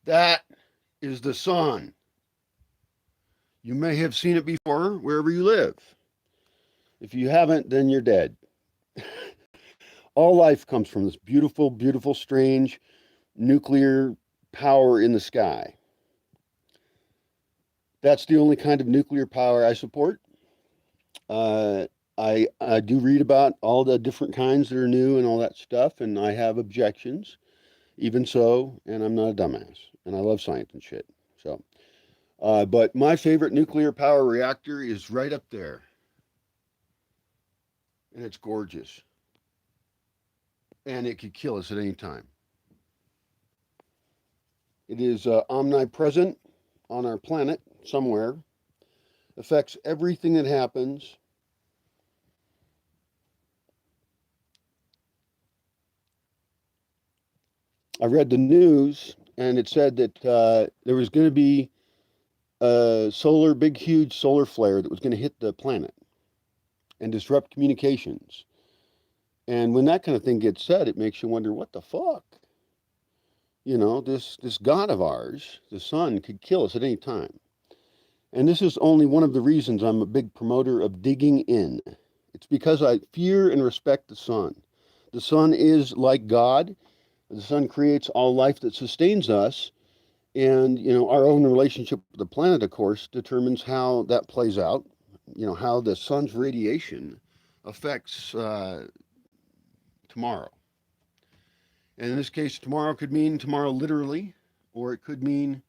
That is the sun. You may have seen it before wherever you live. If you haven't, then you're dead. All life comes from this beautiful, beautiful, strange nuclear power in the sky. That's the only kind of nuclear power I support. Uh, I do read about all the different kinds that are new and all that stuff, and I have objections. Even so, and I'm not a dumbass, and I love science and shit. So, but my favorite nuclear power reactor is right up there, and it's gorgeous, and it could kill us at any time. It is omnipresent on our planet somewhere, affects everything that happens. I read the news, and it said that there was going to be a big, huge solar flare that was going to hit the planet and disrupt communications. And when that kind of thing gets said, it makes you wonder, what the fuck? You know, this God of ours, the sun, could kill us at any time. And this is only one of the reasons I'm a big promoter of digging in. It's because I fear and respect the sun. The sun is like God. The sun creates all life that sustains us. And, you know, our own relationship with the planet, of course, determines how that plays out. You know, how the sun's radiation affects tomorrow. And in this case, tomorrow could mean tomorrow literally, or it could mean,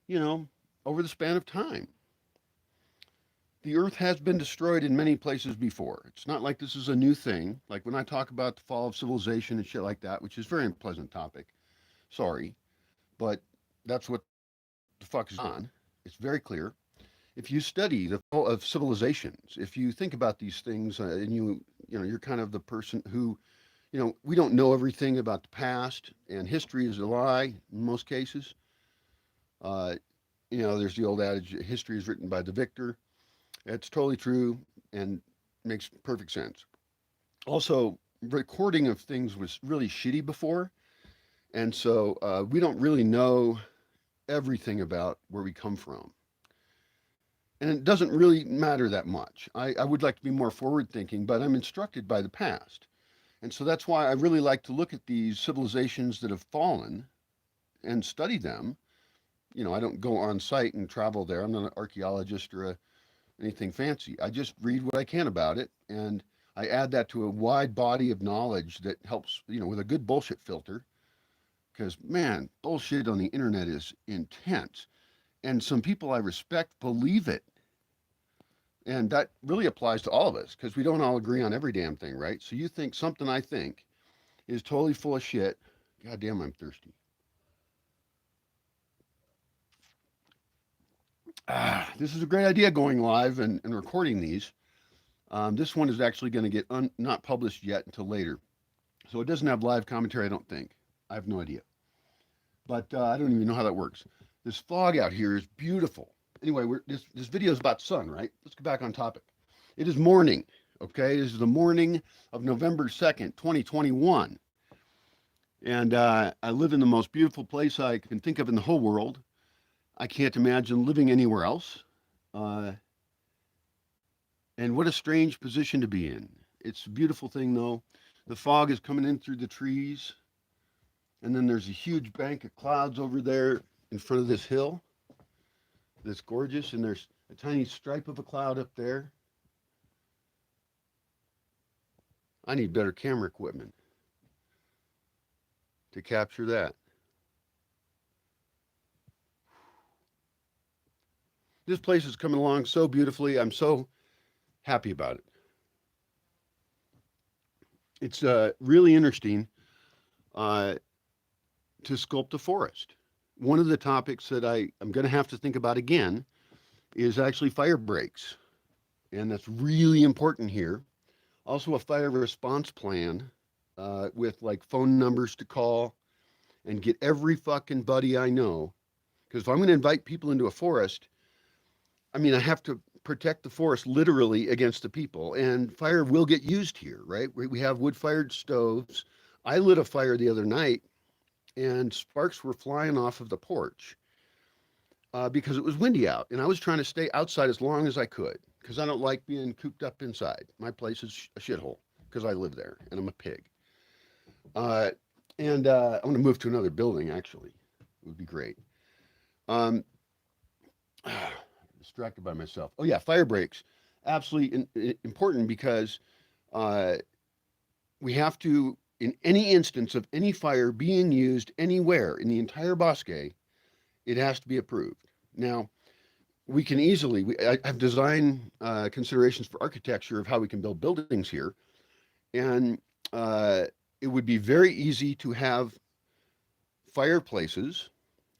you know, over the span of time. The earth has been destroyed in many places before. It's not like this is a new thing. Like when I talk about the fall of civilization and shit like that, which is a very unpleasant topic. Sorry, but that's what the fuck is on. It's very clear. If you study the fall of civilizations, if you think about these things, and you know, you're kind of the person who, you know, we don't know everything about the past, and history is a lie in most cases. Uh, you know, there's the old adage, history is written by the victor. It's totally true and makes perfect sense. Also, recording of things was really shitty before, and so we don't really know everything about where we come from. And it doesn't really matter that much. I would like to be more forward thinking, but I'm instructed by the past. And so that's why I really like to look at these civilizations that have fallen and study them. You know, I don't go on site and travel there. I'm not an archaeologist or anything fancy. I just read what I can about it, and I add that to a wide body of knowledge that helps, you know, with a good bullshit filter. Because, man, bullshit on the internet is intense. And some people I respect believe it. And that really applies to all of us because we don't all agree on every damn thing, right? So you think something I think is totally full of shit. God damn, I'm thirsty. This is a great idea going live and recording these. This one is actually going to get not published yet until later. So it doesn't have live commentary, I don't think. I have no idea. But I don't even know how that works. This fog out here is beautiful. Anyway, this video is about sun, right? Let's get back on topic. It is morning, okay? This is the morning of November 2nd, 2021. And I live in the most beautiful place I can think of in the whole world. I can't imagine living anywhere else. Uh, and what a strange position to be in. It's a beautiful thing, though. The fog is coming in through the trees. And then there's a huge bank of clouds over there in front of this hill that's gorgeous. And there's a tiny stripe of a cloud up there. I need better camera equipment to capture that. This place is coming along so beautifully. I'm so happy about it. It's really interesting to sculpt a forest. One of the topics that I'm going to have to think about again is actually fire breaks. And that's really important here. Also, a fire response plan with like phone numbers to call and get every fucking buddy I know. Because if I'm going to invite people into a forest, I mean, I have to protect the forest literally against the people. And fire will get used here, right? We have wood fired stoves. I lit a fire the other night and sparks were flying off of the porch because it was windy out, and I was trying to stay outside as long as I could because I don't like being cooped up inside. My place is a shithole because I live there and I'm a pig. Uh, and I'm going to move to another building. Actually, it would be great. Um, distracted by myself. Oh yeah, fire breaks, absolutely important because uh, we have to, in any instance of any fire being used anywhere in the entire Bosque, it has to be approved. Now, we can easily, I have design considerations for architecture of how we can build buildings here, and uh, it would be very easy to have fireplaces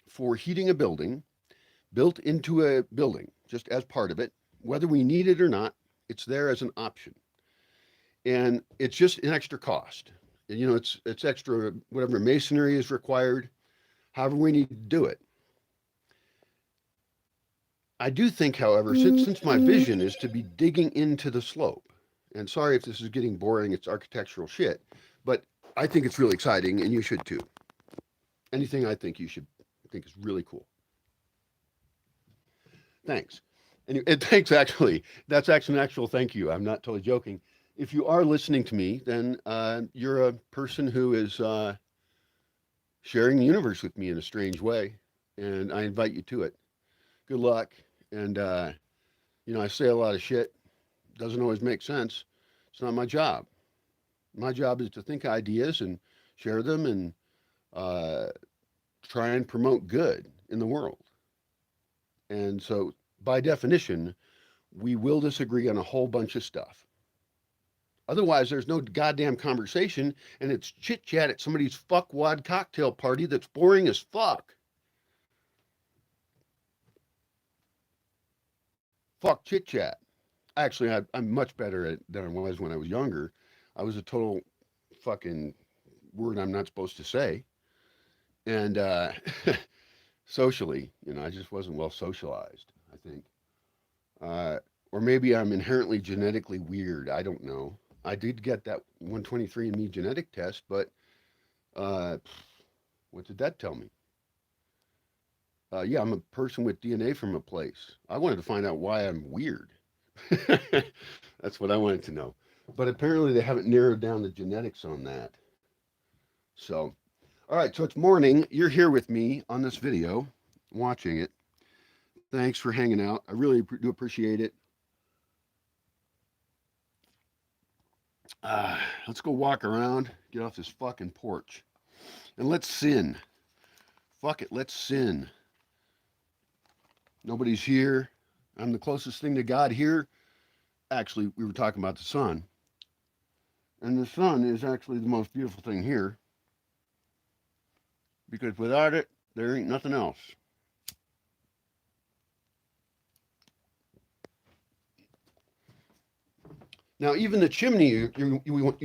for heating a building built into a building just as part of it, whether we need it or not. It's there as an option, and it's just an extra cost. And, it's extra whatever masonry is required, however we need to do it. I do think, however, since my vision is to be digging into the slope, and sorry if this is getting boring, it's architectural shit, but I think it's really exciting, and you should too. Anything I think you should think is really cool. Thanks. And thanks, actually. That's actually an actual thank you. I'm not totally joking. If you are listening to me, then you're a person who is sharing the universe with me in a strange way, and I invite you to it. Good luck. And, I say a lot of shit. Doesn't always make sense. It's not my job. My job is to think ideas and share them and uh, try and promote good in the world. And so, by definition, we will disagree on a whole bunch of stuff. Otherwise, there's no goddamn conversation, and it's chit chat at somebody's fuckwad cocktail party that's boring as fuck. Fuck chit chat. Actually, I'm much better at it than I was when I was younger. I was a total fucking word I'm not supposed to say. And socially, I just wasn't well socialized, I think. Or maybe I'm inherently genetically weird. I don't know. I did get that 123andMe genetic test, but uh, what did that tell me? Yeah, I'm a person with DNA from a place. I wanted to find out why I'm weird. That's what I wanted to know. But apparently they haven't narrowed down the genetics on that. So, all right, so it's morning. You're here with me on this video, watching it. Thanks for hanging out. I really do appreciate it. Let's go walk around, get off this fucking porch, and let's sin. Fuck it, let's sin. Nobody's here. I'm the closest thing to God here. Actually, we were talking about the sun. And the sun is actually the most beautiful thing here. Because without it, there ain't nothing else. Now, even the chimney you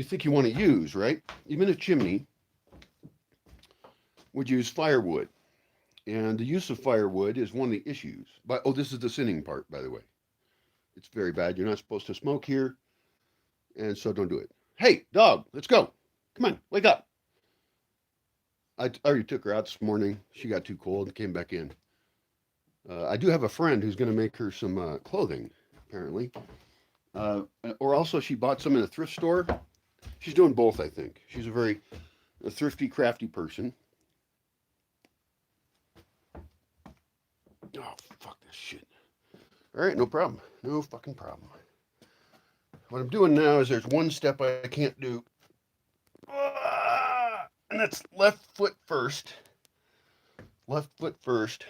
think you want to use, right? Even a chimney would use firewood. And the use of firewood is one of the issues. But this is the sinning part, by the way. It's very bad. You're not supposed to smoke here, and so don't do it. Hey, dog, let's go. Come on, wake up. I already took her out this morning. She got too cold and came back in. I do have a friend who's going to make her some clothing, apparently. Or also she bought some in a thrift store. She's doing both, I think. She's a thrifty, crafty person. Oh, fuck this shit. All right, no problem. No fucking problem. What I'm doing now is there's one step I can't do. And that's left foot first. Left foot first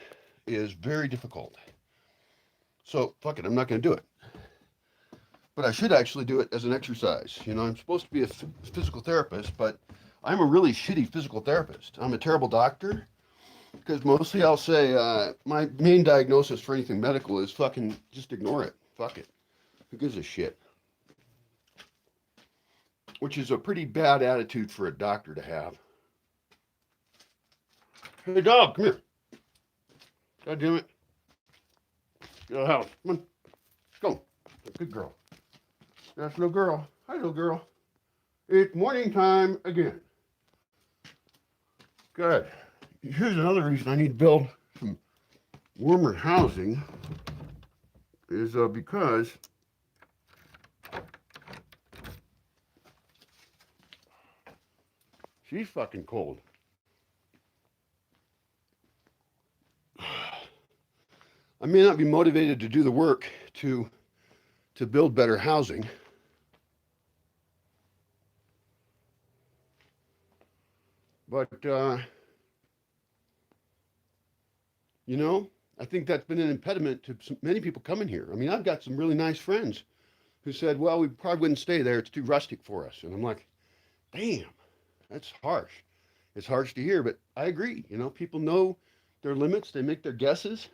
is very difficult. So, fuck it, I'm not going to do it. But I should actually do it as an exercise. I'm supposed to be a physical therapist, but I'm a really shitty physical therapist. I'm a terrible doctor. Because mostly I'll say, my main diagnosis for anything medical is fucking just ignore it. Fuck it. Who gives a shit? Which is a pretty bad attitude for a doctor to have. Hey, dog, come here. God damn it. Get out of the house. Come on. Let's go. Good girl. That's little girl. Hi, little girl. It's morning time again. Good. Here's another reason I need to build some warmer housing is because she's fucking cold. I may not be motivated to do the work to build better housing, but you know, I think that's been an impediment to many people coming here. I mean, I've got some really nice friends who said, "Well, we probably wouldn't stay there; it's too rustic for us." And I'm like, "Damn, that's harsh." It's harsh to hear, but I agree. You know, people know their limits; they make their guesses.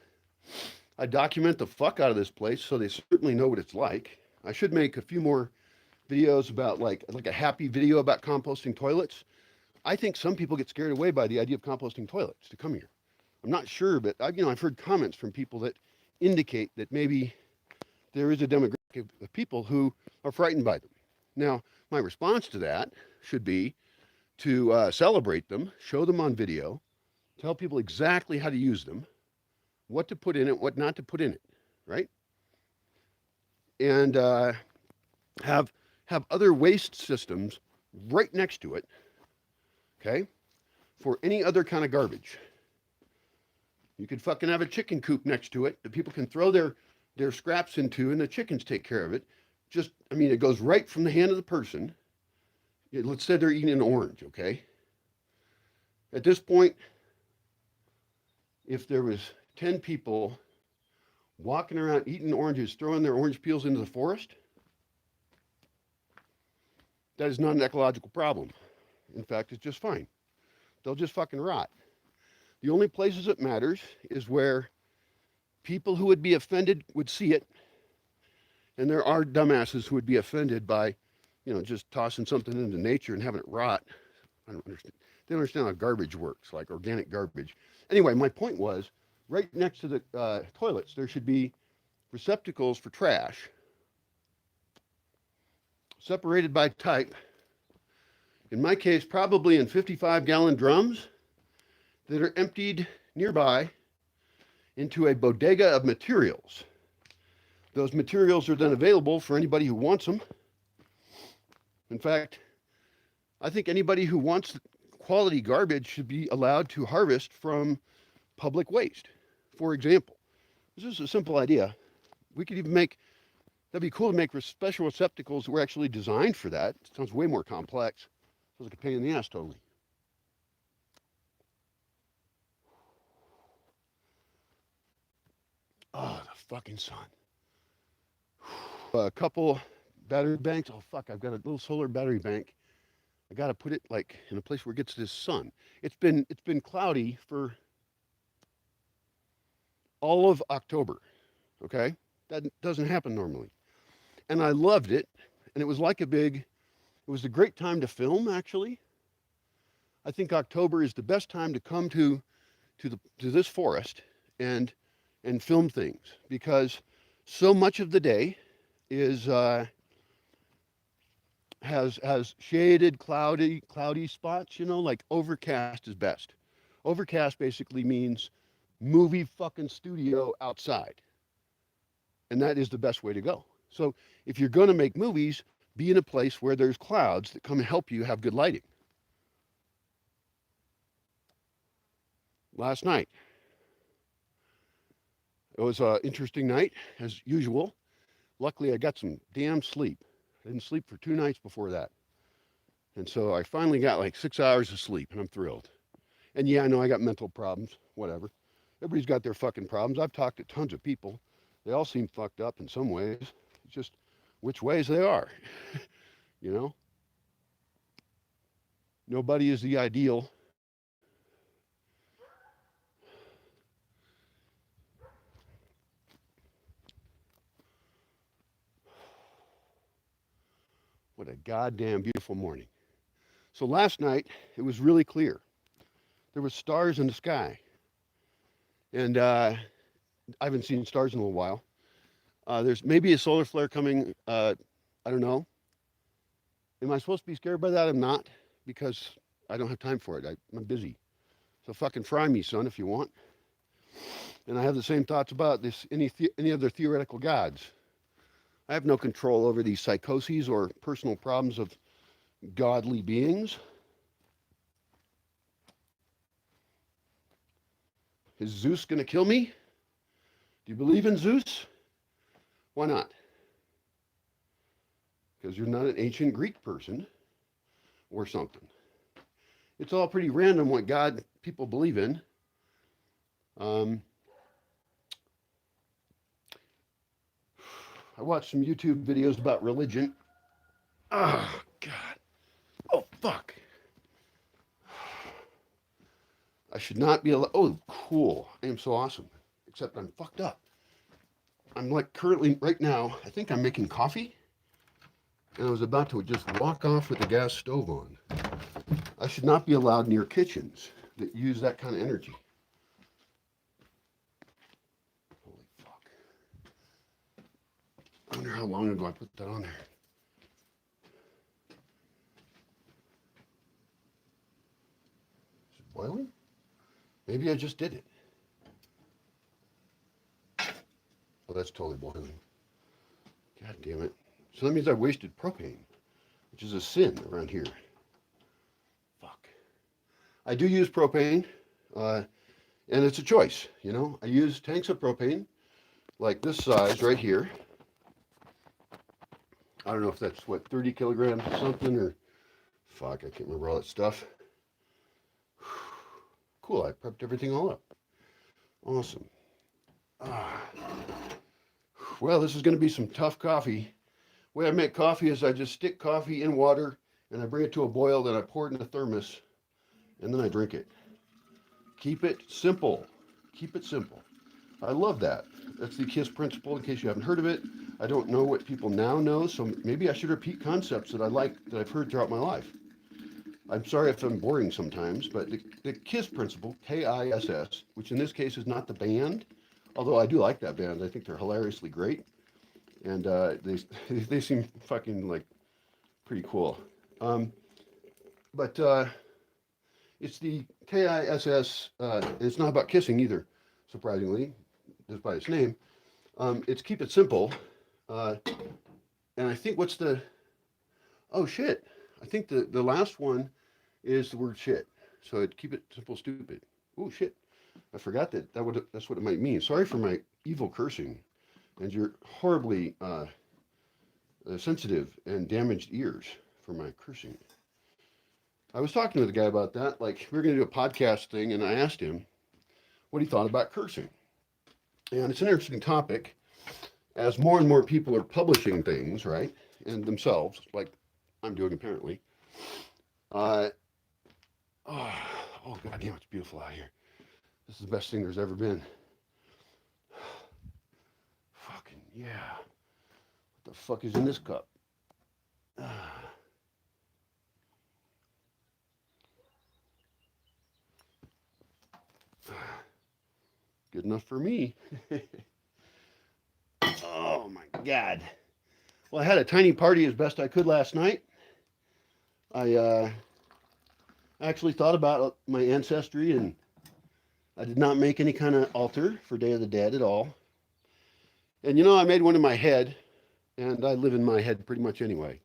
I document the fuck out of this place, so they certainly know what it's like. I should make a few more videos about like a happy video about composting toilets. I think some people get scared away by the idea of composting toilets to come here. I'm not sure, but I've heard comments from people that indicate that maybe there is a demographic of people who are frightened by them. Now, my response to that should be to celebrate them, show them on video, tell people exactly how to use them, what to put in it, what not to put in it, right? And have other waste systems right next to it, okay, for any other kind of garbage. You could fucking have a chicken coop next to it that people can throw their scraps into, and the chickens take care of it. Just, I mean, it goes right from the hand of the person. Let's say they're eating an orange, okay? At this point, if there was 10 people walking around eating oranges, throwing their orange peels into the forest, that is not an ecological problem. In fact, it's just fine. They'll just fucking rot. The only places it matters is where people who would be offended would see it, and there are dumbasses who would be offended by, just tossing something into nature and having it rot. I don't understand. They don't understand how garbage works, like organic garbage. Anyway, my point was, right next to the toilets, there should be receptacles for trash, separated by type. In my case, probably in 55-gallon drums that are emptied nearby into a bodega of materials. Those materials are then available for anybody who wants them. In fact, I think anybody who wants quality garbage should be allowed to harvest from public waste. For example, this is a simple idea. We could even that'd be cool to make special receptacles that were actually designed for that. It sounds way more complex. Sounds like a pain in the ass, totally. Oh, the fucking sun. A couple battery banks. Oh, fuck, I've got a little solar battery bank. I got to put it like in a place where it gets this sun. It's been cloudy for all of October, okay? That doesn't happen normally. And I loved it, and it was it was a great time to film, actually. I think October is the best time to come to this forest and film things, because so much of the day is has shaded, cloudy spots. Like overcast is best. Overcast basically means movie fucking studio outside, and that is the best way to go. So if you're going to make movies, be in a place where there's clouds that come and help you have good lighting. Last night, it was an interesting night, as usual. Luckily, I got some damn sleep. I didn't sleep for 2 nights before that. And so I finally got like 6 hours of sleep, and I'm thrilled. And yeah, I know I got mental problems, whatever. Everybody's got their fucking problems. I've talked to tons of people. They all seem fucked up in some ways. It's just which ways they are, Nobody is the ideal. What a goddamn beautiful morning. So last night, it was really clear. There were stars in the sky. And I haven't seen stars in a little while. There's maybe a solar flare coming. I don't know. Am I supposed to be scared by that? I'm not, because I don't have time for it. I'm busy. So fucking fry me, son, if you want. And I have the same thoughts about this any other theoretical gods. I have no control over these psychoses or personal problems of godly beings. Is Zeus going to kill me? Do you believe in Zeus? Why not? Because you're not an ancient Greek person or something. It's all pretty random what God people believe in. I watched some YouTube videos about religion. Oh, God. Oh, fuck. I should not be allowed. Oh, cool. I am so awesome. Except I'm fucked up. I'm like currently, right now, I think I'm making coffee. And I was about to just walk off with the gas stove on. I should not be allowed near kitchens that use that kind of energy. Holy fuck. I wonder how long ago I put that on there. Is it boiling? Maybe I just did it. Oh, that's totally boiling. God damn it. So that means I wasted propane, which is a sin around here. Fuck. I do use propane, and it's a choice, you know. I use tanks of propane, like this size right here. I don't know if that's, what, 30 kilograms or something, or... Fuck, I can't remember all that stuff. Cool, I prepped everything all up. Awesome. Well, this is going to be some tough coffee. The way I make coffee is I just stick coffee in water, and I bring it to a boil, then I pour it in a thermos, and then I drink it. Keep it simple. Keep it simple. I love that. That's the KISS principle, in case you haven't heard of it. I don't know what people now know, so maybe I should repeat concepts that I like, that I've heard throughout my life. I'm sorry if I'm boring sometimes, but the KISS principle, K-I-S-S, which in this case is not the band, although I do like that band. I think they're hilariously great. And they seem fucking, like, pretty cool. But it's the K-I-S-S, and it's not about kissing either, surprisingly, just by its name. It's keep it simple. And I think what's the... Oh, shit. I think the last one is the word shit. So it keep it simple, stupid. Oh, shit. I forgot that's what it might mean. Sorry for my evil cursing and your horribly sensitive and damaged ears for my cursing. I was talking to the guy about that. Like, we were going to do a podcast thing, and I asked him what he thought about cursing. And it's an interesting topic, as more and more people are publishing things, right, and themselves, like I'm doing apparently. Oh, God damn, it's beautiful out here. This is the best thing there's ever been. Fucking yeah. What the fuck is in this cup? Good enough for me. Oh my God. Well, I had a tiny party as best I could last night. I actually thought about my ancestry, and I did not make any kind of altar for Day of the Dead at all. And you know, I made one in my head, and I live in my head pretty much anyway.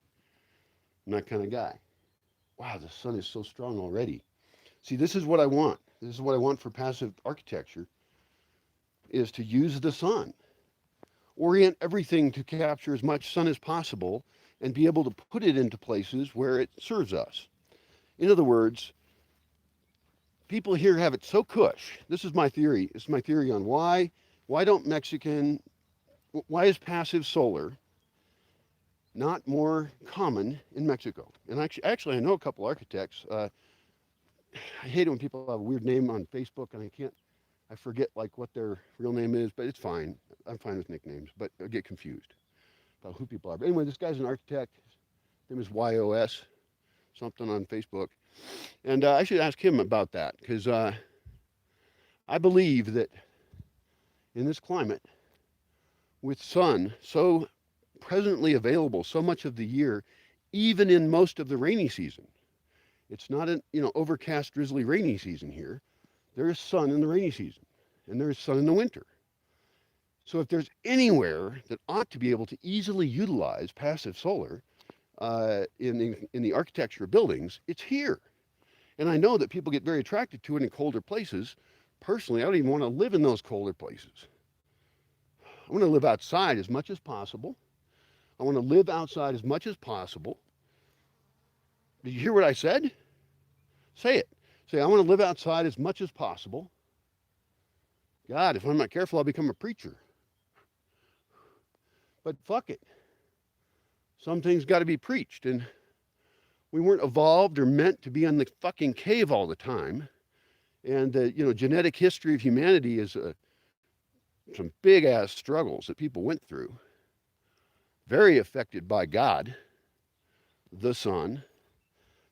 I'm that kind of guy. Wow, the sun is so strong already. See, this is what I want. This is what I want for passive architecture, is to use the sun. Orient everything to capture as much sun as possible and be able to put it into places where it serves us. In other words, people here have it so cush. This is my theory. This is my theory on why is passive solar not more common in Mexico? And actually I know a couple architects. I hate it when people have a weird name on Facebook and I forget like what their real name is, but it's fine. I'm fine with nicknames, but I get confused about who people are. But anyway, this guy's an architect. His name is YOS, something on Facebook. And I should ask him about that, because I believe that in this climate, with sun so presently available so much of the year, even in most of the rainy season, it's not an overcast, drizzly, rainy season here. there is sun in the rainy season, and there is sun in the winter. So if there's anywhere that ought to be able to easily utilize passive solar in the architecture of buildings, it's here. And I know that people get very attracted to it in colder places. Personally, I don't even want to live in those colder places. I want to live outside as much as possible. I want to live outside as much as possible. Did you hear what I said? Say it. Say, I want to live outside as much as possible. God, if I'm not careful, I'll become a preacher. But fuck it. Some things got to be preached, and we weren't evolved or meant to be in the fucking cave all the time. And the genetic history of humanity is some big ass struggles that people went through. Very affected by God, the sun.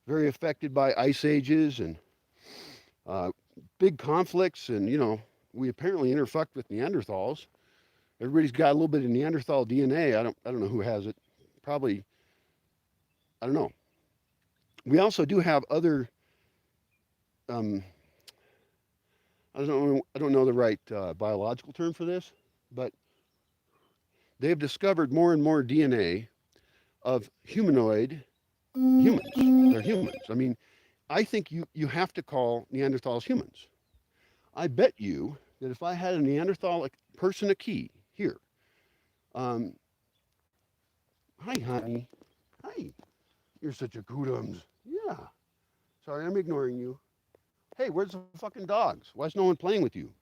Very affected by ice ages and big conflicts, and we apparently interfucked with Neanderthals. Everybody's got a little bit of Neanderthal DNA. I don't know who has it. Probably, I don't know. We also do have other. I don't know the right biological term for this, but they've discovered more and more DNA of humanoid humans. They're humans. I mean, I think you have to call Neanderthals humans. I bet you that if I had a Neanderthal person a key here, hi honey, hi, you're such a goodums. Yeah, sorry, I'm ignoring you. Hey, where's the fucking dogs? Why is no one playing with you?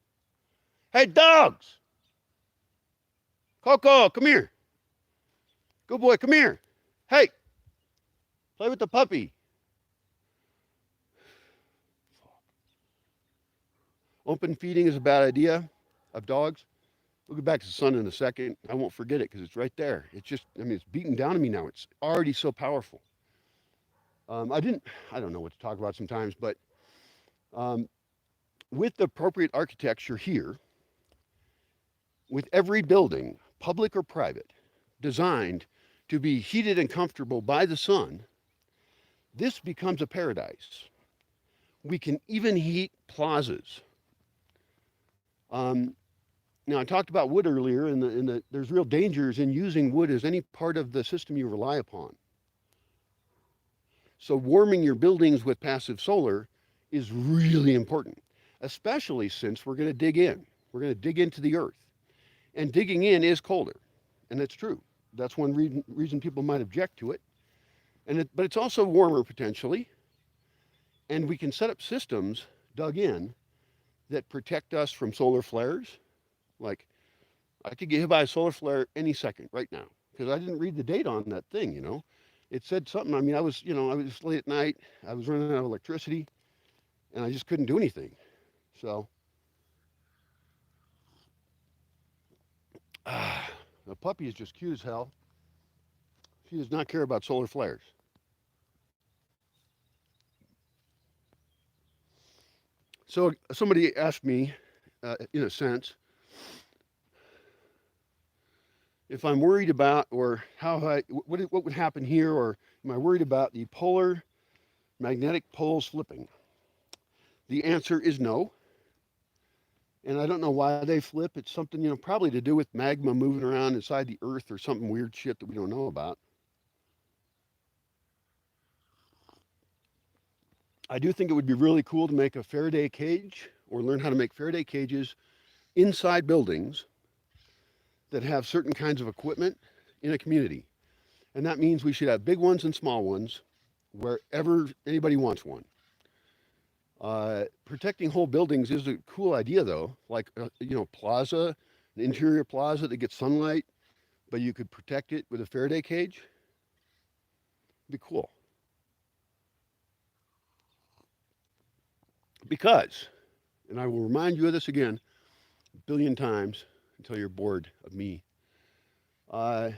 Hey, dogs! Coco, come here. Good boy, come here. Hey, play with the puppy. Open feeding is a bad idea of dogs. We'll get back to the sun in a second. I won't forget it because it's right there. It's just, it's beating down on me now. It's already so powerful. I don't know what to talk about sometimes, but with the appropriate architecture here, with every building, public or private, designed to be heated and comfortable by the sun, this becomes a paradise. We can even heat plazas. Now, I talked about wood earlier, and there's real dangers in using wood as any part of the system you rely upon. So warming your buildings with passive solar is really important, especially since we're going to dig in. We're going to dig into the earth. And digging in is colder, and it's true. That's one reason people might object to it. But it's also warmer potentially, and we can set up systems dug in that protect us from solar flares. Like, I could get hit by a solar flare any second right now because I didn't read the date on that thing. It said something. I mean, I was late at night. I was running out of electricity, and I just couldn't do anything. So, the puppy is just cute as hell. She does not care about solar flares. So somebody asked me, in a sense, if I'm worried about, or what would happen here, or am I worried about the polar magnetic poles flipping? The answer is no. And I don't know why they flip. It's something, probably to do with magma moving around inside the earth or something weird shit that we don't know about. I do think it would be really cool to make a Faraday cage or learn how to make Faraday cages inside buildings that have certain kinds of equipment in a community. And that means we should have big ones and small ones wherever anybody wants one. Protecting whole buildings is a cool idea, though. Like, plaza, an interior plaza that gets sunlight, but you could protect it with a Faraday cage. It'd be cool. Because, and I will remind you of this again a billion times until you're bored of me, I'm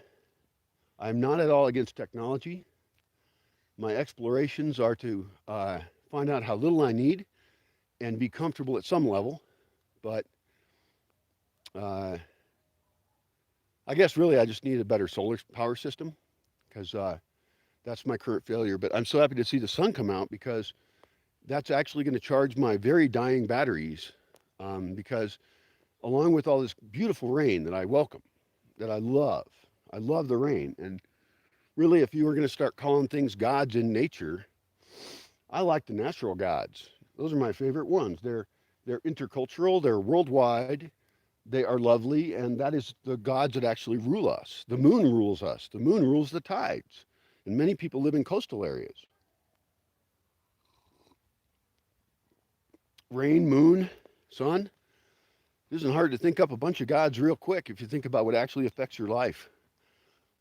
not at all against technology. My explorations are to find out how little I need and be comfortable at some level. But I guess really I just need a better solar power system because that's my current failure. But I'm so happy to see the sun come out because That's actually going to charge my very dying batteries because, along with all this beautiful rain that I welcome, that I love the rain. And really, if you were going to start calling things gods in nature, I like the natural gods. Those are my favorite ones. They're intercultural, they're worldwide, they are lovely, and that is the gods that actually rule us. The moon rules us. The moon rules the tides. And many people live in coastal areas. Rain, moon, sun. It isn't hard to think up a bunch of gods real quick if you think about what actually affects your life.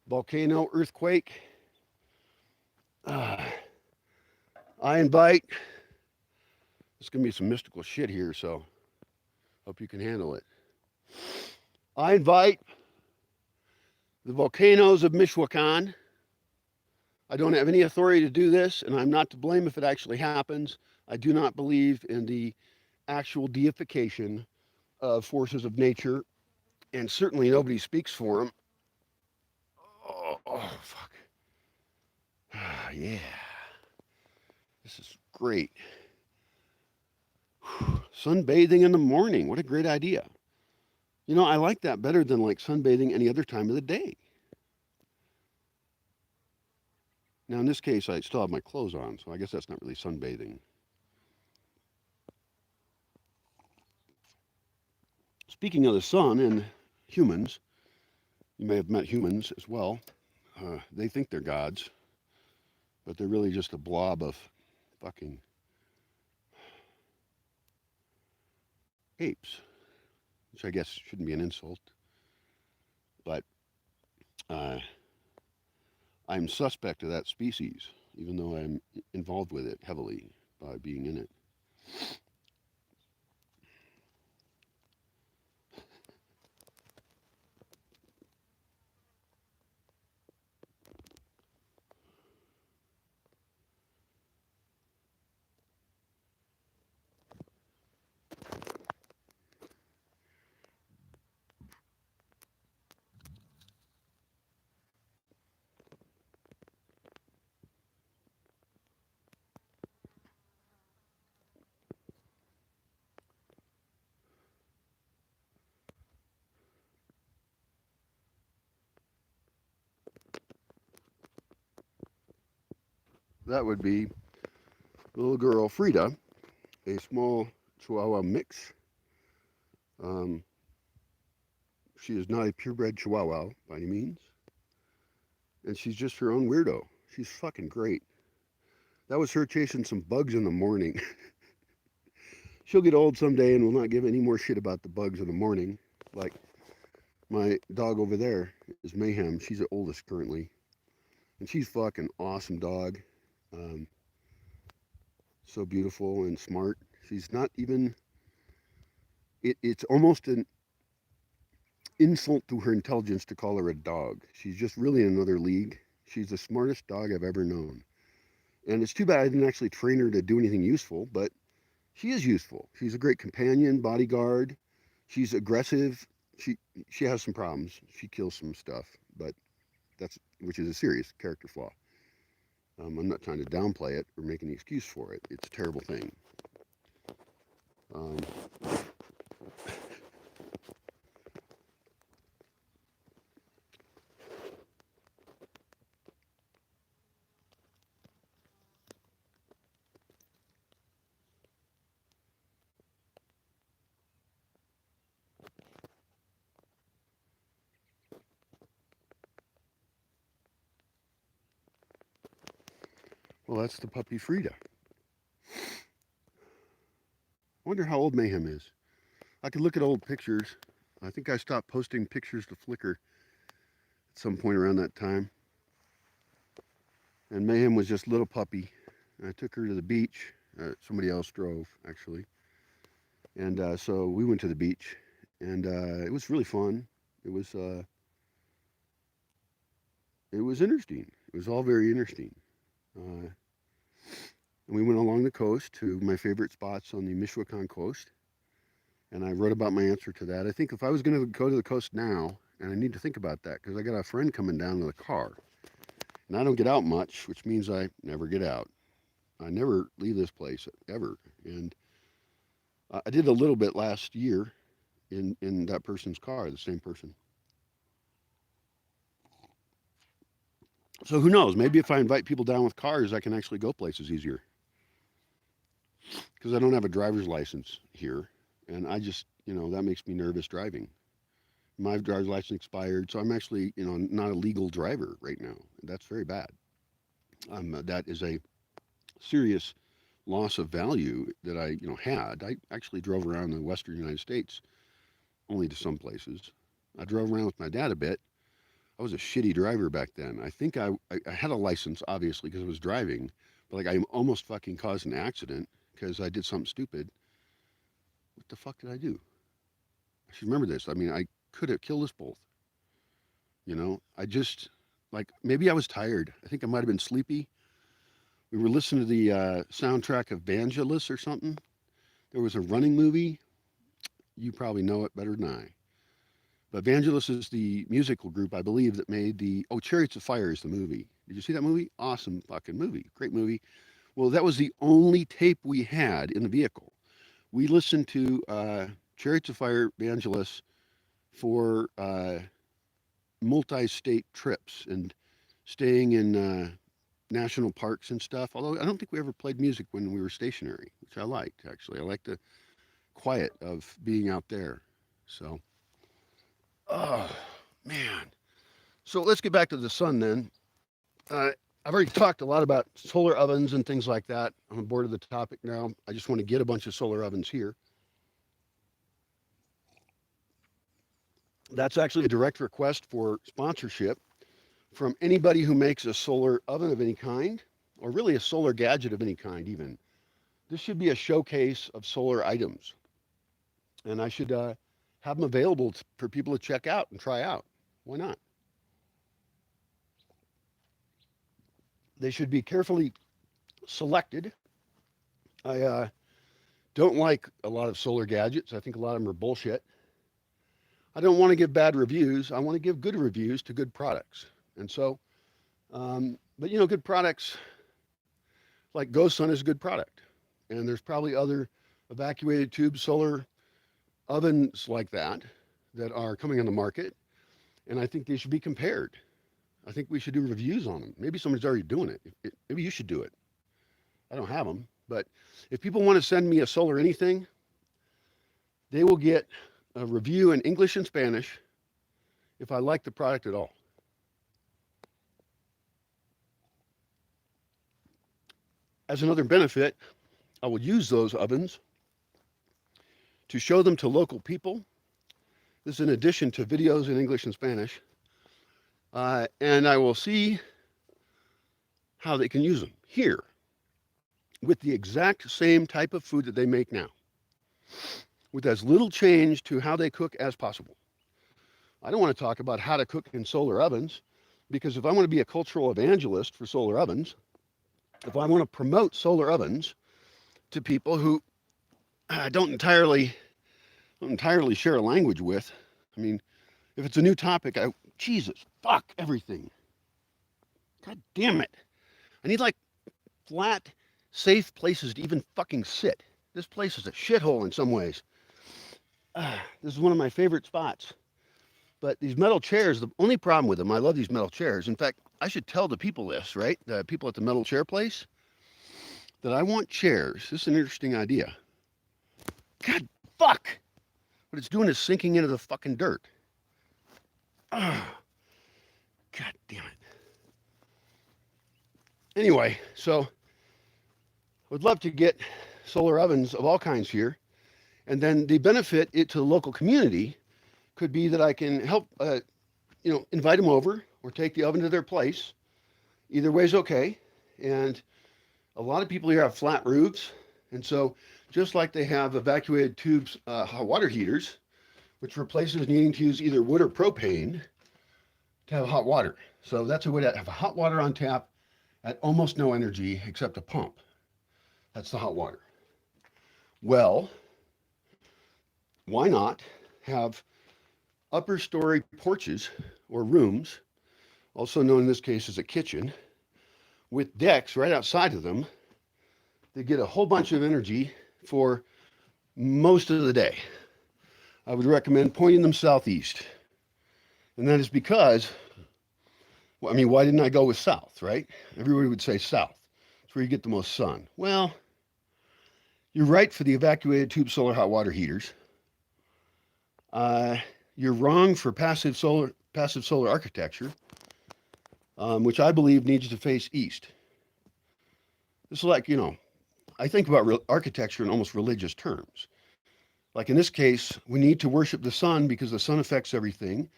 Volcano, earthquake. Uh, I invite, there's going to be some mystical shit here, so hope you can handle it. I invite the volcanoes of Michoacan. I don't have any authority to do this, and I'm not to blame if it actually happens. I do not believe in the actual deification of forces of nature, and certainly nobody speaks for them. Oh fuck. Yeah. This is great. Sunbathing in the morning. What a great idea. You know, I like that better than like sunbathing any other time of the day. Now, in this case, I still have my clothes on, so I guess that's not really sunbathing. Speaking of the sun and humans, you may have met humans as well. They think they're gods, but they're really just a blob of fucking apes, which I guess shouldn't be an insult, but uh, I'm suspect of that species, even though I'm involved with it heavily by being in it. That would be little girl Frida, a small Chihuahua mix. Um, she is not a purebred Chihuahua by any means, and she's just her own weirdo. She's fucking great. That was her chasing some bugs in the morning. She'll get old someday and will not give any more shit about the bugs in the morning. Like my dog over there is Mayhem. She's the oldest currently, and she's fucking awesome dog. Um, so beautiful and smart. She's not even. It's almost an insult to her intelligence to call her a dog. She's just really in another league. She's the smartest dog I've ever known. And it's too bad I didn't actually train her to do anything useful, but she is useful. She's a great companion, bodyguard. She's aggressive. She she has some problems. She kills some stuff, but that's which is a serious character flaw. I'm not trying to downplay it or make an excuse for it. It's a terrible thing. Um, well, that's the puppy Frida. I wonder how old Mayhem is. I could look at old pictures. I think I stopped posting pictures to Flickr at some point around that time. And Mayhem was just a little puppy. I took her to the beach. Somebody else drove, actually. And so we went to the beach, and it was really fun. It was uh, it was interesting. It was all very interesting. And we went along the coast to my favorite spots on the Michoacan coast, and I wrote about my answer to that. I think if I was going to go to the coast now, and I need to think about that because I got a friend coming down with a car, and I don't get out much, which means I never get out. I never leave this place ever. And I did a little bit last year in that person's car, the same person. So who knows? Maybe if I invite people down with cars, I can actually go places easier because I don't have a driver's license here, and I just, that makes me nervous driving. My driver's license expired, so I'm actually, not a legal driver right now. That's very bad. That is a serious loss of value that I, had. I actually drove around the western United States, only to some places. I drove around with my dad a bit. I was a shitty driver back then. I think I had a license, obviously, because I was driving, but like I almost fucking caused an accident because I did something stupid. What the fuck did I do? I should remember this. I mean, I could have killed us both. I just, like, maybe I was tired. I think I might have been sleepy. We were listening to the soundtrack of Vangelis or something. There was a running movie. You probably know it better than I. But Vangelis is the musical group, I believe, that made Chariots of Fire is the movie. Did you see that movie? Awesome fucking movie. Great movie. Well, that was the only tape we had in the vehicle. We listened to Chariots of Fire, Vangelis for multi-state trips and staying in national parks and stuff. Although I don't think we ever played music when we were stationary, which I liked, actually. I liked the quiet of being out there. So, oh, man. So let's get back to the sun then. I've already talked a lot about solar ovens and things like that. I'm bored of the topic now. I just want to get a bunch of solar ovens here. That's actually a direct request for sponsorship from anybody who makes a solar oven of any kind, or really a solar gadget of any kind even. This should be a showcase of solar items. And I should have them available for people to check out and try out. Why not? They should be carefully selected. I don't like a lot of solar gadgets. I think a lot of them are bullshit. I don't want to give bad reviews. I want to give good reviews to good products. And so, but good products like Ghost Sun is a good product. And there's probably other evacuated tube solar ovens like that are coming on the market. And I think they should be compared. I think we should do reviews on them. Maybe somebody's already doing it. Maybe you should do it. I don't have them. But if people want to send me a solar anything, they will get a review in English and Spanish if I like the product at all. As another benefit, I will use those ovens to show them to local people. This is in addition to videos in English and Spanish. And I will see how they can use them here with the exact same type of food that they make now, with as little change to how they cook as possible. I don't want to talk about how to cook in solar ovens, because if I want to be a cultural evangelist for solar ovens, if I want to promote solar ovens to people who I don't entirely share a language with, I mean, if it's a new topic, Jesus, fuck everything. God damn it. I need like flat, safe places to even fucking sit. This place is a shithole in some ways. This is one of my favorite spots. But these metal chairs, the only problem with them, I love these metal chairs. In fact, I should tell the people this, right? The people at the metal chair place, that I want chairs. This is an interesting idea. God, fuck. What it's doing is sinking into the fucking dirt. God damn it. Anyway, so I would love to get solar ovens of all kinds here. And then the benefit to the local community could be that I can help, invite them over or take the oven to their place. Either way is okay. And a lot of people here have flat roofs. And so just like they have evacuated tubes, hot water heaters, which replaces needing to use either wood or propane to have hot water. So that's a way to have hot water on tap at almost no energy except a pump. That's the hot water. Well, why not have upper story porches or rooms, also known in this case as a kitchen, with decks right outside of them to get a whole bunch of energy for most of the day. I would recommend pointing them southeast. And that is because, well, I mean, why didn't I go with south, right? Everybody would say south. It's where you get the most sun. Well, you're right for the evacuated tube solar hot water heaters. Uh, you're wrong for passive solar architecture, which I believe needs to face east. This is like, I think about architecture in almost religious terms. Like in this case, we need to worship the sun because the sun affects everything.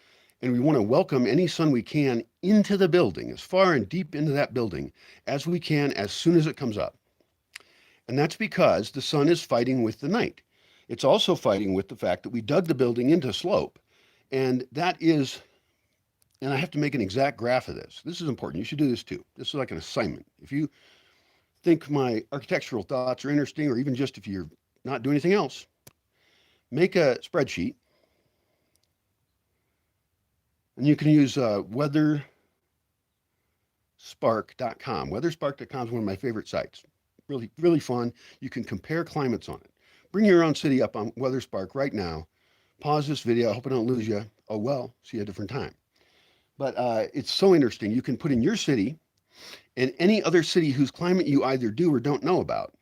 And we want to welcome any sun we can into the building, as far and deep into that building as we can, as soon as it comes up. And that's because the sun is fighting with the night. It's also fighting with the fact that we dug the building into slope. And that is, and I have to make an exact graph of this. This is important. You should do this too. This is like an assignment. If you think my architectural thoughts are interesting, or even just if you're not doing anything else, make a spreadsheet. And you can use weatherspark.com. Weatherspark.com is one of my favorite sites. Really, really fun. You can compare climates on it. Bring your own city up on WeatherSpark right now. Pause this video. I hope I don't lose you. Oh, well, see you a different time. But it's so interesting. You can put in your city and any other city whose climate you either do or don't know about,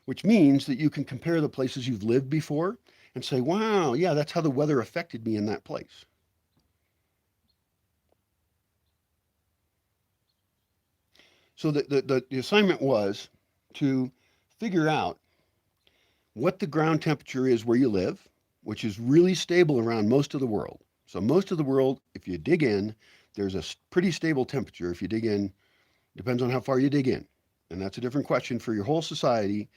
which means that you can compare the places you've lived before and say, wow, yeah, that's how the weather affected me in that place. So the assignment was to figure out what the ground temperature is where you live, which is really stable around most of the world. So most of the world, if you dig in, there's a pretty stable temperature. If you dig in, depends on how far you dig in. And that's a different question for your whole society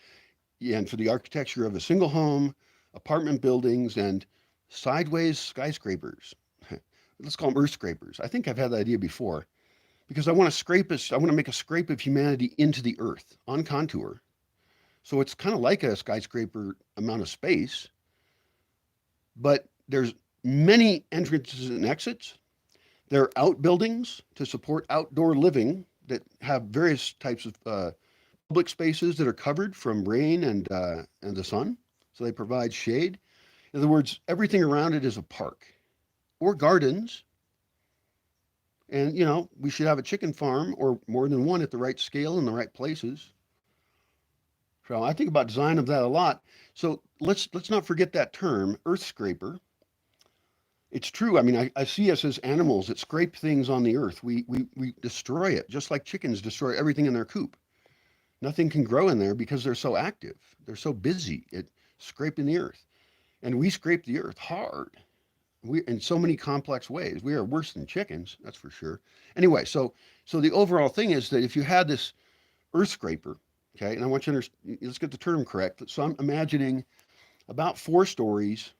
and for the architecture of a single home, apartment buildings, and sideways skyscrapers. Let's call them earth scrapers. I think I've had the idea before because I want to make a scrape of humanity into the earth on contour. So it's kind of like a skyscraper amount of space, but there's many entrances and exits. There are outbuildings to support outdoor living that have various types of public spaces that are covered from rain and the sun, so they provide shade. In other words, everything around it is a park or gardens. And we should have a chicken farm or more than one at the right scale in the right places. So I think about design of that a lot. So let's not forget that term, earth scraper. It's true. I mean, I see us as animals that scrape things on the earth. We destroy it, just like chickens destroy everything in their coop. Nothing can grow in there because they're so active. They're so busy at scraping the earth. And we scrape the earth hard. We in so many complex ways. We are worse than chickens, that's for sure. Anyway, so the overall thing is that if you had this earth scraper, okay, and I want you to understand, let's get the term correct. So I'm imagining about 4 stories.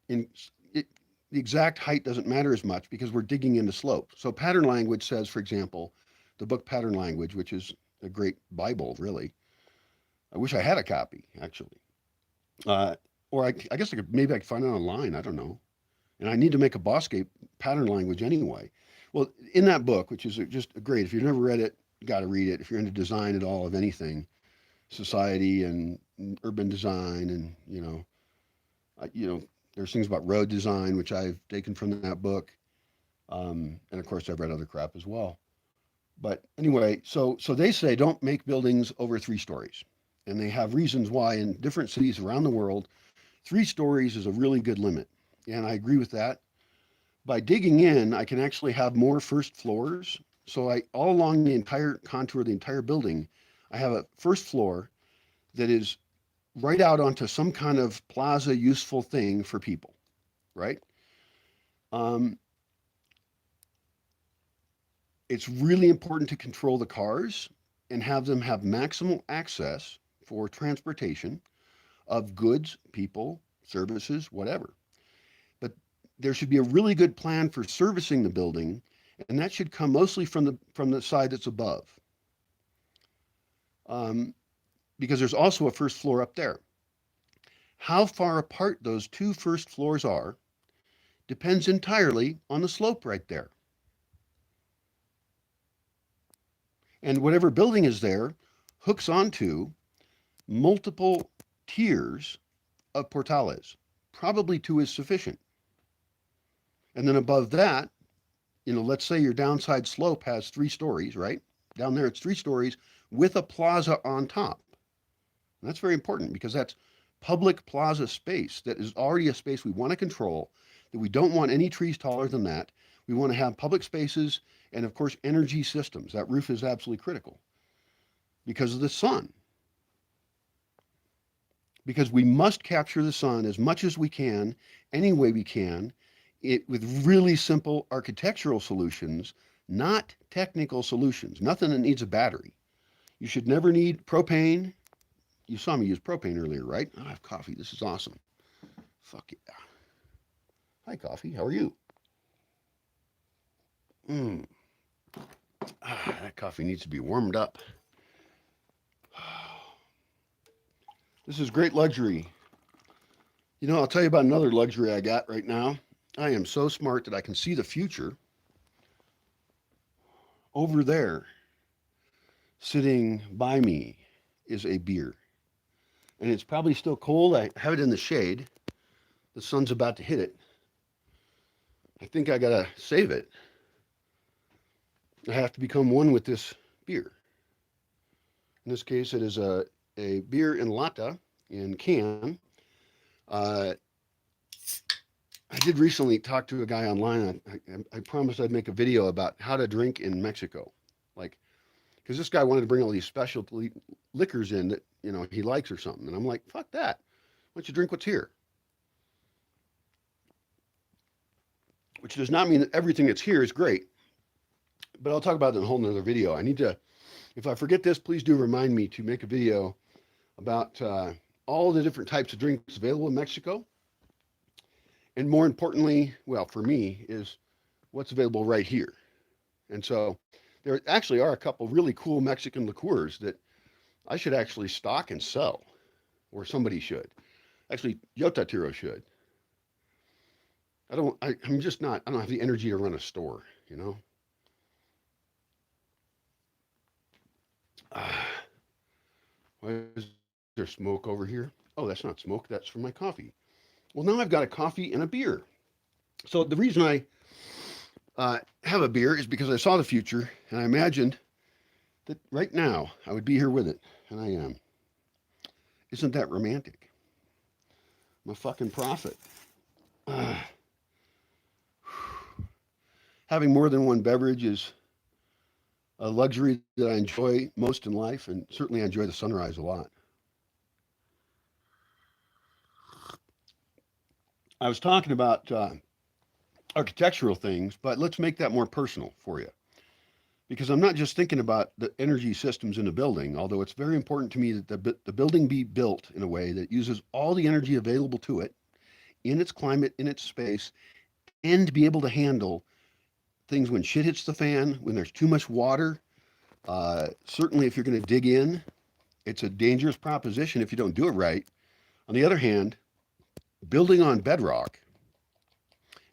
In it, the exact height doesn't matter as much because we're digging into slope. So pattern language says, for example, the book Pattern Language, which is a great Bible, really. I wish I had a copy, actually. Or I guess maybe I could find it online. I don't know. And I need to make a Bosque pattern language anyway. Well, in that book, which is just great, if you've never read it, you got to read it. If you're into design at all of anything, society and urban design, and there's things about road design which I've taken from that book, and of course I've read other crap as well. But anyway, so they say don't make buildings over 3 stories, and they have reasons why in different cities around the world, 3 stories is a really good limit. And I agree with that. By digging in, I can actually have more first floors. So all along the entire contour of the entire building, I have a first floor that is right out onto some kind of plaza useful thing for people, right? It's really important to control the cars and have them have maximal access for transportation of goods, people, services, whatever. There should be a really good plan for servicing the building, and that should come mostly from the side that's above, because there's also a first floor up there. How far apart those 2 first floors are depends entirely on the slope right there. And whatever building is there, hooks onto multiple tiers of portales. Probably two is sufficient. And then above that, let's say your downside slope has 3 stories, right? Down there it's 3 stories with a plaza on top. And that's very important because that's public plaza space that is already a space we want to control, that we don't want any trees taller than that. We want to have public spaces and, of course, energy systems. That roof is absolutely critical because of the sun. Because we must capture the sun as much as we can, any way we can, with really simple architectural solutions, not technical solutions. Nothing that needs a battery. You should never need propane. You saw me use propane earlier, right? I have coffee. This is awesome. Fuck yeah. Hi, coffee. How are you? That coffee needs to be warmed up. This is great luxury. I'll tell you about another luxury I got right now. I am so smart that I can see the future. Over there, sitting by me, is a beer. And it's probably still cold. I have it in the shade. The sun's about to hit it. I think I gotta save it. I have to become one with this beer. In this case, it is a beer in lata, in can. I did recently talk to a guy online. I promised I'd make a video about how to drink in Mexico. Because this guy wanted to bring all these specialty liquors in that, he likes or something. And I'm like, fuck that. Why don't you drink what's here? Which does not mean that everything that's here is great. But I'll talk about it in a whole nother video. I need to, if I forget this, please do remind me to make a video about all the different types of drinks available in Mexico. And more importantly, well, for me, is what's available right here. And so there actually are a couple really cool Mexican liqueurs that I should actually stock and sell, or somebody should. Actually, Yotatiro should. I'm just not, I don't have the energy to run a store, Why is there smoke over here? Oh, that's not smoke, that's from my coffee. Well, now I've got a coffee and a beer. So the reason I have a beer is because I saw the future and I imagined that right now I would be here with it, and I am. Isn't that romantic? I'm a fucking prophet. Having more than one beverage is a luxury that I enjoy most in life, and certainly I enjoy the sunrise a lot. I was talking about architectural things, but let's make that more personal for you. Because I'm not just thinking about the energy systems in a building, although it's very important to me that the building be built in a way that uses all the energy available to it in its climate, in its space, and be able to handle things when shit hits the fan, when there's too much water. Certainly, if you're going to dig in, it's a dangerous proposition if you don't do it right. On the other hand, building on bedrock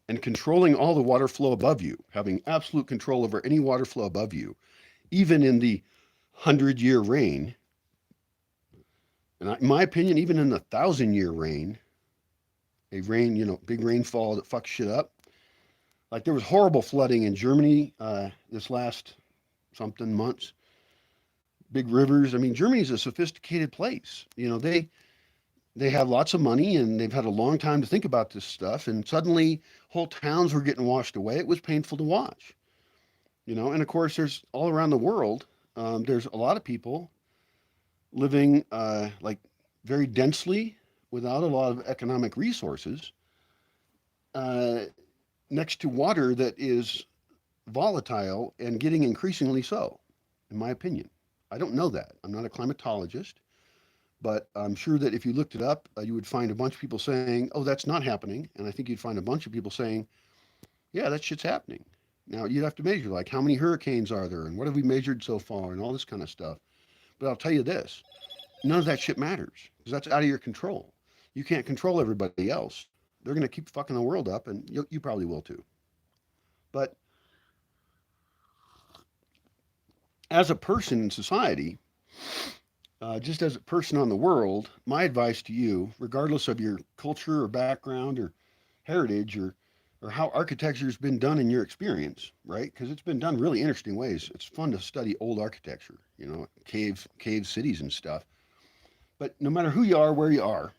and controlling all the water flow above you, having absolute control over any water flow above you, even in the 100-year rain, and in my opinion, even in the 1,000-year rain, big rainfall that fucks shit up. Like there was horrible flooding in Germany this last something months. Big rivers. I mean, Germany's a sophisticated place. They have lots of money and they've had a long time to think about this stuff. And suddenly whole towns were getting washed away. It was painful to watch, and of course there's all around the world. There's a lot of people living like very densely without a lot of economic resources next to water that is volatile and getting increasingly so, in my opinion. I don't know that. I'm not a climatologist. But I'm sure that if you looked it up, you would find a bunch of people saying, oh, that's not happening. And I think you'd find a bunch of people saying, yeah, that shit's happening. Now, you'd have to measure, like, how many hurricanes are there and what have we measured so far and all this kind of stuff. But I'll tell you this, none of that shit matters because that's out of your control. You can't control everybody else. They're going to keep fucking the world up, and you probably will too. But as a person in society, Just as a person on the world, my advice to you, regardless of your culture or background or heritage or how architecture has been done in your experience, right? Because it's been done really interesting ways. It's fun to study old architecture, cave cities and stuff. But no matter who you are, where you are,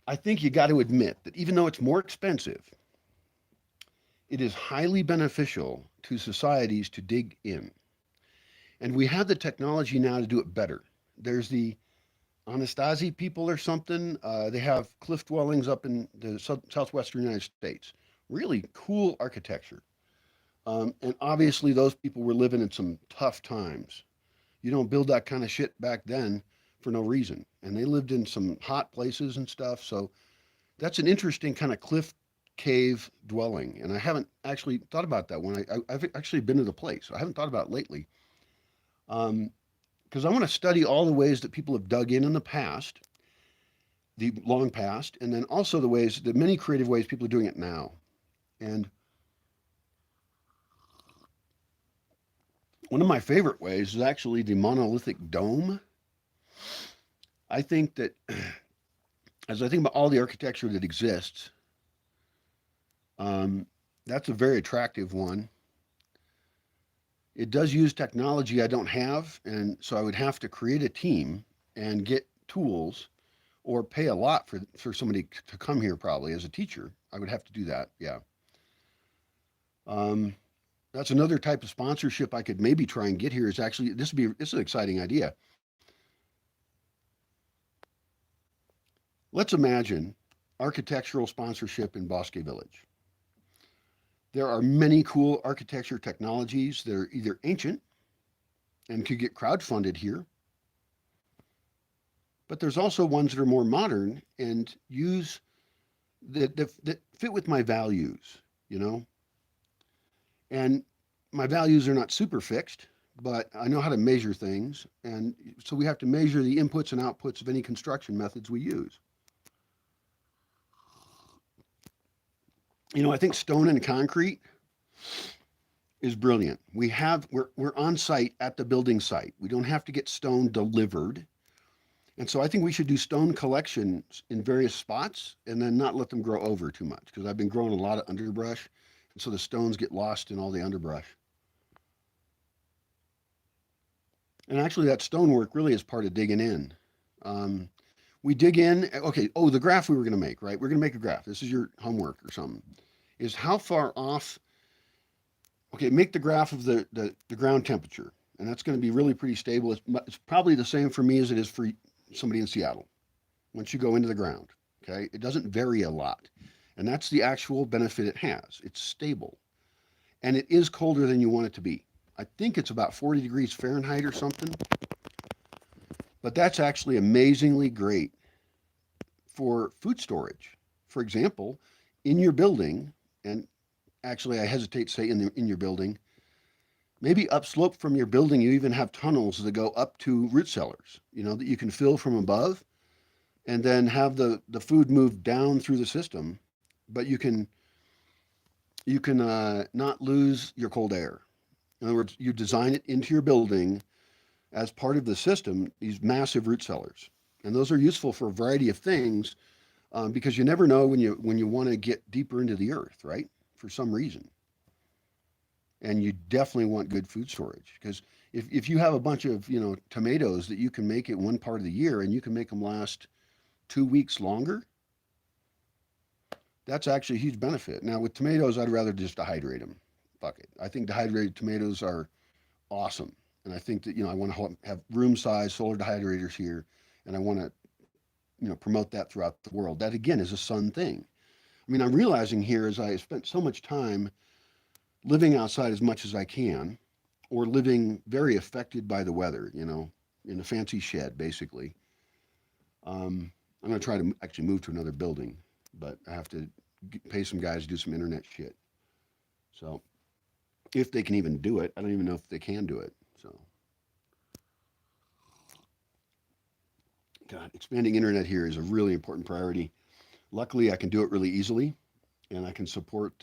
I think you got to admit that even though it's more expensive, it is highly beneficial to societies to dig in. And we have the technology now to do it better. There's the Anastasi people or something. They have cliff dwellings up in the southwestern United States. Really cool architecture. And obviously, those people were living in some tough times. You don't build that kind of shit back then for no reason. And they lived in some hot places and stuff. So that's an interesting kind of cliff cave dwelling. And I haven't actually thought about that one. I've actually been to the place. I haven't thought about it lately. Because I want to study all the ways that people have dug in the past, the long past, and then also the many creative ways people are doing it now. And one of my favorite ways is actually the monolithic dome. I think that as I think about all the architecture that exists, um, that's a very attractive one. It does use technology I don't have, and so I would have to create a team and get tools or pay a lot for somebody to come here probably as a teacher. I would have to do that. Yeah. Um, that's another type of sponsorship I could maybe try and get here is actually this is an exciting idea. Let's imagine architectural sponsorship in Bosque Village. There are many cool architecture technologies that are either ancient and could get crowdfunded here, but there's also ones that are more modern and use that fit with my values, you know? And my values are not super fixed, but I know how to measure things. And so we have to measure the inputs and outputs of any construction methods we use. I think stone and concrete is brilliant. We're on site at the building site. We don't have to get stone delivered. And so I think we should do stone collections in various spots and then not let them grow over too much because I've been growing a lot of underbrush. And so the stones get lost in all the underbrush. And actually, that stonework really is part of digging in. Um, we dig in. Okay. Oh, the graph we were going to make, right? We're going to make a graph. This is your homework or something. Is how far off. Okay, make the graph of the ground temperature, and that's going to be really pretty stable. It's probably the same for me as it is for somebody in Seattle. Once you go into the ground, okay, it doesn't vary a lot, and that's the actual benefit it has. It's stable, and it is colder than you want it to be. I think it's about 40 degrees Fahrenheit or something. But that's actually amazingly great for food storage. For example, in your building, and actually I hesitate to say in your building, maybe upslope from your building you even have tunnels that go up to root cellars, that you can fill from above and then have the food move down through the system, but you can not lose your cold air. In other words, you design it into your building as part of the system, these massive root cellars. And those are useful for a variety of things because you never know when you want to get deeper into the earth, right? For some reason. And you definitely want good food storage because if you have a bunch of tomatoes that you can make it one part of the year and you can make them last 2 weeks longer, that's actually a huge benefit. Now with tomatoes, I'd rather just dehydrate them. Fuck it. I think dehydrated tomatoes are awesome. And I think that, I want to have room size solar dehydrators here. And I want to, promote that throughout the world. That again is a sun thing. I mean, I'm realizing here as I spent so much time living outside as much as I can, or living very affected by the weather, in a fancy shed, basically. I'm going to try to actually move to another building, but I have to pay some guys to do some internet shit. So, if they can even do it, I don't even know if they can do it. So, God, expanding internet here is a really important priority. Luckily, I can do it really easily, and I can support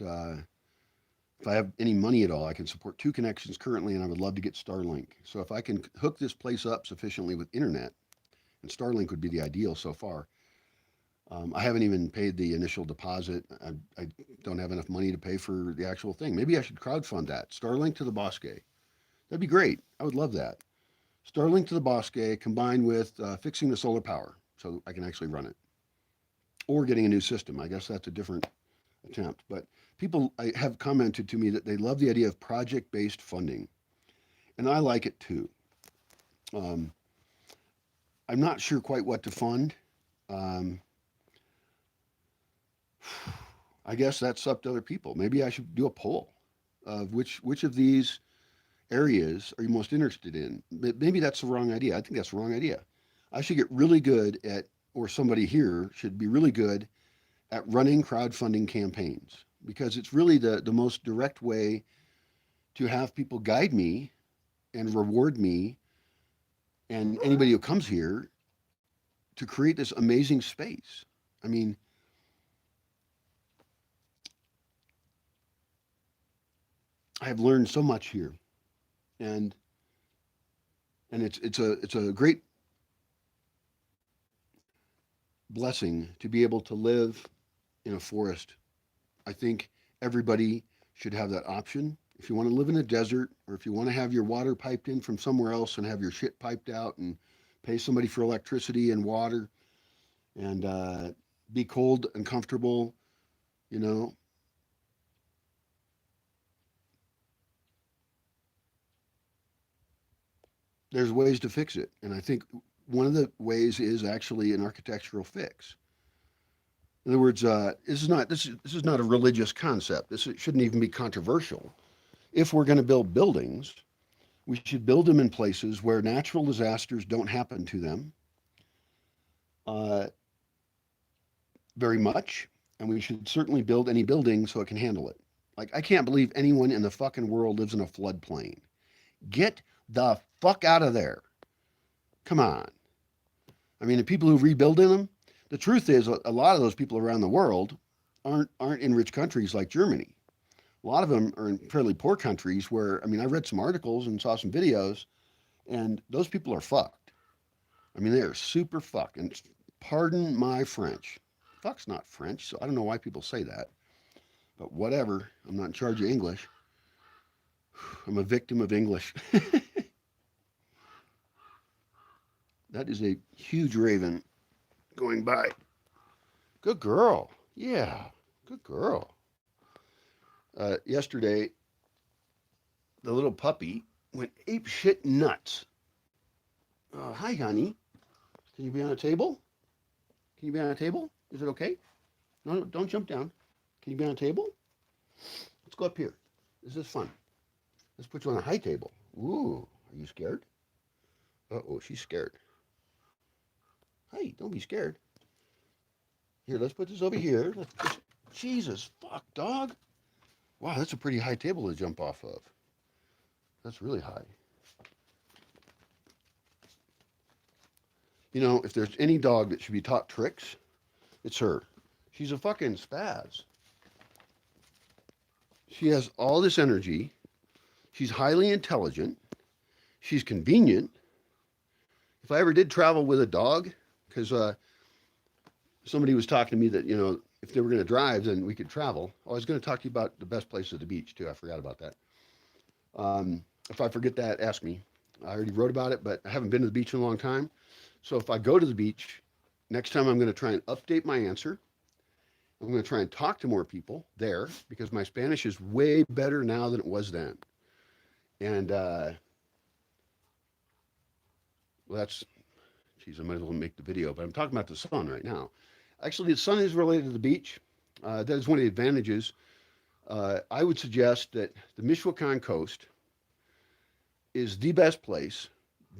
if I have any money at all, I can support 2 connections currently, and I would love to get Starlink. So if I can hook this place up sufficiently with internet, and Starlink would be the ideal so far. I haven't even paid the initial deposit. I don't have enough money to pay for the actual thing. Maybe I should crowdfund that. Starlink to the Bosque. That'd be great. I would love that. Starlink to the Bosque combined with fixing the solar power so I can actually run it, or getting a new system. I guess that's a different attempt. But people have commented to me that they love the idea of project-based funding, and I like it too. Um, I'm not sure quite what to fund. Um, I guess that's up to other people. Maybe I should do a poll of which of these areas are you most interested in. Maybe that's the wrong idea. I think that's the wrong idea. I should get really good at, or somebody here should be really good at running crowdfunding campaigns, because it's really the most direct way to have people guide me and reward me and anybody who comes here to create this amazing space. I mean, I have learned so much here, and it's a great blessing to be able to live in a forest. I think everybody should have that option. If you want to live in a desert, or if you want to have your water piped in from somewhere else and have your shit piped out and pay somebody for electricity and water, and be cold and comfortable, you know, there's ways to fix it. And I think one of the ways is actually an architectural fix. In other words, this is not a religious concept. This shouldn't even be controversial. If we're going to build buildings, we should build them in places where natural disasters don't happen to them uh, very much, and we should certainly build any building so it can handle it. Like, I can't believe anyone in the fucking world lives in a floodplain. Get the fuck out of there. Come on. I mean, the people who rebuild in them, the truth is a lot of those people around the world aren't in rich countries like Germany. A lot of them are in fairly poor countries where, I mean, I read some articles and saw some videos, and those people are fucked. I mean, they are super fucked. And pardon my French. Fuck's not French, so I don't know why people say that. But whatever. I'm not in charge of English. I'm a victim of English. That is a huge raven going by. Good girl. Yeah, good girl. Yesterday, the little puppy went ape shit nuts. Hi, honey. Can you be on a table? Can you be on a table? Is it okay? No, don't jump down. Can you be on a table? Let's go up here. This is fun. Let's put you on a high table. Ooh, are you scared? Uh-oh, she's scared. Hey, don't be scared. Here, let's put this over here. Jesus, fuck, dog. Wow, that's a pretty high table to jump off of. That's really high. You know, if there's any dog that should be taught tricks, it's her. She's a fucking spaz. She has all this energy. She's highly intelligent. She's convenient. If I ever did travel with a dog, because somebody was talking to me that, you know, if they were going to drive, then we could travel. I was going to talk to you about the best place at the beach, too. I forgot about that. If I forget that, ask me. I already wrote about it, but I haven't been to the beach in a long time. So if I go to the beach, next time I'm going to try and update my answer. I'm going to try and talk to more people there, because my Spanish is way better now than it was then. And, well, that's, geez, I might as well make the video, but I'm talking about the sun right now. Actually, the sun is related to the beach. That is one of the advantages. I would suggest that the Michoacan coast is the best place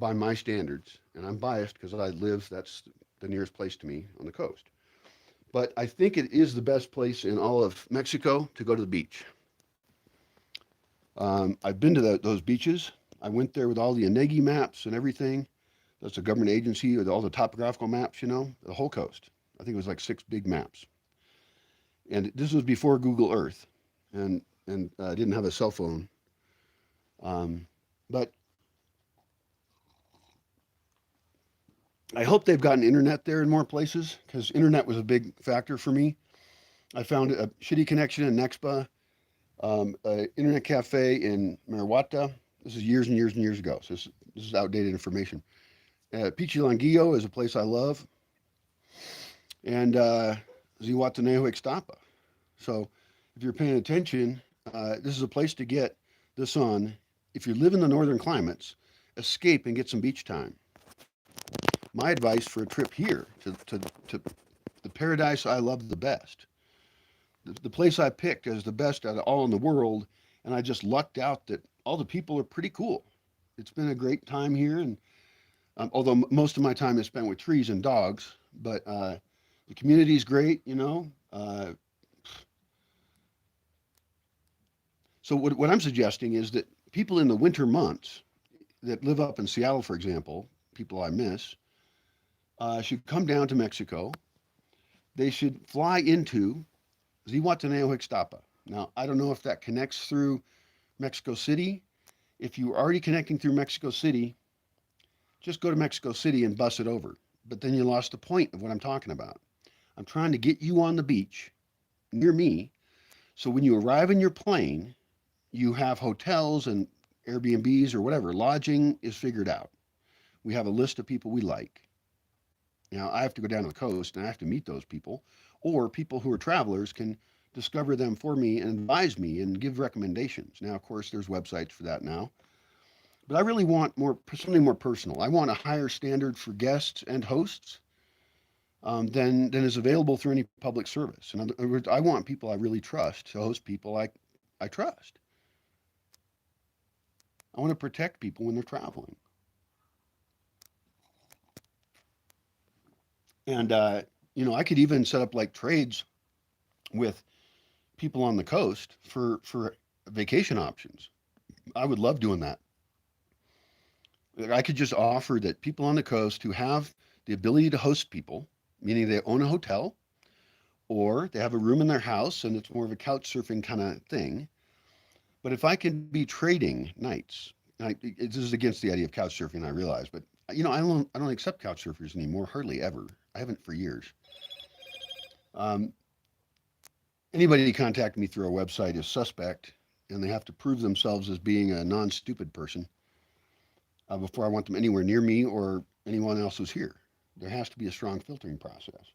by my standards, and I'm biased because I live, that's the nearest place to me on the coast. But I think it is the best place in all of Mexico to go to the beach. I've been to those beaches. I went there with all the INEGI maps and everything. That's a government agency with all the topographical maps, you know, the whole coast. I think it was like 6 big maps. And this was before Google Earth. And and didn't have a cell phone. But I hope they've gotten internet there in more places because internet was a big factor for me. I found a shitty connection in Nexpa, an internet cafe in Mariwata. This is years and years and years ago, so this is outdated information. Pichilanguillo is a place I love, and Zihuatanejo Ixtapa. So if you're paying attention, this is a place to get the sun. If you live in the northern climates, escape and get some beach time. My advice for a trip here to the paradise I love the best, the place I picked as the best out of all in the world, and I just lucked out that all the people are pretty cool. It's been a great time here, and although most of my time is spent with trees and dogs, but the community's great, you know. So what I'm suggesting is that people in the winter months that live up in Seattle, for example, people I miss, should come down to Mexico. They should fly into Zihuatanejo Ixtapa. Now, I don't know if that connects through Mexico City. If you're already connecting through Mexico City, just go to Mexico City and bus it over. But then you lost the point of what I'm talking about. I'm trying to get you on the beach near me. So when you arrive in your plane, you have hotels and Airbnbs or whatever. Lodging is figured out. We have a list of people we like. Now, I have to go down to the coast and I have to meet those people, or people who are travelers can discover them for me and advise me and give recommendations. Now, of course, there's websites for that now. But I really want something more personal. I want a higher standard for guests and hosts than is available through any public service. In other words, I want people I really trust to host people I trust. I want to protect people when they're traveling. And, I could even set up like trades with people on the coast for vacation options. I would love doing that. I could just offer that people on the coast who have the ability to host people, meaning they own a hotel or they have a room in their house and it's more of a couch surfing kind of thing. But if I can be trading nights, this is against the idea of couch surfing, I realize, but I don't accept couch surfers anymore, hardly ever. I haven't for years. Um, Anybody contacting me through a website is suspect, and they have to prove themselves as being a non-stupid person before I want them anywhere near me or anyone else who's here. There has to be a strong filtering process.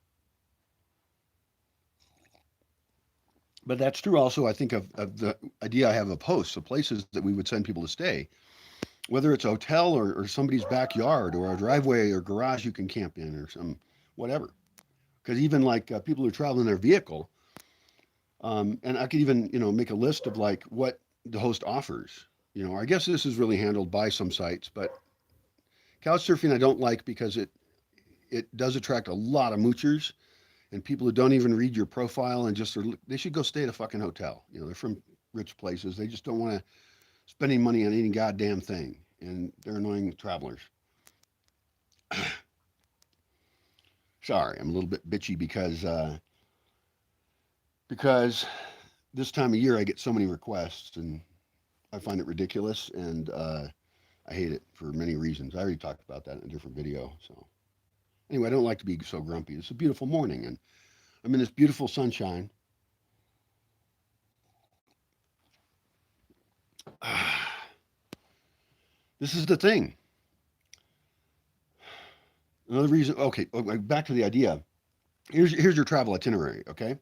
But that's true also, I think, of the idea I have of hosts, of places that we would send people to stay, whether it's a hotel or somebody's backyard or a driveway or garage you can camp in or some whatever. Because even like people who travel in their vehicle, and I could even, make a list of like what the host offers. I guess this is really handled by some sites, but couch surfing I don't like because it does attract a lot of moochers and people who don't even read your profile and they should go stay at a fucking hotel. They're from rich places. They just don't want to spend any money on any goddamn thing, and they're annoying travelers. Sorry, I'm a little bit bitchy because this time of year I get so many requests and I find it ridiculous and I hate it for many reasons. I already talked about that in a different video. So anyway, I don't like to be so grumpy. It's a beautiful morning and I'm in this beautiful sunshine. This is the thing. Another reason. Okay, back to the idea. Here's your travel itinerary. Okay.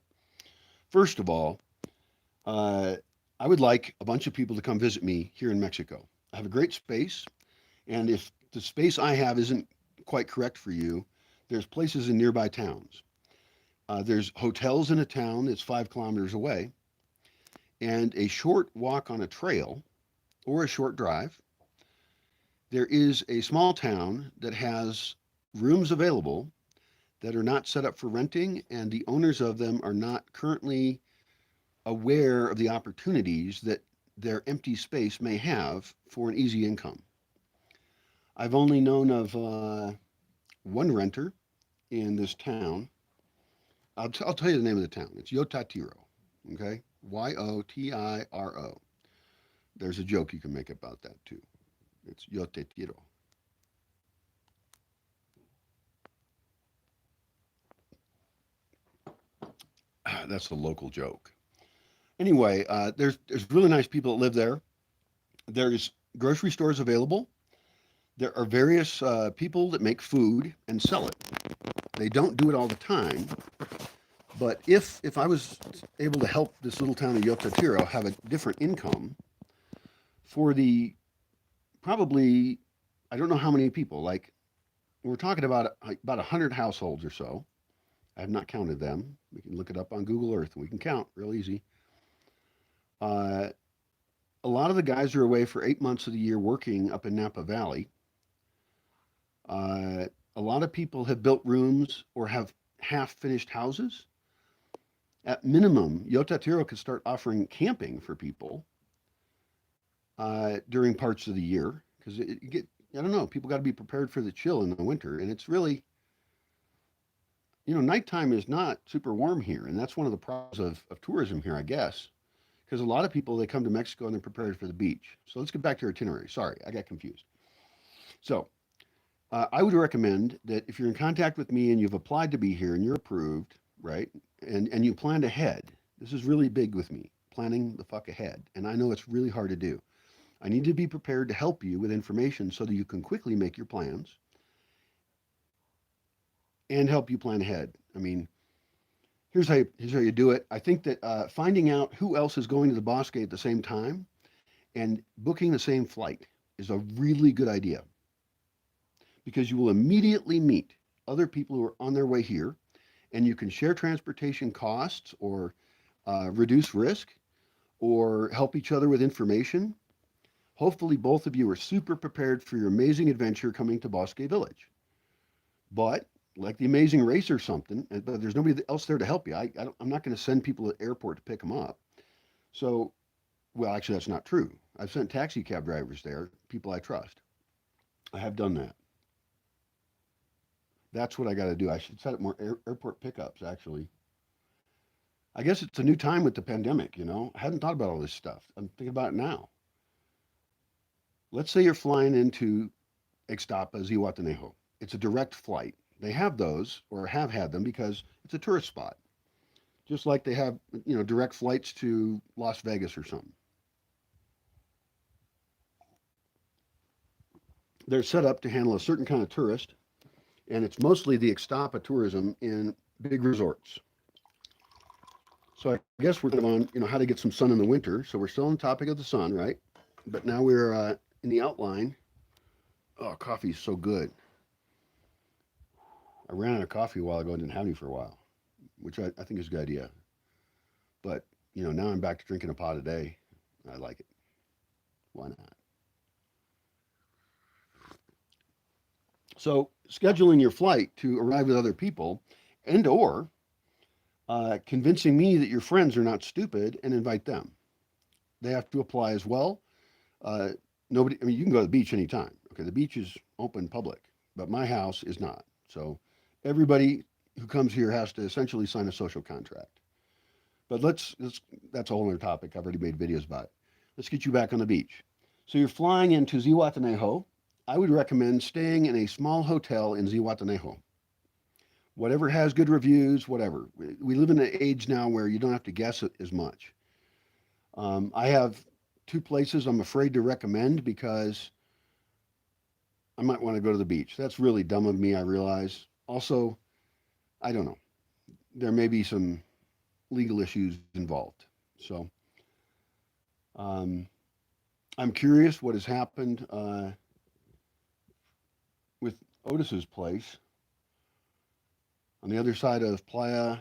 First of all, uh, I would like a bunch of people to come visit me here in Mexico. I have a great space, and if the space I have isn't quite correct for you, there's places in nearby towns. There's hotels in a town that's 5 kilometers away, and a short walk on a trail or a short drive. There is a small town that has rooms available that are not set up for renting, and the owners of them are not currently aware of the opportunities that their empty space may have for an easy income. I've only known of one renter in this town. I'll tell you the name of the town. It's Yotatiro. Okay, Yotiro. There's a joke you can make about that too. It's yo te tiro. That's a local joke. Anyway, there's really nice people that live there. There's grocery stores available. There are various people that make food and sell it. They don't do it all the time, but if I was able to help this little town of Yotatiro have a different income for the probably I don't know how many people. Like we're talking about 100 households or so. I have not counted them. We can look it up on Google Earth and we can count real easy. Uh, a lot of the guys are away for 8 months of the year working up in Napa Valley. Uh, a lot of people have built rooms or have half finished houses. At minimum, Yotatiro could start offering camping for people during parts of the year because it get I don't know, people got to be prepared for the chill in the winter, and it's really nighttime is not super warm here, and that's one of the problems of tourism here, I guess, because a lot of people they come to Mexico and they're prepared for the beach. So let's get back to your itinerary. Sorry, I got confused. So I would recommend that if you're in contact with me and you've applied to be here and you're approved, right, and you planned ahead. This is really big with me, planning the fuck ahead, and I know it's really hard to do. I need to be prepared to help you with information so that you can quickly make your plans and help you plan ahead. I mean, here's how you do it. I think that finding out who else is going to the Bosque at the same time and booking the same flight is a really good idea because you will immediately meet other people who are on their way here, and you can share transportation costs or reduce risk or help each other with information. Hopefully, both of you are super prepared for your amazing adventure coming to Bosque Village. But like the Amazing Race or something, but there's nobody else there to help you. I'm not going to send people to the airport to pick them up. So, well, actually, that's not true. I've sent taxi cab drivers there, people I trust. I have done that. That's what I got to do. I should set up more airport pickups, actually. I guess it's a new time with the pandemic, I hadn't thought about all this stuff. I'm thinking about it now. Let's say you're flying into Ixtapa, Zihuatanejo. It's a direct flight. They have those or have had them because it's a tourist spot, just like they have, direct flights to Las Vegas or something. They're set up to handle a certain kind of tourist, and it's mostly the Ixtapa tourism in big resorts. So I guess we're kind of on, how to get some sun in the winter. So we're still on the topic of the sun, right? But now we're in the outline. Oh, coffee is so good. I ran out of coffee a while ago and didn't have any for a while, which I think is a good idea. But, now I'm back to drinking a pot a day. I like it. Why not? So scheduling your flight to arrive with other people and or convincing me that your friends are not stupid and invite them. They have to apply as well. Uh, nobody, I mean, you can go to the beach anytime. Okay, the beach is open public, but my house is not. So everybody who comes here has to essentially sign a social contract. But let's that's a whole other topic. I've already made videos about it. Let's get you back on the beach. So you're flying into Zihuatanejo. I would recommend staying in a small hotel in Zihuatanejo. Whatever has good reviews, whatever. We live in an age now where you don't have to guess it as much. I have two places I'm afraid to recommend because I might want to go to the beach. That's really dumb of me, I realize. Also, I don't know. There may be some legal issues involved. So I'm curious what has happened with Otis's place on the other side of Playa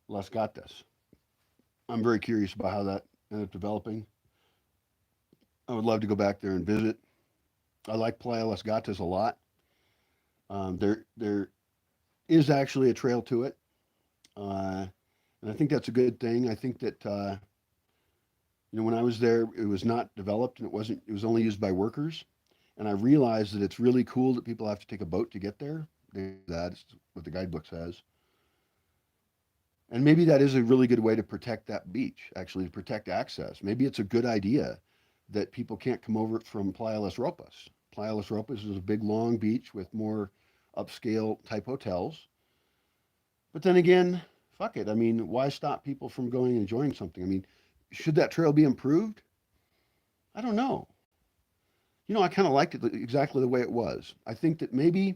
Las Gatas. I'm very curious about how that ended up developing. I would love to go back there and visit. I like Playa Las Gatas a lot. There is actually a trail to it, and I think that's a good thing. I think that when I was there, it was not developed and it wasn't. It was only used by workers, and I realized that it's really cool that people have to take a boat to get there. That's what the guidebook says. And maybe that is a really good way to protect that beach, actually, to protect access. Maybe it's a good idea that people can't come over from Playa Las Ropas. Playa Las Ropas is a big, long beach with more upscale type hotels. But then again, fuck it. I mean, why stop people from going and enjoying something? I mean, should that trail be improved? I don't know. I kind of liked it exactly the way it was. I think that maybe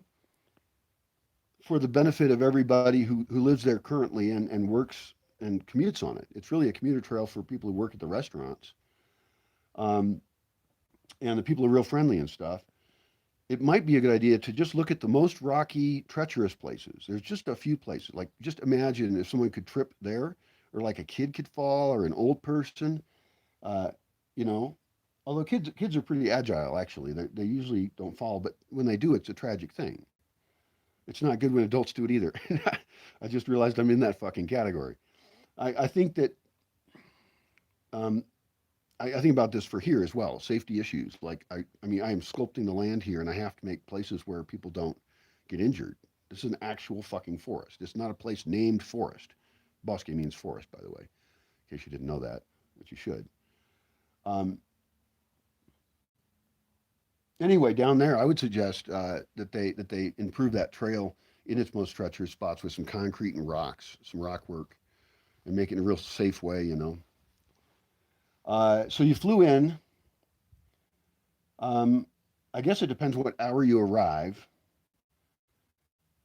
for the benefit of everybody who lives there currently and works and commutes on it, it's really a commuter trail for people who work at the restaurants. Um, and the people are real friendly and stuff. It might be a good idea to just look at the most rocky, treacherous places. There's just a few places. Like, just imagine if someone could trip there, or like a kid could fall, or an old person. Uh, you know, Although kids are pretty agile, actually. They usually don't fall, but when they do, it's a tragic thing. It's not good when adults do it either. I just realized I'm in that fucking category. I think that um, I think about this for here as well. Safety issues. Like I mean, I am sculpting the land here, and I have to make places where people don't get injured. This is an actual fucking forest. It's not a place named forest. Bosque means forest, by the way, in case you didn't know that, which you should. Um, anyway, down there, I would suggest that they improve that trail in its most treacherous spots with some concrete and rocks, some rock work, and make it in a real safe way. So you flew in. Um, I guess it depends what hour you arrive,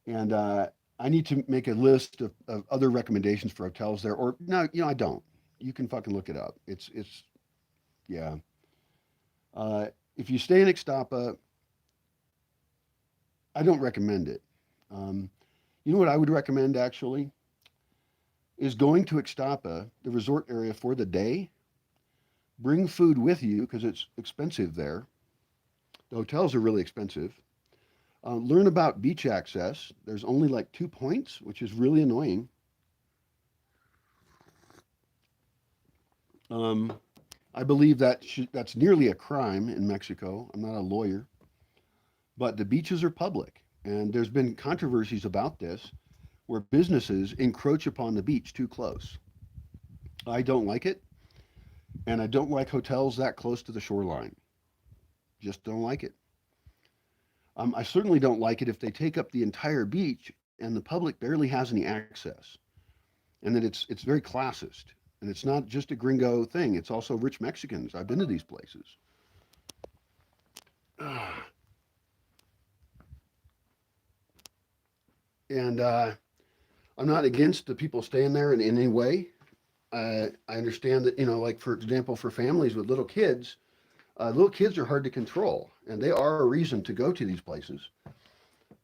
and I need to make a list of other recommendations for hotels there. Or no, I don't. You can fucking look it up. It's yeah. Uh, if you stay in Ixtapa, I don't recommend it. Um, you know what I would recommend actually is going to Ixtapa, the resort area, for the day. Bring food with you because it's expensive there. The hotels are really expensive. Learn about beach access. There's only like 2 points, which is really annoying. Um, I believe that's nearly a crime in Mexico. I'm not a lawyer, but the beaches are public, and there's been controversies about this where businesses encroach upon the beach too close. I don't like it, and I don't like hotels that close to the shoreline. Just don't like it. I certainly don't like it if they take up the entire beach and the public barely has any access, and that it's very classist, and it's not just a gringo thing. It's also rich Mexicans. I've been to these places, and I'm not against the people staying there in any way. I understand that like for example, for families with little kids are hard to control, and they are a reason to go to these places.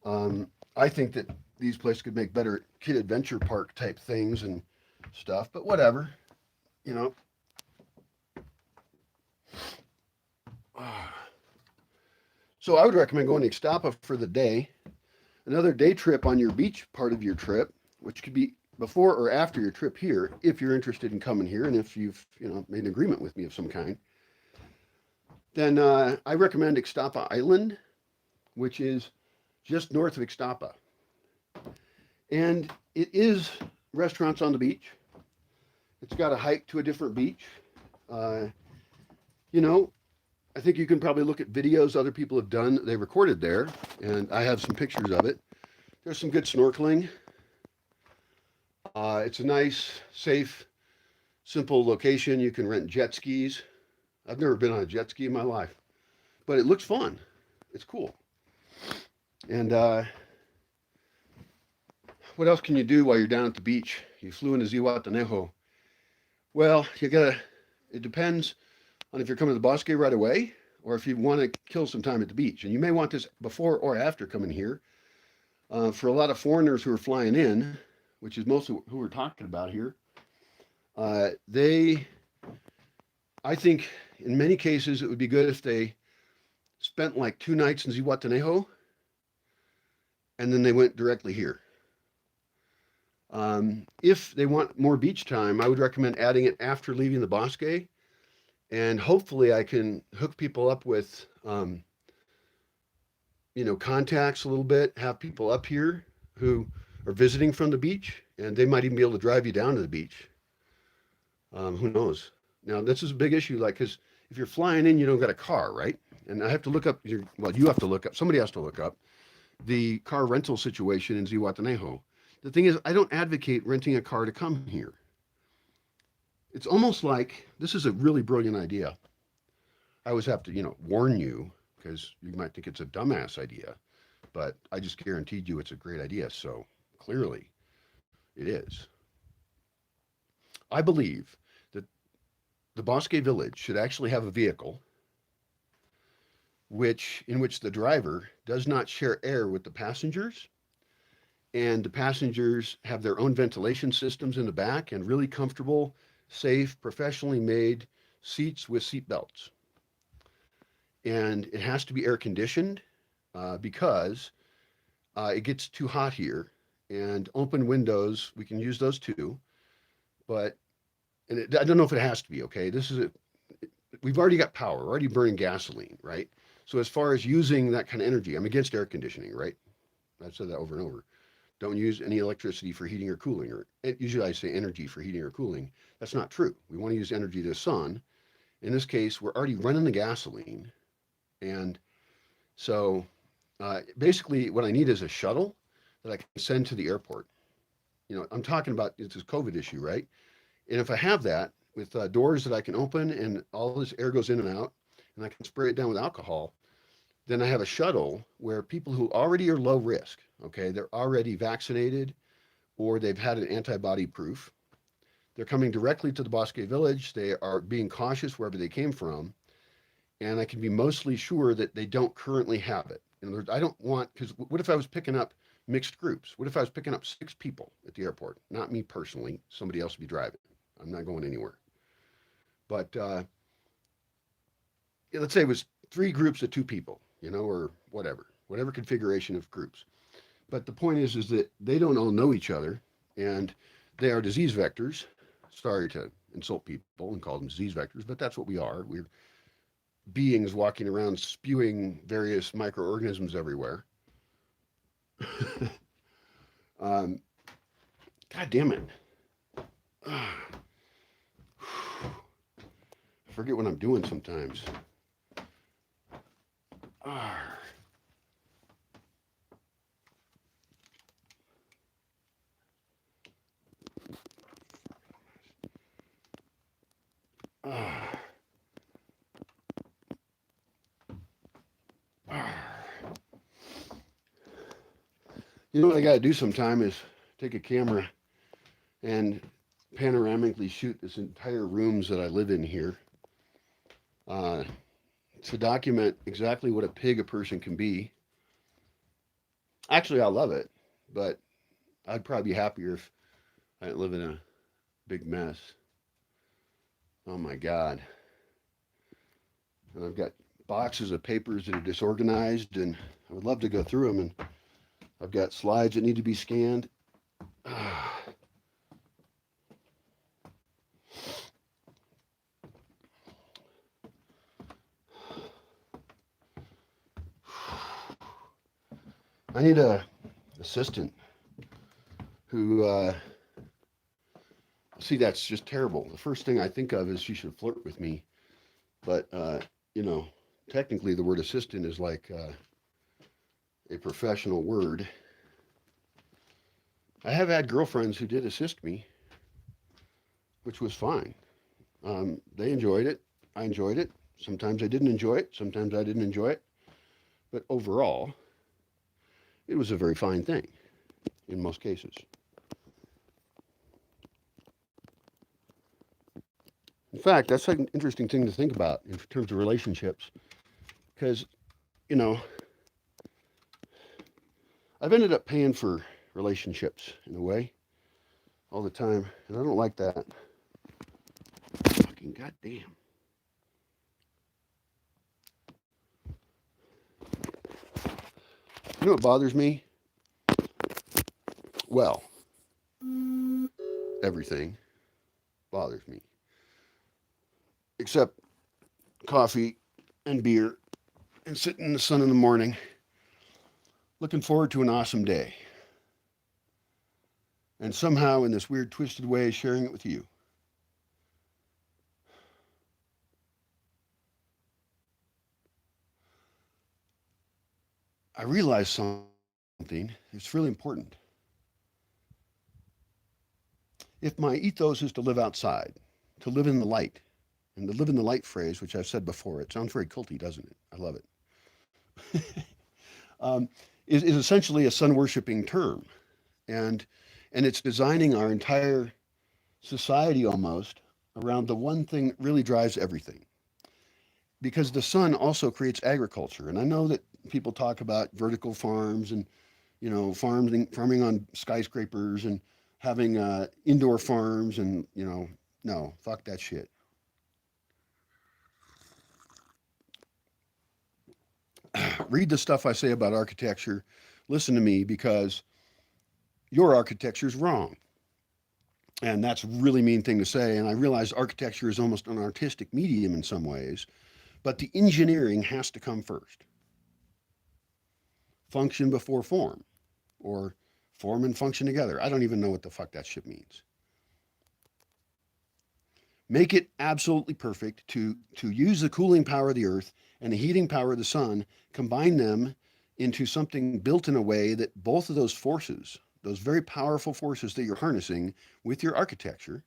I think that these places could make better kid adventure park type things and stuff, but whatever, you know. So I would recommend going to Ixtapa for the day. Another day trip on your beach part of your trip, which could be before or after your trip here, if you're interested in coming here, and if you've made an agreement with me of some kind. Then I recommend Ixtapa Island, which is just north of Ixtapa. And it is restaurants on the beach. It's got a hike to a different beach. Uh, you know, I think you can probably look at videos other people have done. They recorded there, and I have some pictures of it. There's some good snorkeling. It's a nice, safe, simple location. You can rent jet skis. I've never been on a jet ski in my life, but it looks fun. It's cool. And what else can you do while you're down at the beach? You flew into Zihuatanejo. Well, it depends on if you're coming to the Bosque right away or if you want to kill some time at the beach. And you may want this before or after coming here. For a lot of foreigners who are flying in, which is mostly who we're talking about here, I think in many cases it would be good if they spent like 2 nights in Zihuatanejo and then they went directly here. If they want more beach time, I would recommend adding it after leaving the Bosque, and hopefully I can hook people up with, contacts a little bit, have people up here who are visiting from the beach and they might even be able to drive you down to the beach. Who knows? Now, this is a big issue, like, because if you're flying in, you don't got a car, right? And I have to look up, well, you have to look up, somebody has to look up the car rental situation in Zihuatanejo. The thing is, I don't advocate renting a car to come here. It's almost like this is a really brilliant idea. I always have to, warn you because you might think it's a dumbass idea, but I just guaranteed you it's a great idea. So clearly it is. I believe that the Bosque Village should actually have a vehicle in which the driver does not share air with the passengers, and the passengers have their own ventilation systems in the back and really comfortable, safe, professionally made seats with seat belts. And it has to be air conditioned because it gets too hot here. And open windows, we can use those too. But I don't know if it has to be, okay? We've already got power, we're already burning gasoline, right? So as far as using that kind of energy, I'm against air conditioning, right? I've said that over and over. Don't use any electricity for heating or cooling, or usually I say energy for heating or cooling. That's not true. We want to use energy to the sun. In this case, we're already running the gasoline. And so basically what I need is a shuttle that I can send to the airport. I'm talking about it's this COVID issue, right? And if I have that with doors that I can open and all this air goes in and out, and I can spray it down with alcohol, then I have a shuttle where people who already are low risk, okay, they're already vaccinated or they've had an antibody proof. They're coming directly to the Bosque Village. They are being cautious wherever they came from. And I can be mostly sure that they don't currently have it. In other words, I don't want, because what if I was picking up mixed groups? What if I was picking up 6 people at the airport? Not me personally, somebody else would be driving. I'm not going anywhere. But let's say it was 3 groups of 2 people, or whatever configuration of groups. But the point is that they don't all know each other, and they are disease vectors. Sorry to insult people and call them disease vectors, but that's what we are. We're beings walking around spewing various microorganisms everywhere. God damn it. I forget what I'm doing sometimes. What I got to do sometime is take a camera and panoramically shoot this entire rooms that I live in here to document exactly what a pig a person can be. Actually, I love it, but I'd probably be happier if I didn't live in a big mess. Oh my God. And I've got boxes of papers that are disorganized, and I would love to go through them, and I've got slides that need to be scanned. I need a assistant who, see, that's just terrible. The first thing I think of is she should flirt with me. But, technically the word assistant is like a professional word. I have had girlfriends who did assist me, which was fine. They enjoyed it. I enjoyed it. Sometimes I didn't enjoy it. Sometimes I didn't enjoy it. But overall, it was a very fine thing in most cases. In fact, that's an interesting thing to think about in terms of relationships. Because, I've ended up paying for relationships in a way all the time, and I don't like that. Fucking goddamn. You know what bothers me? Well, everything bothers me. Except coffee and beer and sitting in the sun in the morning, looking forward to an awesome day. and somehow in this weird, twisted way, sharing it with you. I realized something. It's really important. If my ethos is to live outside, to live in the light, and the live in the light phrase, which I've said before, it sounds very culty, doesn't it? I love it. Is essentially a sun worshiping term, and it's designing our entire society almost around the one thing that really drives everything. Because the sun also creates agriculture, and I know that people talk about vertical farms and farming on skyscrapers and having indoor farms, and no, fuck that shit. Read the stuff I say about architecture. Listen to me because your architecture is wrong. And that's a really mean thing to say. And I realize architecture is almost an artistic medium in some ways, but the engineering has to come first. Function before form, or form and function together. I don't even know what the fuck that shit means. Make it absolutely perfect to use the cooling power of the earth and the heating power of the sun, combine them into something built in a way that both of those forces, those very powerful forces that you're harnessing with your architecture,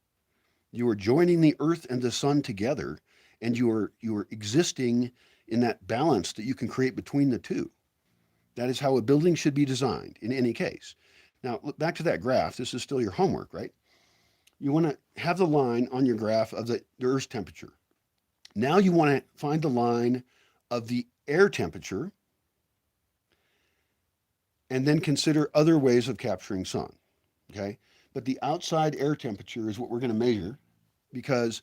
you are joining the earth and the sun together, and you are existing in that balance that you can create between the two. That is how a building should be designed in any case. Now, look back to that graph. This is still your homework, right? You want to have the line on your graph of the Earth's temperature. Now you want to find the line of the air temperature and then consider other ways of capturing sun. Okay? But the outside air temperature is what we're going to measure, because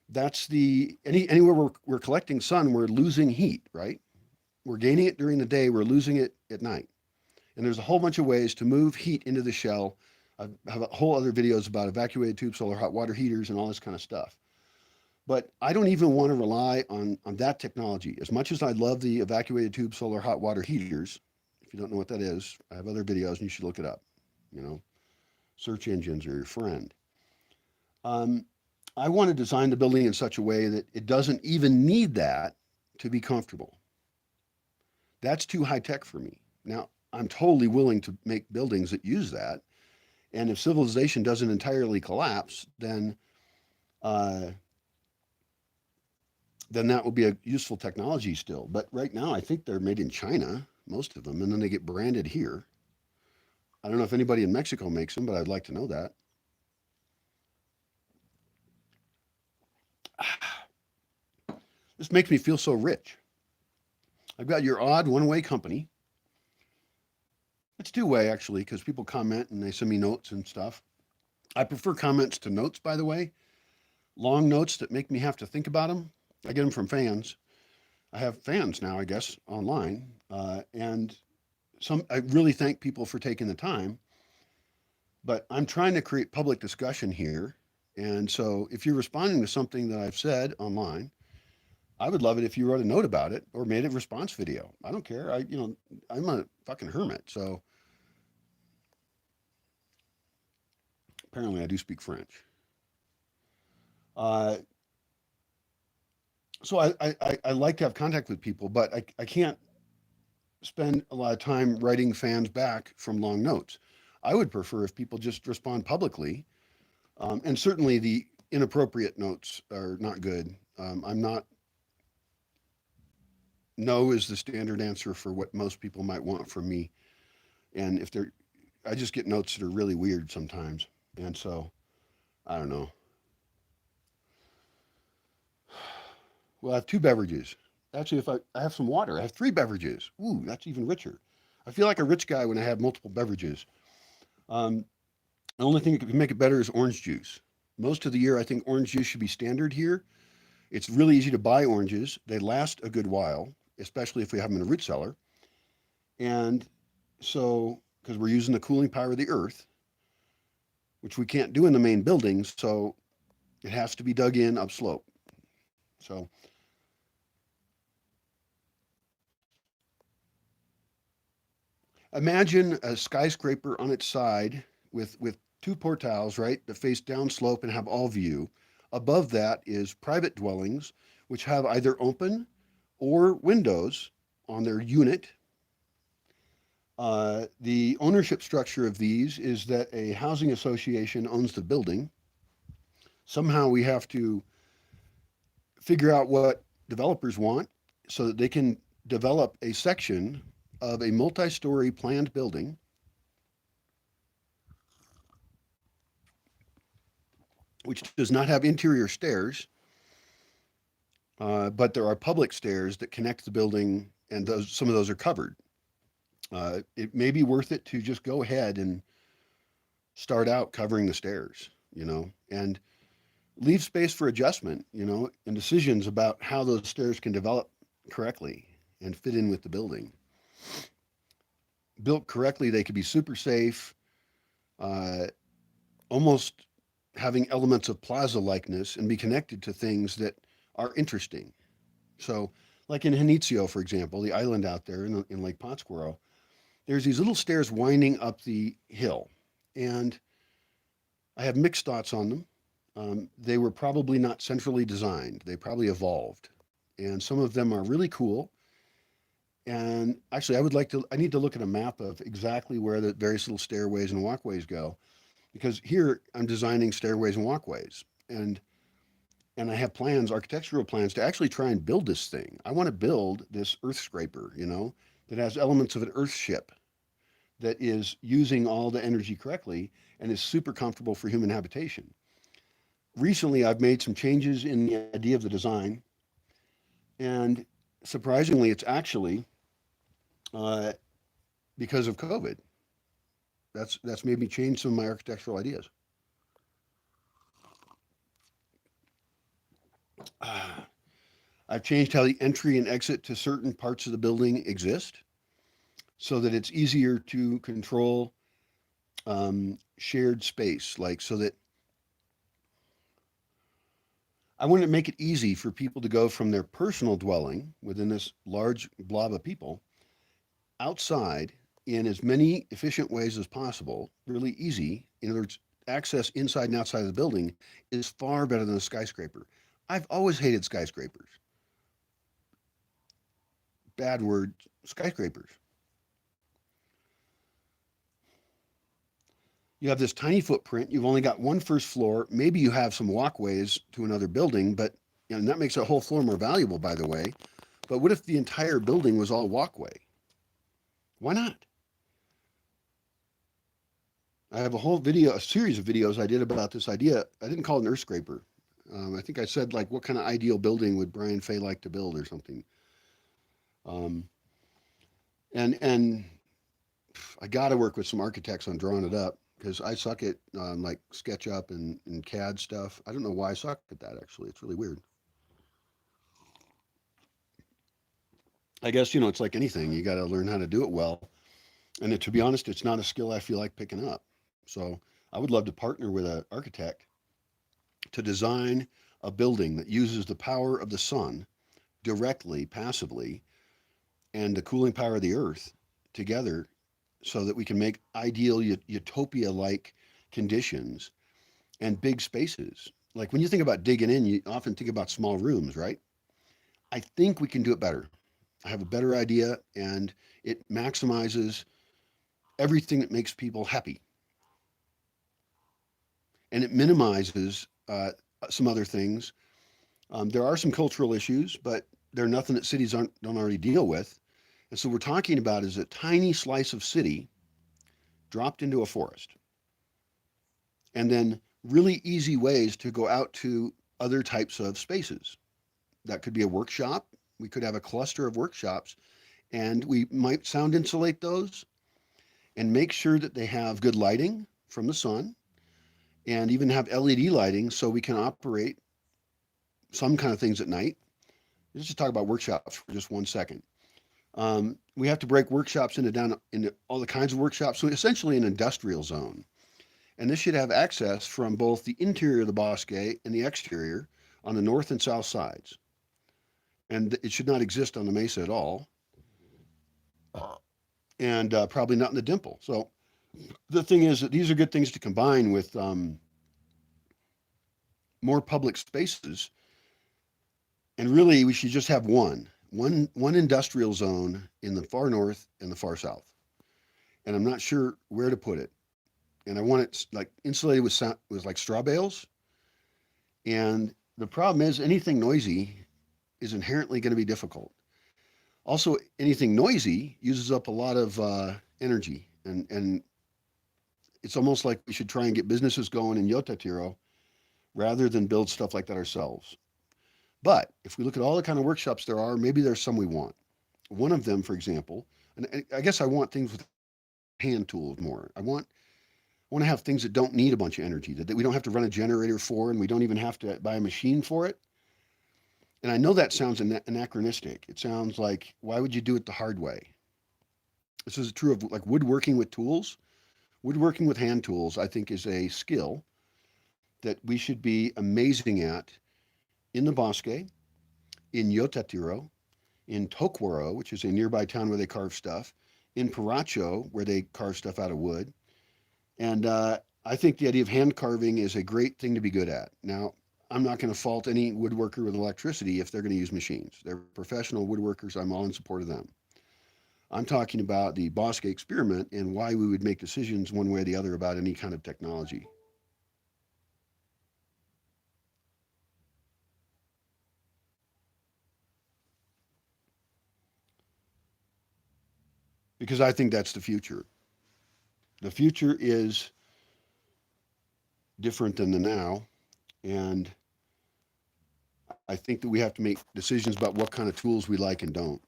that's anywhere we're collecting sun, we're losing heat, right? We're gaining it during the day, we're losing it at night. And there's a whole bunch of ways to move heat into the shell. I have a whole other videos about evacuated tube solar hot water heaters and all this kind of stuff. But I don't even want to rely on that technology. As much as I love the evacuated tube solar hot water heaters, if you don't know what that is, I have other videos and you should look it up. You know, search engines are your friend. Um, I want to design the building in such a way that it doesn't even need that to be comfortable. That's too high tech for me. Now, I'm totally willing to make buildings that use that. And if civilization doesn't entirely collapse, uh, then that will be a useful technology still. But right now, I think they're made in China, most of them, and then they get branded here. I don't know if anybody in Mexico makes them, but I'd like to know that. This makes me feel so rich. I've got your odd one-way company. It's two-way, actually, because people comment and they send me notes and stuff. I prefer comments to notes, by the way. Long notes that make me have to think about them. I get them from fans. I have fans now, I guess, online. And I really thank people for taking the time. But I'm trying to create public discussion here. And so if you're responding to something that I've said online, I would love it if you wrote a note about it or made a response video. I don't care. I'm a fucking hermit. So apparently I do speak French. Uh, so I like to have contact with people, but I can't spend a lot of time writing fans back from long notes. I would prefer if people just respond publicly. And certainly the inappropriate notes are not good. I'm not, no is the standard answer for what most people might want from me. And if they're, I just get notes that are really weird sometimes. And so, I don't know. Well, I have two beverages. Actually, if I have some water, I have three beverages. Ooh, that's even richer. I feel like a rich guy when I have multiple beverages. Um, the only thing that can make it better is orange juice. Most of the year, I think orange juice should be standard here. It's really easy to buy oranges. They last a good while, especially if we have them in a root cellar. And so, because we're using the cooling power of the earth, which we can't do in the main buildings, so it has to be dug in upslope. So, imagine a skyscraper on its side with two portals, right, that face downslope and have all view. Above that is private dwellings, which have either open or windows on their unit. The ownership structure of these is that a housing association owns the building. Somehow we have to figure out what developers want so that they can develop a section of a multi-story planned building which does not have interior stairs, but there are public stairs that connect the building, and some of those are covered. It may be worth it to just go ahead and start out covering the stairs, and leave space for adjustment, and decisions about how those stairs can develop correctly and fit in with the building. Built correctly, they could be super safe, uh, almost having elements of plaza likeness and be connected to things that are interesting. So, like in Janitzio, for example, the island out there in Lake Pátzcuaro, there's these little stairs winding up the hill. And I have mixed thoughts on them. They were probably not centrally designed, they probably evolved. And some of them are really cool. And actually, I need to look at a map of exactly where the various little stairways and walkways go, because here I'm designing stairways and walkways. And I have plans, architectural plans, to actually try and build this thing. I want to build this earth scraper, that has elements of an earth ship that is using all the energy correctly and is super comfortable for human habitation. Recently, I've made some changes in the idea of the design, and surprisingly, it's actually uh, because of COVID. That's made me change some of my architectural ideas. I've changed how the entry and exit to certain parts of the building exist so that it's easier to control shared space, like so that I want to make it easy for people to go from their personal dwelling within this large blob of people outside in as many efficient ways as possible, really easy. In other words, access inside and outside of the building is far better than a skyscraper. I've always hated skyscrapers. Bad word, skyscrapers. You have this tiny footprint. You've only got one first floor. Maybe you have some walkways to another building, but and that makes a whole floor more valuable, by the way. But what if the entire building was all walkway? Why not? I have a series of videos I did about this idea. I didn't call it an earth scraper. I think I said, like, what kind of ideal building would Brian Fey like to build or something? Um, and I got to work with some architects on drawing it up because I suck at like SketchUp and CAD stuff. I don't know why I suck at that, actually. It's really weird. I guess, it's like anything. You got to learn how to do it well. And to be honest, it's not a skill I feel like picking up. So I would love to partner with an architect to design a building that uses the power of the sun directly, passively, and the cooling power of the earth together so that we can make ideal utopia like conditions and big spaces. Like when you think about digging in, you often think about small rooms, right? I think we can do it better. I have a better idea, and it maximizes everything that makes people happy. And it minimizes some other things. There are some cultural issues, but they're nothing that cities don't already deal with. And so we're talking about is a tiny slice of city dropped into a forest. And then really easy ways to go out to other types of spaces. That could be a workshop. We could have a cluster of workshops, and we might sound insulate those and make sure that they have good lighting from the sun and even have LED lighting so we can operate some kind of things at night. Let's just talk about workshops for just 1 second. We have to break workshops into all the kinds of workshops, so essentially an industrial zone. And this should have access from both the interior of the Bosque and the exterior on the north and south sides. And it should not exist on the mesa at all, and probably not in the dimple. So The thing is that these are good things to combine with more public spaces, and really we should just have one industrial zone in the far north and the far south. And I'm not sure where to put it. And I want it like insulated with like straw bales. And the problem is anything noisy is inherently going to be difficult. Also, anything noisy uses up a lot of energy, and it's almost like we should try and get businesses going in Yotatiro rather than build stuff like that ourselves. But if we look at all the kind of workshops there are, maybe there's some we want. One of them, for example, and I guess I want things with hand tools more. I want to have things that don't need a bunch of energy, that we don't have to run a generator for, and we don't even have to buy a machine for it. And I know that sounds anachronistic. It sounds like, why would you do it the hard way? This is true of like woodworking with tools. Woodworking with hand tools, I think, is a skill that we should be amazing at in the Bosque, in Yotatiro, in Tokwaro, which is a nearby town where they carve stuff, in Paracho, where they carve stuff out of wood. And I think the idea of hand carving is a great thing to be good at. Now, I'm not going to fault any woodworker with electricity if they're going to use machines. They're professional woodworkers. I'm all in support of them. I'm talking about the Bosque experiment and why we would make decisions one way or the other about any kind of technology. Because I think that's the future. The future is different than the now. And I think that we have to make decisions about what kind of tools we like and don't.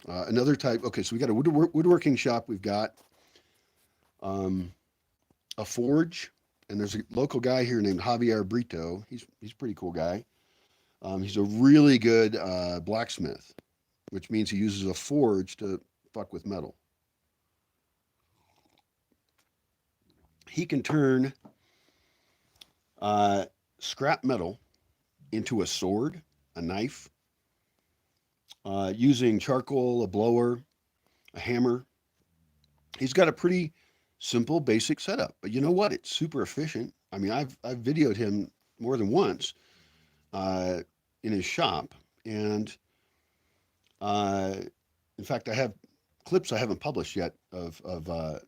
Another type, okay, so we got a woodworking shop. We've got um, a forge, and there's a local guy here named Javier Brito. He's a pretty cool guy. He's a really good blacksmith, which means he uses a forge to fuck with metal. He can turn uh, scrap metal into a sword, a knife, using charcoal, a blower, a hammer. He's got a pretty simple, basic setup, but you know what? It's super efficient. I mean, I've videoed him more than once uh, in his shop, and uh, in fact, I have clips I haven't published yet of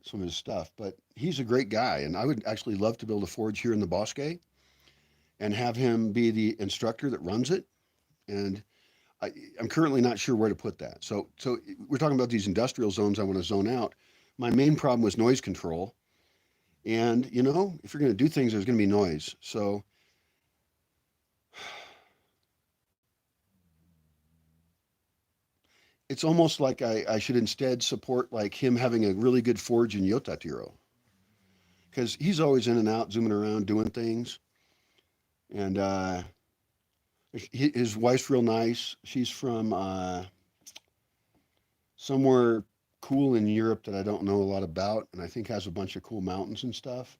some of his stuff. But he's a great guy, and I would actually love to build a forge here in the Bosque and have him be the instructor that runs it. And I'm currently not sure where to put that. So we're talking about these industrial zones I want to zone out. My main problem was noise control. And, you know, if you're going to do things, there's going to be noise. So it's almost like I should instead support like him having a really good forge in Yotatiro. Because he's always in and out, zooming around, doing things. And his wife's real nice. She's from somewhere cool in Europe that I don't know a lot about, and I think has a bunch of cool mountains and stuff.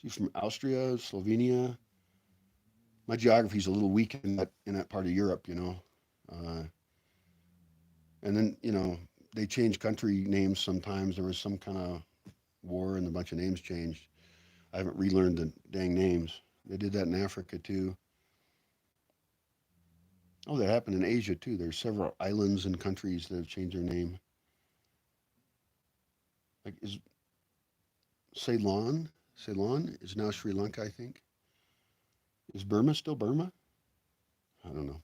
She's from Austria, Slovenia. My geography's a little weak in that part of Europe, you know. Uh, and then they change country names sometimes. There was some kind of war, and a bunch of names changed. I haven't relearned the dang names. They did that in Africa too. Oh, that happened in Asia too. There's several islands and countries that have changed their name. Like is Ceylon? Ceylon is now Sri Lanka, I think. Is Burma still Burma? I don't know.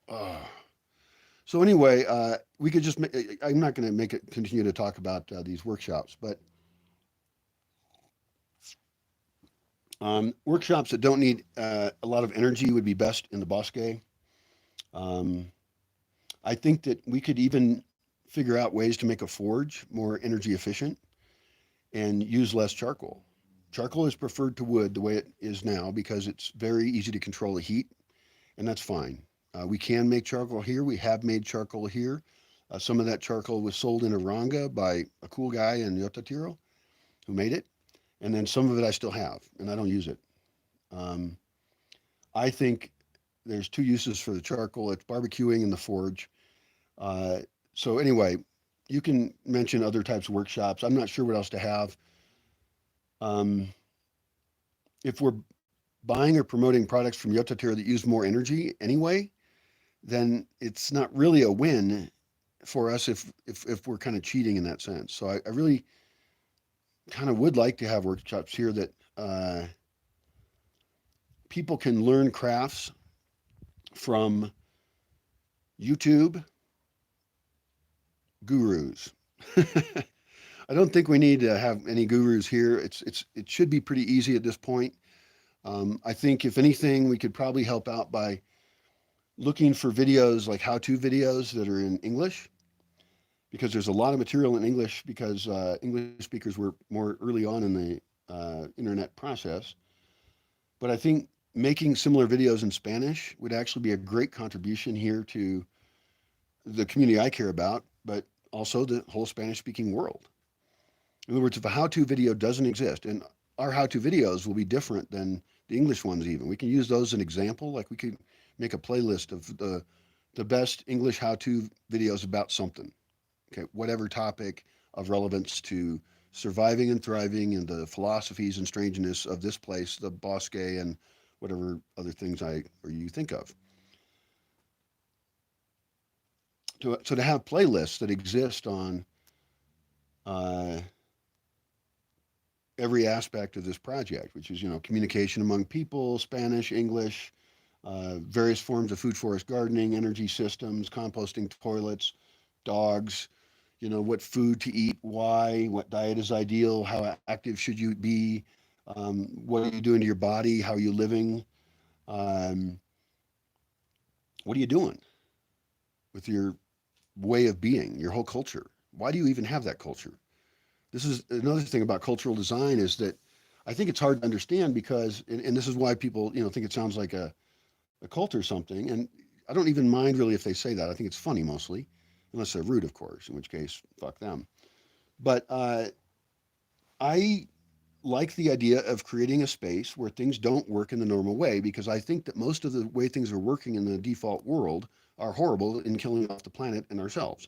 Uh, so anyway, we could just. I'm not going to make it continue to talk about these workshops, but workshops that don't need a lot of energy would be best in the Bosque. Um, I think that we could even figure out ways to make a forge more energy efficient and use less charcoal. Charcoal is preferred to wood the way it is now because it's very easy to control the heat, and that's fine. We can make charcoal here. We have made charcoal here. Some of that charcoal was sold in Aranga by a cool guy in Yotatiro who made it, and then some of it I still have, and I don't use it. Um, I think there's two uses for the charcoal. It's barbecuing and the forge. Uh, So anyway, you can mention other types of workshops. I'm not sure what else to have. Um, if we're buying or promoting products from Yotatir that use more energy anyway, then it's not really a win for us if we're kind of cheating in that sense. So I really kind of would like to have workshops here that people can learn crafts from YouTube gurus. I don't think we need to have any gurus here. It should be pretty easy at this point. I think if anything, we could probably help out by looking for videos like how-to videos that are in English, because there's a lot of material in English because English speakers were more early on in the internet process. But I think making similar videos in Spanish would actually be a great contribution here to the community I care about, but also the whole Spanish-speaking world. In other words, if a how-to video doesn't exist, and our how-to videos will be different than the English ones even, we can use those as an example. Like we could make a playlist of the best English how-to videos about something. Okay, whatever topic of relevance to surviving and thriving and the philosophies and strangeness of this place, the Bosque, and whatever other things I or you think of. So to have playlists that exist on uh, every aspect of this project, which is communication among people, Spanish, English, various forms of food forest gardening, energy systems, composting toilets, dogs, what food to eat, why, what diet is ideal, how active should you be, what are you doing to your body, how are you living, um, what are you doing with your way of being, your whole culture. Why do you even have that culture? This is another thing about cultural design is that I think it's hard to understand because, and this is why people, think it sounds like a cult or something. And I don't even mind really if they say that. I think it's funny mostly, unless they're rude, of course, in which case, fuck them. But I like the idea of creating a space where things don't work in the normal way because I think that most of the way things are working in the default world are horrible in killing off the planet and ourselves.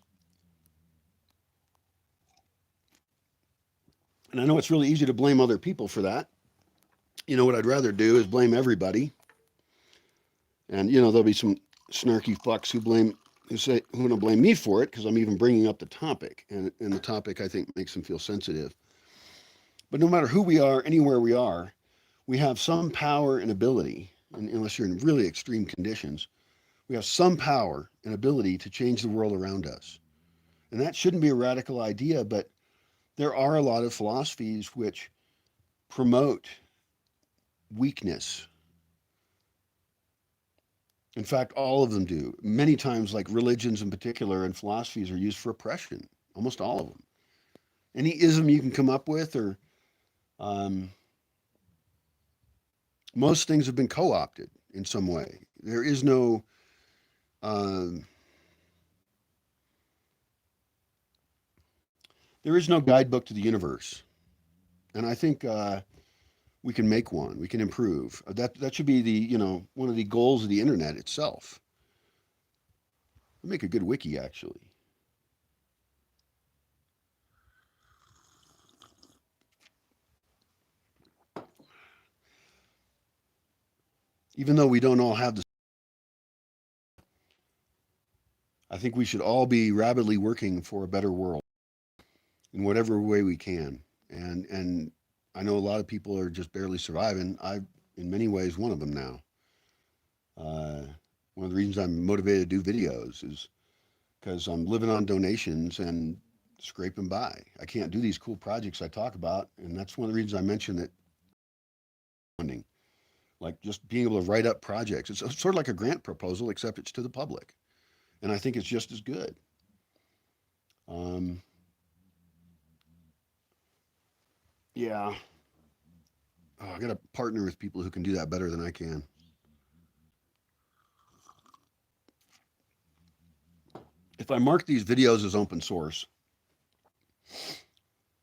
And I know it's really easy to blame other people for that. What I'd rather do is blame everybody. And there'll be some snarky fucks who want to blame me for it because I'm even bringing up the topic, and the topic I think makes them feel sensitive. But no matter who we are, anywhere we have some power and ability, and unless you're in really extreme conditions, we have some power and ability to change the world around us. And that shouldn't be a radical idea, but there are a lot of philosophies which promote weakness. In fact, all of them do. Many times, like religions in particular and philosophies are used for oppression, almost all of them. Any ism you can come up with, or um, most things have been co opted in some way. Um, there is no guidebook to the universe. And I think we can make one. We can improve. That should be one of the goals of the internet itself. It'd make a good wiki, actually. Even though we don't all have the, I think we should all be rapidly working for a better world in whatever way we can. And I know a lot of people are just barely surviving. In many ways, one of them now. Uh, One of the reasons I'm motivated to do videos is because I'm living on donations and scraping by. I can't do these cool projects I talk about, and that's one of the reasons I mentioned that funding, like just being able to write up projects. It's sort of like a grant proposal, except it's to the public, and I think it's just as good. Um, yeah, I got to partner with people who can do that better than I can. If I mark these videos as open source,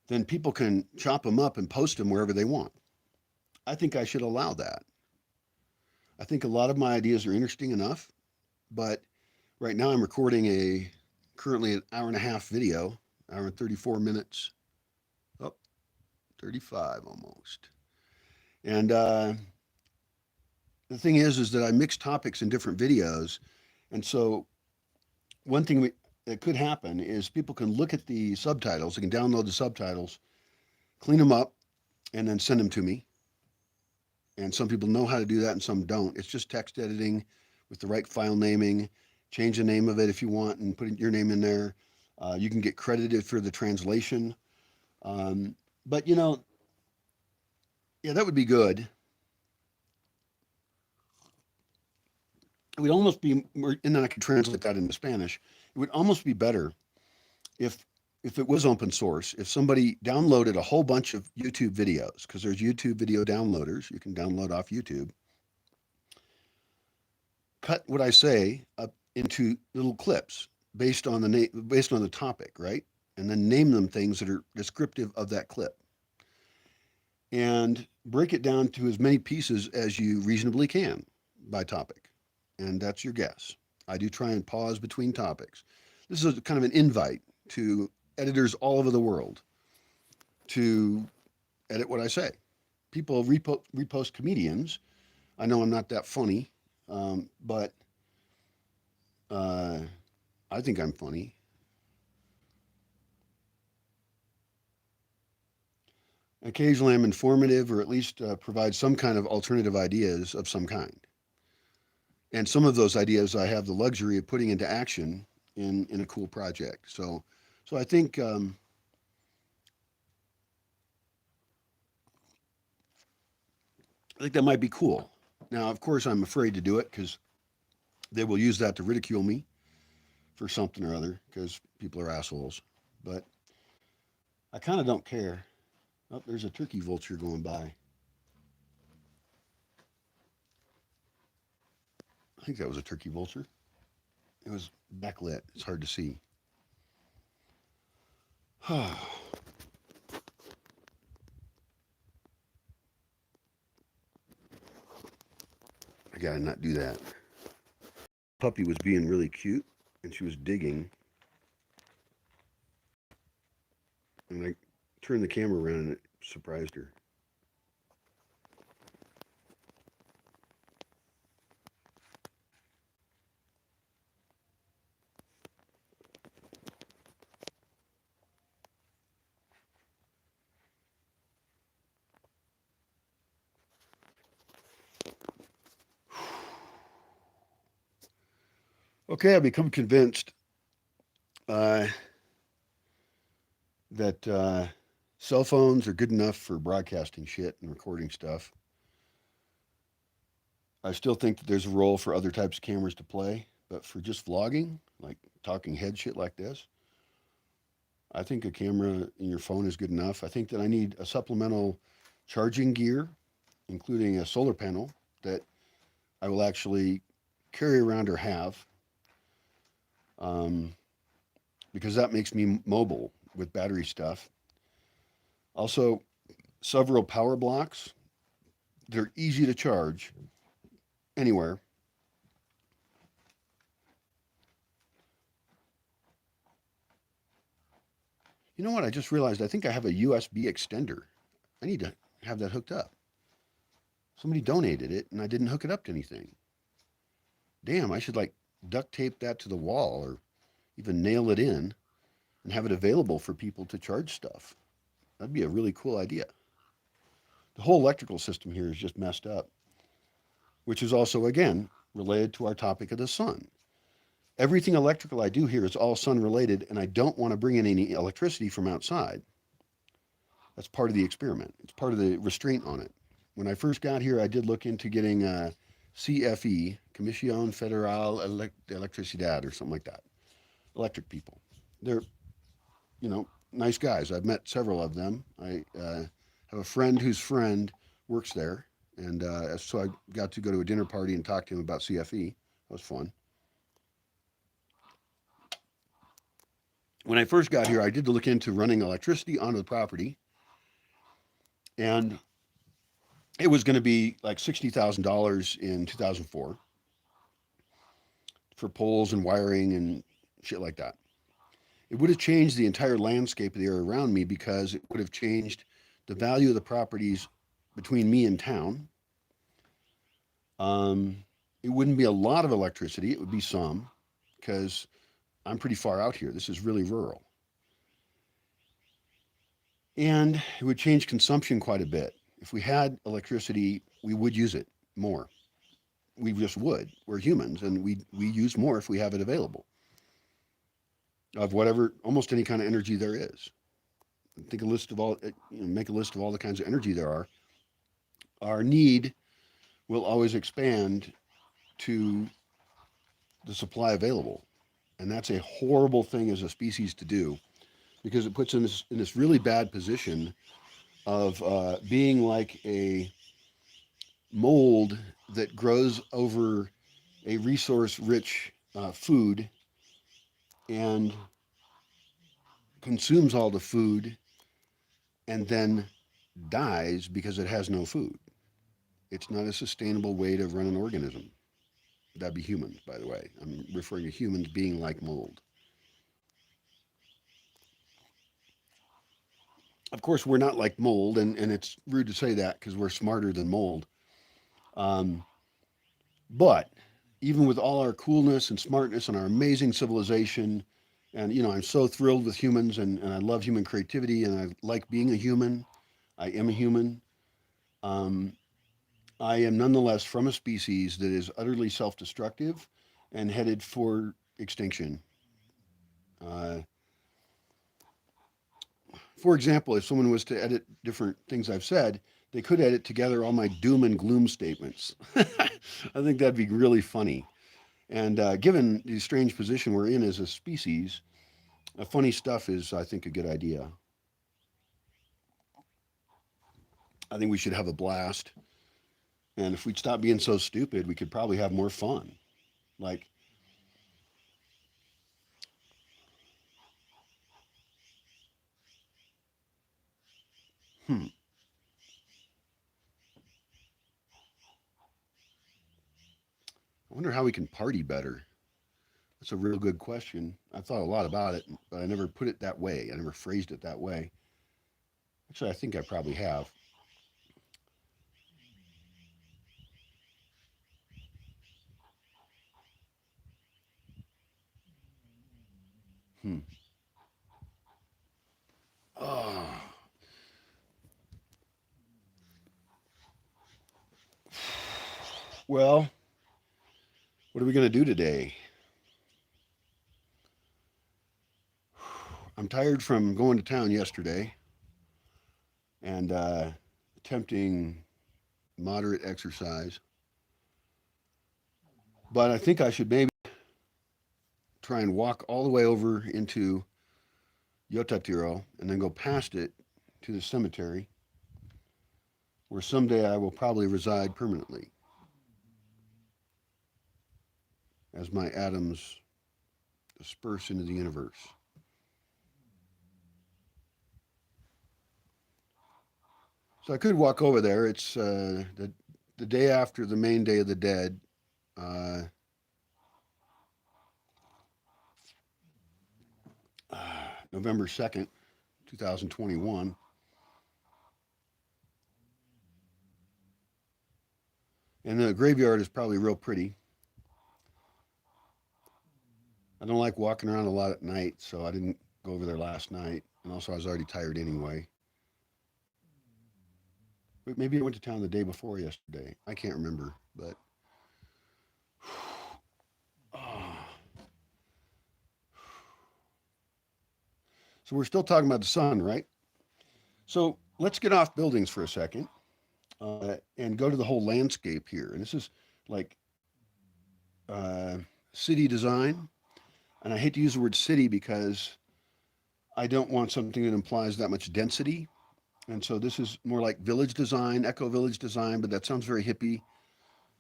then people can chop them up and post them wherever they want. I think I should allow that. I think a lot of my ideas are interesting enough, but right now I'm recording a currently an hour and a half video, hour and 34 minutes, up 35 almost. And the thing is that I mix topics in different videos. And so one thing that could happen is people can look at the subtitles, they can download the subtitles, clean them up, and then send them to me. And some people know how to do that and some don't. It's just text editing with the right file naming. Change the name of it if you want and put your name in there. You can get credited for the translation. But, you know, yeah, that would be good. It would almost be, and then I could translate that into Spanish. It would almost be better if it was open source, if somebody downloaded a whole bunch of YouTube videos, because there's YouTube video downloaders, you can download off YouTube, cut what I say up into little clips based on the topic, right? And then name them things that are descriptive of that clip. And break it down to as many pieces as you reasonably can by topic. And that's your guess. I do try and pause between topics. This is kind of an invite to editors all over the world to edit what I say. People repost comedians. I know I'm not that funny, but I think I'm funny. Occasionally I'm informative or at least provide some kind of alternative ideas of some kind. And some of those ideas I have the luxury of putting into action in a cool project. So I think that might be cool. Now, of course, I'm afraid to do it because they will use that to ridicule me for something or other because people are assholes. But I kind of don't care. Oh, there's a turkey vulture going by. I think that was a turkey vulture. It was backlit. It's hard to see. I gotta not do that. Puppy was being really cute and she was digging. And I turned the camera around and it surprised her. Okay, I've become convinced that cell phones are good enough for broadcasting shit and recording stuff. I still think that there's a role for other types of cameras to play, but for just vlogging, like talking head shit like this, I think a camera in your phone is good enough. I think that I need a supplemental charging gear, including a solar panel that I will actually carry around or have, because that makes me mobile with battery stuff. Also, several power blocks. They're easy to charge anywhere. You know what? I just realized I think I have a USB extender. I need to have that hooked up. Somebody donated it and I didn't hook it up to anything. Damn, I should like duct tape that to the wall or even nail it in and have it available for people to charge stuff. That'd be a really cool idea. The whole electrical system here is just messed up, which is also, again, related to our topic of the sun. Everything electrical I do here is all sun related, and I don't want to bring in any electricity from outside. That's part of the experiment. It's part of the restraint on it. When I first got here, I did look into getting CFE, Comisión Federal de Electricidad, or something like that. Electric people. They're, you know, nice guys. I've met several of them. I have a friend whose friend works there, and so I got to go to a dinner party and talk to him about CFE. That was fun. When I first got here, I did look into running electricity onto the property, and it was going to be like $60,000 in 2004 for poles and wiring and shit like that. It would have changed the entire landscape of the area around me because it would have changed the value of the properties between me and town. Um, it wouldn't be a lot of electricity, it would be some because I'm pretty far out here. This is really rural. And it would change consumption quite a bit. If we had electricity, we would use it more. We just would. We're humans, and we use more if we have it available of whatever, almost any kind of energy there is. Think a list of all, make a list of all the kinds of energy there are. Our need will always expand to the supply available, and that's a horrible thing as a species to do because it puts in this really bad position of being like a mold that grows over a resource rich food and consumes all the food and then dies because it has no food. It's not a sustainable way to run an organism. That'd be humans, by the way. I'm referring to humans being like mold. Of course, we're not like mold, and it's rude to say that because we're smarter than mold. Um, but even with all our coolness and smartness and our amazing civilization, and I'm so thrilled with humans, and I love human creativity, and I like being a human. I am a human. Um, I am nonetheless from a species that is utterly self destructive and headed for extinction. Uh, for example, if someone was to edit different things I've said, they could edit together all my doom and gloom statements. I think that'd be really funny. And given the strange position we're in as a species, funny stuff is, I think, a good idea. I think we should have a blast. And if we'd stop being so stupid, we could probably have more fun. Like, hmm, I wonder how we can party better. That's a real good question. I've thought a lot about it, but I never put it that way. I never phrased it that way. Actually, I think I probably have. Hmm. Oh, well, what are we going to do today? I'm tired from going to town yesterday and attempting moderate exercise, but I think I should maybe try and walk all the way over into Yotatiro and then go past it to the cemetery where someday I will probably reside permanently as my atoms disperse into the universe. So I could walk over there. It's the day after the main Day of the Dead, uh, November 2nd, 2021. And the graveyard is probably real pretty. I don't like walking around a lot at night, so I didn't go over there last night. And also, I was already tired anyway. But maybe I went to town the day before yesterday. I can't remember, but oh. So we're still talking about the sun, right? So let's get off buildings for a second and go to the whole landscape here. And this is like uh, city design. And I hate to use the word city because I don't want something that implies that much density. And so this is more like village design, eco village design, but that sounds very hippie.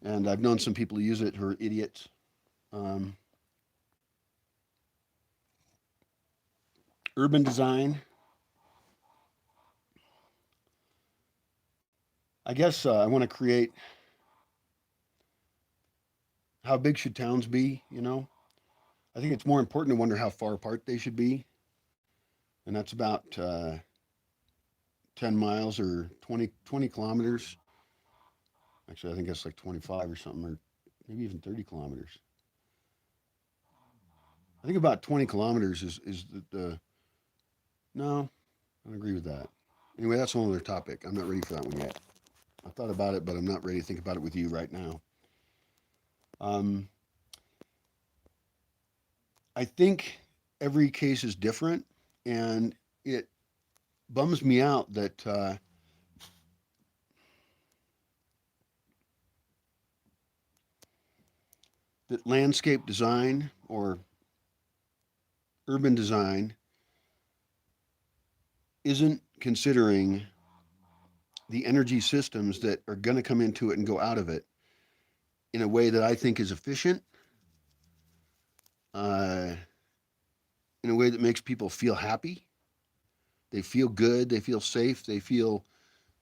And I've known some people who use it who are idiots. Um, urban design. I guess I want to create how big should towns be, I think it's more important to wonder how far apart they should be. and that's about 10 miles or 20 kilometers. Actually, I think that's like 25 or something, or maybe even 30 kilometers. I think about 20 kilometers is the no, I don't agree with that. Anyway, that's another topic. I'm not ready for that one yet. I thought about it, but I'm not ready to think about it with you right now. Um, I think every case is different, and it bums me out that landscape design or urban design isn't considering the energy systems that are going to come into it and go out of it in a way that I think is efficient, uh, in a way that makes people feel happy. They feel good. They feel safe. They feel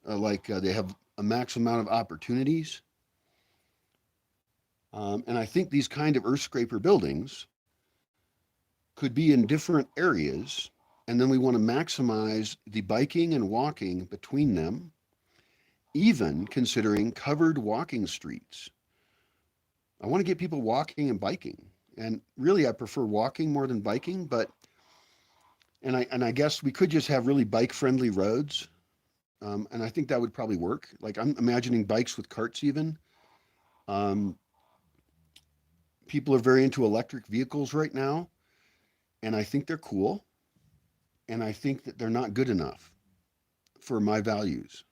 like they have a max amount of opportunities. And I think these kind of earth scraper buildings could be in different areas. And then we want to maximize the biking and walking between them, even considering covered walking streets. I want to get people walking and biking. And really, I prefer walking more than biking, but and I guess we could just have really bike friendly roads. And I think that would probably work. Like I'm imagining bikes with carts even. Um, People are very into electric vehicles right now, and I think they're cool. And I think that they're not good enough for my values.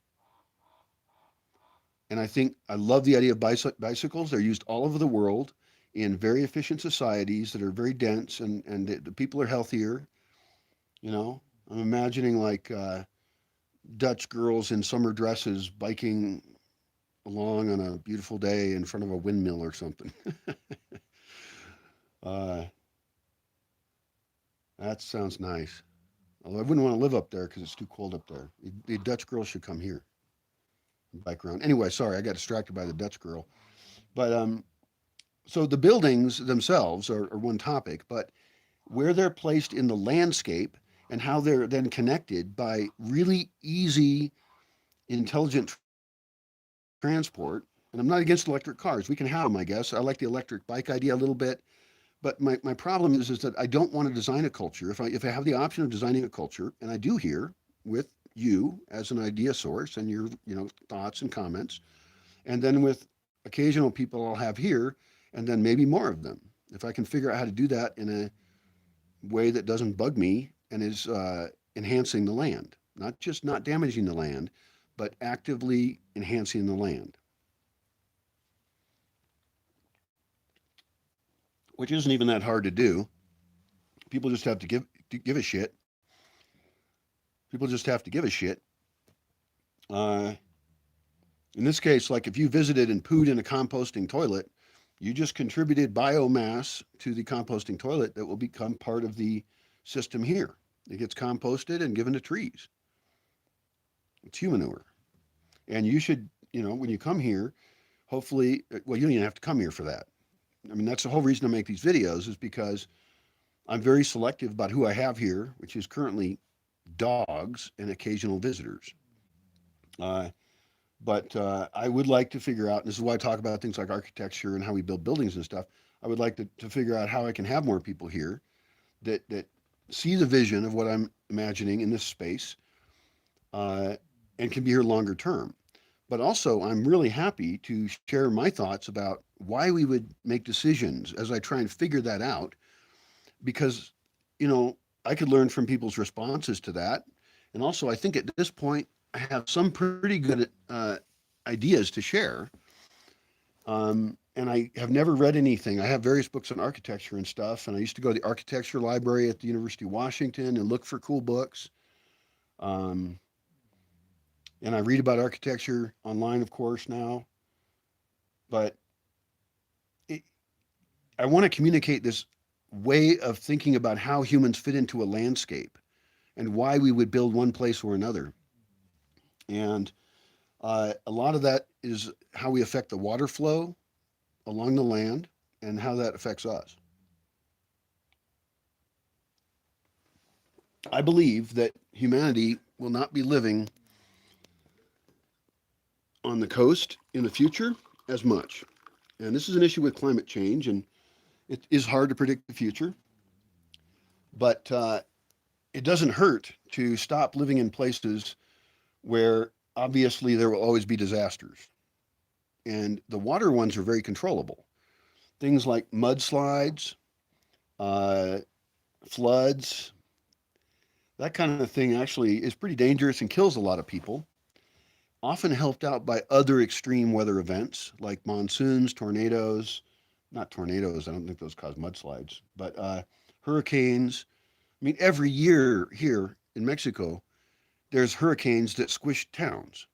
And I think I love the idea of bicycles. They're used all over the world in very efficient societies that are very dense, and the people are healthier. You know, I'm imagining like Dutch girls in summer dresses biking along on a beautiful day in front of a windmill or something. uh, that sounds nice. Although I wouldn't want to live up there because it's too cold up there. The Dutch girls should come here and bike around. Anyway, sorry, I got distracted by the Dutch girl. But so the buildings themselves are one topic, but where they're placed in the landscape and how they're then connected by really easy, intelligent transport. And I'm not against electric cars. We can have them, I guess. I like the electric bike idea a little bit. But my problem is that I don't want to design a culture. If I have the option of designing a culture, and I do here with you as an idea source and your thoughts and comments, and then with occasional people I'll have here, and then maybe more of them. If I can figure out how to do that in a way that doesn't bug me and is enhancing the land, not just not damaging the land, but actively enhancing the land, which isn't even that hard to do. People just have to give a shit. People just have to give a shit. Uh, in this case, like if you visited and pooed in a composting toilet, you just contributed biomass to the composting toilet that will become part of the system here. It gets composted and given to trees. It's human manure. And you should, when you come here, hopefully, well, you don't even have to come here for that. I mean, that's the whole reason I make these videos is because I'm very selective about who I have here, which is currently dogs and occasional visitors. Uh, but I would like to figure out, and this is why I talk about things like architecture and how we build buildings and stuff. I would like to figure out how I can have more people here that see the vision of what I'm imagining in this space uh, and can be here longer term. But also, I'm really happy to share my thoughts about why we would make decisions as I try and figure that out. Because, I could learn from people's responses to that. And also, I think at this point, I have some pretty good ideas to share. And I have never read anything. I have various books on architecture and stuff. And I used to go to the architecture library at the University of Washington and look for cool books. Um, and I read about architecture online, of course, now. But it, I want to communicate this way of thinking about how humans fit into a landscape and why we would build one place or another. And a lot of that is how we affect the water flow along the land and how that affects us. I believe that humanity will not be living on the coast in the future as much. And this is an issue with climate change, and it is hard to predict the future, but it doesn't hurt to stop living in places where obviously there will always be disasters. And the water ones are very controllable. Things like mudslides, uh, floods, that kind of thing actually is pretty dangerous and kills a lot of people. Often helped out by other extreme weather events like monsoons, tornadoes, not tornadoes, I don't think those cause mudslides, but hurricanes. I mean, every year here in Mexico, there's hurricanes that squish towns.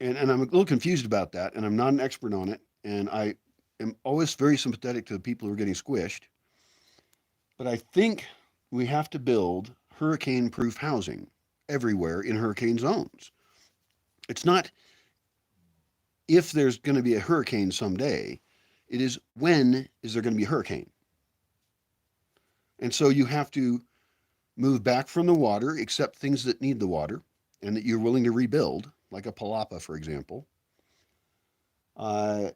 And I'm a little confused about that, and I'm not an expert on it. And I am always very sympathetic to the people who are getting squished. But I think we have to build hurricane proof housing everywhere in hurricane zones. It's not if there's going to be a hurricane someday, it is when is there going to be a hurricane. And so you have to move back from the water, accept things that need the water and that you're willing to rebuild, like a palapa, for example. Uh,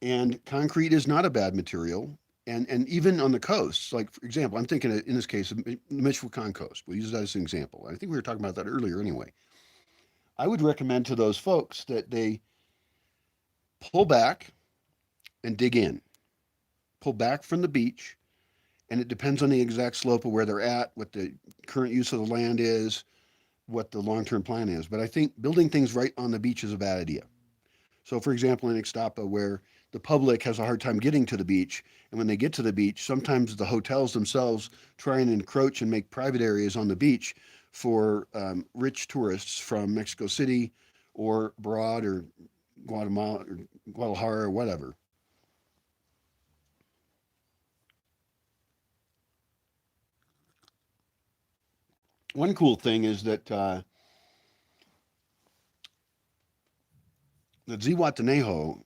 and concrete is not a bad material. And even on the coasts, like for example, I'm thinking in this case, the Michoacan coast. We'll use that as an example. I think we were talking about that earlier anyway. I would recommend to those folks that they pull back and dig in, pull back from the beach, and it depends on the exact slope of where they're at, what the current use of the land is, what the long-term plan is. But I think building things right on the beach is a bad idea. So, for example, in Ixtapa, where the public has a hard time getting to the beach, and when they get to the beach, sometimes the hotels themselves try and encroach and make private areas on the beach for rich tourists from Mexico City or abroad or Guatemala or Guadalajara or whatever. One cool thing is that Zihuatanejo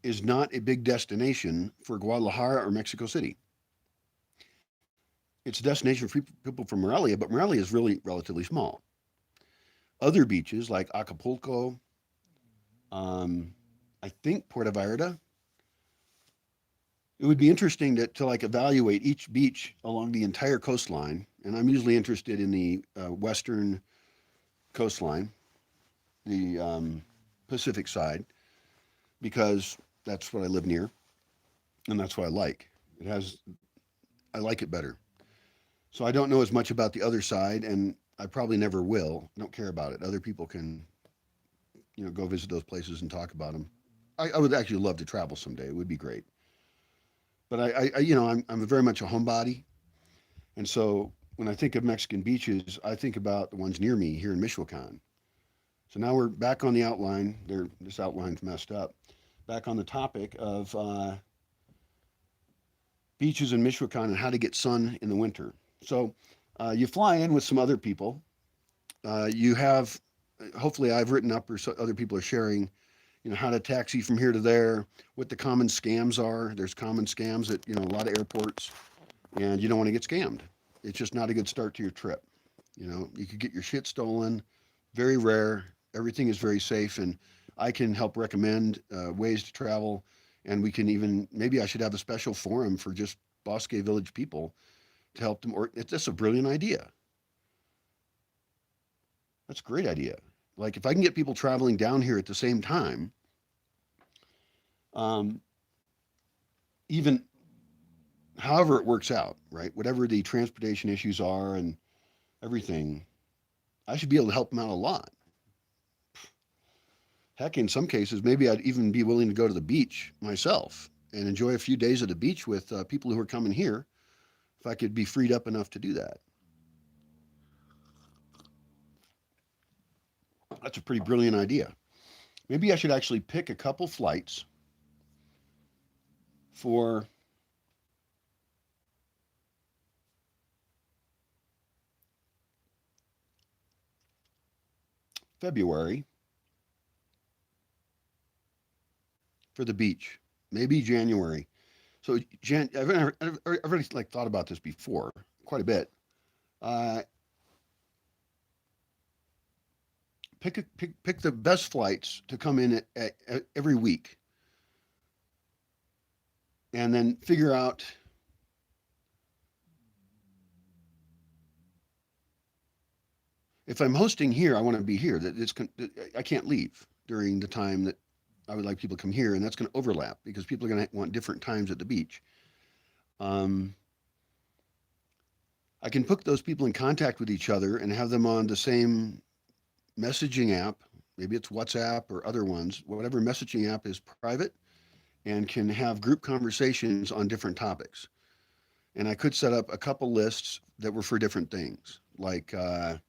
is not a big destination for Guadalajara or Mexico City. It's a destination for people from Morelia, but Morelia is really relatively small. Other beaches like Acapulco, um, I think Puerto Vallarta, it would be interesting to like evaluate each beach along the entire coastline. And I'm usually interested in the western coastline, the Pacific side, because that's what I live near and that's what I like. It has, I like it better. So I don't know as much about the other side, and I probably never will. I don't care about it. Other people can, go visit those places and talk about them. I would actually love to travel someday. It would be great. But I'm very much a homebody, and so when I think of Mexican beaches, I think about the ones near me here in Michoacan. So now we're back on the outline. This outline's messed up. Back on the topic of beaches in Michoacan and how to get sun in the winter. So you fly in with some other people. You have, hopefully, I've written up or so other people are sharing, how to taxi from here to there, what the common scams are. There's common scams at, a lot of airports, and you don't want to get scammed. It's just not a good start to your trip. You could get your shit stolen, very rare. Everything is very safe, and I can help recommend ways to travel. And we can even, maybe I should have a special forum for just Bosque Village people to help them. Or it's just a brilliant idea. That's a great idea. Like if I can get people traveling down here at the same time, um, even however it works out, right? Whatever the transportation issues are and everything, I should be able to help them out a lot. Heck, in some cases, maybe I'd even be willing to go to the beach myself and enjoy a few days at the beach with people who are coming here if I could be freed up enough to do that. That's a pretty brilliant idea. Maybe I should actually pick a couple flights for February for the beach, maybe January. So Jen, I've already like thought about this before quite a bit. Uh, pick the best flights to come in at every week, and then figure out if I'm hosting here, I want to be here. I can't leave during the time that I would like people to come here, and that's going to overlap because people are going to want different times at the beach. Um, I can put those people in contact with each other and have them on the same messaging app. Maybe it's WhatsApp or other ones, whatever messaging app is private and can have group conversations on different topics. And I could set up a couple lists that were for different things. Like, I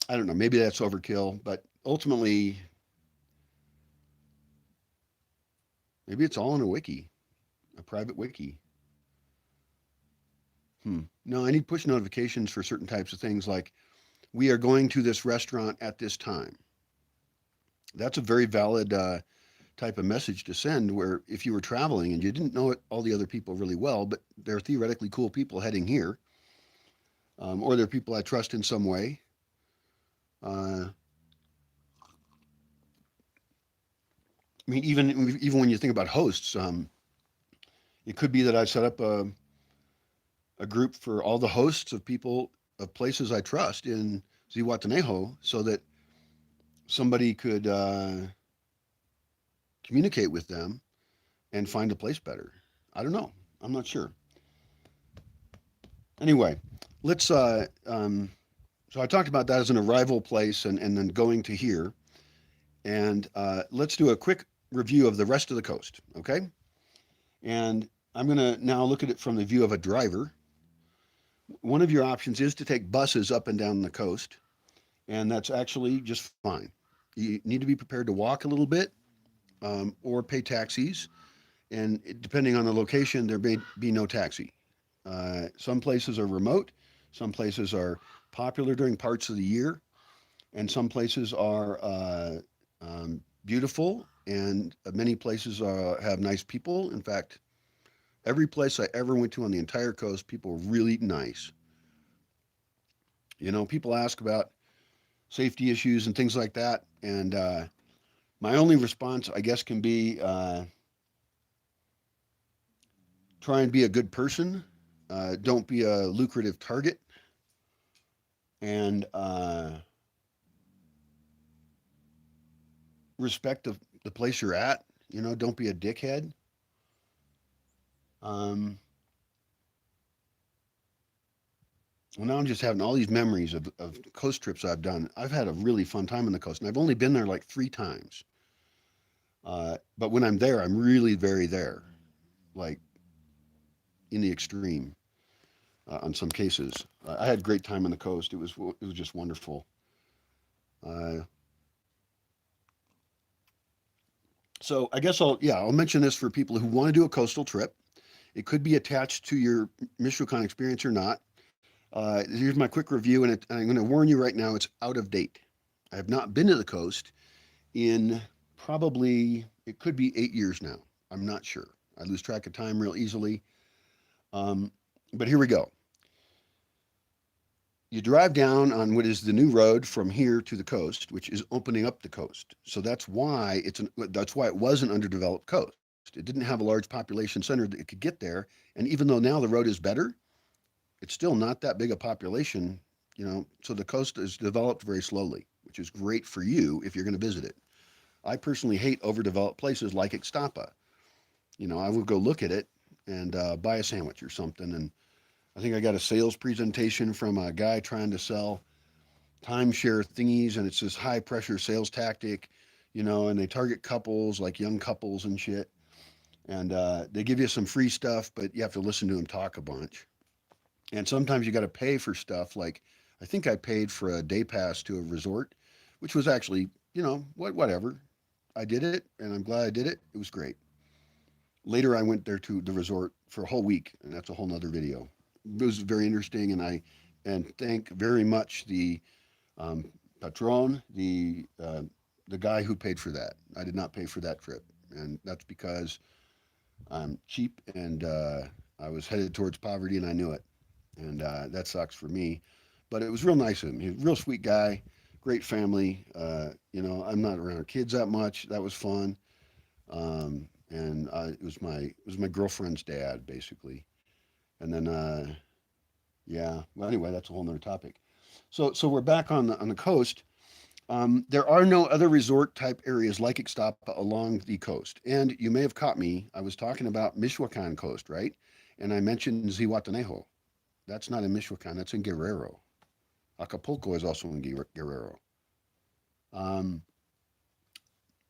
don't know, maybe that's overkill, but ultimately, maybe it's all in a wiki, a private wiki. No, I need push notifications for certain types of things like we are going to this restaurant at this time. That's a very valid type of message to send where if you were traveling and you didn't know all the other people really well, but they're theoretically cool people heading here, or they're people I trust in some way. Uh, I mean, even when you think about hosts, it could be that I set up a group for all the hosts of people of places I trust in Zihuatanejo so that somebody could communicate with them and find a place better. I don't know. I'm not sure. Anyway, let's. So I talked about that as an arrival place and then going to here. And let's do a quick review of the rest of the coast, okay? And I'm going to now look at it from the view of a driver. One of your options is to take buses up and down the coast, and that's actually just fine. You need to be prepared to walk a little bit or pay taxis. And depending on the location, there may be no taxi. Some places are remote, some places are popular during parts of the year, and some places are beautiful, and many places have nice people. In fact, every place I ever went to on the entire coast, people were really nice. You know, people ask about safety issues and things like that, and my only response, I guess, can be try and be a good person. Don't be a lucrative target, and respect the place you're at. You know, don't be a dickhead. Um, well, now I'm just having all these memories of coast trips I've done. I've had a really fun time on the coast, and I've only been there like 3 times. But when I'm there, I'm really very there, like in the extreme. On some cases, I had a great time on the coast. It was just wonderful. Uh, so I guess I'll mention this for people who want to do a coastal trip. It could be attached to your Michoacan experience or not. Here's my quick review, and I'm going to warn you right now, it's out of date. I have not been to the coast in probably, it could be 8 years now. I'm not sure. I lose track of time real easily. Um, but here we go. You drive down on what is the new road from here to the coast, which is opening up the coast. So that's why it was an underdeveloped coast. It didn't have a large population center that it could get there. And even though now the road is better, it's still not that big a population, you know. So the coast is developed very slowly, which is great for you if you're going to visit it. I personally hate overdeveloped places like Ixtapa. You know, I would go look at it and buy a sandwich or something. And I think I got a sales presentation from a guy trying to sell timeshare thingies, and it's this high pressure sales tactic, you know, and they target couples, like young couples and shit. And they give you some free stuff, but you have to listen to them talk a bunch. And sometimes you got to pay for stuff. Like I think I paid for a day pass to a resort, which was actually, you know, whatever. I did it, and I'm glad I did it. It was great. Later, I went there to the resort for a whole week, and that's a whole nother video. It was very interesting, and thank very much the um, patron, the guy who paid for that. I did not pay for that trip, and that's because I'm cheap, and I was headed towards poverty, and I knew it. And that sucks for me. But it was real nice of him. He was a real sweet guy, great family. I'm not around kids that much. That was fun. And it was my girlfriend's dad, basically. And then yeah. Well, anyway, that's a whole nother topic. So we're back on the coast. There are no other resort type areas like Ixtapa along the coast. And you may have caught me. I was talking about Michoacan coast, right? And I mentioned Zihuatanejo. That's not in Michoacan. That's in Guerrero. Acapulco is also in Guerrero. Um,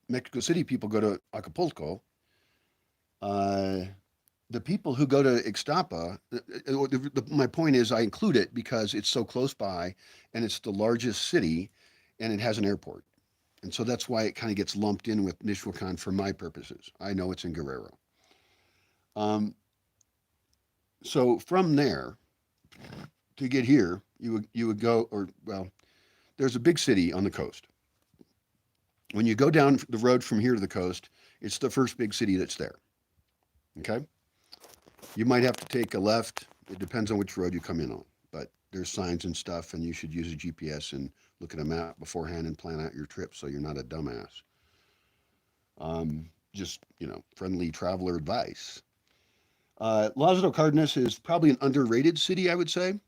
Mexico City people go to Acapulco. Uh, the people who go to Ixtapa, my point is I include it because it's so close by and it's the largest city and it has an airport. And so that's why it kind of gets lumped in with Michoacan for my purposes. I know it's in Guerrero. Um, so from there to get here, you would go, or well, there's a big city on the coast. When you go down the road from here to the coast, it's the first big city that's there. Okay, you might have to take a left. It depends on which road you come in on, but there's signs and stuff, and you should use a GPS and look at a map beforehand and plan out your trip so you're not a dumbass. Just friendly traveler advice. Lázaro Cárdenas is probably an underrated city, I would say,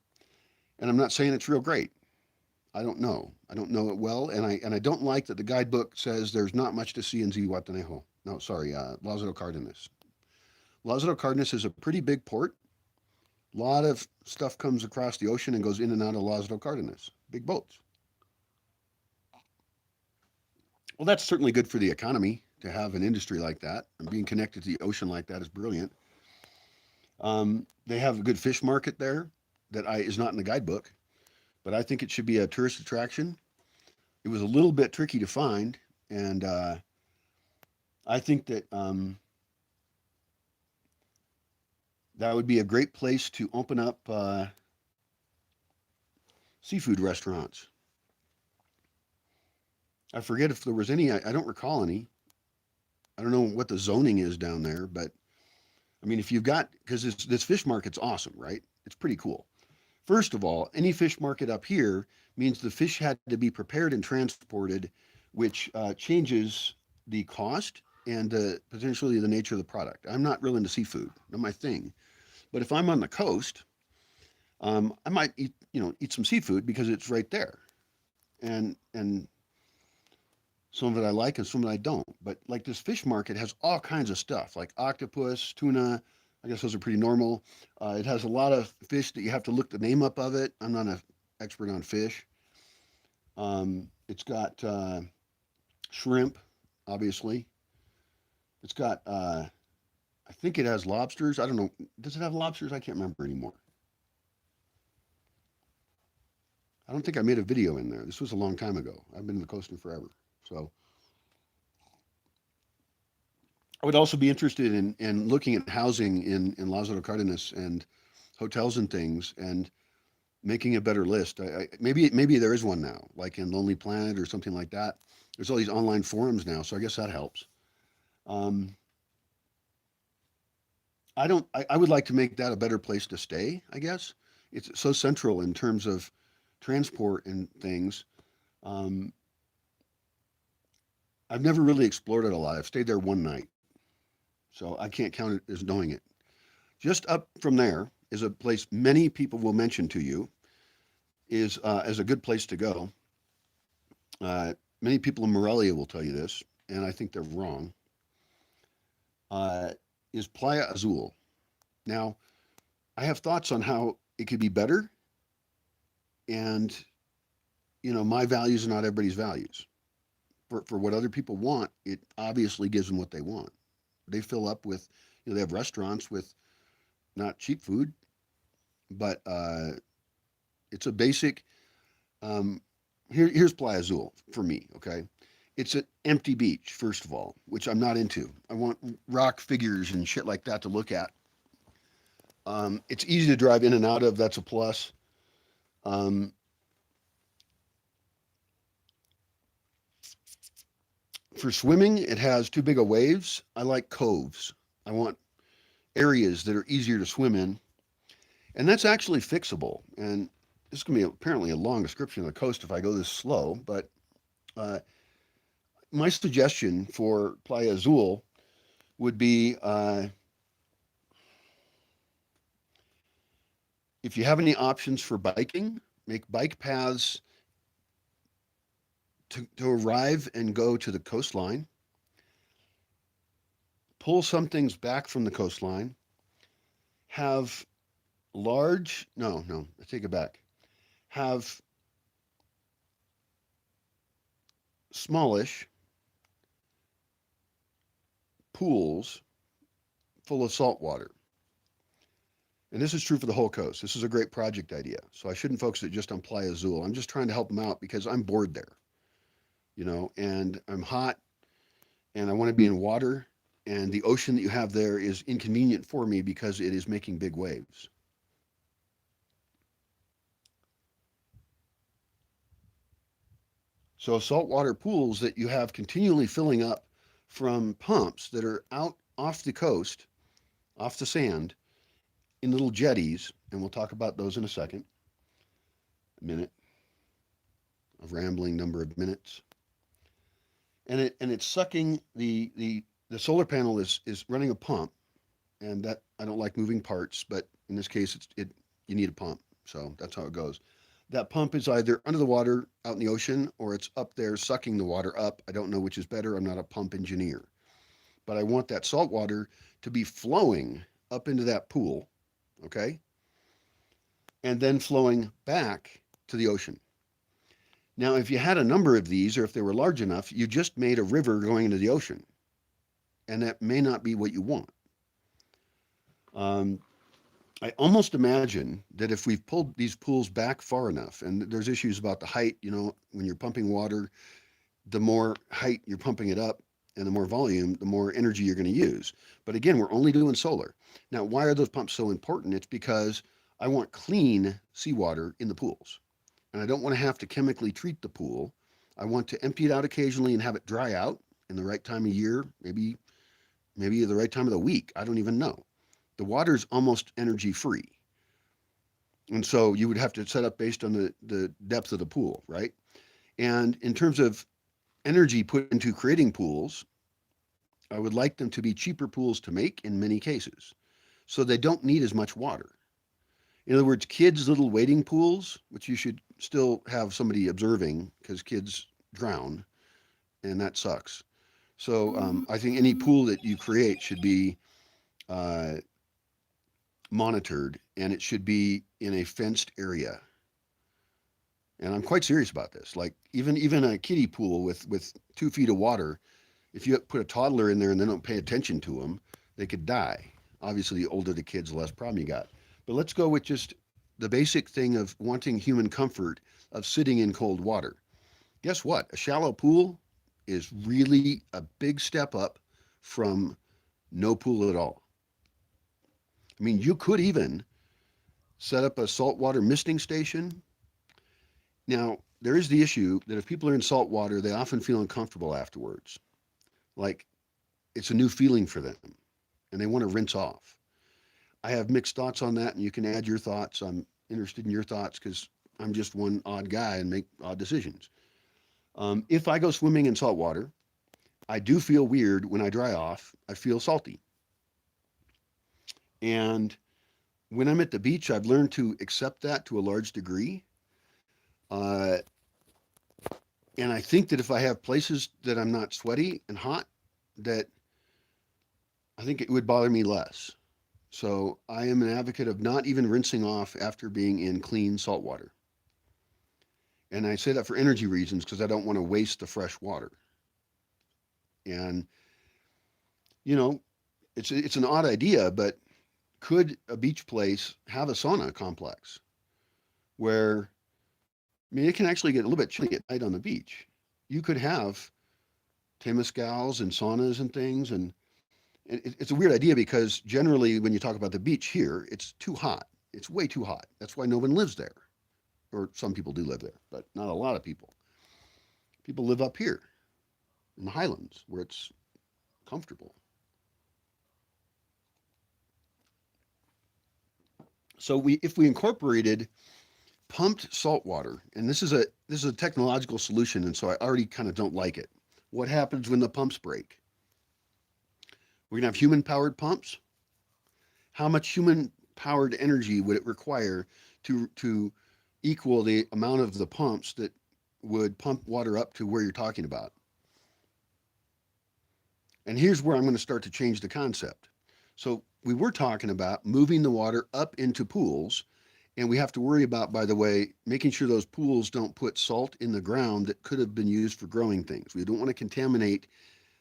and I'm not saying it's real great. I don't know. I don't know it well, and I don't like that the guidebook says there's not much to see in Zihuatanejo. No, sorry, Lázaro Cárdenas. Lázaro Cárdenas is a pretty big port. A lot of stuff comes across the ocean and goes in and out of Lázaro Cárdenas. Big boats. Well, that's certainly good for the economy to have an industry like that, and being connected to the ocean like that is brilliant. They have a good fish market there that is not in the guidebook, but I think it should be a tourist attraction. It was a little bit tricky to find, and I think that that would be a great place to open up seafood restaurants. I forget if there was any. I don't recall any. I don't know what the zoning is down there, but I mean, if you've got, because this fish market's awesome, right? It's pretty cool. First of all, any fish market up here means the fish had to be prepared and transported, which changes the cost and potentially the nature of the product. I'm not real into seafood, not my thing. But if I'm on the coast, I might eat some seafood because it's right there, and some of it I like and some of it I don't. But like this fish market has all kinds of stuff like octopus, tuna. I guess those are pretty normal. It has a lot of fish that you have to look the name up of it. I'm not an expert on fish. It's got shrimp, obviously. It's got, I think it has lobsters. I don't know. Does it have lobsters? I can't remember anymore. I don't think I made a video in there. This was a long time ago. I've been in the coasting forever. So I would also be interested in looking at housing in Lázaro Cárdenas and hotels and things and making a better list. Maybe there is one now, like in Lonely Planet or something like that. There's all these online forums now, so I guess that helps. Um, I would like to make that a better place to stay, I guess. It's so central in terms of transport and things. Um, I've never really explored it a lot. I've stayed there one night, so I can't count it as knowing it. Just up from there is a place many people will mention to you is as a good place to go. Many people in Morelia will tell you this, and I think they're wrong. Uh, is Playa Azul. Now, I have thoughts on how it could be better, and my values are not everybody's values. For what other people want, it obviously gives them what they want. They fill up with, they have restaurants with not cheap food, but it's a basic. Um, here's Playa Azul for me. Okay, it's an empty beach first of all, which I'm not into. I want rock figures and shit like that to look at. It's easy to drive in and out of. That's a plus. Um, for swimming, it has too big of waves. I like coves. I want areas that are easier to swim in. And that's actually fixable. And this is going to be apparently a long description of the coast if I go this slow. But uh, my suggestion for Playa Azul would be if you have any options for biking, make bike paths to arrive and go to the coastline. Pull some things back from the coastline. Have no, I take it back. Have smallish pools full of salt water. And this is true for the whole coast. This is a great project idea. So I shouldn't focus it just on Playa Azul. I'm just trying to help them out because I'm bored there, and I'm hot and I want to be in water. And the ocean that you have there is inconvenient for me because it is making big waves. So saltwater pools that you have continually filling up from pumps that are out off the coast, off the sand, in little jetties, and we'll talk about those in a minute, a rambling number of minutes. And it's sucking the solar panel is running a pump, and that I don't like moving parts, but in this case it you need a pump, so that's how it goes. That pump is either under the water out in the ocean or it's up there sucking the water up. I don't know which is better. I'm not a pump engineer, but I want that salt water to be flowing up into that pool, okay, and then flowing back to the ocean. Now, if you had a number of these, or if they were large enough, you just made a river going into the ocean, and that may not be what you want. Um, I almost imagine that if we've pulled these pools back far enough, and there's issues about the height, when you're pumping water, the more height you're pumping it up and the more volume, the more energy you're going to use. But again, we're only doing solar. Now, why are those pumps so important? It's because I want clean seawater in the pools. And I don't want to have to chemically treat the pool. I want to empty it out occasionally and have it dry out in the right time of year, maybe the right time of the week. I don't even know. The water is almost energy free. And so you would have to set up based on the depth of the pool, right? And in terms of energy put into creating pools, I would like them to be cheaper pools to make in many cases. So they don't need as much water. In other words, kids' little wading pools, which you should still have somebody observing because kids drown, and that sucks. So I think any pool that you create should be uh, monitored, and it should be in a fenced area. And I'm quite serious about this. Like even a kiddie pool with 2 feet of water, if you put a toddler in there and they don't pay attention to them, they could die. Obviously, the older the kids, the less problem you got. But let's go with just the basic thing of wanting human comfort of sitting in cold water. Guess what? A shallow pool is really a big step up from no pool at all. I mean, you could even set up a saltwater misting station. Now, there is the issue that if people are in salt water, they often feel uncomfortable afterwards. Like it's a new feeling for them and they want to rinse off. I have mixed thoughts on that, and you can add your thoughts. I'm interested in your thoughts because I'm just one odd guy and make odd decisions. If I go swimming in salt water, I do feel weird when I dry off. I feel salty. And when I'm at the beach, I've learned to accept that to a large degree. Uh, and I think that if I have places that I'm not sweaty and hot, that I think it would bother me less. So I am an advocate of not even rinsing off after being in clean salt water. And I say that for energy reasons because I don't want to waste the fresh water. And you know, it's an odd idea, but could a beach place have a sauna complex where I mean it can actually get a little bit chilly at night on the beach. You could have temescals and saunas and things, and it's a weird idea because generally when you talk about the beach here, it's too hot. It's way too hot. That's why no one lives there. Or some people do live there, but not a lot of people. People live up here in the highlands where it's comfortable. So if we incorporated pumped salt water, and this is a technological solution, and so I already kind of don't like it. What happens when the pumps break? We're gonna have human powered pumps. How much human powered energy would it require to equal the amount of the pumps that would pump water up to where you're talking about? And here's where I'm going to start to change the concept. So we were talking about moving the water up into pools, and we have to worry about, by the way, making sure those pools don't put salt in the ground that could have been used for growing things. We don't want to contaminate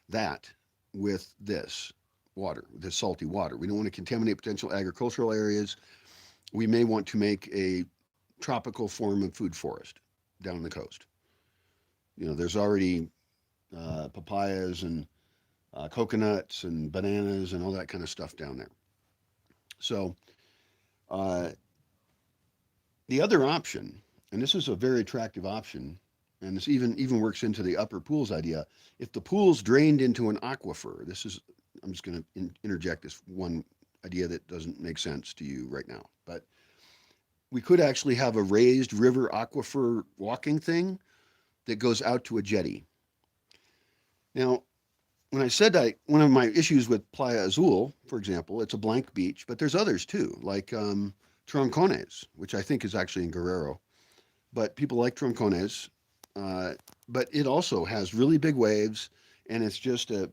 that with this water, this salty water. We don't want to contaminate potential agricultural areas. We may want to make a tropical form of food forest down the coast. There's already papayas and coconuts and bananas and all that kind of stuff down there. So uh, the other option, and this is a very attractive option, and this even works into the upper pools idea. If the pool's drained into an aquifer, I'm just going to interject this one idea that doesn't make sense to you right now, but we could actually have a raised river aquifer walking thing that goes out to a jetty. Now, when I said one of my issues with Playa Azul, for example, it's a blank beach, but there's others too, like Troncones, which I think is actually in Guerrero. But people like Troncones, uh, but it also has really big waves, and it's just a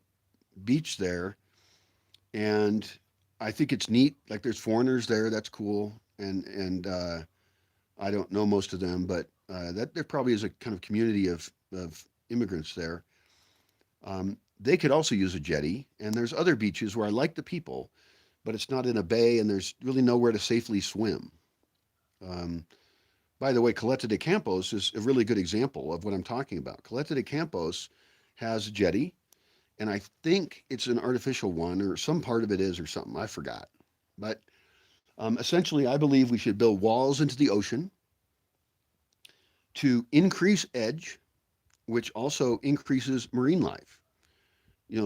beach there. And I think it's neat. Like there's foreigners there, that's cool. And I don't know most of them, but that there probably is a kind of community of immigrants there. They could also use a jetty, and there's other beaches where I like the people, but it's not in a bay, and there's really nowhere to safely swim. Um, by the way, Caleta de Campos is a really good example of what I'm talking about. Caleta de Campos has a jetty, and I think it's an artificial one, or some part of it is, or something. I forgot. But essentially, I believe we should build walls into the ocean to increase edge, which also increases marine life.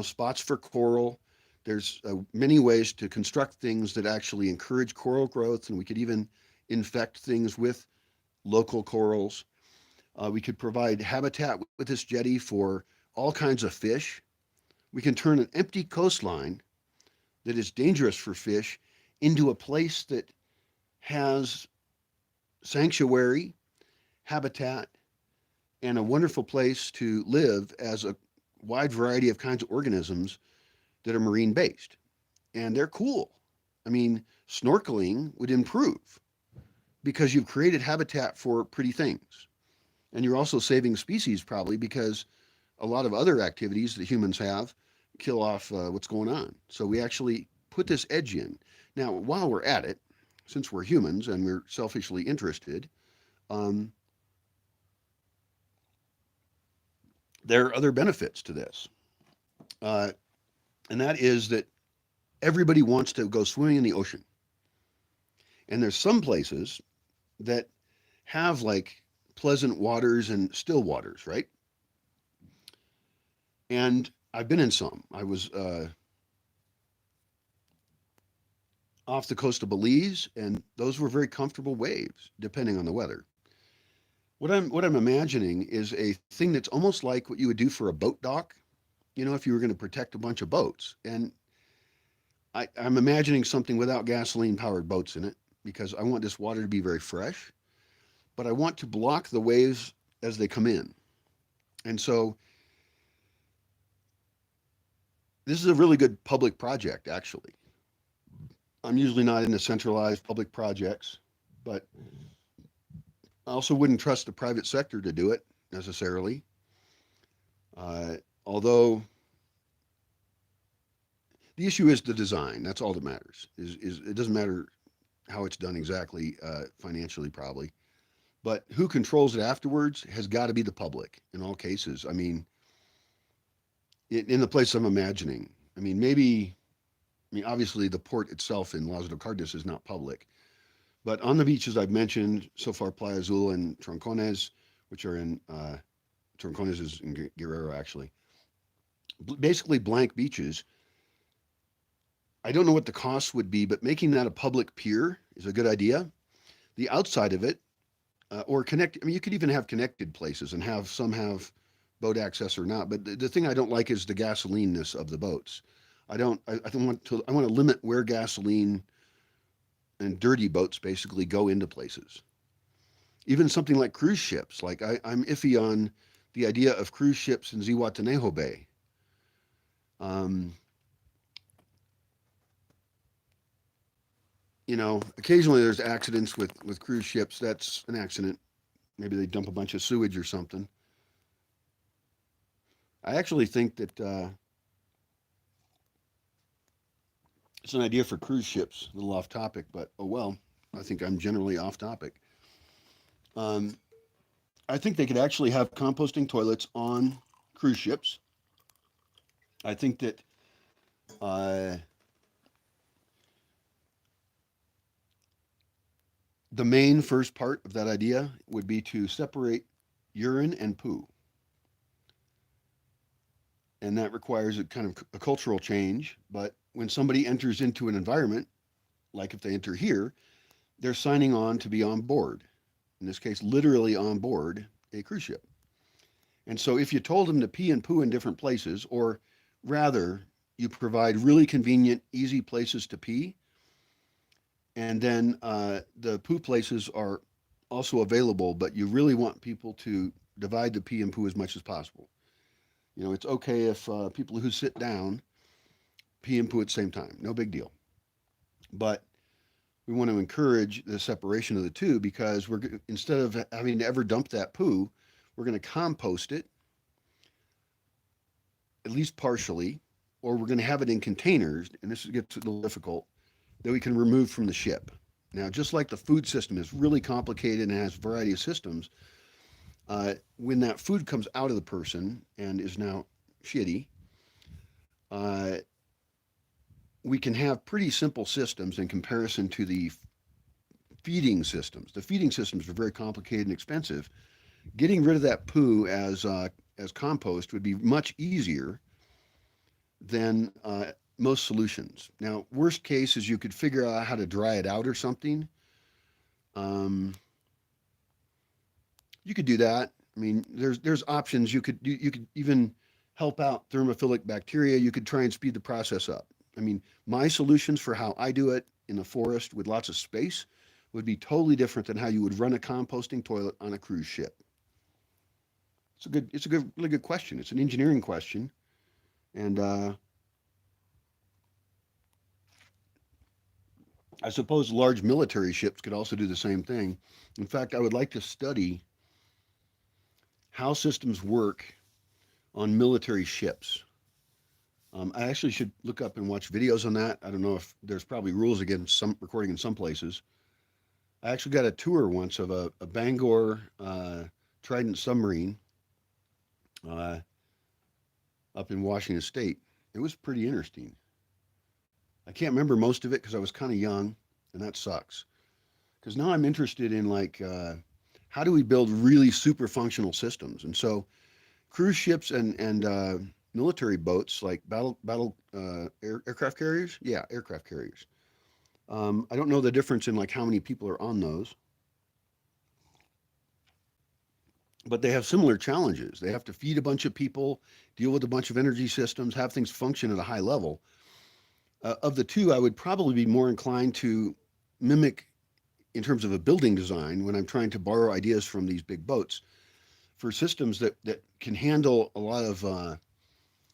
Spots for coral. There's many ways to construct things that actually encourage coral growth, and we could even infect things with local corals. We could provide habitat with this jetty for all kinds of fish. We can turn an empty coastline that is dangerous for fish into a place that has sanctuary, habitat, and a wonderful place to live as a wide variety of kinds of organisms that are marine based. And they're cool. I mean, snorkeling would improve because you've created habitat for pretty things. And you're also saving species probably because a lot of other activities that humans have kill off what's going on. So we actually put this edge in. Now, while we're at it, since we're humans and we're selfishly interested, um, there are other benefits to this. Uh, and that is that everybody wants to go swimming in the ocean. And there's some places that have like pleasant waters and still waters, right? And I've been in some. I was off the coast of Belize, and those were very comfortable waves, depending on the weather. What I'm imagining is a thing that's almost like what you would do for a boat dock. If you were going to protect a bunch of boats, and I'm imagining something without gasoline powered boats in it because I want this water to be very fresh, but I want to block the waves as they come in. And so this is a really good public project, actually. I'm usually not into centralized public projects, but I also wouldn't trust the private sector to do it necessarily. Although the issue is the design. That's all that matters. Is it doesn't matter how it's done exactly financially, probably, but who controls it afterwards has got to be the public in all cases. I mean, in the place I'm imagining. I mean, maybe. I mean, obviously, the port itself in Las Cartas is not public, but on the beaches I've mentioned so far, Playa Azul and Troncones, which are in Troncones is in Guerrero, actually. Basically, blank beaches. I don't know what the cost would be, but making that a public pier is a good idea. The outside of it, or connect. I mean, you could even have connected places and have some have boat access or not. But the thing I don't like is the gasolineness of the boats. I don't. I don't want to. I want to limit where gasoline and dirty boats basically go into places. Even something like cruise ships. Like I'm iffy on the idea of cruise ships in Zihuatanejo Bay. Um, occasionally there's accidents with cruise ships. That's an accident. Maybe they dump a bunch of sewage or something. I actually think that it's an idea for cruise ships. A little off topic, but oh well. I think I'm generally off topic. Um, I think they could actually have composting toilets on cruise ships. I think that uh, the main first part of that idea would be to separate urine and poo. And that requires a kind of a cultural change. But when somebody enters into an environment, like if they enter here, they're signing on to be on board. In this case, literally on board a cruise ship. And so if you told them to pee and poo in different places, or rather, you provide really convenient, easy places to pee, and then the poo places are also available, but you really want people to divide the pee and poo as much as possible. It's okay if people who sit down pee and poo at the same time. No big deal. But we want to encourage the separation of the two because instead of having to ever dump that poo, we're going to compost it, at least partially, or we're going to have it in containers, and this gets a little difficult, that we can remove from the ship. Now, just like the food system is really complicated and has a variety of systems, when that food comes out of the person and is now shitty, uh, we can have pretty simple systems in comparison to the feeding systems. The feeding systems are very complicated and expensive. Getting rid of that poo as compost would be much easier than most solutions. Now, worst case is you could figure out how to dry it out or something. Um, you could do that. I mean, there's options. You could even help out thermophilic bacteria. You could try and speed the process up. I mean, my solutions for how I do it in the forest with lots of space would be totally different than how you would run a composting toilet on a cruise ship. Really good question. It's an engineering question, and I suppose large military ships could also do the same thing. In fact, I would like to study how systems work on military ships. I actually should look up and watch videos on that. I don't know if there's probably rules against some recording in some places. I actually got a tour once of a Bangor Trident submarine uh, up in Washington State. It was pretty interesting. I can't remember most of it because I was kind of young, and that sucks. Because now I'm interested in how do we build really super functional systems? And so cruise ships and military boats like aircraft carriers, yeah, aircraft carriers. I don't know the difference in like how many people are on those, but they have similar challenges. They have to feed a bunch of people, deal with a bunch of energy systems, have things function at a high level. Of the two, I would probably be more inclined to mimic in terms of a building design when I'm trying to borrow ideas from these big boats for systems that can handle a lot of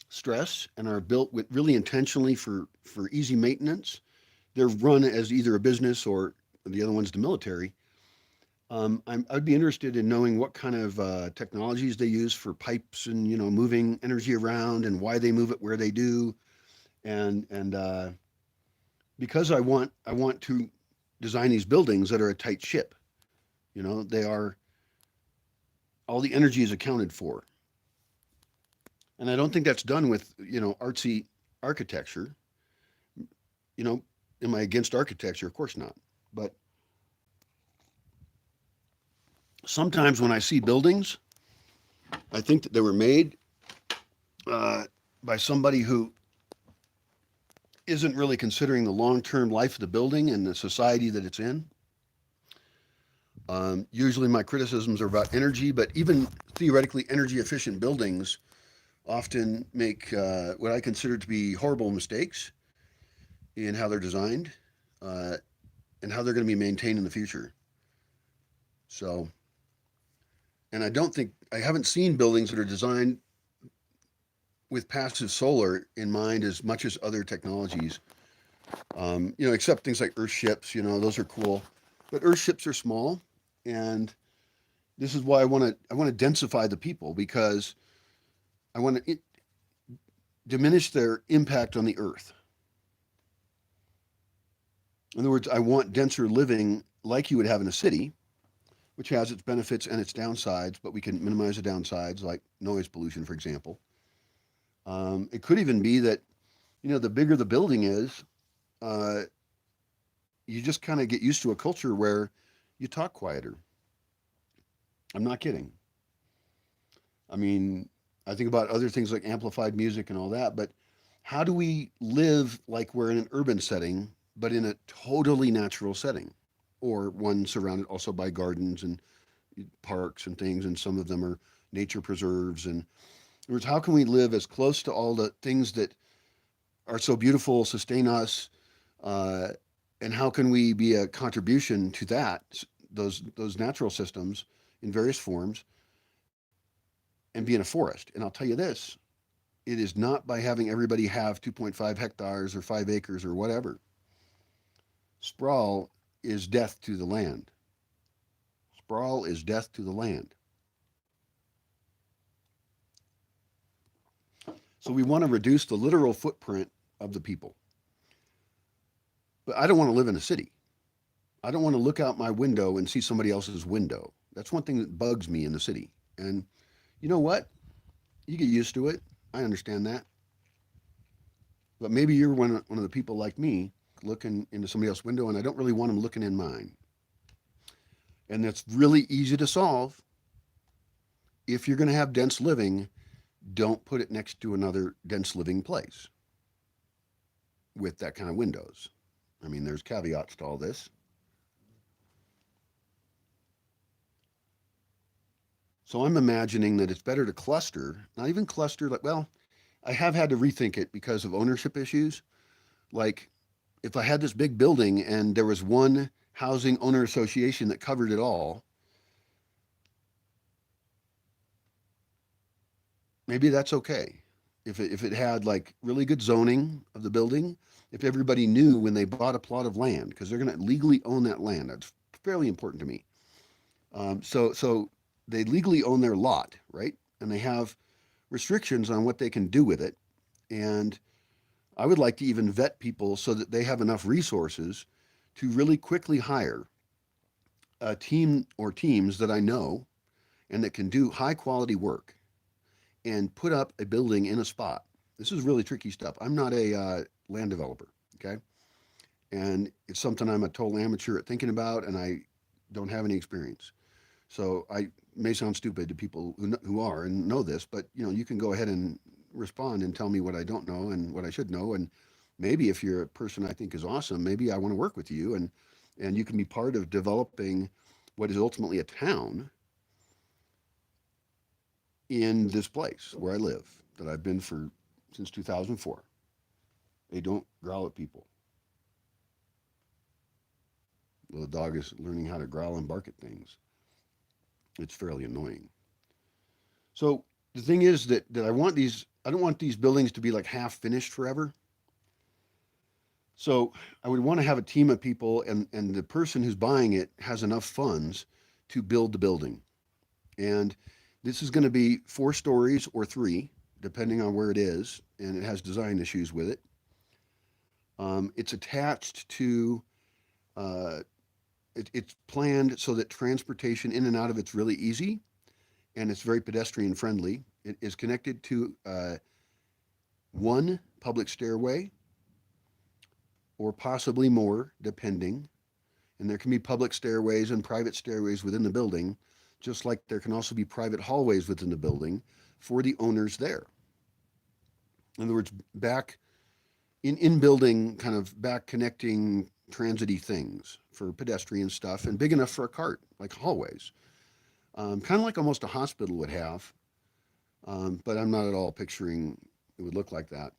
stress and are built with really intentionally for easy maintenance. They're run as either a business or the other one's the military. I'd be interested in knowing what kind of technologies they use for pipes and moving energy around and why they move it where they do, and because I want to design these buildings that are a tight ship. They are all the energy is accounted for, and I don't think that's done with artsy architecture. Am I against architecture? Of course not, but sometimes when I see buildings, I think that they were made by somebody who isn't really considering the long-term life of the building and the society that it's in. Usually my criticisms are about energy, but even theoretically energy efficient buildings often make what I consider to be horrible mistakes in how they're designed uh, and how they're going to be maintained in the future. So, and I haven't seen buildings that are designed with passive solar in mind as much as other technologies. Except things like earthships, those are cool. But earthships are small, and this is why I want to densify the people because I want to diminish their impact on the earth. In other words, I want denser living like you would have in a city, which has its benefits and its downsides, but we can minimize the downsides, like noise pollution, for example. It could even be that, the bigger the building is, uh, you just kind of get used to a culture where you talk quieter. I'm not kidding. I mean, I think about other things like amplified music and all that, but how do we live like we're in an urban setting, but in a totally natural setting, or one surrounded also by gardens and parks and things, and some of them are nature preserves. And in other words, how can we live as close to all the things that are so beautiful, sustain us, uh, and how can we be a contribution to those natural systems in various forms, and be in a forest? And I'll tell you this: it is not by having everybody have 2.5 hectares or 5 acres or whatever. Sprawl is death to the land. Sprawl is death to the land. So we want to reduce the literal footprint of the people. But I don't want to live in a city. I don't want to look out my window and see somebody else's window. That's one thing that bugs me in the city. And you know what? You get used to it. I understand that. But maybe you're one of the people like me looking into somebody else's window, and I don't really want them looking in mine. And that's really easy to solve. If you're going to have dense living, don't put it next to another dense living place with that kind of windows. I mean, there's caveats to all this. So I'm imagining that it's better to cluster, not even cluster, like, well, I have had to rethink it because of ownership issues. Like, if I had this big building and there was one housing owner association that covered it all, maybe that's okay. If it had like really good zoning of the building, if everybody knew when they bought a plot of land, because they're going to legally own that land, that's fairly important to me. So they legally own their lot, right? And they have restrictions on what they can do with it. And I would like to even vet people so that they have enough resources to really quickly hire a team or teams that I know and that can do high quality work and put up a building in a spot. This is really tricky stuff. I'm not a land developer, okay? And it's something I'm a total amateur at thinking about, and I don't have any experience. So I may sound stupid to people who are and know this, but you can go ahead and respond and tell me what I don't know and what I should know. And maybe if you're a person I think is awesome, maybe I want to work with you, and you can be part of developing what is ultimately a town in this place where I live that I've been for since 2004. They don't growl at people. Well, the dog is learning how to growl and bark at things. It's fairly annoying. So the thing is that I don't want these buildings to be like half finished forever. So I would want to have a team of people, and the person who's buying it has enough funds to build the building. And this is going to be 4 stories or 3, depending on where it is, and it has design issues with it. It's attached to, uh, it's planned so that transportation in and out of it's really easy, and it's very pedestrian friendly. It is connected to one public stairway, or possibly more, depending. And there can be public stairways and private stairways within the building, just like there can also be private hallways within the building for the owners there. In other words, back in building kind of back connecting transity things for pedestrian stuff and big enough for a cart, like hallways, kind of like almost a hospital would have. But I'm not at all picturing it would look like that.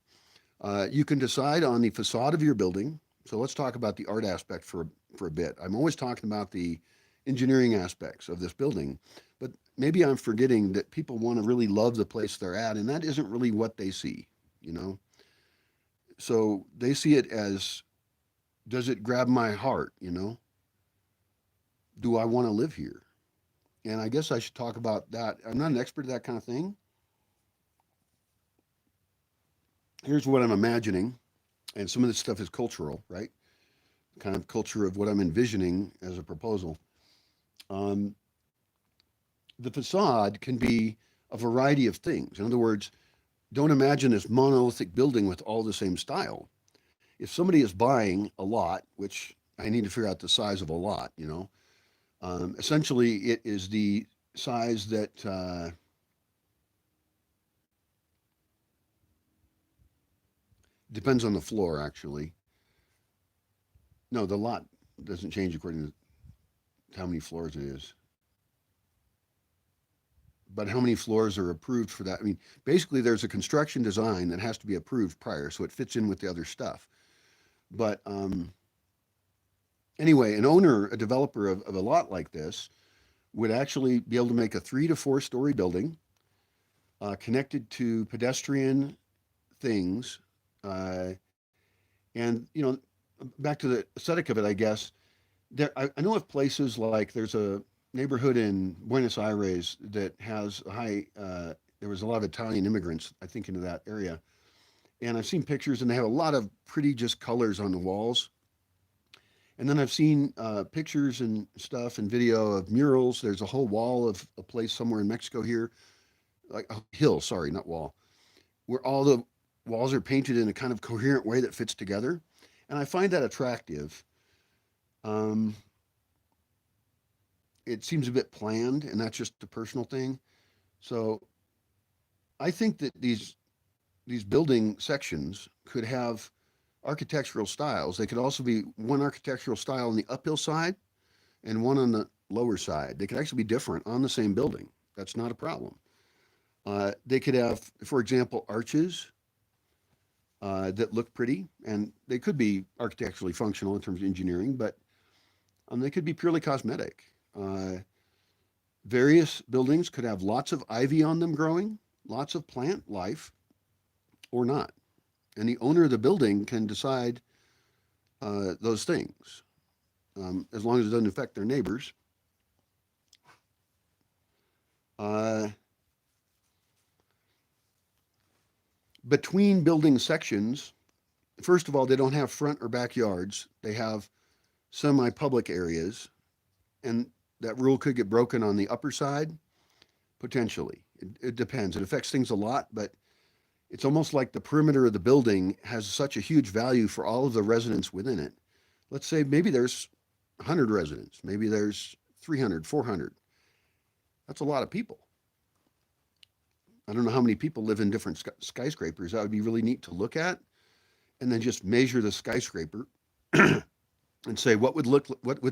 You can decide on the facade of your building. So let's talk about the art aspect for a bit. I'm always talking about the engineering aspects of this building, but maybe I'm forgetting that people want to really love the place they're at, and that isn't really what they see, you know? So they see it as, does it grab my heart, you know? Do I want to live here? And I guess I should talk about that. I'm not an expert at that kind of thing. Here's what I'm imagining, and some of this stuff is cultural, right? Kind of culture of what I'm envisioning as a proposal. Um, the facade can be a variety of things. In other words, don't imagine this monolithic building with all the same style. If somebody is buying a lot, which I need to figure out the size of a lot, you know, essentially it is the size that depends on the floor, actually. No, the lot doesn't change according to how many floors it is. But how many floors are approved for that? I mean, basically, there's a construction design that has to be approved prior, so it fits in with the other stuff. But anyway, an owner, a developer of a lot like this would actually be able to make a 3 to 4 story building connected to pedestrian things. Uh, and, you know, back to the aesthetic of it, I guess, I know of places like there's a neighborhood in Buenos Aires that has a high, there was a lot of Italian immigrants, I think, into that area. And I've seen pictures and they have a lot of pretty just colors on the walls. And then I've seen pictures and stuff and video of murals. There's a whole wall of a place somewhere in Mexico here, like a hill, sorry, not wall, where all the walls are painted in a kind of coherent way that fits together. And I find that attractive. Um, it seems a bit planned, and that's just a personal thing. So I think that these building sections could have architectural styles. They could also be one architectural style on the uphill side and one on the lower side. They could actually be different on the same building. That's not a problem. They could have, for example, arches that look pretty, and they could be architecturally functional in terms of engineering, but they could be purely cosmetic. Uh, Various buildings could have lots of ivy on them growing, lots of plant life, or not. And the owner of the building can decide those things as long as it doesn't affect their neighbors. Uh, Between building sections, first of all, they don't have front or backyards. They have semi-public areas, and that rule could get broken on the upper side, potentially. It depends. It affects things a lot, but it's almost like the perimeter of the building has such a huge value for all of the residents within it. Let's say maybe there's 100 residents, maybe there's 300, 400. That's a lot of people. I don't know how many people live in different skyscrapers. That would be really neat to look at, and then just measure the skyscraper and say what would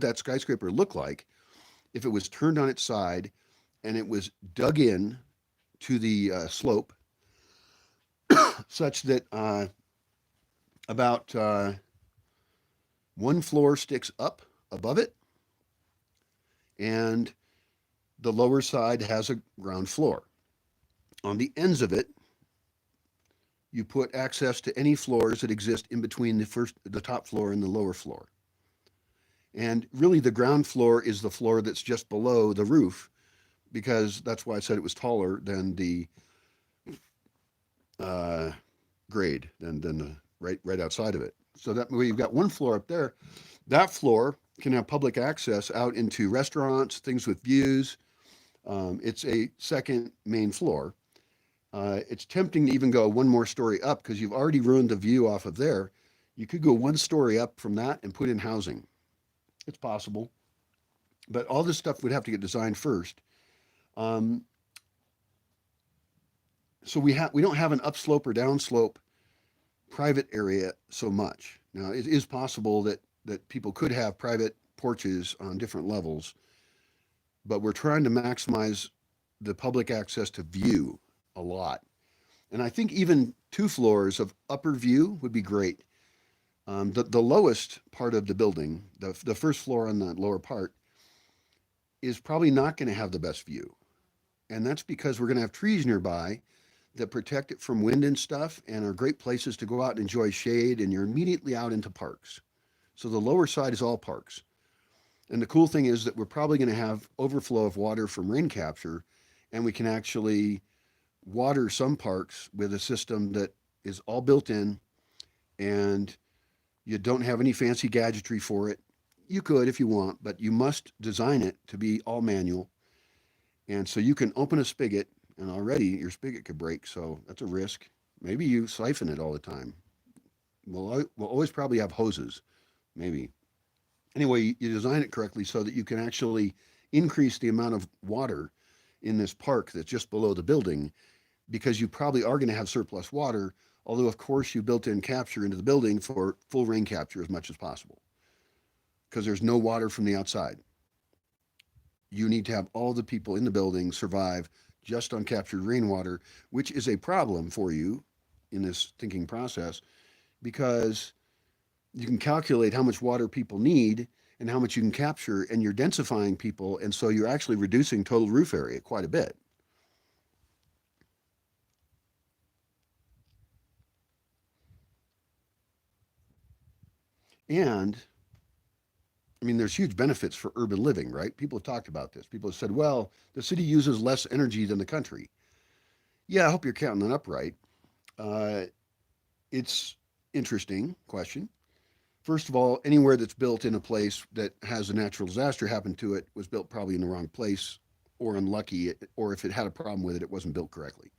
that skyscraper look like if it was turned on its side and it was dug in to the slope such that about one floor sticks up above it and the lower side has a ground floor. On the ends of it, you put access to any floors that exist in between the top floor and the lower floor. And really, the ground floor is the floor that's just below the roof, because that's why I said it was taller than the grade, than the right outside of it. So that way, you've got one floor up there. That floor can have public access out into restaurants, things with views. It's a second main floor. It's tempting to even go one more story up because you've already ruined the view off of there. You could go one story up from that and put in housing. It's possible, but all this stuff would have to get designed first. Um, so we don't have an upslope or downslope private area so much. Now, it is possible that people could have private porches on different levels, but we're trying to maximize the public access to view a lot. And I think even 2 floors of upper view would be great. The lowest part of the building, the first floor on the lower part, is probably not going to have the best view. And that's because we're going to have trees nearby that protect it from wind and stuff and are great places to go out and enjoy shade. And you're immediately out into parks. So the lower side is all parks. And the cool thing is that we're probably going to have overflow of water from rain capture, and we can actually water some parks with a system that is all built in, and you don't have any fancy gadgetry for it. You could if you want, but you must design it to be all manual. And so you can open a spigot, and already your spigot could break, so that's a risk. Maybe you siphon it all the time. We'll always probably have hoses, maybe. Anyway, you design it correctly so that you can actually increase the amount of water in this park that's just below the building, because you probably are going to have surplus water, although, of course, you built in capture into the building for full rain capture as much as possible, because there's no water from the outside. You need to have all the people in the building survive just on captured rainwater, which is a problem for you in this thinking process, because you can calculate how much water people need and how much you can capture, and you're densifying people, and so you're actually reducing total roof area quite a bit. And I mean, there's huge benefits for urban living, right? People have talked about this. People have said, well, the city uses less energy than the country. Yeah, I hope you're counting that up right. Uh, it's interesting question. First of all, anywhere that's built in a place that has a natural disaster happen to it was built probably in the wrong place, or unlucky, or if it had a problem with it, it wasn't built correctly.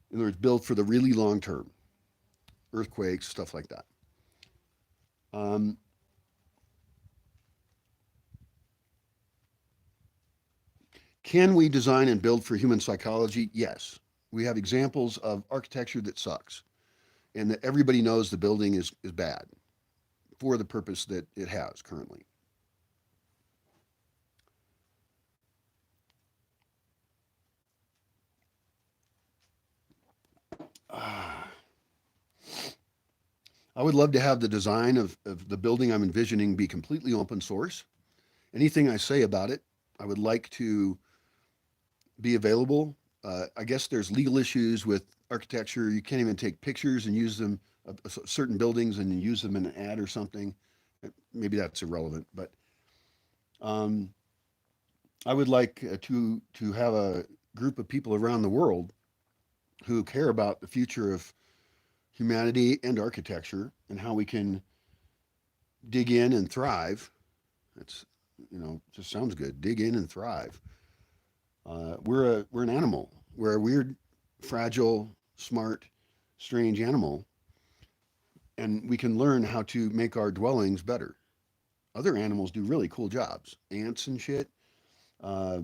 In other words, built for the really long term, earthquakes, stuff like that. Um, can we design and build for human psychology? Yes. We have examples of architecture that sucks, and that everybody knows the building is bad for the purpose that it has currently. Uh, I would love to have the design of the building I'm envisioning be completely open source. Anything I say about it, I would like to be available. I guess there's legal issues with architecture. You can't even take pictures and use them of certain buildings and use them in an ad or something. Maybe that's irrelevant, but um, I would like to have a group of people around the world who care about the future of humanity and architecture and how we can dig in and thrive. That's, just sounds good. Dig in and thrive. We're an animal. We're a weird, fragile, smart, strange animal, and we can learn how to make our dwellings better. Other animals do really cool jobs. Ants and shit. Uh,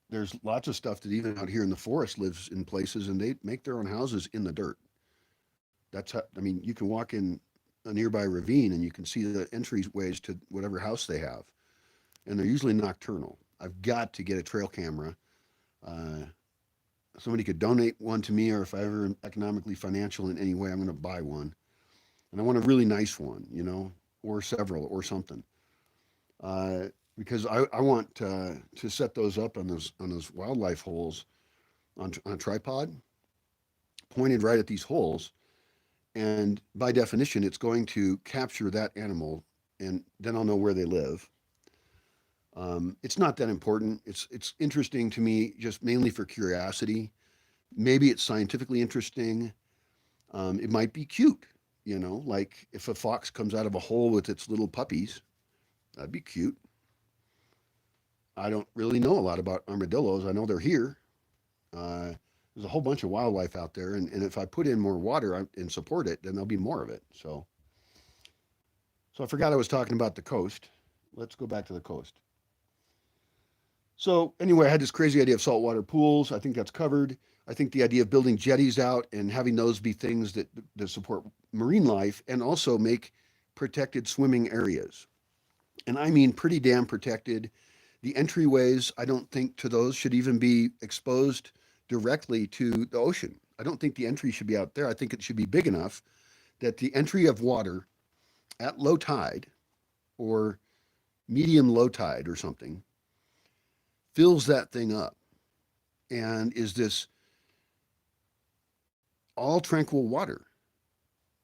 there's lots of stuff that even out here in the forest lives in places, and they make their own houses in the dirt. That's how, I mean, you can walk in a nearby ravine and you can see the entryways to whatever house they have, and they're usually nocturnal. I've got to get a trail camera. Uh, Somebody could donate one to me, or if I ever economically financial in any way, I'm going to buy one. And I want a really nice one, or several, or something. Uh, because I want to set those up on those wildlife holes on a tripod, pointed right at these holes, and by definition, it's going to capture that animal, and then I'll know where they live. It's not that important. It's interesting to me just mainly for curiosity. Maybe it's scientifically interesting. It might be cute, like if a fox comes out of a hole with its little puppies, that'd be cute. I don't really know a lot about armadillos. I know they're here. Uh, there's a whole bunch of wildlife out there, and if I put in more water and support it, then there'll be more of it. So I forgot I was talking about the coast. Let's go back to the coast. So anyway, I had this crazy idea of saltwater pools. I think that's covered. I think the idea of building jetties out and having those be things that support marine life and also make protected swimming areas. And I mean pretty damn protected. The entryways, I don't think to those should even be exposed directly to the ocean. I don't think the entry should be out there. I think it should be big enough that the entry of water at low tide or medium low tide or something fills that thing up and is this all tranquil water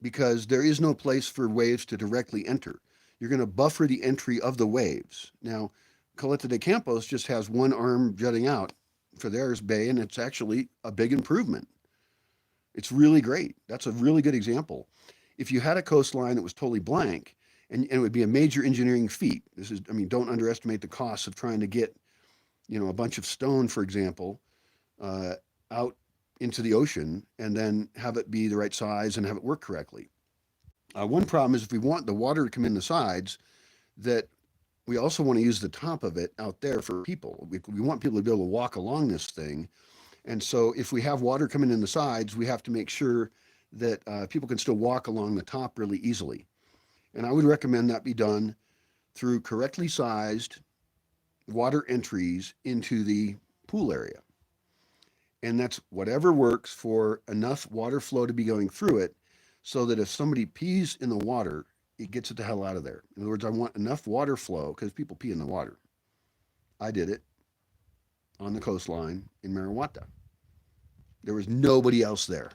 because there is no place for waves to directly enter. You're going to buffer the entry of the waves. Now, Caleta de Campos just has one arm jutting out for theirs bay, and it's actually a big improvement. It's really great. That's a really good example. If you had a coastline that was totally blank, and it would be a major engineering feat. This is, I mean, don't underestimate the costs of trying to get, a bunch of stone, for example, uh, out into the ocean and then have it be the right size and have it work correctly. One problem is if we want the water to come in the sides, that we also want to use the top of it out there for people. We want people to be able to walk along this thing. And so if we have water coming in the sides, we have to make sure that people can still walk along the top really easily. And I would recommend that be done through correctly sized water entries into the pool area. And that's whatever works for enough water flow to be going through it so that if somebody pees in the water, it gets it the hell out of there. In other words, I want enough water flow because people pee in the water. I did it on the coastline in Marawata. There was nobody else there.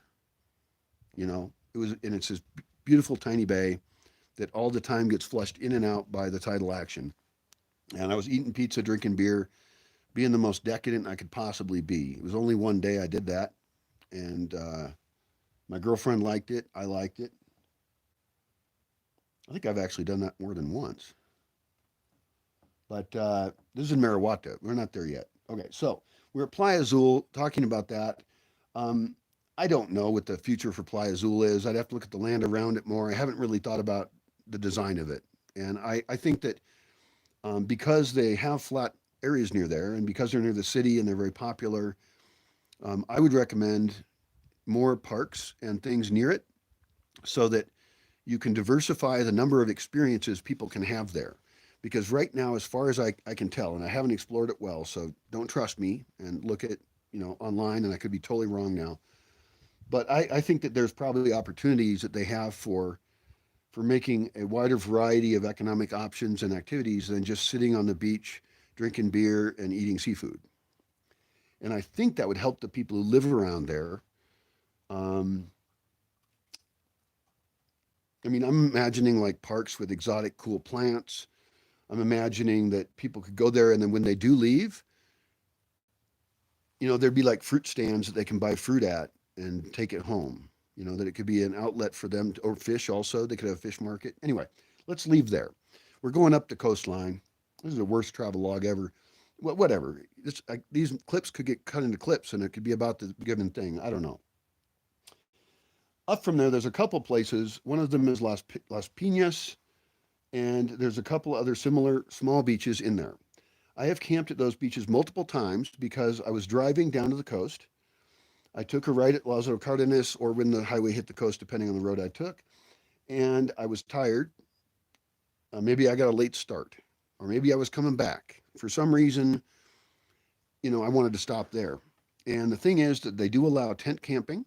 It was, and it's this beautiful tiny bay that all the time gets flushed in and out by the tidal action. And I was eating pizza, drinking beer, being the most decadent I could possibly be. It was only one day I did that, and my girlfriend liked it. I liked it. I think I've actually done that more than once. But this is in Marawata. We're not there yet. Okay, so we're at Playa Azul talking about that. I don't know what the future for Playa Azul is. I'd have to look at the land around it more. I haven't really thought about the design of it. And I think that because they have flat areas near there and because they're near the city and they're very popular, I would recommend more parks and things near it so that you can diversify the number of experiences people can have there. Because right now, as far as I can tell, and I haven't explored it well, so don't trust me and look at online, and I could be totally wrong now. But I think that there's probably opportunities that they have for making a wider variety of economic options and activities than just sitting on the beach, drinking beer, and eating seafood. And I think that would help the people who live around there. Um, I mean, I'm imagining like parks with exotic, cool plants. I'm imagining that people could go there and then when they do leave, there'd be like fruit stands that they can buy fruit at and take it home. That it could be an outlet for them or fish also. They could have a fish market. Anyway, let's leave there. We're going up the coastline. This is the worst travel log ever. Well, whatever. These clips could get cut into clips and it could be about the given thing. I don't know. Up from there, there's a couple places. One of them is Las Piñas, and there's a couple other similar small beaches in there. I have camped at those beaches multiple times because I was driving down to the coast. I took a right at Lázaro Cárdenas or when the highway hit the coast, depending on the road I took. And I was tired. Maybe I got a late start, or maybe I was coming back. For some reason, I wanted to stop there. And the thing is that they do allow tent camping.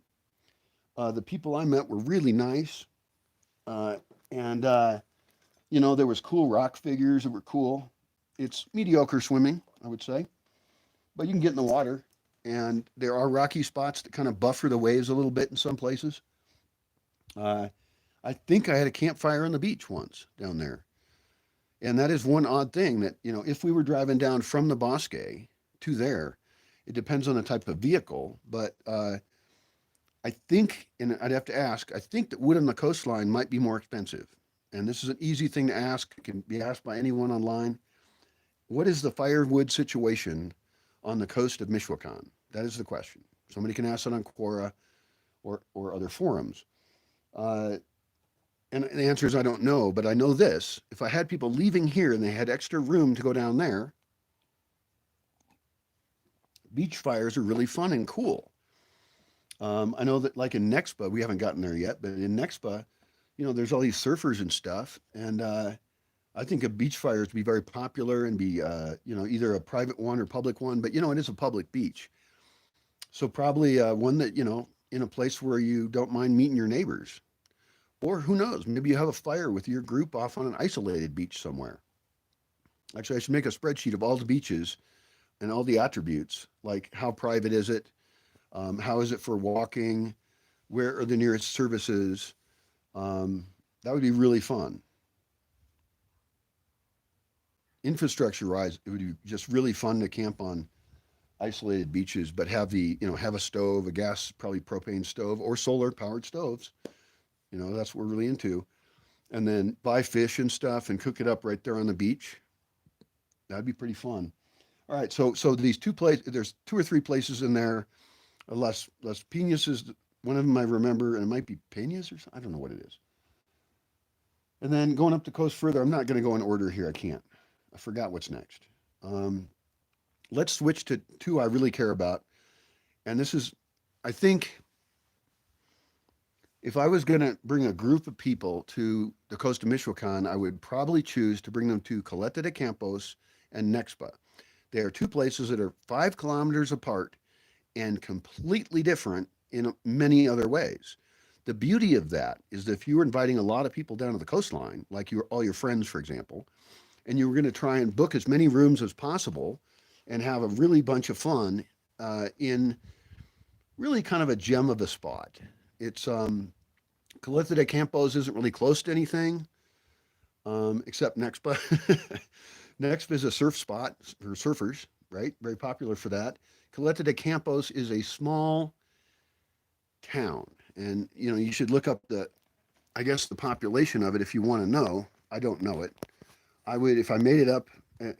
The people I met were really nice. Uh, and there was cool rock figures that were cool. It's mediocre swimming, I would say, but you can get in the water. And there are rocky spots that kind of buffer the waves a little bit in some places. Uh, I think I had a campfire on the beach once down there. And that is one odd thing that, if we were driving down from the Bosque to there, it depends on the type of vehicle. But I think, and I'd have to ask, I think that wood on the coastline might be more expensive. And this is an easy thing to ask. It can be asked by anyone online. What is the firewood situation on the coast of Michoacan? That is the question. Somebody can ask it on Quora or other forums. And the answer is I don't know, but I know this. If I had people leaving here and they had extra room to go down there, beach fires are really fun and cool. I know that like in Nexpa, we haven't gotten there yet, but in Nexpa, there's all these surfers and stuff, and I think a beach fire is to be very popular and be, either a private one or public one, but it is a public beach, so probably one that in a place where you don't mind meeting your neighbors, or who knows, maybe you have a fire with your group off on an isolated beach somewhere. Actually, I should make a spreadsheet of all the beaches and all the attributes, like how private is it, how is it for walking, where are the nearest services. Um, that would be really fun. Infrastructure wise, it would be just really fun to camp on isolated beaches, but have a stove, a gas, probably propane stove or solar powered stoves. That's what we're really into. And then buy fish and stuff and cook it up right there on the beach. That'd be pretty fun. All right, so these two places, there's two or three places in there. Las Piñas is one of them I remember, and it might be Peñas or something. I don't know what it is. And then going up the coast further, I'm not going to go in order here. I can't. I forgot what's next. Um, let's switch to two I really care about. And this is, I think, if I was going to bring a group of people to the coast of Michoacan, I would probably choose to bring them to Caleta de Campos and Nexpa. They are two places that are 5 kilometers apart and completely different in many other ways. The beauty of that is that if you were inviting a lot of people down to the coastline, like all your friends, for example, and you were going to try and book as many rooms as possible and have a really bunch of fun in really kind of a gem of a spot. It's Caleta de Campos isn't really close to anything except Nexpa. Nexpa is a surf spot for surfers, right? Very popular for that. Caleta de Campos is a small town, and you should look up I guess the population of it if you want to know. I don't know it. I would, if I made it up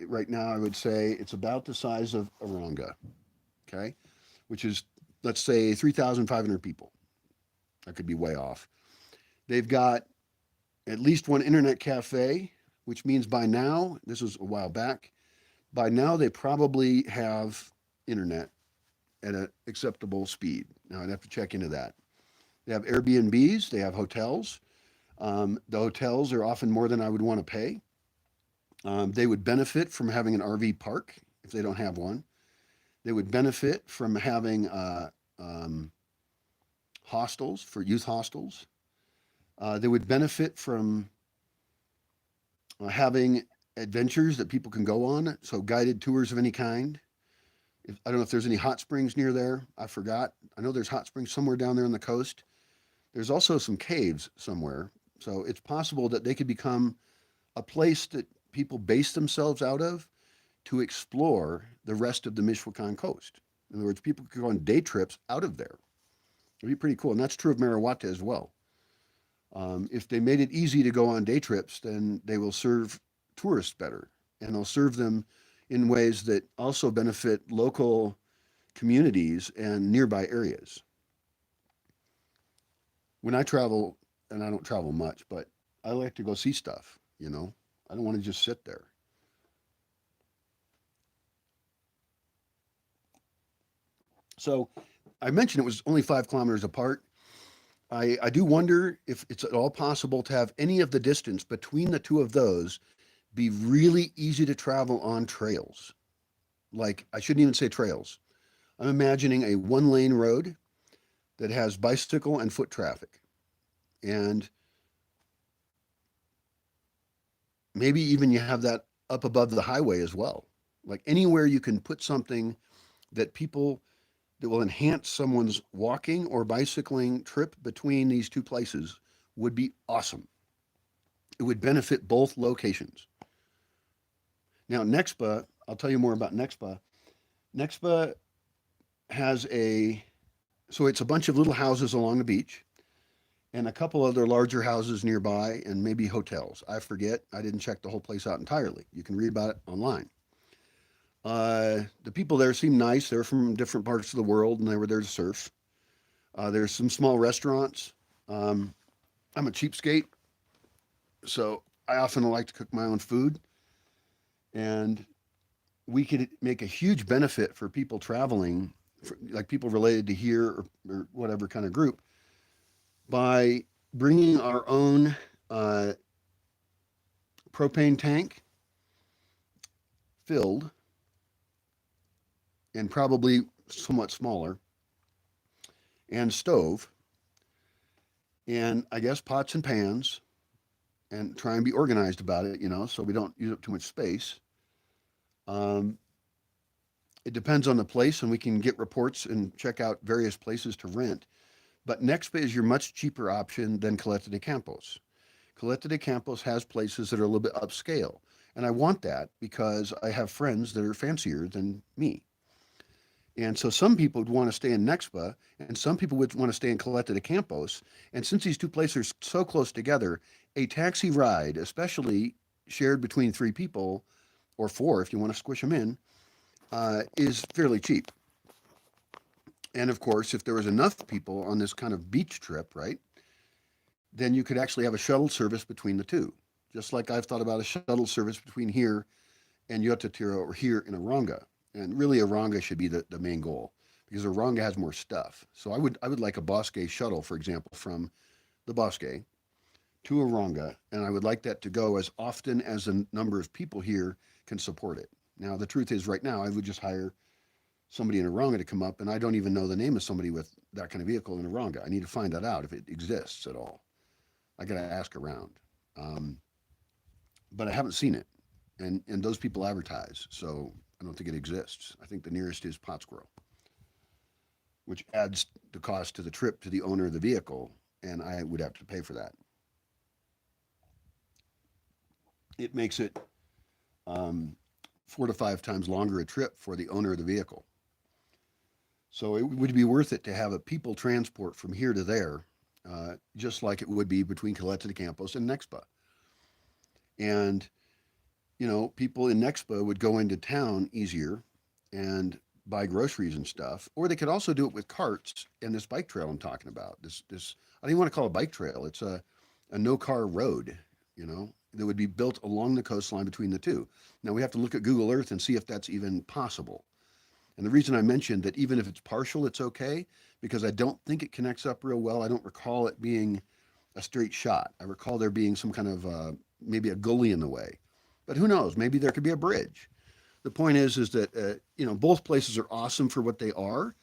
right now, I would say it's about the size of Aronga, okay, which is, let's say, 3,500 people. I could be way off. They've got at least one internet cafe, which means by now, this was a while back, by now they probably have internet at an acceptable speed. Now I'd have to check into that. They have Airbnbs, they have hotels. The hotels are often more than I would want to pay. They would benefit from having an RV park if they don't have one. They would benefit from having hostels for youth hostels. They would benefit from having adventures that people can go on, so guided tours of any kind. I don't know if there's any hot springs near there. I forgot. I know there's hot springs somewhere down there on the coast. There's also some caves somewhere. So it's possible that they could become a place that people base themselves out of to explore the rest of the Michoacan coast. In other words, people could go on day trips out of there. It'd be pretty cool. And that's true of Marahuata as well. If they made it easy to go on day trips, then they will serve tourists better, and they'll serve them in ways that also benefit local communities and nearby areas. When I travel, and I don't travel much, but I like to go see stuff, I don't want to just sit there. So I mentioned it was only 5 kilometers apart. I do wonder if it's at all possible to have any of the distance between the two of those be really easy to travel on trails. Like, I shouldn't even say trails. I'm imagining a 1 lane road that has bicycle and foot traffic. And maybe even you have that up above the highway as well. Like anywhere you can put something that will enhance someone's walking or bicycling trip between these two places would be awesome. It would benefit both locations. Now, Nexpa, I'll tell you more about Nexpa. Nexpa has so it's a bunch of little houses along the beach and a couple other larger houses nearby and maybe hotels. I forget. I didn't check the whole place out entirely. You can read about it online. The people there seem nice. They're from different parts of the world and they were there to surf. There's some small restaurants. I'm a cheapskate, so I often like to cook my own food. And we could make a huge benefit for people traveling like people related to here or whatever kind of group, by bringing our own uh, propane tank filled and probably somewhat smaller, and stove, and I guess pots and pans, and try and be organized about it, so we don't use up too much space. Um, it depends on the place, and we can get reports and check out various places to rent. But Nexpa is your much cheaper option than Caleta de Campos. Caleta de Campos has places that are a little bit upscale, and I want that because I have friends that are fancier than me. And so some people would want to stay in Nexpa, and some people would want to stay in Caleta de Campos. And since these two places are so close together, a taxi ride, especially shared between three people or four if you want to squish them in, is fairly cheap. And of course, if there was enough people on this kind of beach trip, right, then you could actually have a shuttle service between the two. Just like I've thought about a shuttle service between here and Yotatiro or here in Aronga. And really, Aronga should be the main goal because Aronga has more stuff. So I would like a Bosque shuttle, for example, from the Bosque to Aronga, and I would like that to go as often as the number of people here can support it. Now, the truth is, right now, I would just hire somebody in Aronga to come up, and I don't even know the name of somebody with that kind of vehicle in Aronga. I need to find that out if it exists at all. I got to ask around, um, but I haven't seen it, and those people advertise, so I don't think it exists. I think the nearest is Pottsboro, which adds the cost to the trip to the owner of the vehicle, and I would have to pay for that. It makes it um, 4 to 5 times longer a trip for the owner of the vehicle. So it would be worth it to have a people transport from here to there, just like it would be between Caleta de Campos and Nexpa. And people in Nexpa would go into town easier and buy groceries and stuff, or they could also do it with carts and this bike trail I'm talking about. This I don't even want to call it a bike trail. It's a no car road, that would be built along the coastline between the two. Now we have to look at Google Earth and see if that's even possible. And the reason I mentioned that even if it's partial, it's okay because I don't think it connects up real well. I don't recall it being a straight shot. I recall there being some kind of maybe a gully in the way. But who knows? Maybe there could be a bridge. The point is that both places are awesome for what they are,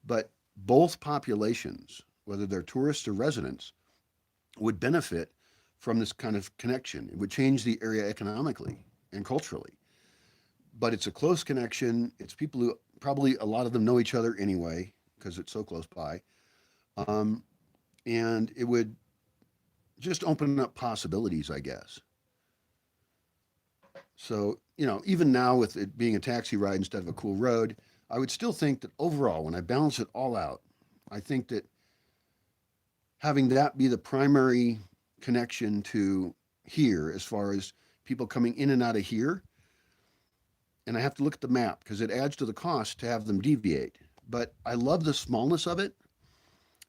but both populations, whether they're tourists or residents, would benefit from this kind of connection. It would change the area economically and culturally. But it's a close connection. It's people who probably a lot of them know each other anyway because it's so close by. Um, and it would just open up possibilities, I guess. So, even now with it being a taxi ride instead of a cool road, I would still think that overall, when I balance it all out, I think that having that be the primary connection to here, as far as people coming in and out of here, and I have to look at the map because it adds to the cost to have them deviate. But I love the smallness of it.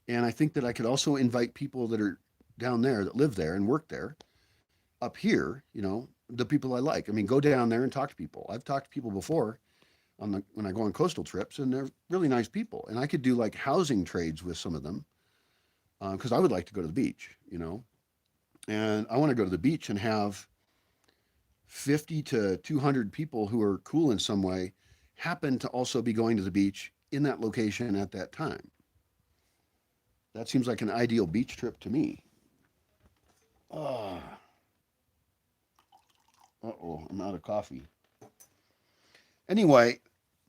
And I think that I could also invite people that are down there that live there and work there up here, the people I like. I mean, go down there and talk to people. I've talked to people before when I go on coastal trips, and they're really nice people. And I could do like housing trades with some of them because I would like to go to the beach, and I want to go to the beach and have 50 to 200 people who are cool in some way happen to also be going to the beach in that location at that time. That seems like an ideal beach trip to me. Uh-oh, I'm out of coffee. Anyway,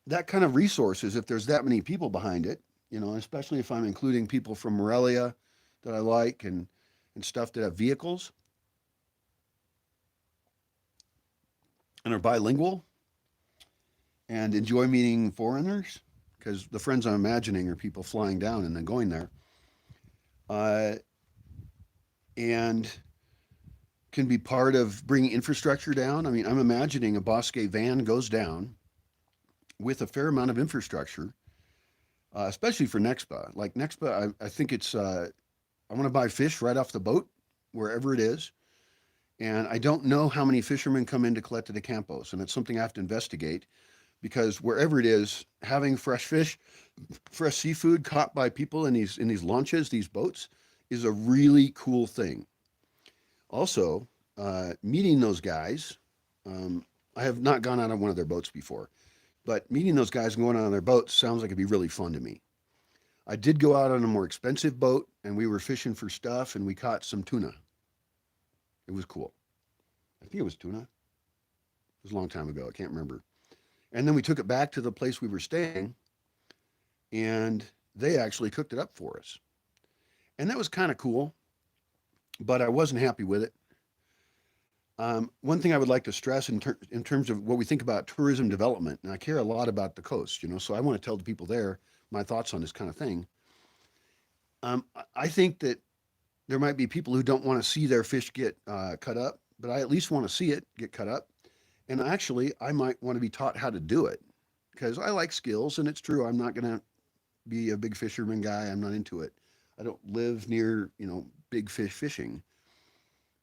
that kind of resources, if there's that many people behind it, especially if I'm including people from Morelia that I like and stuff that have vehicles and are bilingual and enjoy meeting foreigners, because the friends I'm imagining are people flying down and then going there, and can be part of bringing infrastructure down. I mean, I'm imagining a Bosque van goes down with a fair amount of infrastructure, especially for Nexpa. Like Nexpa, I think it's, I want to buy fish right off the boat, wherever it is. And I don't know how many fishermen come into Caleta de Campos, and it's something I have to investigate because wherever it is, having fresh fish fresh seafood caught by people in these launches, these boats, is a really cool thing. Also, meeting those guys, um, I have not gone out on one of their boats before, but meeting those guys and going out on their boats sounds like it'd be really fun to me. I did go out on a more expensive boat and we were fishing for stuff and we caught some tuna. It was cool. I think it was tuna. It was a long time ago. I can't remember. And then we took it back to the place we were staying and they actually cooked it up for us. And that was kind of cool, but I wasn't happy with it. One thing I would like to stress in terms of what we think about tourism development, and I care a lot about the coast, so I want to tell the people there my thoughts on this kind of thing. I think that there might be people who don't want to see their fish get cut up, but I at least want to see it get cut up. And actually, I might want to be taught how to do it because I like skills, and it's true. I'm not going to be a big fisherman guy. I'm not into it. I don't live near, big fish fishing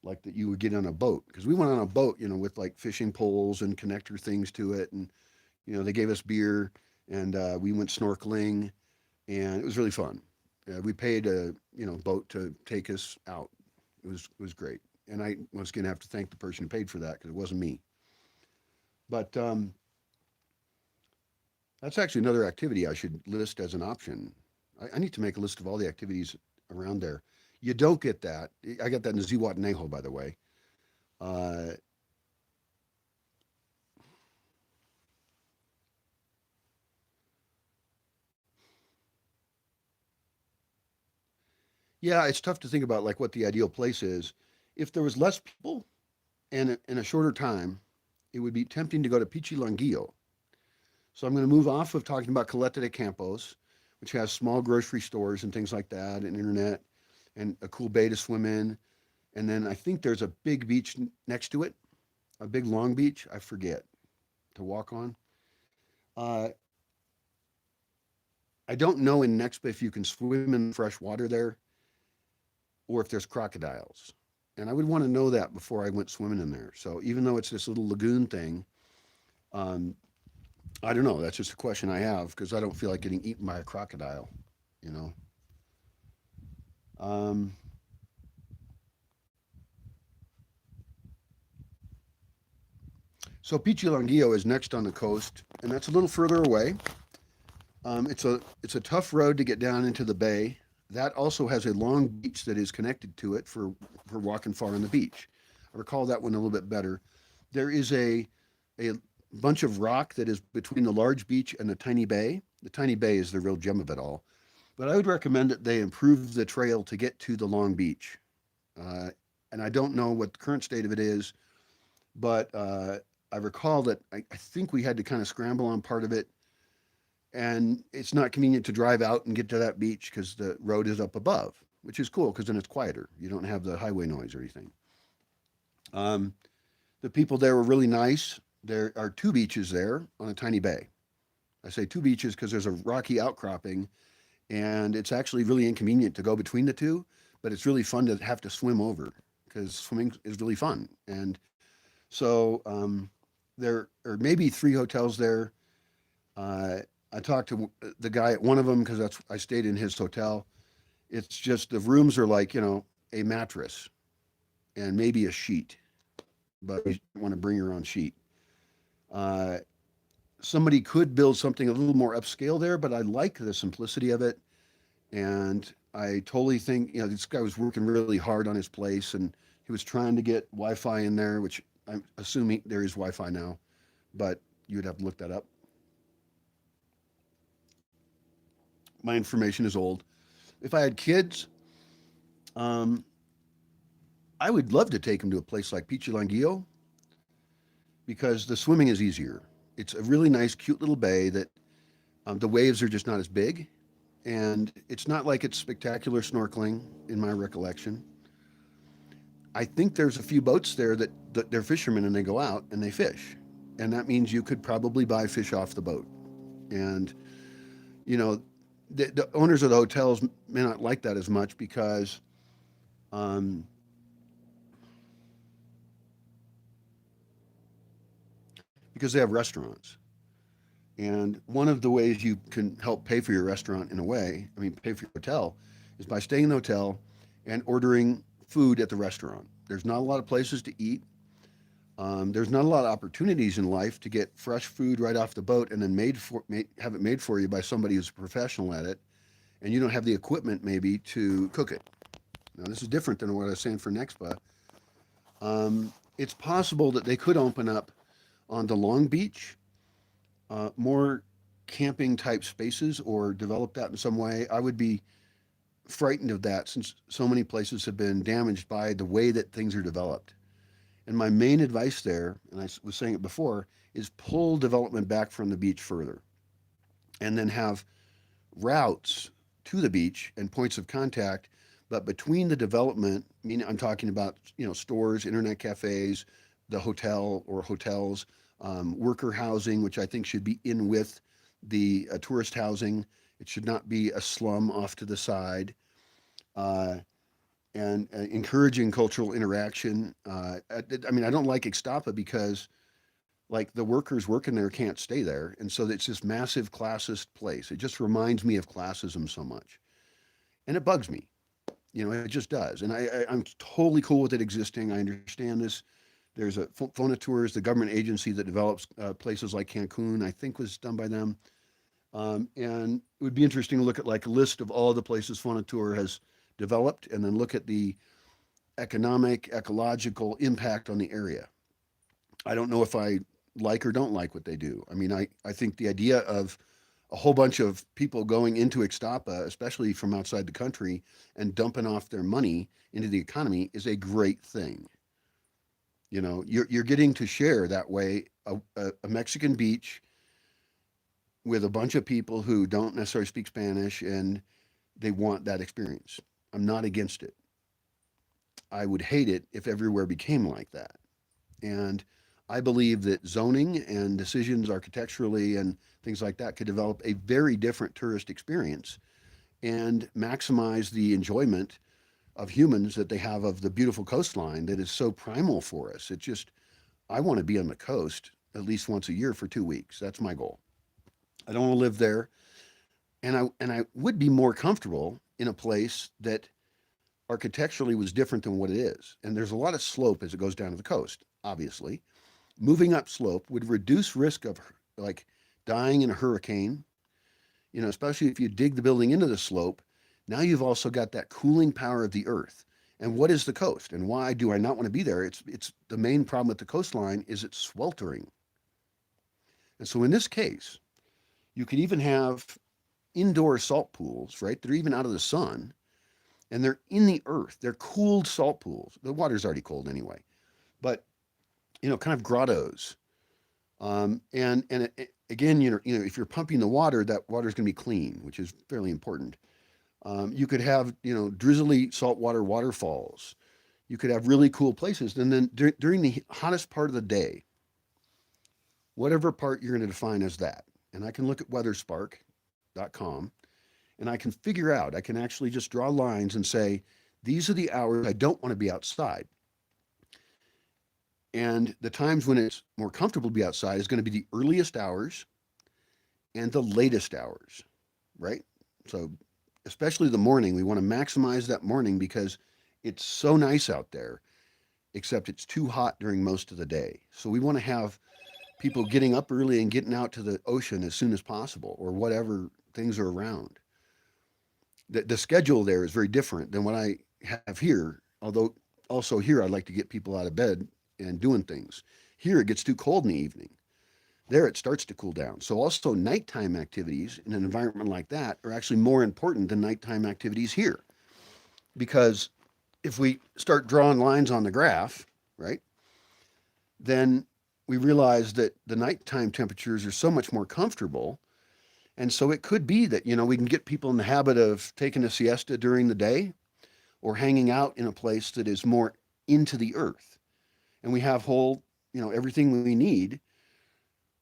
like that you would get on a boat because we went on a boat, with like fishing poles and connector things to it, and they gave us beer and we went snorkeling, and it was really fun. We paid a boat to take us out. It was great, and I was going to have to thank the person who paid for that because it wasn't me. But that's actually another activity I should list as an option. I need to make a list of all the activities around there. You don't get that. I got that in Zihuatanejo, by the way. Uh, yeah, it's tough to think about like what the ideal place is. If there was less people and in a shorter time, it would be tempting to go to Pichilanguillo. So I'm going to move off of talking about Caleta de Campos, which has small grocery stores and things like that, and internet, and a cool bay to swim in. And then I think there's a big beach next to it, a big long beach. I forget to walk on. Uh, I don't know in Nexpa if you can swim in fresh water there or if there's crocodiles. And I would want to know that before I went swimming in there. So even though it's this little lagoon thing, um, I don't know. That's just a question I have because I don't feel like getting eaten by a crocodile, you know. Um, so Pichilanguillo is next on the coast, and that's a little further away. It's a tough road to get down into the bay. That also has a long beach that is connected to it for walking far on the beach. I recall that one a little bit better. There is a bunch of rock that is between the large beach and the tiny bay. The tiny bay is the real gem of it all. But I would recommend that they improve the trail to get to the long beach. Uh, and I don't know what the current state of it is, but I recall that I think we had to kind of scramble on part of it, and it's not convenient to drive out and get to that beach because the road is up above, which is cool because then it's quieter. You don't have the highway noise or anything. Um, the people there were really nice. There are two beaches there on a tiny bay. I say two beaches because there's a rocky outcropping, and it's actually really inconvenient to go between the two, but it's really fun to have to swim over because swimming is really fun. And so there are maybe three hotels there. Uh, I talked to the guy at one of them because that's I stayed in his hotel. It's just the rooms are like a mattress and maybe a sheet, but you want to bring your own sheet. Uh, Somebody could build something a little more upscale there, but I like the simplicity of it. And I totally think this guy was working really hard on his place, and he was trying to get Wi-Fi in there, which I'm assuming there is Wi-Fi now, but you'd have to look that up. My information is old. If I had kids, um, I would love to take them to a place like Pichilanguillo because the swimming is easier. It's a really nice, cute little bay that the waves are just not as big, and it's not like it's spectacular snorkeling in my recollection. I think there's a few boats there that they're fishermen and they go out and they fish, and that means you could probably buy fish off the boat. And you know, the owners of the hotels may not like that as much um, because they have restaurants. And one of the ways you can help pay for your restaurant in a way, I mean, pay for your hotel, is by staying in the hotel and ordering food at the restaurant. There's not a lot of places to eat. There's not a lot of opportunities in life to get fresh food right off the boat and then have it made for you by somebody who's a professional at it, and you don't have the equipment maybe to cook it. Now, this is different than what I was saying for Nexpa. It's possible that they could open up on the Long Beach more camping type spaces or develop that in some way. I would be frightened of that since so many places have been damaged by the way that things are developed. And my main advice there, and I was saying it before, is pull development back from the beach further and then have routes to the beach and points of contact. But between the development, I mean, I'm talking about, stores, internet cafes, the hotel or hotels, worker housing, which I think should be in with the tourist housing. It should not be a slum off to the side. Uh, and encouraging cultural interaction. I mean, I don't like Ixtapa because, like, the workers working there can't stay there, and so it's this massive classist place. It just reminds me of classism so much, and it bugs me. It just does. And I'm totally cool with it existing. I understand this. There's a Fonatur, the government agency that develops places like Cancun. I think was done by them. And it would be interesting to look at like a list of all the places Fonatur has developed and then look at the economic, ecological impact on the area. I don't know if I like or don't like what they do. I mean, I think the idea of a whole bunch of people going into Ixtapa, especially from outside the country, and dumping off their money into the economy is a great thing. You're getting to share that way a Mexican beach with a bunch of people who don't necessarily speak Spanish and they want that experience. I'm not against it. I would hate it if everywhere became like that. And I believe that zoning and decisions architecturally and things like that could develop a very different tourist experience and maximize the enjoyment of humans that they have of the beautiful coastline that is so primal for us. It just, I want to be on the coast at least once a year for 2 weeks. That's my goal. I don't want to live there. And I would be more comfortable in a place that architecturally was different than what it is. And there's a lot of slope as it goes down to the coast, obviously. Moving up slope would reduce risk of like dying in a hurricane, especially if you dig the building into the slope. Now you've also got that cooling power of the earth. And what is the coast? And why do I not want to be there? It's the main problem with the coastline is it's sweltering. And so in this case, you could even have indoor salt pools, right? They're even out of the sun and they're in the earth. They're cooled salt pools. The water's already cold anyway. But kind of grottos. Again, if you're pumping the water, that water is going to be clean, which is fairly important. You could have, drizzly saltwater waterfalls. You could have really cool places. And then during the hottest part of the day, whatever part you're going to define as that, and I can look at weatherspark.com and I can actually just draw lines and say, these are the hours I don't want to be outside. And the times when it's more comfortable to be outside is going to be the earliest hours and the latest hours, right? So, especially the morning, we want to maximize that morning because it's so nice out there, except it's too hot during most of the day. So, we want to have people getting up early and getting out to the ocean as soon as possible or whatever things are around. The schedule there is very different than what I have here, although also here I'd like to get people out of bed and doing things. Here it gets too cold in the evening. There it starts to cool down. So also nighttime activities in an environment like that are actually more important than nighttime activities here. Because if we start drawing lines on the graph, right, then we realize that the nighttime temperatures are so much more comfortable. And so it could be that, we can get people in the habit of taking a siesta during the day or hanging out in a place that is more into the earth. And we have everything we need,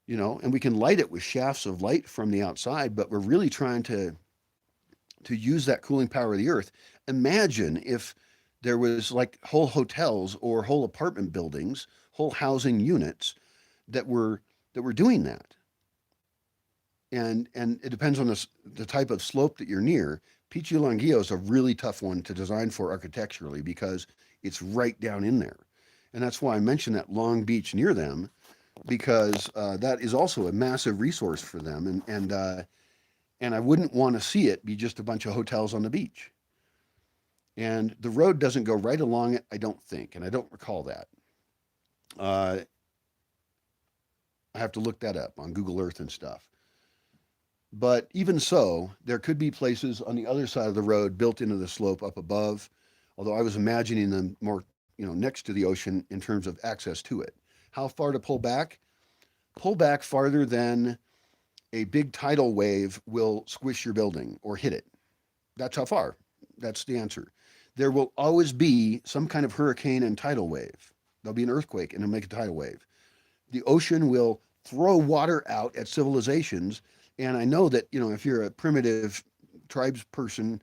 and we can light it with shafts of light from the outside, but we're really trying to use that cooling power of the earth. Imagine if there was like whole hotels or whole apartment buildings, whole housing units that were doing that. and it depends on the type of slope that you're near. Pichi Languillo is a really tough one to design for architecturally because it's right down in there. And that's why I mentioned that Long Beach near them, because that is also a massive resource for them. And I wouldn't want to see it be just a bunch of hotels on the beach. And the road doesn't go right along it, I don't think, and I don't recall that. Uh, I have to look that up on Google Earth and stuff. But even so, there could be places on the other side of the road built into the slope up above, although I was imagining them more, next to the ocean in terms of access to it. How far to pull back? Pull back farther than a big tidal wave will squish your building or hit it. That's how far. That's the answer. There will always be some kind of hurricane and tidal wave. There'll be an earthquake and it'll make a tidal wave. The ocean will throw water out at civilizations. And I know that, if you're a primitive tribes person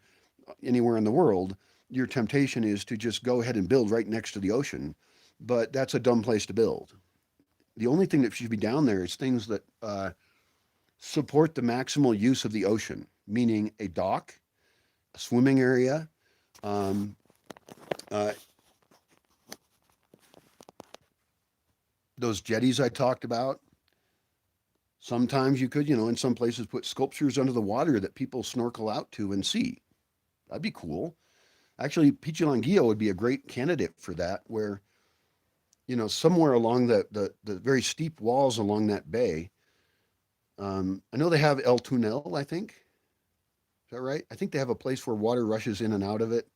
anywhere in the world, your temptation is to just go ahead and build right next to the ocean. But that's a dumb place to build. The only thing that should be down there is things that support the maximal use of the ocean, meaning a dock, a swimming area, um, uh, those jetties I talked about. Sometimes you could, in some places put sculptures under the water that people snorkel out to and see. That'd be cool. Actually, Pichilanguillo would be a great candidate for that, where, somewhere along the very steep walls along that bay. I know they have El Tunel, I think. Is that right? I think they have a place where water rushes in and out of it.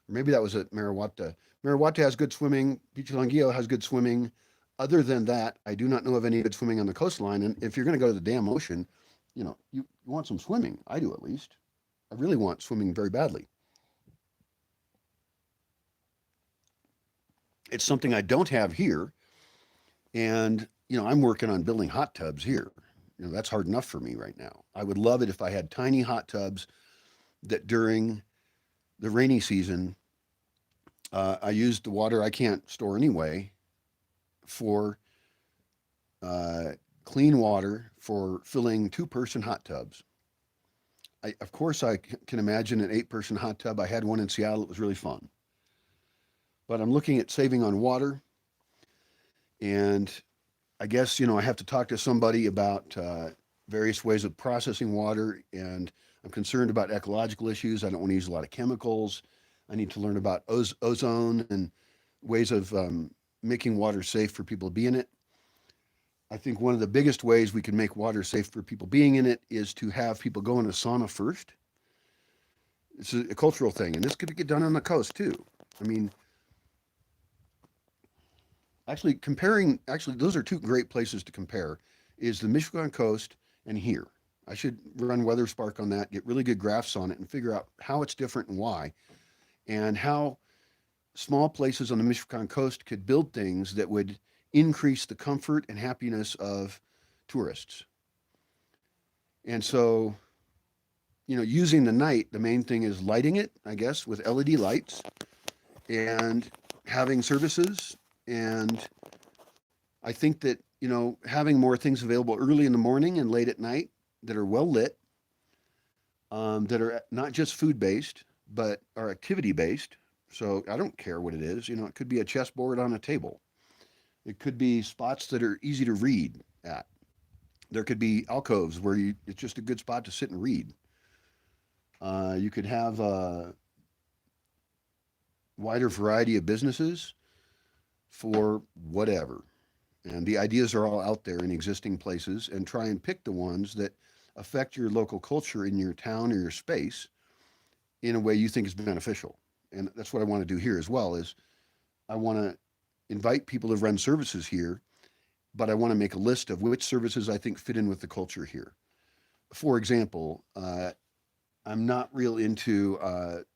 Or maybe that was at Marahuata. Marahuata has good swimming. Pichilanguillo has good swimming. Other than that, I do not know of any good swimming on the coastline. And if you're going to go to the damn ocean, you want some swimming. I do, at least. I really want swimming very badly. It's something I don't have here. And, I'm working on building hot tubs here. That's hard enough for me right now. I would love it if I had tiny hot tubs that during the rainy season, I used the water I can't store anyway for uh, clean water for filling two-person hot tubs. Of course, I can imagine an eight-person hot tub. I had one in Seattle. It was really fun. But I'm looking at saving on water, and I guess I have to talk to somebody about various ways of processing water, and I'm concerned about ecological issues. I don't want to use a lot of chemicals. I need to learn about ozone and ways of making water safe for people to be in it. I think one of the biggest ways we can make water safe for people being in it is to have people go in a sauna first. It's a cultural thing, and this could get done on the coast too. I mean, actually, those are two great places to compare, is the Michigan coast and here. I should run Weather Spark on that, get really good graphs on it, and figure out how it's different and why, and how small places on the Michigan coast could build things that would increase the comfort and happiness of tourists. And so, using the night, the main thing is lighting it, I guess, with LED lights and having services. And I think that, having more things available early in the morning and late at night that are well lit, that are not just food based, but are activity based. So I don't care what it is. It could be a chessboard on a table. It could be spots that are easy to read at. There could be alcoves where it's just a good spot to sit and read. You could have a wider variety of businesses for whatever. And the ideas are all out there in existing places, and try and pick the ones that affect your local culture in your town or your space in a way you think is beneficial. And that's what I want to do here as well, is I want to invite people to run services here, but I want to make a list of which services I think fit in with the culture here. For example, I'm not real into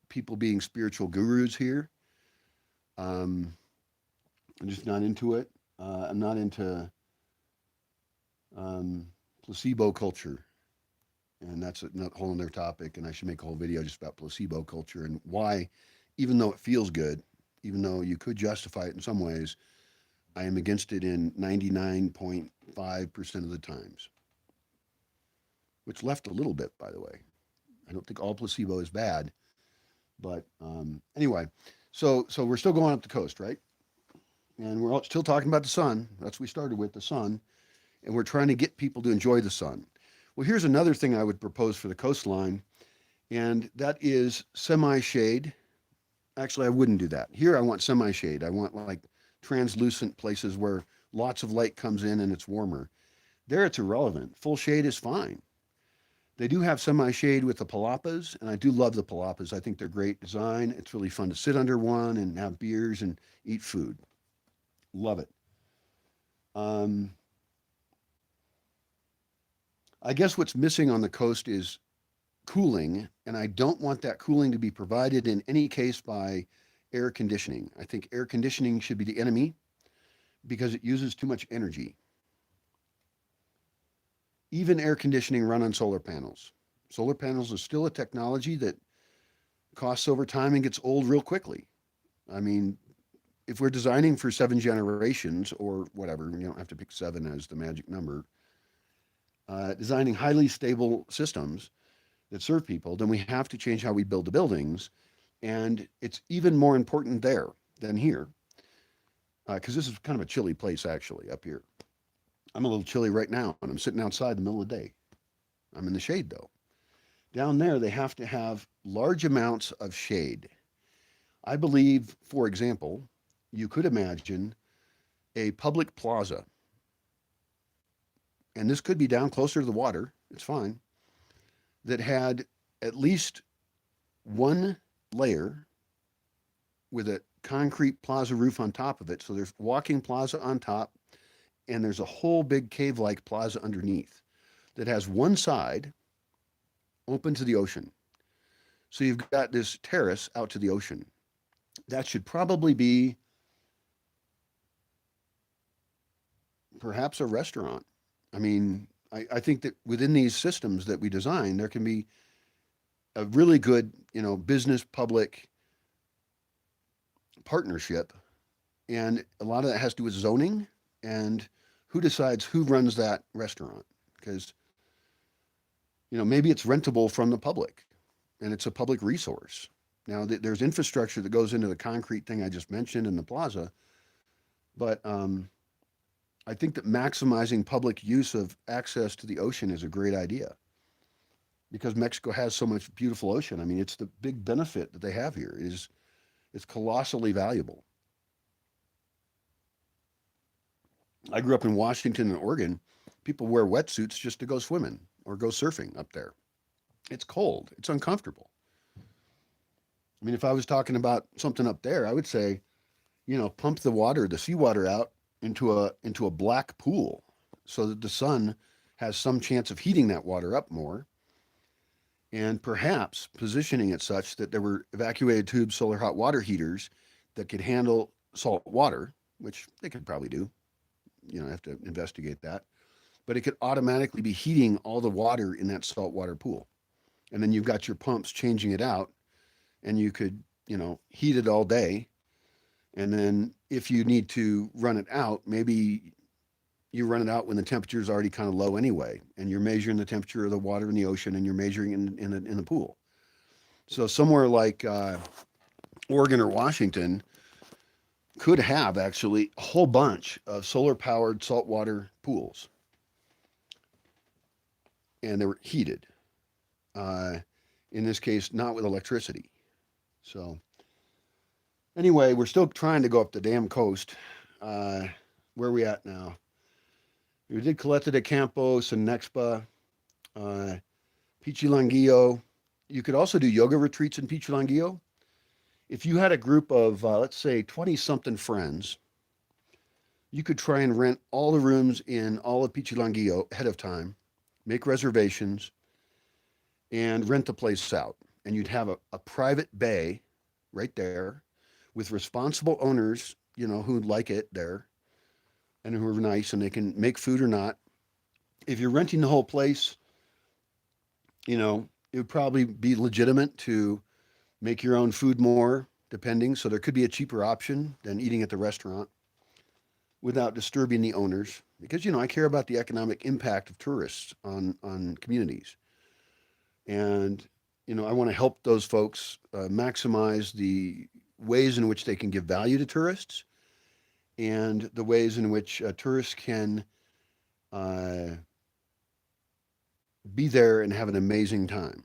people being spiritual gurus here. I'm just not into it. I'm not into placebo culture, and that's a whole other topic. And I should make a whole video just about placebo culture and why, even though it feels good, even though you could justify it in some ways, I am against it in 99.5% of the times. which left a little bit, by the way. I don't think all placebo is bad, but anyway, so we're still going up the coast, right? And we're still talking about the sun. That's what we started with, the sun, and we're trying to get people to enjoy the sun. Well, here's another thing I would propose for the coastline, and that is semi-shade. Actually, I wouldn't do that. Here, I want semi-shade. I want like translucent places where lots of light comes in and it's warmer. There, it's irrelevant. Full shade is fine. They do have semi-shade with the palapas, and I do love the palapas. I think they're great design. It's really fun to sit under one and have beers and eat food. Love it. Um, I guess what's missing on the coast is cooling, and I don't want that cooling to be provided in any case by air conditioning. I think air conditioning should be the enemy because it uses too much energy. Even air conditioning run on solar panels. Solar panels is still a technology that costs over time and gets old real quickly. I mean, if we're designing for 7 generations or whatever, you don't have to pick 7 as the magic number, designing highly stable systems that serve people, then we have to change how we build the buildings. And it's even more important there than here, because this is kind of a chilly place actually up here. I'm a little chilly right now, and I'm sitting outside in the middle of the day. I'm in the shade though. Down there, they have to have large amounts of shade. I believe, for example, you could imagine a public plaza, and this could be down closer to the water, it's fine, that had at least one layer with a concrete plaza roof on top of it. So there's walking plaza on top, and there's a whole big cave-like plaza underneath that has one side open to the ocean. So you've got this terrace out to the ocean. That should probably be perhaps a restaurant. I mean, I think that within these systems that we design, there can be a really good, business public partnership. And a lot of that has to do with zoning and who decides who runs that restaurant. Because, maybe it's rentable from the public and it's a public resource. Now, there's infrastructure that goes into the concrete thing I just mentioned in the plaza, but I think that maximizing public use of access to the ocean is a great idea because Mexico has so much beautiful ocean. I mean, it's the big benefit that they have here is it's colossally valuable. I grew up in Washington and Oregon. People wear wetsuits just to go swimming or go surfing up there. It's cold. It's uncomfortable. I mean, if I was talking about something up there, I would say, pump the seawater out into a black pool so that the sun has some chance of heating that water up more, and perhaps positioning it such that there were evacuated tube solar hot water heaters that could handle salt water, which they could probably do. Have to investigate that. But it could automatically be heating all the water in that saltwater pool. And then you've got your pumps changing it out, and you could, heat it all day. And then if you need to run it out, maybe you run it out when the temperature is already kind of low anyway, and you're measuring the temperature of the water in the ocean, and you're measuring in the pool. So somewhere like Oregon or Washington could have actually a whole bunch of solar-powered saltwater pools, and they were heated. In this case, not with electricity. So anyway, we're still trying to go up the damn coast. Where are we at now? We did Caleta de Campos and Nexpa, Pichilanguillo. You could also do yoga retreats in Pichilanguillo. If you had a group of, let's say, 20-something friends, you could try and rent all the rooms in all of Pichilanguillo ahead of time, make reservations, and rent the place out. And you'd have a private bay right there with responsible owners, who like it there and who are nice and they can make food or not. If you're renting the whole place, it would probably be legitimate to make your own food more, depending. So there could be a cheaper option than eating at the restaurant without disturbing the owners. because I care about the economic impact of tourists on communities, and I want to help those folks maximize the ways in which they can give value to tourists and the ways in which tourists can uh, be there and have an amazing time.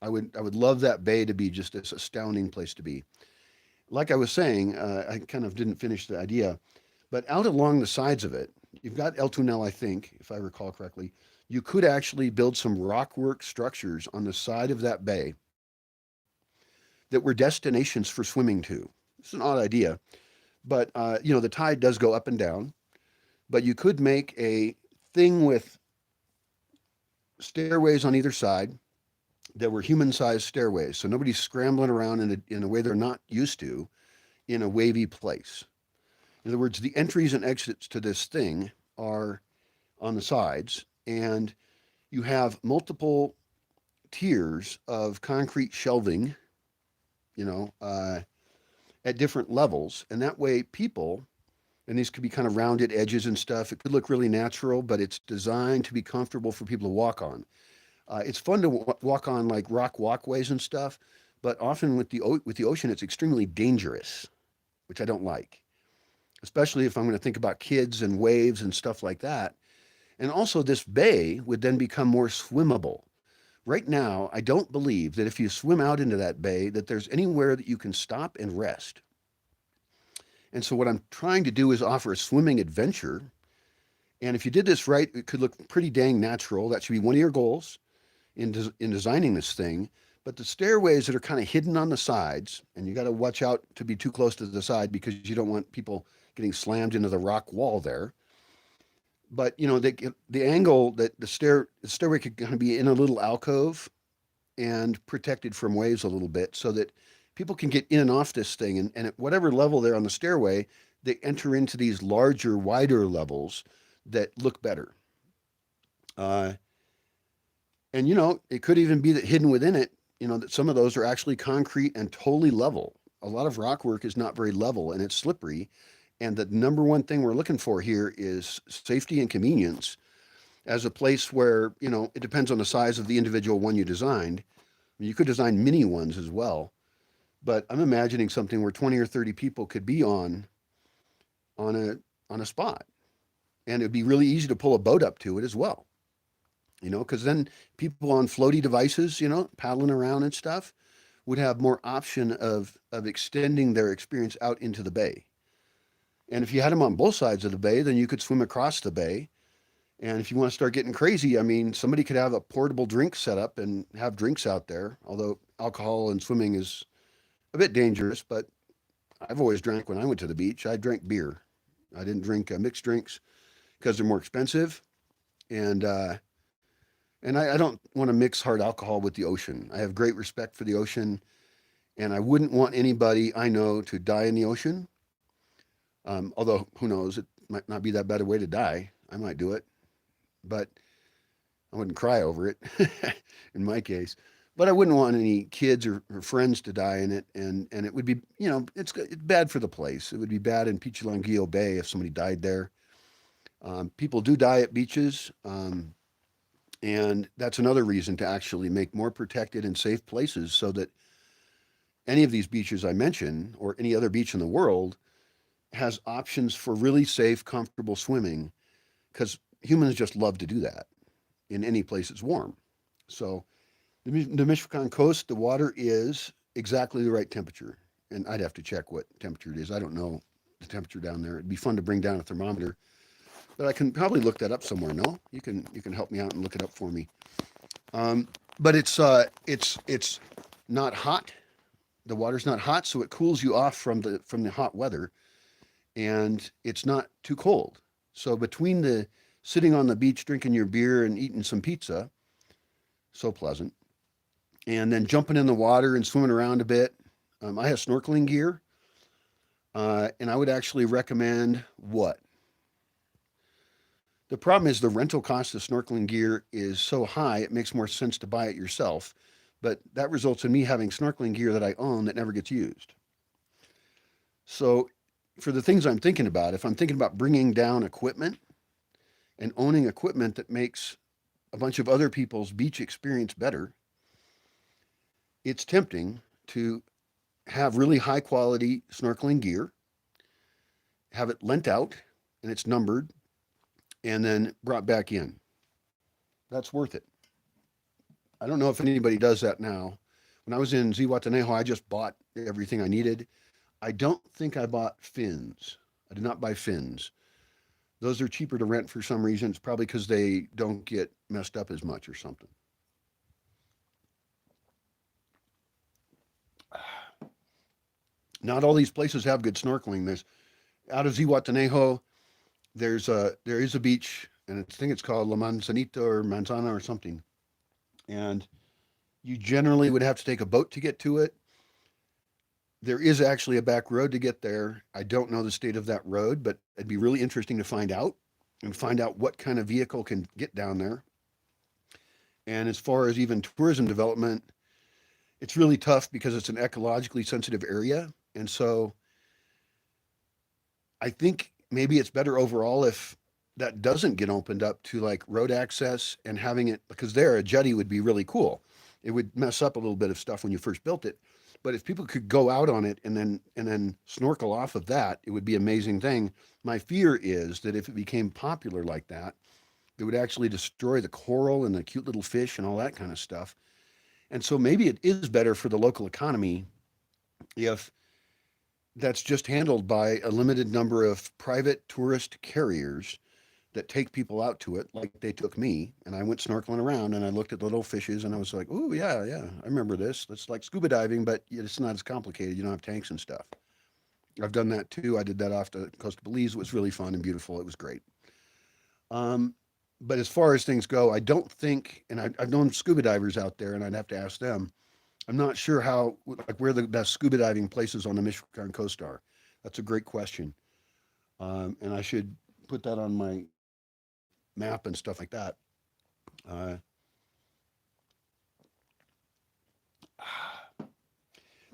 I would love that bay to be just this astounding place to be. Like I was saying, I kind of didn't finish the idea, but out along the sides of it, you've got El Tunel, I think, if I recall correctly. You could actually build some rockwork structures on the side of that bay that were destinations for swimming to. It's an odd idea, but the tide does go up and down. But you could make a thing with stairways on either side that were human-sized stairways, so nobody's scrambling around in a way they're not used to in a wavy place. In other words, the entries and exits to this thing are on the sides, and you have multiple tiers of concrete shelving, you know, uh, at different levels, and that way people, and these could be kind of rounded edges and stuff. It could look really natural, but it's designed to be comfortable for people to walk on. It's fun to walk on like rock walkways and stuff, but often with the ocean, it's extremely dangerous, which I don't like, especially if I'm going to think about kids and waves and stuff like that. And also, this bay would then become more swimmable. Right now, I don't believe that if you swim out into that bay, that there's anywhere that you can stop and rest. And so, what I'm trying to do is offer a swimming adventure. And if you did this right, it could look pretty dang natural. That should be one of your goals in designing this thing. But the stairways that are kind of hidden on the sides, and you got to watch out to be too close to the side because you don't want people getting slammed into the rock wall there. But the angle that the stairway could kind of be in a little alcove and protected from waves a little bit, so that people can get in and off this thing, and at whatever level they're on the stairway, they enter into these larger, wider levels that look better. Uh, and it could even be that hidden within it, that some of those are actually concrete and totally level. A lot of rock work is not very level and it's slippery. And the number one thing we're looking for here is safety and convenience as a place where, it depends on the size of the individual one you designed. You could design mini ones as well, but I'm imagining something where 20 or 30 people could be on a spot, and it'd be really easy to pull a boat up to it as well. Because then people on floaty devices, paddling around and stuff, would have more option of extending their experience out into the bay. And if you had them on both sides of the bay, then you could swim across the bay. And if you want to start getting crazy, I mean, somebody could have a portable drink set up and have drinks out there. Although alcohol and swimming is a bit dangerous, but I've always drank when I went to the beach. I drank beer. I didn't drink mixed drinks because they're more expensive, and I don't want to mix hard alcohol with the ocean. I have great respect for the ocean, and I wouldn't want anybody I know to die in the ocean. Although who knows, it might not be that bad a way to die. I might do it, but I wouldn't cry over it in my case. But I wouldn't want any kids or friends to die in it, and it would be, it's bad for the place. It would be bad in Pichilanguillo Bay if somebody died there. People do die at beaches, and that's another reason to actually make more protected and safe places, so that any of these beaches I mentioned, or any other beach in the world, has options for really safe, comfortable swimming, because humans just love to do that in any place that's warm. So the Michoacan coast, the water is exactly the right temperature. And I'd have to check what temperature it is. I don't know the temperature down there. It'd be fun to bring down a thermometer, but I can probably look that up somewhere. No, you can help me out and look it up for me. But it's not hot. The water's not hot, so it cools you off from the hot weather, and it's not too cold. So between the sitting on the beach drinking your beer and eating some pizza, so pleasant, and then jumping in the water and swimming around a bit. I have snorkeling gear, and I would actually recommend what? The problem is the rental cost of snorkeling gear is so high, it makes more sense to buy it yourself. But that results in me having snorkeling gear that I own that never gets used. So, for the things I'm thinking about, if I'm thinking about bringing down equipment, and owning equipment that makes a bunch of other people's beach experience better, it's tempting to have really high quality snorkeling gear, have it lent out and it's numbered, and then brought back in. That's worth it. I don't know if anybody does that now. When I was in Zihuatanejo, I just bought everything I needed. I don't think I bought fins. I did not buy fins. Those are cheaper to rent for some reason. It's probably because they don't get messed up as much or something. Not all these places have good snorkeling. There's out of Zihuatanejo, there is a beach, and I think it's called La Manzanita or Manzana or something. And you generally would have to take a boat to get to it. There is actually a back road to get there. I don't know the state of that road, but it'd be really interesting to find out and find out what kind of vehicle can get down there. And as far as even tourism development, it's really tough because it's an ecologically sensitive area. And so I think maybe it's better overall if that doesn't get opened up to like road access and having it, because there a jetty would be really cool. It would mess up a little bit of stuff when you first built it, but if people could go out on it and then snorkel off of that, it would be an amazing thing. My fear is that if it became popular like that, it would actually destroy the coral and the cute little fish and all that kind of stuff. And so maybe it is better for the local economy if that's just handled by a limited number of private tourist carriers that take people out to it, like they took me. And I went snorkeling around and I looked at the little fishes and I was like, oh, yeah, yeah, I remember this. It's like scuba diving, but it's not as complicated. You don't have tanks and stuff. I've done that too. I did that off the coast of Belize. It was really fun and beautiful. It was great. Um, but as far as things go, I don't think, and I've known scuba divers out there, and I'd have to ask them. I'm not sure how, like, where the best scuba diving places on the Michoacan coast are. That's a great question, and I should put that on my map and stuff like that. Uh,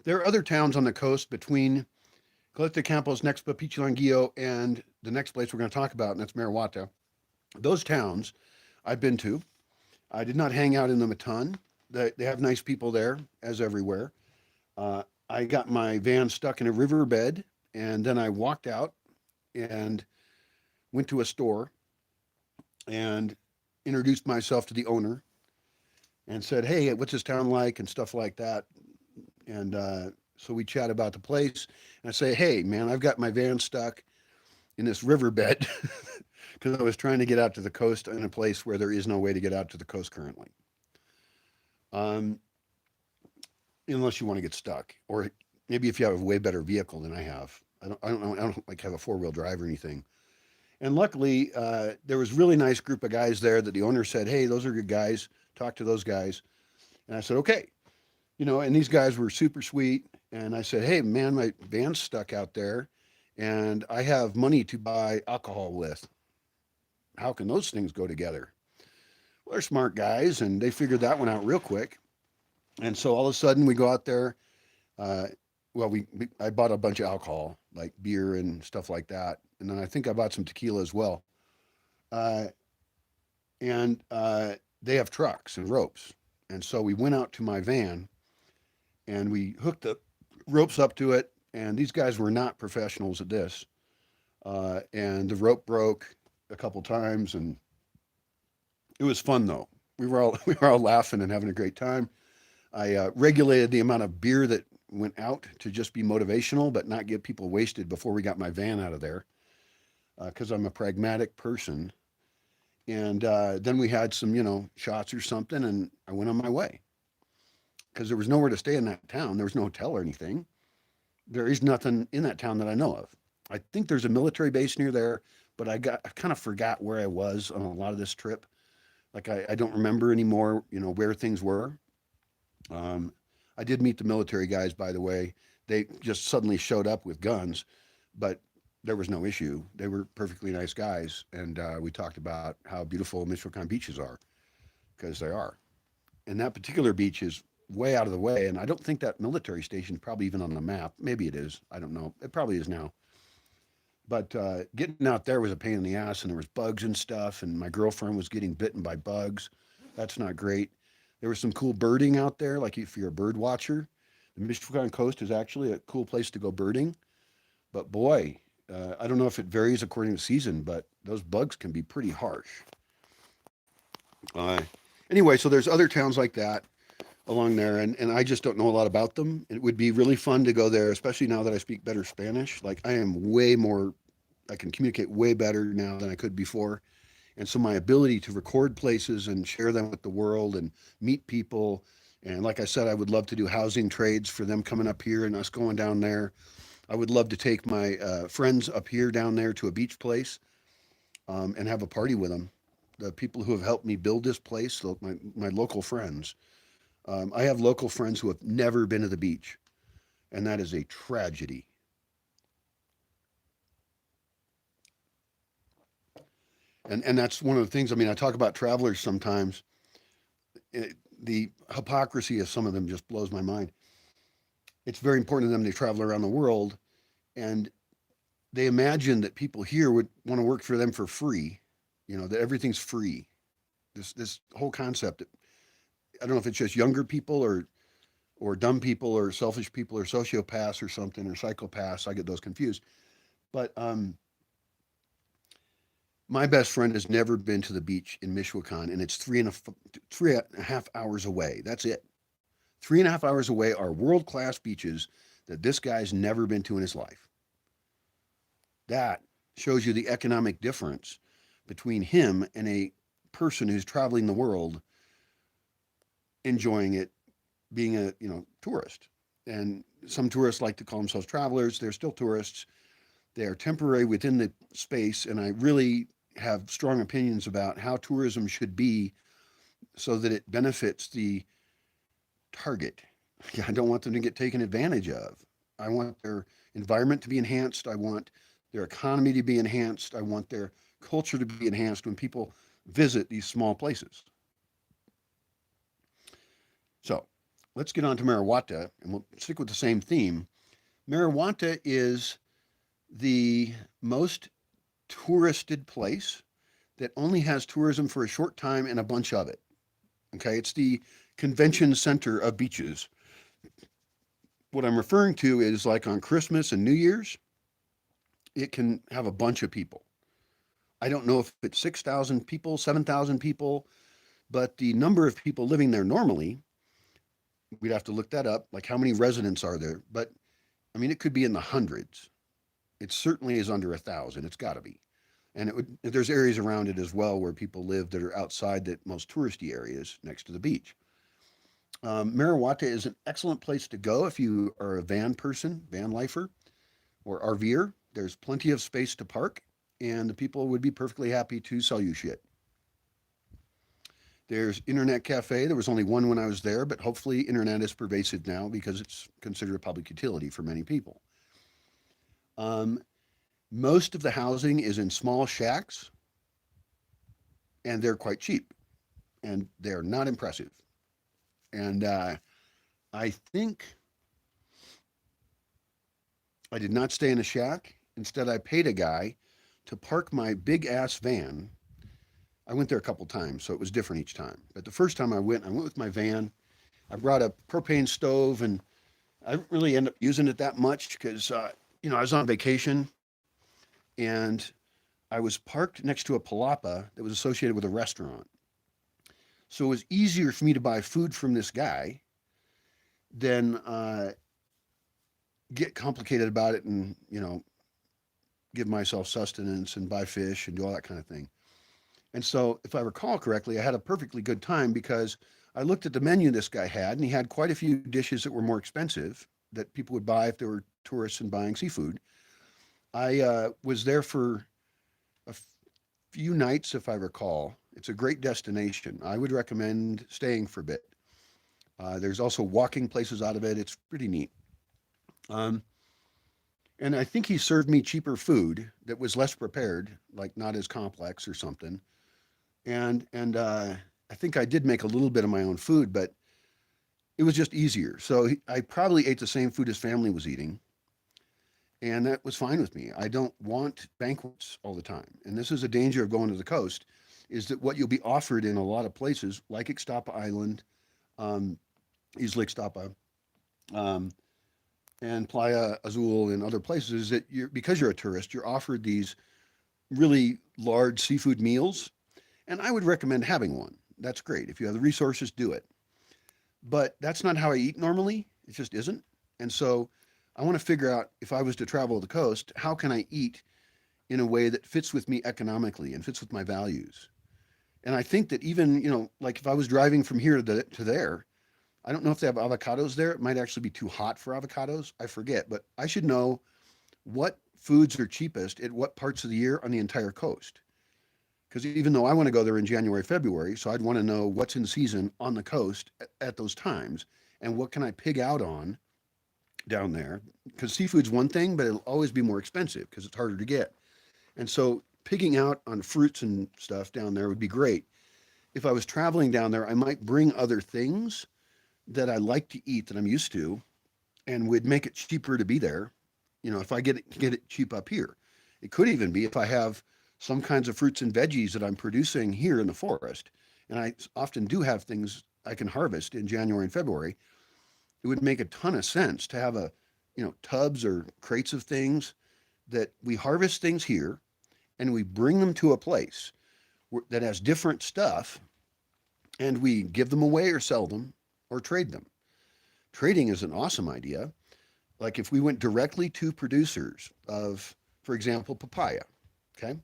there are other towns on the coast between Caleta Campos, Nexpa, Pichilanguillo, and the next place we're going to talk about, and that's Marihuata. Those towns I've been to. I did not hang out in them a ton. They have nice people there, as everywhere. I got my van stuck in a riverbed, and then I walked out and went to a store and introduced myself to the owner and said, "Hey, what's this town like?" and stuff like that. And so we chat about the place. And I say, "Hey, man, I've got my van stuck in this riverbed because I was trying to get out to the coast in a place where there is no way to get out to the coast currently. Um, unless you want to get stuck, or maybe if you have a way better vehicle than I have. I don't know. I don't like have a four-wheel drive or anything. And luckily, there was a really nice group of guys there that the owner said, "Hey, those are good guys. Talk to those guys." And I said, "Okay." And these guys were super sweet. And I said, "Hey, man, my van's stuck out there, and I have money to buy alcohol with. How can those things go together?" Well, they're smart guys, and they figured that one out real quick. And so all of a sudden, we go out there. Uh, well, I bought a bunch of alcohol, like beer and stuff like that, and then I think I bought some tequila as well. Uh, and they have trucks and ropes, and so we went out to my van and we hooked the ropes up to it. And these guys were not professionals at this, and the rope broke a couple times, and it was fun though. We were all laughing and having a great time. I regulated the amount of beer that went out to just be motivational, but not get people wasted before we got my van out of there, because I'm a pragmatic person. And then we had some, shots or something, and I went on my way because there was nowhere to stay in that town. There was no hotel or anything. There is nothing in that town that I know of. I think there's a military base near there, but I kind of forgot where I was on a lot of this trip. Like I don't remember anymore, where things were. Um, I did meet the military guys, by the way. They just suddenly showed up with guns, but there was no issue. They were perfectly nice guys, and we talked about how beautiful Michoacan beaches are, because they are. And that particular beach is way out of the way, and I don't think that military station is probably even on the map. Maybe it is. I don't know. It probably is now. But getting out there was a pain in the ass, and there was bugs and stuff, and my girlfriend was getting bitten by bugs. That's not great. There was some cool birding out there, like if you're a bird watcher. The Michigan coast is actually a cool place to go birding. But boy, I don't know if it varies according to season, but those bugs can be pretty harsh. Uh, anyway, so there's other towns like that along there, and I just don't know a lot about them. It would be really fun to go there, especially now that I speak better Spanish. Like I am way more, I can communicate way better now than I could before. And so my ability to record places and share them with the world and meet people. And like I said, I would love to do housing trades for them coming up here and us going down there. I would love to take my friends up here down there to a beach place and have a party with them. The people who have helped me build this place, my local friends. I have local friends who have never been to the beach, and that is a tragedy. And that's one of the things. I mean, I talk about travelers sometimes. The hypocrisy of some of them just blows my mind. It's very important to them to travel around the world, and they imagine that people here would want to work for them for free. You know that everything's free. This whole concept. I don't know if it's just younger people or dumb people or selfish people or sociopaths or something or psychopaths. I get those confused. But my best friend has never been to the beach in Michoacan, and it's 3.5 hours away. That's it. 3.5 hours away are world class beaches that this guy's never been to in his life. That shows you the economic difference between him and a person who's traveling the world, enjoying it, being a tourist. And some tourists like to call themselves travelers. They're still tourists. They are temporary within the space, and I really have strong opinions about how tourism should be so that it benefits the target. I don't want them to get taken advantage of. I want their environment to be enhanced. I want their economy to be enhanced. I want their culture to be enhanced when people visit these small places. So let's get on to Marawata, and we'll stick with the same theme. Marawata is the most touristed place that only has tourism for a short time and a bunch of it. Okay, it's the convention center of beaches. What I'm referring to is like on Christmas and New Year's, it can have a bunch of people. I don't know if it's 6,000 people, 7,000 people, but the number of people living there normally, we'd have to look that up. Like how many residents are there? But I mean, it could be in the hundreds. It certainly is under 1,000. It's got to be. And there's areas around it as well where people live that are outside the most touristy areas next to the beach. Marawata is an excellent place to go if you are a van person, van lifer, or RVer. There's plenty of space to park, and the people would be perfectly happy to sell you shit. There's Internet Cafe. There was only one when I was there, but hopefully internet is pervasive now because it's considered a public utility for many people. Um, Most of the housing is in small shacks, and they're quite cheap, and they're not impressive. And I think I did not stay in a shack. Instead, I paid a guy to park my big ass van. I went there a couple times, so it was different each time. But the first time I went with my van. I brought a propane stove, and I didn't really end up using it that much because I was on vacation, and I was parked next to a palapa that was associated with a restaurant. So it was easier for me to buy food from this guy than get complicated about it and give myself sustenance and buy fish and do all that kind of thing. And so, if I recall correctly, I had a perfectly good time because I looked at the menu this guy had, and he had quite a few dishes that were more expensive that people would buy if they were tourists and buying seafood. I was there for a few nights, if I recall. It's a great destination. I would recommend staying for a bit. There's also walking places out of it. It's pretty neat. Um, and I think he served me cheaper food that was less prepared, like not as complex or something. And I think I did make a little bit of my own food, but it was just easier. So I probably ate the same food his family was eating, And that was fine with me. I don't want banquets all the time. And this is a danger of going to the coast, is that what you'll be offered in a lot of places, like Ixtapa Island, um, Isla Ixtapa, um, and Playa Azul and other places, is that because you're a tourist, you're offered these really large seafood meals. And I would recommend having one. That's great. If you have the resources, do it. But that's not how I eat normally. It just isn't. And so I want to figure out, if I was to travel the coast, how can I eat in a way that fits with me economically and fits with my values? And I think that even, like if I was driving from here to there, I don't know if they have avocados there. It might actually be too hot for avocados. I forget, but I should know what foods are cheapest at what parts of the year on the entire coast. Because even though I want to go there in January, February, so I'd want to know what's in season on the coast at those times, and what can I pig out on down there. Because seafood's one thing, but it'll always be more expensive because it's harder to get. And so pigging out on fruits and stuff down there would be great. If I was traveling down there, I might bring other things that I like to eat that I'm used to, and would make it cheaper to be there. If I get it cheap up here. It could even be if I have some kinds of fruits and veggies that I'm producing here in the forest, and I often do have things I can harvest in January and February. It would make a ton of sense to have tubs or crates of things that we harvest things here, and we bring them to a place that has different stuff, and we give them away or sell them or trade them. Trading is an awesome idea. Like if we went directly to producers of, for example, papaya, okay?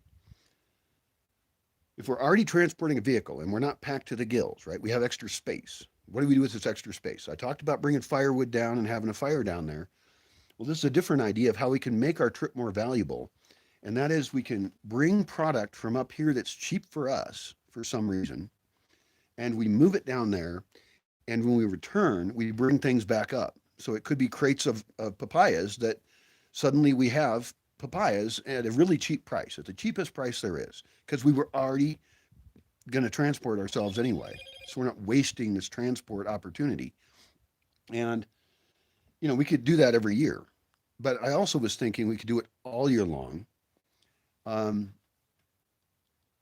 If we're already transporting a vehicle and we're not packed to the gills, right? We have extra space. What do we do with this extra space? I talked about bringing firewood down and having a fire down there. Well, this is a different idea of how we can make our trip more valuable. And that is, we can bring product from up here that's cheap for us for some reason, and we move it down there. And when we return, we bring things back up. So it could be crates of papayas that suddenly we have papayas at a really cheap price, at the cheapest price there is, because we were already going to transport ourselves anyway. So we're not wasting this transport opportunity. And, we could do that every year. But I also was thinking we could do it all year long. Um,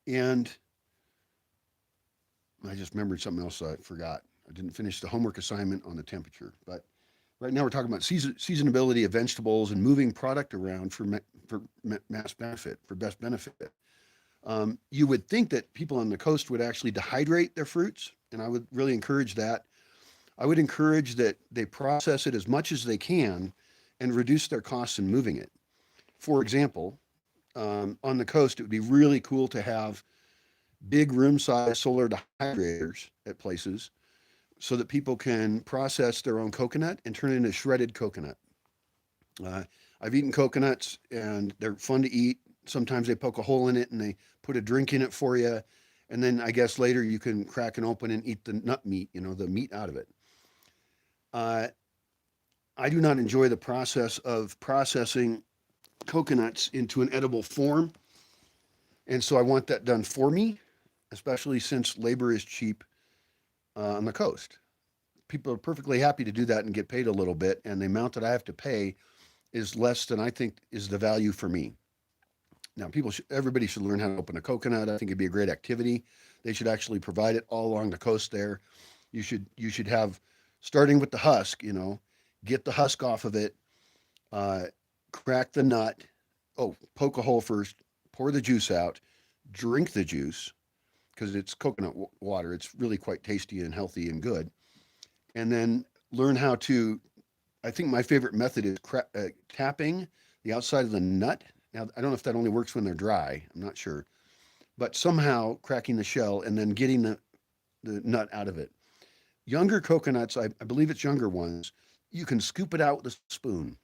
and I just remembered something else I forgot. I didn't finish the homework assignment on the temperature. But right now we're talking about seasonability of vegetables and moving product around for mass benefit, for best benefit. You would think that people on the coast would actually dehydrate their fruits, and I would really encourage that. I would encourage that they process it as much as they can and reduce their costs in moving it. For example, on the coast, it would be really cool to have big room-size solar dehydrators at places so that people can process their own coconut and turn it into shredded coconut. Uh, I've eaten coconuts and they're fun to eat. Sometimes they poke a hole in it and they put a drink in it for you. And then I guess later you can crack it open and eat the nut meat, the meat out of it. Uh, I do not enjoy the process of processing coconuts into an edible form. And so I want that done for me, especially since labor is cheap on the coast. People are perfectly happy to do that and get paid a little bit, and the amount that I have to pay is less than I think is the value for me. Now, everybody should learn how to open a coconut. I think it'd be a great activity. They should actually provide it all along the coast there. You should have, starting with the husk, get the husk off of it, uh, crack the nut. Oh, poke a hole first, pour the juice out, drink the juice because it's coconut water. It's really quite tasty and healthy and good. And then learn how to. I think my favorite method is tapping the outside of the nut. Now, I don't know if that only works when they're dry. I'm not sure. But somehow cracking the shell and then getting the nut out of it. Younger coconuts, I believe it's younger ones, you can scoop it out with a spoon,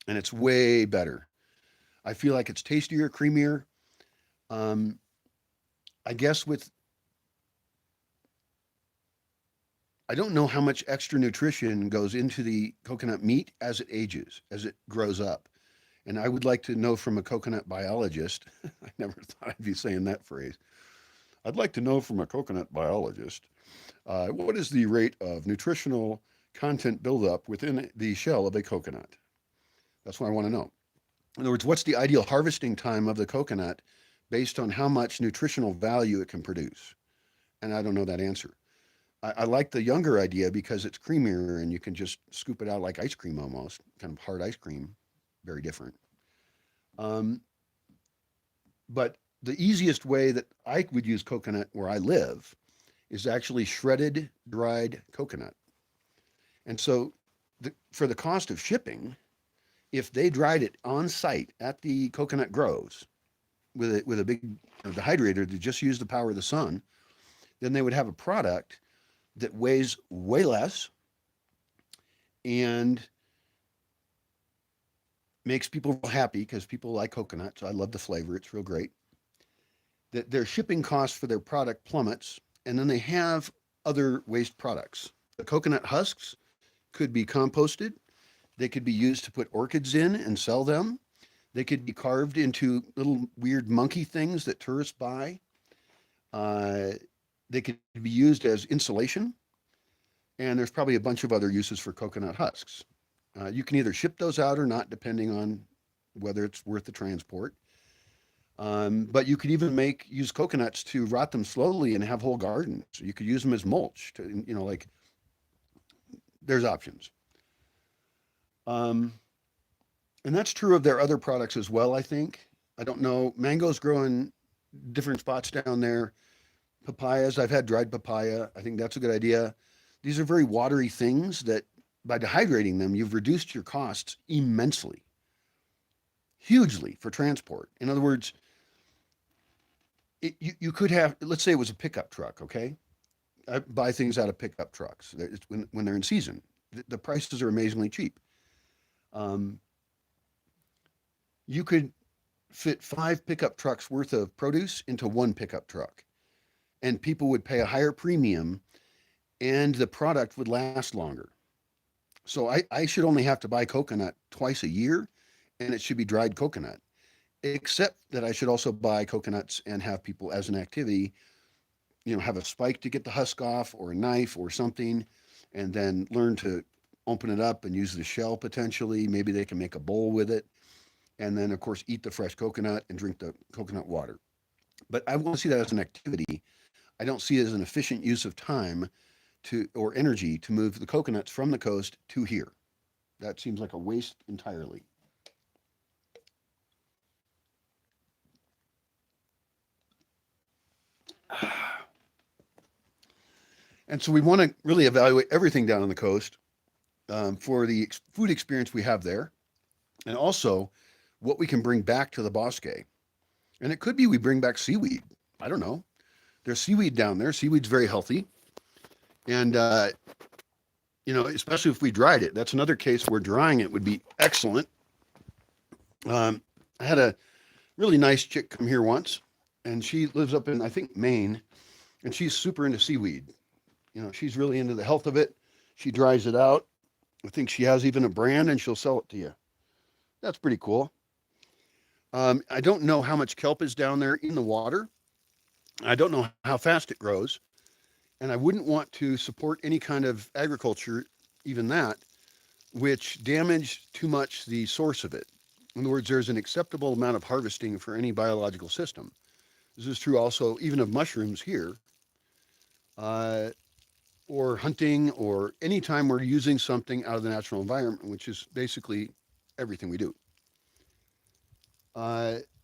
and it's way better. I feel like it's tastier, creamier. Um, I guess I don't know how much extra nutrition goes into the coconut meat as it ages, as it grows up. And I would like to know from a coconut biologist. I never thought I'd be saying that phrase. I'd like to know from a coconut biologist what is the rate of nutritional content buildup within the shell of a coconut? That's what I want to know. In other words, what's the ideal harvesting time of the coconut based on how much nutritional value it can produce? And I don't know that answer. I like the younger idea because it's creamier and you can just scoop it out like ice cream almost, kind of hard ice cream, very different. Um, but the easiest way that I would use coconut where I live is actually shredded dried coconut. And so for the cost of shipping, if they dried it on site at the coconut groves with a big dehydrator to just use the power of the sun, then they would have a product that weighs way less and makes people happy because people like coconut. So I love the flavor; it's real great. That their shipping costs for their product plummets, and then they have other waste products. The coconut husks could be composted. They could be used to put orchids in and sell them. They could be carved into little weird monkey things that tourists buy. Uh, they could be used as insulation. And there's probably a bunch of other uses for coconut husks. You can either ship those out or not, depending on whether it's worth the transport. But you could even use coconuts to rot them slowly and have whole gardens. So you could use them as mulch. Like there's options. And that's true of their other products as well, I think. I don't know. Mangoes grow in different spots down there. Papayas, I've had dried papaya. I think that's a good idea. These are very watery things that by dehydrating them, you've reduced your costs immensely, hugely for transport. In other words, you could have, let's say it was a pickup truck, okay? I buy things out of pickup trucks when they're in season. The prices are amazingly cheap. Um, you could fit 5 pickup trucks worth of produce into one pickup truck, and people would pay a higher premium and the product would last longer. So I should only have to buy coconut twice a year, and it should be dried coconut, except that I should also buy coconuts and have people as an activity, have a spike to get the husk off or a knife or something, and then learn to open it up and use the shell potentially. Maybe they can make a bowl with it. And then, of course, eat the fresh coconut and drink the coconut water. But I want to see that as an activity. I don't see it as an efficient use of time or energy to move the coconuts from the coast to here. That seems like a waste entirely. And so we want to really evaluate everything down on the coast for the food experience we have there, and also what we can bring back to the Bosque. And it could be we bring back seaweed. I don't know. There's seaweed down there. Seaweed's very healthy. And, especially if we dried it. That's another case where drying it would be excellent. I had a really nice chick come here once, and she lives up in, I think, Maine, and she's super into seaweed. She's really into the health of it. She dries it out. I think she has even a brand, and she'll sell it to you. That's pretty cool. I don't know how much kelp is down there in the water. I don't know how fast it grows. And I wouldn't want to support any kind of agriculture, even that, which damaged too much the source of it. In other words, there's an acceptable amount of harvesting for any biological system. This is true also even of mushrooms here, or hunting, or any time we're using something out of the natural environment, which is basically everything we do.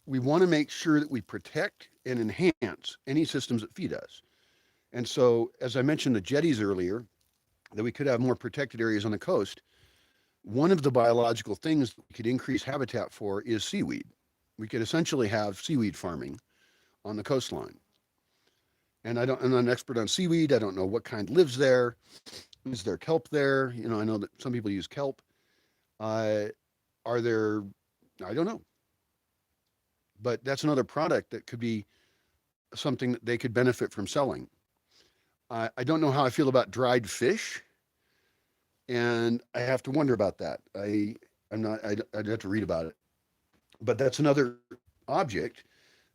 We want to make sure that we protect and enhance any systems that feed us. And so, as I mentioned the jetties earlier, that we could have more protected areas on the coast, one of the biological things that we could increase habitat for is seaweed. We could essentially have seaweed farming on the coastline. And I'm not an expert on seaweed. I don't know what kind lives there. Is there kelp there? I know that some people use kelp. Are there, I don't know. But that's another product that could be something that they could benefit from selling. I don't know how I feel about dried fish, and I have to wonder about that. I'd have to read about it. But that's another object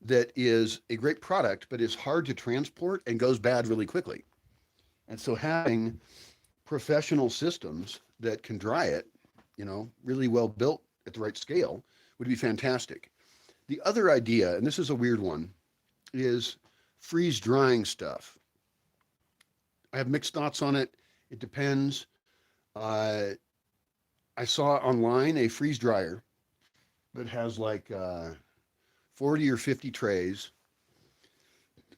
that is a great product, but is hard to transport and goes bad really quickly. And so having professional systems that can dry it, really well built at the right scale, would be fantastic. The other idea, and this is a weird one, is freeze drying stuff. I have mixed thoughts on it. It depends. Uh, I saw online a freeze dryer that has like 40 or 50 trays.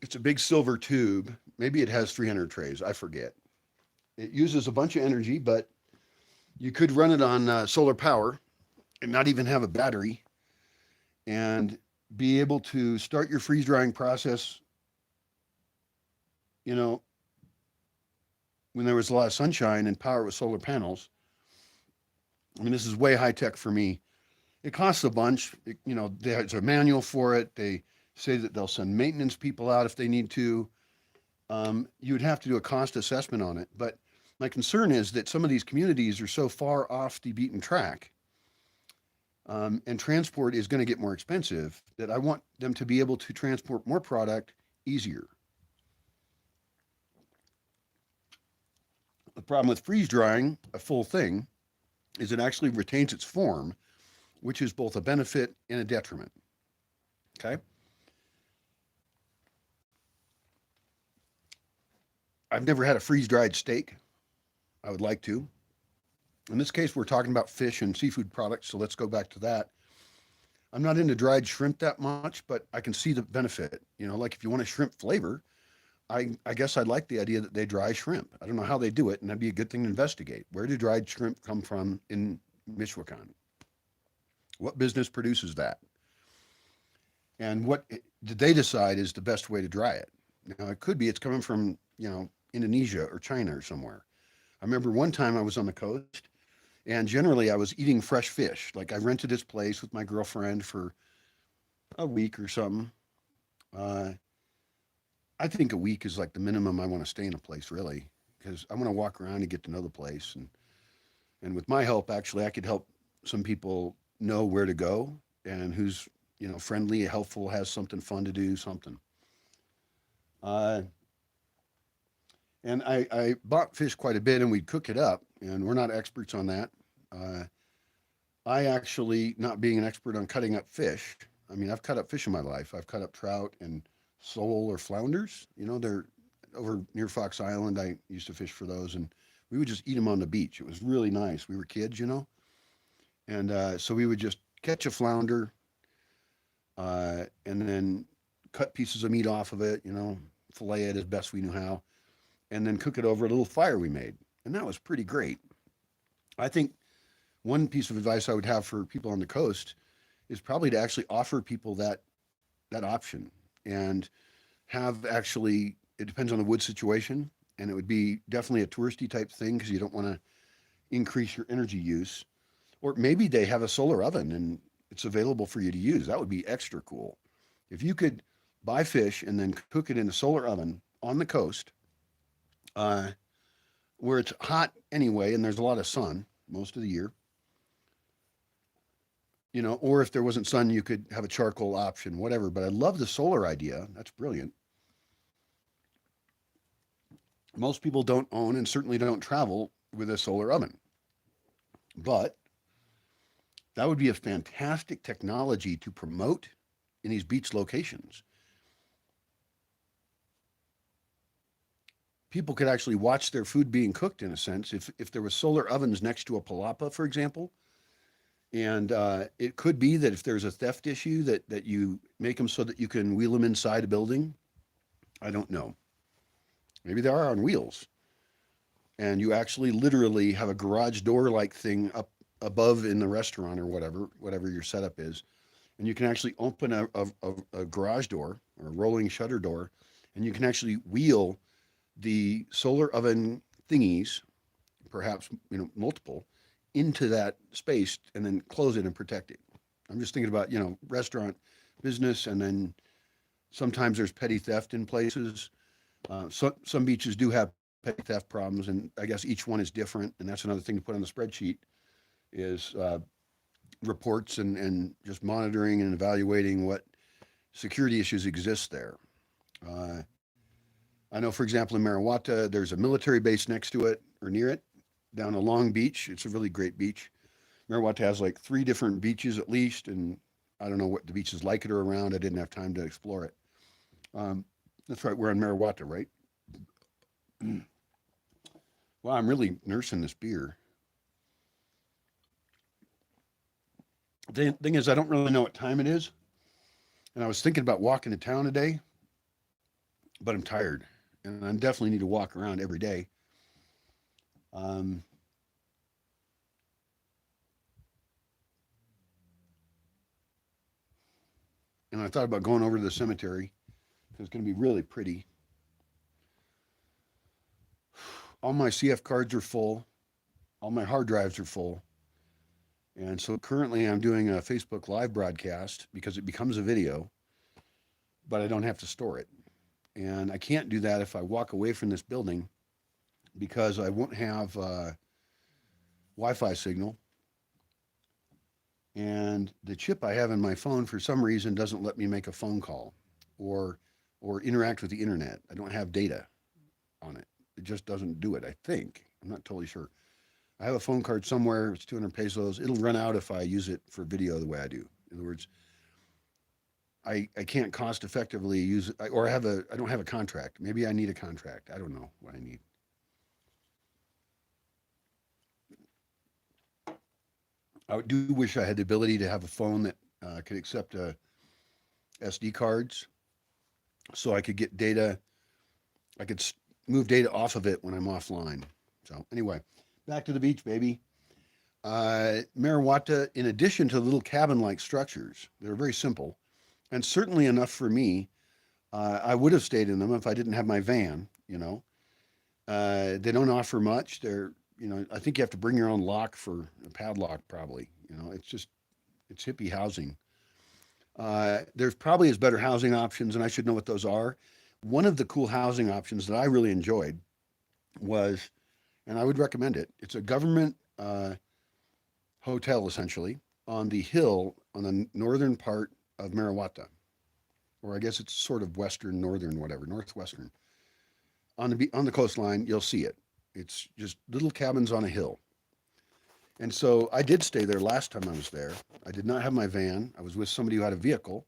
It's a big silver tube. Maybe it has 300 trays. I forget. It uses a bunch of energy, but you could run it on solar power and not even have a battery and be able to start your freeze drying process, you know, when there was a lot of sunshine and power with solar panels. I mean, this is way high tech for me. It costs a bunch. There's a manual for it. They say that they'll send maintenance people out if they need to. You would have to do a cost assessment on it. But my concern is that some of these communities are so far off the beaten track, and transport is going to get more expensive, that I want them to be able to transport more product easier. The problem with freeze drying a full thing is it actually retains its form, which is both a benefit and a detriment. Okay? I've never had a freeze dried steak. I would like to. In this case, we're talking about fish and seafood products, so let's go back to that. I'm not into dried shrimp that much, but I can see the benefit. Like if you want a shrimp flavor, I guess I'd like the idea that they dry shrimp. I don't know how they do it, and that'd be a good thing to investigate. Where do dried shrimp come from in Michoacan? What business produces that? And what did they decide is the best way to dry it? Now, it could be it's coming from, Indonesia or China or somewhere. I remember one time I was on the coast, and generally I was eating fresh fish. Like I rented this place with my girlfriend for a week or something. Uh, I think a week is like the minimum I want to stay in a place, really, because I want to walk around and get to know the place. And with my help, actually, I could help some people know where to go and who's friendly, helpful, has something fun to do, something. Uh, and I bought fish quite a bit, and we'd cook it up. And we're not experts on that. Uh, I actually, not being an expert on cutting up fish, I mean, I've cut up fish in my life. I've cut up trout and sole or flounders. They're over near Fox Island. I used to fish for those, and we would just eat them on the beach. It was really nice. We were kids. And so we would just catch a flounder, and then cut pieces of meat off of it, fillet it as best we knew how, and then cook it over a little fire we made. And that was pretty great. I think one piece of advice I would have for people on the coast is probably to actually offer people that option and have actually, it depends on the wood situation, and it would be definitely a touristy type thing because you don't want to increase your energy use. Or maybe they have a solar oven and it's available for you to use. That would be extra cool. If you could buy fish and then cook it in a solar oven on the coast, uh, where it's hot anyway and there's a lot of sun most of the year, or if there wasn't sun, you could have a charcoal option, whatever. But I love the solar idea. That's brilliant. Most people don't own and certainly don't travel with a solar oven. But that would be a fantastic technology to promote in these beach locations. People could actually watch their food being cooked in a sense. If there was solar ovens next to a palapa, for example, and it could be that if there's a theft issue that you make them so that you can wheel them inside a building. I don't know. Maybe they are on wheels. And you actually literally have a garage door like thing up above in the restaurant or whatever your setup is. And you can actually open a garage door or a rolling shutter door, and you can actually wheel the solar oven thingies, perhaps multiple, into that space and then close it and protect it. I'm just thinking about restaurant business, and then sometimes there's petty theft in places. Some beaches do have petty theft problems, and I guess each one is different. And that's another thing to put on the spreadsheet is reports and just monitoring and evaluating what security issues exist there. I know, for example, in Marawata, there's a military base next to it or near it down a Long Beach. It's a really great beach. Meriwetha has like 3 different beaches at least, and I don't know what the beaches like it or around. I didn't have time to explore it. Um, that's right, we're on Meriwetha, right? Wow, I'm really nursing this beer. The thing is, I don't really know what time it is, and I was thinking about walking to town today, but I'm tired, and I definitely need to walk around every day. Um, and I thought about going over to the cemetery because it's going to be really pretty. All my CF cards are full, all my hard drives are full. And so currently I'm doing a Facebook live broadcast because it becomes a video, but I don't have to store it. And I can't do that if I walk away from this building because I won't have Wi-Fi signal. And the chip I have in my phone for some reason doesn't let me make a phone call or interact with the internet. I don't have data on it. It just doesn't do it, I think. I'm not totally sure. I have a phone card somewhere. It's 200 pesos. It'll run out if I use it for video the way I do. In other words, I can't cost effectively use it, or I don't have a contract. Maybe I need a contract. I don't know what I need. I do wish I had the ability to have a phone that could accept SD cards, so I could get data. I could move data off of it when I'm offline. So anyway, back to the beach, baby. Meriwetha, in addition to little cabin-like structures, they're very simple and certainly enough for me. I would have stayed in them if I didn't have my van. They don't offer much. I think you have to bring your own lock for a padlock, probably. It's hippie housing. There's probably is better housing options, and I should know what those are. One of the cool housing options that I really enjoyed was, and I would recommend it. It's a government hotel essentially on the hill on the northern part of Meriwetha, or I guess it's sort of western, northern, whatever, northwestern. On the coastline, you'll see it. It's just little cabins on a hill. And so I did stay there last time I was there. I did not have my van. I was with somebody who had a vehicle,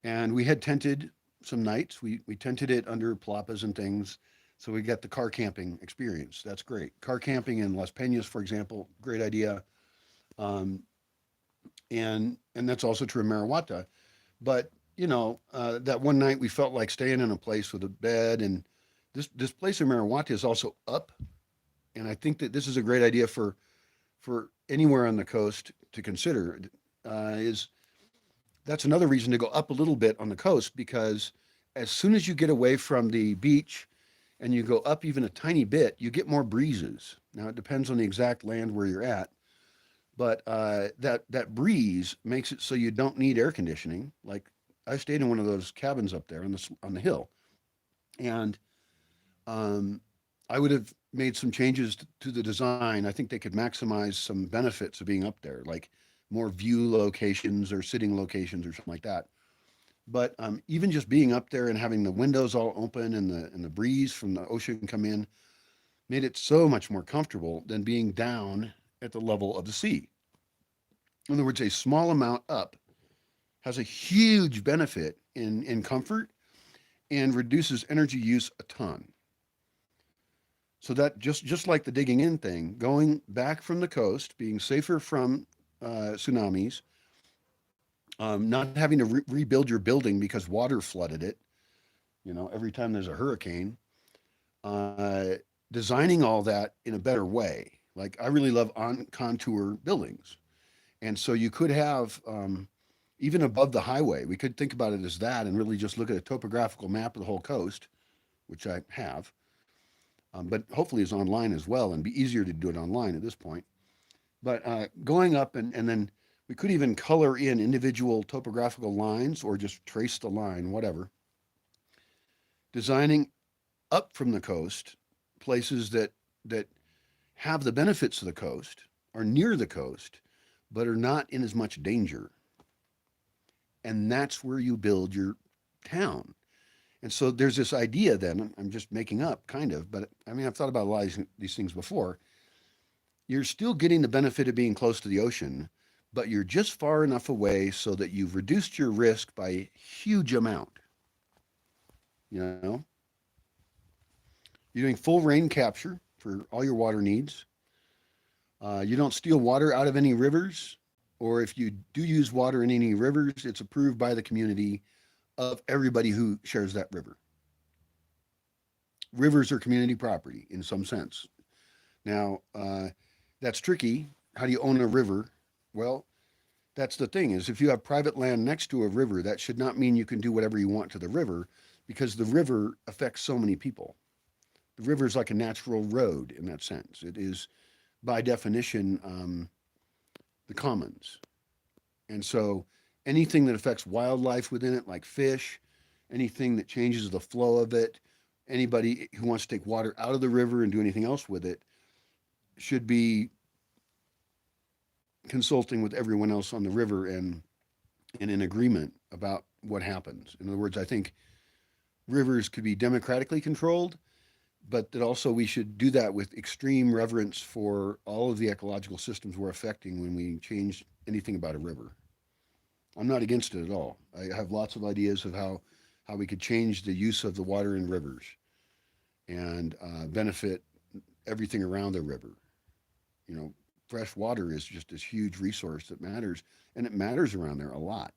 and we had tented some nights. We tented it under palapas and things, so we got the car camping experience. That's great. Car camping in Las Peñas, for example, great idea. Um, and that's also true in Meriwetha. But that one night we felt like staying in a place with a bed, and this place in Meriwetha is also up, and I think that this is a great idea for anywhere on the coast to consider. Is That's another reason to go up a little bit on the coast, because as soon as you get away from the beach and you go up even a tiny bit, you get more breezes. Now it depends on the exact land where you're at, but that breeze makes it so you don't need air conditioning. Like I stayed in one of those cabins up there on the hill, and um, I would have made some changes to the design. I think they could maximize some benefits of being up there, like more view locations or sitting locations or something like that. But even just being up there and having the windows all open and the breeze from the ocean come in made it so much more comfortable than being down at the level of the sea. In other words, a small amount up has a huge benefit in comfort and reduces energy use a ton. So that just like the digging in thing, going back from the coast, being safer from tsunamis, not having to rebuild your building because water flooded it, every time there's a hurricane, uh, designing all that in a better way. Like I really love on contour buildings. And so you could have, even above the highway, we could think about it as that and really just look at a topographical map of the whole coast, which I have, but hopefully is online as well and be easier to do it online at this point. But going up and then we could even color in individual topographical lines or just trace the line, whatever. Designing up from the coast, places that have the benefits of the coast, are near the coast, but are not in as much danger. And that's where you build your town. And so there's this idea then, I'm just making up kind of, but I mean, I've thought about a lot of these things before. you're still getting the benefit of being close to the ocean, but you're just far enough away so that you've reduced your risk by a huge amount. You know, you're doing full rain capture for all your water needs. You don't steal water out of any rivers, or if you do use water in any rivers, it's approved by the community of everybody who shares that river. Rivers are community property in some sense. Now, that's tricky. How do you own a river? Well, that's the thing is if you have private land next to a river, that should not mean you can do whatever you want to the river because the river affects so many people. The river is like a natural road in that sense. It is, by definition, the commons. And so anything that affects wildlife within it, like fish, anything that changes the flow of it, anybody who wants to take water out of the river and do anything else with it should be consulting with everyone else on the river and in agreement about what happens. In other words, I think rivers could be democratically controlled, but that also we should do that with extreme reverence for all of the ecological systems we're affecting when we change anything about a river. I'm not against it at all. I have lots of ideas of how we could change the use of the water in rivers and benefit everything around the river. You know, fresh water is just this huge resource that matters, and it matters around there a lot.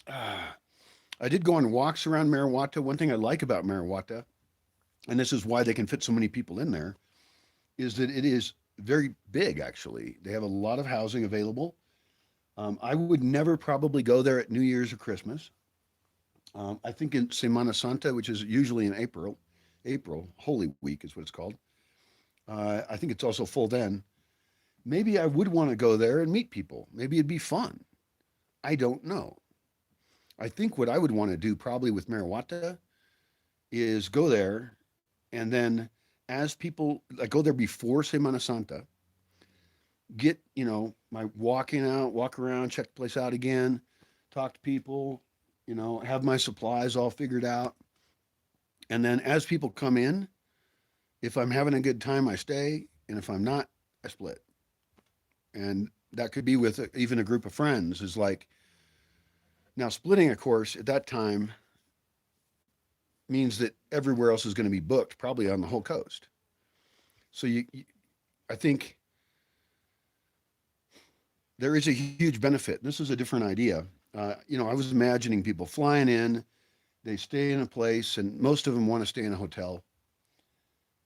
I did go on walks around Marawata. One thing I like about Marawata, and this is why they can fit so many people in there, is that it is very big, actually. They have a lot of housing available. I would never probably go there at New Year's or Christmas. I think in Semana Santa, which is usually in April, Holy Week is what it's called. I think it's also full then. Maybe I would want to go there and meet people. Maybe it'd be fun. I don't know. I think what I would want to do probably with Marawata is go there and then as people like go there before Semana Santa, get, my walk around, check the place out again, talk to people, have my supplies all figured out. And then as people come in, if I'm having a good time, I stay. And if I'm not, I split. And that could be with even a group of friends is like, now splitting, of course, at that time means that everywhere else is going to be booked, probably on the whole coast. So I think there is a huge benefit. This is a different idea. I was imagining people flying in, they stay in a place, and most of them want to stay in a hotel.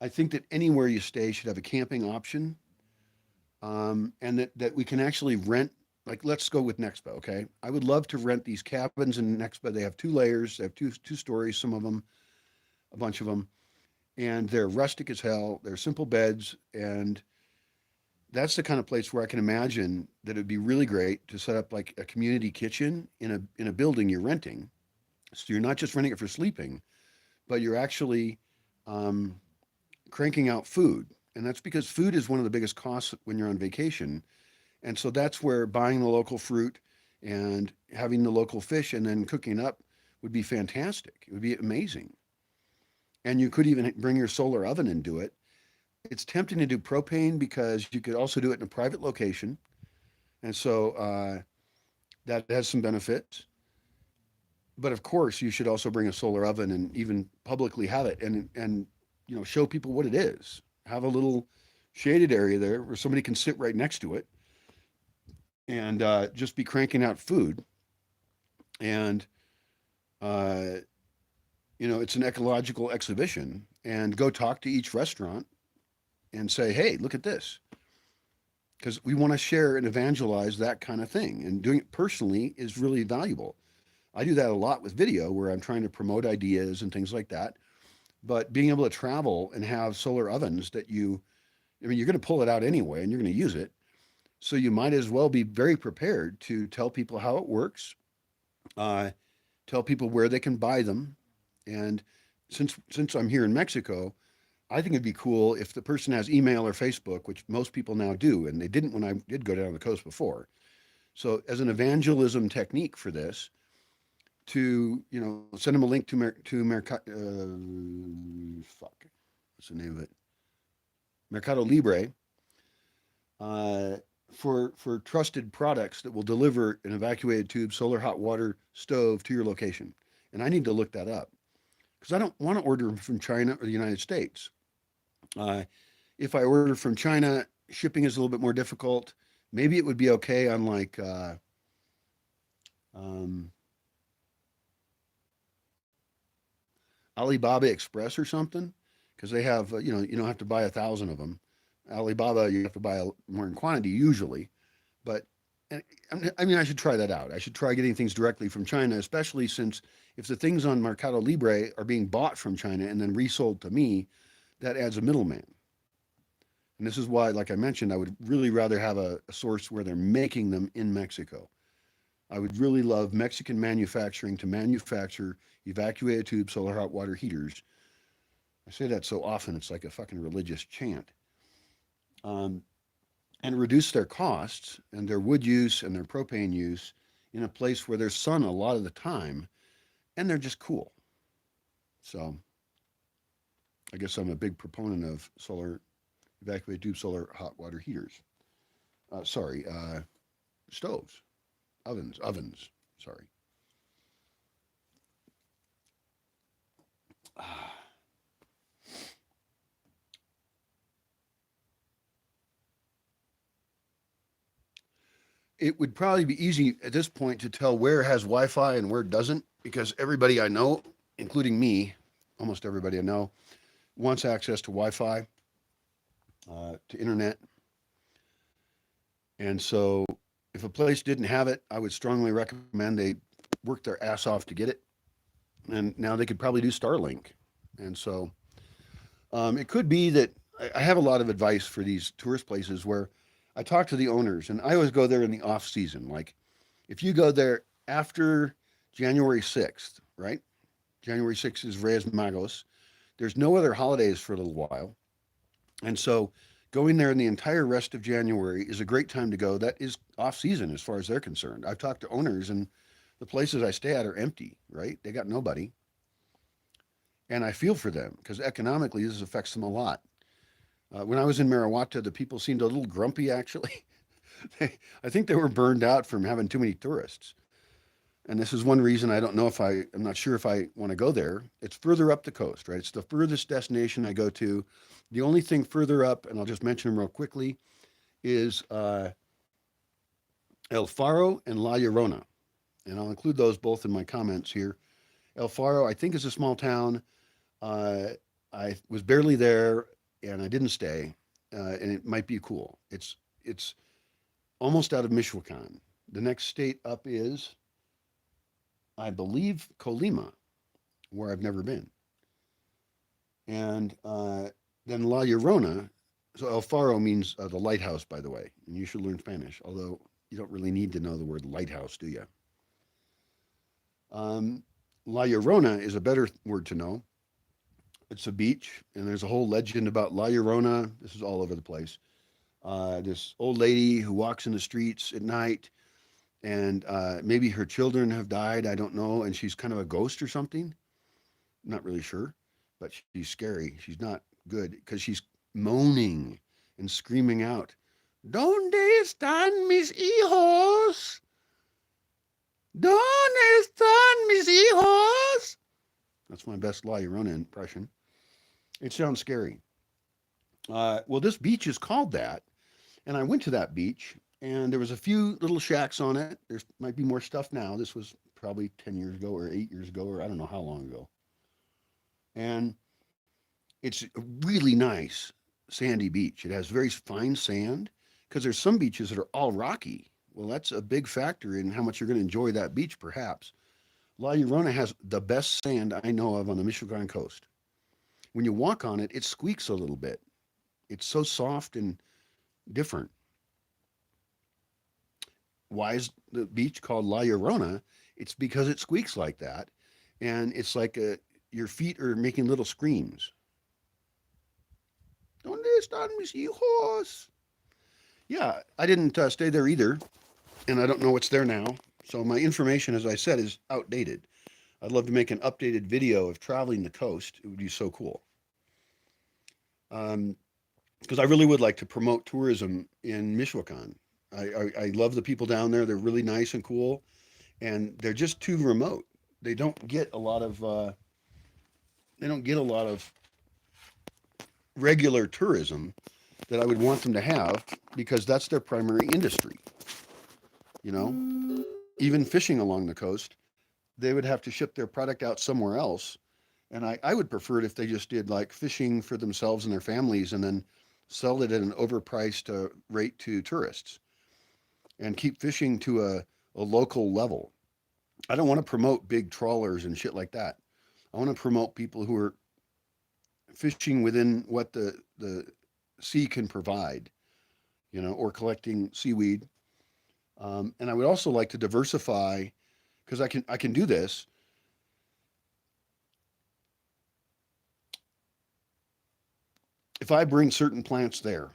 I think that anywhere you stay should have a camping option, and that we can actually rent. Like, let's go with Nexpa, okay? I would love to rent these cabins in Nexpa. They have 2 layers, they have two stories, some of them, a bunch of them, and they're rustic as hell. They're simple beds, and that's the kind of place where I can imagine that it'd be really great to set up like a community kitchen in a building you're renting. So you're not just renting it for sleeping, but you're actually cranking out food. And that's because food is one of the biggest costs when you're on vacation. And so that's where buying the local fruit and having the local fish and then cooking it up would be fantastic. It would be amazing. And you could even bring your solar oven and do it. It's tempting to do propane because you could also do it in a private location. And so that has some benefits. But of course, you should also bring a solar oven and even publicly have it and show people what it is. Have a little shaded area there where somebody can sit right next to it and just be cranking out food. And it's an ecological exhibition. And go talk to each restaurant and say, hey, look at this. Because we want to share and evangelize that kind of thing. And doing it personally is really valuable. I do that a lot with video where I'm trying to promote ideas and things like that. But being able to travel and have solar ovens that you're going to pull it out anyway and you're going to use it. So you might as well be very prepared to tell people how it works, tell people where they can buy them. And since I'm here in Mexico, I think it'd be cool if the person has email or Facebook, which most people now do, and they didn't when I did go down the coast before. So as an evangelism technique for this, to, send them a link to fuck, what's the name of it? Mercado Libre, uh, for trusted products that will deliver an evacuated tube solar hot water stove to your location. And I need to look that up because I don't want to order them from China or the United States. Uh, if I order from China, shipping is a little bit more difficult. Maybe it would be okay on like um, Alibaba Express or something, because they have, you don't have to buy 1,000 of them. Alibaba, you have to buy more in quantity usually, but I mean, I should try that out. I should try getting things directly from China, especially since if the things on Mercado Libre are being bought from China and then resold to me, that adds a middleman. And this is why, like I mentioned, I would really rather have a source where they're making them in Mexico. I would really love Mexican manufacturing to manufacture evacuated tube solar hot water heaters. I say that so often, it's like a fucking religious chant. Um, and reduce their costs and their wood use and their propane use in a place where there's sun a lot of the time and they're just cool. So I guess I'm a big proponent of solar evacuated tube solar hot water heaters. Sorry, stoves, ovens. Sorry. It would probably be easy at this point to tell where has Wi-Fi and where doesn't, because everybody I know, including me, almost everybody I know, wants access to Wi-Fi, to internet. And so if a place didn't have it, I would strongly recommend they work their ass off to get it. And now they could probably do Starlink. And so it could be that I have a lot of advice for these tourist places where I talk to the owners, and I always go there in the off season. Like if you go there after January 6th, right? January 6th is Reyes Magos. There's no other holidays for a little while. And so going there in the entire rest of January is a great time to go. That is off season as far as they're concerned. I've talked to owners, and the places I stay at are empty, right? They got nobody. And I feel for them because economically this affects them a lot. When I was in Marawata, the people seemed a little grumpy actually. I think they were burned out from having too many tourists. And this is one reason I don't know if I'm not sure if I want to go there. It's further up the coast, right? It's the furthest destination I go to. The only thing further up, and I'll just mention them real quickly, is El Faro and La Llorona. And I'll include those both in my comments here. El Faro, I think, is a small town. Uh, I was barely there and I didn't stay, and it might be cool. It's almost out of Michoacan. The next state up is, I believe, Colima, where I've never been. And then La Llorona, so El Faro means the lighthouse, by the way, and you should learn Spanish, although you don't really need to know the word lighthouse, do you? La Llorona is a better word to know. It's a beach, and there's a whole legend about La Llorona. This is all over the place. This old lady who walks in the streets at night, and maybe her children have died. I don't know, and she's kind of a ghost or something. Not really sure, but she's scary. She's not good because she's moaning and screaming out, "Donde están mis hijos? ¿Dónde están mis hijos?" That's my best La Llorona impression. It sounds scary. Well, this beach is called that, and I went to that beach, and there was a few little shacks on it. There might be more stuff now. This was probably 10 years ago or 8 years ago, or I don't know how long ago. And it's a really nice sandy beach. It has very fine sand because there's some beaches that are all rocky. Well, that's a big factor in how much you're going to enjoy that beach, perhaps. La Llorona has the best sand I know of on the Michoacan coast. When you walk on it, it squeaks a little bit. It's so soft and different. Why is the beach called La Llorona? It's because it squeaks like that. And it's like your feet are making little screams. ¿Dónde están mis hijos? Yeah, I didn't stay there either, and I don't know what's there now. So my information, as I said, is outdated. I'd love to make an updated video of traveling the coast. It would be so cool. Um, because I really would like to promote tourism in Michoacan. I love the people down there. They're really nice and cool, and they're just too remote. They don't get a lot of they don't get a lot of regular tourism that I would want them to have because that's their primary industry. You know, even fishing along the coast, they would have to ship their product out somewhere else. And I would prefer it if they just did like fishing for themselves and their families and then sell it at an overpriced rate to tourists and keep fishing to a local level. I don't want to promote big trawlers and shit like that. I want to promote people who are fishing within what the sea can provide, you know, or collecting seaweed. And I would also like to diversify because I can do this. If I bring certain plants there,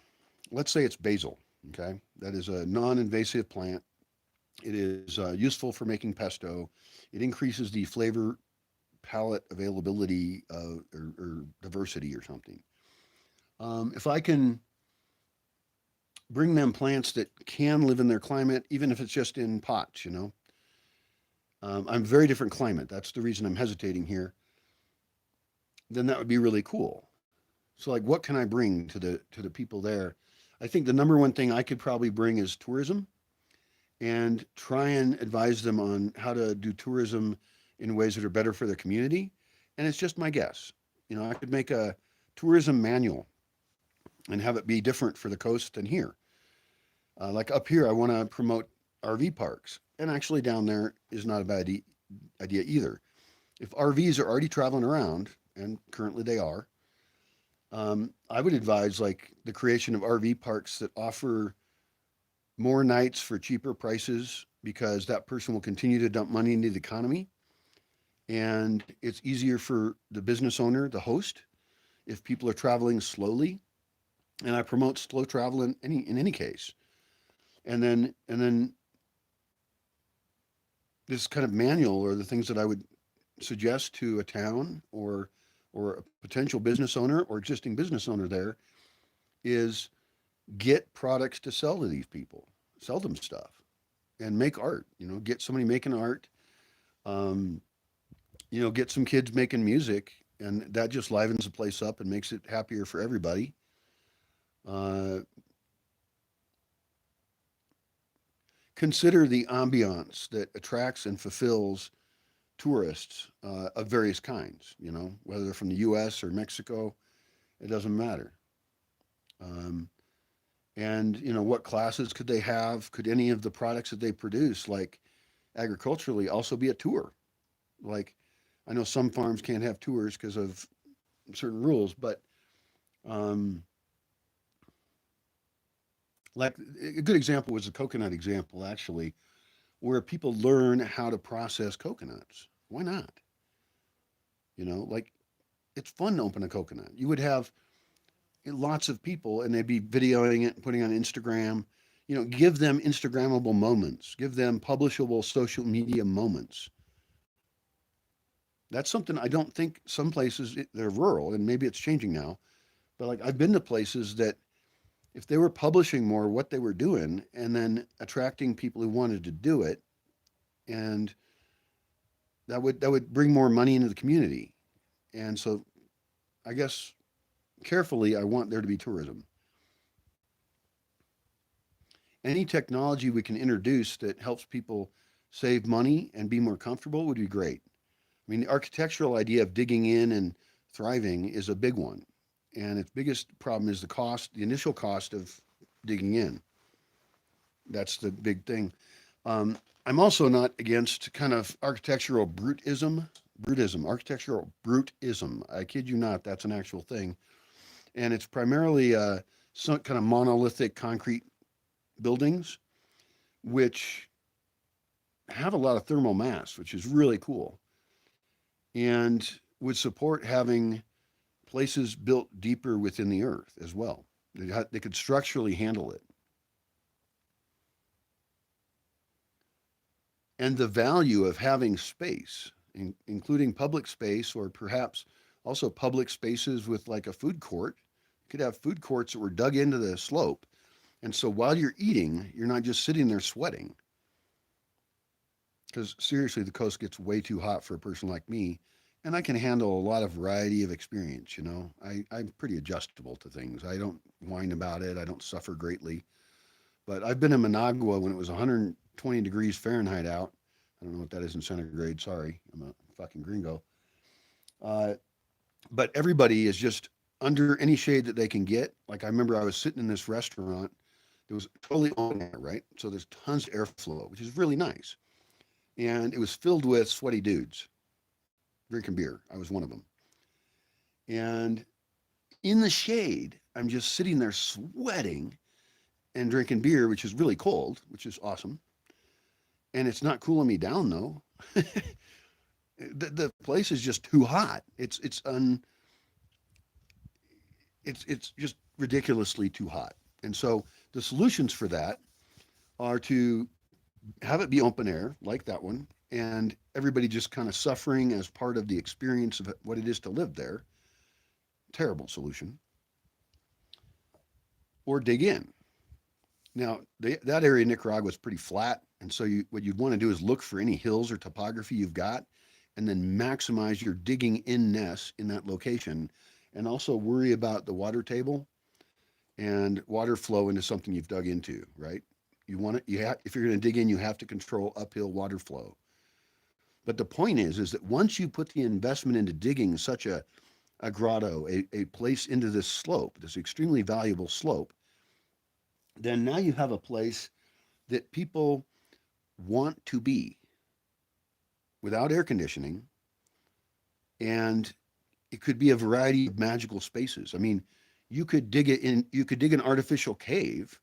let's say it's basil, okay, that is a non-invasive plant. It is useful for making pesto. It increases the flavor palate availability or diversity or something. If I can bring them plants that can live in their climate, even if it's just in pots, you know, I'm very different climate. That's the reason I'm hesitating here. Then that would be really cool. So, like, what can I bring to the people there? I think the number one thing I could probably bring is tourism and try and advise them on how to do tourism in ways that are better for their community. And it's just my guess. You know, I could make a tourism manual and have it be different for the coast than here. Like up here, I want to promote RV parks. And actually, down there is not a bad idea either. If RVs are already traveling around, and currently they are, I would advise like the creation of RV parks that offer more nights for cheaper prices because that person will continue to dump money into the economy. And it's easier for the business owner, the host, if people are traveling slowly. And I promote slow travel in any case. And then this kind of manual or the things that I would suggest to a town or a potential business owner or existing business owner there is get products to sell to these people, sell them stuff, and make art. You know, get somebody making art. Um, you know, get some kids making music, and that just livens the place up and makes it happier for everybody. Uh, Consider the ambiance that attracts and fulfills tourists of various kinds. You know, whether they're from the U.S. or Mexico, it doesn't matter. Um, and you know, what classes could they have? Could any of the products that they produce, like agriculturally, also be a tour? Like, I know some farms can't have tours because of certain rules, but um, like a good example was the coconut example, actually, where people learn how to process coconuts. Why not? You know, like it's fun to open a coconut. You would have lots of people and they'd be videoing it and putting it on Instagram. You know, give them Instagrammable moments, give them publishable social media moments. That's something I don't think some places they're rural and maybe it's changing now, but like I've been to places that if they were publishing more what they were doing and then attracting people who wanted to do it, and that would bring more money into the community. And so I guess carefully I want there to be tourism. Any technology we can introduce that helps people save money and be more comfortable would be great. I mean, the architectural idea of digging in and thriving is a big one. And its biggest problem is the cost, the initial cost of digging in. That's the big thing. I'm also not against kind of architectural architectural brutism. I kid you not, that's an actual thing. And it's primarily some kind of monolithic concrete buildings, which have a lot of thermal mass, which is really cool, and would support having places built deeper within the earth as well. They could structurally handle it. And the value of having space including public space or perhaps also public spaces with like a food court. You could have food courts that were dug into the slope. And so while you're eating, you're not just sitting there sweating. Because seriously, the coast gets way too hot for a person like me. And I can handle a lot of variety of experience, you know. I'm pretty adjustable to things. I don't whine about it. I don't suffer greatly. But I've been in Managua when it was 120 degrees Fahrenheit out. I don't know what that is in centigrade. Sorry, I'm a fucking gringo. Uh, but everybody is just under any shade that they can get. Like I remember I was sitting in this restaurant. It was totally open air, right? So there's tons of airflow, which is really nice. And it was filled with sweaty dudes drinking beer. I was one of them. And in the shade, I'm just sitting there sweating and drinking beer, which is really cold, which is awesome. And it's not cooling me down though. The place is just too hot. It's just ridiculously too hot. And so the solutions for that are to have it be open air like that one, and everybody just kind of suffering as part of the experience of what it is to live there. Terrible solution. Or dig in. Now, that area of Nicaragua is pretty flat, and so what you'd want to do is look for any hills or topography you've got, and then maximize your digging in-ness in that location, and also worry about the water table and water flow into something you've dug into, right? You want it, if you're going to dig in, you have to control uphill water flow. But the point is that once you put the investment into digging such a grotto, a place into this slope, this extremely valuable slope, then now you have a place that people want to be without air conditioning. And it could be a variety of magical spaces. I mean, you could dig an artificial cave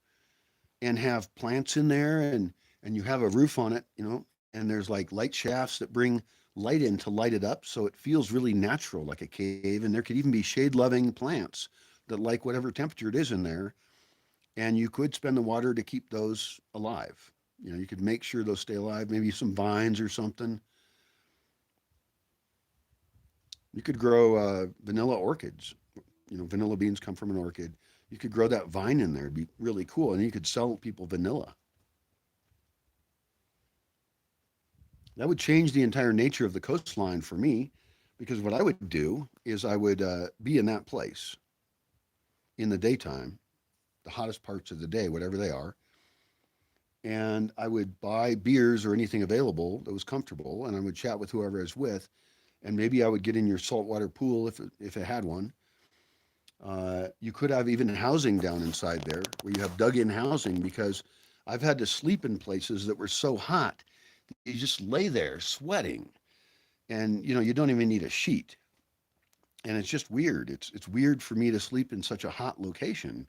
and have plants in there, and you have a roof on it, you know, and there's like light shafts that bring light in to light it up so it feels really natural like a cave. And there could even be shade loving plants that like whatever temperature it is in there, and you could spend the water to keep those alive. You know, you could make sure those stay alive, maybe some vines or something. You could grow vanilla orchids. You know, vanilla beans come from an orchid. You could grow that vine in there. It'd be really cool. And you could sell people vanilla. That would change the entire nature of the coastline for me, because what I would do is I would be in that place in the daytime, the hottest parts of the day, whatever they are. And I would buy beers or anything available that was comfortable, and I would chat with whoever I was with. And maybe I would get in your saltwater pool if it had one. You could have even housing down inside there where you have dug in housing, because I've had to sleep in places that were so hot. You just lay there sweating, and you know, you don't even need a sheet. And it's just weird. It's weird for me to sleep in such a hot location.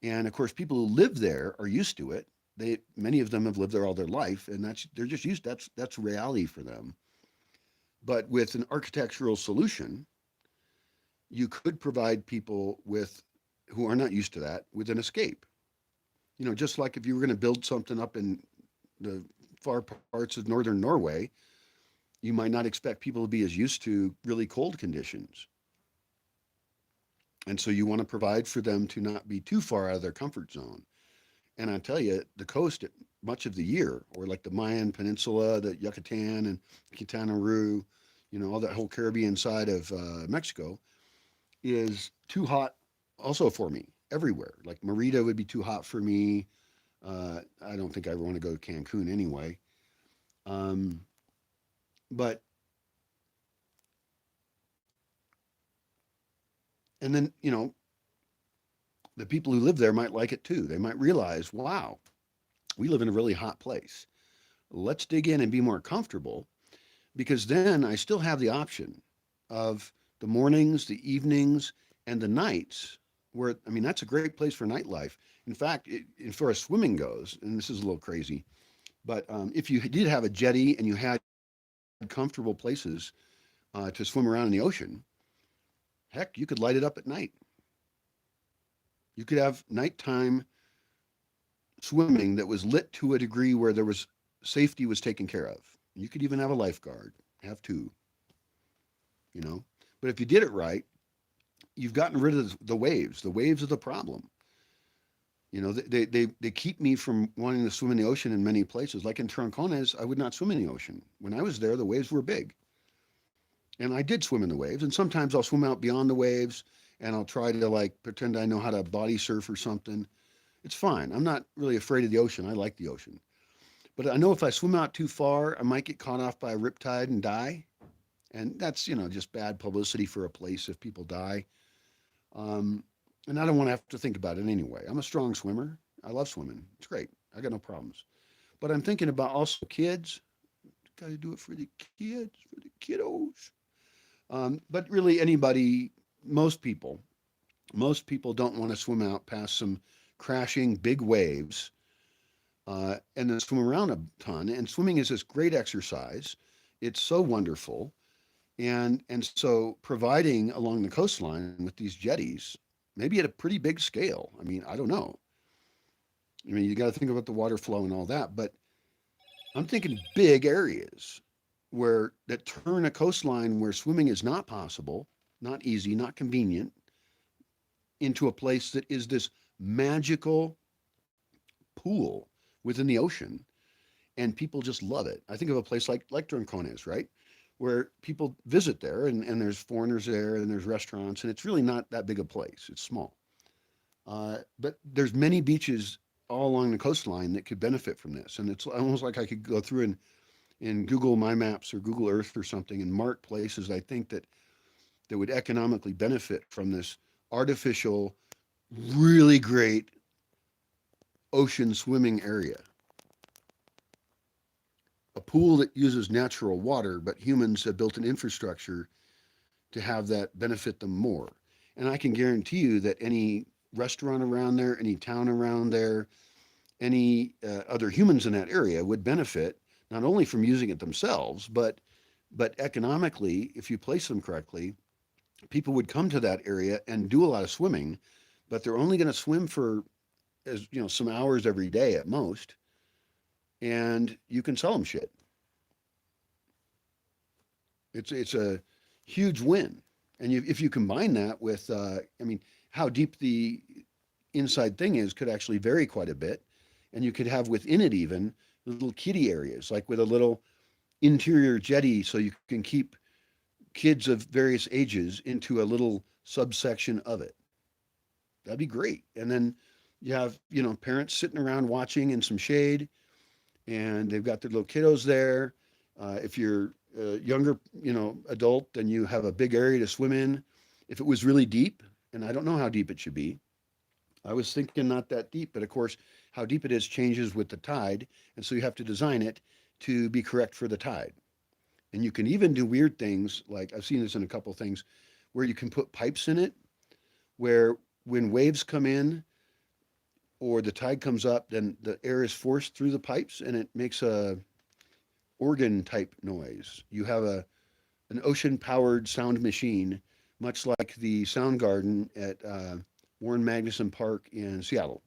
And of course, people who live there are used to it. Many of them have lived there all their life, and they're just used. That's reality for them. But with an architectural solution, you could provide people who are not used to that with an escape. You know, just like if you were going to build something up in the far parts of northern Norway, you might not expect people to be as used to really cold conditions. And so you want to provide for them to not be too far out of their comfort zone. And I tell you, the coast much of the year, or like the Mayan Peninsula, the Yucatan and Quintana Roo, you know, all that whole Caribbean side of Mexico, is too hot also for me everywhere. Like Merida would be too hot for me. I don't think I ever want to go to Cancun anyway. Um, but, and then, you know, the people who live there might like it too. They might realize, wow, we live in a really hot place. Let's dig in and be more comfortable, because then I still have the option of the mornings, the evenings, and the nights where, I mean, that's a great place for nightlife. In fact, as far as swimming goes, and this is a little crazy, but if you did have a jetty and you had comfortable places to swim around in the ocean, heck, you could light it up at night. You could have nighttime swimming that was lit to a degree where there was safety was taken care of. You could even have a lifeguard. have two, you know. But if you did it right, you've gotten rid of the waves. The waves are the problem. You know, they keep me from wanting to swim in the ocean in many places. Like in Troncones, I would not swim in the ocean. When I was there, the waves were big. And I did swim in the waves. And sometimes I'll swim out beyond the waves and I'll try to like pretend I know how to body surf or something. It's fine. I'm not really afraid of the ocean. I like the ocean. But I know if I swim out too far, I might get caught off by a riptide and die. And that's, you know, just bad publicity for a place if people die. Um, and I don't want to have to think about it anyway. I'm a strong swimmer. I love swimming. It's great. I got no problems. But I'm thinking about also kids. Got to do it for the kids, for the kiddos. But really, anybody, most people don't want to swim out past some crashing big waves and then swim around a ton. And swimming is this great exercise. It's so wonderful. And so providing along the coastline with these jetties, maybe at a pretty big scale. I mean, I don't know. I mean, you got to think about the water flow and all that, but I'm thinking big areas where that turn a coastline where swimming is not possible, not easy, not convenient, into a place that is this magical pool within the ocean, and people just love it. I think of a place like Droncones, right? Where people visit there and there's foreigners there and there's restaurants and it's really not that big a place. It's small. But there's many beaches all along the coastline that could benefit from this. And it's almost like I could go through in Google My Maps or Google Earth or something and mark places I think that would economically benefit from this artificial, really great ocean swimming area. A pool that uses natural water, but humans have built an infrastructure to have that benefit them more. And I can guarantee you that any restaurant around there, any town around there, any other humans in that area would benefit not only from using it themselves, but economically, if you place them correctly, people would come to that area and do a lot of swimming, but they're only going to swim for as you know some hours every day at most, and you can sell them shit. It's a huge win, and if you combine that with, I mean, how deep the inside thing is could actually vary quite a bit, and you could have within it even little kiddie areas, like with a little interior jetty, so you can keep kids of various ages into a little subsection of it. That'd be great. And then you have, you know, parents sitting around watching in some shade, and they've got their little kiddos there. If you're a younger, you know, adult, then you have a big area to swim in. If it was really deep, and I don't know how deep it should be, I was thinking not that deep, but of course, how deep it is changes with the tide, and so you have to design it to be correct for the tide. And you can even do weird things, like I've seen this in a couple of things, where you can put pipes in it, where when waves come in or the tide comes up, then the air is forced through the pipes and it makes a organ type noise. You have an ocean powered sound machine, much like the Sound Garden at Warren Magnuson Park in Seattle.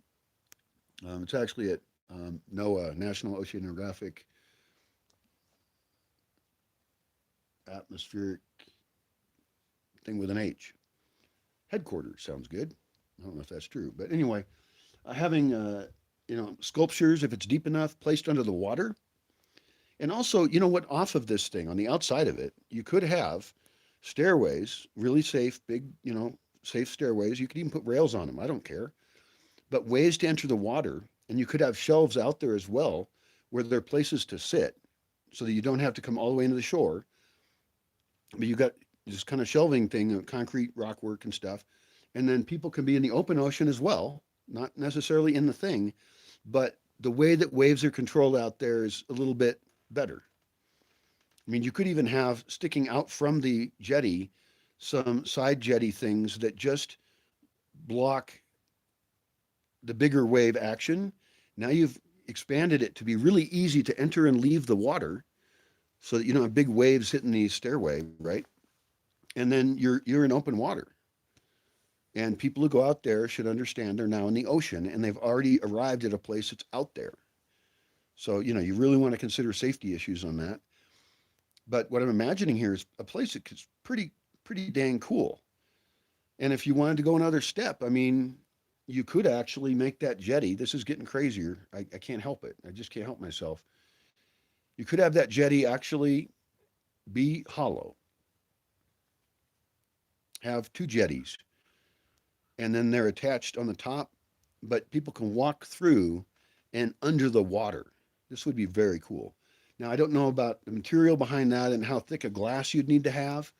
It's actually at NOAA, National Oceanographic Atmospheric thing with an H. Headquarters sounds good. I don't know if that's true, but anyway, having you know, sculptures, if it's deep enough, placed under the water, and also, you know what, off of this thing on the outside of it, you could have stairways, really safe, big, you know, safe stairways. You could even put rails on them. I don't care, but ways to enter the water, and you could have shelves out there as well, where there are places to sit, so that you don't have to come all the way into the shore. But you got this kind of shelving thing, concrete rock work and stuff. And then people can be in the open ocean as well, not necessarily in the thing, but the way that waves are controlled out there is a little bit better. I mean, you could even have sticking out from the jetty some side jetty things that just block the bigger wave action. Now you've expanded it to be really easy to enter and leave the water so that you don't have big waves hitting the stairway, right? And then you're in open water. And people who go out there should understand they're now in the ocean and they've already arrived at a place that's out there. So, you know, you really want to consider safety issues on that. But what I'm imagining here is a place that's pretty dang cool. And if you wanted to go another step, I mean, you could actually make that jetty. This is getting crazier. I can't help it. I just can't help myself. You could have that jetty actually be hollow, have two jetties, and then they're attached on the top, but people can walk through and under the water. This would be very cool. Now, I don't know about the material behind that and how thick a glass you'd need to have.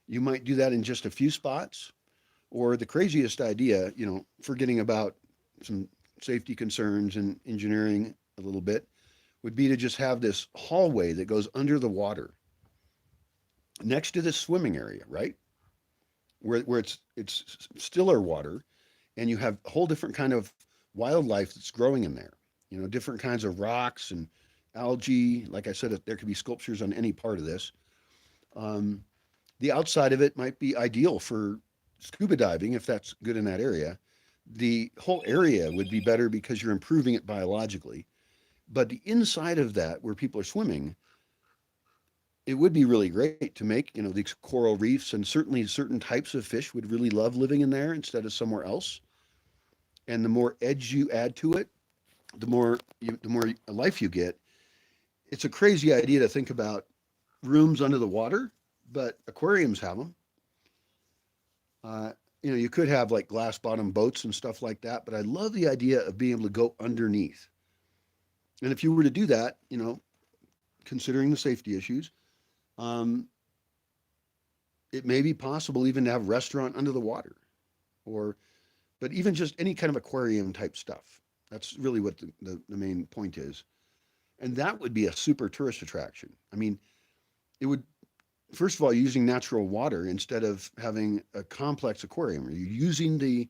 You might do that in just a few spots, or the craziest idea, forgetting about some safety concerns and engineering a little bit, would be to just have this hallway that goes under the water next to this swimming area, right? Where it's stiller water, and you have a whole different kind of wildlife that's growing in there. Different kinds of rocks and algae. Like I said, there could be sculptures on any part of this. Um, the outside of it might be ideal for scuba diving if that's good in that area. The whole area would be better because you're improving it biologically. But the inside of that, where people are swimming, it would be really great to make, these coral reefs, and certainly certain types of fish would really love living in there instead of somewhere else. And the more edge you add to it, the more life you get. It's a crazy idea to think about rooms under the water, but aquariums have them. You could have like glass bottom boats and stuff like that, but I love the idea of being able to go underneath. And if you were to do that, considering the safety issues, um, it may be possible even to have a restaurant under the water, or but even just any kind of aquarium type stuff. That's really what the main point is. And that would be a super tourist attraction. I mean, it would, first of all, using natural water instead of having a complex aquarium. You're using the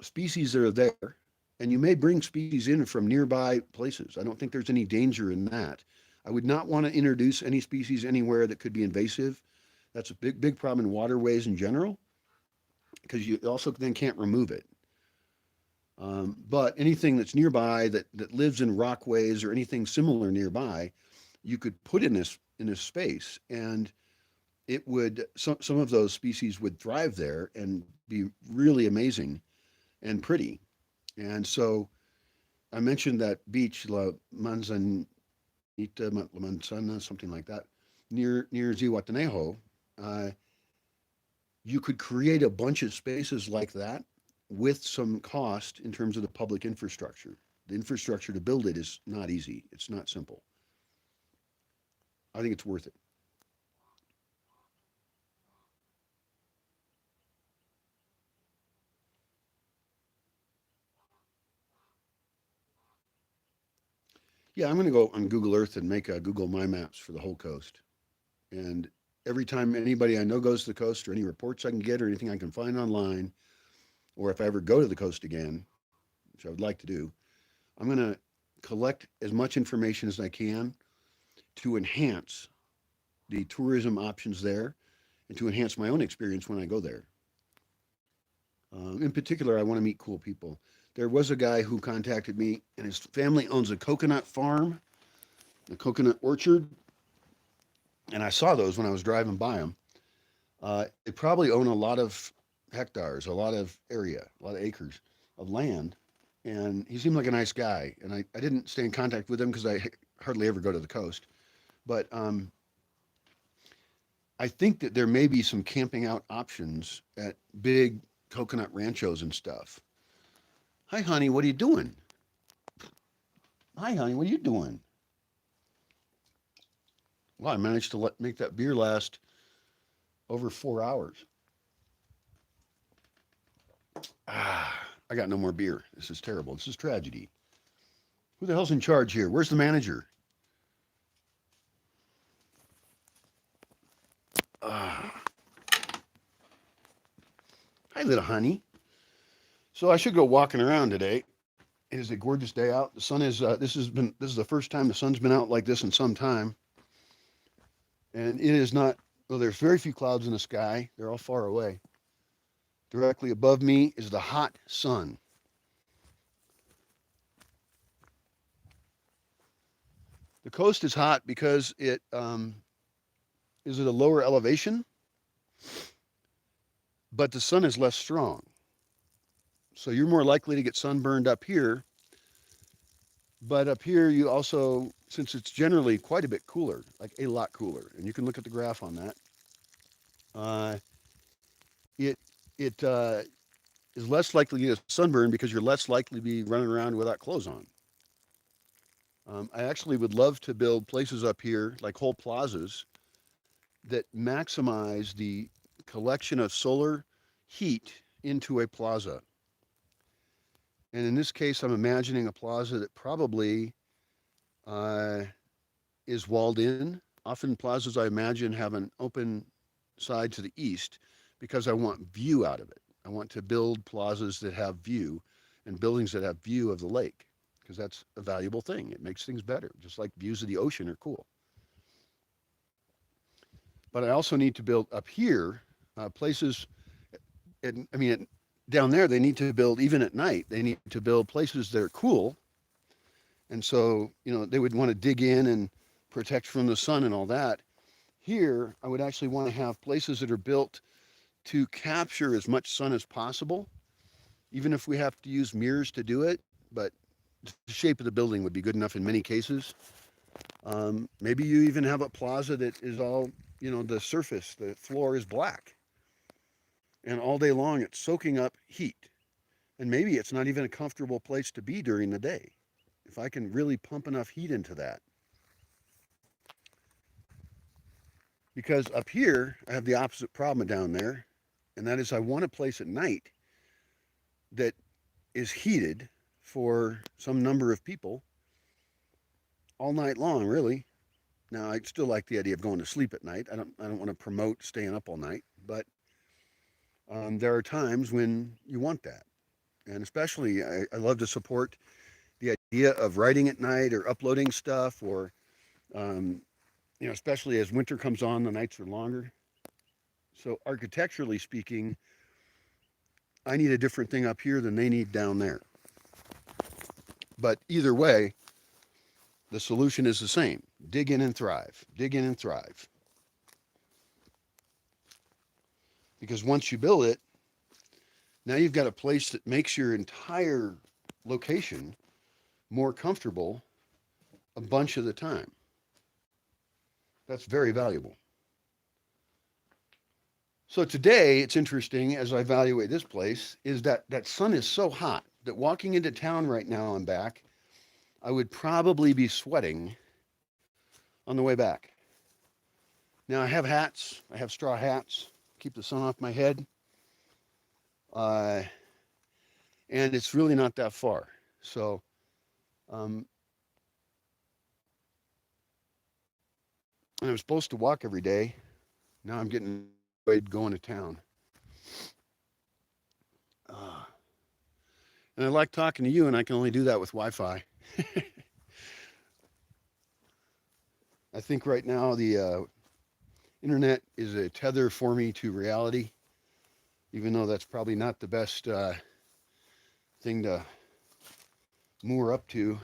species that are there, and you may bring species in from nearby places. I don't think there's any danger in that. I would not want to introduce any species anywhere that could be invasive. That's a big problem in waterways in general, because you also then can't remove it. But anything that's nearby that lives in rockways or anything similar nearby, you could put in this space, and it would some of those species would thrive there and be really amazing and pretty. And so I mentioned that beach, La Manzanita, La Manzana, something like that, near Zihuatanejo. Uh, you could create a bunch of spaces like that with some cost in terms of the public infrastructure. The infrastructure to build it is not easy. It's not simple. I think it's worth it. Yeah, I'm going to go on Google Earth and make a Google My Maps for the whole coast. And every time anybody I know goes to the coast, or any reports I can get, or anything I can find online, or if I ever go to the coast again, which I would like to do, I'm going to collect as much information as I can to enhance the tourism options there and to enhance my own experience when I go there. In particular, I want to meet cool people. There was a guy who contacted me, and his family owns a coconut farm, a coconut orchard, and I saw those when I was driving by them. They probably own a lot of hectares, a lot of area, a lot of acres of land, and he seemed like a nice guy. And I didn't stay in contact with him because I hardly ever go to the coast, but I think that there may be some camping out options at big coconut ranchos and stuff. Hi, honey, what are you doing? Hi, honey, what are you doing? Well, I managed to make that beer last over 4 hours. I got no more beer. This is terrible. This is tragedy. Who the hell's in charge here? Where's the manager? Ah, hi, little honey. So I should go walking around today. It is a gorgeous day out. The sun is. This is the first time the sun's been out like this in some time, and it is not. Well, there's very few clouds in the sky. They're all far away. Directly above me is the hot sun. The coast is hot because it is at a lower elevation, but the sun is less strong. So you're more likely to get sunburned up here. But up here, you also, since it's generally quite a bit cooler, like a lot cooler, and you can look at the graph on that, uh, it it is less likely to get sunburn because you're less likely to be running around without clothes on. I actually would love to build places up here, like whole plazas, that maximize the collection of solar heat into a plaza. And in this case, I'm imagining a plaza that probably uh, is walled in. Often plazas, I imagine, have an open side to the east because I want view out of it. I want to build plazas that have view and buildings that have view of the lake because that's a valuable thing. It makes things better, just like views of the ocean are cool. But I also need to build up here places. And I mean, down there they need to build even at night. They need to build places that are cool, and so they would want to dig in and protect from the sun and all that. Here, I would actually want to have places that are built to capture as much sun as possible, even if we have to use mirrors to do it. But the shape of the building would be good enough in many cases. Maybe you even have a plaza that is all, the surface, the floor is black. And all day long it's soaking up heat. And maybe it's not even a comfortable place to be during the day. If I can really pump enough heat into that. Because up here, I have the opposite problem down there. And that is I want a place at night that is heated for some number of people all night long, really. Now, I still like the idea of going to sleep at night. I don't want to promote staying up all night, but there are times when you want that. And especially, I love to support the idea of writing at night or uploading stuff, or, especially as winter comes on, the nights are longer. So, architecturally speaking, I need a different thing up here than they need down there. But either way, the solution is the same. Dig in and thrive. Dig in and thrive. Because once you build it, now you've got a place that makes your entire location more comfortable a bunch of the time. That's very valuable. So today, it's interesting as I evaluate this place, is that sun is so hot that walking into town right now and back, I would probably be sweating on the way back. Now I have hats. I have straw hats. Keep the sun off my head. And it's really not that far. So, and I'm supposed to walk every day. Now I'm getting afraid going to town. And I like talking to you, and I can only do that with Wi-Fi. I think right now the internet is a tether for me to reality, even though that's probably not the best thing to moor up to.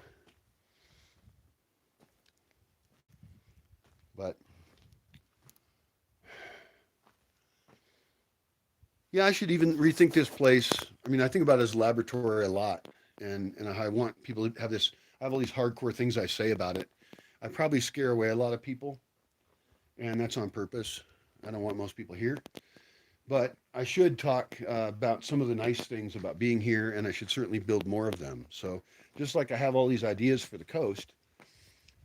But yeah, I should even rethink this place. I mean, I think about it as a laboratory a lot, and I want people to have this. I have all these hardcore things I say about it. I probably scare away a lot of people, and that's on purpose. I don't want most people here. But I should talk about some of the nice things about being here, and I should certainly build more of them. So just like I have all these ideas for the coast,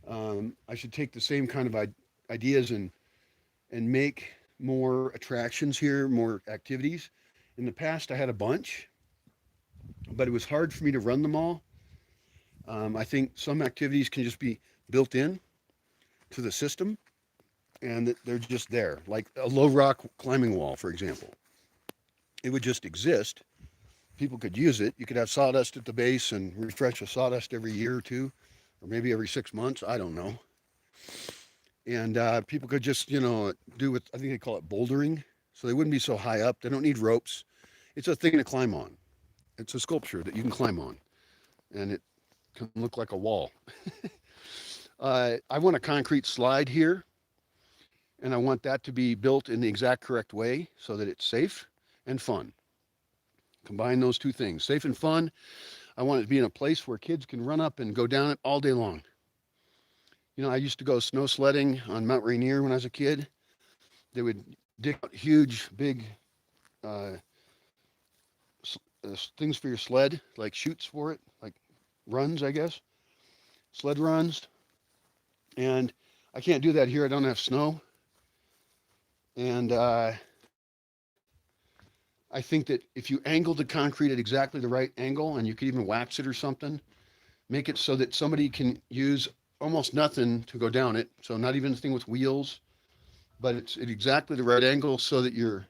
I should take the same kind of ideas and make more attractions here, more activities. In the past, I had a bunch, but it was hard for me to run them all. I think some activities can just be built in to the system, and they're just there, like a low rock climbing wall, for example. It would just exist. People could use it. You could have sawdust at the base and refresh the sawdust every year or two, or maybe every 6 months. I don't know. And people could just, do what I think they call it bouldering. So they wouldn't be so high up. They don't need ropes. It's a thing to climb on. It's a sculpture that you can climb on. And it can look like a wall. I want a concrete slide here. And I want that to be built in the exact correct way so that it's safe and fun. Combine those two things, safe and fun. I want it to be in a place where kids can run up and go down it all day long. You know, I used to go snow sledding on Mount Rainier when I was a kid. They would dig out huge, big uh, things for your sled, like chutes for it, like runs, I guess, sled runs. And I can't do that here. I don't have snow. And I think that if you angle the concrete at exactly the right angle, and you could even wax it or something, make it so that somebody can use almost nothing to go down it. So not even a thing with wheels, but it's at exactly the right angle so that your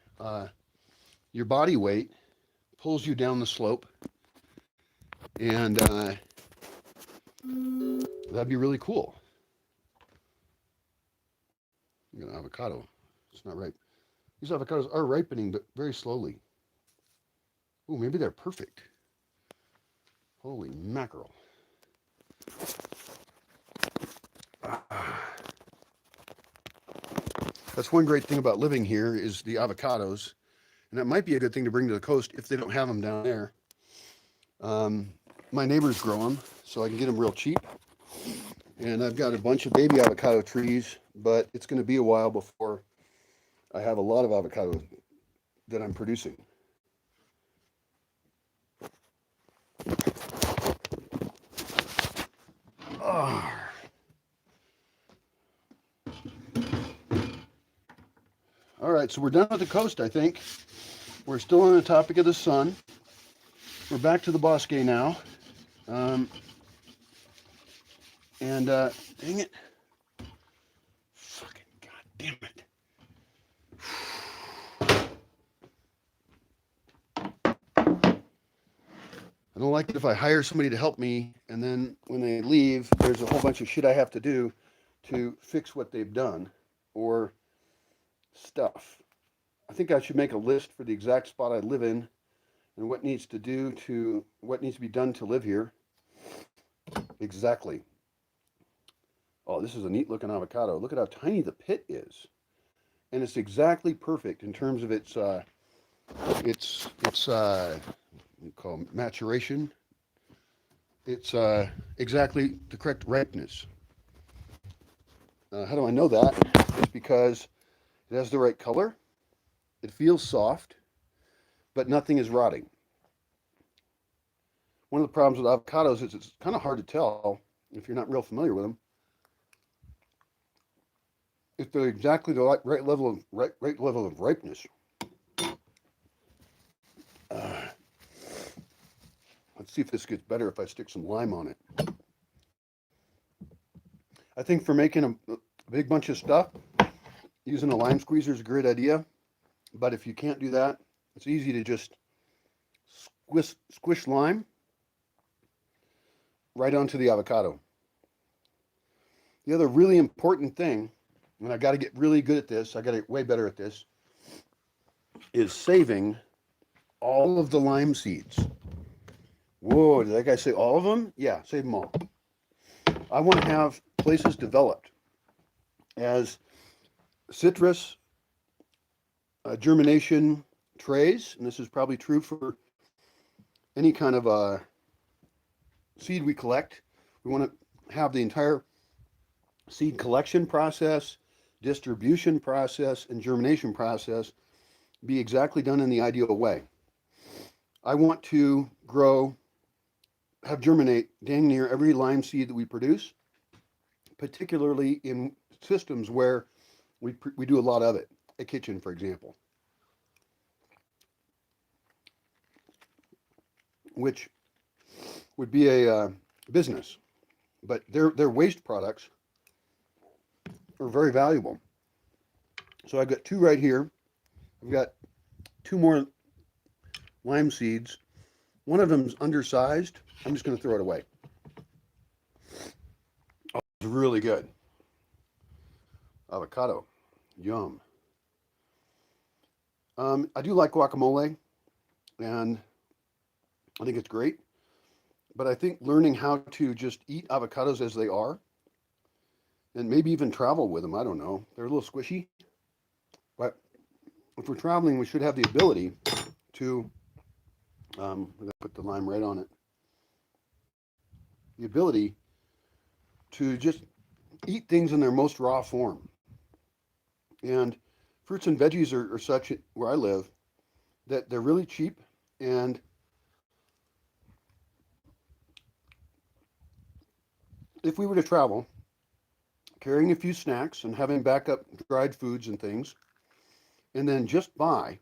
body weight pulls you down the slope, and that'd be really cool. You know, avocado. It's not ripe. These avocados are ripening, but very slowly. Ooh, maybe they're perfect. Holy mackerel. That's one great thing about living here is the avocados. And that might be a good thing to bring to the coast if they don't have them down there. My neighbors grow them, so I can get them real cheap. And I've got a bunch of baby avocado trees, but it's going to be a while before I have a lot of avocado that I'm producing. Oh. All right, so we're done with the coast, I think. We're still on the topic of the sun. We're back to the Bosque now. Dang it. Fucking goddamn it. I don't like it if I hire somebody to help me, and then when they leave, there's a whole bunch of shit I have to do to fix what they've done or stuff. I think I should make a list for the exact spot I live in and what needs to be done to live here. Exactly. Oh, this is a neat looking avocado. Look at how tiny the pit is. And it's exactly perfect in terms of its we call maturation. It's exactly the correct ripeness. How do I know that? It's because it has the right color. It feels soft, but nothing is rotting. One of the problems with avocados is it's kind of hard to tell if you're not real familiar with them if they're exactly the right level of ripeness. Let's see if this gets better if I stick some lime on it. I think for making a big bunch of stuff, using a lime squeezer is a great idea. But if you can't do that, it's easy to just squish lime right onto the avocado. The other really important thing, and I got to get really good at this, I got to get way better at this, is saving all of the lime seeds. Whoa, did that guy say all of them? Yeah, save them all. I want to have places developed as citrus germination trays, and this is probably true for any kind of seed we collect. We want to have the entire seed collection process, distribution process, and germination process be exactly done in the ideal way. I want to have germinate dang near every lime seed that we produce, particularly in systems where we do a lot of it. A kitchen, for example, which would be a business, but their waste products are very valuable. So I've got two right here. I've got two more lime seeds. One of them's undersized. I'm just going to throw it away. Oh, it's really good. Avocado. Yum. I do like guacamole, and I think it's great. But I think learning how to just eat avocados as they are and maybe even travel with them. I don't know. They're a little squishy, but if we're traveling, we should have the ability to, I'm going to put the lime right on it, the ability to just eat things in their most raw form. And fruits and veggies are such where I live that they're really cheap. And if we were to travel, carrying a few snacks and having backup dried foods and things, and then just buy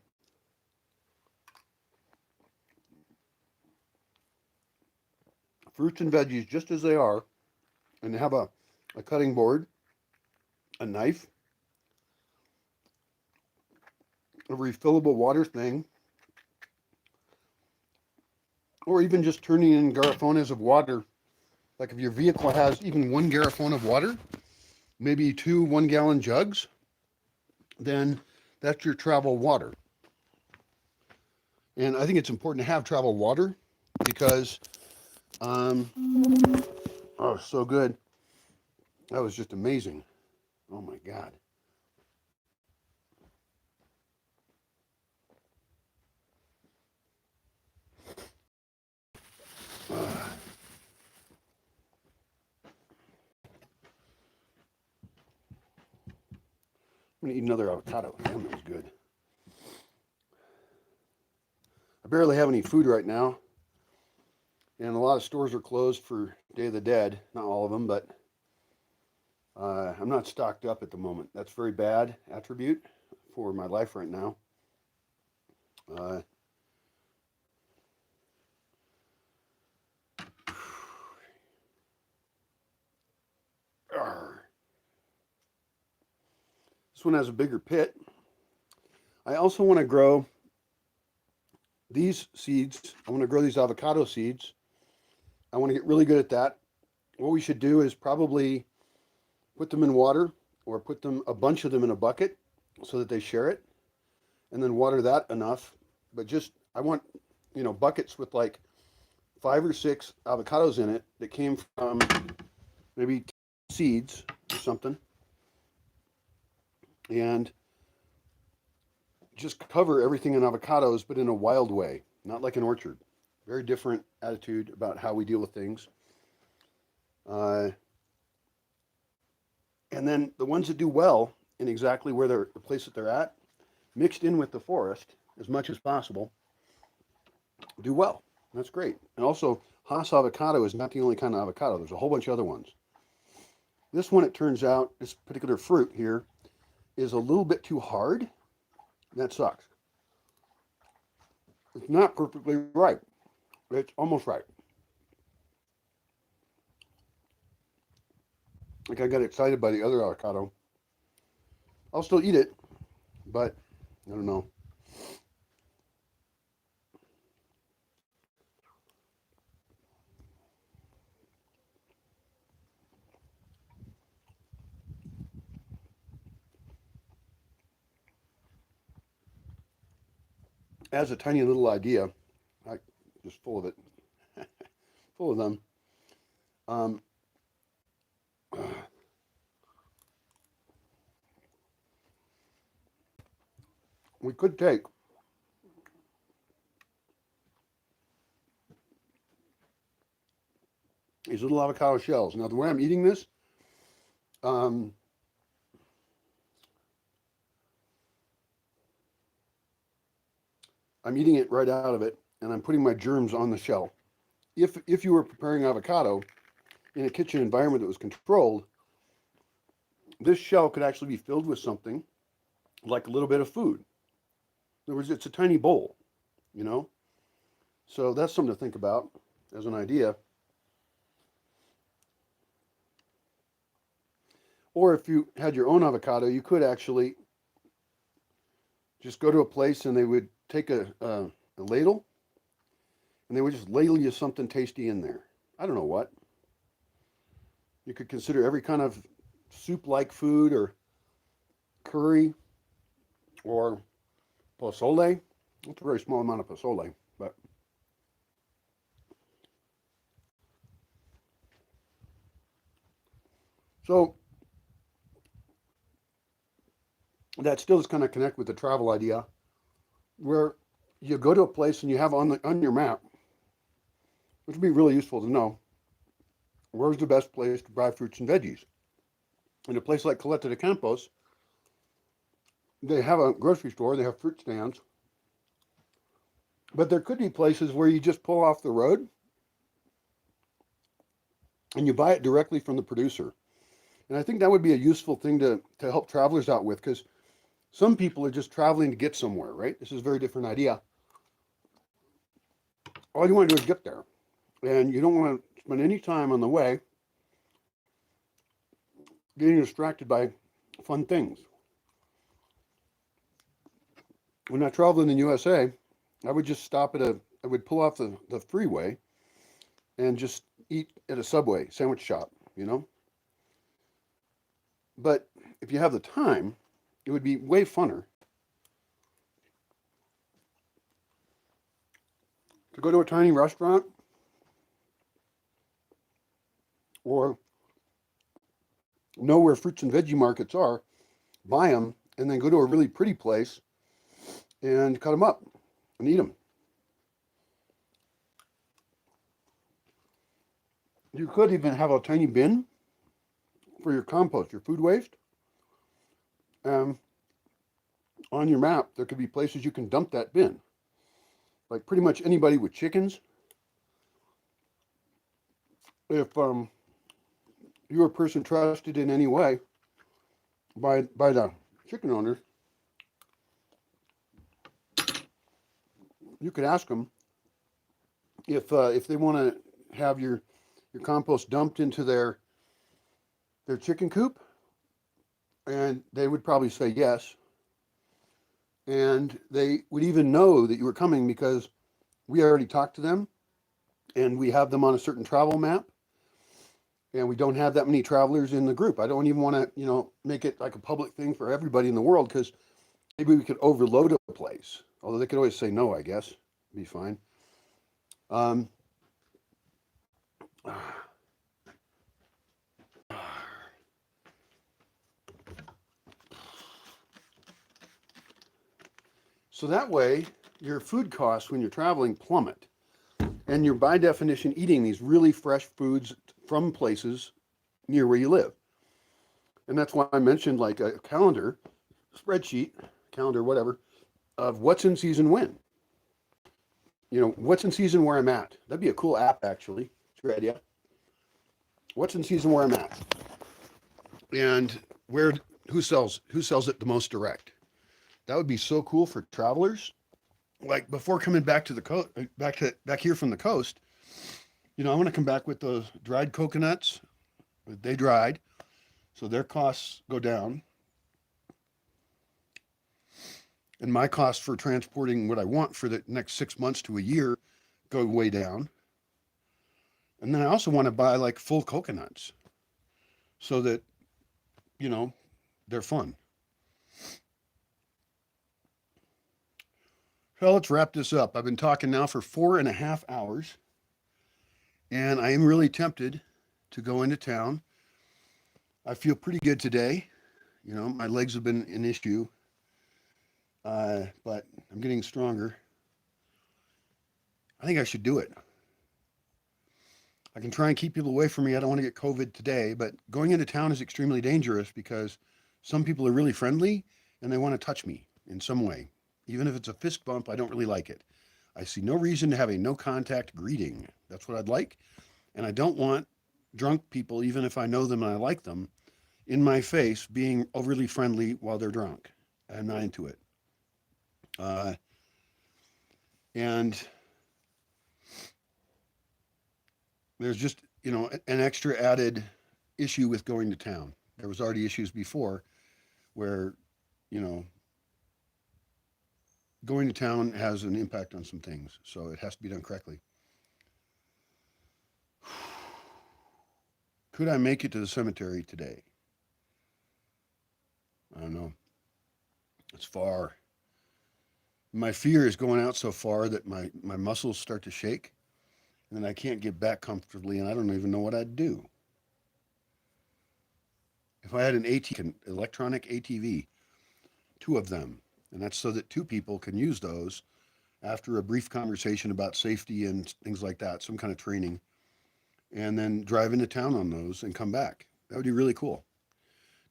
fruits and veggies just as they are, and have a cutting board, a knife, a refillable water thing, or even just turning in garrafones of water. Like if your vehicle has even one garrafone of water, maybe two 1 gallon jugs, then that's your travel water. And I think it's important to have travel water because, oh, so good. That was just amazing. Oh my God. I'm going to eat another avocado. Damn, that was good. I barely have any food right now. And a lot of stores are closed for Day of the Dead. Not all of them, but I'm not stocked up at the moment. That's a very bad attribute for my life right now. Uh, this one has a bigger pit. I also want to grow these seeds. I want to grow these avocado seeds. I want to get really good at that. What we should do is probably put them in water or put them, a bunch of them in a bucket so that they share it, and then water that enough. But just, I want, buckets with like 5 or 6 avocados in it that came from maybe seeds or something. And just cover everything in avocados, but in a wild way, not like an orchard. Very different attitude about how we deal with things. And then the ones that do well in exactly where they're, the place that they're at, mixed in with the forest as much as possible, do well. That's great. And also, Hass avocado is not the only kind of avocado. There's a whole bunch of other ones. This one, it turns out, this particular fruit here is a little bit too hard. That sucks. It's not perfectly ripe. It's almost ripe. Like I got excited by the other avocado. I'll still eat it, but I don't know. As a tiny little idea, I just full of it, full of them. Um, we could take these little avocado shells. Now, the way I'm eating this, um, I'm eating it right out of it, and I'm putting my germs on the shell. If you were preparing avocado in a kitchen environment that was controlled, this shell could actually be filled with something like a little bit of food. In other words, it's a tiny bowl, you know? So that's something to think about as an idea. Or if you had your own avocado, you could actually just go to a place and they would take a ladle and they would just ladle you something tasty in there. I don't know what. You could consider every kind of soup-like food or curry or pozole. It's a very small amount of pozole, but so that still is kind of connect with the travel idea, where you go to a place and you have on your map, which would be really useful to know, where's the best place to buy fruits and veggies. In a place like Caleta de Campos, they have a grocery store, they have fruit stands, but there could be places where you just pull off the road and you buy it directly from the producer. And I think that would be a useful thing to help travelers out with, because some people are just traveling to get somewhere, right? This is a very different idea. All you want to do is get there. And you don't want to spend any time on the way getting distracted by fun things. When I traveled in the USA, I would just stop I would pull off the freeway and just eat at a Subway sandwich shop, you know? But if you have the time, it would be way funner to go to a tiny restaurant or know where fruits and veggie markets are, buy them, and then go to a really pretty place and cut them up and eat them. You could even have a tiny bin for your compost, your food waste. On your map, there could be places you can dump that bin. Like pretty much anybody with chickens, if you're a person trusted in any way by the chicken owners, you could ask them if they want to have your compost dumped into their chicken coop, and they would probably say yes. And they would even know that you were coming because we already talked to them and we have them on a certain travel map. And we don't have that many travelers in the group. I don't even want to, make it like a public thing for everybody in the world, because maybe we could overload a place. Although they could always say no, I guess. It'd be fine. So that way, your food costs when you're traveling plummet. And you're, by definition, eating these really fresh foods from places near where you live. And that's why I mentioned like a calendar, spreadsheet, calendar, whatever, of what's in season when. What's in season where I'm at. That'd be a cool app, actually. It's a great idea. What's in season where I'm at. And who sells it the most direct. That would be so cool for travelers. Like before coming back to the coast, back here from the coast, I want to come back with those dried coconuts. They dried, so their costs go down, and my costs for transporting what I want for the next 6 months to a year go way down. And then I also want to buy like full coconuts, so that they're fun. So let's wrap this up. I've been talking now for 4.5 hours, and I am really tempted to go into town. I feel pretty good today. My legs have been an issue, but I'm getting stronger. I think I should do it. I can try and keep people away from me. I don't want to get COVID today, but going into town is extremely dangerous because some people are really friendly and they want to touch me in some way. Even if it's a fist bump, I don't really like it. I see no reason to have a no contact greeting. That's what I'd like. And I don't want drunk people, even if I know them and I like them, in my face being overly friendly while they're drunk. I'm not into it. And there's just, an extra added issue with going to town. There was already issues before where, going to town has an impact on some things, so it has to be done correctly. Could I make it to the cemetery today? I don't know. It's far. My fear is going out so far that my muscles start to shake, and then I can't get back comfortably, and I don't even know what I'd do. If I had an electronic ATV, two of them. And that's so that two people can use those after a brief conversation about safety and things like that, some kind of training, and then drive into town on those and come back. That would be really cool.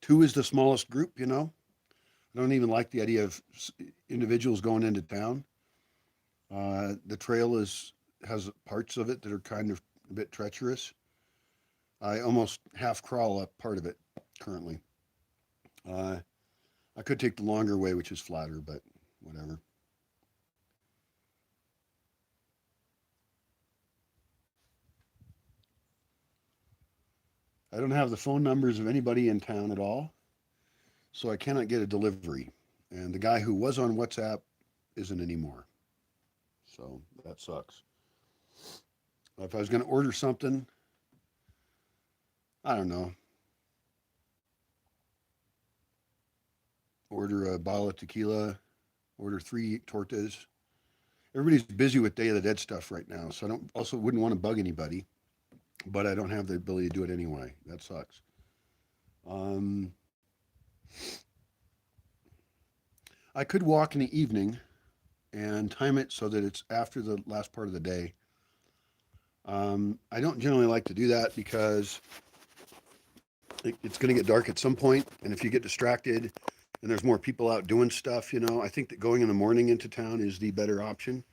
Two is the smallest group, you know. I don't even like the idea of individuals going into town. The trail has parts of it that are kind of a bit treacherous. I almost half crawl up part of it currently. Uh, I could take the longer way, which is flatter, but whatever. I don't have the phone numbers of anybody in town at all, so I cannot get a delivery. And the guy who was on WhatsApp isn't anymore. So that sucks. If I was going to order something, I don't know, order a bottle of tequila, order 3 tortas. Everybody's busy with Day of the Dead stuff right now, so I don't also wouldn't want to bug anybody, but I don't have the ability to do it anyway. That sucks. Um, I could walk in the evening and time it so that it's after the last part of the day. I don't generally like to do that because it's going to get dark at some point, and if you get distracted and there's more people out doing stuff, you know, I think that going in the morning into town is the better option,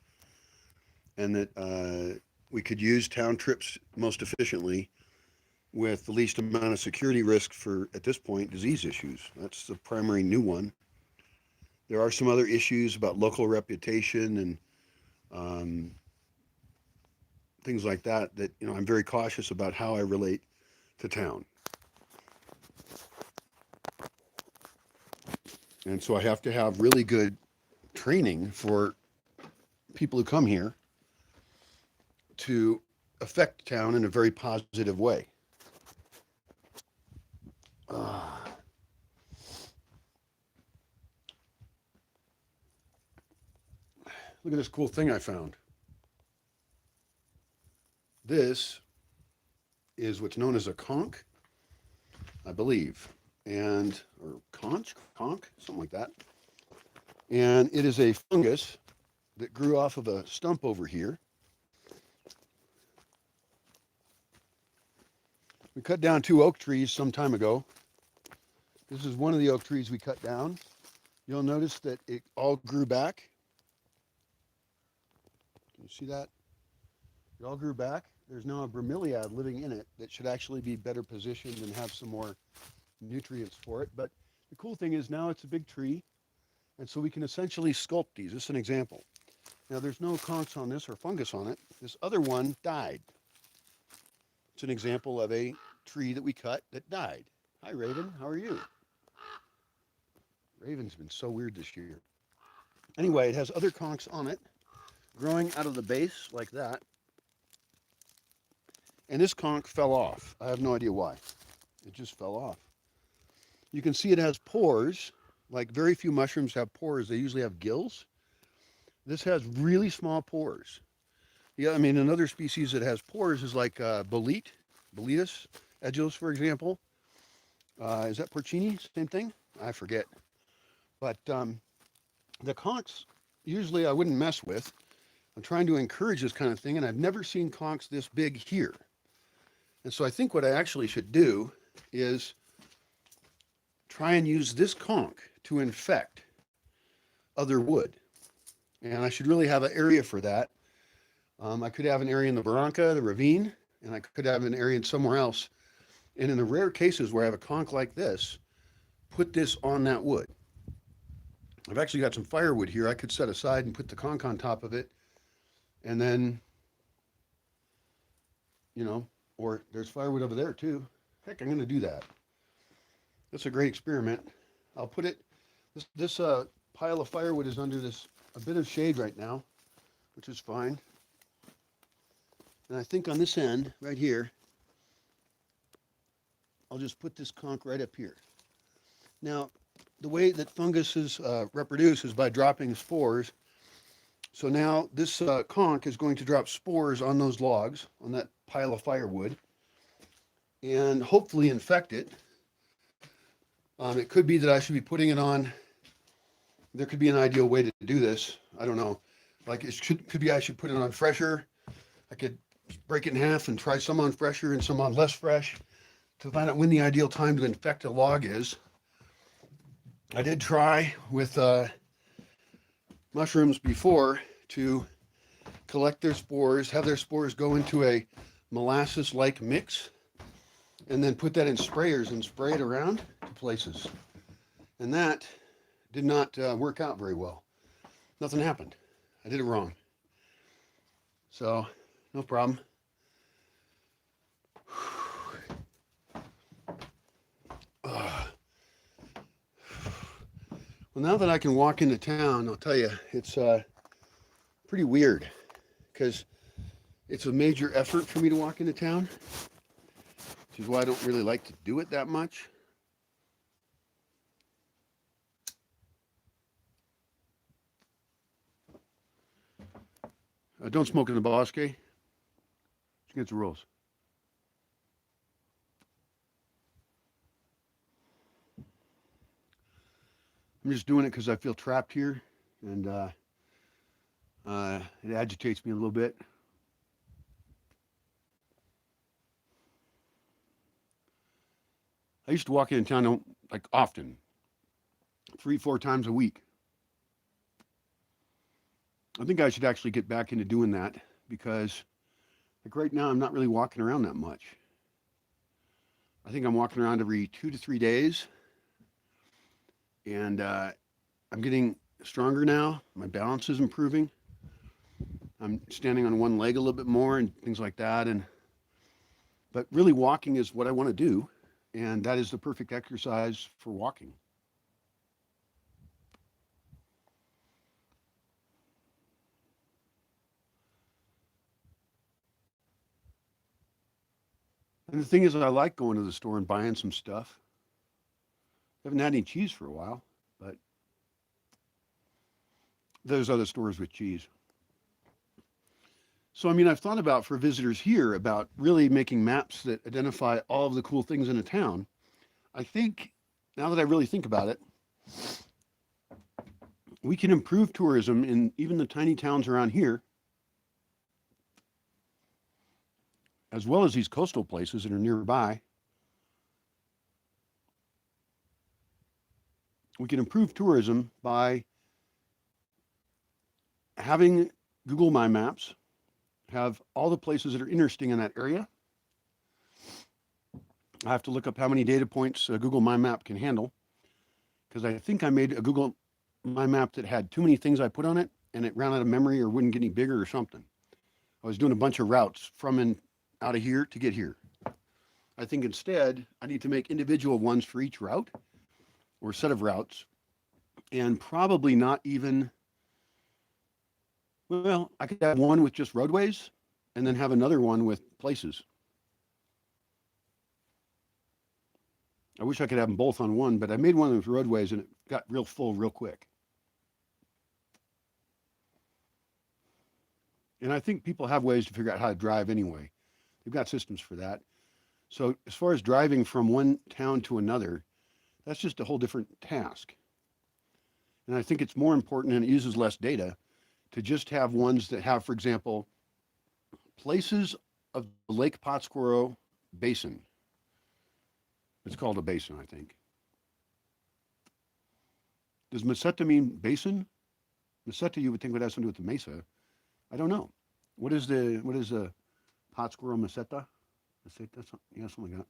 and that we could use town trips most efficiently with the least amount of security risk for, at this point, disease issues. That's the primary new one. There are some other issues about local reputation and things like that you know, I'm very cautious about how I relate to town. And so I have to have really good training for people who come here to affect town in a very positive way. Uh, Look at this cool thing I found. This is what's known as a conch, I believe, and or conch, something like that. And it is a fungus that grew off of a stump over here. We cut down 2 oak trees some time ago. This is one of the oak trees we cut down. You'll notice that it all grew back. Can you see that? It all grew back. There's now a bromeliad living in it that should actually be better positioned and have some more nutrients for it. But the cool thing is now it's a big tree, and so we can essentially sculpt these. This is an example. Now there's no conchs on this or fungus on it. This other one died. It's an example of a tree that we cut that died. Hi, Raven. How are you? Raven's been so weird this year. Anyway, it has other conchs on it, growing out of the base like that. And this conch fell off. I have no idea why. It just fell off. You can see it has pores. Like very few mushrooms have pores. They usually have gills. This has really small pores. Yeah, I mean, another species that has pores is like Boletus edulis, for example. Is that porcini? Same thing? I forget. But the conchs, usually I wouldn't mess with. I'm trying to encourage this kind of thing, and I've never seen conchs this big here. And so I think what I actually should do is try and use this conch to infect other wood. And I should really have an area for that. I could have an area in the barranca, the ravine, and I could have an area somewhere else. And in the rare cases where I have a conch like this, put this on that wood. I've actually got some firewood here I could set aside and put the conch on top of it. And then, you know, or there's firewood over there too. Heck, I'm going to do that. That's a great experiment. I'll put it, this pile of firewood is under a bit of shade right now, which is fine. And I think on this end, right here, I'll just put this conch right up here. Now, the way that funguses reproduce is by dropping spores. So now this conch is going to drop spores on those logs, on that pile of firewood, and hopefully infect it. It could be that I should be putting it on there could be an ideal way to do this. I don't know. Like could be I should put it on fresher. I could break it in half and try some on fresher and some on less fresh to find out when the ideal time to infect a log is. I did try with mushrooms before to collect their spores, have their spores go into a molasses-like mix, and then put that in sprayers and spray it around to places. And that did not work out very well. Nothing happened. I did it wrong. So, no problem. Well, now that I can walk into town, I'll tell you, it's pretty weird because it's a major effort for me to walk into town, which is why I don't really like to do it that much. Don't smoke in the Bosque. It's against the rules. I'm just doing it because I feel trapped here, and it agitates me a little bit. I used to walk into town like often, 3-4 times a week. I think I should actually get back into doing that because, like right now, I'm not really walking around that much. I think I'm walking around every 2 to 3 days, and I'm getting stronger now. My balance is improving. I'm standing on one leg a little bit more and things like that. But really, walking is what I want to do, and that is the perfect exercise for walking. And the thing is, I like going to the store and buying some stuff. I haven't had any cheese for a while, but there's other stores with cheese. So, I mean, I've thought about for visitors here about really making maps that identify all of the cool things in a town. I think, now that I really think about it, we can improve tourism in even the tiny towns around here, as well as these coastal places that are nearby. We can improve tourism by having Google My Maps have all the places that are interesting in that area. I have to look up how many data points Google My Map can handle, because I think I made a Google My Map that had too many things I put on it, and it ran out of memory or wouldn't get any bigger or something. I was doing a bunch of routes from and out of here to get here. I think instead, I need to make individual ones for each route or set of routes, and probably not even, well, I could have one with just roadways and then have another one with places. I wish I could have them both on one, but I made one with roadways and it got real full real quick. And I think people have ways to figure out how to drive anyway. They've got systems for that. So as far as driving from one town to another, that's just a whole different task. And I think it's more important, and it uses less data, to just have ones that have, for example, places of the Lake Pátzcuaro Basin. It's called a basin, I think. Does meseta mean basin? Meseta you would think would have something to do with the mesa. I don't know. What is a Pátzcuaro meseta? Yeah, something like that.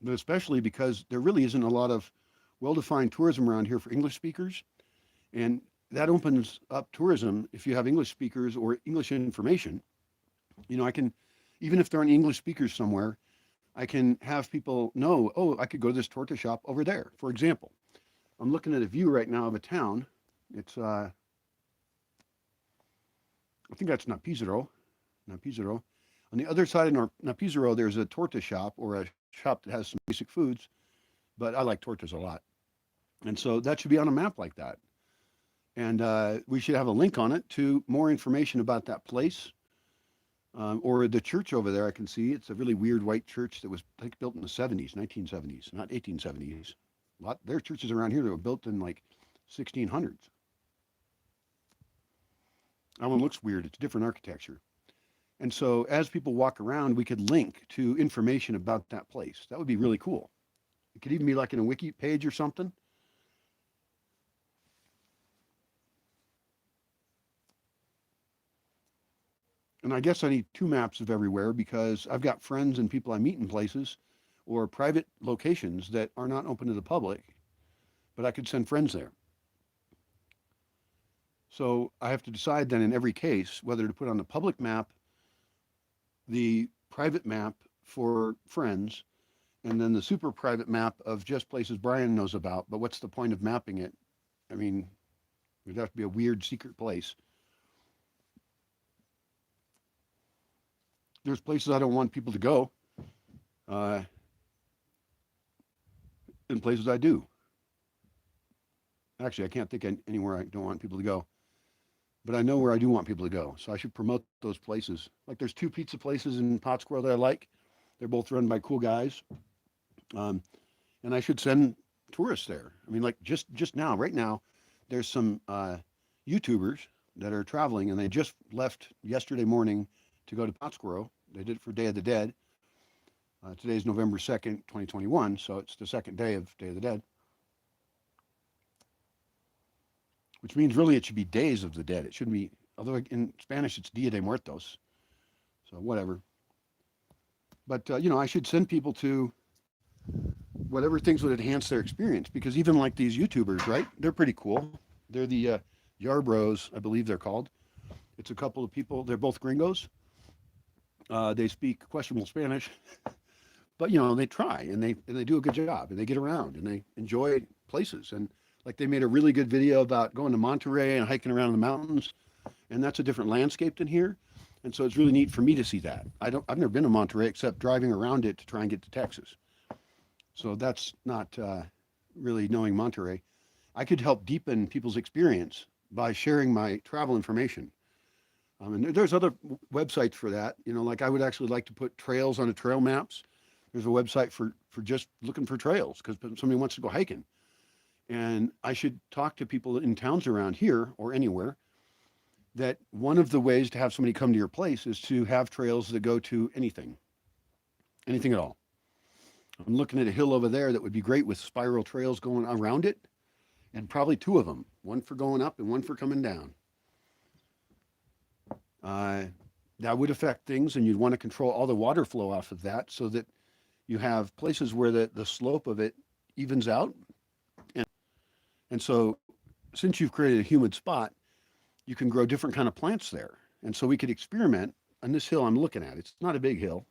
But especially because there really isn't a lot of well-defined tourism around here for English speakers. And that opens up tourism if you have English speakers or English information. You know, I can, even if there aren't English speakers somewhere, I can have people know, oh, I could go to this torta shop over there. For example, I'm looking at a view right now of a town. It's, I think that's Napizero. On the other side of Napizero, there's a torta shop or a shop that has some basic foods, but I like tortas a lot. And so that should be on a map like that. And we should have a link on it to more information about that place. Or the church over there, I can see. It's a really weird white church that was built in the 70s, 1970s, not 1870s, There's churches around here that were built in like 1600s. That one looks weird. It's different architecture. And so as people walk around, we could link to information about that place. That would be really cool. It could even be like in a wiki page or something. And I guess I need two maps of everywhere because I've got friends and people I meet in places or private locations that are not open to the public, but I could send friends there. So I have to decide then in every case whether to put on the public map, the private map for friends, and then the super private map of just places Brian knows about. But what's the point of mapping it? I mean, it'd have to be a weird secret place. There's places I don't want people to go, uh, and places I do. Actually, I can't think of anywhere I don't want people to go, but I know where I do want people to go. So I should promote those places. Like there's two pizza places in Pottsquare that I like. They're both run by cool guys, and I should send tourists there. I mean, like just now, right now, there's some YouTubers that are traveling, and they just left yesterday morning to go to Pottsquare. They did it for Day of the Dead. Today's November 2nd, 2021, so it's the second day of Day of the Dead. Which means really it should be Days of the Dead. It shouldn't be, although in Spanish it's Dia de Muertos. So whatever. But, I should send people to whatever things would enhance their experience, because even like these YouTubers, right? They're pretty cool. They're the Yarbros, I believe they're called. It's a couple of people. They're both gringos. They speak questionable Spanish, but they try and they do a good job and they get around and they enjoy places. And like they made a really good video about going to Monterey and hiking around in the mountains, and that's a different landscape than here. And so it's really neat for me to see that. I've never been to Monterey except driving around it to try and get to Texas. So that's not really knowing Monterey. I could help deepen people's experience by sharing my travel information. And there's other websites for that. Like I would actually like to put trails on the trail maps. There's a website for just looking for trails because somebody wants to go hiking. And I should talk to people in towns around here or anywhere that one of the ways to have somebody come to your place is to have trails that go to anything at all. I'm looking at a hill over there that would be great with spiral trails going around it, and probably two of them, one for going up and one for coming down. That would affect things, and you'd want to control all the water flow off of that so that you have places where the slope of it evens out. And so since you've created a humid spot, you can grow different kind of plants there. And so we could experiment on this hill I'm looking at. It's not a big hill,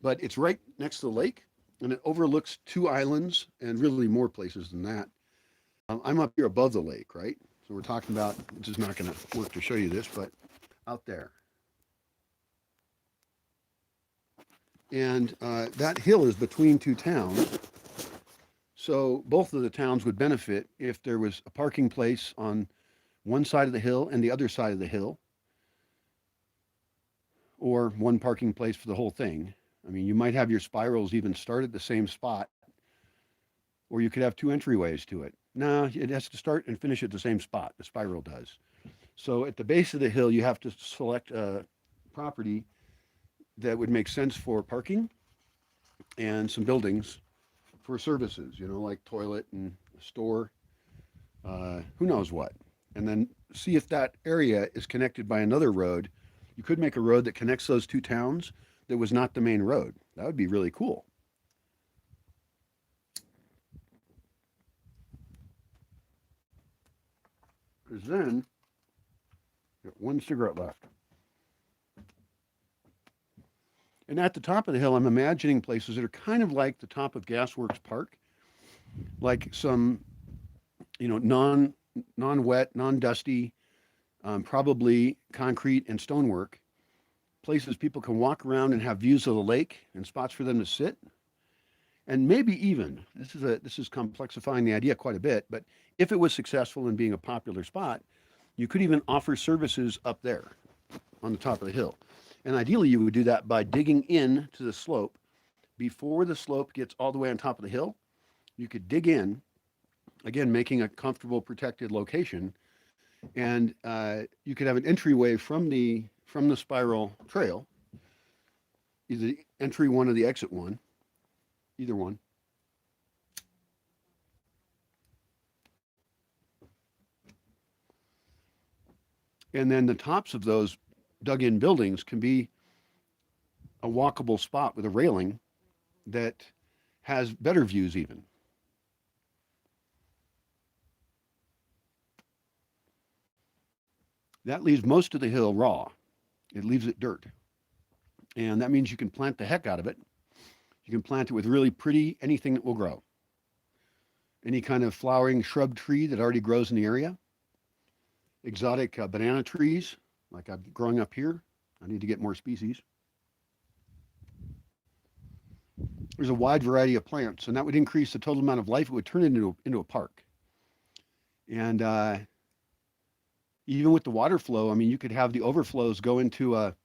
but it's right next to the lake, and it overlooks two islands and really more places than that. I'm up here above the lake, right? So we're talking about, this is not going to work to show you this, but out there. And that hill is between two towns. So both of the towns would benefit if there was a parking place on one side of the hill and the other side of the hill, or one parking place for the whole thing. I mean, you might have your spirals even start at the same spot, or you could have two entryways to it. No, it has to start and finish at the same spot. The spiral does. So at the base of the hill, you have to select a property that would make sense for parking and some buildings for services, like toilet and store, who knows what. And then see if that area is connected by another road. You could make a road that connects those two towns that was not the main road. That would be really cool. Because then, got one cigarette left. And at the top of the hill, I'm imagining places that are kind of like the top of Gasworks Park, like some, non-wet, non-dusty, probably concrete and stonework, places people can walk around and have views of the lake and spots for them to sit. And maybe even, this is complexifying the idea quite a bit, but if it was successful in being a popular spot, you could even offer services up there on the top of the hill. And ideally, you would do that by digging in to the slope before the slope gets all the way on top of the hill, You could dig in, again, making a comfortable, protected location, and you could have an entryway from the spiral trail, either the entry one or the exit one, either one. And then the tops of those dug-in buildings can be a walkable spot with a railing that has better views even. That leaves most of the hill raw. It leaves it dirt. And that means you can plant the heck out of it. You can plant it with really pretty anything that will grow. Any kind of flowering shrub tree that already grows in the area. Exotic banana trees, like I'm growing up here. I need to get more species. There's a wide variety of plants, and that would increase the total amount of life. It would turn it into a park. And even with the water flow, I mean, you could have the overflows go into a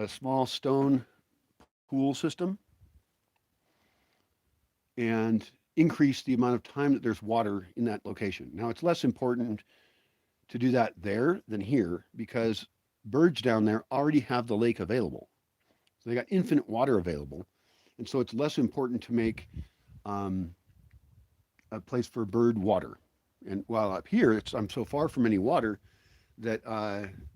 small stone pool system and increase the amount of time that there's water in that location. Now, it's less important to do that there than here because birds down there already have the lake available. So they got infinite water available. And so it's less important to make a place for bird water. And while up here, I'm so far from any water that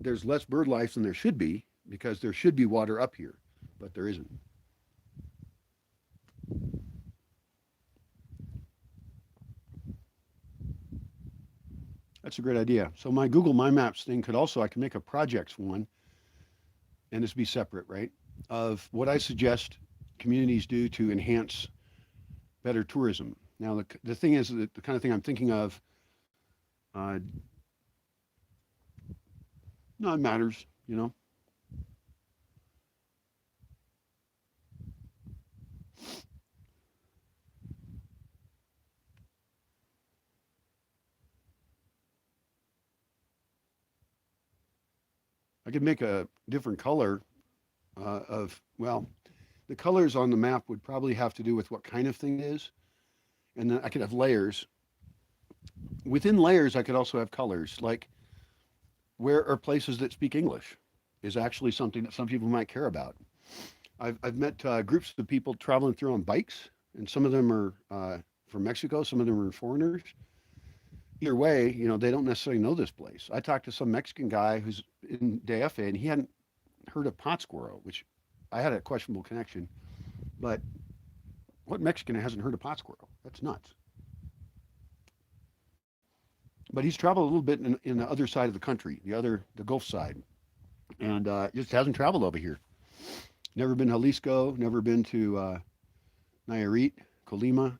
there's less bird life than there should be because there should be water up here, but there isn't. That's a great idea. So my Google My Maps thing could also, I can make a projects one, and this be separate, right? Of what I suggest communities do to enhance better tourism. Now, the thing is that the kind of thing I'm thinking of, no, it matters, you know. I could make a different color well, the colors on the map would probably have to do with what kind of thing it is. And then I could have layers. Within layers, I could also have colors. Like, where are places that speak English is actually something that some people might care about. I've met groups of people traveling through on bikes, and some of them are from Mexico, some of them are foreigners. Either way, you know, they don't necessarily know this place. I talked to some Mexican guy who's in DFA, and he hadn't heard of Pátzcuaro, which I had a questionable connection. But what Mexican hasn't heard of Pátzcuaro? That's nuts. But he's traveled a little bit in the other side of the country, the Gulf side, and just hasn't traveled over here. Never been to Jalisco, never been to Nayarit, Colima.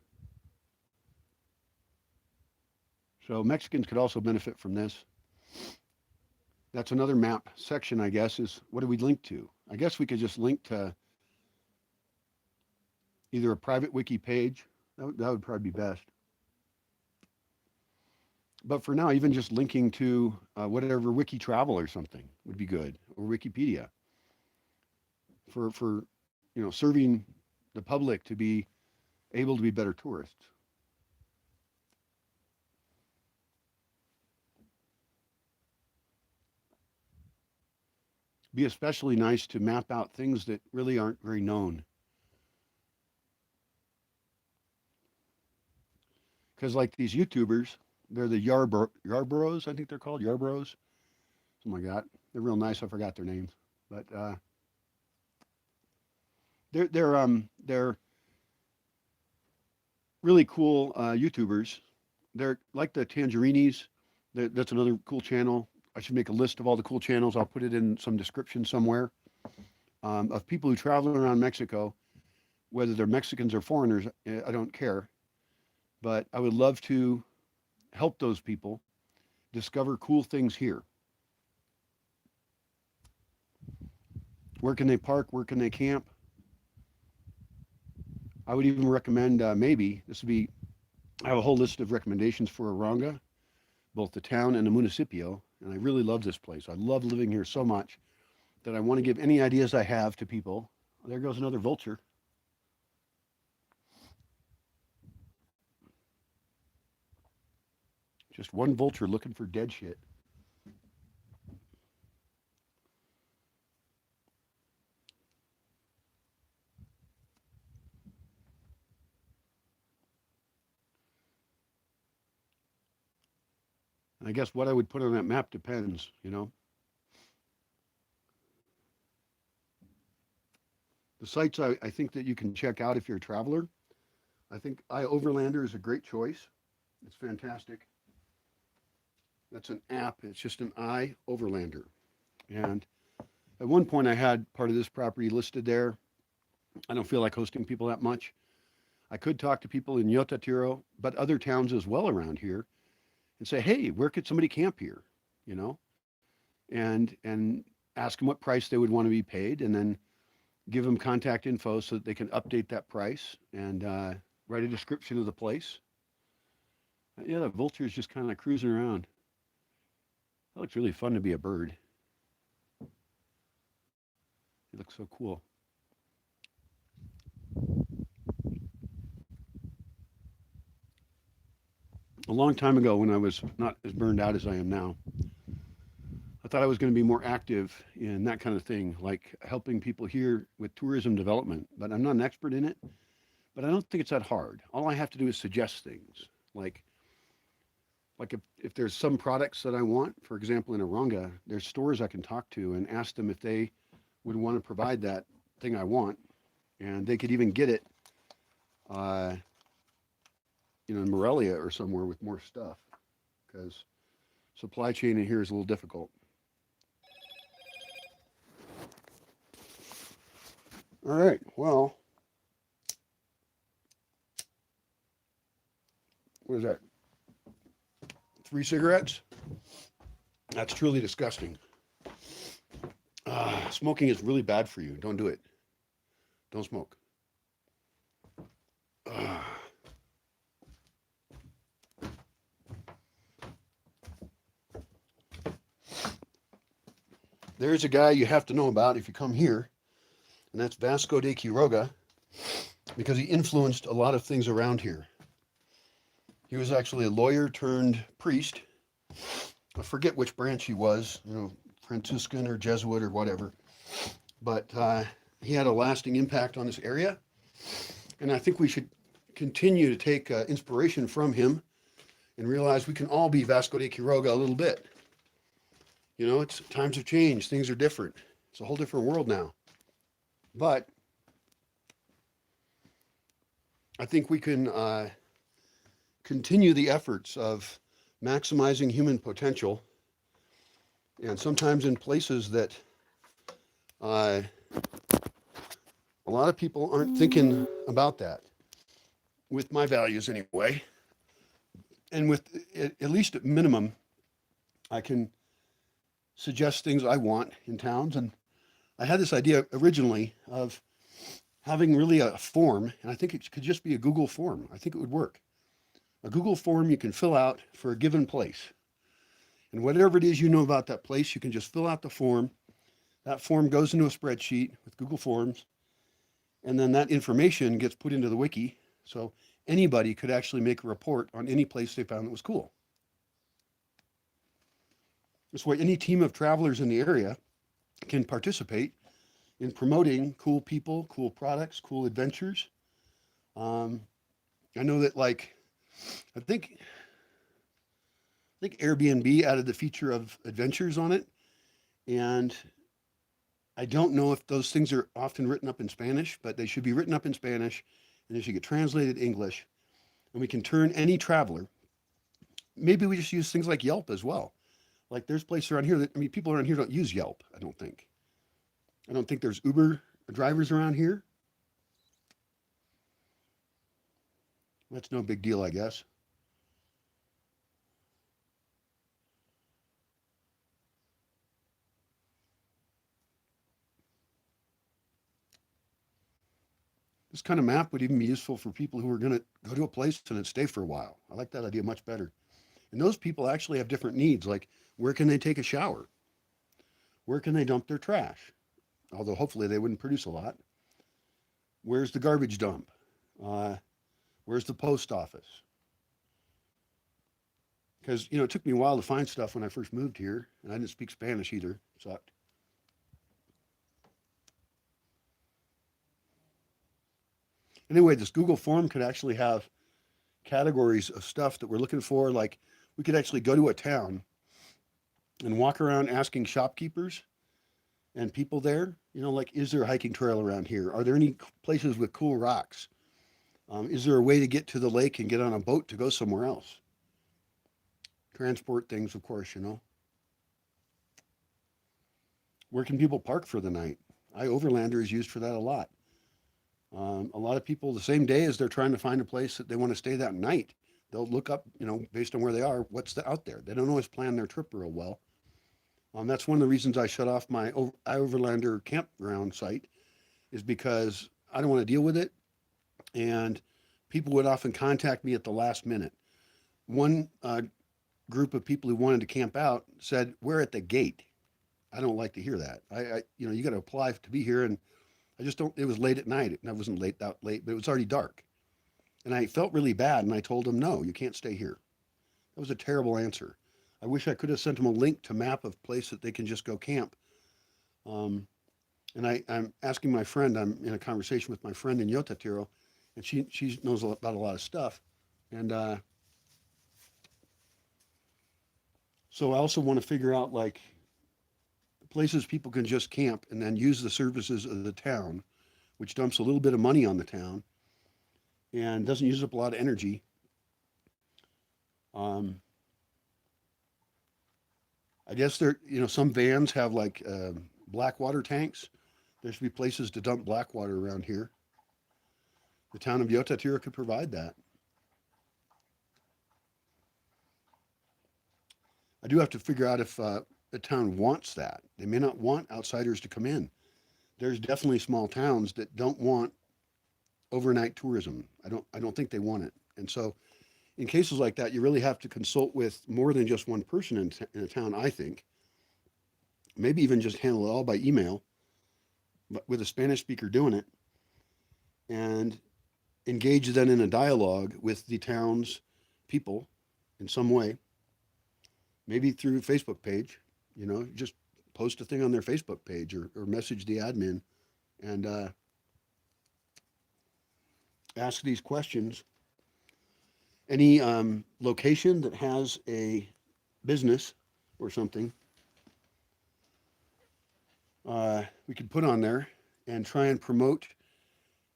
So Mexicans could also benefit from this. That's another map section, I guess, is what do we link to? I guess we could just link to either a private wiki page. That would probably be best. But for now, even just linking to whatever wiki travel or something would be good, or Wikipedia for serving the public to be able to be better tourists. Be especially nice to map out things that really aren't very known. Because like these YouTubers, they're the Yarboroughs, I think they're called, Yarboroughs, something like that. They're real nice. I forgot their names. But they're really cool YouTubers. They're like the Tangerinis. That's another cool channel. I should make a list of all the cool channels. I'll put it in some description somewhere of people who travel around Mexico, whether they're Mexicans or foreigners. I don't care. But I would love to help those people discover cool things here. Where can they park? Where can they camp? I would even recommend maybe, I have a whole list of recommendations for Aronga, both the town and the municipio, and I really love this place. I love living here so much that I want to give any ideas I have to people. There goes another vulture. Just one vulture looking for dead shit. And I guess what I would put on that map depends, you know. The sites I think that you can check out if you're a traveler, I think iOverlander is a great choice. It's fantastic. That's an app. It's just an iOverlander. And at one point, I had part of this property listed there. I don't feel like hosting people that much. I could talk to people in Yotatiro, but other towns as well around here, and say, hey, where could somebody camp here? You know, and ask them what price they would want to be paid, and then give them contact info so that they can update that price and write a description of the place. Yeah, the vulture is just kind of cruising around. That looks really fun to be a bird. It looks so cool. A long time ago, when I was not as burned out as I am now, I thought I was going to be more active in that kind of thing, like helping people here with tourism development. But I'm not an expert in it. But I don't think it's that hard. All I have to do is suggest things. Like if there's some products that I want, for example, in Aronga, there's stores I can talk to and ask them if they would want to provide that thing I want, and they could even get it, uh, in Morelia or somewhere with more stuff, because supply chain in here is a little difficult. All right, well, what is that? 3 cigarettes? That's truly disgusting. Smoking is really bad for you. Don't do it. Don't smoke. There's a guy you have to know about if you come here, and that's Vasco de Quiroga, because he influenced a lot of things around here. He was actually a lawyer turned priest. I forget which branch he was, Franciscan or Jesuit or whatever. But he had a lasting impact on this area. And I think we should continue to take inspiration from him and realize we can all be Vasco de Quiroga a little bit. It's times have changed. Things are different. It's a whole different world now. But I think we can continue the efforts of maximizing human potential, and sometimes in places that a lot of people aren't thinking about that, with my values anyway. And with, at least at minimum, I can suggest things I want in towns. And I had this idea originally of having really a form, and I think it could just be a Google form. I think it would work. A Google form you can fill out for a given place. And whatever it is you know about that place, you can just fill out the form. That form goes into a spreadsheet with Google Forms, and then that information gets put into the wiki. So anybody could actually make a report on any place they found that was cool. This way, any team of travelers in the area can participate in promoting cool people, cool products, cool adventures. I know that, I think Airbnb added the feature of adventures on it, and I don't know if those things are often written up in Spanish, but they should be written up in Spanish, and they should get translated English, and we can turn any traveler. Maybe we just use things like Yelp as well. Like, there's places around here that, people around here don't use Yelp, I don't think. I don't think there's Uber drivers around here. That's no big deal, I guess. This kind of map would even be useful for people who are going to go to a place and then stay for a while. I like that idea much better. And those people actually have different needs, like where can they take a shower? Where can they dump their trash? Although hopefully they wouldn't produce a lot. Where's the garbage dump? Where's the post office? because it took me a while to find stuff when I first moved here, and I didn't speak Spanish either. Sucked. Anyway, this Google form could actually have categories of stuff that we're looking for. Like we could actually go to a town and walk around asking shopkeepers and people there, like, is there a hiking trail around here? Are there any places with cool rocks? Is there a way to get to the lake and get on a boat to go somewhere else? Transport things, of course. Where can people park for the night? iOverlander is used for that a lot. A lot of people, the same day as they're trying to find a place that they want to stay that night, they'll look up, based on where they are, out there. They don't always plan their trip real well. That's one of the reasons I shut off my iOverlander campground site, is because I don't want to deal with it. And people would often contact me at the last minute. One group of people who wanted to camp out said, "We're at the gate." I don't like to hear that. You got to apply to be here, and I just don't. It was late at night. I wasn't that late, but it was already dark, and I felt really bad. And I told them, "No, you can't stay here." That was a terrible answer. I wish I could have sent them a link to map of place that they can just go camp. Um, and I'm asking my friend. I'm in a conversation with my friend in Yotatiro, and she knows about a lot of stuff, and so I also want to figure out like places people can just camp and then use the services of the town, which dumps a little bit of money on the town and doesn't use up a lot of energy. Um, I guess some vans have like black water tanks. There should be places to dump black water around here. The town of Yotatira could provide that. I do have to figure out if the town wants that. They may not want outsiders to come in. There's definitely small towns that don't want overnight tourism. I don't think they want it. And so in cases like that, you really have to consult with more than just one person in a town, I think. Maybe even just handle it all by email, but with a Spanish speaker doing it, and engage then in a dialogue with the town's people in some way, maybe through a Facebook page, just post a thing on their Facebook page or message the admin and ask these questions. Any location that has a business or something, we could put on there and try and promote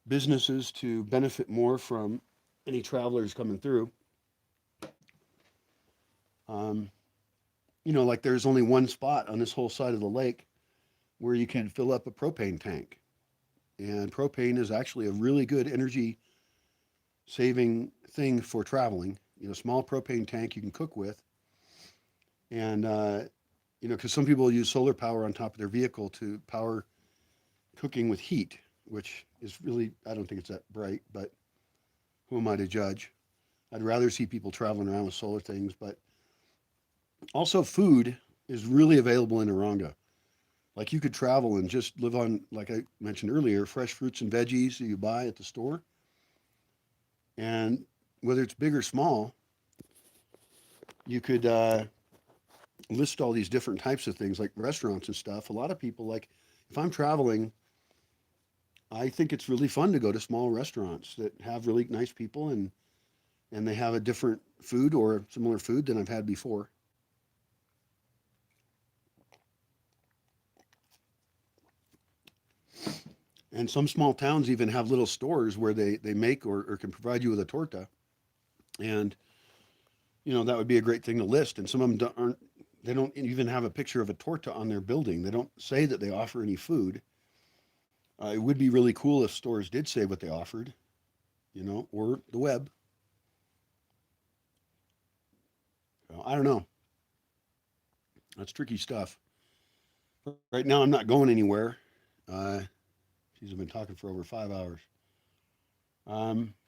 businesses to benefit more from any travelers coming through. Um, like there's only one spot on this whole side of the lake where you can fill up a propane tank. And propane is actually a really good energy saving thing for traveling. Small propane tank you can cook with. And, because some people use solar power on top of their vehicle to power cooking with heat, which is really, I don't think it's that bright, but who am I to judge? I'd rather see people traveling around with solar things, but also food is really available in Oranga. Like you could travel and just live on, like I mentioned earlier, fresh fruits and veggies that you buy at the store. And whether it's big or small, you could list all these different types of things like restaurants and stuff. A lot of people, like if I'm traveling, I think it's really fun to go to small restaurants that have really nice people and they have a different food or similar food than I've had before. And some small towns even have little stores where they make or can provide you with a torta. And, that would be a great thing to list. And some of them they don't even have a picture of a torta on their building. They don't say that they offer any food. It would be really cool if stores did say what they offered, or the web. I don't know. That's tricky stuff. Right now, I'm not going anywhere. Geez, I've been talking for over 5 hours.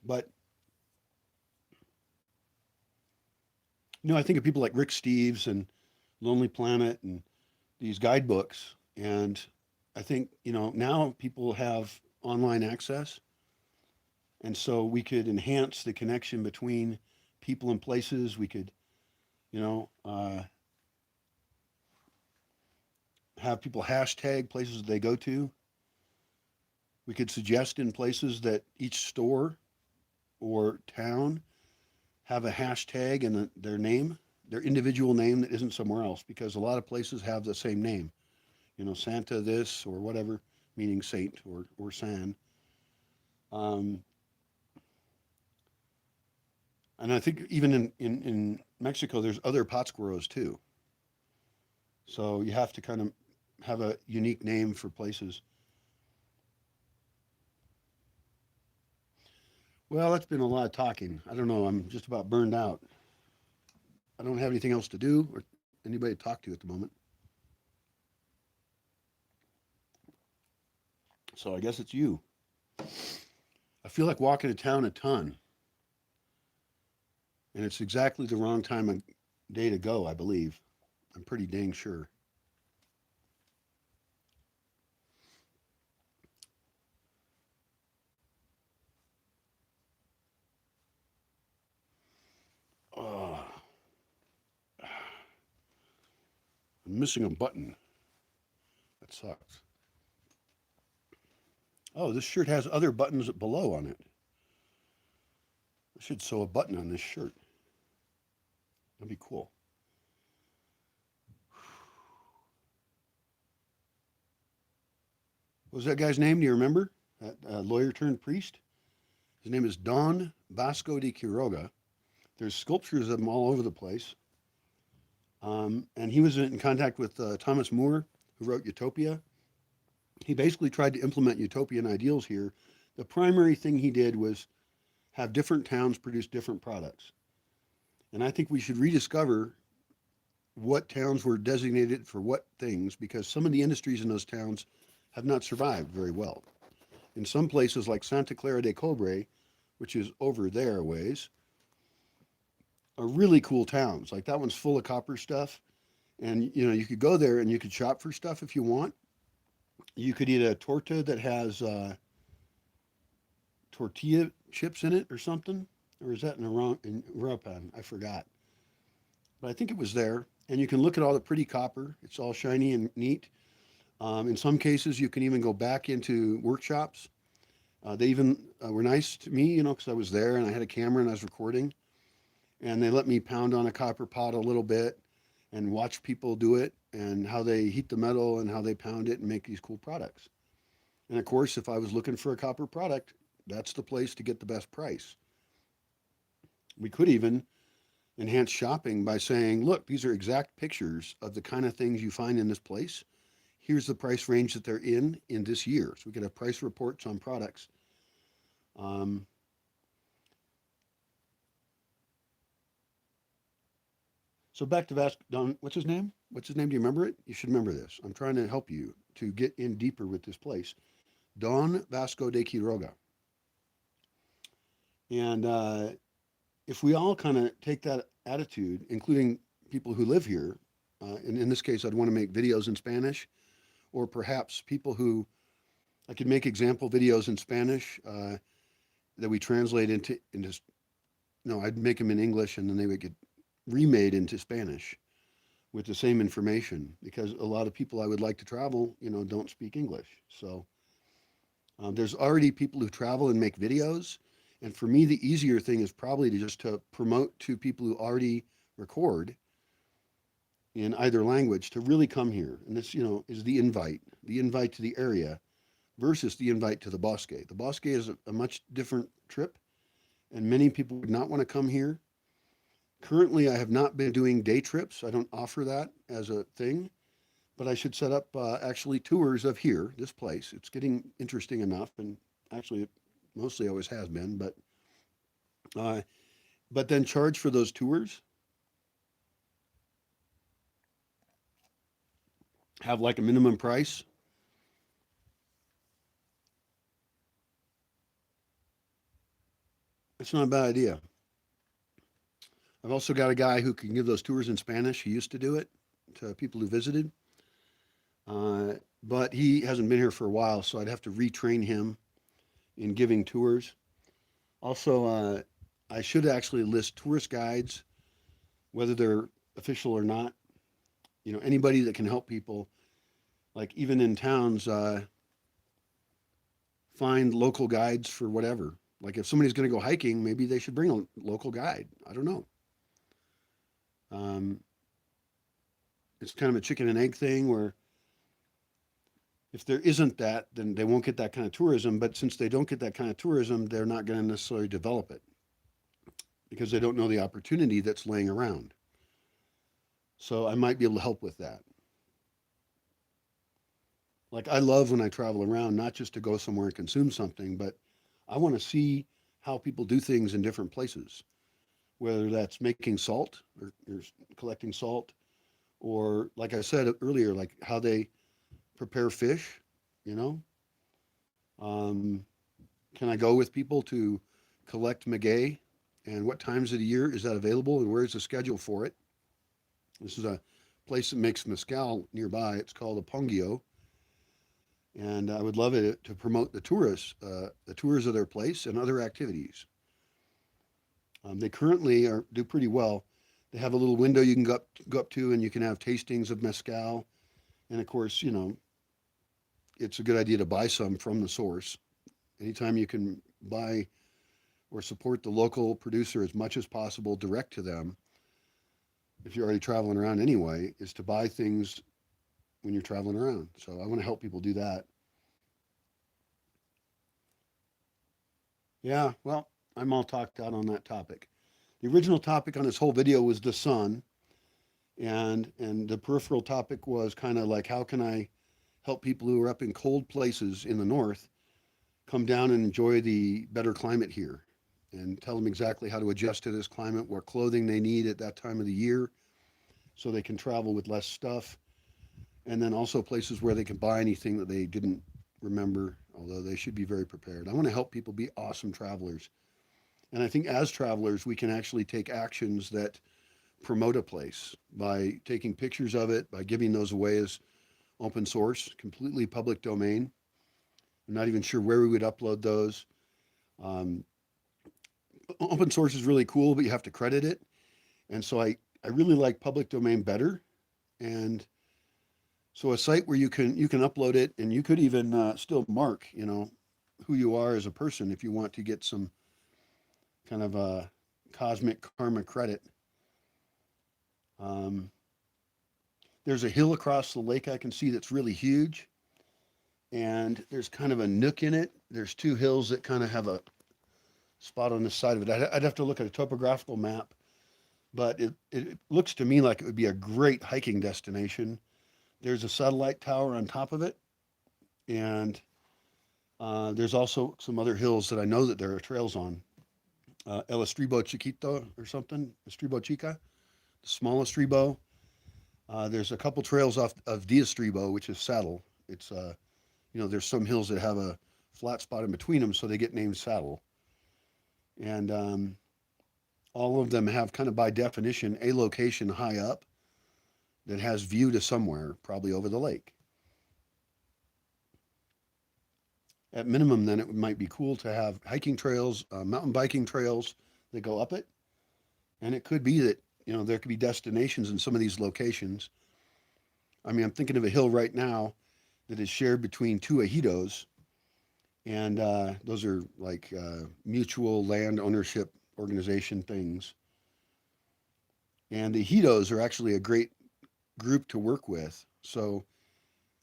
But I think of people like Rick Steves and Lonely Planet and these guidebooks, and I think now people have online access, and so we could enhance the connection between people and places. We could You know, have people hashtag places that they go to. We could suggest in places that each store or town have a hashtag and their name, their individual name that isn't somewhere else, because a lot of places have the same name. You know, Santa this or whatever, meaning saint or san. Um, and I think even in Mexico, there's other Pátzcuaros too. So you have to kind of have a unique name for places. Well, that's been a lot of talking. I don't know. I'm just about burned out. I don't have anything else to do or anybody to talk to at the moment. So I guess it's you. I feel like walking to town a ton, and it's exactly the wrong time of day to go, I believe. I'm pretty dang sure. Oh, I'm missing a button. That sucks. Oh, this shirt has other buttons below on it. I should sew a button on this shirt. That'd be cool. What was that guy's name? Do you remember? That lawyer turned priest? His name is Don Bosco de Quiroga. There's sculptures of him all over the place. And he was in contact with Thomas More, who wrote Utopia. He basically tried to implement utopian ideals here. The primary thing he did was have different towns produce different products. And I think we should rediscover what towns were designated for what things, because some of the industries in those towns have not survived very well. In some places like Santa Clara de Cobre, which is over there a ways, are really cool towns. Like that one's full of copper stuff. And you know, you could go there and you could shop for stuff if you want. You could eat a torta that has tortilla chips in it or something. Or is that in Urupan? I forgot. But I think it was there. And you can look at all the pretty copper. It's all shiny and neat. In some cases, you can even go back into workshops. They even were nice to me, you know, because I was there and I had a camera and I was recording. And they let me pound on a copper pot a little bit and watch people do it and how they heat the metal and how they pound it and make these cool products. And of course, if I was looking for a copper product, that's the place to get the best price. We could even enhance shopping by saying, look, these are exact pictures of the kind of things you find in this place. Here's the price range that they're in this year. So we could have price reports on products. Um, so back to Don, what's his name? What's his name? Do you remember it? You should remember this. I'm trying to help you to get in deeper with this place. Don Vasco de Quiroga. And if we all kind of take that attitude, including people who live here, and in this case, I'd want to make videos in Spanish, or perhaps people who I could make example videos in Spanish that we translate into. No, I'd make them in English, and then they would get remade into Spanish with the same information because a lot of people I would like to travel, you know, don't speak English. So there's already people who travel and make videos. And for me, the easier thing is probably to just to promote to people who already record in either language to really come here. And this, you know, is the invite to the area versus the invite to the Bosque. The Bosque is a much different trip, and many people would not want to come here. Currently, I have not been doing day trips. I don't offer that as a thing, but I should set up actually tours of here, this place. It's getting interesting enough, and actually, it mostly always has been. Uh, but then charge for those tours. Have like a minimum price. It's not a bad idea. I've also got a guy who can give those tours in Spanish. He used to do it to people who visited, uh, but he hasn't been here for a while, so I'd have to retrain him in giving tours. Also, I should actually list tourist guides, whether they're official or not, anybody that can help people, like even in towns, find local guides for whatever. Like if somebody's going to go hiking, maybe they should bring a local guide. I don't know. Um, it's kind of a chicken and egg thing where if there isn't that, then they won't get that kind of tourism. But since they don't get that kind of tourism, they're not going to necessarily develop it because they don't know the opportunity that's laying around. So I might be able to help with that. Like I love when I travel around, not just to go somewhere and consume something, but I want to see how people do things in different places, whether that's making salt or collecting salt, or like I said earlier, like how they prepare fish, you know. Um, can I go with people to collect maguey, and what times of the year is that available, and where's the schedule for it? This is a place that makes mezcal nearby. It's called a Pongio, and I would love it to promote the tourists, the tours of their place and other activities. They currently do pretty well. They have a little window you can go up to, and you can have tastings of mezcal. And of course, it's a good idea to buy some from the source. Anytime you can buy or support the local producer as much as possible direct to them, if you're already traveling around anyway, is to buy things when you're traveling around. So I want to help people do that. Yeah, well, I'm all talked out on that topic. The original topic on this whole video was the sun, and the peripheral topic was kind of like how can I help people who are up in cold places in the north come down and enjoy the better climate here, and tell them exactly how to adjust to this climate, what clothing they need at that time of the year so they can travel with less stuff, and then also places where they can buy anything that they didn't remember, although they should be very prepared. I want to help people be awesome travelers. And I think as travelers, we can actually take actions that promote a place by taking pictures of it, by giving those away as open source, completely public domain. I'm not even sure where we would upload those. Um, Open source is really cool, but you have to credit it. And so I really like public domain better. And so a site where you can upload it, and you could even still mark, who you are as a person if you want to get some kind of cosmic karma credit. Um, there's a hill across the lake I can see that's really huge, and there's kind of a nook in it. There's two hills that kind of have a spot on the side of it. I'd have to look at a topographical map, but it looks to me like it would be a great hiking destination. There's a satellite tower on top of it, and there's also some other hills that I know that there are trails on. El Estribo Chiquito or something, Estribo Chica, the small Estribo. There's a couple trails off of Dia Estribo, which is saddle. It's there's some hills that have a flat spot in between them, so they get named saddle. And all of them have kind of by definition a location high up that has view to somewhere, probably over the lake. At minimum, then it might be cool to have hiking trails, mountain biking trails that go up it. And it could be that, there could be destinations in some of these locations. I mean, I'm thinking of a hill right now that is shared between two ejidos. And those are like mutual land ownership organization things. And the ejidos are actually a great group to work with. So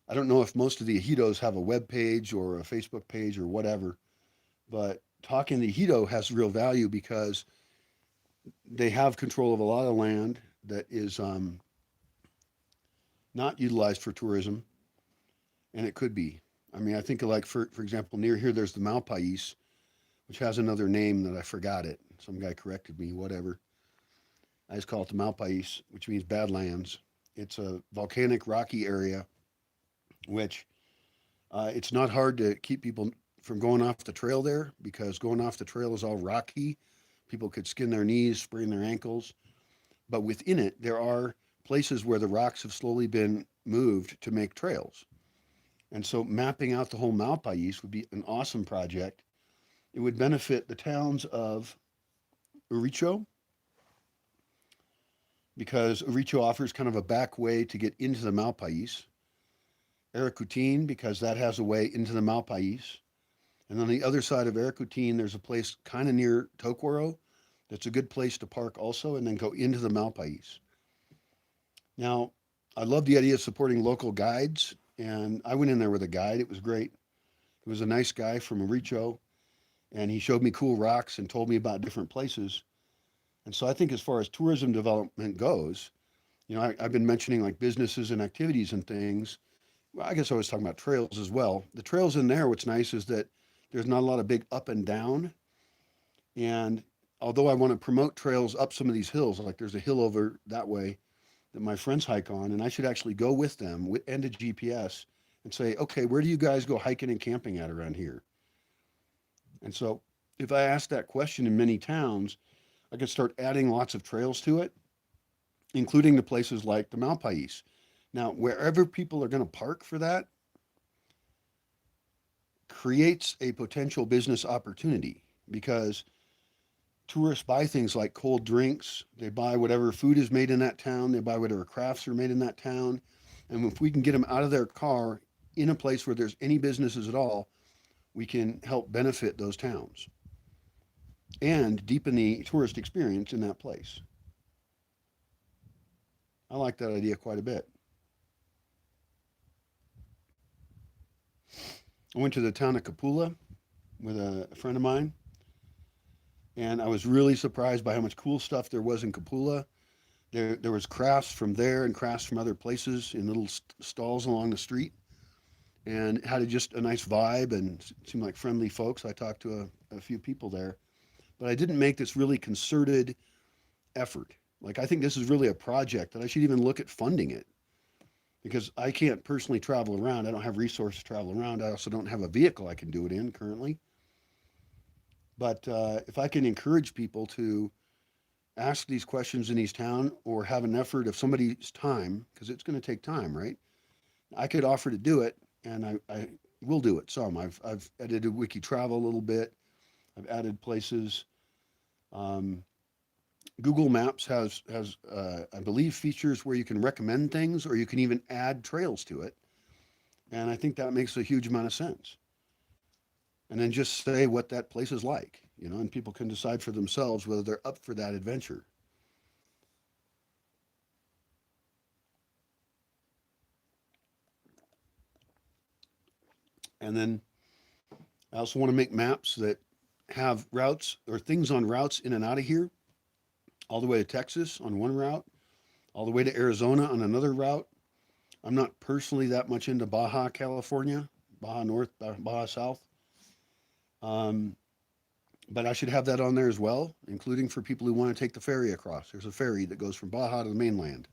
I don't know if most of the ejidos have a web page or a Facebook page or whatever, but talking to ejido has real value because they have control of a lot of land that is not utilized for tourism, and it could be. I mean, I think like for example, near here there's the Malpais, which has another name that I forgot it. Some guy corrected me, whatever. I just call it the Malpais, which means Badlands. It's a volcanic rocky area, which it's not hard to keep people from going off the trail there because going off the trail is all rocky. People could skin their knees, sprain their ankles. But within it, there are places where the rocks have slowly been moved to make trails. And so mapping out the whole Malpais would be an awesome project. It would benefit the towns of Uricho, because Oricho offers kind of a back way to get into the Malpais. Aracutine, because that has a way into the Malpais. And on the other side of Aracutine, there's a place kind of near Tokoro that's a good place to park also and then go into the Malpais. Now, I love the idea of supporting local guides, and I went in there with a guide. It was great. It was a nice guy from Oricho, and he showed me cool rocks and told me about different places. And so I think as far as tourism development goes, I've been mentioning like businesses and activities and things. Well, I guess I was talking about trails as well. The trails in there, what's nice is that there's not a lot of big up and down. And although I want to promote trails up some of these hills, like there's a hill over that way that my friends hike on, and I should actually go with them and a GPS and say, okay, where do you guys go hiking and camping at around here? And so if I ask that question in many towns, I could start adding lots of trails to it, including the places like the Malpais. Now, wherever people are going to park for that creates a potential business opportunity because tourists buy things like cold drinks, they buy whatever food is made in that town, they buy whatever crafts are made in that town. And if we can get them out of their car in a place where there's any businesses at all, we can help benefit those towns and deepen the tourist experience in that place. I like that idea quite a bit. I went to the town of Kapula with a friend of mine, and I was really surprised by how much cool stuff there was in Kapula. There was crafts from there and crafts from other places in little stalls along the street, and it had just a nice vibe and seemed like friendly folks. I talked to a few people there, but I didn't make this really concerted effort. Like I think this is really a project that I should even look at funding it because I can't personally travel around. I don't have resources to travel around. I also don't have a vehicle I can do it in currently. But if I can encourage people to ask these questions in each town or have an effort of somebody's time, because it's going to take time, right? I could offer to do it, and I will do it some. I've edited Wiki Travel a little bit. I've added places. Um, Google Maps has I believe features where you can recommend things or you can even add trails to it, and I think that makes a huge amount of sense. And then just say what that place is like, and people can decide for themselves whether they're up for that adventure. And then I also want to make maps that have routes or things on routes in and out of here, all the way to Texas on one route, all the way to Arizona on another route. I'm not personally that much into Baja California, Baja North, Baja South. Um, but I should have that on there as well, including for people who want to take the ferry across. There's a ferry that goes from Baja to the mainland.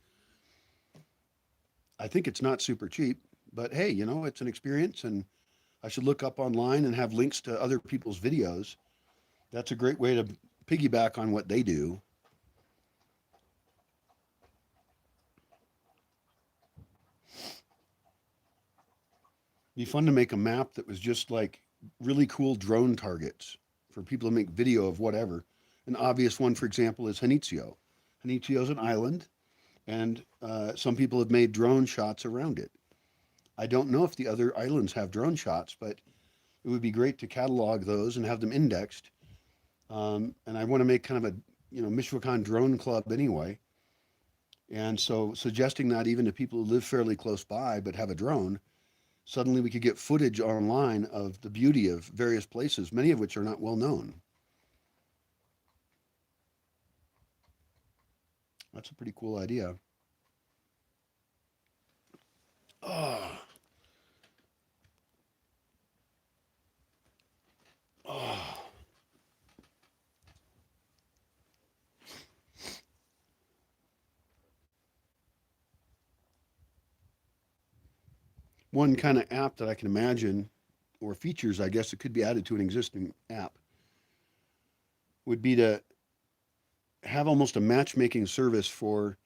I think it's not super cheap, but hey, it's an experience, and I should look up online and have links to other people's videos. That's a great way to piggyback on what they do. Be fun to make a map that was just like really cool drone targets for people to make video of whatever. An obvious one, for example, is Janitzio. Janitzio is an island, and some people have made drone shots around it. I don't know if the other islands have drone shots, but it would be great to catalog those and have them indexed. And I want to make kind of a Michoacan drone club anyway. And so suggesting that even to people who live fairly close by but have a drone, suddenly we could get footage online of the beauty of various places, many of which are not well known. That's a pretty cool idea. Oh, oh. One kind of app that I can imagine, or features, I guess, that could be added to an existing app, would be to have almost a matchmaking service for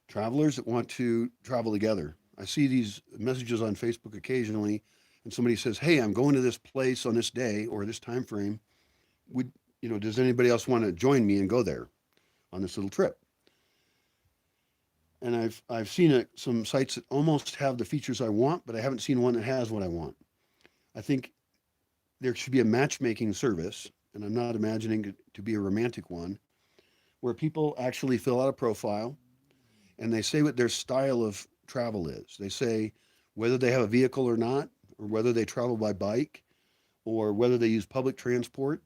travelers that want to travel together. I see these messages on Facebook occasionally, and somebody says, "Hey, I'm going to this place on this day or this time frame. Would does anybody else want to join me and go there on this little trip?" And I've seen some sites that almost have the features I want, but I haven't seen one that has what I want. I think there should be a matchmaking service, and I'm not imagining it to be a romantic one, where people actually fill out a profile and they say what their style of travel is. They say whether they have a vehicle or not, or whether they travel by bike, or whether they use public transport,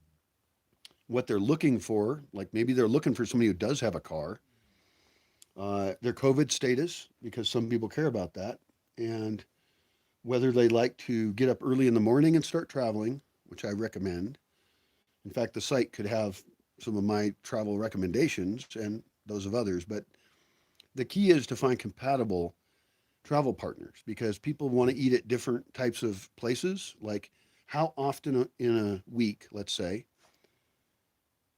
what they're looking for. Like maybe they're looking for somebody who does have a car, their COVID status, because some people care about that, and whether they like to get up early in the morning and start traveling, which I recommend. In fact, the site could have some of my travel recommendations and those of others, but the key is to find compatible travel partners because people want to eat at different types of places. Like how often in a week, let's say,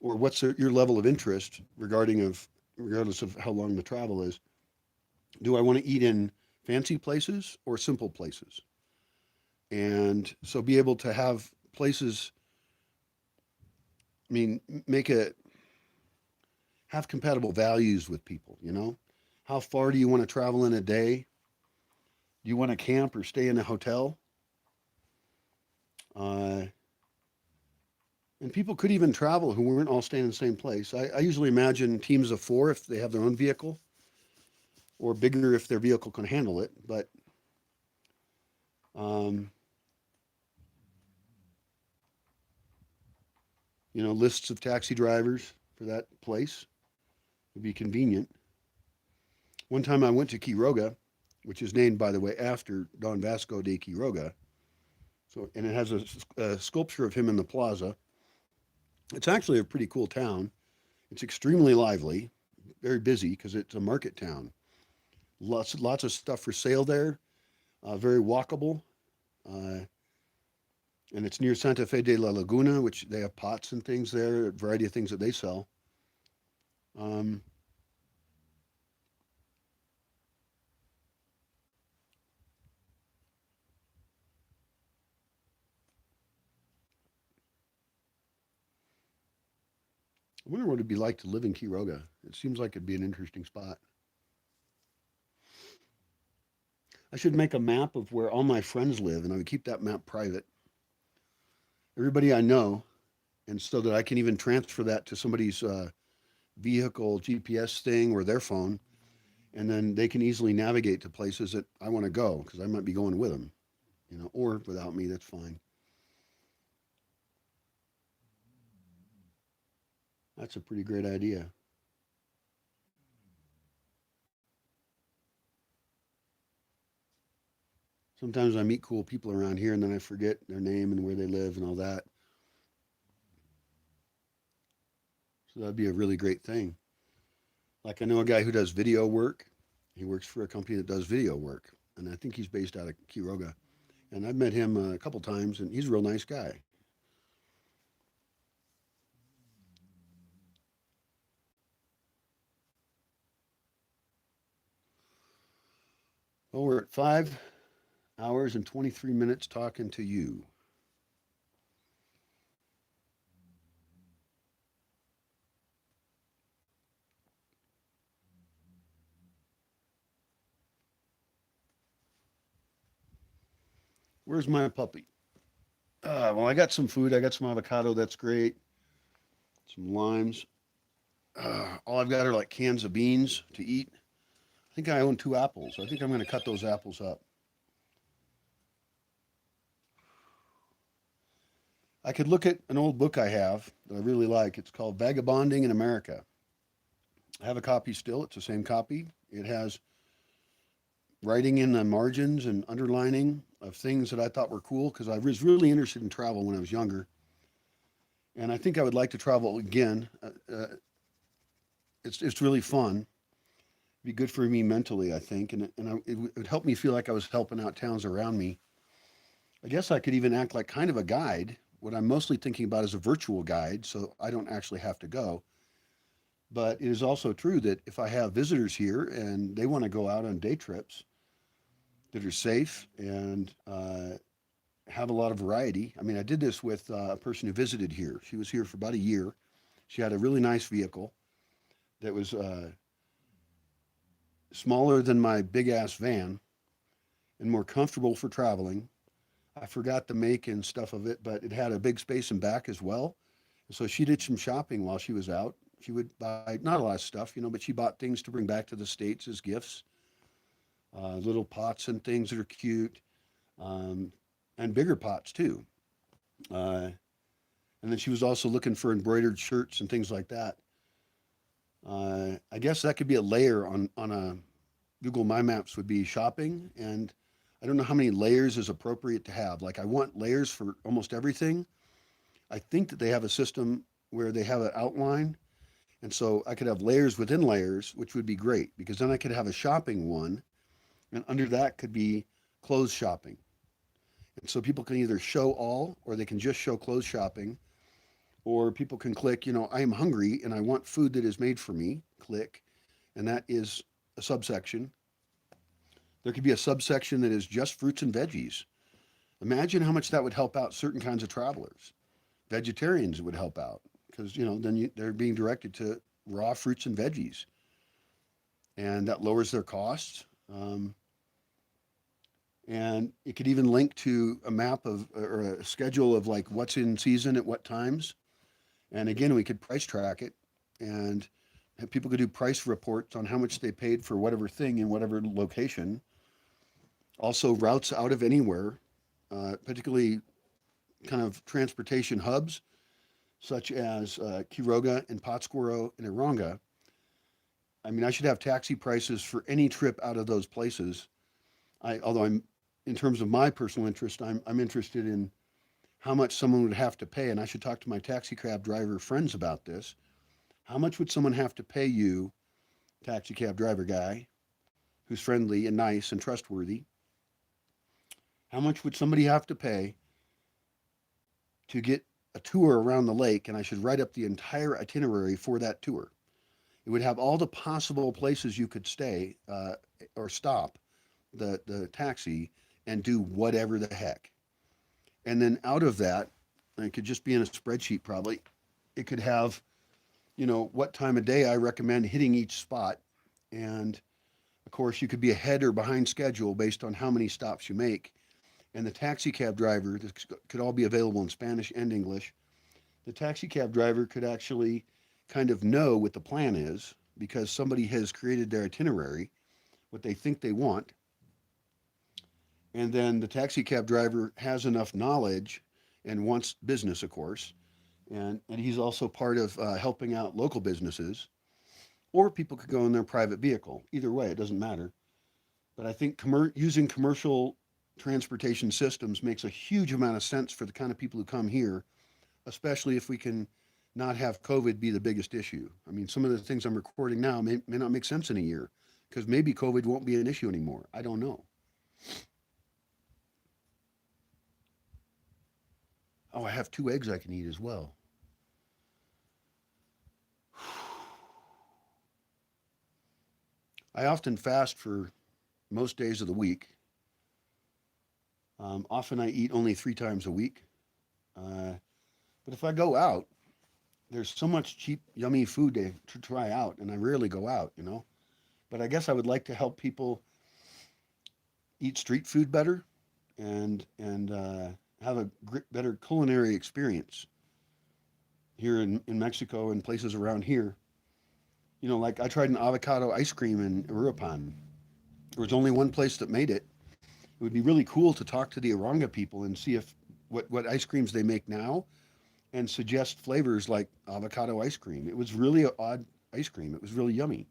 or what's your level of interest regardless of how long the travel is. Do I want to eat in fancy places or simple places? And so be able to have places, I mean, make it have compatible values with people, you know? How far do you want to travel in a day? Do you want to camp or stay in a hotel? Uh, and people could even travel who weren't all staying in the same place. I usually imagine teams of four if they have their own vehicle, or bigger if their vehicle can handle it. But um, lists of taxi drivers for that place would be convenient. One time I went to Quiroga, which is named, by the way, after Don Vasco de Quiroga. So, and it has a sculpture of him in the plaza. It's actually a pretty cool town. It's extremely lively, very busy because it's a market town. Lots of stuff for sale there. Very walkable. Uh, and it's near Santa Fe de la Laguna, which they have pots and things there, a variety of things that they sell. Um, I wonder what it'd be like to live in Quiroga. It seems like it'd be an interesting spot. I should make a map of where all my friends live, and I would keep that map private. Everybody I know, and so that I can even transfer that to somebody's vehicle GPS thing or their phone, and then they can easily navigate to places that I want to go because I might be going with them, or without me, that's fine. That's a pretty great idea. Sometimes I meet cool people around here and then I forget their name and where they live and all that. So that'd be a really great thing. Like I know a guy who does video work. He works for a company that does video work, and I think he's based out of Quiroga. And I've met him a couple times, and he's a real nice guy. Well, we're at 5 hours and 23 minutes talking to you. Where's my puppy? Well, I got some food. I got some avocado. That's great. Some limes. All I've got are like cans of beans to eat. I think I own 2 apples. I think I'm going to cut those apples up. I could look at an old book I have that I really like. It's called Vagabonding in America. I have a copy still. It's the same copy. It has writing in the margins and underlining of things that I thought were cool because I was really interested in travel when I was younger. And I think I would like to travel again. It's really fun. It'd be good for me mentally, I think, it would help me feel like I was helping out towns around me. I guess I could even act like kind of a guide. What I'm mostly thinking about is a virtual guide, so I don't actually have to go. But it is also true that if I have visitors here and they want to go out on day trips that are safe and have a lot of variety. I mean, I did this with a person who visited here. She was here for about a year. She had a really nice vehicle that was smaller than my big ass van and more comfortable for traveling. I forgot the make and stuff of it, but it had a big space in back as well. So she did some shopping while she was out. She would buy not a lot of stuff, but she bought things to bring back to the States as gifts, little pots and things that are cute, um, and bigger pots too. Uh, and then she was also looking for embroidered shirts and things like that. I guess that could be a layer on a Google My Maps would be shopping, and I don't know how many layers is appropriate to have. Like I want layers for almost everything. I think that they have a system where they have an outline, and so I could have layers within layers, which would be great because then I could have a shopping one, and under that could be clothes shopping. And so people can either show all or they can just show clothes shopping, or people can click, I am hungry and I want food that is made for me, click, and that is a subsection. There could be a subsection that is just fruits and veggies. Imagine how much that would help out certain kinds of travelers. Vegetarians it would help out because, they're being directed to raw fruits and veggies, and that lowers their costs. And it could even link to a map of or a schedule of like what's in season at what times. And again, we could price track it and people could do price reports on how much they paid for whatever thing in whatever location. Also, routes out of anywhere, particularly kind of transportation hubs such as Quiroga and Pátzcuaro and Aronga. I mean, I should have taxi prices for any trip out of those places. Although I'm, in terms of my personal interest, I'm interested in how much someone would have to pay, and I should talk to my taxi cab driver friends about this. How much would someone have to pay you, taxi cab driver guy, who's friendly and nice and trustworthy? How much would somebody have to pay to get a tour around the lake? And I should write up the entire itinerary for that tour. It would have all the possible places you could stay or stop the taxi and do whatever the heck. And then out of that, it could just be in a spreadsheet probably. It could have, what time of day I recommend hitting each spot. And of course, you could be ahead or behind schedule based on how many stops you make. And the taxi cab driver, this could all be available in Spanish and English. The taxi cab driver could actually kind of know what the plan is because somebody has created their itinerary, what they think they want. And then the taxi cab driver has enough knowledge and wants business, of course. And he's also part of helping out local businesses. Or people could go in their private vehicle. Either way, it doesn't matter. But I think using commercial transportation systems makes a huge amount of sense for the kind of people who come here, especially if we can not have COVID be the biggest issue. I mean, some of the things I'm recording now may not make sense in a year because maybe COVID won't be an issue anymore. I don't know. Oh, I have 2 eggs I can eat as well. I often fast for most days of the week. Often I eat only 3 times a week. But if I go out, there's so much cheap, yummy food to try out, and I rarely go out. But I guess I would like to help people eat street food better and have a better culinary experience here in Mexico and places around here. Like I tried an avocado ice cream in Uruapan. There was only one place that made it. It would be really cool to talk to the Aronga people and see if what ice creams they make now and suggest flavors like avocado ice cream. It was really an odd ice cream. It was really yummy.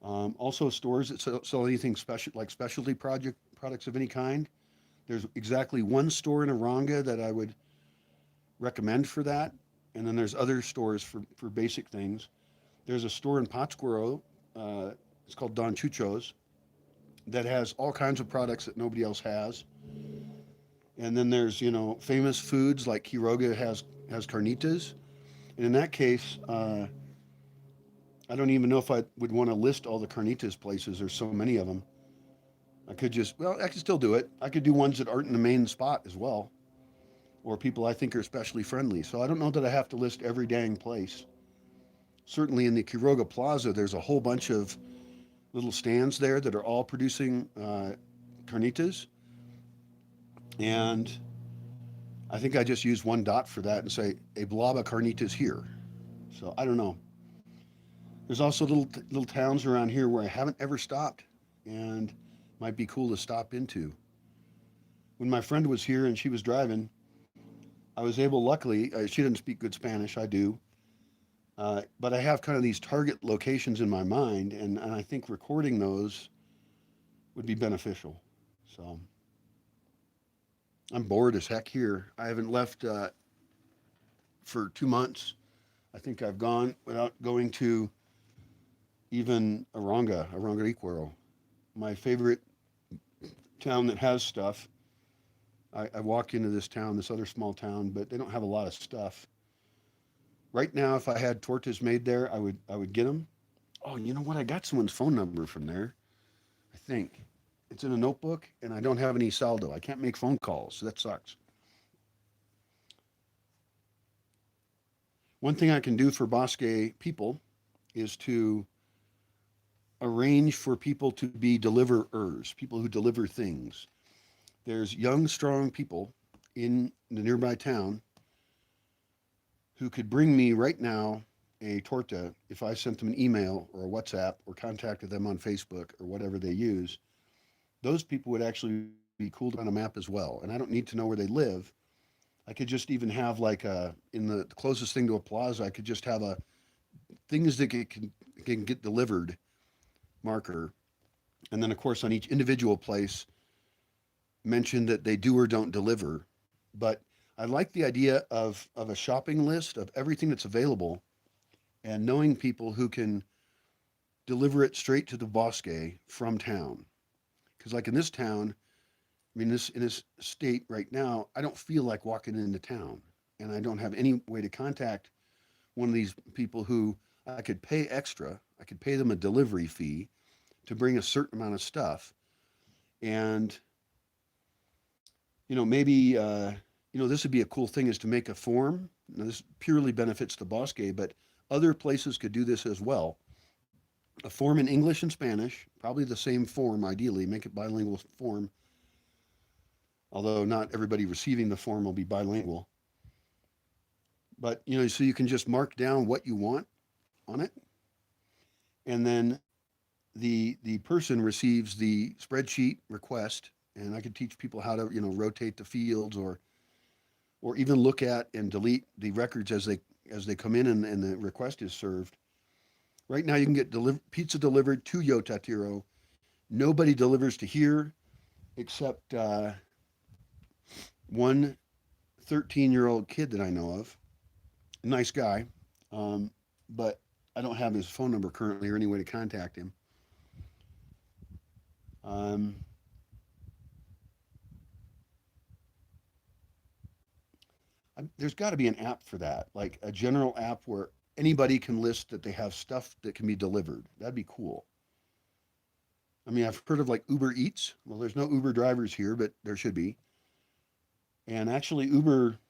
Also, stores that sell anything special, like specialty products of any kind. There's exactly one store in Aronga that I would recommend for that, and then there's other stores for basic things. There's a store in Pátzcuaro. It's called Don Chucho's that has all kinds of products that nobody else has. And then there's famous foods like Quiroga has carnitas, and in that case, I don't even know if I would want to list all the carnitas places. There's so many of them. I could still do it. I could do ones that aren't in the main spot as well, or people I think are especially friendly. So I don't know that I have to list every dang place. Certainly in the Quiroga Plaza, there's a whole bunch of little stands there that are all producing carnitas. And I think I just use one dot for that and say a blob of carnitas here. So I don't know. There's also little towns around here where I haven't ever stopped, and might be cool to stop into. When my friend was here and she was driving, I was able. Luckily, she didn't speak good Spanish. I do, but I have kind of these target locations in my mind, and I think recording those would be beneficial. So I'm bored as heck here. I haven't left for 2 months. I think I've gone without going to even Aranga my favorite town that has stuff. I walk into this town, this other small town, but they don't have a lot of stuff. Right now, if I had tortas made there, I would get them. Oh, you know what? I got someone's phone number from there. I think it's in a notebook, and I don't have any saldo. I can't make phone calls, so that sucks. One thing I can do for Bosque people is to arrange for people to be deliverers, people who deliver things. There's young, strong people in the nearby town who could bring me right now a torta if I sent them an email or a WhatsApp or contacted them on Facebook or whatever they use. Those people would actually be cool to on a map as well. And I don't need to know where they live. I could just even have like in the closest thing to a plaza, I could just have a things that can get delivered marker. And then, of course, on each individual place, mention that they do or don't deliver. But I like the idea of a shopping list of everything that's available and knowing people who can deliver it straight to the Bosque from town. Because, like in this town, I mean, this in this state right now, I don't feel like walking into town, and I don't have any way to contact one of these people who I could pay extra. I could pay them a delivery fee to bring a certain amount of stuff, and maybe this would be a cool thing is to make a form. Now, this purely benefits the Bosque, but other places could do this as well. A form in English and Spanish, probably the same form ideally, make it bilingual form, although not everybody receiving the form will be bilingual. But so you can just mark down what you want on it, and then the person receives the spreadsheet request, and I could teach people how to rotate the fields or even look at and delete the records as they come in and the request is served. Right now, you can get pizza delivered to Yotatiro. Nobody delivers to here except one 13-year-old kid that I know of. Nice guy, um, but I don't have his phone number currently or any way to contact him. Um, there's got to be an app for that, like a general app where anybody can list that they have stuff that can be delivered. That'd be cool. I mean, I've heard of like Uber Eats. Well, there's no Uber drivers here, but there should be. And actually,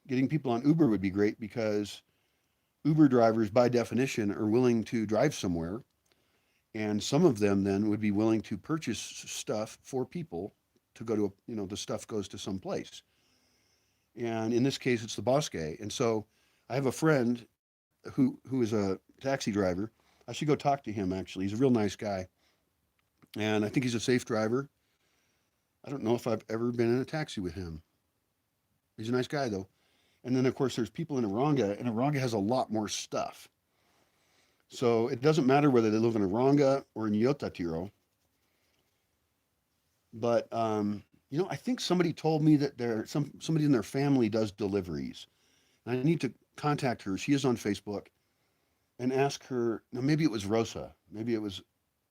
getting people on Uber would be great because Uber drivers, by definition, are willing to drive somewhere. And some of them then would be willing to purchase stuff for people to go to, the stuff goes to some place. And in this case, it's the Bosque. And so I have a friend who is a taxi driver. I should go talk to him, actually. He's a real nice guy. And I think he's a safe driver. I don't know if I've ever been in a taxi with him. He's a nice guy, though. And then, of course, there's people in Aranga, and Aranga has a lot more stuff. So it doesn't matter whether they live in Aranga or in Yotatiro. But, I think somebody told me that somebody in their family does deliveries. And I need to contact her. She is on Facebook and ask her. Now, maybe it was Rosa. Maybe it was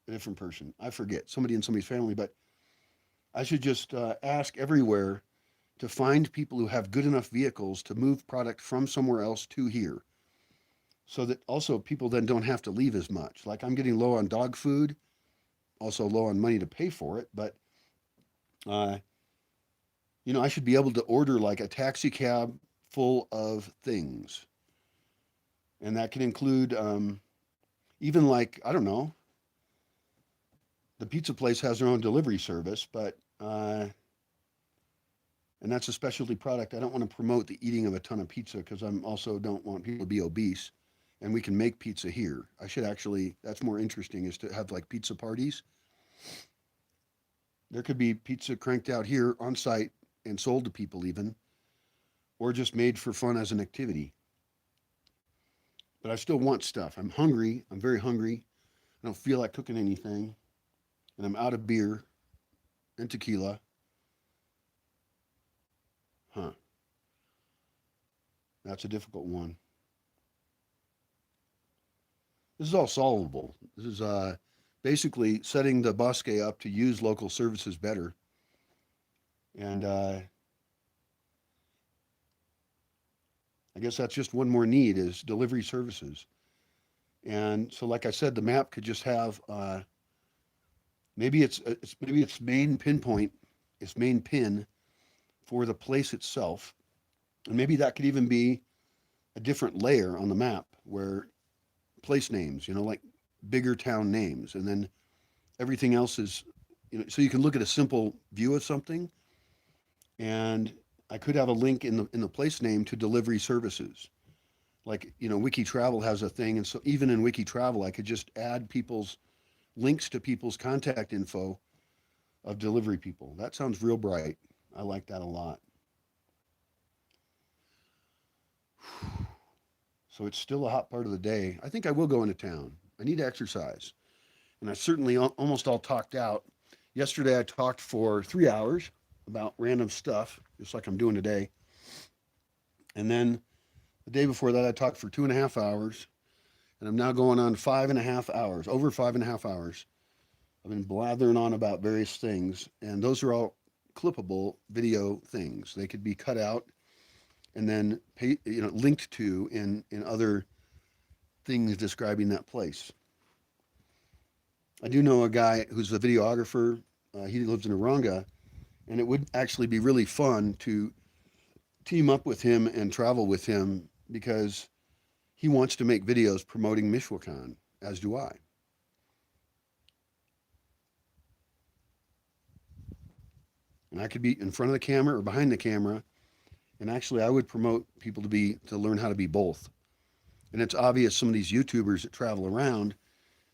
a different person. I forget. Somebody in somebody's family. But I should just ask everywhere to find people who have good enough vehicles to move product from somewhere else to here. So that also people then don't have to leave as much. Like I'm getting low on dog food, also low on money to pay for it. But, uh, I should be able to order like a taxi cab full of things. And that can include even like, I don't know, The pizza place has their own delivery service, but and that's a specialty product. I don't want to promote the eating of a ton of pizza because I'm also don't want people to be obese. And we can make pizza here. I should actually. That's more interesting is to have like pizza parties. There could be pizza cranked out here on site and sold to people even, or just made for fun as an activity. But I still want stuff. I'm hungry. I'm very hungry. I don't feel like cooking anything, and I'm out of beer and tequila. Huh? That's a difficult one. This is all solvable. This is basically setting the Bosque up to use local services better. And I guess that's just one more need is delivery services. And so, like I said, the map could just have maybe its main pinpoint, its main pin for the place itself, and maybe that could even be a different layer on the map where place names, like bigger town names, and then everything else is, so you can look at a simple view of something, and I could have a link in the place name to delivery services. Like, Wiki Travel has a thing, and so even in Wiki Travel, I could just add people's links to people's contact info of delivery people. That sounds real bright. I like that a lot. So it's still a hot part of the day. I think I will go into town. I need to exercise. And I certainly almost all talked out. Yesterday I talked for 3 hours about random stuff, just like I'm doing today. And then the day before that I talked for 2.5 hours. And I'm now going on 5.5 hours, over 5.5 hours. I've been blathering on about various things. And those are all clippable video things. They could be cut out and then linked to in other things describing that place. I do know a guy who's a videographer. He lives in Aranga, and it would actually be really fun to team up with him and travel with him because he wants to make videos promoting Michoacan, as do I. And I could be in front of the camera or behind the camera. And actually, I would promote people to learn how to be both. And it's obvious some of these YouTubers that travel around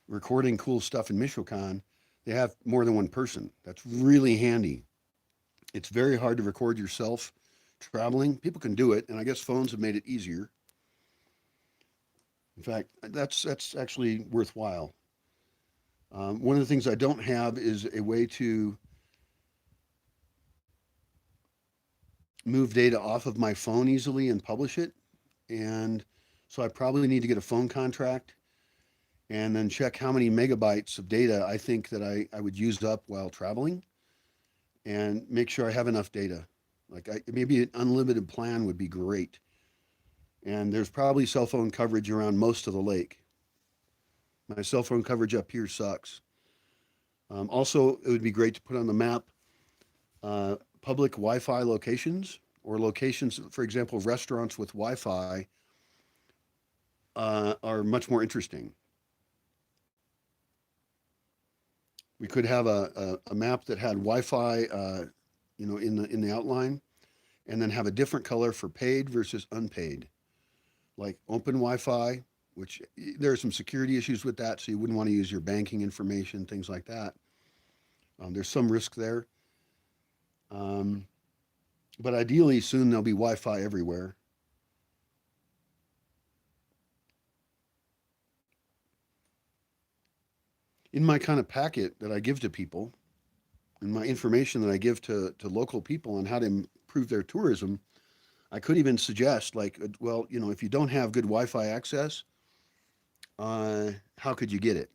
recording cool stuff in Michoacan, they have more than one person. That's really handy. It's very hard to record yourself traveling. People can do it, and I guess phones have made it easier. In fact, that's actually worthwhile. One of the things I don't have is a way to move data off of my phone easily and publish it. And so I probably need to get a phone contract and then check how many megabytes of data I think that I would use up while traveling and make sure I have enough data. Maybe an unlimited plan would be great. And there's probably cell phone coverage around most of the lake. My cell phone coverage up here sucks. Also, it would be great to put on the map public Wi-Fi locations or locations, for example, restaurants with Wi-Fi are much more interesting. We could have a map that had Wi-Fi, in the outline, and then have a different color for paid versus unpaid, like open Wi-Fi, which there are some security issues with that, so you wouldn't want to use your banking information, things like that. There's some risk there. But ideally, soon there'll be Wi-Fi everywhere. In my kind of packet that I give to people, in my information that I give to local people on how to improve their tourism, I could even suggest, like, well, if you don't have good Wi-Fi access, how could you get it?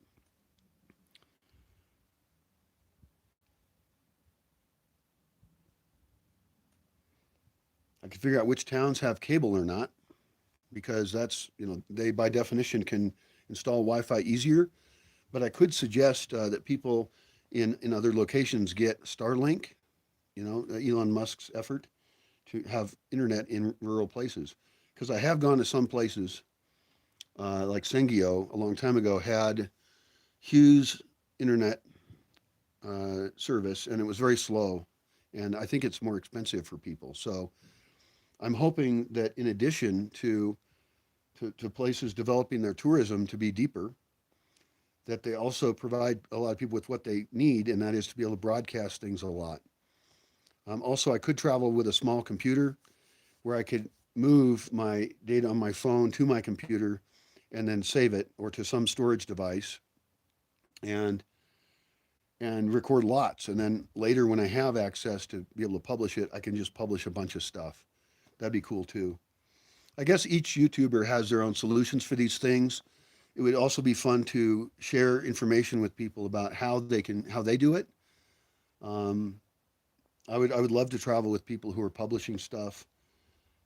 I could figure out which towns have cable or not, because that's, they by definition can install Wi-Fi easier. But I could suggest that people in other locations get Starlink, Elon Musk's effort to have internet in rural places. Because I have gone to some places, like Sengio a long time ago had Hughes internet, service, and it was very slow. And I think it's more expensive for people. So I'm hoping that in addition to places developing their tourism to be deeper, that they also provide a lot of people with what they need, and that is to be able to broadcast things a lot. Also, I could travel with a small computer where I could move my data on my phone to my computer and then save it or to some storage device and record lots. And then later when I have access to be able to publish it, I can just publish a bunch of stuff. That'd be cool too. I guess each YouTuber has their own solutions for these things. It would also be fun to share information with people about how they do it. Um, I would love to travel with people who are publishing stuff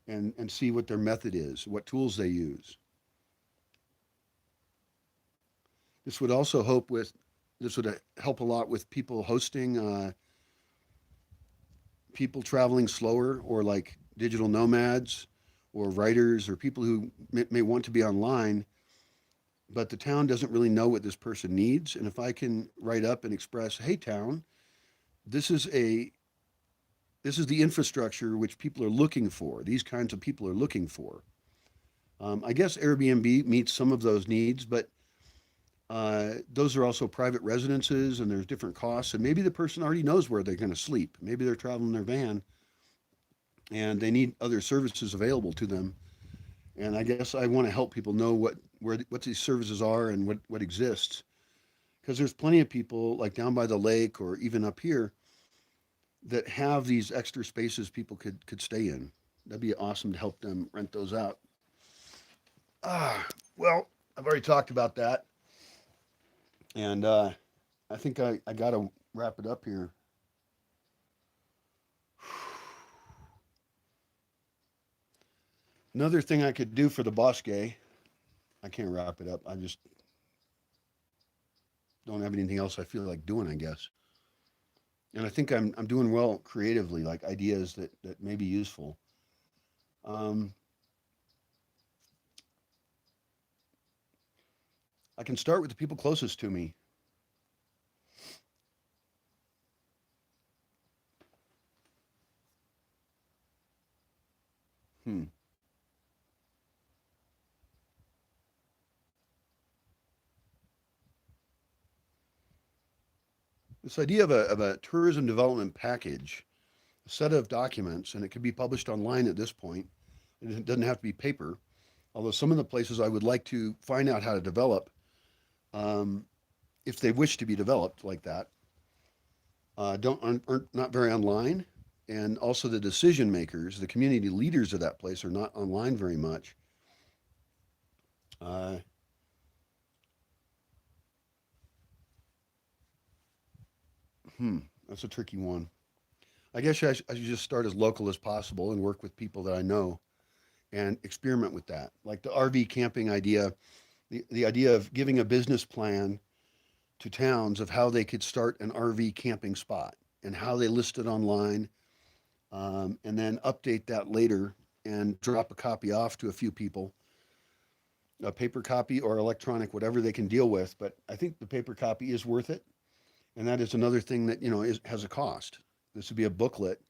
and see what their method is, what tools they use. This would also this would help a lot with people hosting, people traveling slower, or like digital nomads, or writers, or people who may want to be online, but the town doesn't really know what this person needs. And if I can write up and express, hey town, this is a this is the infrastructure which people are looking for. These kinds of people are looking for. I guess Airbnb meets some of those needs, but those are also private residences, and there's different costs. And maybe the person already knows where they're going to sleep. Maybe they're traveling their van, and they need other services available to them. And I guess I want to help people know what these services are and what exists, because there's plenty of people like down by the lake or even up here that have these extra spaces people could stay in. That'd be awesome to help them rent those out. Ah, well, I've already talked about that, and I think I got to wrap it up here. Another thing I could do for the Bosque, I can't wrap it up. I just don't have anything else I feel like doing, I guess. And I think I'm doing well creatively, like ideas that may be useful. Um, I can start with the people closest to me. Hmm. This idea of a tourism development package, a set of documents, and it could be published online at this point. It doesn't have to be paper, although some of the places I would like to find out how to develop, um, if they wish to be developed like that, don't aren't not very online, and also the decision makers, the community leaders of that place, are not online very much. Uh, hmm, that's a tricky one. I guess I should just start as local as possible and work with people that I know and experiment with that. Like the RV camping idea, the idea of giving a business plan to towns of how they could start an RV camping spot and how they list it online, and then update that later and drop a copy off to a few people, a paper copy or electronic, whatever they can deal with. But I think the paper copy is worth it, and that is another thing that has a cost. This would be a booklet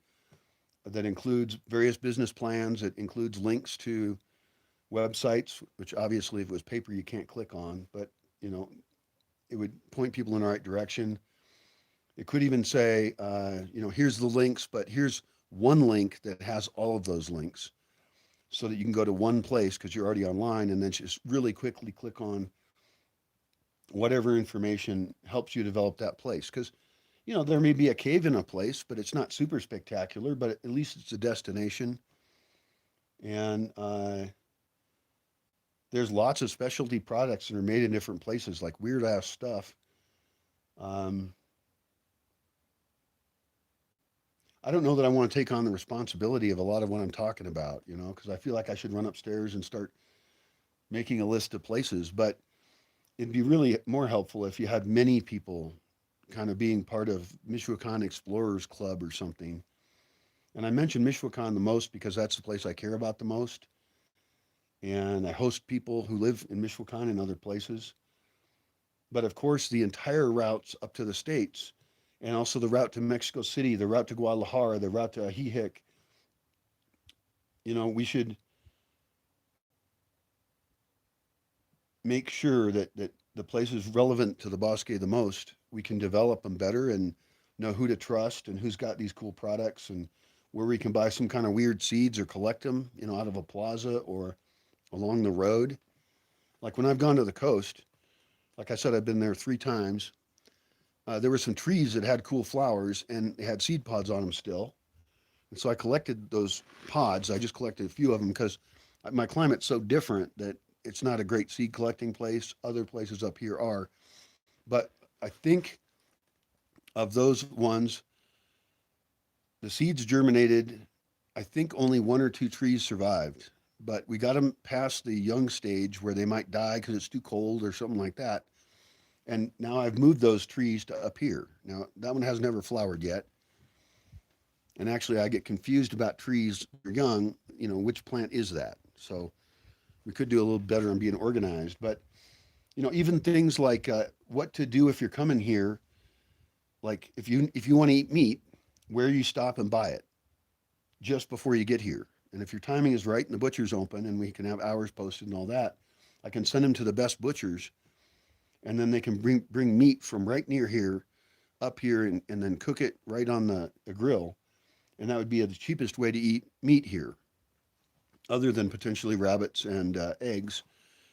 that includes various business plans. It includes links to websites, which obviously if it was paper you can't click on, but you know it would point people in the right direction. It could even say, here's the links, but here's one link that has all of those links so that you can go to one place because you're already online and then just really quickly click on whatever information helps you develop that place. Because, there may be a cave in a place, but it's not super spectacular, but at least it's a destination. And there's lots of specialty products that are made in different places, like weird ass stuff. Um, I don't know that I want to take on the responsibility of a lot of what I'm talking about, because I feel like I should run upstairs and start making a list of places. But it'd be really more helpful if you had many people kind of being part of Michoacan Explorers Club or something. And I mention Michoacan the most because that's the place I care about the most. And I host people who live in Michoacan and other places. But of course, the entire routes up to the States and also the route to Mexico City, the route to Guadalajara, the route to Ajijic. We should make sure that the places relevant to the Bosque the most, we can develop them better and know who to trust and who's got these cool products and where we can buy some kind of weird seeds or collect them, out of a plaza or along the road. Like when I've gone to the coast, like I said, I've been there 3 times. There were some trees that had cool flowers and they had seed pods on them still. And so I collected those pods. I just collected a few of them because my climate's so different that it's not a great seed collecting place. Other places up here are. But I think of those ones, the seeds germinated. I think only 1 or 2 trees survived, but we got them past the young stage where they might die because it's too cold or something like that. And now I've moved those trees to up here. Now that one has never flowered yet. And actually, I get confused about trees that are young. Which plant is that? So we could do a little better on being organized. But even things like what to do if you're coming here, like if you want to eat meat, where you stop and buy it just before you get here. And if your timing is right and the butcher's open and we can have hours posted and all that, I can send them to the best butchers, and then they can bring meat from right near here up here and then cook it right on the grill. And that would be the cheapest way to eat meat here, other than potentially rabbits and eggs,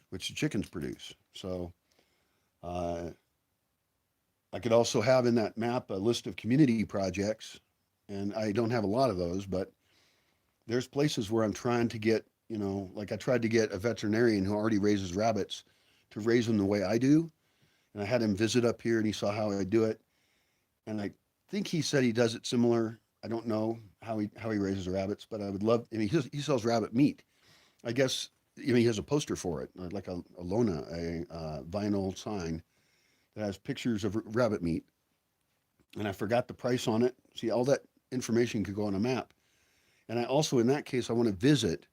which the chickens produce. So uh, I could also have in that map a list of community projects, and I don't have a lot of those, but there's places where I'm trying to get, like I tried to get a veterinarian who already raises rabbits to raise them the way I do. And I had him visit up here and he saw how I do it. And I think he said he does it similar. I don't know how he raises rabbits, but I would love. I mean, he sells rabbit meat. I guess he has a poster for it, like a Lona, a vinyl sign that has pictures of rabbit meat. And I forgot the price on it. See, all that information could go on a map. And I also, in that case, I want to visit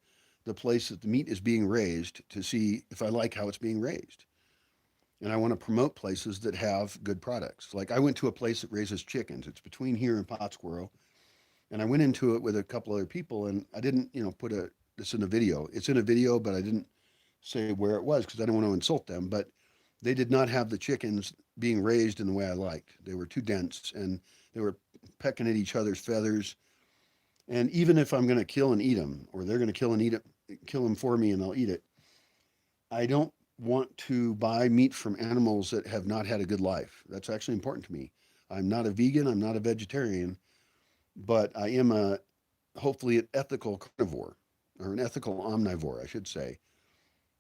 the place that the meat is being raised to see if I like how it's being raised. And I want to promote places that have good products. Like I went to a place that raises chickens. It's between here and Pottsboro. And I went into it with a couple other people, and I didn't, put this in a video. It's in a video, but I didn't say where it was because I didn't want to insult them. But they did not have the chickens being raised in the way I liked. They were too dense, and they were pecking at each other's feathers. And even if I'm going to kill and eat them, or they're going to kill them for me, and I'll eat it, I don't want to buy meat from animals that have not had a good life. That's actually important to me. I'm not a vegan. I'm not a vegetarian, but I am hopefully an ethical carnivore, or an ethical omnivore, I should say,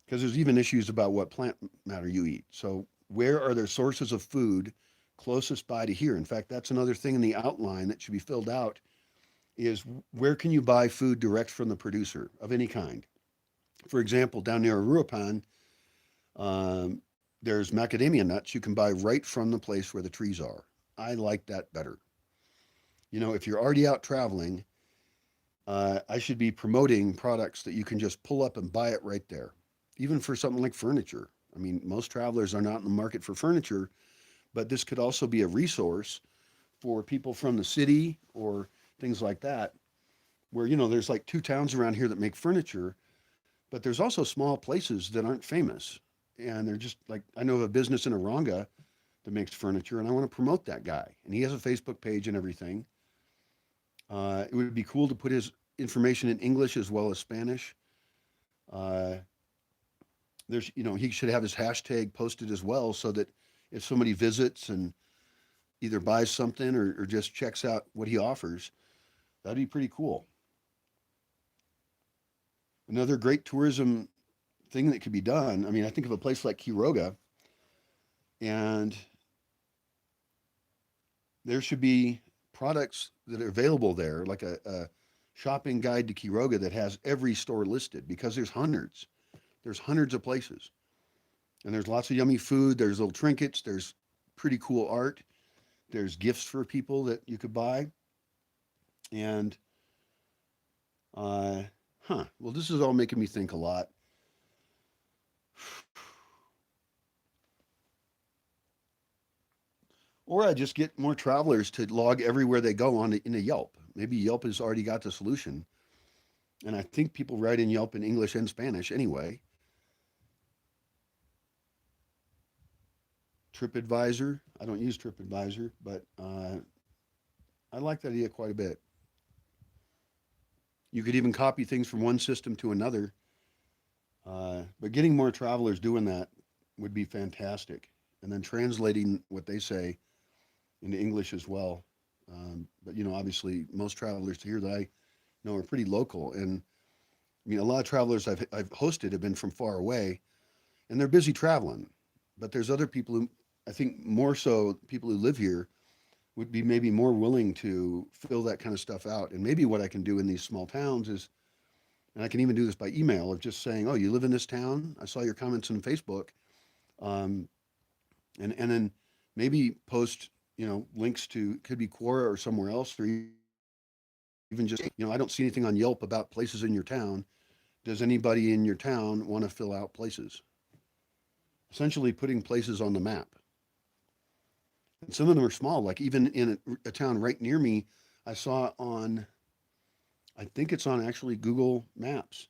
because there's even issues about what plant matter you eat. So where are there sources of food closest by to here? In fact, that's another thing in the outline that should be filled out is where can you buy food direct from the producer of any kind? For example, down near Aruapan, um, there's macadamia nuts you can buy right from the place where the trees are. I like that better. If you're already out traveling, I should be promoting products that you can just pull up and buy it right there, even for something like furniture. I mean, most travelers are not in the market for furniture, but this could also be a resource for people from the city or things like that, where, there's like 2 towns around here that make furniture, but there's also small places that aren't famous. And they're just like, I know of a business in Aronga that makes furniture, and I want to promote that guy. And he has a Facebook page and everything. It would be cool to put his information in English as well as Spanish. Uh, he should have his hashtag posted as well so that if somebody visits and either buys something or just checks out what he offers, that'd be pretty cool. Another great tourism thing that could be done. I mean, I think of a place like Quiroga, and there should be products that are available there, like a shopping guide to Quiroga that has every store listed because there's hundreds. There's hundreds of places. And there's lots of yummy food. There's little trinkets. There's pretty cool art. There's gifts for people that you could buy. And, well, this is all making me think a lot. Or I just get more travelers to log everywhere they go on in a Yelp. Maybe Yelp has already got the solution. And I think people write in Yelp in English and Spanish anyway. TripAdvisor. I don't use TripAdvisor, but I like that idea quite a bit. You could even copy things from one system to another. But getting more travelers doing that would be fantastic. And then translating what they say into English as well. But, obviously, most travelers here that I know are pretty local. And I mean, a lot of travelers I've hosted have been from far away and they're busy traveling. But there's other people who, I think more so people who live here, would be maybe more willing to fill that kind of stuff out. And maybe what I can do in these small towns is, and I can even do this by email, of just saying, "Oh, you live in this town? I saw your comments on Facebook," um, and then maybe post links to, could be Quora or somewhere else, or even just, I don't see anything on Yelp about places in your town. Does anybody in your town want to fill out places? Essentially putting places on the map. And some of them are small, like even in a town right near me, I saw on, I think it's on actually Google Maps.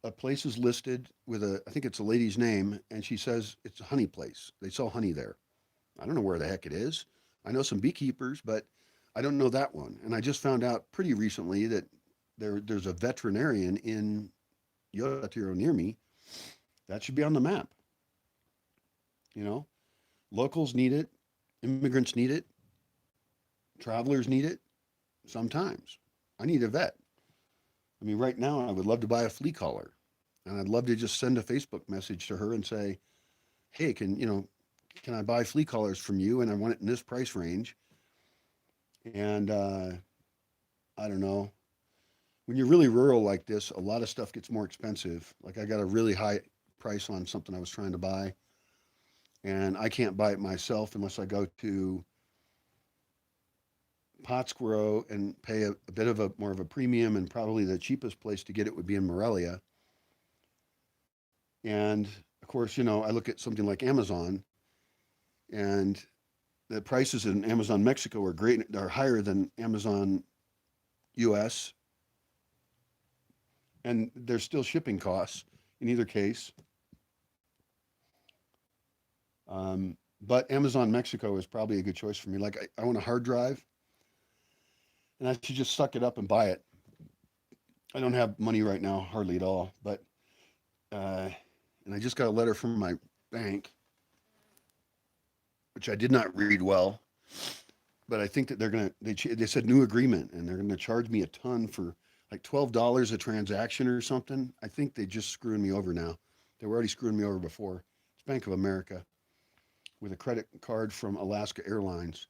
A place is listed with I think it's a lady's name, and she says it's a honey place. They sell honey there. I don't know where the heck it is. I know some beekeepers, but I don't know that one. And I just found out pretty recently that there's a veterinarian in Yotatiro near me. That should be on the map. You know, locals need it, immigrants need it, travelers need it. Sometimes I need a vet. I mean, right now I would love to buy a flea collar, and I'd love to just send a Facebook message to her and say, "Hey, can I buy flea collars from you? And I want it in this price range." And I don't know. When you're really rural like this, a lot of stuff gets more expensive. Like I got a really high price on something I was trying to buy, and I can't buy it myself unless I go to Pottsboro and pay a bit of a more of a premium, and probably the cheapest place to get it would be in Morelia. And of course, I look at something like Amazon, and the prices in Amazon Mexico are higher than Amazon US, and there's still shipping costs in either case. But Amazon Mexico is probably a good choice for me. Like I want a hard drive, and I should just suck it up and buy it. I don't have money right now, hardly at all. But and I just got a letter from my bank, which I did not read well. But I think that they said new agreement, and they're gonna charge me a ton for like $12 a transaction or something. I think they just screwing me over now. They were already screwing me over before. It's Bank of America with a credit card from Alaska Airlines.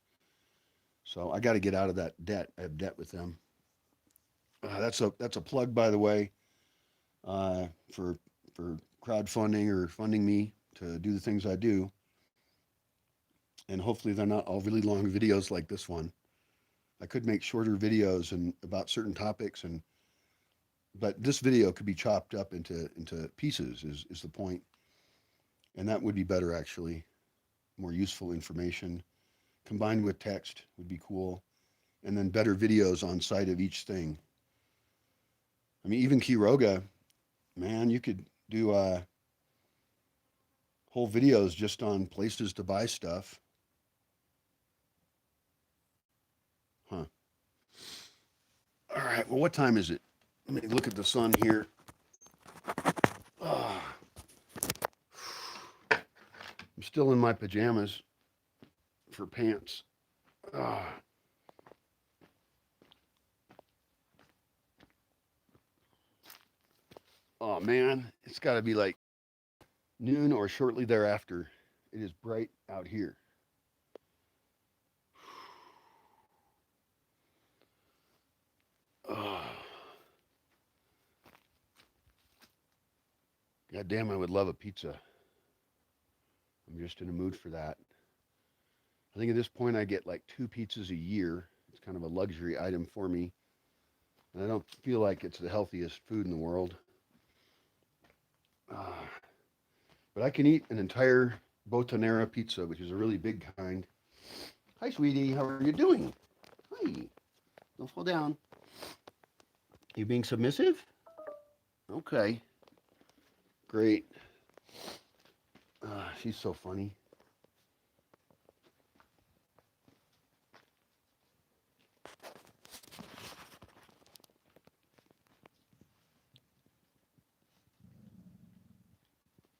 So I got to get out of that debt. I have debt with them. That's a plug, by the way, for crowdfunding or funding me to do the things I do. And hopefully they're not all really long videos like this one. I could make shorter videos and about certain topics, but this video could be chopped up into pieces is the point. And that would be better actually. More useful information combined with text would be cool. And then better videos on site of each thing. I mean, even Quiroga, man, you could do whole videos just on places to buy stuff. Huh. All right. Well, what time is it? Let me look at the sun here. Oh, I'm still in my pajamas for pants. Oh. Oh man, it's got to be like noon or shortly thereafter. It is bright out here. Oh. God damn, I would love a pizza. I'm just in a mood for that. I think at this point I get like 2 pizzas a year. It's kind of a luxury item for me. And I don't feel like it's the healthiest food in the world. Uh, but I can eat an entire botanera pizza, which is a really big kind. Hi, sweetie. How are you doing? Hi. Don't fall down. You being submissive? Okay. Great. She's so funny.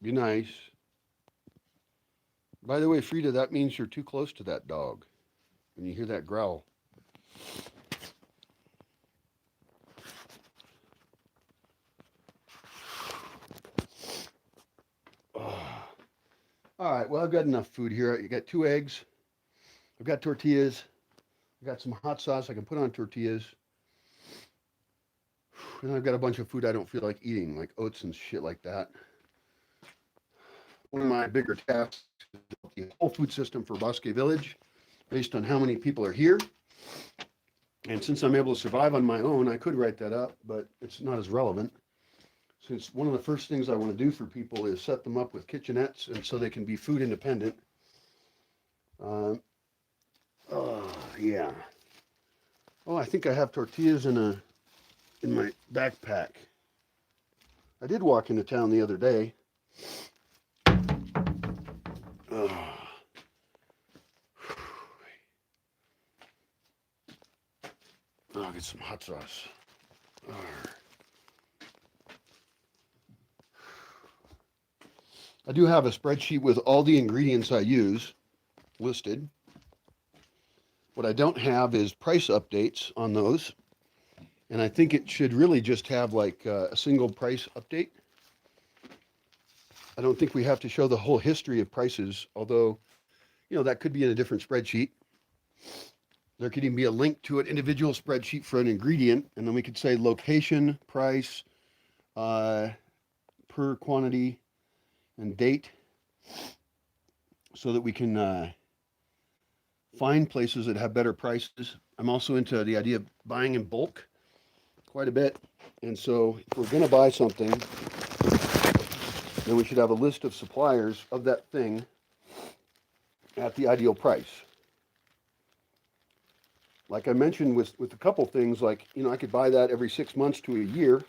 Be nice. By the way, Frida, that means you're too close to that dog when you hear that growl. Oh. All right, well, I've got enough food here. You got 2 eggs. I've got tortillas. I've got some hot sauce I can put on tortillas. And I've got a bunch of food I don't feel like eating, like oats and shit like that. One of my bigger tasks is the whole food system for Bosque Village based on how many people are here. And since I'm able to survive on my own, I could write that up, but it's not as relevant. Since one of the first things I want to do for people is set them up with kitchenettes and so they can be food independent. Yeah. Oh, I think I have tortillas in my backpack. I did walk into town the other day. I'll get some hot sauce. I do have a spreadsheet with all the ingredients I use listed. What I don't have is price updates on those. And I think it should really just have like a single price update. I don't think we have to show the whole history of prices, although, that could be in a different spreadsheet. There could even be a link to an individual spreadsheet for an ingredient, and then we could say location, price, per quantity, and date, so that we can find places that have better prices. I'm also into the idea of buying in bulk quite a bit. And so if we're going to buy something, then we should have a list of suppliers of that thing at the ideal price. Like I mentioned with a couple things, like, I could buy that every 6 months to a year.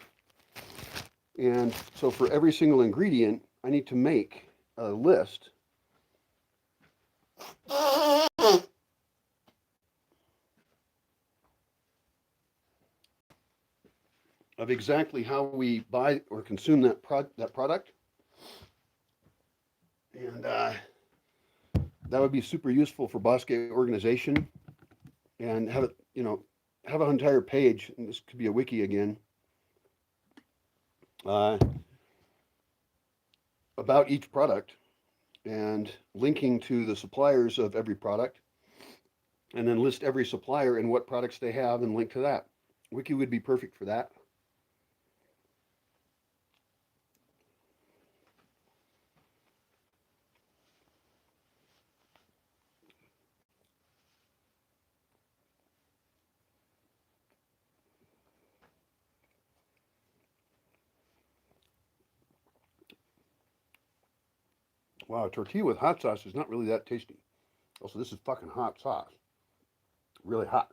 And so for every single ingredient, I need to make a list of exactly how we buy or consume that product. And that would be super useful for Bosque organization, and have it, have an entire page, and this could be a wiki again, about each product and linking to the suppliers of every product, and then list every supplier and what products they have and link to that. Wiki would be perfect for that. Wow, tortilla with hot sauce is not really that tasty. Also, this is fucking hot sauce. Really hot.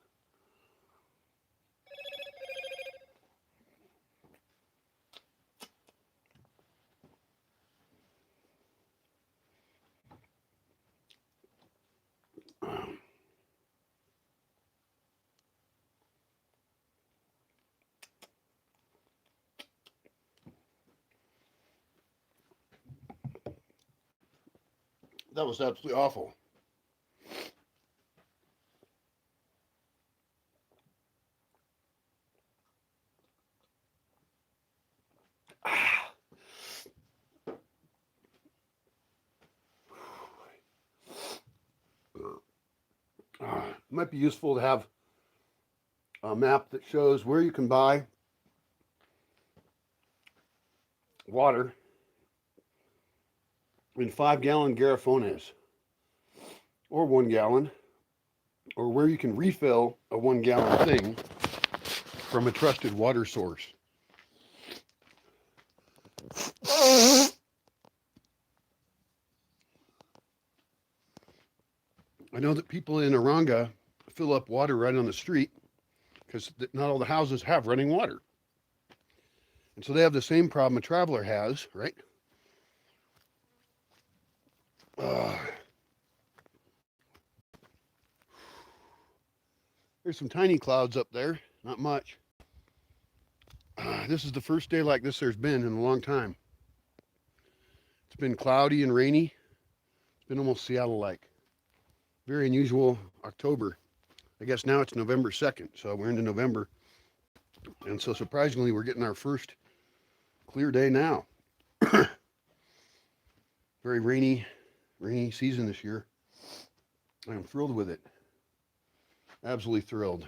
That was absolutely awful. It might be useful to have a map that shows where you can buy water in 5-gallon garrafones, or 1 gallon, or where you can refill a 1-gallon thing from a trusted water source. I know that people in Aranga fill up water right on the street because not all the houses have running water. And so they have the same problem a traveler has, right? There's some tiny clouds up there, not much. This is the first day like this there's been in a long time. It's been cloudy and rainy. It's been almost Seattle-like. Very unusual October. I guess now it's November 2nd, so we're into November. And so surprisingly, we're getting our first clear day now. Very rainy season this year. I am thrilled with it. Absolutely thrilled.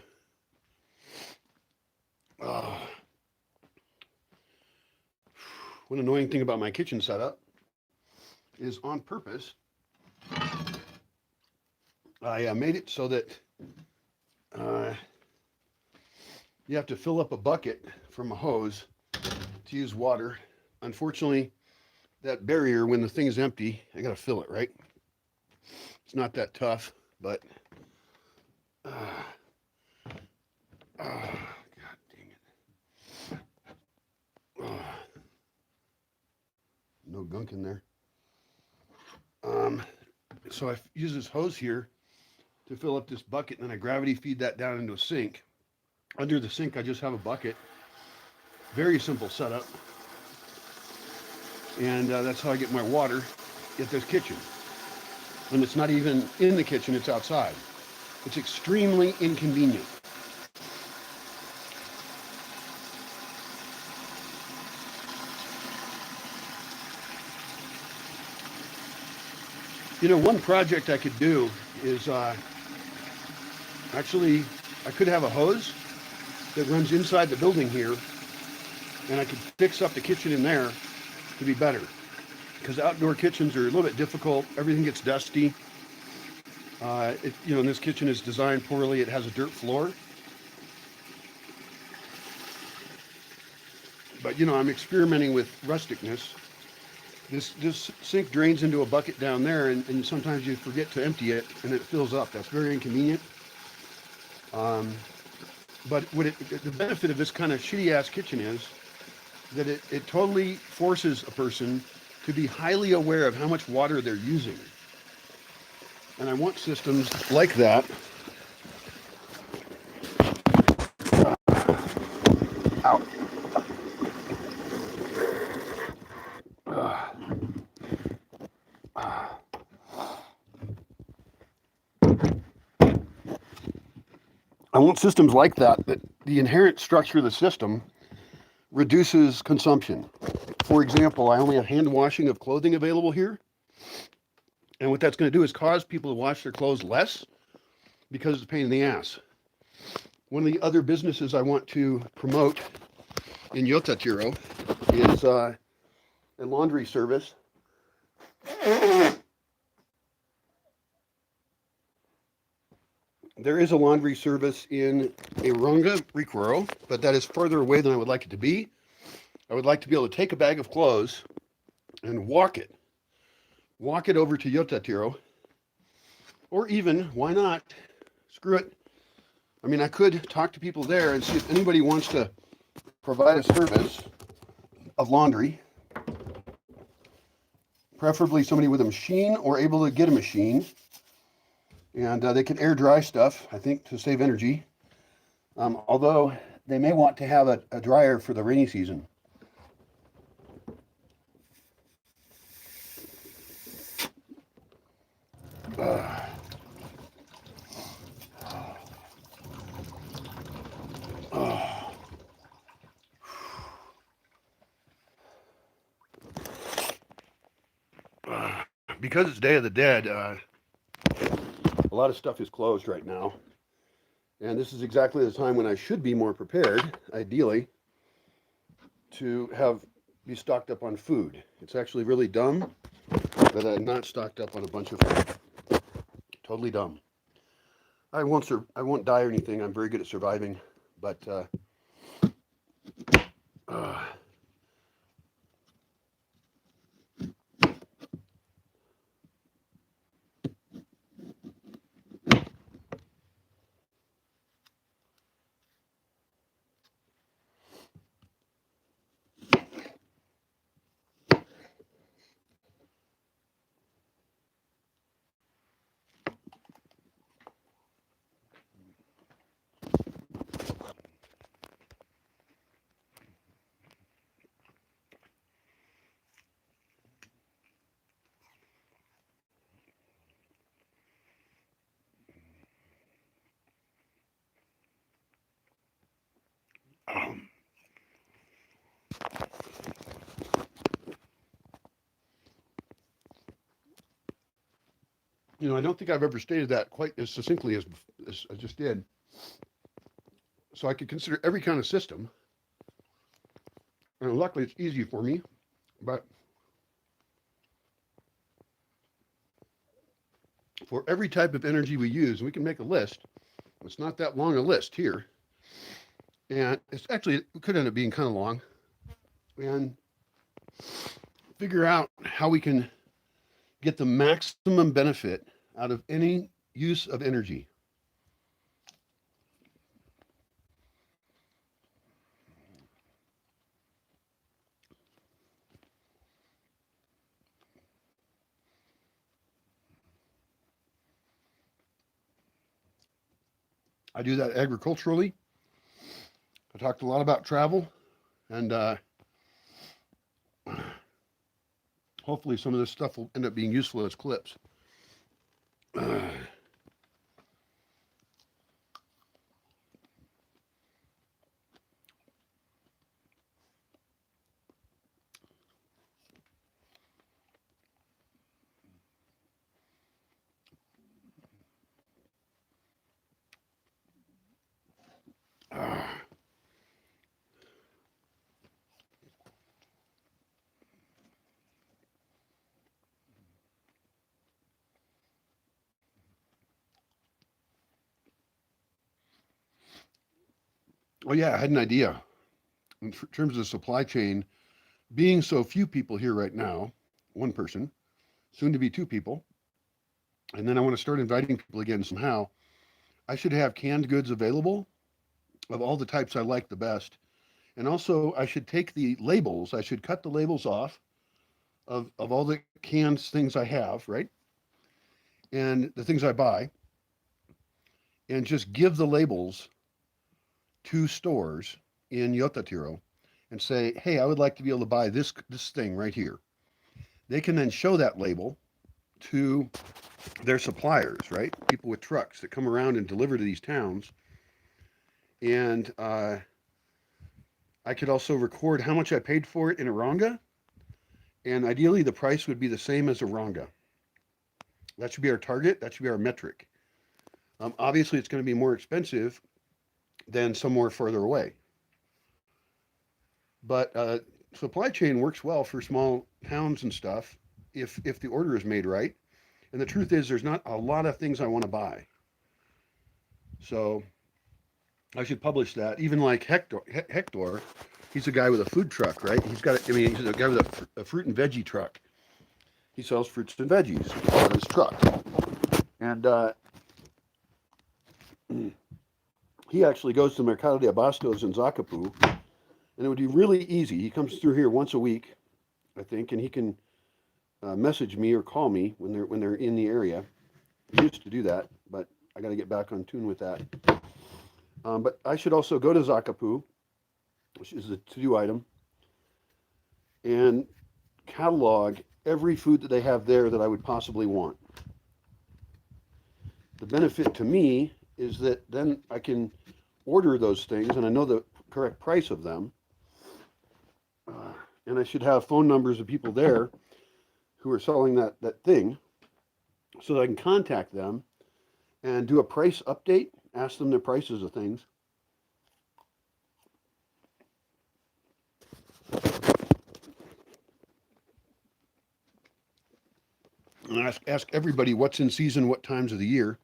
One annoying thing about my kitchen setup is on purpose, I made it so that you have to fill up a bucket from a hose to use water. Unfortunately, that barrier, when the thing is empty, I gotta fill it, right? It's not that tough, but God dang it. No gunk in there. So I use this hose here to fill up this bucket, and then I gravity feed that down into a sink. Under the sink, I just have a bucket. Very simple setup. And that's how I get my water at this kitchen. And it's not even in the kitchen, it's outside. It's extremely inconvenient. You know, one project I could do is actually, I could have a hose that runs inside the building here, and I could fix up the kitchen in there to be better. Because outdoor kitchens are a little bit difficult. Everything gets dusty. You know, and this kitchen is designed poorly. It has a dirt floor. But, you know, I'm experimenting with rusticness. This sink drains into a bucket down there, and sometimes you forget to empty it, and it fills up. That's very inconvenient. But the benefit of this kind of shitty-ass kitchen is that it totally forces a person to be highly aware of how much water they're using. And I want systems like that. Ow. I want systems like that the inherent structure of the system reduces consumption. For example, I only have hand washing of clothing available here. And what that's going to do is cause people to wash their clothes less because it's a pain in the ass. One of the other businesses I want to promote in Yotatiro is a laundry service. There is a laundry service in Aranga, Rikuro, but that is further away than I would like it to be. I would like to be able to take a bag of clothes and walk it over to Yotatiro, or even, why not, screw it. I mean, I could talk to people there and see if anybody wants to provide a service of laundry, preferably somebody with a machine or able to get a machine. And they can air dry stuff, I think, to save energy. Although they may want to have a dryer for the rainy season. Because it's Day of the Dead, a lot of stuff is closed right now. And this is exactly the time when I should be more prepared, ideally, to be stocked up on food. It's actually really dumb that I'm not stocked up on a bunch of food. Totally dumb. I won't die or anything. I'm very good at surviving, but I don't think I've ever stated that quite as succinctly as I just did. So I could consider every kind of system. And luckily, it's easy for me. But for every type of energy we use, we can make a list. It's not that long a list here. And it's actually, it could end up being kind of long. And figure out how we can get the maximum benefit out of any use of energy. I do that agriculturally. I talked a lot about travel, and hopefully some of this stuff will end up being useful as clips. Oh yeah, I had an idea. In terms of the supply chain, being so few people here right now, one person, soon to be two people, and then I want to start inviting people again somehow. I should have canned goods available of all the types I like the best. And also, I should take the labels, I should cut the labels off of all the canned things I have, right? And the things I buy, and just give the labels to stores in Yotatiro and say, hey, I would like to be able to buy this thing right here. They can then show that label to their suppliers, right? People with trucks that come around and deliver to these towns. And I could also record how much I paid for it in Aranga. And ideally, the price would be the same as Aranga. That should be our target. That should be our metric. Obviously, it's going to be more expensive than somewhere further away. But supply chain works well for small towns and stuff if the order is made right. And the truth is, there's not a lot of things I want to buy. So I should publish that. Even like Hector, he's a guy with a food truck, right? He's a guy with a fruit and veggie truck. He sells fruits and veggies on his truck. And he actually goes to Mercado de Abastos in Zacapu. And it would be really easy. He comes through here once a week, I think, and he can message me or call me when they're in the area. He used to do that, but I got to get back on tune with that. But I should also go to Zacapu, which is a to-do item, and catalog every food that they have there that I would possibly want. The benefit to me is that then I can order those things, and I know the correct price of them. And I should have phone numbers of people there who are selling that thing so that I can contact them and do a price update, ask them their prices of things. And ask everybody what's in season, what times of the year.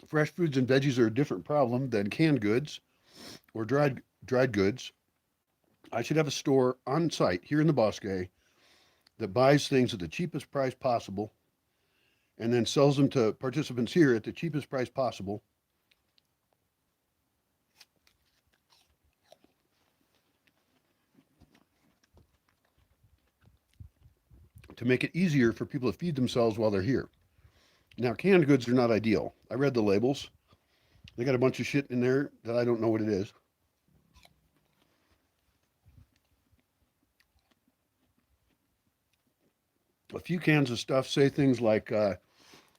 Fresh foods and veggies are a different problem than canned goods or dried goods. I should have a store on site here in the Bosque that buys things at the cheapest price possible and then sells them to participants here at the cheapest price possible. To make it easier for people to feed themselves while they're here. Now, canned goods are not ideal. I read the labels. They got a bunch of shit in there that I don't know what it is. A few cans of stuff say things like,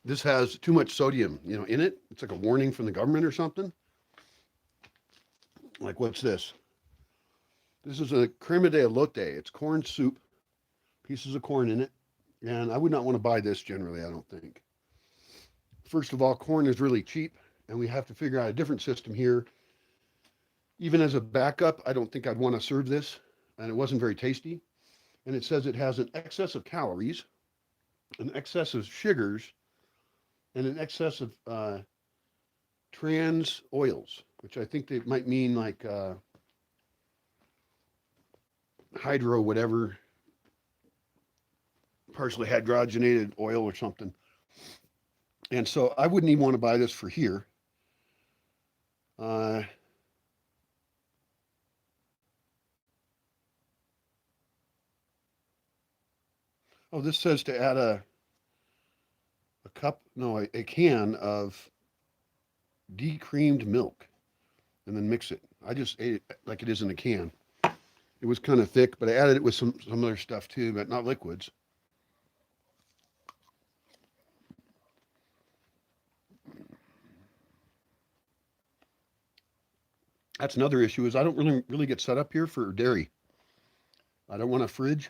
this has too much sodium, in it. It's like a warning from the government or something. Like, what's this? This is a crema de elote. It's corn soup, pieces of corn in it. And I would not want to buy this generally, I don't think. First of all, corn is really cheap, and we have to figure out a different system here. Even as a backup, I don't think I'd want to serve this, and it wasn't very tasty. And it says it has an excess of calories, an excess of sugars, and an excess of trans oils, which I think they might mean like hydro whatever, partially hydrogenated oil or something. And so I wouldn't even want to buy this for here. Uh, oh, this says to add a can of decreamed milk and then mix it. I just ate it like it is in a can. It was kind of thick, but I added it with some other stuff too, but not liquids. That's another issue is I don't really get set up here for dairy. I don't want a fridge.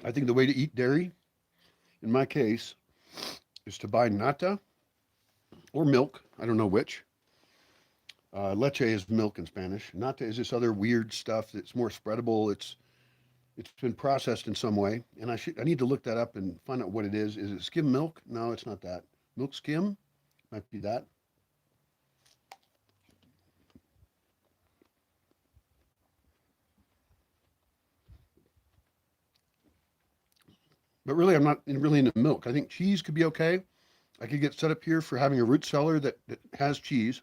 I think the way to eat dairy, in my case, is to buy nata or milk. I don't know which. Leche is milk in Spanish. Nata is this other weird stuff that's more spreadable. It's been processed in some way, and I need to look that up and find out what it is. Is it skim milk? No, it's not that. Milk skim might be that. But really, I'm not really into milk. I think cheese could be okay. I could get set up here for having a root cellar that has cheese.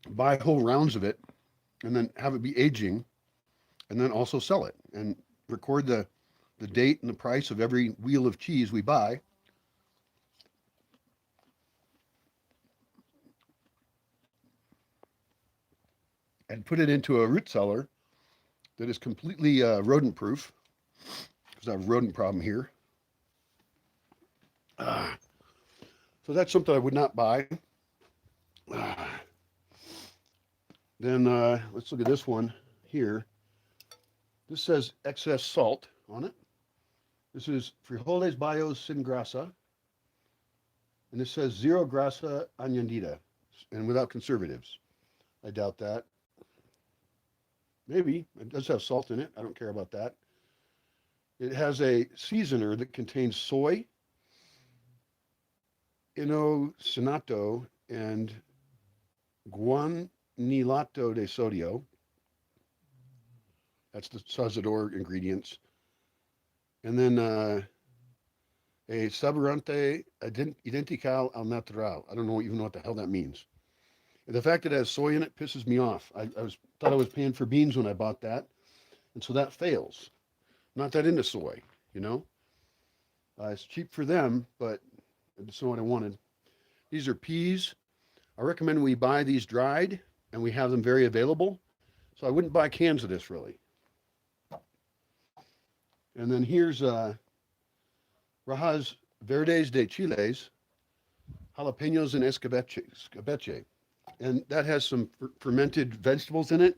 Buy whole rounds of it and then have it be aging and then also sell it and record the date and the price of every wheel of cheese we buy. And put it into a root cellar that is completely rodent proof because I have a rodent problem here. So that's something I would not buy. Then let's look at this one here. This says excess salt on it. This is frijoles bayos sin grasa. And this says zero grasa añadida and without conservatives. I doubt that. Maybe. It does have salt in it. I don't care about that. It has a seasoner that contains soy, inosinato, and guanilato de sodio. That's the Sazador ingredients. And then a saborante identical al natural. I don't even know what the hell that means. And the fact that it has soy in it pisses me off. I thought I was paying for beans when I bought that. And so that fails. Not that into soy, you know? It's cheap for them, but it's not what I wanted. These are peas. I recommend we buy these dried, and we have them very available. So I wouldn't buy cans of this, really. And then here's Rajas Verdes de Chiles, jalapenos and escabeche. And that has some fermented vegetables in it.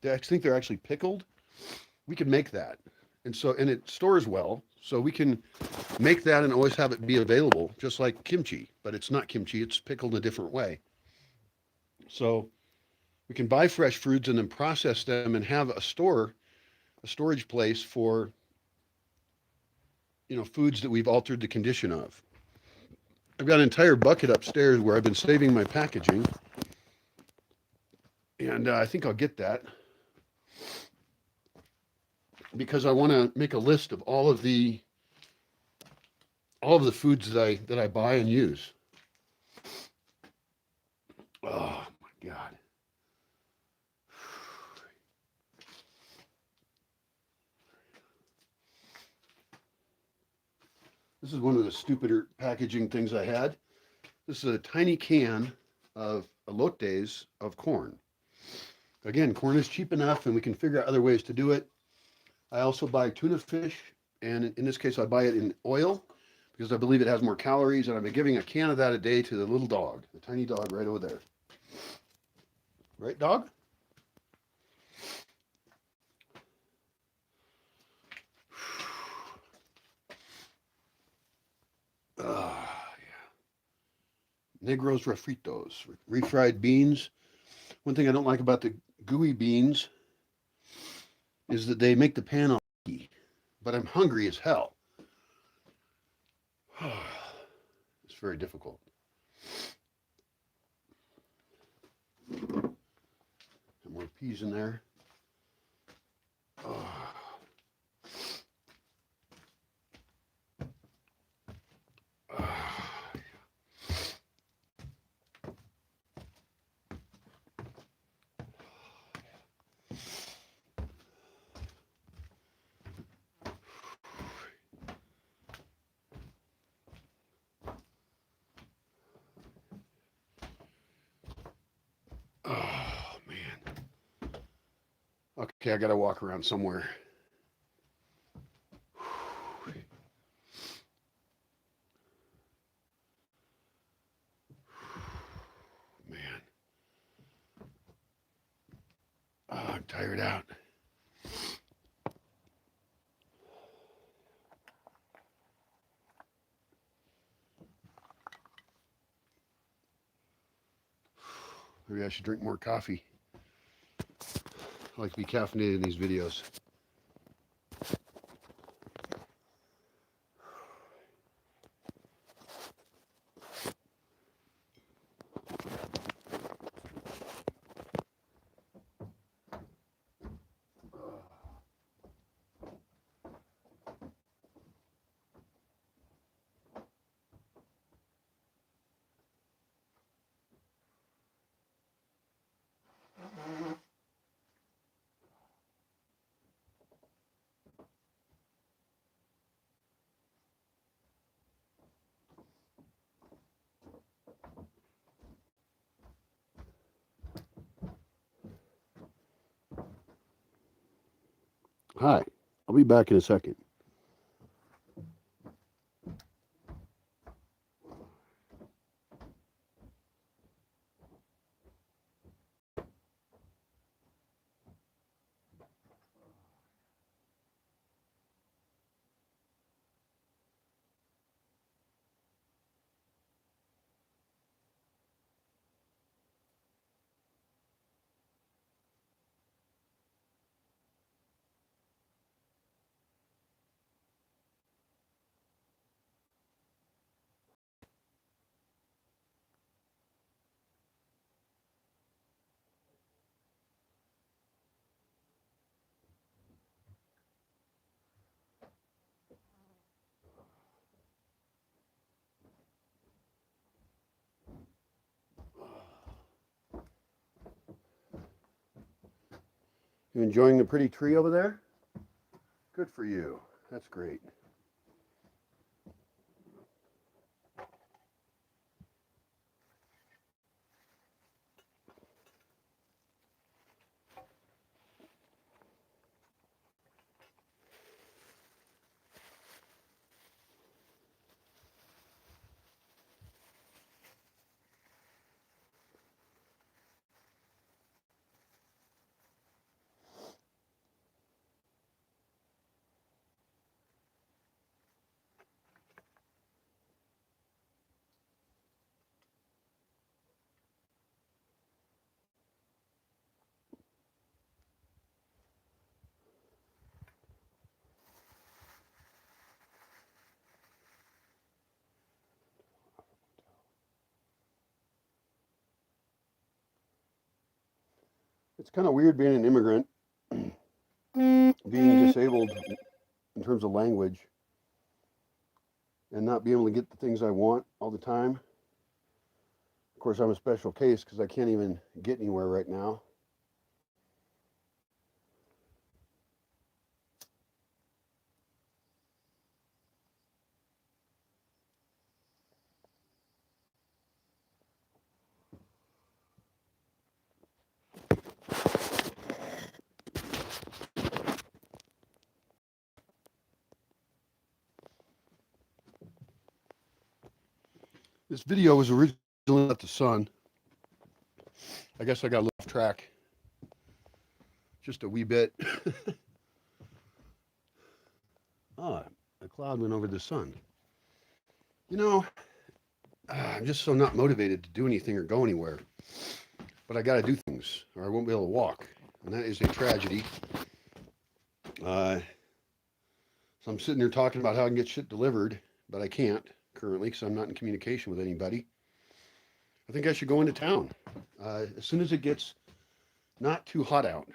I think they're actually pickled. We could make that. And it stores well. So we can make that and always have it be available, just like kimchi. But it's not kimchi, it's pickled in a different way. So we can buy fresh fruits and then process them and have a storage place for foods that we've altered the condition of. I've got an entire bucket upstairs where I've been saving my packaging, and I think I'll get that because I want to make a list of all of the foods that I buy and use. Oh my God. This is one of the stupider packaging things I had. This is a tiny can of elotes of corn. Again, corn is cheap enough and we can figure out other ways to do it. I also buy tuna fish, and in this case, I buy it in oil because I believe it has more calories, and I've been giving a can of that a day to the little dog, the tiny dog right over there. Right, dog? Negros refritos, refried beans. One thing I don't like about the gooey beans is that they make the pan all sticky, but I'm hungry as hell. It's very difficult. Some more peas in there. Oh. Oh, man. Okay, I gotta walk around somewhere. Man. Oh, I'm tired out. Maybe I should drink more coffee. I like to be caffeinated in these videos. Hi, I'll be back in a second. You enjoying the pretty tree over there? Good for you. That's great. It's kind of weird being an immigrant, being disabled in terms of language, and not being able to get the things I want all the time. Of course, I'm a special case because I can't even get anywhere right now. This video was originally about the sun. I guess I got a little off track just a wee bit. Ah, a cloud went over the sun. You know, I'm just so not motivated to do anything or go anywhere. But I got to do things or I won't be able to walk. And that is a tragedy. So I'm sitting there talking about how I can get shit delivered, but I can't currently because I'm not in communication with anybody. I think I should go into town as soon as it gets not too hot out,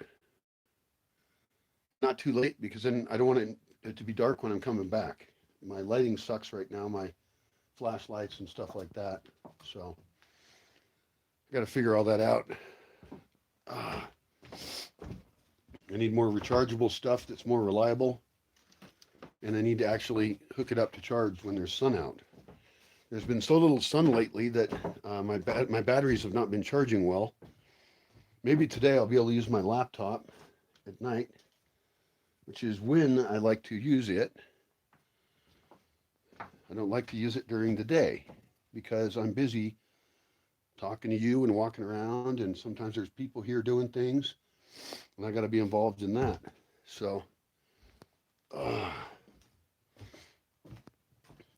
not too late, because then I don't want it to be dark when I'm coming back. My lighting sucks right now, my flashlights and stuff like that. So I got to figure all that out. I need more rechargeable stuff that's more reliable, and I need to actually hook it up to charge when there's sun out. There's been so little sun lately that my batteries have not been charging well. Maybe today I'll be able to use my laptop at night, which is when I like to use it. I don't like to use it during the day because I'm busy talking to you and walking around, and sometimes there's people here doing things, and I got to be involved in that. So,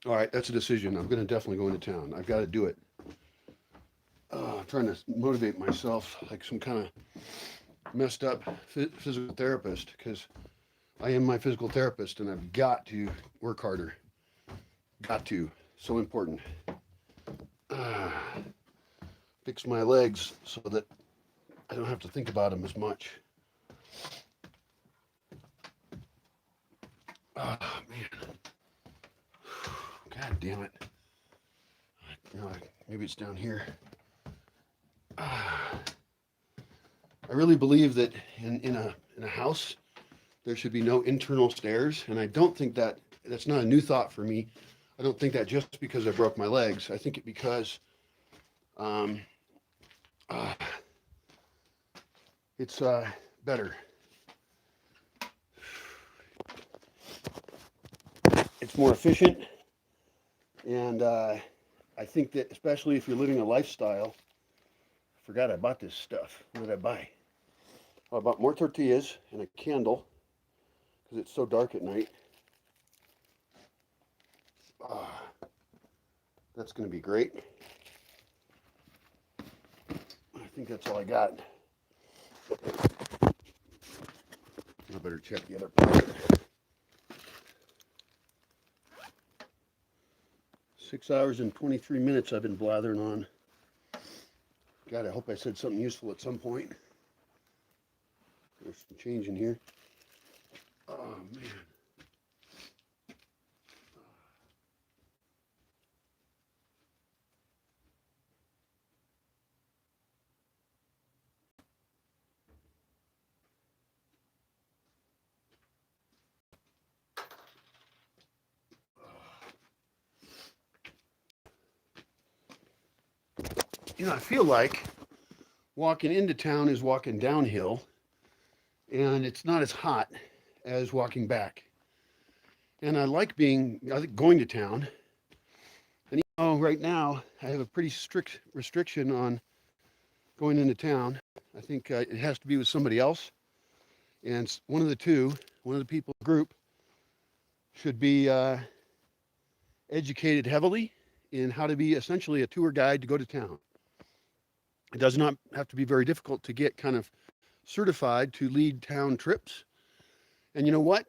all right, that's a decision. I'm going to definitely go into town. I've got to do it. I'm trying to motivate myself like some kind of messed up physical therapist, because I am my physical therapist and I've got to work harder. Got to. So important. Fix my legs so that I don't have to think about them as much. Oh, man. God damn it. Maybe it's down here. I really believe that in a house there should be no internal stairs, and I don't think that's not a new thought for me. I don't think that just because I broke my legs. I think it because it's better. It's more efficient, and I think that especially if you're living a lifestyle. I forgot I bought this stuff. What did I buy? Oh, I bought more tortillas and a candle because it's so dark at night. That's going to be great. I think that's all I got. I better check the other pocket. 6 hours and 23 minutes I've been blathering on. God, I hope I said something useful at some point. There's some change in here. Oh, man. I feel like walking into town is walking downhill, and it's not as hot as walking back. And I like going to town. And right now I have a pretty strict restriction on going into town. I think it has to be with somebody else, and one of the people in the group should be educated heavily in how to be essentially a tour guide to go to town. It does not have to be very difficult to get kind of certified to lead town trips. And you know what?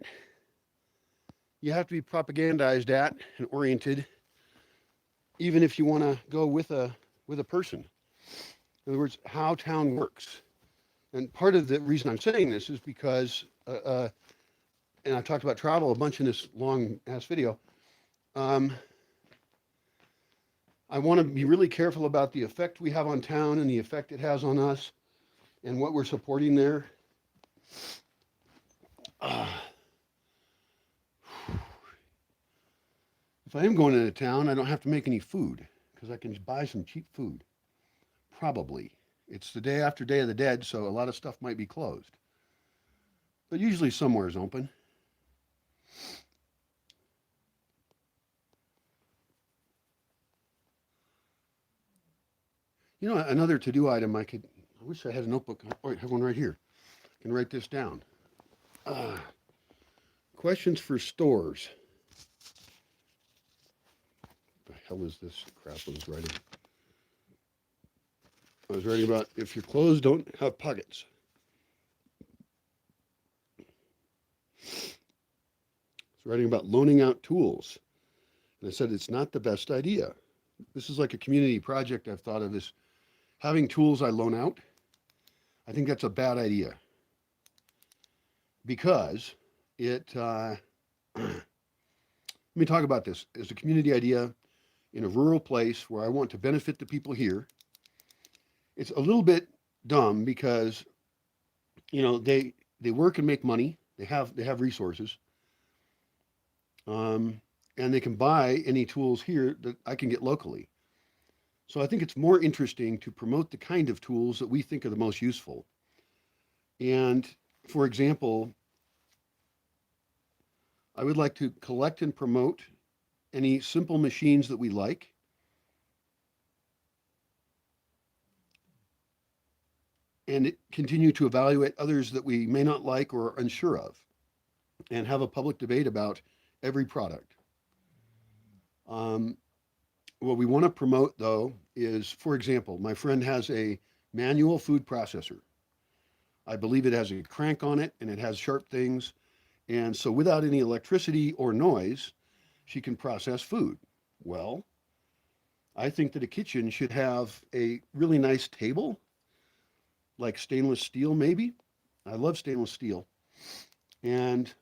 You have to be propagandized at and oriented, even if you want to go with a person. In other words, how town works. And part of the reason I'm saying this is because, and I've talked about travel a bunch in this long-ass video, I want to be really careful about the effect we have on town and the effect it has on us and what we're supporting there. If I am going into town, I don't have to make any food because I can buy some cheap food. Probably. It's the day after Day of the Dead, so a lot of stuff might be closed. But usually somewhere is open. You know, another to-do item I wish I had a notebook. Oh, I have one right here. I can write this down. Uh, Questions for stores. What the hell is this crap I was writing? I was writing about if your clothes don't have pockets. I was writing about loaning out tools. And I said it's not the best idea. This is like a community project I've thought of as having tools I loan out. I think that's a bad idea because let me talk about this as a community idea in a rural place where I want to benefit the people here. It's a little bit dumb because, they work and make money. They have resources. And they can buy any tools here that I can get locally. So I think it's more interesting to promote the kind of tools that we think are the most useful. And for example, I would like to collect and promote any simple machines that we like. And continue to evaluate others that we may not like or are unsure of, and have a public debate about every product. What we want to promote, though, is, for example, my friend has a manual food processor. I believe it has a crank on it and it has sharp things. And so, without any electricity or noise, she can process food. Well, I think that a kitchen should have a really nice table, like stainless steel, maybe. I love stainless steel. And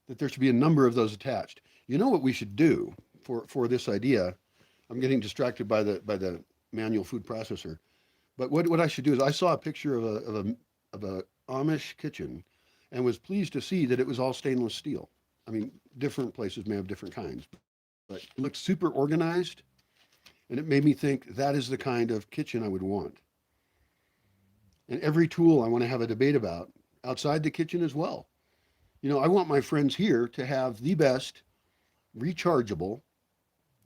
that there should be a number of those attached. You know what we should do for this idea? I'm getting distracted by the manual food processor. But what I should do is I saw a picture of a Amish kitchen and was pleased to see that it was all stainless steel. I mean, different places may have different kinds, but it looked super organized, and it made me think that is the kind of kitchen I would want. And every tool I want to have a debate about outside the kitchen as well. I want my friends here to have the best rechargeable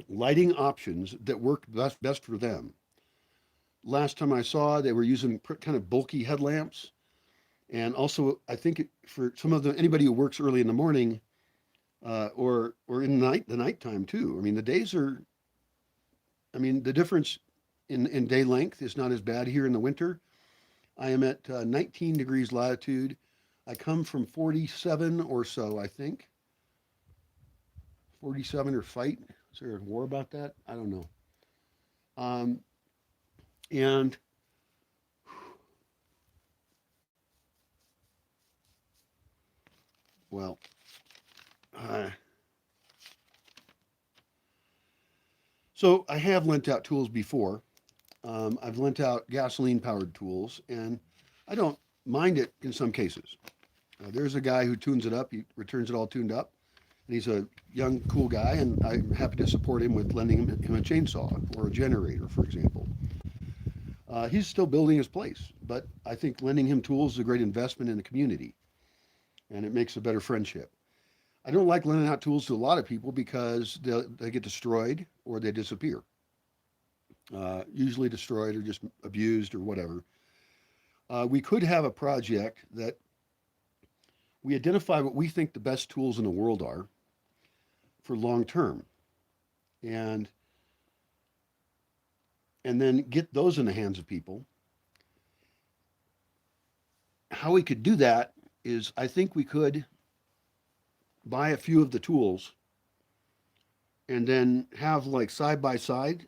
lighting options that work best for them. Last time I saw, they were using kind of bulky headlamps. And also, I think for some of anybody who works early in the morning, or in the nighttime too. I mean, the difference in day length is not as bad here in the winter. I am at 19 degrees latitude. I come from 47 or so, I think. 47 or fight. Is there a war about that? I don't know. And well, so I have lent out tools before. I've lent out gasoline-powered tools, and I don't mind it in some cases. There's a guy who tunes it up. He returns it all tuned up, and he's a young, cool guy, and I'm happy to support him with lending him a chainsaw or a generator, for example. He's still building his place, but I think lending him tools is a great investment in the community, and it makes a better friendship. I don't like lending out tools to a lot of people because they get destroyed or they disappear. Usually destroyed or just abused or whatever. We could have a project that we identify what we think the best tools in the world are for long term, and then get those in the hands of people. How we could do that is, I think we could buy a few of the tools and then have like side by side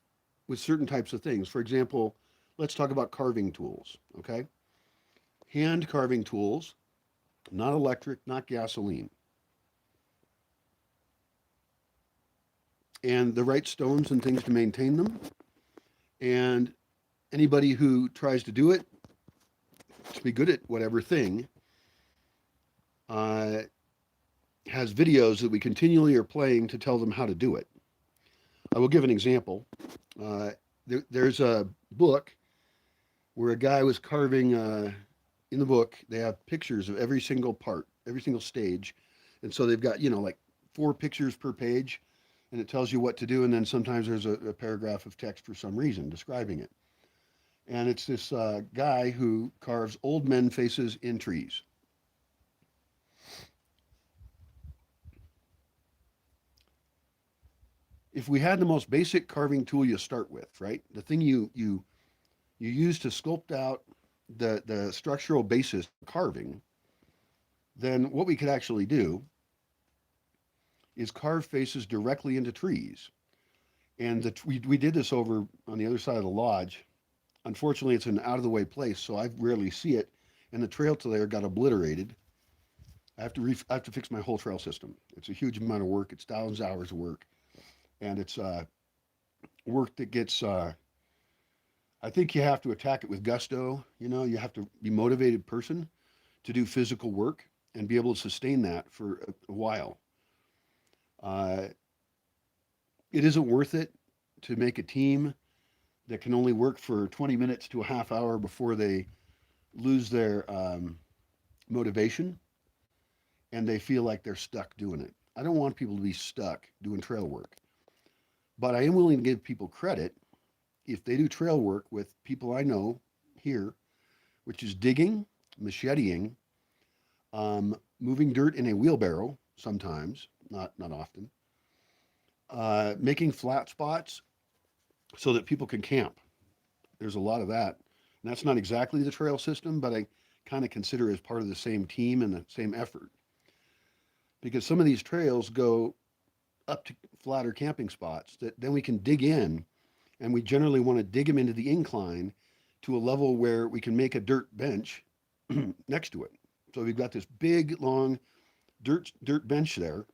with certain types of things. For example, let's talk about carving tools, okay? Hand carving tools, not electric, not gasoline. And the right stones and things to maintain them. And anybody who tries to do it, to be good at whatever thing, has videos that we continually are playing to tell them how to do it. I will give an example. There's a book where a guy was carving, in the book, they have pictures of every single part, every single stage. And so they've got, like 4 pictures per page. and it tells you what to do, and then sometimes there's a paragraph of text for some reason describing it. And it's this guy who carves old men faces in trees. If we had the most basic carving tool you start with, right? The thing you use to sculpt out the structural basis of carving, then what we could actually do is carve faces directly into trees. And we did this over on the other side of the lodge. Unfortunately, it's an out of the way place, so I rarely see it. And the trail to there got obliterated. I have to fix my whole trail system. It's a huge amount of work. It's thousands of hours of work, and it's work that gets. I think you have to attack it with gusto. You know, you have to be a motivated person to do physical work and be able to sustain that for a while. Uh, it isn't worth it to make a team that can only work for 20 minutes to a half hour before they lose their motivation and they feel like they're stuck doing it. I don't want people to be stuck doing trail work, but I am willing to give people credit if they do trail work with people I know here, which is digging, macheting, moving dirt in a wheelbarrow sometimes, not often, making flat spots so that people can camp. There's a lot of that. And that's not exactly the trail system, but I kind of consider it as part of the same team and the same effort. Because some of these trails go up to flatter camping spots that then we can dig in, and we generally want to dig them into the incline to a level where we can make a dirt bench next to it. So we've got this big, long dirt bench there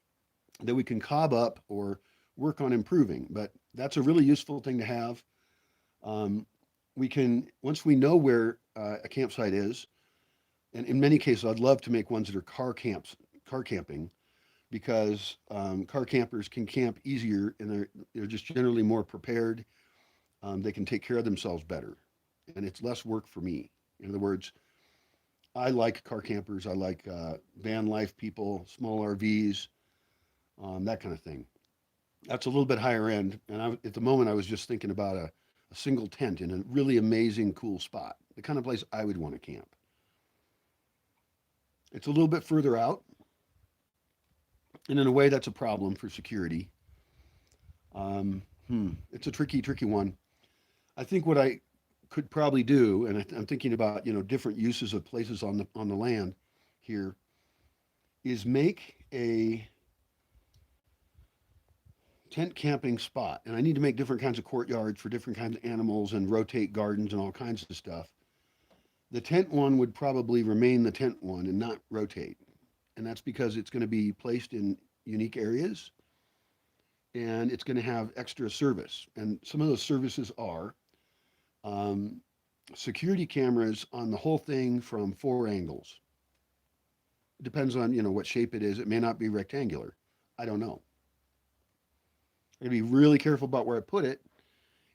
that we can cob up or work on improving. But that's a really useful thing to have. We can, once we know where a campsite is, and in many cases, I'd love to make ones that are car camping, because car campers can camp easier and they're just generally more prepared. They can take care of themselves better, and it's less work for me. In other words, I like car campers. I like van life people, small RVs, that kind of thing. That's a little bit higher end. And at the moment, I was just thinking about a single tent in a really amazing, cool spot, the kind of place I would want to camp. It's a little bit further out, and in a way, that's a problem for security. It's a tricky one. I think what I could probably do, and I'm thinking about different uses of places on the land here, is make a tent camping spot. And I need to make different kinds of courtyards for different kinds of animals and rotate gardens and all kinds of stuff. The tent one would probably remain the tent one and not rotate. And that's because it's going to be placed in unique areas and it's going to have extra service. And some of those services are um, security cameras on the whole thing from 4 angles. It depends on what shape it is. It may not be rectangular. I don't know. I'm going to be really careful about where I put it.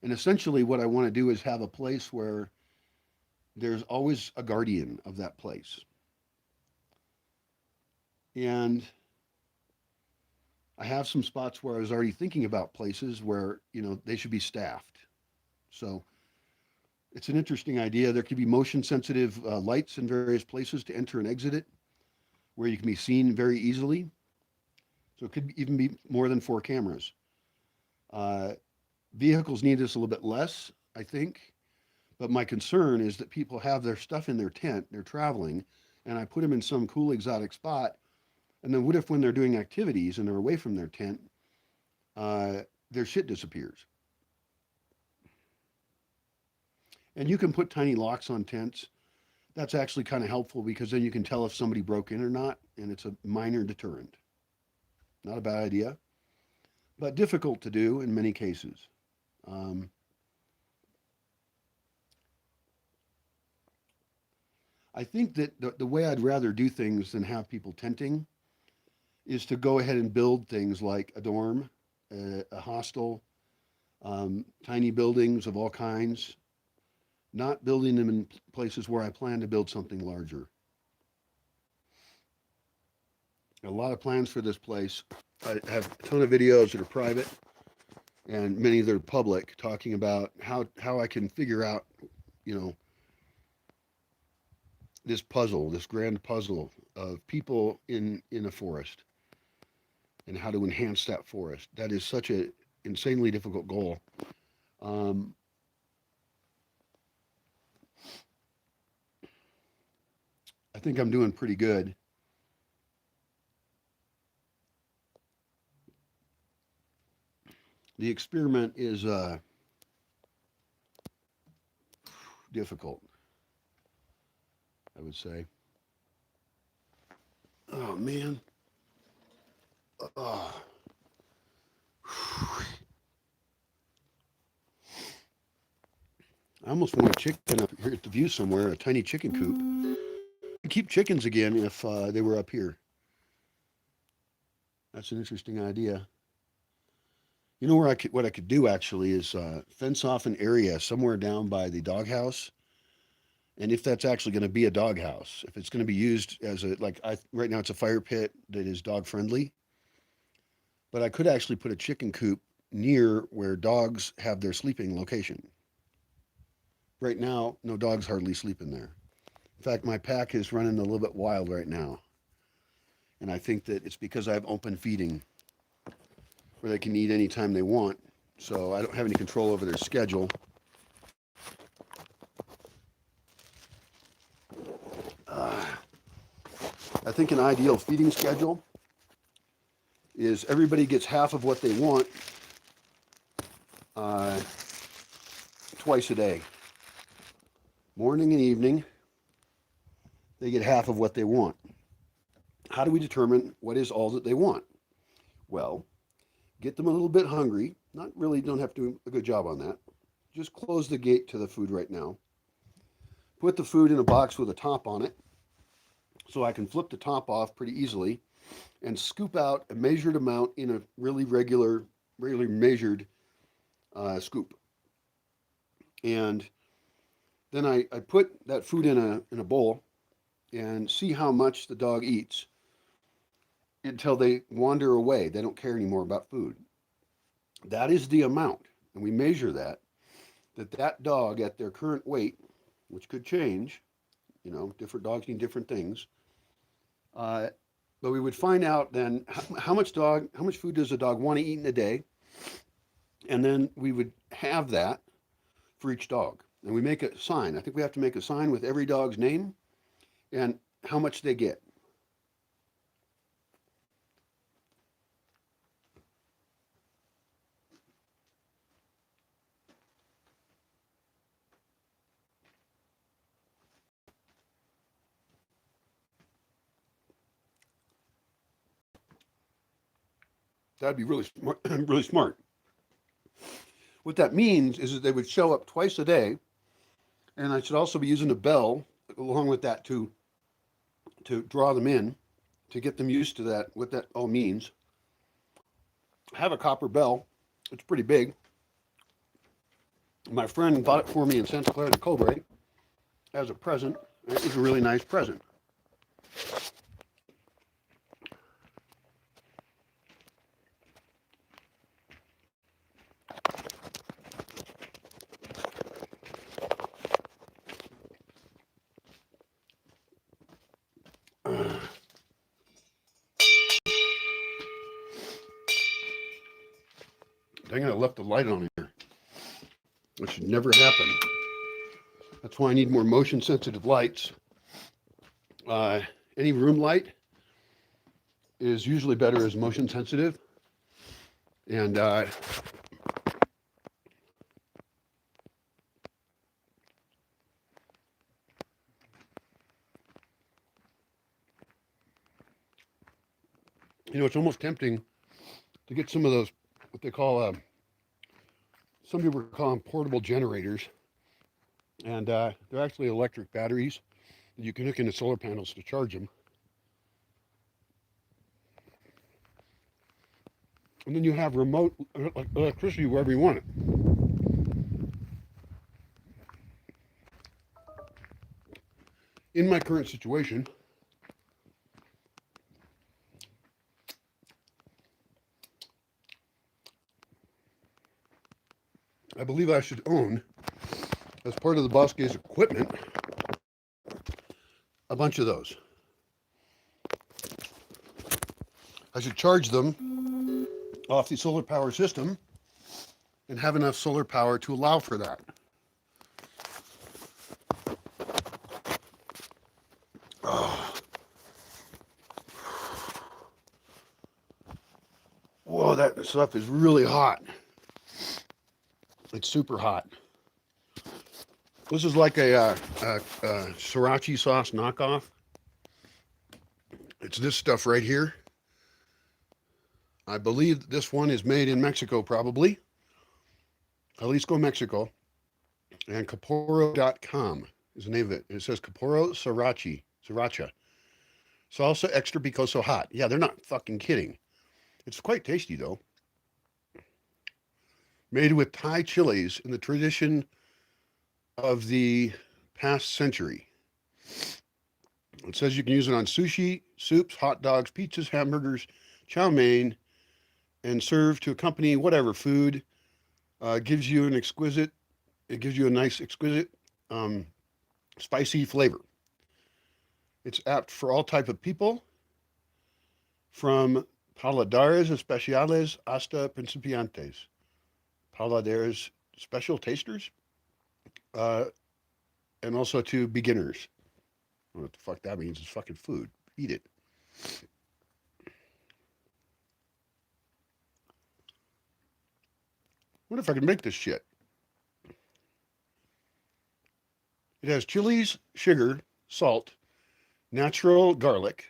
And essentially, what I want to do is have a place where there's always a guardian of that place. And I have some spots where I was already thinking about places where, they should be staffed. So it's an interesting idea. There could be motion sensitive lights in various places to enter and exit it, where you can be seen very easily. So it could even be more than 4 cameras. Uh, Vehicles need this a little bit less, I think. But my concern is that people have their stuff in their tent, they're traveling, and I put them in some cool exotic spot. And then what if when they're doing activities and they're away from their tent, their shit disappears? And you can put tiny locks on tents. That's actually kind of helpful because then you can tell if somebody broke in or not, and it's a minor deterrent. Not a bad idea, but difficult to do in many cases. Um, I think that the way I'd rather do things than have people tenting is to go ahead and build things like a dorm, a hostel, tiny buildings of all kinds, not building them in places where I plan to build something larger. A lot of plans for this place. I have a ton of videos that are private and many that are public talking about how I can figure out, you know, this puzzle, this grand puzzle of people in a forest and how to enhance that forest. That is such a insanely difficult goal. Um, I think I'm doing pretty good. The experiment is difficult, I would say. Oh man. Oh. I almost want a chicken up here at the view somewhere, a tiny chicken coop. I'd keep chickens again if they were up here. That's an interesting idea. You know where what I could do actually is fence off an area somewhere down by the doghouse, and if that's actually going to be a doghouse, if it's going to be used as a right now it's a fire pit that is dog friendly, but I could actually put a chicken coop near where dogs have their sleeping location. Right now, no dogs hardly sleep in there. In fact, my pack is running a little bit wild right now, and I think that it's because I have open feeding where they can eat anytime they want. So I don't have any control over their schedule. Uh, I think an ideal feeding schedule is everybody gets half of what they want uh, twice a day. Morning and evening, they get half of what they want. How do we determine what is all that they want? Well, get them a little bit hungry. Not really, don't have to do a good job on that. Just close the gate to the food right now. Put the food in a box with a top on it so I can flip the top off pretty easily and scoop out a measured amount in a really regularly measured scoop. And then I put that food in a bowl and see how much the dog eats until they wander away. They don't care anymore about food. That is the amount, and we measure that dog at their current weight, which could change, you know, different dogs need different things. But we would find out then how much food does a dog want to eat in a day, and then we would have that for each dog. And we make a sign. I think we have to make a sign with every dog's name and how much they get. That'd be really smart, really smart. What that means is that they would show up twice a day, and I should also be using a bell along with that to draw them in, to get them used to that, what that all means. I have a copper bell. It's pretty big. My friend bought it for me in Santa Clara de Cobre as a present. It was a really nice present. Dang it, I left the light on here. That should never happen. That's why I need more motion sensitive lights. Any room light is usually better as motion sensitive. And you know, it's almost tempting to get some of those, what they call, some people call them portable generators. And they're actually electric batteries that you can hook into solar panels to charge them. And then you have remote electricity wherever you want it. In my current situation, I believe I should own, as part of the Bosque's equipment, a bunch of those. I should charge them off the solar power system and have enough solar power to allow for that. Oh. Whoa, that stuff is really hot. It's super hot. This is like a sriracha sauce knockoff. It's this stuff right here. I believe this one is made in Mexico, probably. Jalisco, Mexico. And Caporo.com is the name of it. It says Caporo Sriracha. Salsa extra picoso hot. Yeah, they're not fucking kidding. It's quite tasty, though. Made with Thai chilies in the tradition of the past century. It says you can use it on sushi, soups, hot dogs, pizzas, hamburgers, chow mein, and serve to accompany whatever food. Gives you a nice exquisite spicy flavor. It's apt for all type of people, from paladares especiales hasta principiantes. Paladares, special tasters, and also to beginners. I don't know what the fuck that means. It's fucking food. Eat it. What if I can make this shit? It has chilies, sugar, salt, natural garlic.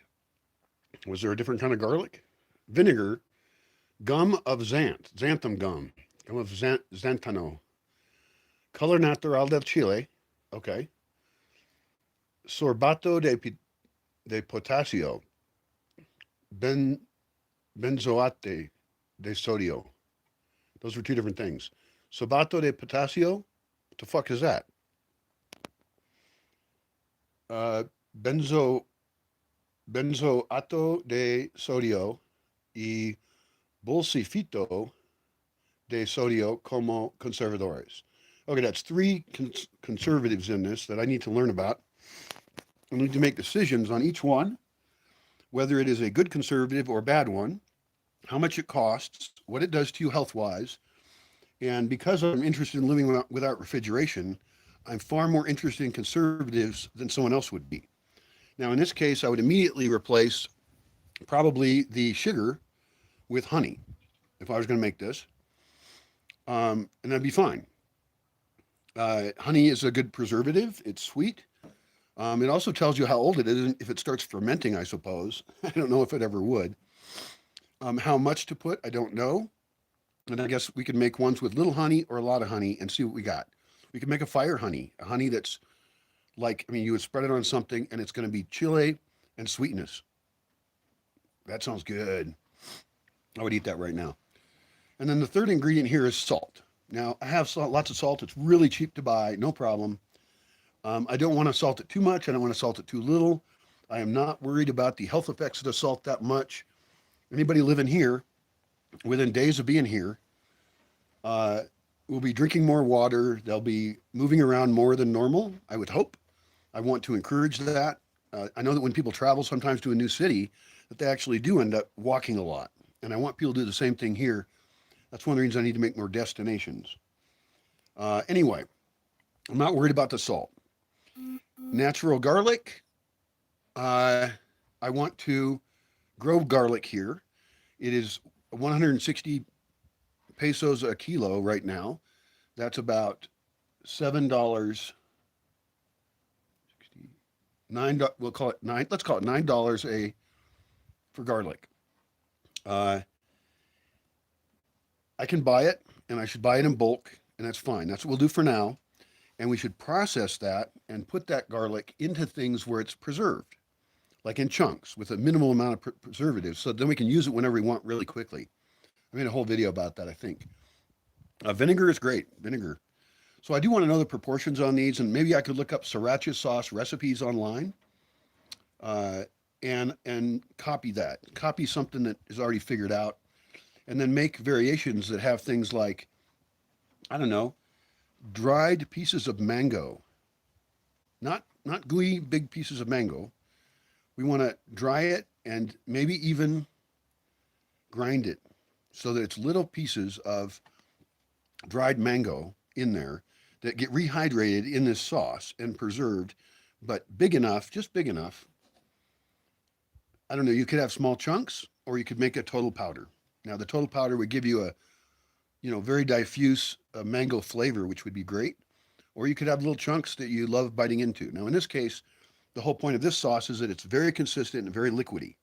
Was there a different kind of garlic? Vinegar, gum of xanthan gum of xantano, color natural del Chile, okay, sorbato de potasio, benzoate de sodio. Those were two different things. Sorbato de potasio, what the fuck is that? Benzoato de sodio y bolsifito de sodio como conservadores. Okay, that's three conservatives in this that I need to learn about. I need to make decisions on each one, whether it is a good conservative or a bad one, how much it costs, what it does to you health-wise, and because I'm interested in living without refrigeration, I'm far more interested in conservatives than someone else would be. Now, in this case, I would immediately replace probably the sugar with honey if I was going to make this. And that'd be fine. Honey is a good preservative. It's sweet. It also tells you how old it is if it starts fermenting, I suppose. I don't know if it ever would. How much to put, I don't know. And I guess we could make ones with little honey or a lot of honey and see what we got. We could make a fire honey, a honey that's like, I mean, you would spread it on something and it's going to be chili and sweetness. That sounds good. I would eat that right now. And then the third ingredient here is salt. Now, I have lots of salt. It's really cheap to buy, no problem. I don't want to salt it too much. I don't want to salt it too little. I am not worried about the health effects of the salt that much. Anybody living here, within days of being here, will be drinking more water. They'll be moving around more than normal, I would hope. I want to encourage that. I know that when people travel sometimes to a new city, that they actually do end up walking a lot. And I want people to do the same thing here. That's one of the reasons I need to make more destinations. Anyway, I'm not worried about the salt. Natural garlic. I want to grow garlic here. It is 160 pesos a kilo right now. That's about $7. We'll call it nine. Let's call it $9 for garlic. I can buy it, and I should buy it in bulk, and that's fine. That's what we'll do for now. And we should process that and put that garlic into things where it's preserved, like in chunks with a minimal amount of preservatives, so then we can use it whenever we want really quickly. I made a whole video about that, I think. Vinegar is great, vinegar. So I do want to know the proportions on these, and maybe I could look up sriracha sauce recipes online and copy that. Copy something that is already figured out, and then make variations that have things like, I don't know, dried pieces of mango, not gooey big pieces of mango. We want to dry it and maybe even grind it so that it's little pieces of dried mango in there that get rehydrated in this sauce and preserved, but big enough, just big enough. I don't know, you could have small chunks or you could make a total powder. Now, the total powder would give you a, very diffuse mango flavor, which would be great. Or you could have little chunks that you love biting into. Now, in this case, the whole point of this sauce is that it's very consistent and very liquidy.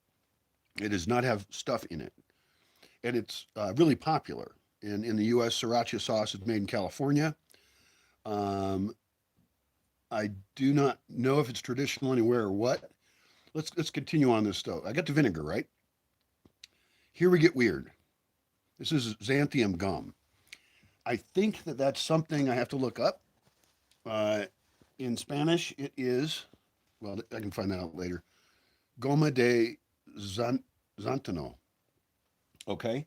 It does not have stuff in it. And it's really popular. In the U.S., sriracha sauce is made in California. Um, I do not know if it's traditional anywhere or what. Let's continue on this though. I got the vinegar, right? Here we get weird. This is xanthium gum. I think that that's something I have to look up. Uh, in Spanish, it is, well, I can find that out later. Goma de Zantano. Okay.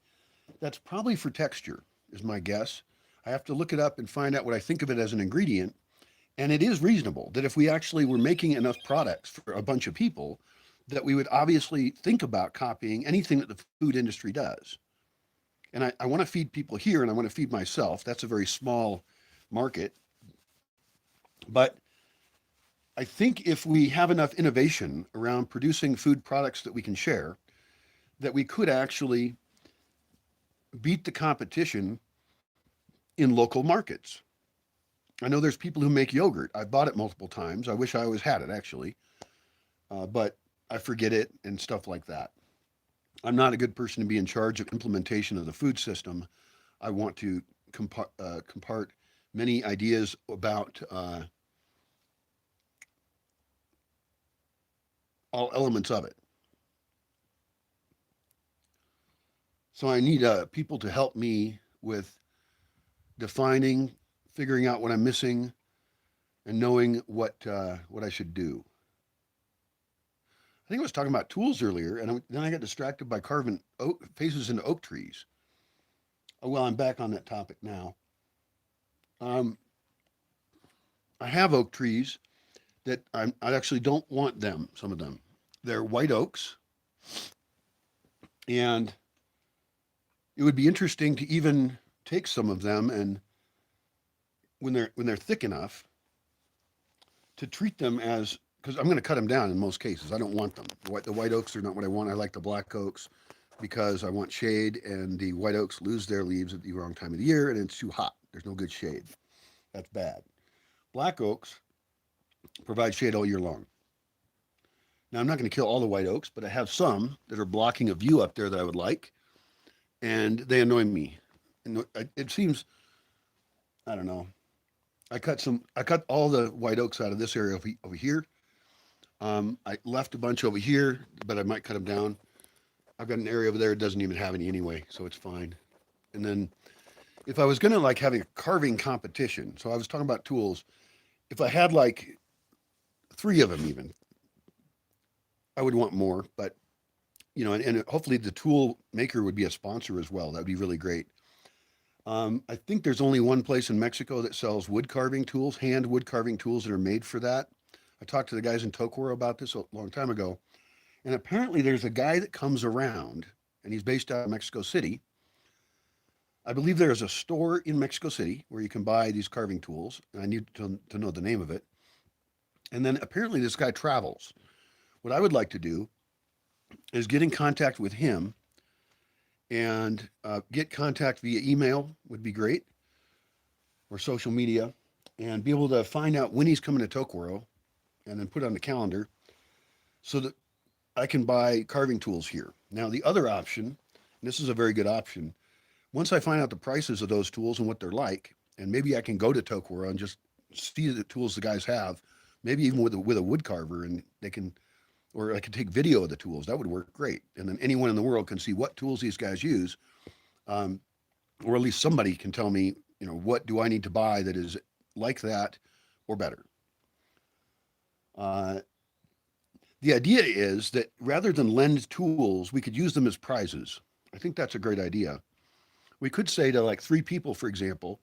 That's probably for texture, is my guess. I have to look it up and find out what I think of it as an ingredient. And it is reasonable that if we actually were making enough products for a bunch of people, that we would obviously think about copying anything that the food industry does. And I want to feed people here and I want to feed myself. That's a very small market. But I think if we have enough innovation around producing food products that we can share, that we could actually beat the competition in local markets. I know there's people who make yogurt. I bought it multiple times. I wish I always had it actually, but I forget it and stuff like that. I'm not a good person to be in charge of implementation of the food system. I want to compart many ideas about all elements of it. So I need people to help me with defining, figuring out what I'm missing, and knowing what I should do. I think I was talking about tools earlier, and then I got distracted by carving faces into oak trees. Oh, well, I'm back on that topic now. Um, I have oak trees that I actually don't want them. Some of them, they're white oaks, and it would be interesting to even take some of them and when they're thick enough to treat them as, because I'm going to cut them down in most cases. I don't want them. The white oaks are not what I want. I like the black oaks because I want shade, and the white oaks lose their leaves at the wrong time of the year, and it's too hot. There's no good shade. That's bad. Black oaks provide shade all year long. Now, I'm not going to kill all the white oaks, but I have some that are blocking a view up there that I would like, and they annoy me. And it seems, I don't know. I cut all the white oaks out of this area over here. I left a bunch over here, but I might cut them down. I've got an area over there that doesn't even have any anyway, so it's fine. And then if I was going to like having a carving competition, so I was talking about tools, if I had like three of them even, I would want more, but and hopefully the tool maker would be a sponsor as well. That would be really great. I think there's only one place in Mexico that sells wood carving tools, hand wood carving tools that are made for that. I talked to the guys in Tokoro about this a long time ago. And apparently there's a guy that comes around, and he's based out of Mexico City. I believe there's a store in Mexico City where you can buy these carving tools. And I need to know the name of it. And then apparently this guy travels. What I would like to do is get in contact with him and get contact via email would be great, or social media, and be able to find out when he's coming to Tokoro and then put it on the calendar so that I can buy carving tools here. Now, the other option, and this is a very good option, once I find out the prices of those tools and what they're like, and maybe I can go to Tokoro and just see the tools the guys have, maybe even with a wood carver, and they can, or I could take video of the tools. That would work great. And then anyone in the world can see what tools these guys use, or at least somebody can tell me, what do I need to buy that is like that or better. The idea is that rather than lend tools, we could use them as prizes. I think that's a great idea. We could say to like three people, for example,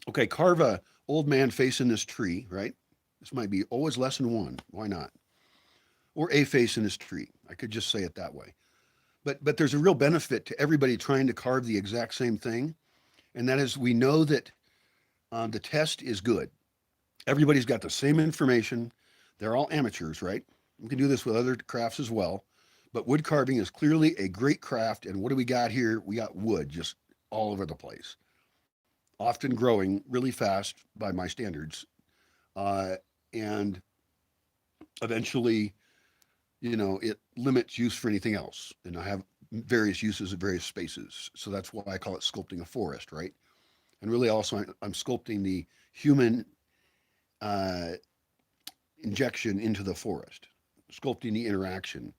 Okay, carve a old man facing this tree, right? This might be always lesson one. Why not? Or a face in this tree. I could just say it that way. But there's a real benefit to everybody trying to carve the exact same thing, and that is we know that the test is good. Everybody's got the same information. They're all amateurs, right? We can do this with other crafts as well. But wood carving is clearly a great craft. And what do we got here? We got wood just all over the place, often growing really fast by my standards. Uh, and eventually, it limits use for anything else. And I have various uses of various spaces. So that's why I call it sculpting a forest, right? And really also, I'm sculpting the human uh, injection into the forest, sculpting the interaction.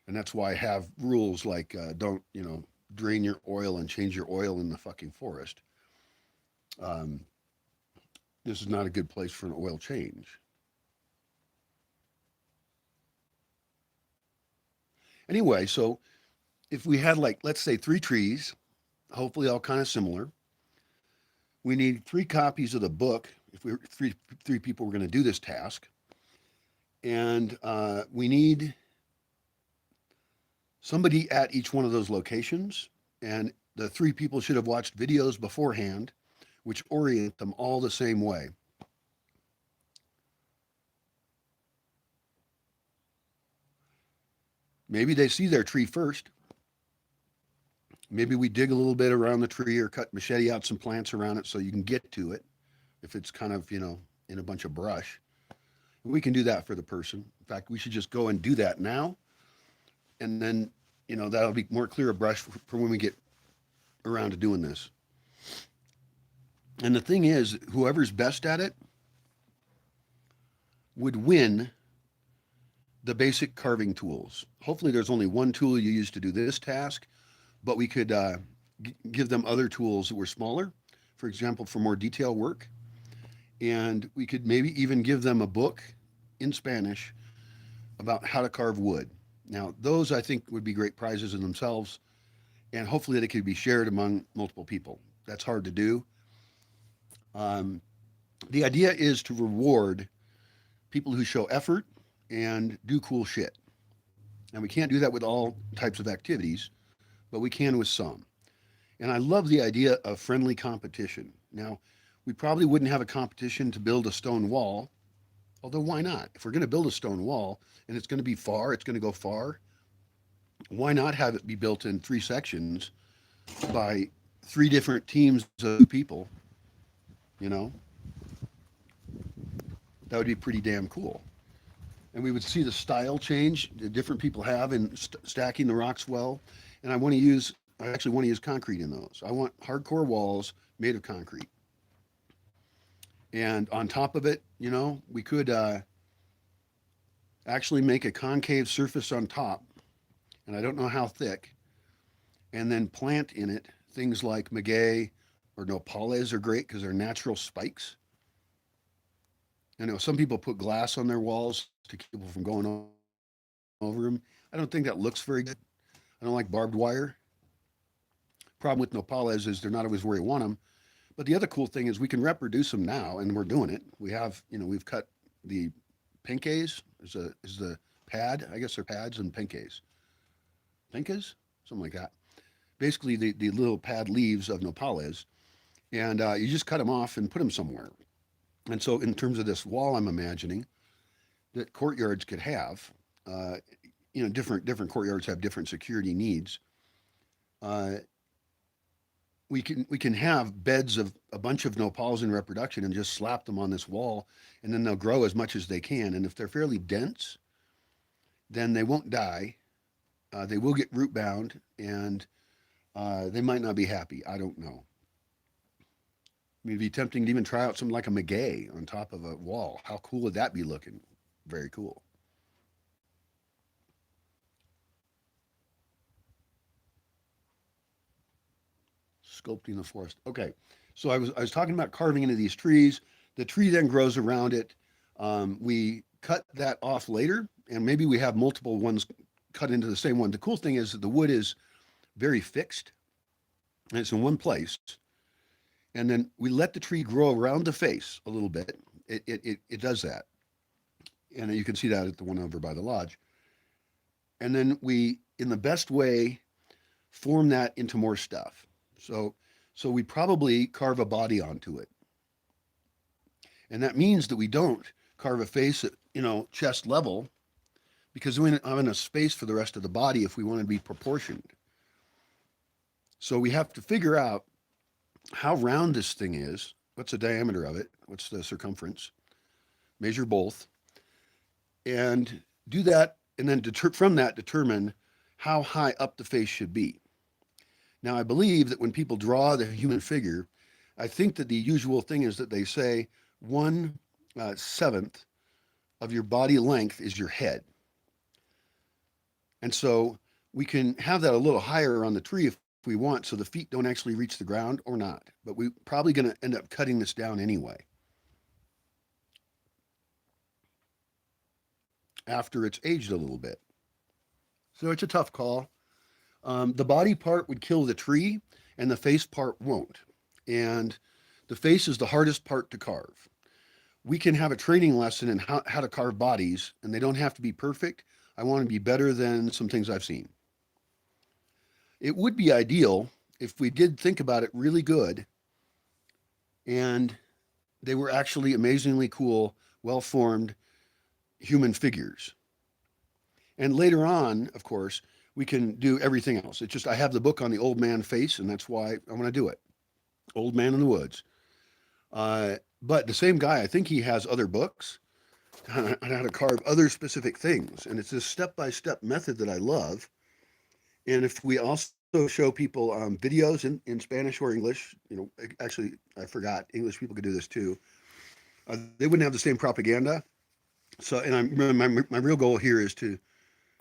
And that's why I have rules like don't, drain your oil and change your oil in the fucking forest. Um, this is not a good place for an oil change. Anyway, so if we had like, let's say 3 trees, hopefully all kind of similar, we need 3 copies of the book if we're three people were going to do this task. And we need somebody at each one of those locations. And the 3 people should have watched videos beforehand, which orient them all the same way. Maybe they see their tree first. Maybe we dig a little bit around the tree or cut machete out some plants around it so you can get to it if it's kind of, in a bunch of brush. We can do that for the person. In fact, we should just go and do that now. And then, that'll be more clear a brush for when we get around to doing this. And the thing is, whoever's best at it would win the basic carving tools. Hopefully, there's only one tool you use to do this task, but we could give them other tools that were smaller, for example, for more detail work. And we could maybe even give them a book in Spanish about how to carve wood. Now, those I think would be great prizes in themselves, and hopefully they could be shared among multiple people. That's hard to do. Um, the idea is to reward people who show effort and do cool shit. And we can't do that with all types of activities, but we can with some. And I love the idea of friendly competition. Now, we probably wouldn't have a competition to build a stone wall, although why not? If we're going to build a stone wall and it's going to be far, it's going to go far, why not have it be built in 3 sections by 3 different teams of people? You know, that would be pretty damn cool. And we would see the style change that different people have in stacking the rocks well. And I actually want to use concrete in those. I want hardcore walls made of concrete. And on top of it, we could actually make a concave surface on top, and I don't know how thick, and then plant in it things like maguey or nopales are great because they're natural spikes. I know some people put glass on their walls to keep people from going over them. I don't think that looks very good. I don't like barbed wire. Problem with nopales is they're not always where you want them. But the other cool thing is we can reproduce them now, and we're doing it. We've cut the penques is the pad. I guess they're pads and penques. Penques? Something like that. Basically, the little pad leaves of nopales, and you just cut them off and put them somewhere. And so, in terms of this wall, I'm imagining that courtyards could have, uh, different courtyards have different security needs. Uh, we can have beds of a bunch of nopals in reproduction and just slap them on this wall, and then they'll grow as much as they can. And if they're fairly dense, then they won't die. They will get root bound, and they might not be happy. I don't know. I mean, it'd be tempting to even try out something like a maguey on top of a wall. How cool would that be looking? Very cool. Sculpting the forest. Okay, so I was talking about carving into these trees. The tree then grows around it. We cut that off later, and maybe we have multiple ones cut into the same one. The cool thing is that the wood is very fixed, and it's in one place. And then we let the tree grow around the face a little bit. It does that. And you can see that at the one over by the lodge. And then we, in the best way, form that into more stuff. So, so we probably carve a body onto it. And that means that we don't carve a face at, chest level because we have enough space for the rest of the body if we want to be proportioned. So we have to figure out how round this thing is, what's the diameter of it, what's the circumference, measure both, and do that, and then from that determine how high up the face should be. Now, I believe that when people draw the human figure, I think that the usual thing is that they say 1/7 of your body length is your head. And so we can have that a little higher on the tree if we want, so the feet don't actually reach the ground or not. But we're probably going to end up cutting this down anyway after it's aged a little bit. So it's a tough call. The body part would kill the tree, and the face part won't. And the face is the hardest part to carve. We can have a training lesson in how to carve bodies, and they don't have to be perfect. I want to be better than some things I've seen. It would be ideal if we did think about it really good and they were actually amazingly cool, well formed human figures. And later on, of course, we can do everything else. It's just I have the book on the old man face, and that's why I want to do it. Old Man in the Woods. But the same guy, I think he has other books on how to carve other specific things. And it's this step by step method that I love. And if we also show people videos in Spanish or English, actually, I forgot, English people could do this too. They wouldn't have the same propaganda. So, and my real goal here is to,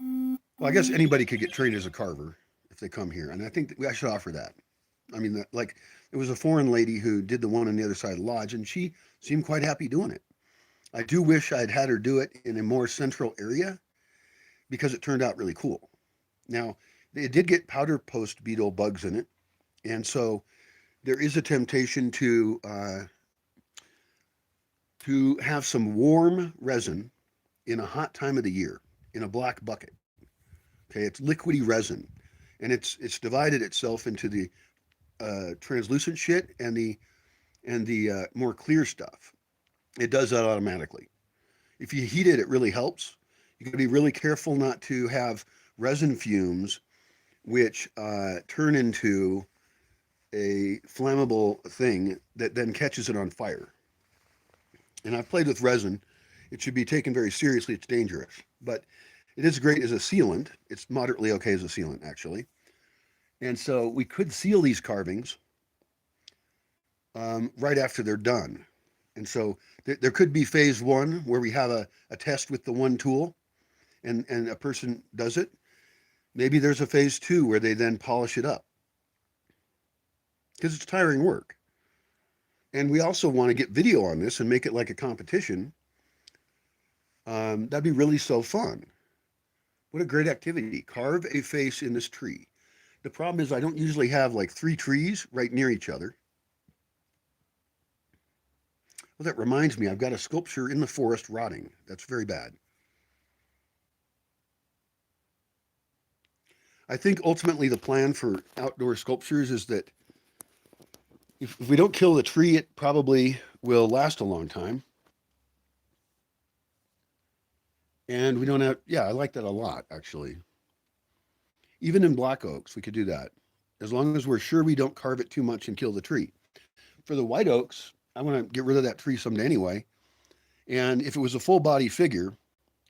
well, I guess anybody could get trained as a carver if they come here. And I think I should offer that. I mean, like, it was a foreign lady who did the one on the other side of the lodge, and she seemed quite happy doing it. I do wish I'd had her do it in a more central area because it turned out really cool. Now, it did get powder post beetle bugs in it, and so there is a temptation to have some warm resin in a hot time of the year in a black bucket. Okay, it's liquidy resin, and it's divided itself into the translucent shit and the more clear stuff. It does that automatically. If you heat it, it really helps. You got to be really careful not to have resin fumes, which turn into a flammable thing that then catches it on fire. And I've played with resin. It should be taken very seriously. It's dangerous, but it is great as a sealant. It's moderately okay as a sealant, actually. And so we could seal these carvings right after they're done. And so there could be phase one where we have a test with the one tool and a person does it. Maybe there's a phase two where they then polish it up because it's tiring work. And we also want to get video on this and make it like a competition. That'd be really so fun. What a great activity. Carve a face in this tree. The problem is I don't usually have like 3 trees right near each other. Well, that reminds me, I've got a sculpture in the forest rotting. That's very bad. I think ultimately the plan for outdoor sculptures is that if we don't kill the tree, it probably will last a long time. And we don't have, yeah, I like that a lot, actually. Even in black oaks, we could do that. As long as we're sure we don't carve it too much and kill the tree. For the white oaks, I want to get rid of that tree someday anyway. And if it was a full body figure,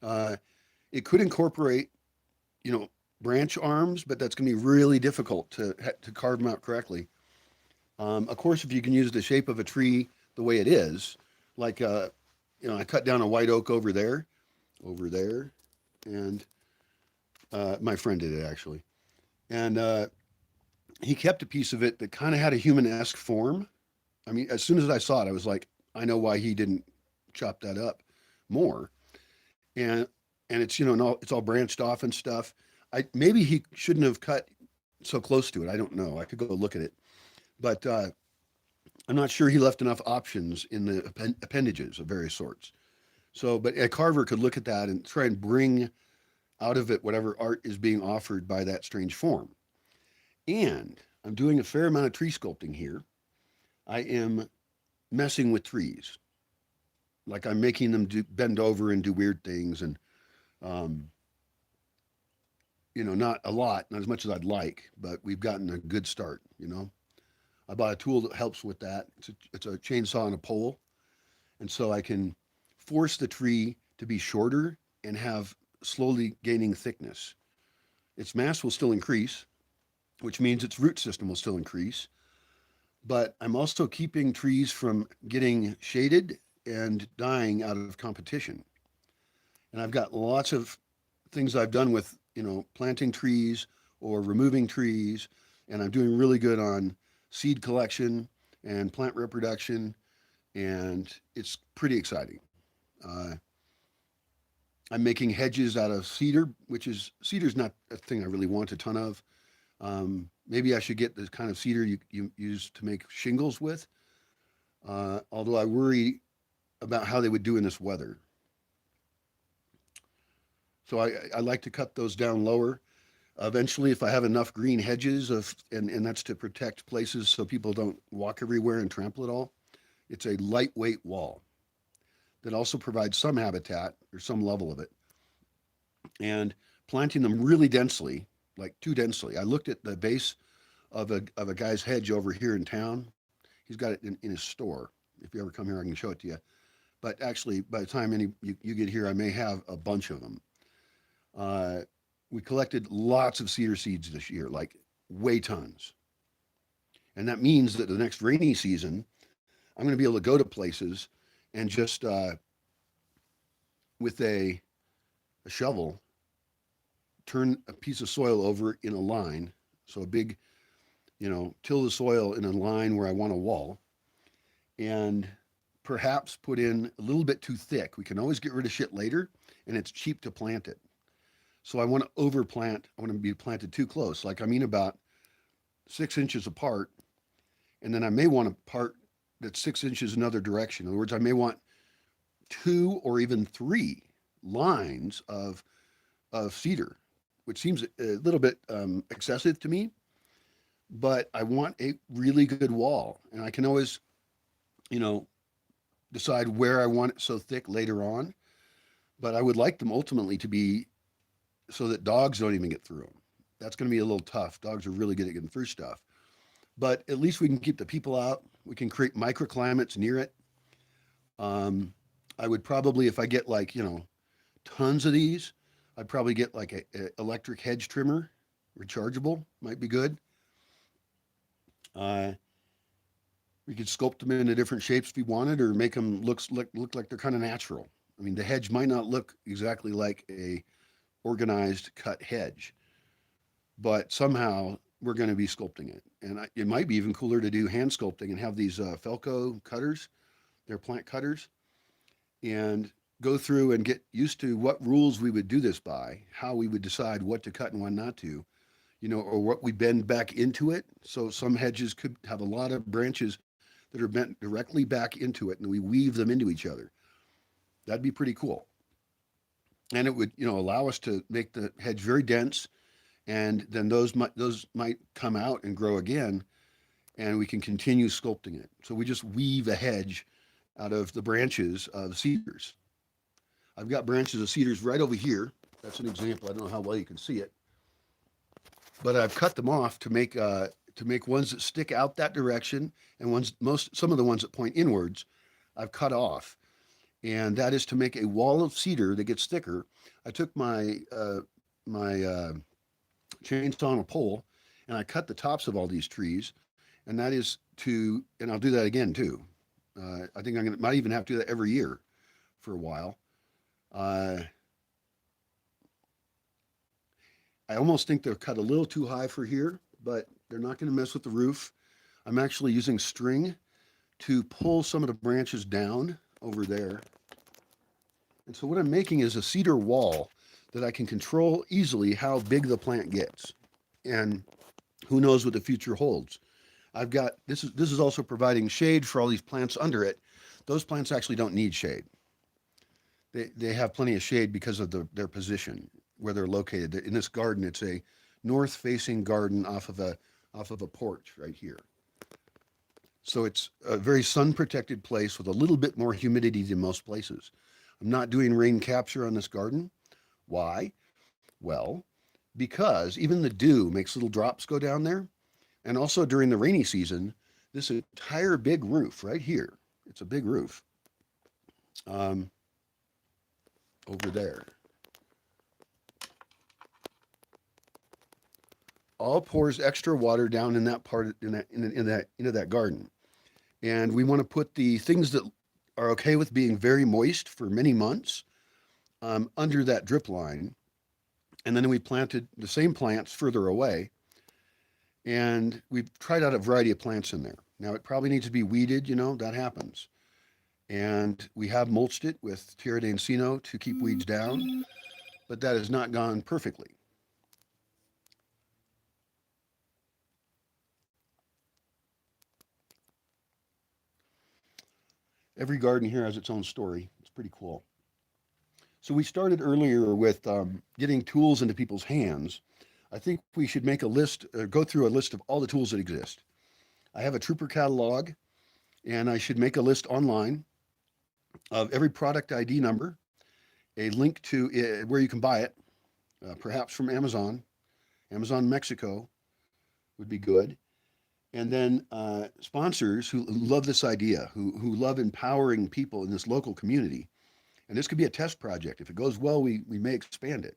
it could incorporate, branch arms, but that's going to be really difficult to carve them out correctly. Of course, if you can use the shape of a tree the way it is, like, I cut down a white oak over there, and my friend did it actually. And he kept a piece of it that kind of had a human-esque form. I mean, as soon as I saw it, I was like, I know why he didn't chop that up more. And it's, it's all branched off and stuff. Maybe he shouldn't have cut so close to it. I don't know. I could go look at it. But I'm not sure he left enough options in the appendages of various sorts. So, but a carver could look at that and try and bring out of it whatever art is being offered by that strange form. And I'm doing a fair amount of tree sculpting here. I am messing with trees. Like I'm making them bend over and do weird things. And, um, not a lot, not as much as I'd like, but we've gotten a good start. I bought a tool that helps with that. It's a chainsaw and a pole. And so I can force the tree to be shorter and have slowly gaining thickness. Its mass will still increase, which means its root system will still increase. But I'm also keeping trees from getting shaded and dying out of competition. And I've got lots of things I've done with, planting trees or removing trees. And I'm doing really good on seed collection and plant reproduction. And it's pretty exciting. Uh, I'm making hedges out of cedar, cedar's not a thing I really want a ton of. Maybe I should get the kind of cedar you use to make shingles with. Although I worry about how they would do in this weather. So I like to cut those down lower. Eventually, if I have enough green hedges and that's to protect places so people don't walk everywhere and trample it all, it's a lightweight wall that also provides some habitat or some level of it. And planting them really densely, like too densely. I looked at the base of a guy's hedge over here in town. He's got it in his store. If you ever come here, I can show it to you. But actually, by the time you get here, I may have a bunch of them. Uh, we collected lots of cedar seeds this year, like way tons. And that means that the next rainy season, I'm going to be able to go to places and just with a shovel turn a piece of soil over in a line. So a big, till the soil in a line where I want a wall, and perhaps put in a little bit too thick. We can always get rid of shit later, and it's cheap to plant it. So I want to overplant. I want to be planted too close. Like I mean about 6 inches apart, and then I may want a part that's 6 inches another direction. In other words, I may want 2 or even 3 lines of cedar, which seems a little bit excessive to me, but I want a really good wall, and I can always, you know, decide where I want it so thick later on. But I would like them ultimately to be so that dogs don't even get through them. That's going to be a little tough. Dogs are really good at getting through stuff. But at least we can keep the people out. We can create microclimates near it. I would probably, if I get like, tons of these, I'd probably get like a electric hedge trimmer, rechargeable, might be good. Uh, we could sculpt them into different shapes if we wanted, or make them look like they're kind of natural. I mean, the hedge might not look exactly like a organized cut hedge, but somehow we're going to be sculpting it. And it might be even cooler to do hand sculpting and have these Felco cutters. They're plant cutters, and go through and get used to what rules we would do this by, how we would decide what to cut and what not to, or what we bend back into it. So some hedges could have a lot of branches that are bent directly back into it, and we weave them into each other. That'd be pretty cool. And it would, allow us to make the hedge very dense, and then those might come out and grow again, and we can continue sculpting it. So we just weave a hedge out of the branches of cedars. I've got branches of cedars right over here. That's an example. I don't know how well you can see it, but I've cut them off to make ones that stick out that direction, and some of the ones that point inwards, I've cut off, and that is to make a wall of cedar that gets thicker. I took my chainsaw and a pole, and I cut the tops of all these trees, and that is and I'll do that again too. I think might even have to do that every year for a while. Uh, I almost think they're cut a little too high for here, but they're not going to mess with the roof. I'm actually using string to pull some of the branches down over there. And so what I'm making is a cedar wall that I can control easily how big the plant gets. And who knows what the future holds. I've got this is also providing shade for all these plants under it. Those plants actually don't need shade. They have plenty of shade because of their position where they're located. In this garden, it's a north-facing garden off of a porch right here. So it's a very sun-protected place with a little bit more humidity than most places. I'm not doing rain capture on this garden. Why? Well, because even the dew makes little drops go down there. And also during the rainy season, this entire big roof right here, it's a big roof um, over there, all pours extra water down in that part in that into that garden. And we want to put the things that are okay with being very moist for many months under that drip line. And then we planted the same plants further away. And we've tried out a variety of plants in there. Now it probably needs to be weeded, that happens. And we have mulched it with Tierra de Encino to keep weeds down, but that has not gone perfectly. Every garden here has its own story. It's pretty cool. So we started earlier with getting tools into people's hands. I think we should make a list, go through a list of all the tools that exist. I have a Trooper catalog, and I should make a list online of every product ID number, a link to where you can buy it, perhaps from Amazon. Amazon Mexico would be good. And then sponsors who love this idea, who love empowering people in this local community. And this could be a test project. If it goes well, we may expand it.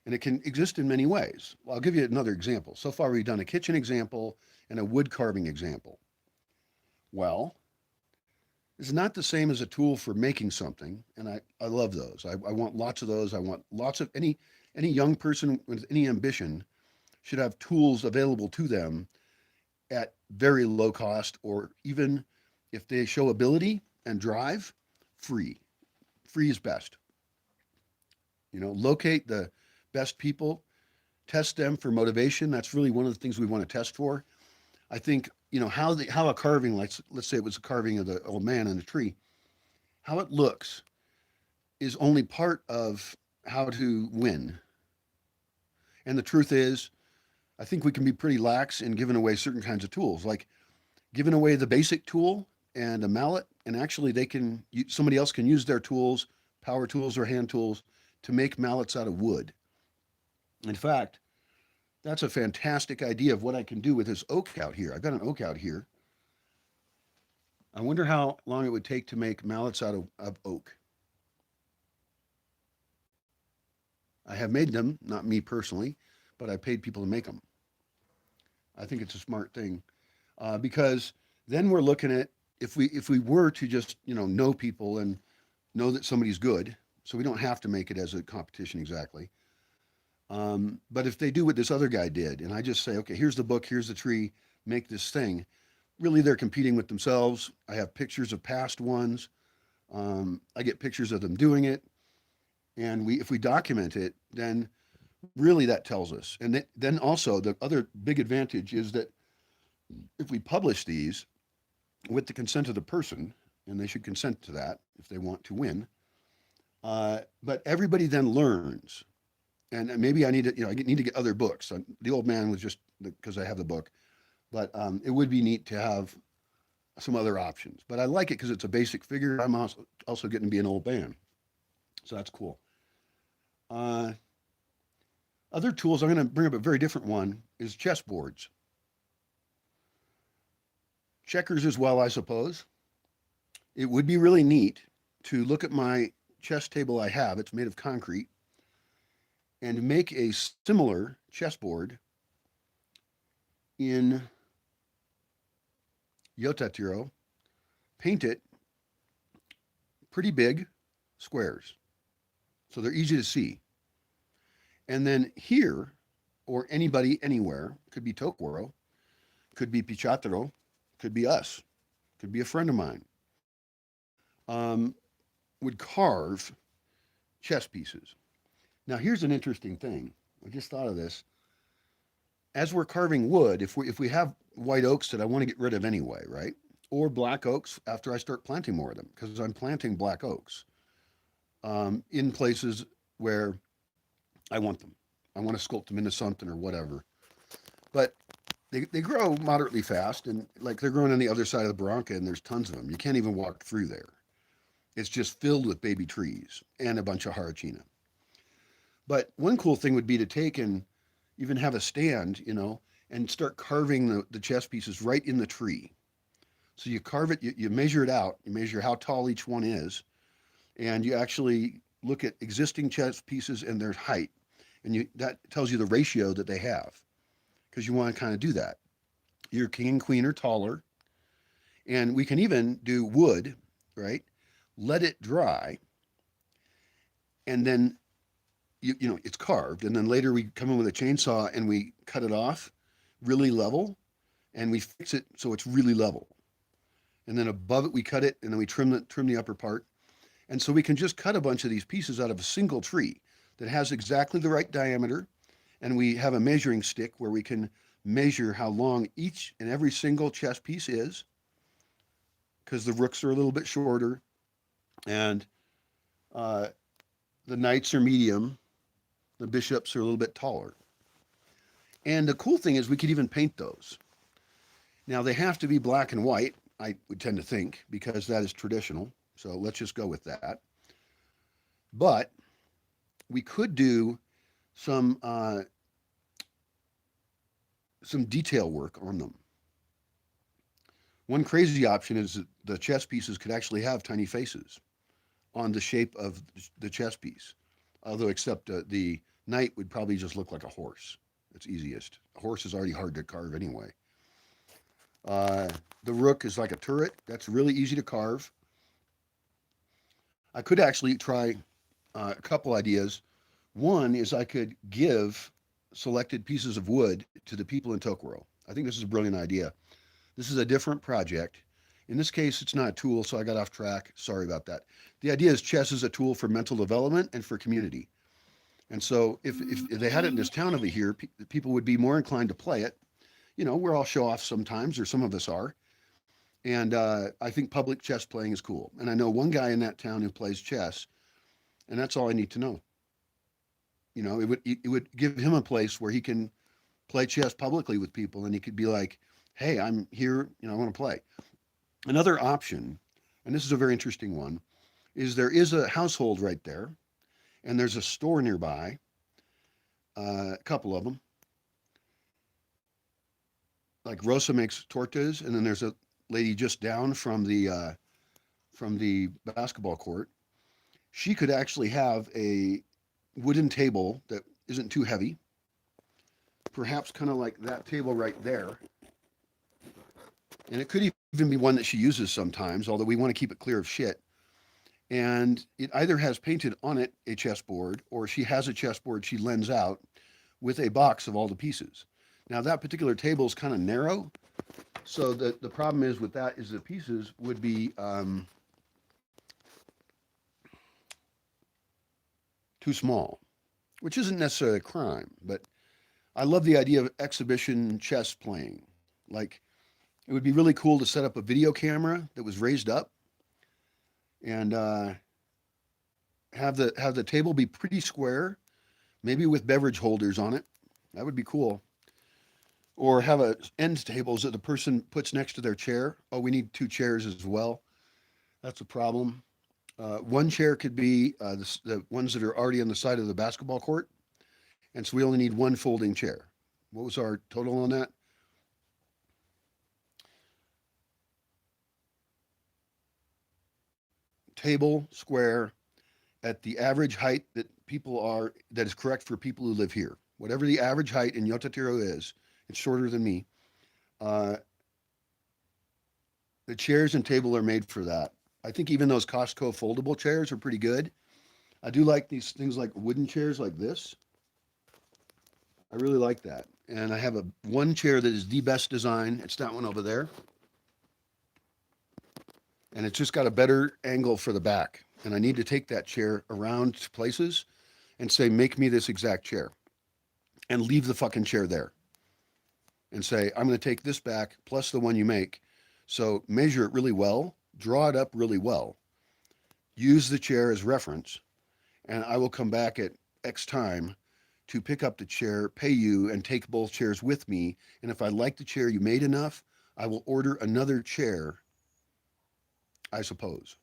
And it can exist in many ways. Well, I'll give you another example. So far, we've done a kitchen example and a wood carving example. Well, it's not the same as a tool for making something, and I love those. I want lots of those. I want lots of any young person with any ambition should have tools available to them at very low cost, or even if they show ability and drive, free. Free is best. Locate the best people, test them for motivation. That's really one of the things we want to test for. I think how a carving, like let's say it was a carving of the old man in the tree, how it looks is only part of how to win. And the truth is, I think we can be pretty lax in giving away certain kinds of tools, like giving away the basic tool and a mallet, and actually somebody else can use their tools, power tools or hand tools, to make mallets out of wood. In fact, that's a fantastic idea of what I can do with this oak out here. I've got an oak out here. I wonder how long it would take to make mallets out of oak. I have made them, not me personally, but I paid people to make them. I think it's a smart thing because then we're looking at if we were to just know people and know that somebody's good, so we don't have to make it as a competition exactly. But if they do what this other guy did, and I just say, okay, here's the book, here's the tree, make this thing, really they're competing with themselves. I have pictures of past ones. I get pictures of them doing it. And if we document it, then really that tells us. And then also the other big advantage is that if we publish these with the consent of the person, and they should consent to that if they want to win, but everybody then learns. And maybe I need to get other books. The old man was just because I have the book, but it would be neat to have some other options. But I like it because it's a basic figure. I'm also getting to be an old man, so that's cool. Uh, Other tools, I'm going to bring up a very different one, is chessboards. Checkers as well, I suppose. It would be really neat to look at my chess table I have. It's made of concrete, and make a similar chessboard in Yotatiro, paint it pretty big squares so they're easy to see. And then here, or anybody anywhere, could be Tokoro, could be Pichatero, could be us, could be a friend of mine, um, would carve chess pieces. Now, here's an interesting thing. I just thought of this. as we're carving wood, if we have white oaks that I want to get rid of anyway, right? Or black oaks after I start planting more of them, because I'm planting black oaks in places where I want them. I want to sculpt them into something or whatever. But they grow moderately fast, and like they're growing on the other side of the Barranca, and there's tons of them. You can't even walk through there. It's just filled with baby trees and a bunch of Harachina. But one cool thing would be to take and even have a stand, and start carving the chess pieces right in the tree. So you carve it, you measure it out, you measure how tall each one is, and you actually look at existing chess pieces and their height, and that tells you the ratio that they have, because you want to kind of do that. Your king and queen are taller, and we can even do wood, right? Let it dry, and then it's carved, and then later we come in with a chainsaw and we cut it off really level, and we fix it so it's really level. And then above it we cut it, and then we trim the upper part. And so we can just cut a bunch of these pieces out of a single tree that has exactly the right diameter, and we have a measuring stick where we can measure how long each and every single chess piece is, because the rooks are a little bit shorter, and the knights are medium, the bishops are a little bit taller. And the cool thing is we could even paint those. Now they have to be black and white, I would tend to think, because that is traditional. So let's just go with that. But we could do some detail work on them. One crazy option is that the chess pieces could actually have tiny faces on the shape of the chess piece. Although, except the knight would probably just look like a horse. It's easiest. A horse is already hard to carve anyway. The rook is like a turret. That's really easy to carve. I could actually try a couple ideas. One is I could give selected pieces of wood to the people in Tokoro. I think this is a brilliant idea. This is a different project. In this case, it's not a tool, so I got off track. Sorry about that. The idea is chess is a tool for mental development and for community. And so if they had it in this town over here, people would be more inclined to play it. We're all show off sometimes, or some of us are. And I think public chess playing is cool. And I know one guy in that town who plays chess, and that's all I need to know. It would give him a place where he can play chess publicly with people, and he could be like, hey, I'm here, I want to play. Another option, and this is a very interesting one, is there is a household right there, and there's a store nearby, a couple of them. Like Rosa makes tortas, and then there's a lady just down from the basketball court. She could actually have a wooden table that isn't too heavy, perhaps kind of like that table right there. And it could even be one that she uses sometimes, although we want to keep it clear of shit. And it either has painted on it a chessboard, or she has a chessboard she lends out with a box of all the pieces. Now that particular table is kind of narrow, so the problem is with that is the pieces would be too small, which isn't necessarily a crime, but I love the idea of exhibition chess playing. Like, it would be really cool to set up a video camera that was raised up, and have the table be pretty square, maybe with beverage holders on it. That would be cool. Or have a end tables that the person puts next to their chair. Oh, we need 2 chairs as well. That's a problem. One chair could be the ones that are already on the side of the basketball court, and so we only need 1 folding chair. What was our total on that? Table square at the average height that is correct for people who live here. Whatever the average height in Yotatiro is, it's shorter than me. The chairs and table are made for that. I think even those Costco foldable chairs are pretty good. I do like these things like wooden chairs like this. I really like that. And I have one chair that is the best design. It's that one over there. And it's just got a better angle for the back. And I need to take that chair around places and say, make me this exact chair. And leave the fucking chair there. and say, I'm going to take this back plus the one you make. So measure it really well, draw it up really well, use the chair as reference, and I will come back at X time to pick up the chair, pay you, and take both chairs with me. And if I like the chair you made enough, I will order another chair, I suppose.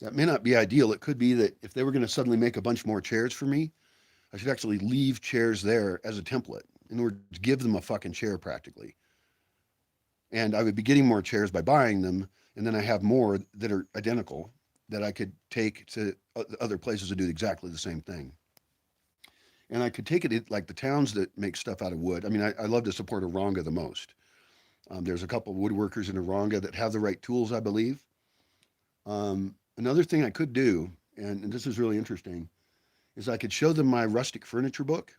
That may not be ideal. It could be that if they were going to suddenly make a bunch more chairs for me, I should actually leave chairs there as a template in order to give them a fucking chair practically. And I would be getting more chairs by buying them, and then I have more that are identical that I could take to other places to do exactly the same thing. And I could take it like the towns that make stuff out of wood. I mean, I love to support Aronga the most. There's a couple of woodworkers in Aronga that have the right tools, I believe. Another thing I could do, and this is really interesting, is I could show them my rustic furniture book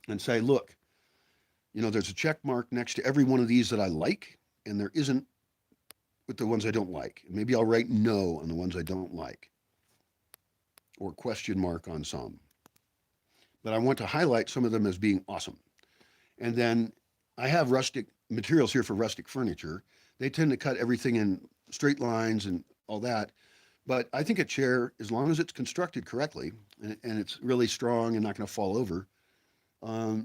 and say, look, there's a check mark next to every one of these that I like, and there isn't with the ones I don't like. Maybe I'll write no on the ones I don't like, or question mark on some. But I want to highlight some of them as being awesome. And then I have rustic materials here for rustic furniture. They tend to cut everything in straight lines and all that. But I think a chair, as long as it's constructed correctly and it's really strong and not going to fall over,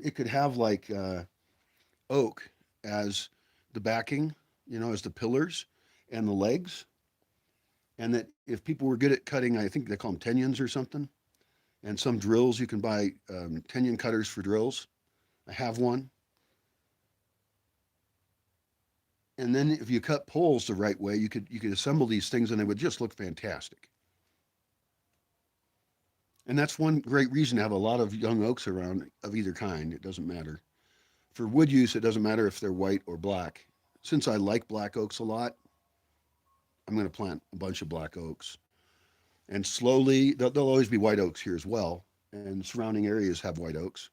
it could have like oak as the backing, as the pillars and the legs. And that if people were good at cutting, I think they call them tenyons or something, and some drills, you can buy tenyon cutters for drills. I have one. And then if you cut poles the right way, you could assemble these things and they would just look fantastic. And that's one great reason to have a lot of young oaks around of either kind. It doesn't matter. For wood use, it doesn't matter if they're white or black. Since I like black oaks a lot, I'm going to plant a bunch of black oaks. And slowly, there'll always be white oaks here as well. And surrounding areas have white oaks.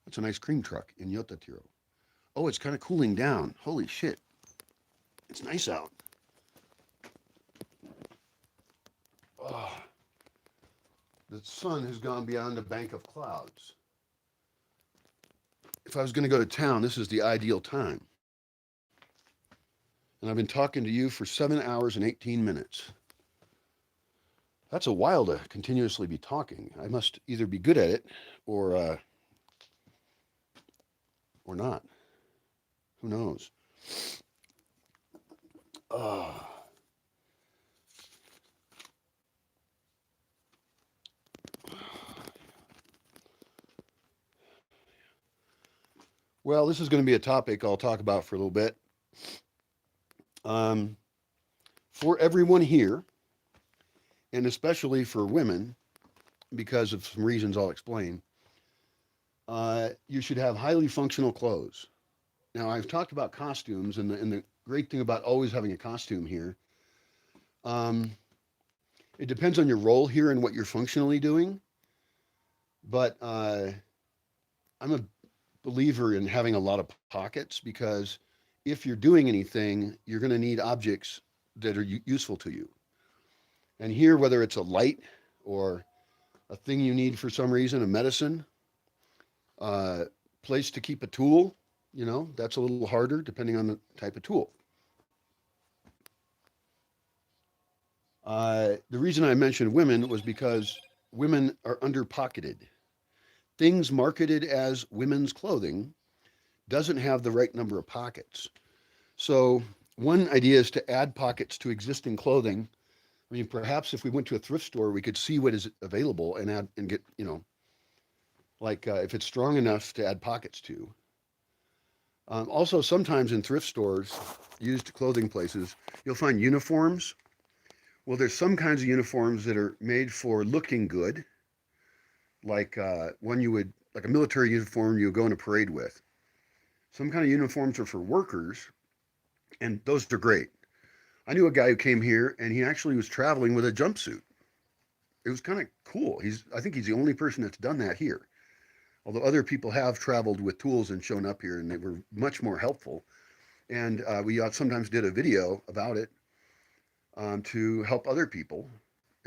That's a nice cream truck in Yotatiro. Oh, it's kind of cooling down. Holy shit. It's nice out. Oh, the sun has gone beyond a bank of clouds. If I was going to go to town, this is the ideal time. And I've been talking to you for 7 hours and 18 minutes. That's a while to continuously be talking. I must either be good at it or not. Who knows? Well, this is going to be a topic I'll talk about for a little bit. For everyone here, and especially for women, because of some reasons I'll explain, you should have highly functional clothes. Now, I've talked about costumes, and the great thing about always having a costume here, it depends on your role here and what you're functionally doing. But I'm a believer in having a lot of pockets because if you're doing anything, you're going to need objects that are useful to you. And here, whether it's a light or a thing you need for some reason, a medicine, place to keep a tool, that's a little harder depending on the type of tool. The reason I mentioned women was because women are underpocketed. Things marketed as women's clothing doesn't have the right number of pockets. So one idea is to add pockets to existing clothing. I mean, perhaps if we went to a thrift store, we could see what is available and add and get, if it's strong enough to add pockets to. Also, sometimes in thrift stores, used clothing places, you'll find uniforms. Well, there's some kinds of uniforms that are made for looking good, like one like a military uniform you would go in a parade with. Some kind of uniforms are for workers, and those are great. I knew a guy who came here, and he actually was traveling with a jumpsuit. It was kind of cool. I think he's the only person that's done that here. Although other people have traveled with tools and shown up here, and they were much more helpful. And we sometimes did a video about it to help other people.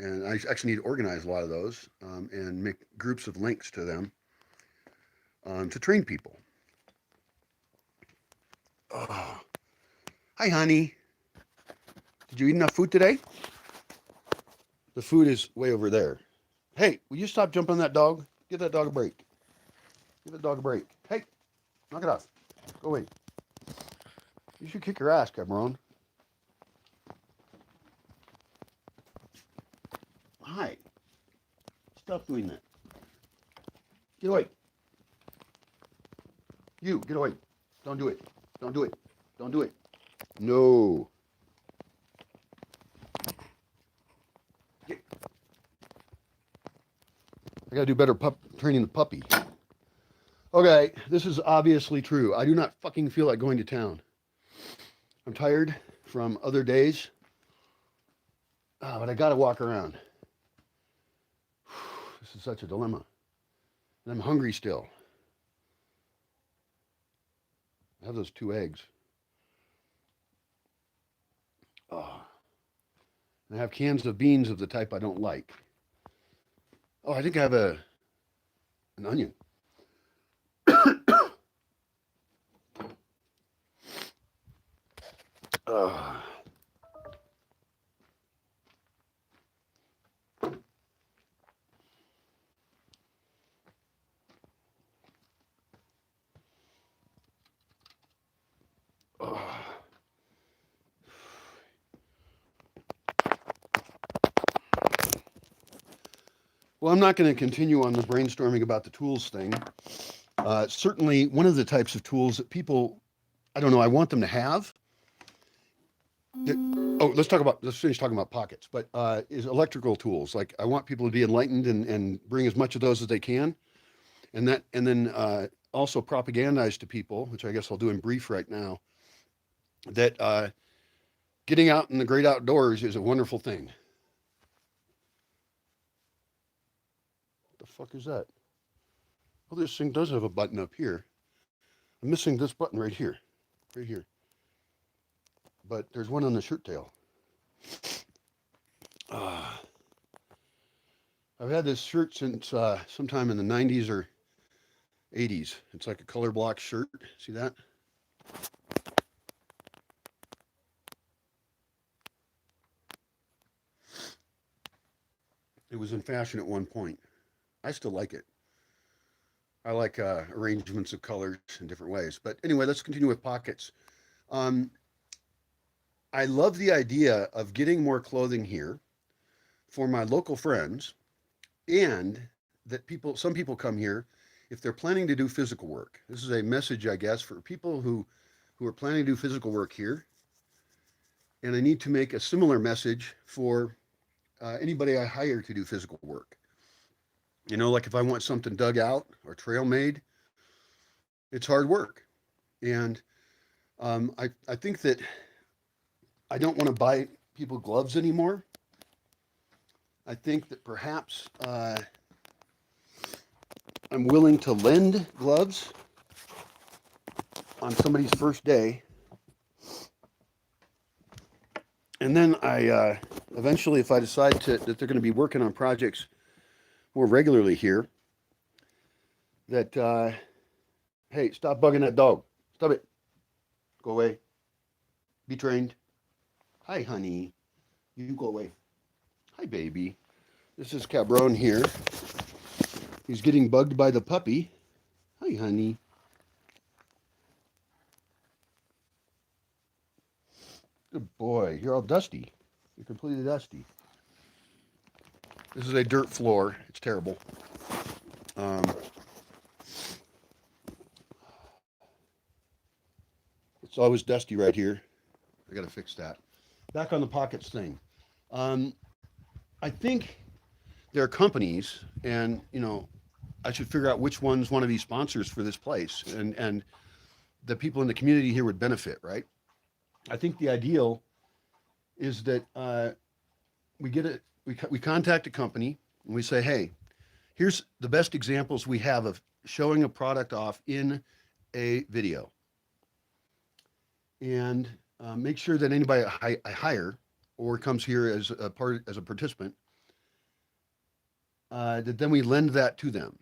And I actually need to organize a lot of those and make groups of links to them to train people. Oh, hi, honey. Did you eat enough food today? The food is way over there. Hey, will you stop jumping on that dog? Give that dog a break. Give that dog a break. Hey, knock it off. Go away. You should kick your ass, Cabron. Hi. Stop doing that. Get away. You, get away. Don't do it. Don't do it. Don't do it. No. Get. I gotta do better training the puppy. Okay, this is obviously true. I do not fucking feel like going to town. I'm tired from other days, but I gotta walk around. This is such a dilemma. And I'm hungry still. I have those 2 eggs. Oh. And I have cans of beans of the type I don't like. Oh, I think I have an onion. uh. Well, I'm not going to continue on the brainstorming about the tools thing. Certainly, one of the types of tools that people, I don't know, I want them to have. Let's finish talking about pockets, but is electrical tools. Like, I want people to be enlightened and bring as much of those as they can. And then also propagandize to people, which I guess I'll do in brief right now, that getting out in the great outdoors is a wonderful thing. What the fuck is that? Oh, this thing does have a button up here. I'm missing this button right here. Right here. But there's one on the shirt tail. I've had this shirt since sometime in the 90s or 80s. It's like a color block shirt. See that? It was in fashion at one point. I still like it. I like arrangements of colors in different ways. But anyway, let's continue with pockets. I love the idea of getting more clothing here for my local friends, and that some people come here if they're planning to do physical work. This is a message, I guess, for people who are planning to do physical work here. And I need to make a similar message for anybody I hire to do physical work. You know, like if I want something dug out or trail made, it's hard work. And I think that I don't want to buy people gloves anymore. I think that perhaps I'm willing to lend gloves on somebody's first day. And then I eventually, if I decide that they're going to be working on projects more regularly here, that, hey, stop bugging that dog. Stop it. Go away. Be trained. Hi, honey. You go away. Hi, baby. This is Cabron here. He's getting bugged by the puppy. Hi, honey. Good boy. You're all dusty. You're completely dusty. This is a dirt floor. It's terrible. It's always dusty right here. I got to fix that. Back on the pockets thing. I think there are companies, and I should figure out which ones want to be sponsors for this place, and the people in the community here would benefit, right? I think the ideal is that we contact a company and we say, hey, here's the best examples we have of showing a product off in a video, and make sure that anybody I hire or comes here as a participant that then we lend that to them.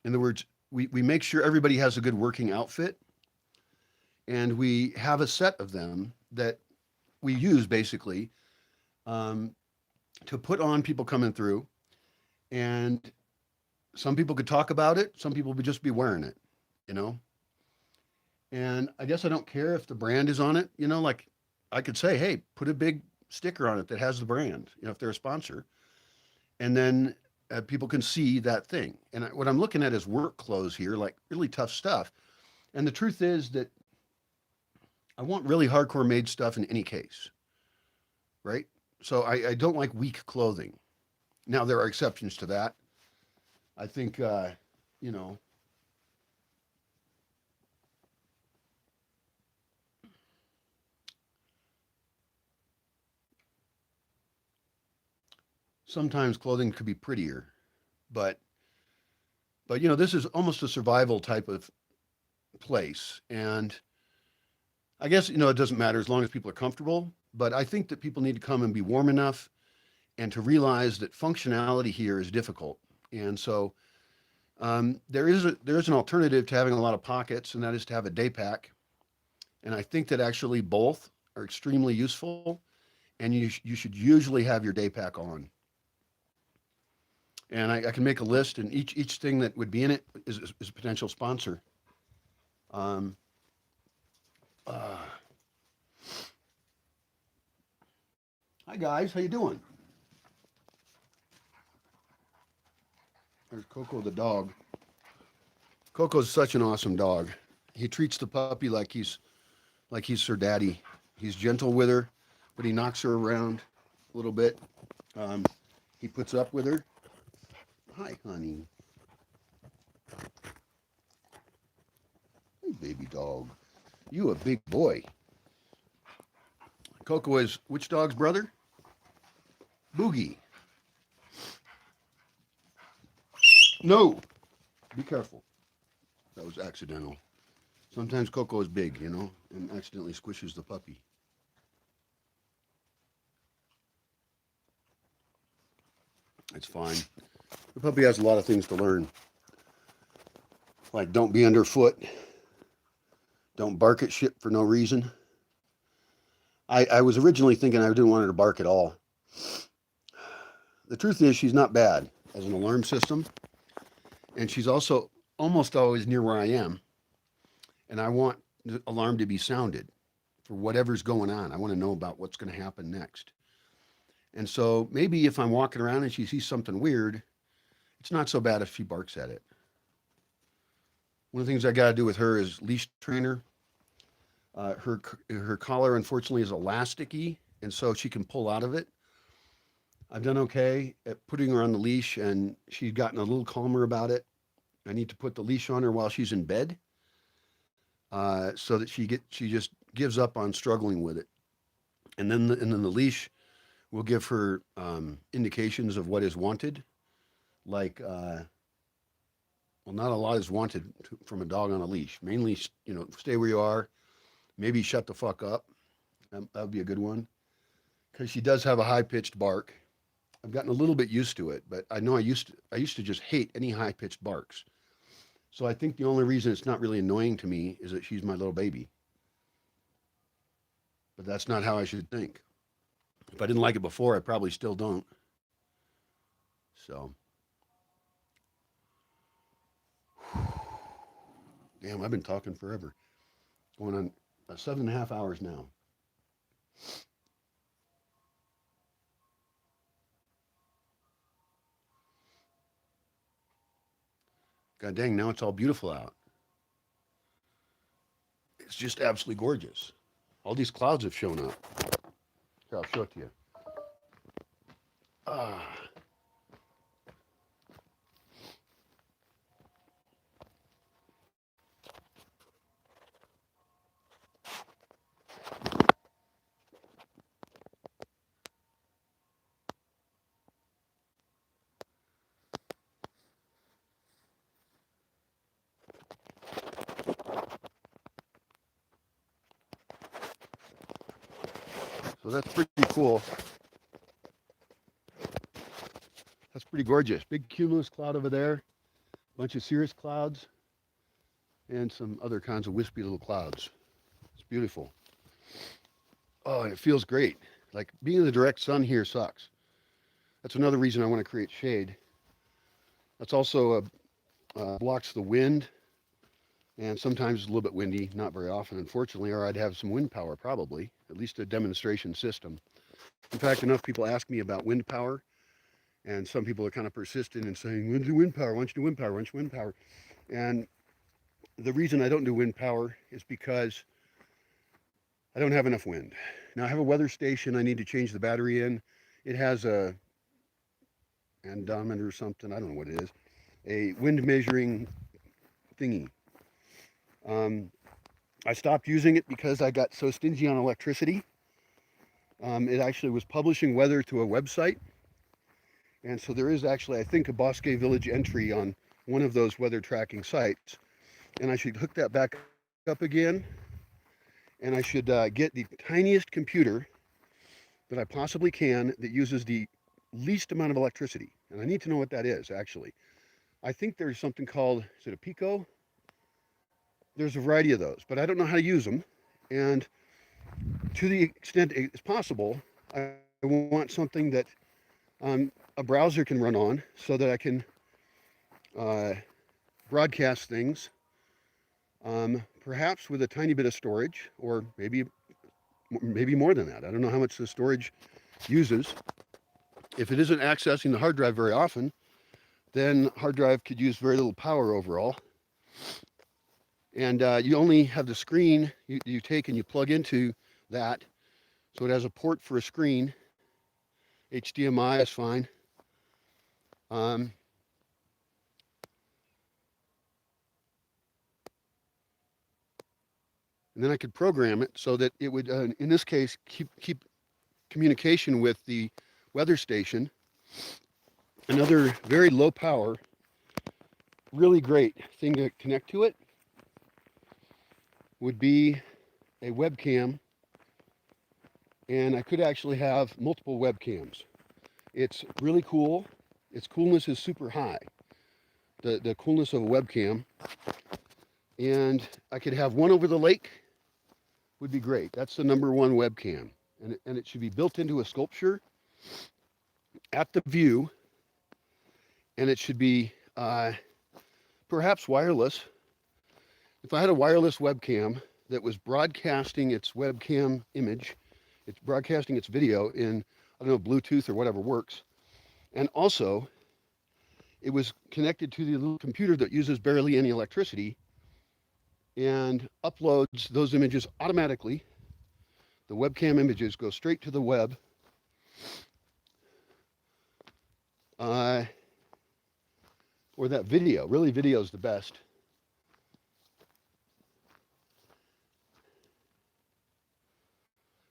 In other words, we make sure everybody has a good working outfit, and we have a set of them that we use basically um, to put on people coming through. And some people could talk about it, some people would just be wearing it, you know? And I guess I don't care if the brand is on it, like I could say, hey, put a big sticker on it that has the brand, if they're a sponsor. And then people can see that thing. And what I'm looking at is work clothes here, like really tough stuff. And the truth is that I want really hardcore made stuff in any case, right? So I don't like weak clothing. Now, there are exceptions to that. I think, you know, sometimes clothing could be prettier, but this is almost a survival type of place, and I guess it doesn't matter as long as people are comfortable. But I think that people need to come and be warm enough, and to realize that functionality here is difficult. And so there is an alternative to having a lot of pockets, and that is to have a day pack. And I think that actually both are extremely useful, and you should usually have your day pack on. And I can make a list, and each thing that would be in it is a potential sponsor. Um, uh, Hi guys, how you doing? There's Coco the dog. Coco's such an awesome dog. He treats the puppy like he's her daddy. He's gentle with her, but he knocks her around a little bit. Um, he puts up with her. Hi, honey. Hey, baby dog. You a big boy. Coco is which dog's brother? Boogie. No. Be careful. That was accidental. Sometimes Coco is big, and accidentally squishes the puppy. It's fine. The puppy has a lot of things to learn. Like don't be underfoot. Don't bark at shit for no reason. I was originally thinking I didn't want her to bark at all. The truth is she's not bad as an alarm system. And she's also almost always near where I am. And I want the alarm to be sounded for whatever's going on. I want to know about what's going to happen next. And so maybe if I'm walking around and she sees something weird, it's not so bad if she barks at it. One of the things I got to do with her is leash trainer. Her collar unfortunately is elasticy, and so she can pull out of it. I've done okay at putting her on the leash, and she's gotten a little calmer about it. I need to put the leash on her while she's in bed, so that she just gives up on struggling with it, and then the leash will give her indications of what is wanted, like well, not a lot is wanted from a dog on a leash. Mainly, stay where you are. Maybe shut the fuck up. That would be a good one, because she does have a high pitched bark. I've gotten a little bit used to it, but I know I used to just hate any high pitched barks. So I think the only reason it's not really annoying to me is that she's my little baby. But that's not how I should think. If I didn't like it before, I probably still don't. So, damn, I've been talking forever. Going on 7.5 hours now. God dang, now it's all beautiful out. It's just absolutely gorgeous. All these clouds have shown up. Here, I'll show it to you. Ah, so that's pretty cool. That's Pretty gorgeous. Big cumulus cloud over there, a bunch of cirrus clouds, and some other kinds of wispy little clouds. It's beautiful. Oh, and it feels great. Like being in the direct sun here sucks. That's another reason I want to create shade. That's also blocks the wind, and sometimes it's a little bit windy, not very often, unfortunately, or I'd have some wind power probably, at least a demonstration system. In fact, enough people ask me about wind power, and some people are kind of persistent in saying, when's the wind power? Why don't you do wind power? Why don't you wind power? And the reason I don't do wind power is because I don't have enough wind. Now I have a weather station I need to change the battery in. It has a andometer or something, I don't know what it is, a wind measuring thingy. I stopped using it because I got so stingy on electricity. It actually was publishing weather to a website. And so there is actually, I think, a Bosque Village entry on one of those weather tracking sites. And I should hook that back up again. And I should get the tiniest computer that I possibly can that uses the least amount of electricity. And I need to know what that is, actually. I think there's something called, is it a Pico? There's a variety of those, but I don't know how to use them. And to the extent it's possible, I want something that a browser can run on so that I can broadcast things, perhaps with a tiny bit of storage, or maybe more than that. I don't know how much the storage uses. If it isn't accessing the hard drive very often, then hard drive could use very little power overall. And you only have the screen you take and you plug into that. So it has a port for a screen. HDMI is fine. And then I could program it so that it would, in this case, keep communication with the weather station. Another very low power, really great thing to connect to it would be a webcam, and I could actually have multiple webcams. It's really cool. Its coolness is super high, the coolness of a webcam, and I could have one over the lake would be great. That's the number one webcam, and it should be built into a sculpture at the view, and it should be perhaps wireless. If I had a wireless webcam that was broadcasting its webcam image, it's broadcasting its video in, I don't know, Bluetooth or whatever works, and also it was connected to the little computer that uses barely any electricity and uploads those images automatically. The webcam images go straight to the web. Or that video. Really, video is the best.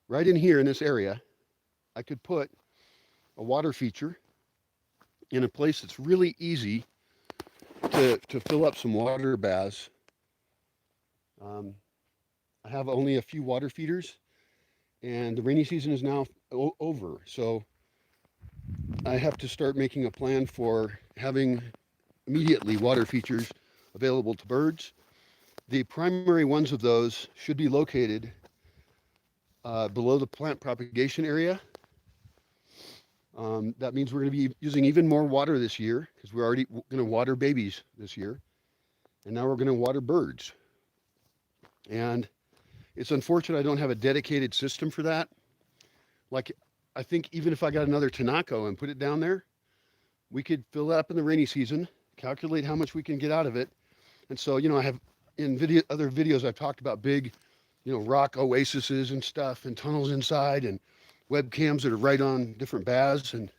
Right in here in this area, I could put a water feature in a place that's really easy to fill up some water baths. I have only a few water feeders, and the rainy season is now over. So I have to start making a plan for having immediately water features available to birds. The primary ones of those should be located below the plant propagation area. That means we're going to be using even more water this year because we're already going to water babies this year. And now we're going to water birds. And it's unfortunate I don't have a dedicated system for that. Like, I think even if I got another Tanako and put it down there, we could fill that up in the rainy season, calculate how much we can get out of it. And so, I have in other videos, I've talked about big, rock oases and stuff and tunnels inside and webcams that are right on different baths. And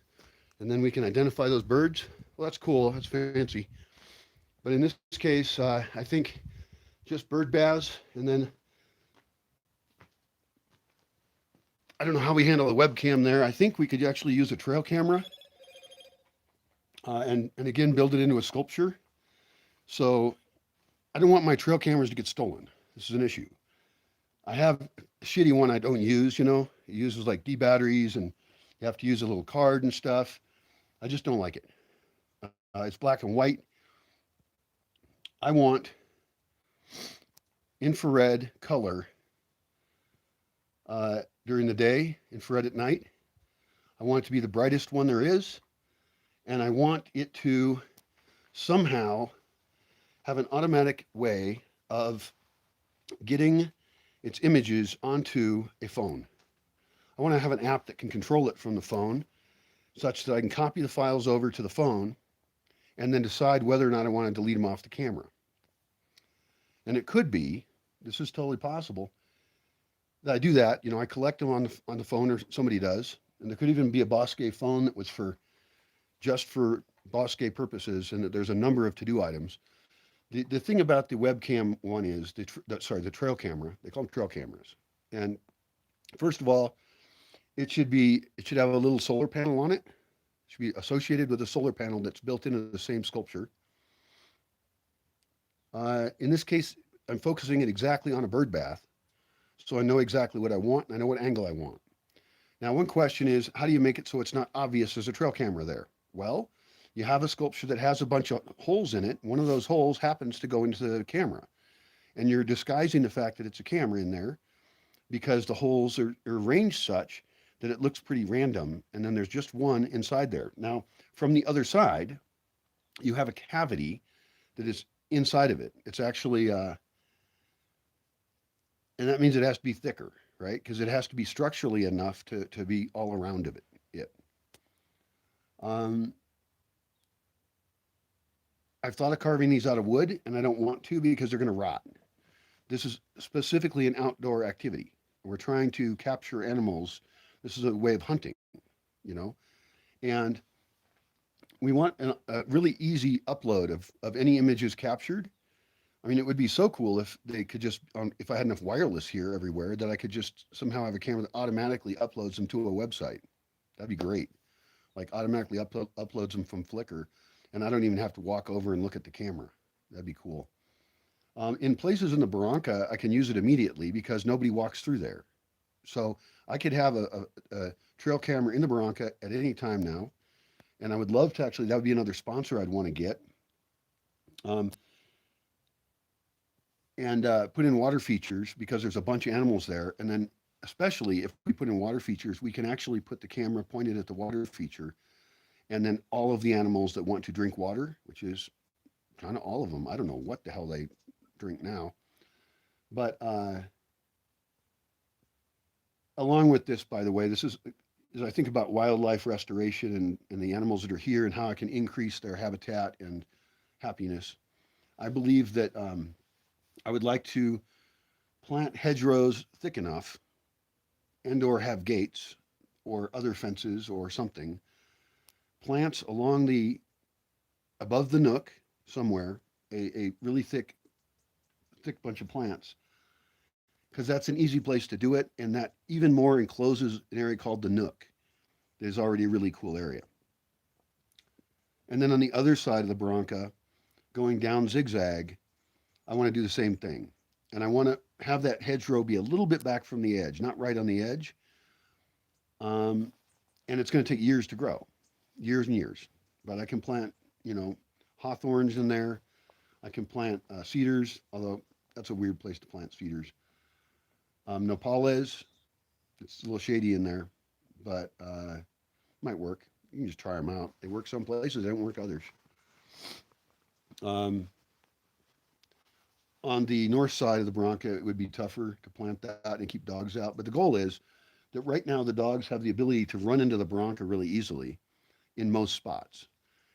then we can identify those birds. Well, that's cool. That's fancy. But in this case, I think just bird baths, and then I don't know how we handle the webcam there. I think we could actually use a trail camera and again, build it into a sculpture. So I don't want my trail cameras to get stolen. This is an issue. I have a shitty one I don't use, It uses like D batteries and you have to use a little card and stuff. I just don't like it. It's black and white. I want infrared color during the day, infrared at night. I want it to be the brightest one there is, and I want it to somehow have an automatic way of getting its images onto a phone. I want to have an app that can control it from the phone such that I can copy the files over to the phone and then decide whether or not I want to delete them off the camera. And it could be, this is totally possible, that I do that. I collect them on the phone, or somebody does, and there could even be a Bosque phone that was for just for Bosque purposes, and that there's a number of to-do items. The thing about the webcam one is the trail camera. They call them trail cameras. And first of all, it should have a little solar panel on it. It should be associated with a solar panel that's built into the same sculpture. In this case, I'm focusing it exactly on a bird bath, so I know exactly what I want and I know what angle I want. Now, one question is, how do you make it so it's not obvious there's a trail camera there? Well, you have a sculpture that has a bunch of holes in it. One of those holes happens to go into the camera, and you're disguising the fact that it's a camera in there because the holes are arranged such that it looks pretty random, and then there's just one inside there. Now, from the other side, you have a cavity that is inside of it. It's actually, and that means it has to be thicker, right? Because it has to be structurally enough to be all around of it. Um, I've thought of carving these out of wood, and I don't want to because they're going to rot. This is specifically an outdoor activity. We're trying to capture animals. This is a way of hunting, you know, and we want a really easy upload of any images captured. I mean, it would be so cool if they could just, if I had enough wireless here everywhere, that I could just somehow have a camera that automatically uploads them to a website. That'd be great. Like automatically uploads them from Flickr, and I don't even have to walk over and look at the camera. That'd be cool. In places in the Barranca, I can use it immediately because nobody walks through there. So I could have a trail camera in the Barranca at any time now, and I would love to actually. That would be another sponsor I'd want to get. Um, and put in water features because there's a bunch of animals there. And then, especially if we put in water features, we can actually put the camera pointed at the water feature, and then all of the animals that want to drink water, which is kind of all of them. I don't know what the hell they drink now, but along with this, by the way, this is as I think about wildlife restoration and the animals that are here and how I can increase their habitat and happiness. I believe that I would like to plant hedgerows thick enough and or have gates or other fences or something, plants along the above the nook somewhere, a really thick bunch of plants, because that's an easy place to do it, and that even more encloses an area called the nook. There's already a really cool area. And then on the other side of the Barranca, going down zigzag, I want to do the same thing. And I want to have that hedgerow be a little bit back from the edge, not right on the edge. And it's going to take years to grow, years and years. But I can plant, hawthorns in there. I can plant cedars, although that's a weird place to plant cedars. Nopales, it's a little shady in there, but might work. You can just try them out. They work some places, they don't work others. Um, on the north side of the Bronca, it would be tougher to plant that and keep dogs out. But the goal is that right now the dogs have the ability to run into the Bronca really easily in most spots.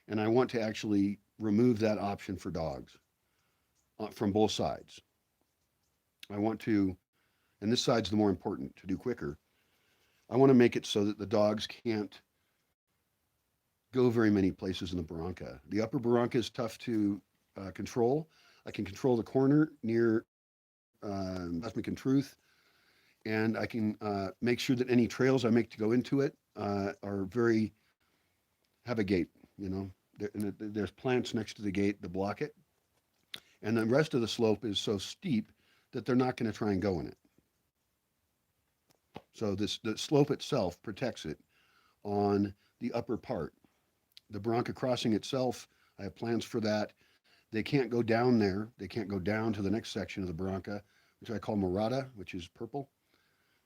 And I want to actually remove that option for dogs from both sides. I want to, and this side's the more important to do quicker. I want to make it so that the dogs can't go very many places in the Barranca. The upper Barranca is tough to control. I can control the corner near Cosmic and Truth, and I can make sure that any trails I make to go into it are have a gate. And there's plants next to the gate that block it, and the rest of the slope is so steep that they're not going to try and go in it. So the slope itself protects it on the upper part. The Barranca crossing itself, I have plans for that. They can't go down there. They can't go down to the next section of the Barranca, which I call Morada, which is purple.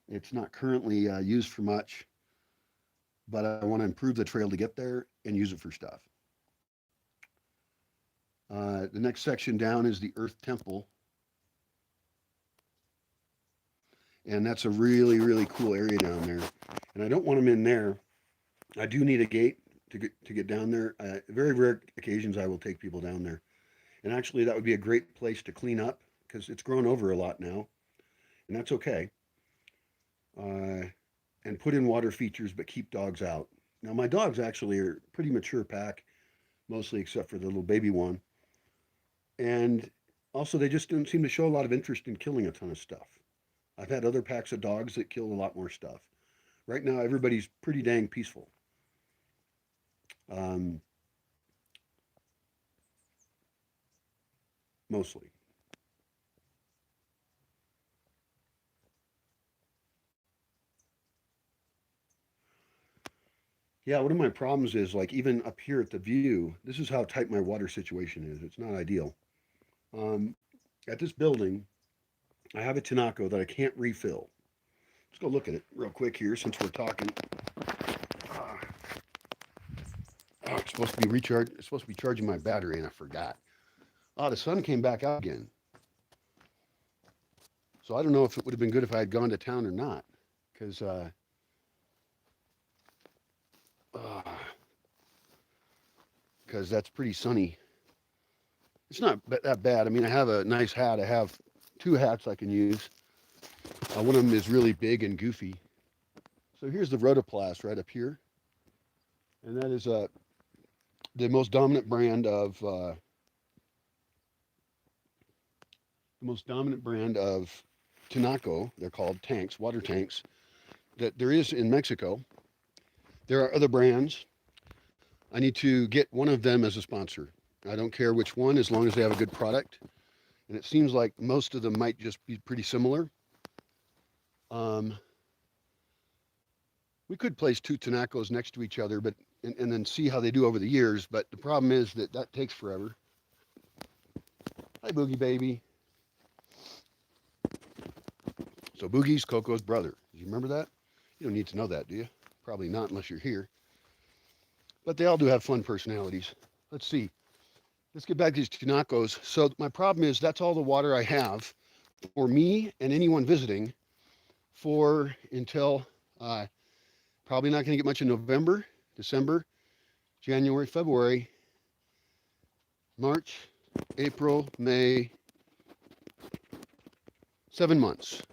It's not currently used for much, but I want to improve the trail to get there and use it for stuff. The next section down is the Earth Temple, and that's a really, really cool area down there. And I don't want them in there. I do need a gate to get down there. Very rare occasions I will take people down there. And actually, that would be a great place to clean up because it's grown over a lot now, and that's okay. Uh, and put in water features, but keep dogs out. Now, my dogs actually are pretty mature pack, mostly except for the little baby one. And also, they just don't seem to show a lot of interest in killing a ton of stuff. I've had other packs of dogs that kill a lot more stuff. Right now, everybody's pretty dang peaceful. Um, Mostly. Yeah, one of my problems is like even up here at the view, this is how tight my water situation is. It's not ideal. Um, at this building, I have a Tinaco that I can't refill. Let's go look at it real quick here since we're talking. Uh, it's supposed to be recharged. It's supposed to be charging my battery, and I forgot. Oh, the sun came back out again. So I don't know if it would have been good if I had gone to town or not, because uh, that's pretty sunny. It's not that bad. I mean, I have a nice hat. I have two hats I can use. One of them is really big and goofy. So here's the Rotoplas right up here, and that is the most dominant brand of Tinaco. They're called tanks, water tanks, that there is in Mexico. There are other brands. I need to get one of them as a sponsor. I don't care which one, as long as they have a good product. And it seems like most of them might just be pretty similar. Um, we could place two Tinacos next to each other, but and then see how they do over the years. But the problem is that takes forever. Hi, Boogie baby. So Boogie's Coco's brother. Do you remember that? You don't need to know that, do you? Probably not unless you're here. But they all do have fun personalities. Let's see. Let's get back to these Tinacos. So my problem is that's all the water I have for me and anyone visiting for until probably not going to get much in November, December, January, February, March, April, May, 7 months.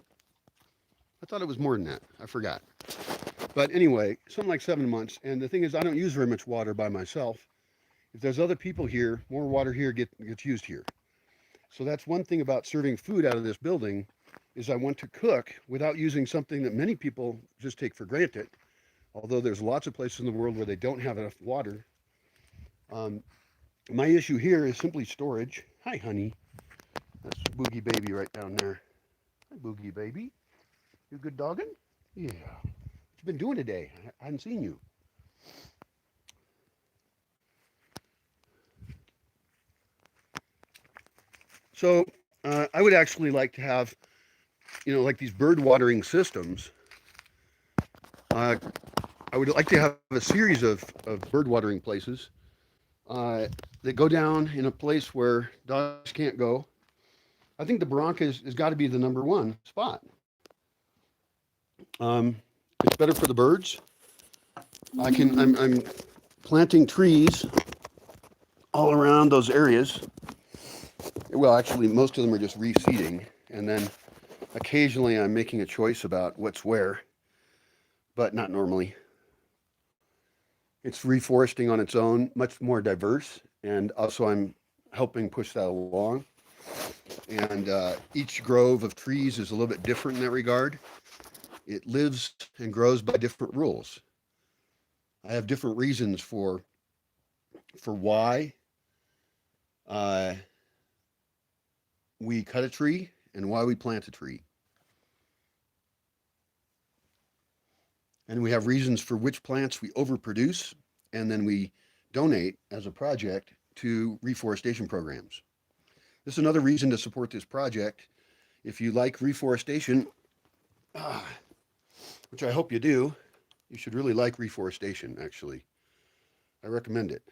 I thought it was more than that. I forgot. But anyway, something like 7 months. And the thing is, I don't use very much water by myself. If there's other people here, more water here gets used here. So that's one thing about serving food out of this building is I want to cook without using something that many people just take for granted. Although there's lots of places in the world where they don't have enough water. My issue here is simply storage. Hi, honey. That's Boogie Baby right down there. Hi, Boogie Baby. You good dogging? Yeah. What you been doing today? I hadn't seen you. So I would actually like to have, like these bird watering systems. I would like to have a series of bird watering places that go down in a place where dogs can't go. I think the Barranca has got to be the number one spot. It's better for the birds. I'm planting trees all around those areas. Well, actually, most of them are just reseeding, and then occasionally I'm making a choice about what's where, but not normally. It's reforesting on its own, much more diverse, and also I'm helping push that along. And each grove of trees is a little bit different in that regard. It lives and grows by different rules. I have different reasons for why we cut a tree and why we plant a tree. And we have reasons for which plants we overproduce and then we donate as a project to reforestation programs. This is another reason to support this project. If you like reforestation, which I hope you do, you should really like reforestation, actually. I recommend it.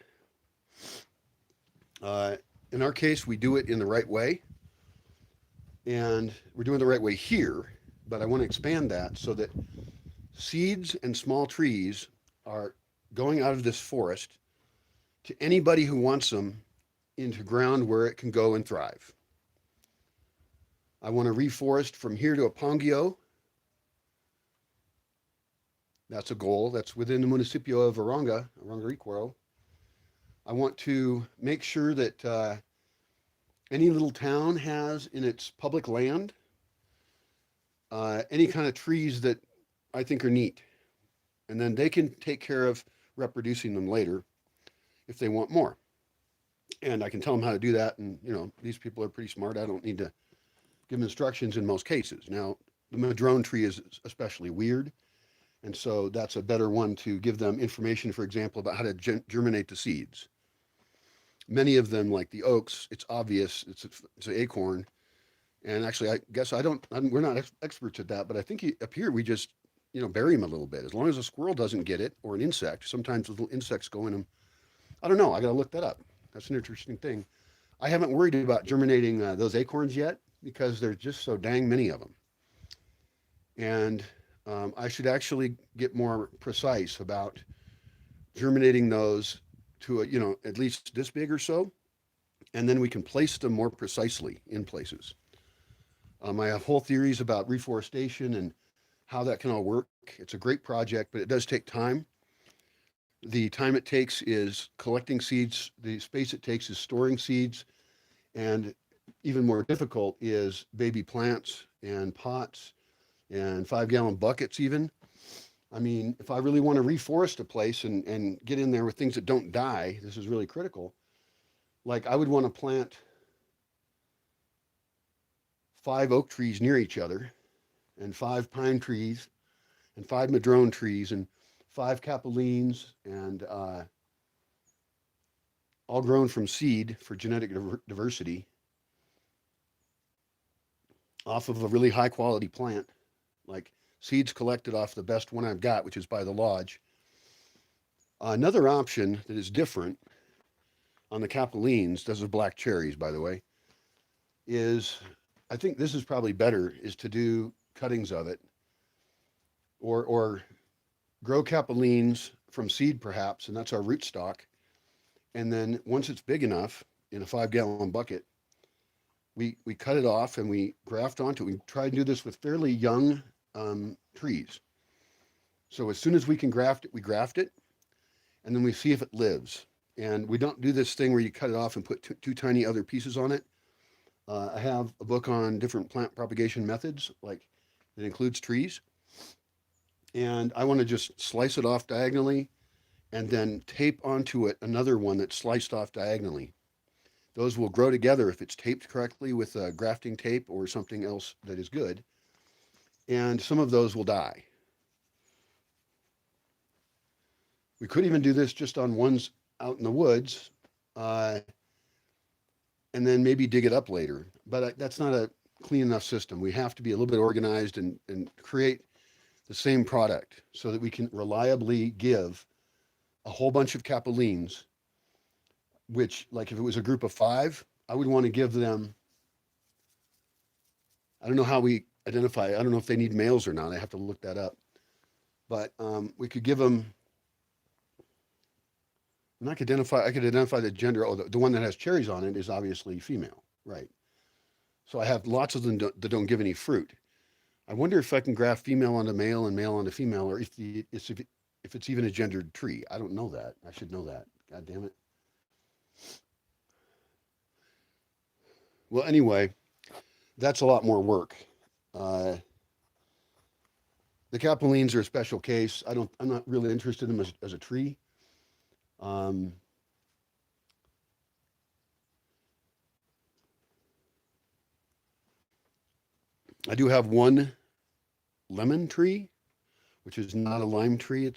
In our case, we do it in the right way, and we're doing it the right way here, but I want to expand that so that seeds and small trees are going out of this forest to anybody who wants them into ground where it can go and thrive. I want to reforest from here to Apongio. That's a goal. That's within the municipio of Arangariquaro. I want to make sure that any little town has in its public land any kind of trees that I think are neat. And then they can take care of reproducing them later if they want more. And I can tell them how to do that. And, you know, these people are pretty smart. I don't need to give them instructions in most cases. Now, the madrone tree is especially weird. And so that's a better one to give them information, for example, about how to germinate the seeds. Many of them, like the oaks, it's obvious, it's an acorn. And actually, I guess we're not experts at that, but I think up here we just, you know, bury them a little bit. As long as a squirrel doesn't get it, or an insect, sometimes little insects go in them. I don't know, I gotta look that up. That's an interesting thing. I haven't worried about germinating those acorns yet because there's just so dang many of them. And I should actually get more precise about germinating those to at least this big or so, and then we can place them more precisely in places. I have whole theories about reforestation and how that can all work. It's a great project, but it does take time. The time it takes is collecting seeds. The space it takes is storing seeds. And even more difficult is baby plants and pots and 5-gallon buckets even. I mean, if I really want to reforest a place and get in there with things that don't die, this is really critical. Like I would want to plant 5 oak trees near each other and 5 pine trees and 5 madrone trees and 5 capulines and all grown from seed for genetic diversity off of a really high quality plant, like seeds collected off the best one I've got, which is by the lodge. Another option that is different on the capulines, those are black cherries, by the way, is, I think this is probably better, is to do cuttings of it or grow capulines from seed perhaps, and that's our rootstock. And then once it's big enough in a 5-gallon bucket, we cut it off and we graft onto it. We try to do this with fairly young trees. So as soon as we can graft it, we graft it, and then we see if it lives. And we don't do this thing where you cut it off and put two tiny other pieces on it. I have a book on different plant propagation methods, like that includes trees. And I want to just slice it off diagonally and then tape onto it another one that's sliced off diagonally. Those will grow together if it's taped correctly with grafting tape or something else that is good. And some of those will die. We could even do this just on ones out in the woods, and then maybe dig it up later. But that's not a clean enough system. We have to be a little bit organized and create the same product so that we can reliably give a whole bunch of capulines, which, like if it was a group of 5, I would want to give them, I don't know how we identify, I don't know if they need males or not. I have to look that up. But we could give them, and I could identify the gender. Oh, the one that has cherries on it is obviously female, right? So I have lots of them that don't give any fruit. I wonder if I can graft female onto male and male onto female, or if it's even a gendered tree. I don't know that. I should know that. God damn it. Well, anyway, that's a lot more work. The capulines are a special case. I'm not really interested in them as a tree. I do have one lemon tree, which is not a lime tree.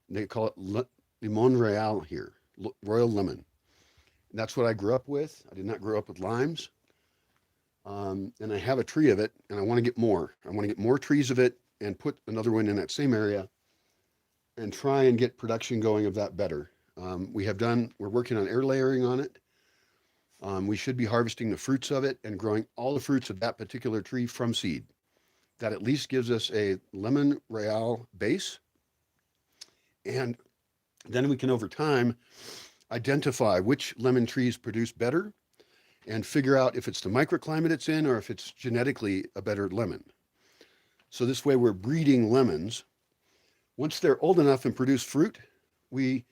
They call it Limon Royal here, royal lemon. That's what I grew up with. I did not grow up with limes. And I have a tree of it, and I want to get more. I want to get more trees of it and put another one in that same area and try and get production going of that better. We're working on air layering on it. We should be harvesting the fruits of it and growing all the fruits of that particular tree from seed. That at least gives us a lemon royale base. And then we can, over time, identify which lemon trees produce better and figure out if it's the microclimate it's in or if it's genetically a better lemon. So this way we're breeding lemons. Once they're old enough and produce fruit, we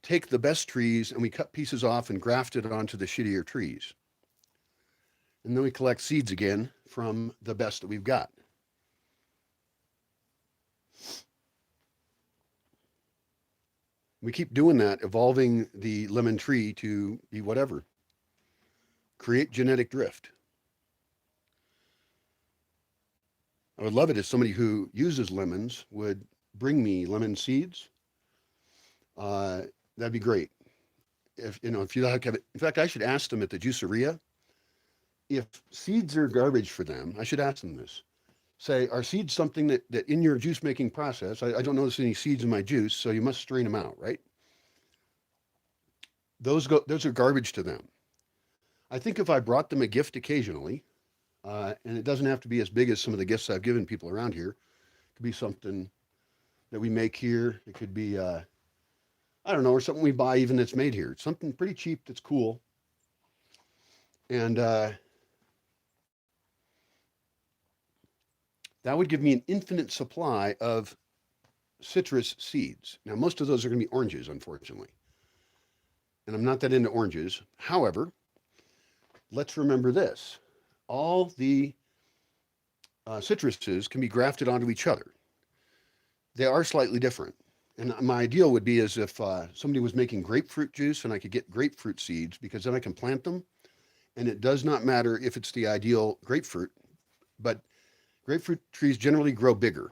take the best trees and we cut pieces off and graft it onto the shittier trees. And then we collect seeds again from the best that we've got. We keep doing that, evolving the lemon tree to be whatever. Create genetic drift. I would love it if somebody who uses lemons would bring me lemon seeds. That'd be great. If you like have it. In fact, I should ask them at the juiceria if seeds are garbage for them. I should ask them this. Say, are seeds something that in your juice making process, I don't notice any seeds in my juice, so you must strain them out, right? Those are garbage to them. I think if I brought them a gift occasionally, and it doesn't have to be as big as some of the gifts I've given people around here. It could be something that we make here. It could be, I don't know, or something we buy even that's made here. It's something pretty cheap that's cool. And that would give me an infinite supply of citrus seeds. Now, most of those are going to be oranges, unfortunately. And I'm not that into oranges. However, let's remember this. All the citruses can be grafted onto each other. They are slightly different. And my ideal would be as if somebody was making grapefruit juice and I could get grapefruit seeds, because then I can plant them. And it does not matter if it's the ideal grapefruit, but grapefruit trees generally grow bigger.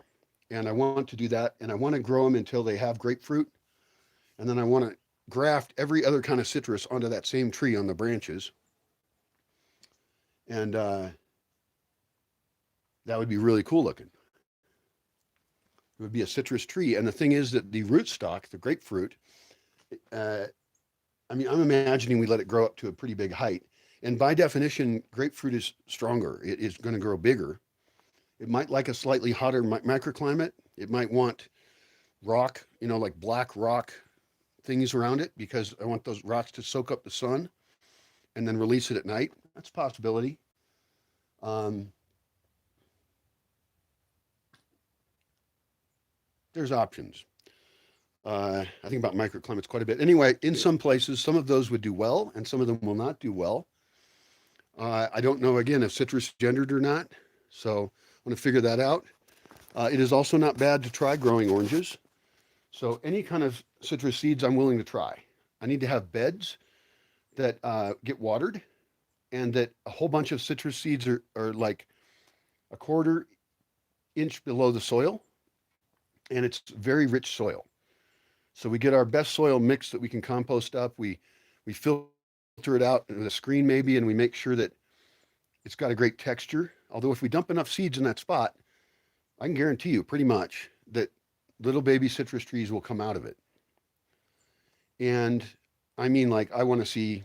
And I want to do that. And I want to grow them until they have grapefruit. And then I want to graft every other kind of citrus onto that same tree on the branches. And that would be really cool looking. It would be a citrus tree. And the thing is that the rootstock, the grapefruit, I'm imagining we let it grow up to a pretty big height. And by definition, grapefruit is stronger. It is going to grow bigger. It might like a slightly hotter microclimate. It might want rock, like black rock things around it, because I want those rocks to soak up the sun and then release it at night. That's a possibility. There's options. I think about microclimates quite a bit. Anyway, in some places, some of those would do well, and some of them will not do well. I don't know, again, if citrus gendered or not, so I want to figure that out. It is also not bad to try growing oranges. So any kind of citrus seeds I'm willing to try. I need to have beds that get watered, and that a whole bunch of citrus seeds are like a 1/4 inch below the soil, and it's very rich soil. So we get our best soil mix that we can compost up. We filter it out with a screen maybe, and we make sure that it's got a great texture. Although if we dump enough seeds in that spot, I can guarantee you pretty much that little baby citrus trees will come out of it. And I mean, like, I want to see,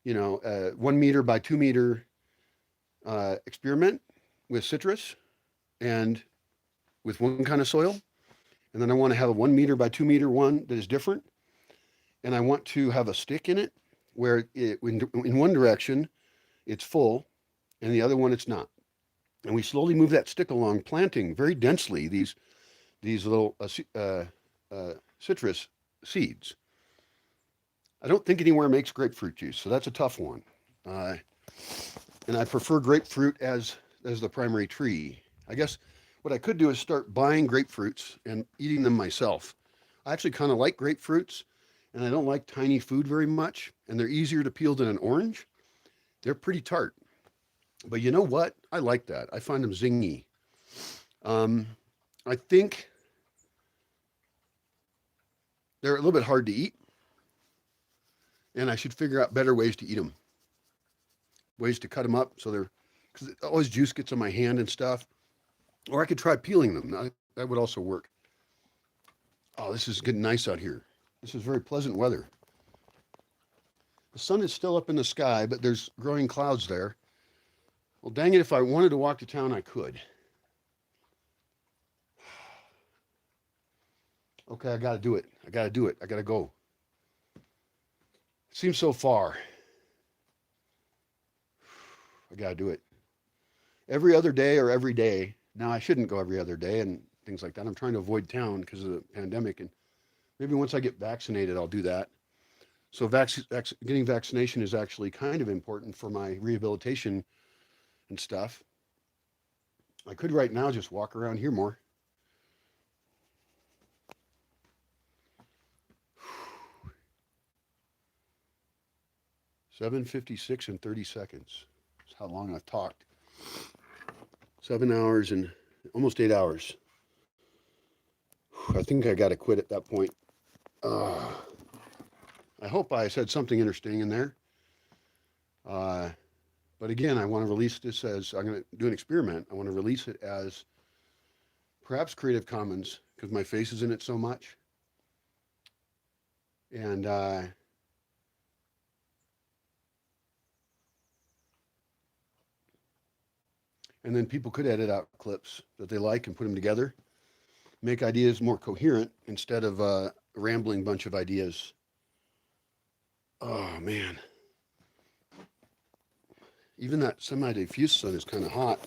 1 meter by 2 meter experiment with citrus and with one kind of soil. And then I want to have a 1 meter by 2 meter one that is different. And I want to have a stick in it where in one direction it's full and the other one it's not. And we slowly move that stick along, planting very densely these little citrus seeds. I don't think anywhere makes grapefruit juice, so that's a tough one. And I prefer grapefruit as the primary tree. I guess what I could do is start buying grapefruits and eating them myself. I actually kind of like grapefruits, and I don't like tiny food very much, and they're easier to peel than an orange. They're pretty tart. But you know what? I like that. I find them zingy. I think they're a little bit hard to eat. And I should figure out better ways to eat them, ways to cut them up so they're, because always juice gets on my hand and stuff. Or I could try peeling them. That would also work. Oh, this is getting nice out here. This is very pleasant weather. The sun is still up in the sky, but there's growing clouds there. Well, dang it, if I wanted to walk to town, I could. Okay, I got to do it. I got to do it. I got to go. It seems so far. I got to do it. Every other day or every day. Now, I shouldn't go every other day and things like that. I'm trying to avoid town because of the pandemic. And maybe once I get vaccinated, I'll do that. So getting vaccination is actually kind of important for my rehabilitation and stuff. I could right now just walk around here more. 7:56 and 30 seconds. That's how long I've talked. 7 hours and almost 8 hours. I think I got to quit at that point. I hope I said something interesting in there. But again, I want to release this as, I'm going to do an experiment. I want to release it as perhaps Creative Commons because my face is in it so much. And then people could edit out clips that they like and put them together, make ideas more coherent instead of a rambling bunch of ideas. Oh, man. Even that semi-diffuse sun is kind of hot.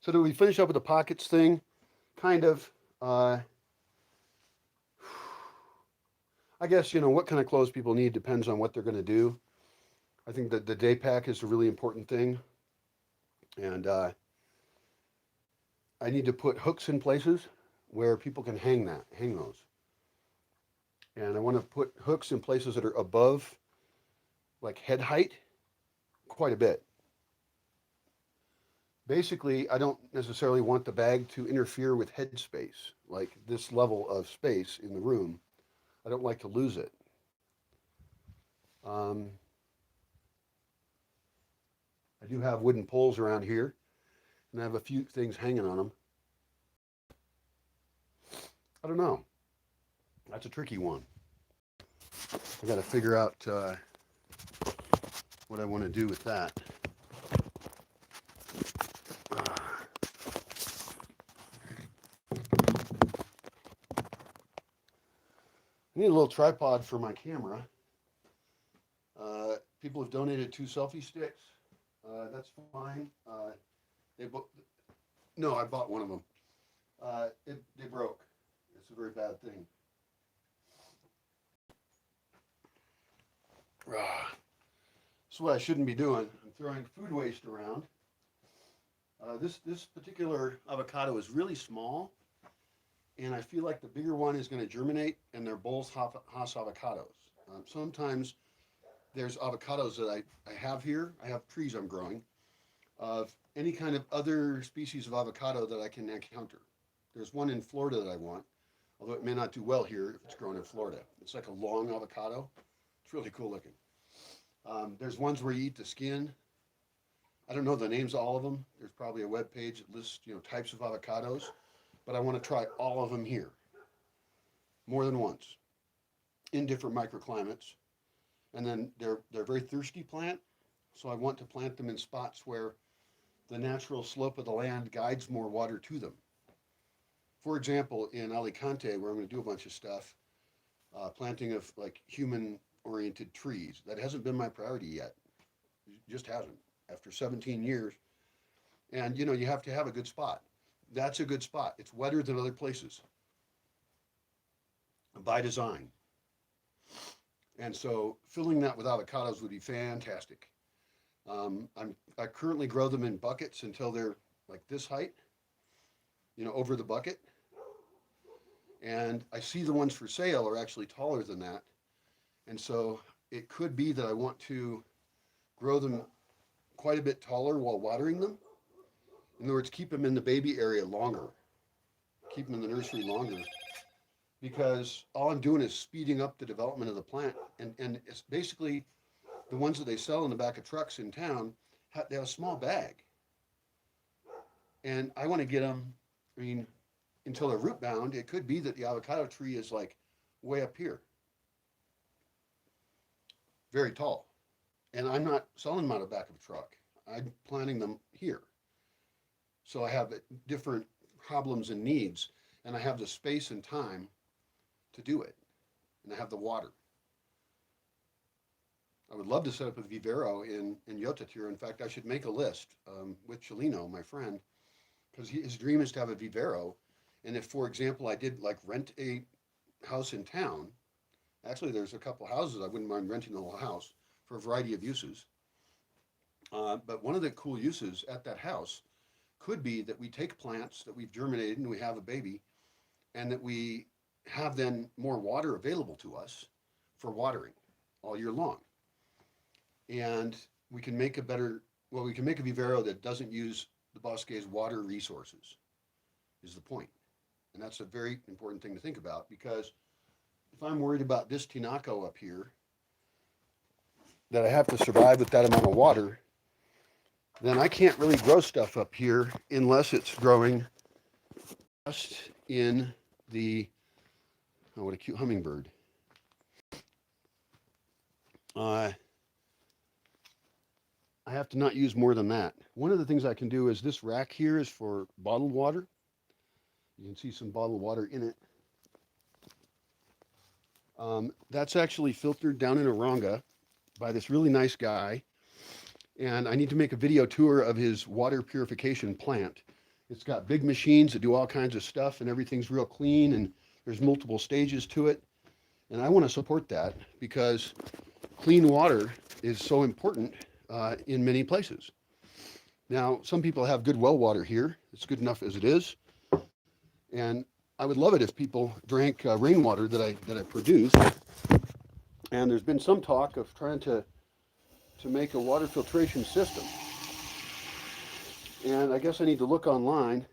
So do we finish up with the pockets thing? Kind of. I guess, what kind of clothes people need depends on what they're going to do. I think that the day pack is a really important thing. And I need to put hooks in places where people can hang those. And I want to put hooks in places that are above, like head height, quite a bit. Basically, I don't necessarily want the bag to interfere with head space, like this level of space in the room. I don't like to lose it. I do have wooden poles around here, and I have a few things hanging on them. I don't know. That's a tricky one. I got to figure out what I want to do with that. I need a little tripod for my camera. People have donated 2 selfie sticks. That's fine. No, I bought one of them. They broke. It's a very bad thing. That's what I shouldn't be doing. I'm throwing food waste around. This particular avocado is really small, and I feel like the bigger one is going to germinate, and they're both Hass avocados. Sometimes there's avocados that I have here. I have trees I'm growing of any kind of other species of avocado that I can encounter. There's one in Florida that I want, although it may not do well here if it's grown in Florida. It's like a long avocado. It's really cool looking. There's ones where you eat the skin. I don't know the names of all of them. There's probably a web page that lists types of avocados, but I want to try all of them here, more than once, in different microclimates. And then they're a very thirsty plant, so I want to plant them in spots where the natural slope of the land guides more water to them. For example, in Alicante, where I'm going to do a bunch of stuff, planting of like human-oriented trees. That hasn't been my priority yet. It just hasn't. After 17 years, and you have to have a good spot. That's a good spot. It's wetter than other places by design. And so filling that with avocados would be fantastic. I currently grow them in buckets until they're like this height, over the bucket. And I see the ones for sale are actually taller than that. And so it could be that I want to grow them quite a bit taller while watering them. In other words, keep them in the baby area longer. Keep them in the nursery longer. because all I'm doing is speeding up the development of the plant. And it's basically the ones that they sell in the back of trucks in town, they have a small bag. And I want to get them, I mean, until they're root bound. It could be that the avocado tree is like way up here, very tall. And I'm not selling them out of the back of a truck. I'm planting them here. So I have different problems and needs, and I have the space and time to do it, and I have the water. I would love to set up a vivero in Yotatir. In fact, I should make a list with Chelino, my friend, because his dream is to have a vivero. And if, for example, I did like rent a house in town, actually, there's a couple houses I wouldn't mind renting the whole house for a variety of uses. But one of the cool uses at that house could be that we take plants that we've germinated and we have a baby, and that we have then more water available to us for watering all year long. And we can make a better, well, we can make a vivero that doesn't use the Bosque's water resources, is the point. And that's a very important thing to think about, because if I'm worried about this tinaco up here, that I have to survive with that amount of water, then I can't really grow stuff up here unless it's growing just in the, oh, what a cute hummingbird. I have to not use more than that. One of the things I can do is this rack here is for bottled water. You can see some bottled water in it. That's actually filtered down in Aronga by this really nice guy. And I need to make a video tour of his water purification plant. It's got big machines that do all kinds of stuff, and everything's real clean, and there's multiple stages to it. And I want to support that because clean water is so important in many places. Now, some people have good well water here. It's good enough as it is. And I would love it if people drank rainwater that I produce. And there's been some talk of trying to make a water filtration system. And I guess I need to look online,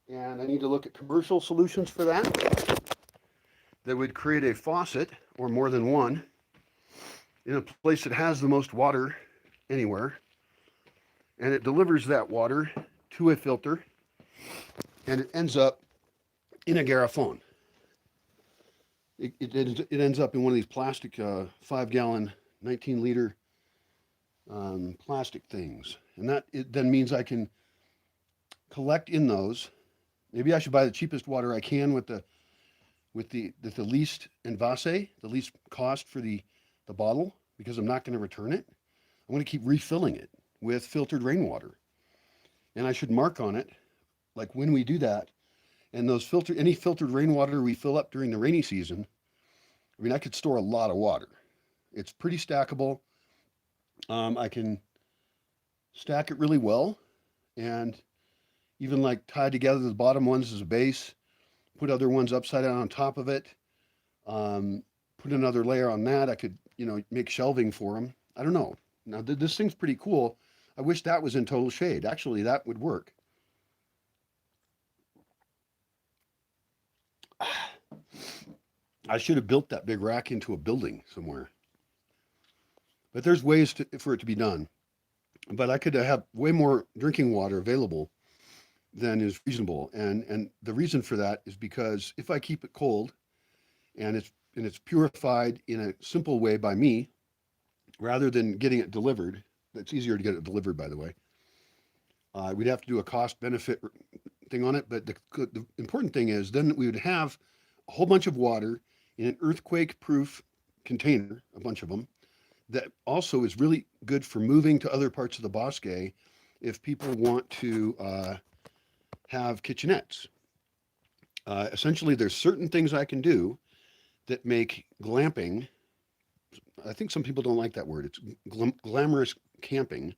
and I need to look at commercial solutions for that would create a faucet, or more than one, in a place that has the most water anywhere, and it delivers that water to a filter, and it ends up in a garrafon. It ends up in one of these plastic 5-gallon, 19-liter plastic things. And that then means I can collect in those. Maybe I should buy the cheapest water I can with the least envase, the least cost for the bottle, because I'm not going to return it. I'm going to keep refilling it with filtered rainwater. And I should mark on it, like when we do that, and any filtered rainwater we fill up during the rainy season, I mean, I could store a lot of water. It's pretty stackable. I can stack it really well, and even like tie together the bottom ones as a base, put other ones upside down on top of it, put another layer on that. I could, make shelving for them. I don't know. Now, this thing's pretty cool. I wish that was in total shade. Actually, that would work. I should have built that big rack into a building somewhere. But there's ways for it to be done. But I could have way more drinking water available than is reasonable. And the reason for that is because if I keep it cold and it's purified in a simple way by me, rather than getting it delivered, it's easier to get it delivered, by the way. We'd have to do a cost benefit thing on it. But the important thing is then we would have a whole bunch of water in an earthquake proof container, a bunch of them, that also is really good for moving to other parts of the Bosque if people want to have kitchenettes. Essentially, there's certain things I can do that make glamping, I think some people don't like that word, it's glamorous camping.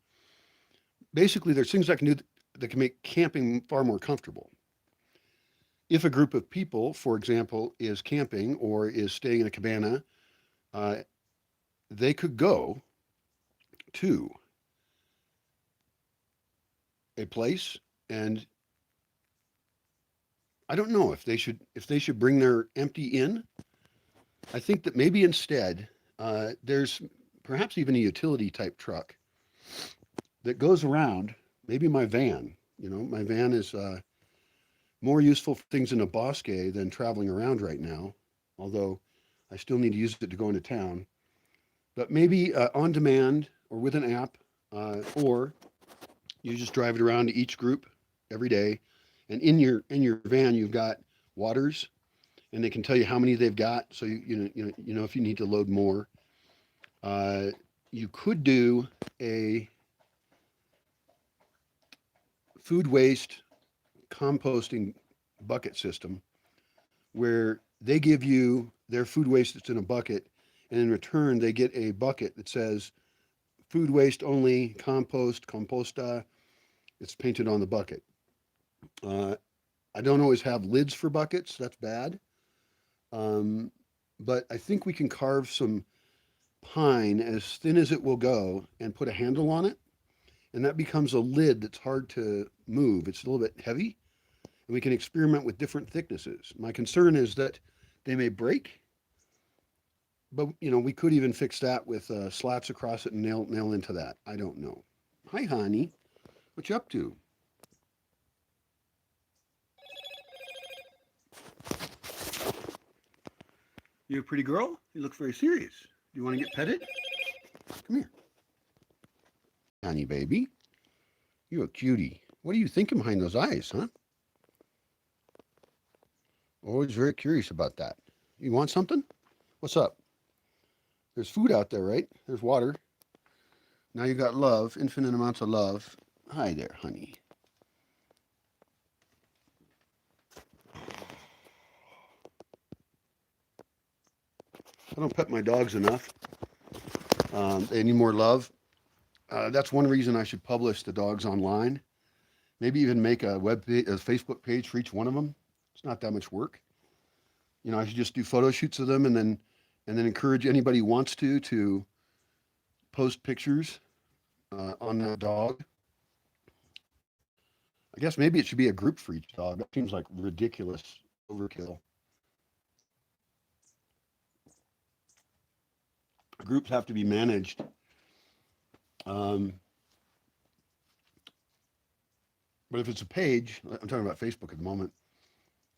Basically, there's things I can do that can make camping far more comfortable. If a group of people, for example, is camping or is staying in a cabana, they could go to a place and I don't know if they should bring their empty in. I think that maybe instead there's perhaps even a utility type truck that goes around. Maybe my van. You know, my van is more useful for things in a Bosque than traveling around right now. Although I still need to use it to go into town. But maybe on demand or with an app, or you just drive it around to each group every day, and in your van you've got waters, and they can tell you how many they've got, so you know if you need to load more. Uh, you could do a food waste composting bucket system where they give you their food waste that's in a bucket, and in return they get a bucket that says food waste only, compost, composta. It's painted on the bucket. Uh, I don't always have lids for buckets. That's bad. Um, but I think we can carve some pine as thin as it will go and put a handle on it. And that becomes a lid that's hard to move. It's a little bit heavy. And we can experiment with different thicknesses. My concern is that they may break, but you know, we could even fix that with slats across it and nail into that. I don't know. Hi, honey. What you up to? You a pretty girl? You look very serious. Do you want to get petted? Come here. Honey, baby. You a cutie. What are you thinking behind those eyes, huh? Always very curious about that. You want something? What's up? There's food out there, right? There's water. Now you got love, infinite amounts of love. Hi there, honey. I don't pet my dogs enough. They need more love. That's one reason I should publish the dogs online. Maybe even make a a Facebook page for each one of them. It's not that much work. You know, I should just do photo shoots of them and then encourage anybody who wants to post pictures on that dog. I guess maybe it should be a group for each dog. That seems like ridiculous overkill. Groups have to be managed. Um, but if it's a page, I'm talking about Facebook at the moment.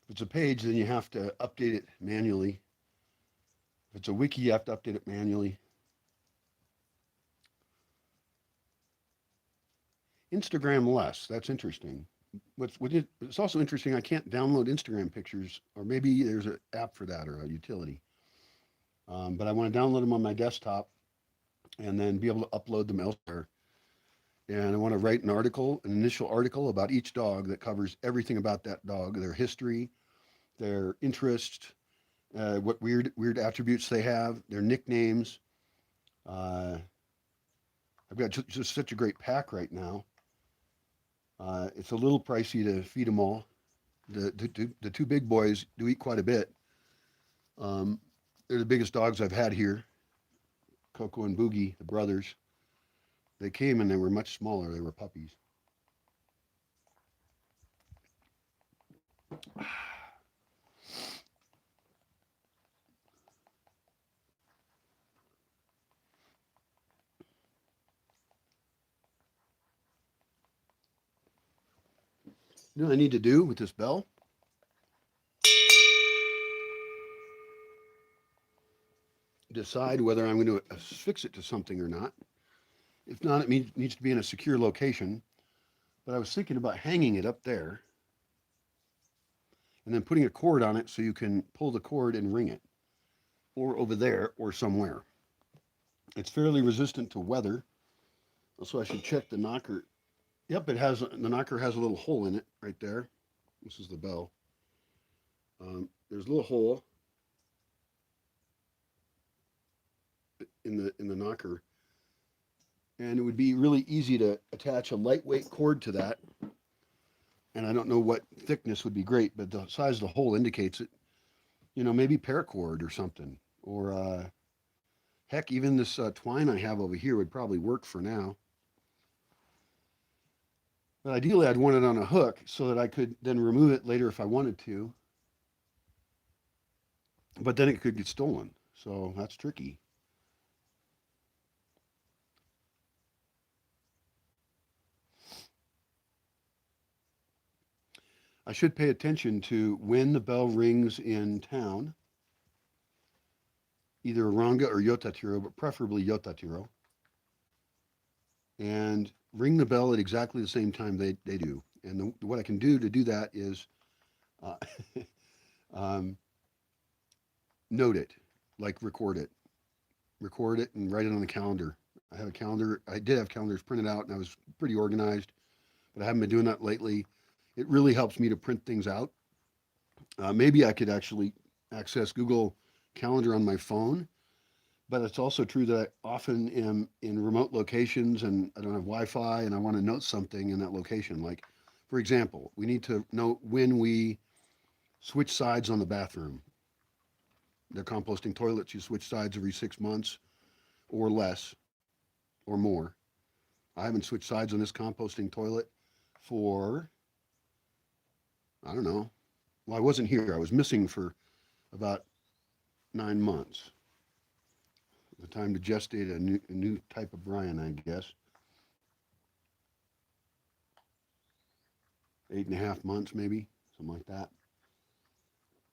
If it's a page, then you have to update it manually. If it's a wiki, you have to update it manually. Instagram less. That's interesting. It's also interesting. I can't download Instagram pictures, or maybe there's an app for that or a utility. But I want to download them on my desktop and then be able to upload them elsewhere. And I want to write an article, an initial article about each dog that covers everything about that dog, their history, their interests, what weird attributes they have, their nicknames. Uh, I've got just such a great pack right now. It's a little pricey to feed them all. The two big boys do eat quite a bit. Um, they're the biggest dogs I've had here. Coco and Boogie, the brothers. They came and they were much smaller. They were puppies. You know what I need to do with this bell? Decide whether I'm going to affix it to something or not. If not, it needs to be in a secure location. But I was thinking about hanging it up there and then putting a cord on it so you can pull the cord and ring it, or over there or somewhere. It's fairly resistant to weather. Also, I should check the knocker. Yep, the knocker has a little hole in it right there. This is the bell. There's a little hole in the knocker, and it would be really easy to attach a lightweight cord to that. And I don't know what thickness would be great, but the size of the hole indicates it. You know, maybe paracord or something, or heck, even this twine I have over here would probably work for now. But ideally, I'd want it on a hook so that I could then remove it later if I wanted to. But then it could get stolen. So that's tricky. I should pay attention to when the bell rings in town, either Ranga or Yotatiro, but preferably Yotatiro, and ring the bell at exactly the same time they do. And what I can do to do that is uh, um, note it, like record it, and write it on the calendar. I have a calendar. I did have calendars printed out, and I was pretty organized, but I haven't been doing that lately. It really helps me to print things out. Maybe I could actually access Google Calendar on my phone, but it's also true that I often am in remote locations and I don't have Wi-Fi, and I want to note something in that location. Like, for example, we need to know when we switch sides on the bathroom. The composting toilets, you switch sides every 6 months or less or more. I haven't switched sides on this composting toilet for, I don't know. Well, I wasn't here. I was missing for about 9 months. The time to gestate a new type of Brian, I guess. 8.5 months, maybe, something like that.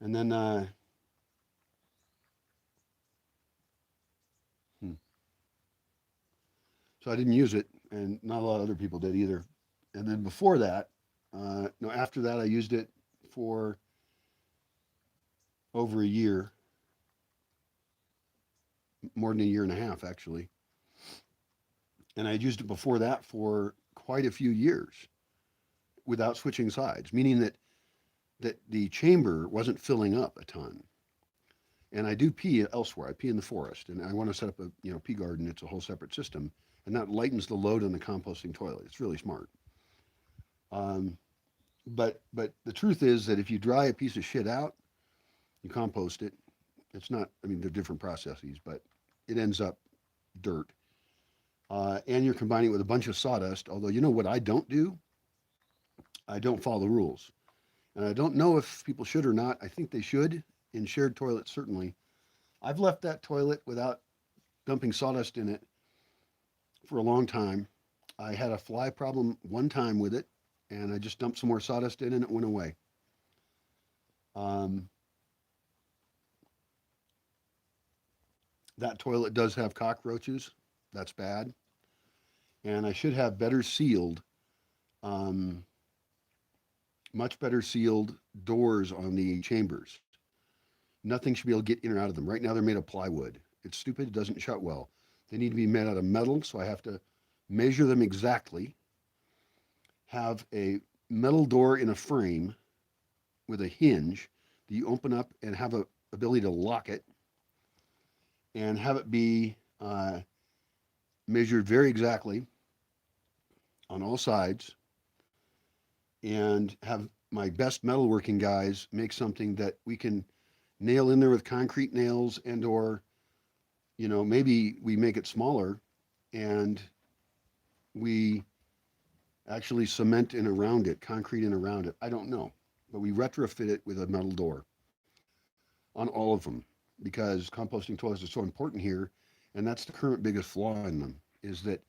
And then, hmm. So I didn't use it, and not a lot of other people did either. And then before that, no, after that, I used it for over a year, more than a year and a half, actually. And I had used it before that for quite a few years without switching sides, meaning that the chamber wasn't filling up a ton. And I do pee elsewhere. I pee in the forest, and I want to set up a pee garden. It's a whole separate system, and that lightens the load on the composting toilet. It's really smart. Um, but the truth is that if you dry a piece of shit out, you compost it. It's not. I mean, they're different processes, but it ends up dirt. And you're combining it with a bunch of sawdust. Although you know what I don't do, I don't follow the rules, and I don't know if people should or not. I think they should in shared toilets certainly. I've left that toilet without dumping sawdust in it for a long time. I had a fly problem one time with it, and I just dumped some more sawdust in and it went away. Um, that toilet does have cockroaches. That's bad. And I should have better sealed, um, much better sealed doors on the chambers. Nothing should be able to get in or out of them. Right now, they're made of plywood. It's stupid. It doesn't shut well. They need to be made out of metal, so I have to measure them exactly, have a metal door in a frame with a hinge that you open up and have a ability to lock it, and have it be measured very exactly on all sides, and have my best metalworking guys make something that we can nail in there with concrete nails, and or maybe we make it smaller and we actually cement in around it, concrete in around it. I don't know, but we retrofit it with a metal door on all of them, because composting toilets are so important here, and that's the current biggest flaw in them, is that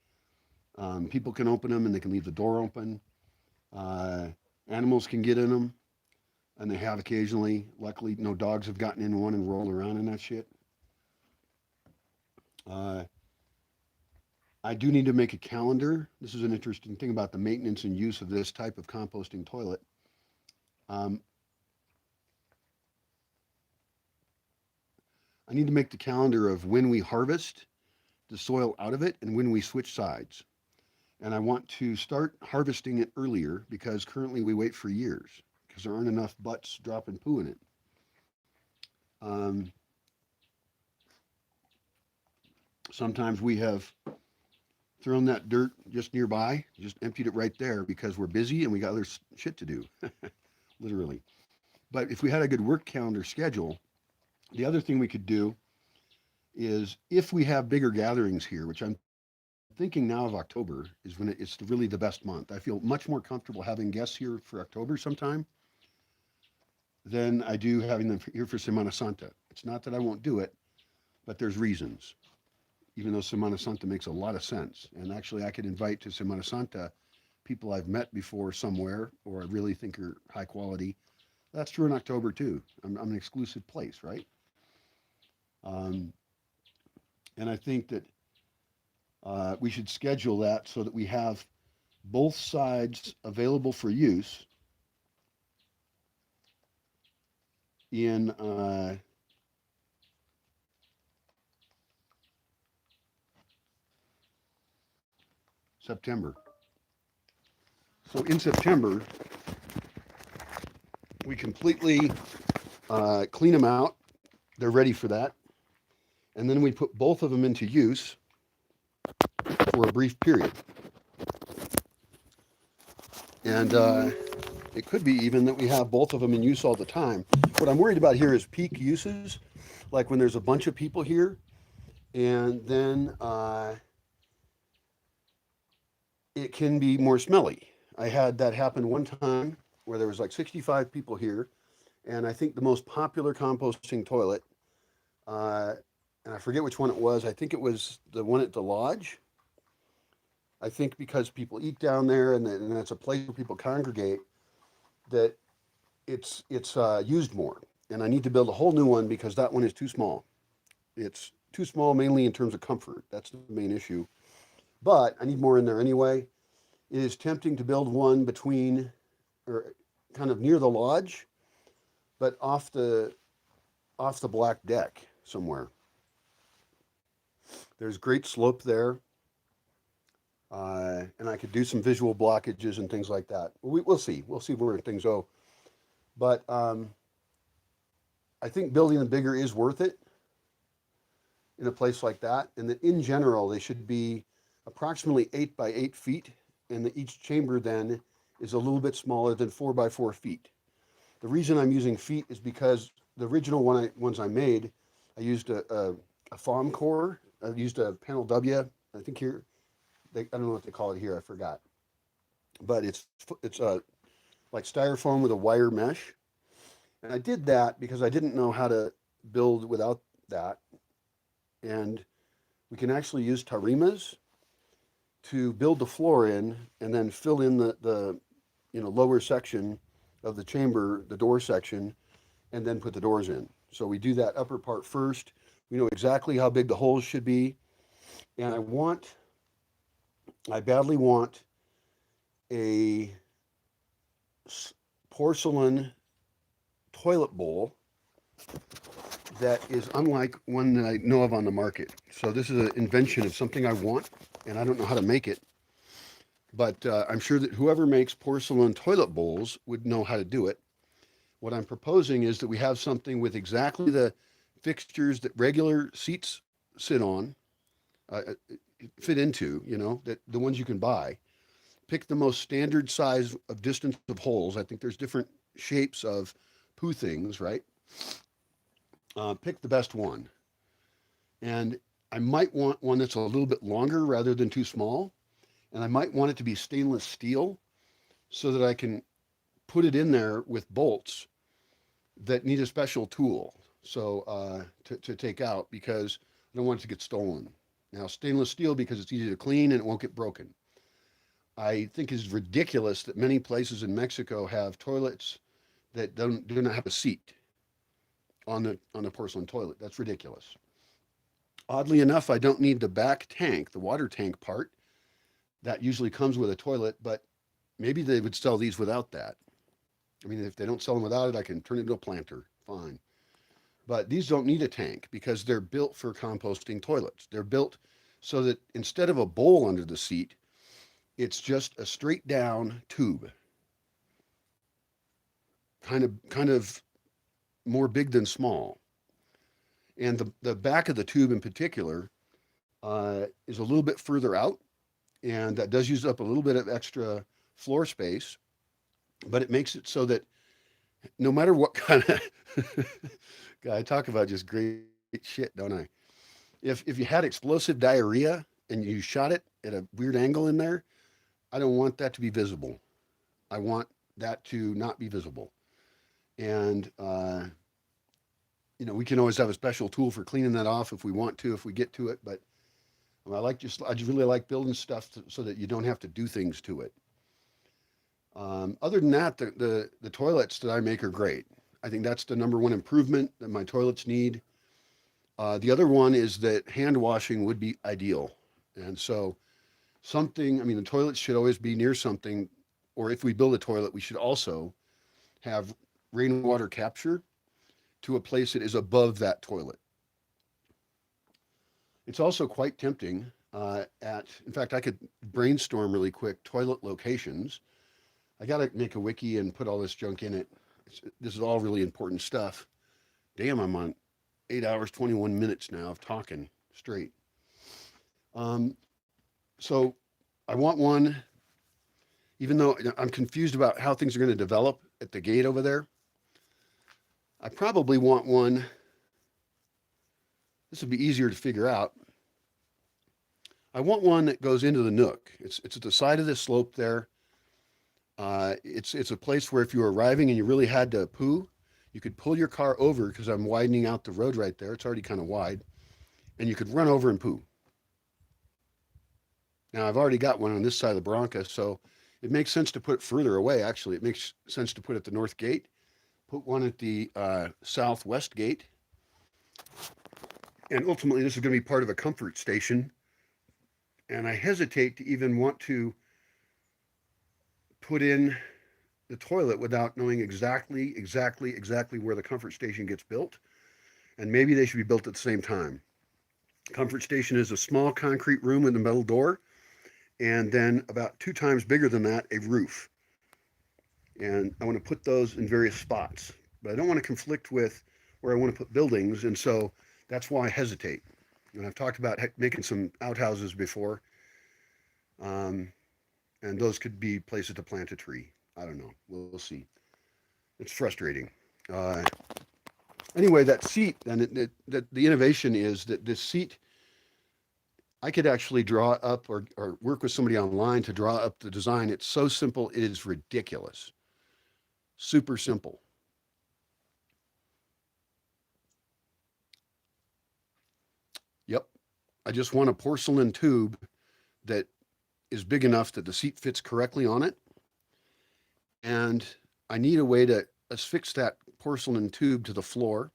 people can open them and they can leave the door open. Uh, Animals can get in them, and they have occasionally. Luckily, no dogs have gotten in one and rolled around in that shit. Uh, I do need to make a calendar. This is an interesting thing about the maintenance and use of this type of composting toilet. Um, I need to make the calendar of when we harvest the soil out of it and when we switch sides. And I want to start harvesting it earlier, because currently we wait for years because there aren't enough butts dropping poo in it. Um, Sometimes we have thrown that dirt just nearby, just emptied it right there because we're busy and we got other shit to do, literally. But if we had a good work calendar schedule, the other thing we could do is, if we have bigger gatherings here, which I'm thinking now of October is when it's really the best month. I feel much more comfortable having guests here for October sometime than I do having them here for Semana Santa. It's not that I won't do it, but there's reasons. Even though Semana Santa makes a lot of sense. And actually, I could invite to Semana Santa people I've met before somewhere or I really think are high quality. That's true in October too. I'm an exclusive place, right? Um, and I think that we should schedule that so that we have both sides available for use in September. So in September, we completely clean them out. They're ready for that. And then we put both of them into use for a brief period. And it could be even that we have both of them in use all the time. What I'm worried about here is peak uses, like when there's a bunch of people here, and then it can be more smelly. I had that happen one time where there was like 65 people here, and I think the most popular composting toilet, uh, and I forget which one it was. I think it was the one at the lodge. I think because people eat down there, and it's a place where people congregate, that it's used more. And I need to build a whole new one because that one is too small. It's too small mainly in terms of comfort. That's the main issue. But I need more in there anyway. It is tempting to build one between or kind of near the lodge, but off the black deck somewhere. There's great slope there, and I could do some visual blockages and things like that. We'll see. We'll see where things go. But I think building them bigger is worth it in a place like that. And that in general, they should be approximately 8 by 8 feet, and that each chamber then is a little bit smaller than 4 by 4 feet. The reason I'm using feet is because the original ones I made, I used a foam core. I used a panel W. I think here, I don't know what they call it here. I forgot. But it's like styrofoam with a wire mesh. And I did that because I didn't know how to build without that. And we can actually use tarimas to build the floor in and then fill in the lower section of the chamber, the door section, and then put the doors in. So we do that upper part first. We know exactly how big the holes should be. And I badly want a porcelain toilet bowl that is unlike one that I know of on the market. So this is an invention of something I want, and I don't know how to make it. But I'm sure that whoever makes porcelain toilet bowls would know how to do it. What I'm proposing is that we have something with exactly the fixtures that regular seats sit on, uh, fit into, that the ones you can buy. Pick the most standard size of distance of holes. I think there's different shapes of poo things, right? Pick the best one. And I might want one that's a little bit longer rather than too small. And I might want it to be stainless steel so that I can put it in there with bolts that need a special tool to take out because I don't want it to get stolen. Now, stainless steel because it's easy to clean and it won't get broken. I think it's ridiculous that many places in Mexico have toilets that do not have a seat on the porcelain toilet. That's ridiculous. Oddly enough, I don't need the back tank, the water tank part. That usually comes with a toilet, but maybe they would sell these without that. I mean, if they don't sell them without it, I can turn it into a planter. Fine. But these don't need a tank because they're built for composting toilets. They're built so that instead of a bowl under the seat, it's just a straight down tube. Kind of more big than small. And the back of the tube in particular is a little bit further out, and that does use up a little bit of extra floor space, but it makes it so that no matter what kind of God, I talk about just great shit, don't I? If you had explosive diarrhea and you shot it at a weird angle in there, I don't want that to be visible. I want that to not be visible. And, we can always have a special tool for cleaning that off if we want to, if we get to it. But I just really like building stuff so that you don't have to do things to it. Other than that, the toilets that I make are great. I think that's the number one improvement that my toilets need. The other one is that hand washing would be ideal. And so the toilets should always be near something, or if we build a toilet, we should also have rainwater capture to a place that is above that toilet. It's also quite tempting in fact, I could brainstorm really quick toilet locations. I got to make a wiki and put all this junk in it. This is all really important stuff. Damn, I'm on 8 hours, 21 minutes now of talking straight. So I want one, even though I'm confused about how things are going to develop at the gate over there. I probably want one. This would be easier to figure out. I want one that goes into the nook. It's at the side of this slope there. It's a place where if you were arriving and you really had to poo, you could pull your car over because I'm widening out the road right there. It's already kind of wide. And you could run over and poo. Now, I've already got one on this side of the Bronca, so it makes sense to put it further away, actually. It makes sense to put it at the north gate, put one at the southwest gate. And ultimately, this is going to be part of a comfort station. And I hesitate to even want to put in the toilet without knowing exactly where the comfort station gets built. And maybe they should be built at the same time. Comfort station is a small concrete room with a metal door, and then about 2 times bigger than that, a roof. And I want to put those in various spots, but I don't want to conflict with where I want to put buildings, and so that's why I hesitate. And I've talked about making some outhouses before, and those could be places to plant a tree. I don't know. We'll see. It's frustrating. Anyway, that seat, and the innovation is that this seat, I could actually draw up or work with somebody online to draw up the design. It's so simple, it is ridiculous. Super simple. Yep. I just want a porcelain tube that is big enough that the seat fits correctly on it. And I need a way to affix that porcelain tube to the floor.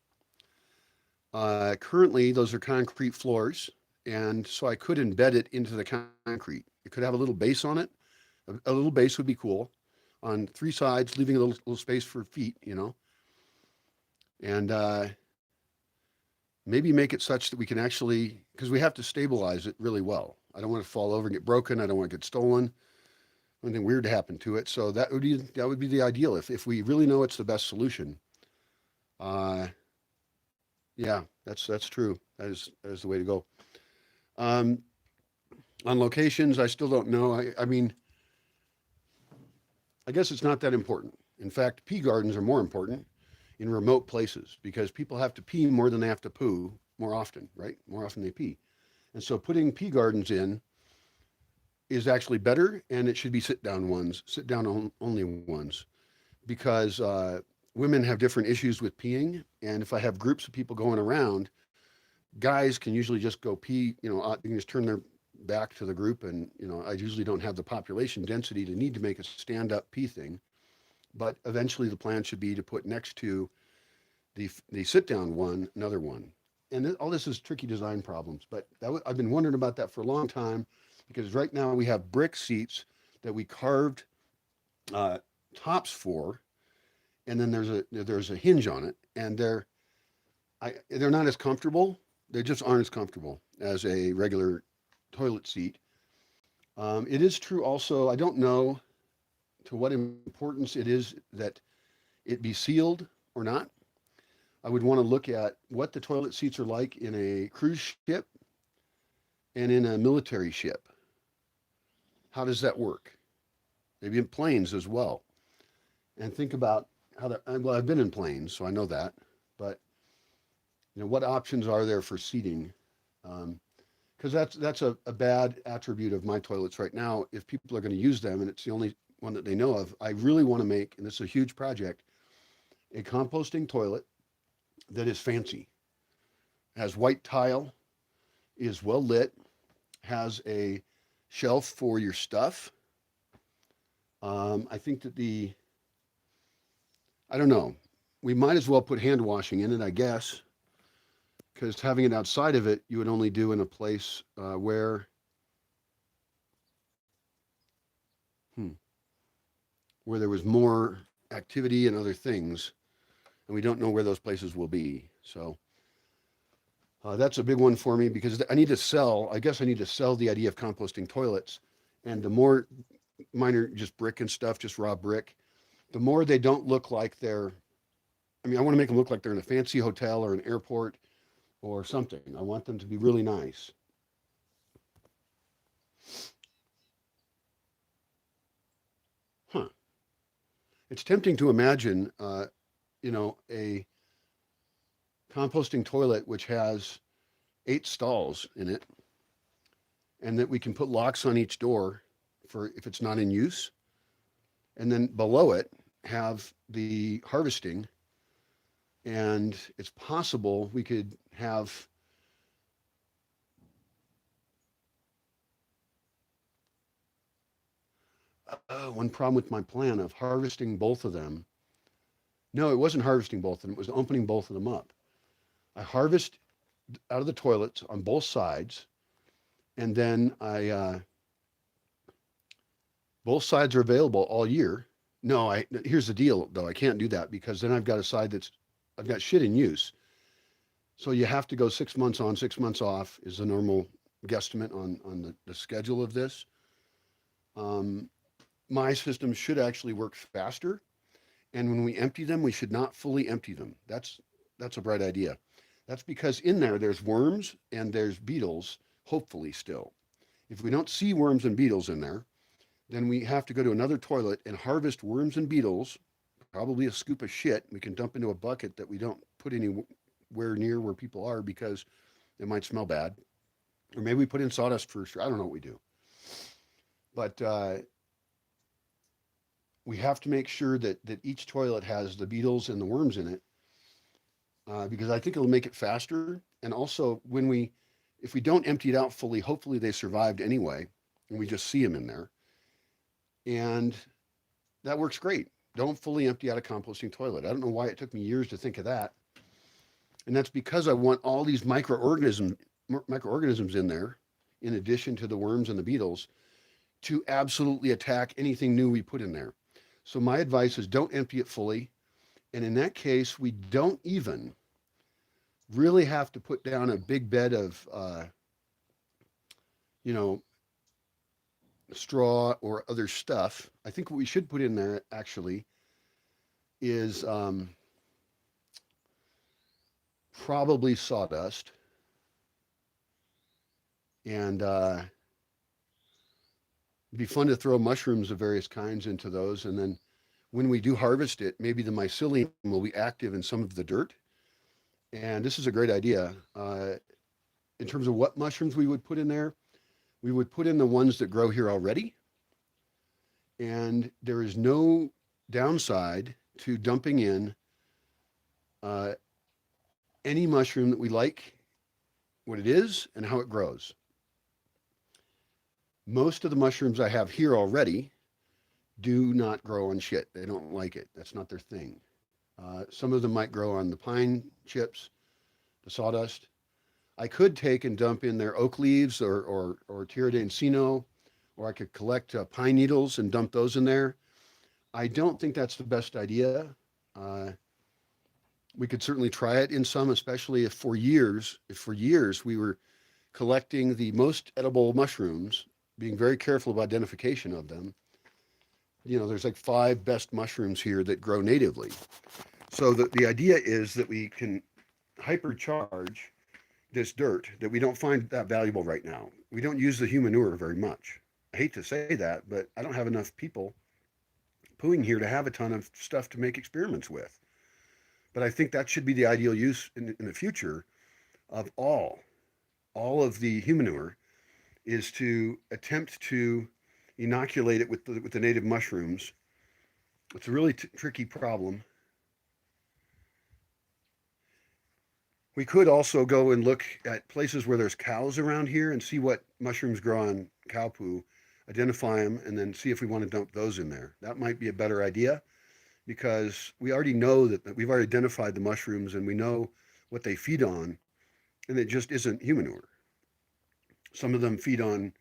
Currently, those are concrete floors, and so I could embed it into the concrete. It could have a little base on it. A little base would be cool on 3 sides, leaving a little space for feet, and maybe make it such that we can actually, because we have to stabilize it really well. I don't want it to fall over and get broken. I don't want it to get stolen. Anything weird to happen to it. So that would be the ideal if we really know it's the best solution. Yeah, that's true. That is the way to go. On locations, I still don't know. I mean, I guess it's not that important. In fact, pea gardens are more important in remote places because people have to pee more than they have to poo more often, right? More often they pee. And so putting pea gardens in is actually better, and it should be sit down only ones, because women have different issues with peeing. And if I have groups of people going around, guys can usually just go pee, they can just turn their back to the group. And, I usually don't have the population density to need to make a stand up pee thing. But eventually the plan should be to put next to the sit down one, another one. And all this is tricky design problems, but I've been wondering about that for a long time, because right now we have brick seats that we carved tops for, and then there's a hinge on it, and they're not as comfortable. They just aren't as comfortable as a regular toilet seat. It is true also, I don't know to what importance it is that it be sealed or not. I would want to look at what the toilet seats are like in a cruise ship and in a military ship. How does that work? Maybe in planes as well. And think about well, I've been in planes, so I know that. But, what options are there for seating? Because because that's a bad attribute of my toilets right now. If people are going to use them, and it's the only one that they know of, I really want to make, and this is a huge project, a composting toilet that is fancy, has white tile, is well lit, has a shelf for your stuff. I think that I don't know, we might as well put hand washing in it, I guess, because having it outside of it, you would only do in a place hmm, where there was more activity and other things, and we don't know where those places will be. So that's a big one for me because I need to sell. I guess I need to sell the idea of composting toilets, and the more mine are just brick and stuff, just raw brick. The more they don't look like they're. I mean, I want to make them look like they're in a fancy hotel or an airport or something. I want them to be really nice. Huh. It's tempting to imagine, a composting toilet which has 8 stalls in it, and that we can put locks on each door for if it's not in use, and then below it have the harvesting. And it's possible we could have one problem with my plan of harvesting both of them. No, it wasn't harvesting both of them, it was opening both of them up. I harvest out of the toilets on both sides, and then both sides are available all year. No, here's the deal though. I can't do that because then I've got a side that's I've got shit in use. So you have to go 6 months on, 6 months off is the normal guesstimate on the schedule of this. Um, my system should actually work faster. And when we empty them, we should not fully empty them. That's a bright idea. That's because in there's worms and there's beetles, hopefully still. If we don't see worms and beetles in there, then we have to go to another toilet and harvest worms and beetles, probably a scoop of shit we can dump into a bucket that we don't put anywhere near where people are because it might smell bad. Or maybe we put in sawdust first. I don't know what we do. But we have to make sure that each toilet has the beetles and the worms in it because I think it'll make it faster. And also, if we don't empty it out fully, hopefully they survived anyway, and we just see them in there. And that works great. Don't fully empty out a composting toilet. I don't know why it took me years to think of that. And that's because I want all these microorganisms in there, in addition to the worms and the beetles, to absolutely attack anything new we put in there. So my advice is don't empty it fully. And in that case, we don't even really have to put down a big bed of, you know, straw or other stuff. I think what we should put in there actually is probably sawdust and it'd be fun to throw mushrooms of various kinds into those. And then when we do harvest it, maybe the mycelium will be active in some of the dirt. And this is a great idea. In terms of what mushrooms we would put in there, we would put in the ones that grow here already. And there is no downside to dumping in uh, any mushroom that we like, what it is, and how it grows. Most of the mushrooms I have here already do not grow on shit. They don't like it. That's not their thing. Some of them might grow on the pine chips, the sawdust. I could take and dump in their oak leaves or Tierra de Encino, or I could collect pine needles and dump those in there. I don't think that's the best idea. Uh, we could certainly try it in some, especially if for years we were collecting the most edible mushrooms, being very careful of identification of them. You know, there's like 5 best mushrooms here that grow natively. So the idea is that we can hypercharge this dirt that we don't find that valuable right now. We don't use the human manure very much. I hate to say that, but I don't have enough people pooing here to have a ton of stuff to make experiments with. But I think that should be the ideal use in the future of all. all of the human manure is to attempt to inoculate it with the native mushrooms. It's a really tricky problem. We could also go and look at places where there's cows around here and see what mushrooms grow on cow poo, identify them, and then see if we want to dump those in there. That might be a better idea because we already know that we've already identified the mushrooms and we know what they feed on, and it just isn't human manure. Some of them feed on,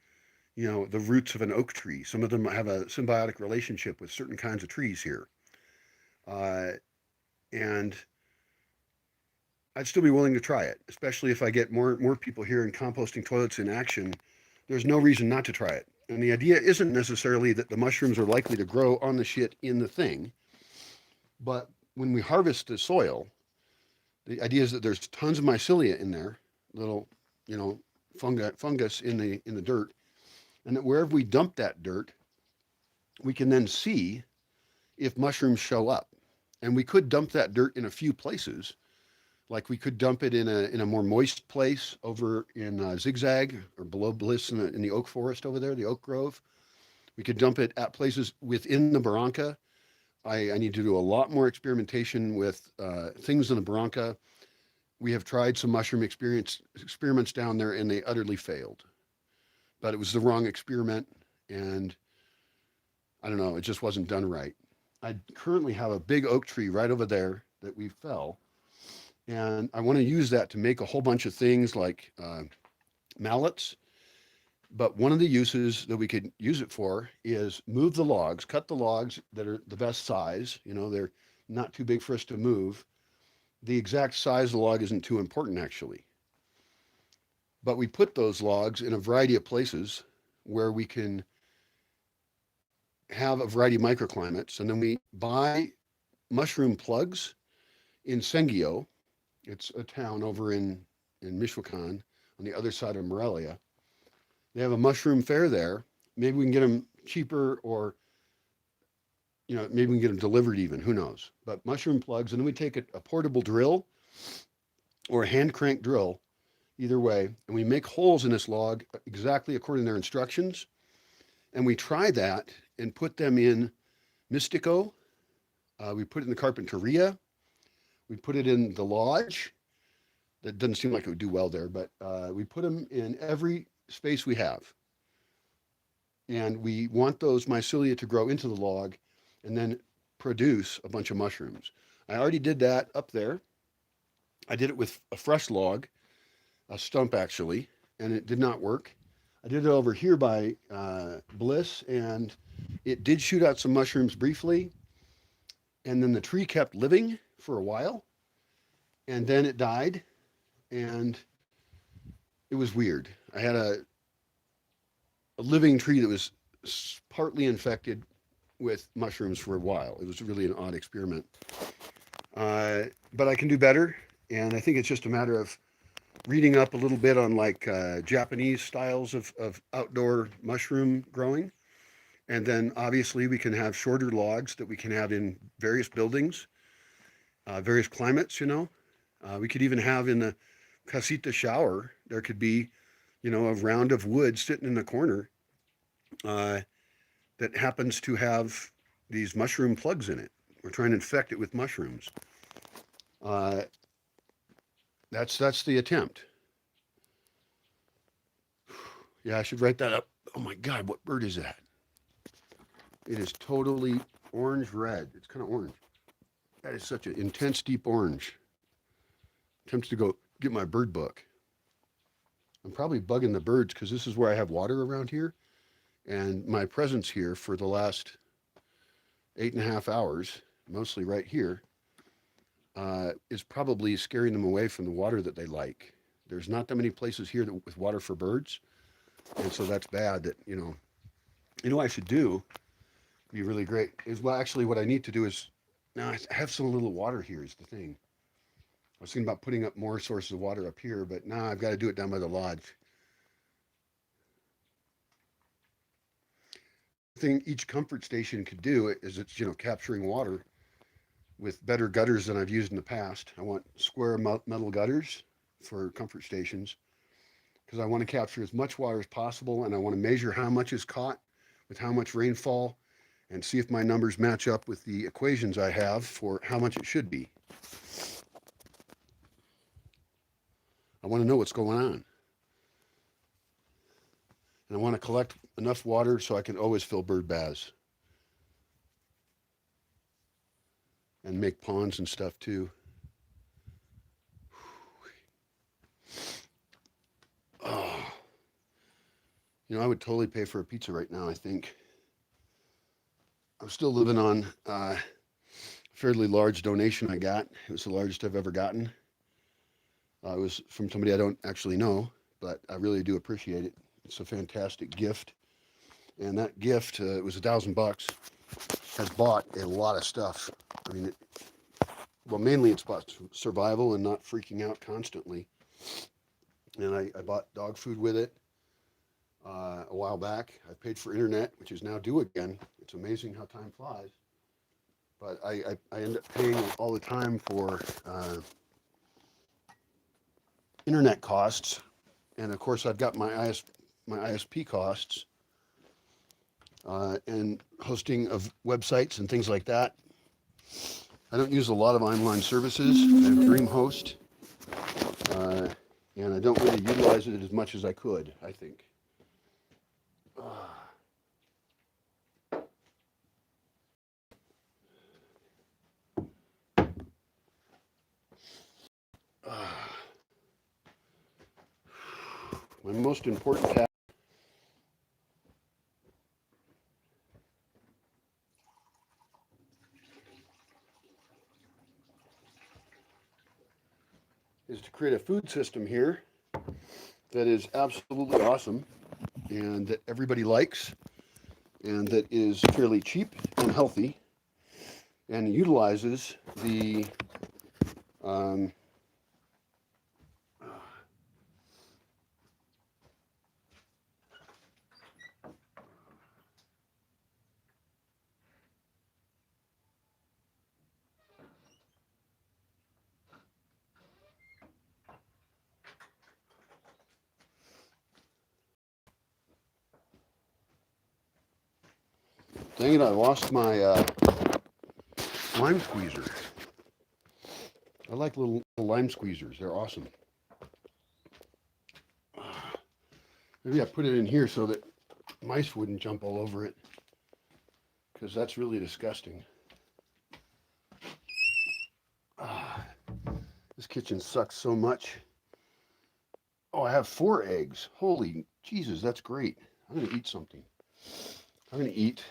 the roots of an oak tree. Some of them have a symbiotic relationship with certain kinds of trees here. Uh, and I'd still be willing to try it, especially if I get more people here in composting toilets in action. There's no reason not to try it. And the idea isn't necessarily that the mushrooms are likely to grow on the shit in the thing, but when we harvest the soil, the idea is that there's tons of mycelia in there, little, fungus in the dirt, and that wherever we dump that dirt, we can then see if mushrooms show up. And we could dump that dirt in a few places. Like we could dump it in a more moist place over in Zigzag or below Bliss in the oak forest over there, the oak grove. We could dump it at places within the barranca. I need to do a lot more experimentation with things in the barranca. We have tried some mushroom experiments down there and they utterly failed. But it was the wrong experiment and I don't know, it just wasn't done right. I currently have a big oak tree right over there that we fell. And I want to use that to make a whole bunch of things like mallets. But one of the uses that we could use it for is move the logs, cut the logs that are the best size. They're not too big for us to move. The exact size of the log isn't too important, actually. But we put those logs in a variety of places where we can have a variety of microclimates. And then we buy mushroom plugs in Sengio. It's a town over in Michoacan on the other side of Morelia. They have a mushroom fair there. Maybe we can get them cheaper or, maybe we can get them delivered even. Who knows? But mushroom plugs. And then we take a portable drill or a hand crank drill, either way, and we make holes in this log exactly according to their instructions. And we try that and put them in Mystico. We put it in the Carpinteria. We put it in the lodge. That doesn't seem like it would do well there, but we put them in every space we have. And we want those mycelia to grow into the log and then produce a bunch of mushrooms. I already did that up there. I did it with a fresh log, a stump actually, and it did not work. I did it over here by Bliss, and it did shoot out some mushrooms briefly. And then the tree kept living for a while, and then it died, and it was weird. I had a living tree that was partly infected with mushrooms for a while. It was really an odd experiment. But I can do better, and I think it's just a matter of reading up a little bit on Japanese styles of outdoor mushroom growing. And then obviously we can have shorter logs that we can have in various buildings, various climates, We could even have in the casita shower, there could be, a round of wood sitting in the corner that happens to have these mushroom plugs in it. We're trying to infect it with mushrooms. That's the attempt. Yeah, I should write that up. Oh my God, what bird is that? It is totally orange red. It's kind of orange. That is such an intense, deep orange. Attempts to go get my bird book. I'm probably bugging the birds because this is where I have water around here. And my presence here for the last 8.5 hours, mostly right here, is probably scaring them away from the water that they like. There's not that many places here with water for birds. And so that's bad that, what I should do, be really great, is actually what I need to do is, now I have some little water here is the thing. I was thinking about putting up more sources of water up here, but now I've got to do it down by the lodge. The thing each comfort station could do is it's, capturing water with better gutters than I've used in the past. I want square metal gutters for comfort stations because I want to capture as much water as possible, and I want to measure how much is caught with how much rainfall and see if my numbers match up with the equations I have for how much it should be. I want to know what's going on. And I want to collect enough water so I can always fill bird baths. And make ponds and stuff too. Oh. You know, I would totally pay for a pizza right now, I think. I'm still living on a fairly large donation I got. It was the largest I've ever gotten. It was from somebody I don't actually know, but I really do appreciate it. It's a fantastic gift. And that gift, it was $1,000, has bought a lot of stuff. I mean, well, mainly it's about survival and not freaking out constantly. And I bought dog food with it a while back. I paid for internet, which is now due again. It's amazing how time flies. But I end up paying all the time for internet costs. And of course, I've got my ISP costs and hosting of websites and things like that. I don't use a lot of online services. I have DreamHost, and I don't really utilize it as much as I could, I think. My most important task is to create a food system here that is absolutely awesome and that everybody likes and that is fairly cheap and healthy and utilizes the dang it, I lost my lime squeezer. I like little lime squeezers. They're awesome. Maybe I put it in here so that mice wouldn't jump all over it, because that's really disgusting. This kitchen sucks so much. Oh, I have 4 eggs. Holy Jesus, that's great. I'm going to eat something. I'm going to eat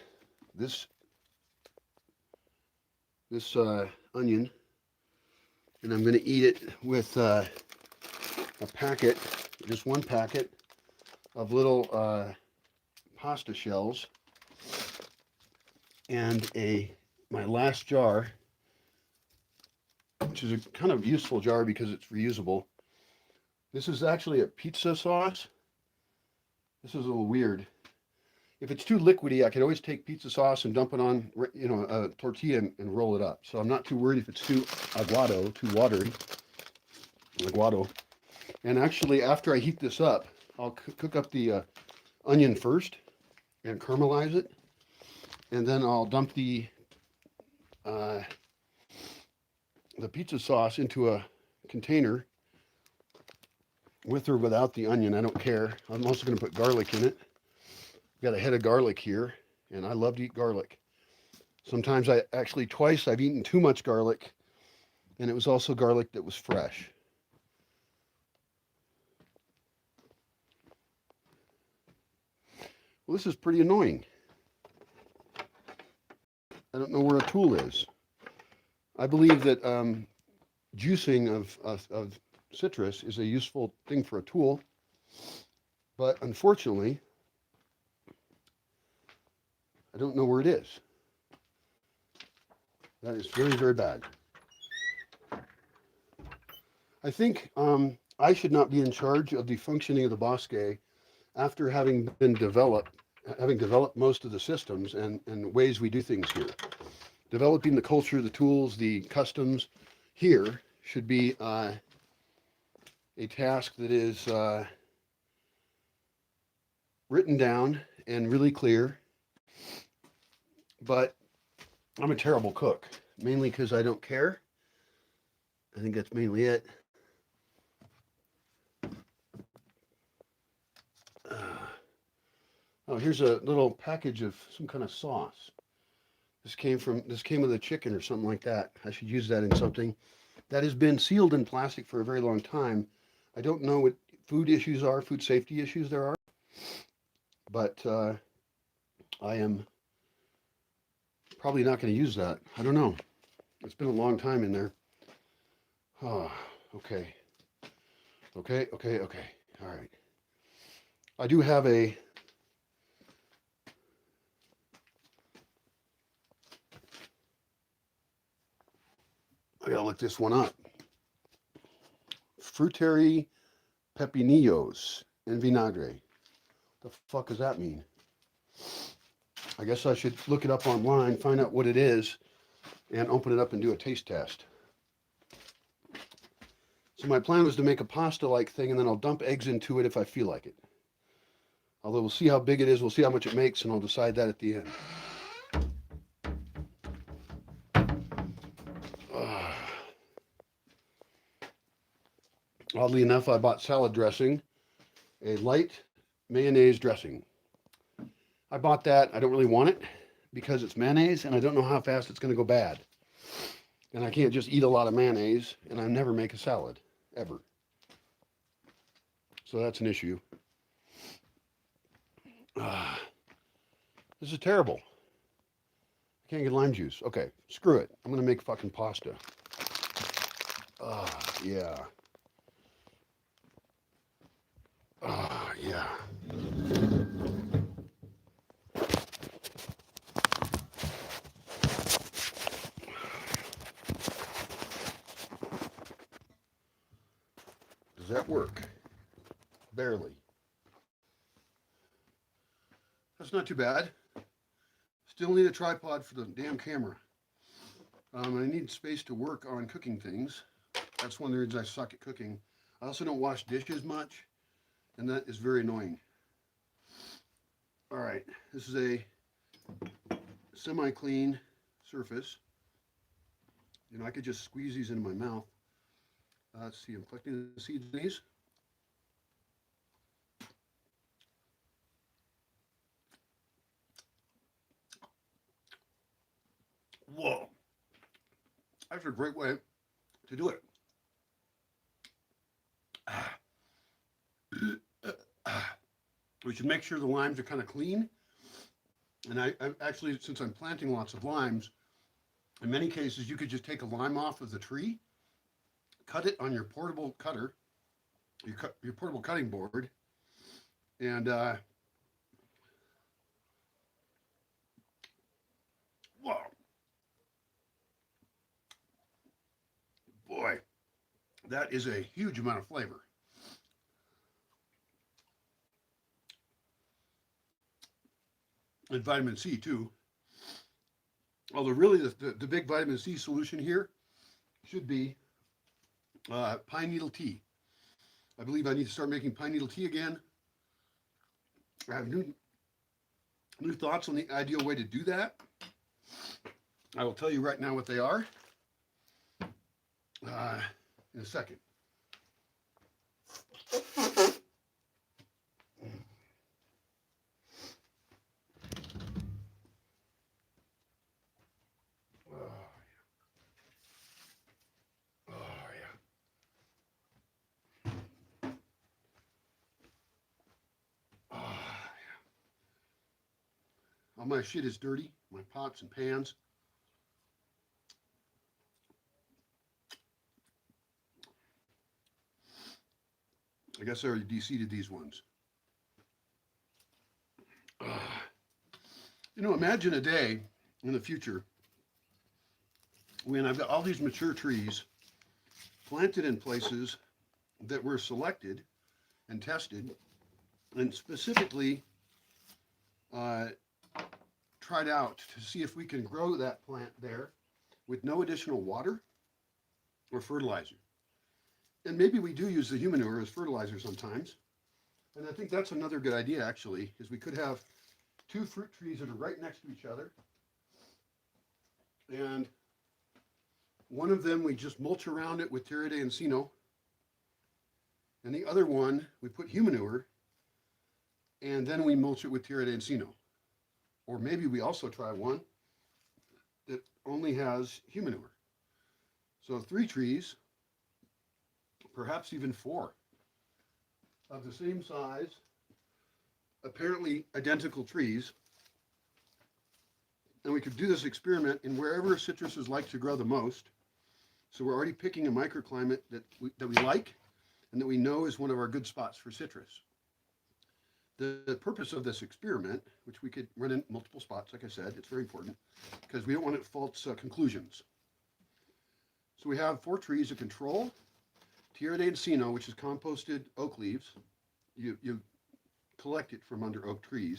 this onion, and I'm going to eat it with a packet, just one packet of little pasta shells, and my last jar, which is a kind of useful jar because it's reusable. This is actually a pizza sauce. This is a little weird. If it's too liquidy, I could always take pizza sauce and dump it on, you know, a tortilla and roll it up. So I'm not too worried if it's too aguado, too watery. Aguado. And actually, after I heat this up, I'll cook up the onion first and caramelize it. And then I'll dump the pizza sauce into a container with or without the onion. I don't care. I'm also going to put garlic in it. Got a head of garlic here, and I love to eat garlic. Sometimes twice I've eaten too much garlic, and it was also garlic that was fresh. Well, this is pretty annoying. I don't know where a tool is. I believe that juicing of citrus is a useful thing for a tool, but unfortunately, I don't know where it is. That is very, very bad. I think I should not be in charge of the functioning of the Bosque after having developed most of the systems and ways we do things here. Developing the culture, the tools, the customs here should be a task that is written down and really clear, but I'm a terrible cook, mainly because I don't care. I think that's mainly it. Uh, oh, here's a little package of some kind of sauce. This came with a chicken or something like that. I should use that in something that has been sealed in plastic for a very long time. I don't know what food safety issues there are, but I am probably not going to use that. I don't know. It's been a long time in there. Oh, okay. Okay. All right. I do have a I gotta look this one up. Fruteri pepinillos en vinagre. The fuck does that mean? I guess I should look it up online, find out what it is, and open it up and do a taste test. So my plan was to make a pasta-like thing, and then I'll dump eggs into it if I feel like it. Although we'll see how big it is, we'll see how much it makes, and I'll decide that at the end. Oddly enough, I bought salad dressing, a light mayonnaise dressing. I bought that. I don't really want it because it's mayonnaise, and I don't know how fast it's going to go bad. And I can't just eat a lot of mayonnaise, and I never make a salad, ever. So that's an issue. This is terrible. I can't get lime juice. Okay, screw it. I'm going to make fucking pasta. Yeah. Yeah. Does that work? Barely. That's not too bad. Still need a tripod for the damn camera. I need space to work on cooking things. That's one of the reasons I suck at cooking. I also don't wash dishes much, and that is very annoying. All right, this is a semi-clean surface. You know, I could just squeeze these into my mouth. Let's see, I'm collecting the seeds in these. Whoa, that's a great way to do it. We should make sure the limes are kind of clean. And I actually, since I'm planting lots of limes, in many cases you could just take a lime off of the tree, cut it on your portable cutter, your portable cutting board, and whoa, boy, that is a huge amount of flavor. And vitamin C too. Although really the big vitamin C solution here should be pine needle tea. I believe I need to start making pine needle tea again. I have new thoughts on the ideal way to do that. I will tell you right now what they are in a second. All my shit is dirty, my pots and pans. I guess I already de-seeded these ones. You know, imagine a day in the future when I've got all these mature trees planted in places that were selected and tested and specifically tried out to see if we can grow that plant there with no additional water or fertilizer. And maybe we do use the human manure as fertilizer sometimes, And I think that's another good idea, actually, is we could have two fruit trees that are right next to each other. And one of them, we just mulch around it with terra de encino. And the other one, we put humanure, and then we mulch it with terra de encino. Or maybe we also try one that only has humanure. So 3 trees, perhaps even 4, of the same size, apparently identical trees. And we could do this experiment in wherever citruses like to grow the most. So we're already picking a microclimate that we like and that we know is one of our good spots for citrus. The purpose of this experiment, which we could run in multiple spots, like I said, it's very important, because we don't want false conclusions. So we have 4 trees of control, terra de encino, which is composted oak leaves. You collect it from under oak trees.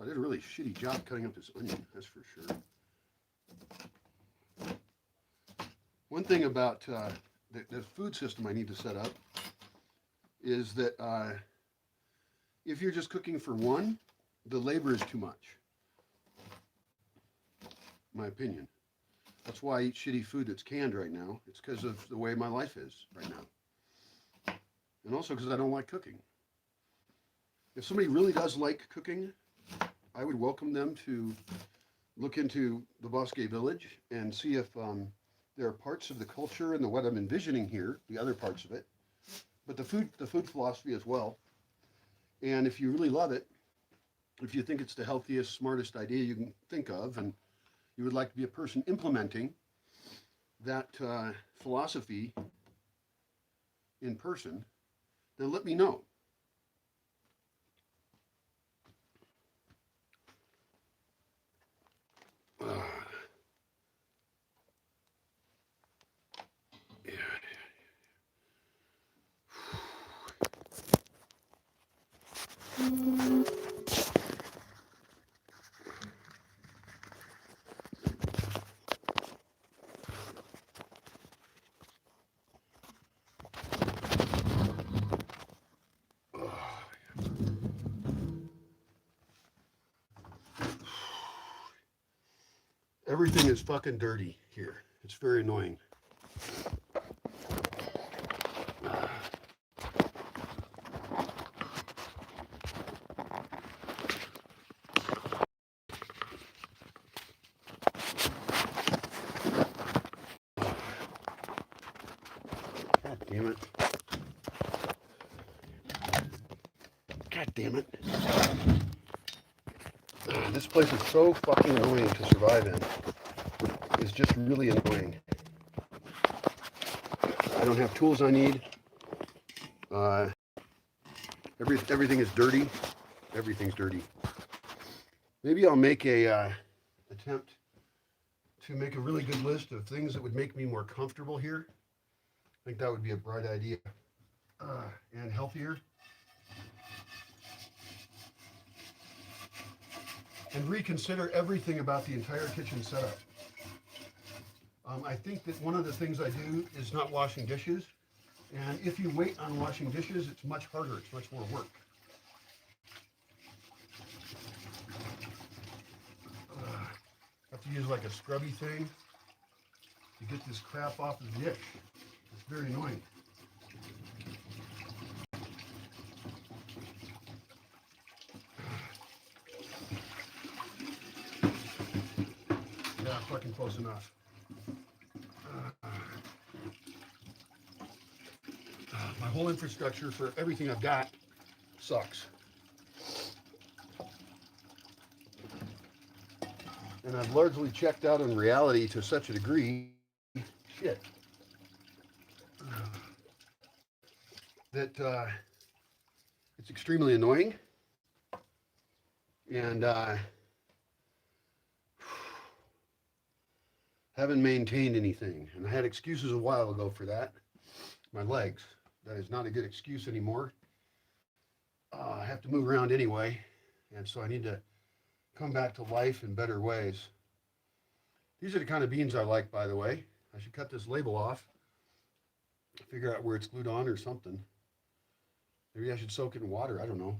I did a really shitty job cutting up this onion, that's for sure. One thing about the food system I need to set up is that if you're just cooking for one, the labor is too much, in my opinion. That's why I eat shitty food that's canned right now. It's because of the way my life is right now. And also because I don't like cooking. If somebody really does like cooking, I would welcome them to look into the Bosque Village and see if there are parts of the culture and what I'm envisioning here, the other parts of it, but the food philosophy as well. And if you really love it, if you think it's the healthiest, smartest idea you can think of, and you would like to be a person implementing that philosophy in person, then let me know. Everything is fucking dirty here. It's very annoying. God damn it. God damn it. This place is so fucking annoying to survive in. It's just really annoying. I don't have tools I need. Everything is dirty. Everything's dirty. Maybe I'll make a attempt to make a really good list of things that would make me more comfortable here. I think that would be a bright idea. And healthier. And reconsider everything about the entire kitchen setup. I think that one of the things I do is not washing dishes. And if you wait on washing dishes, it's much harder. It's much more work. Have to use like a scrubby thing to get this crap off the dish. It's very annoying. Yeah, fucking close enough. My whole infrastructure for everything I've got sucks. And I've largely checked out in reality to such a degree, shit, that it's extremely annoying. And haven't maintained anything. And I had excuses a while ago for that. My legs. That is not a good excuse anymore. I have to move around anyway. And so I need to come back to life in better ways. These are the kind of beans I like, by the way. I should cut this label off, figure out where it's glued on or something. Maybe I should soak it in water. I don't know.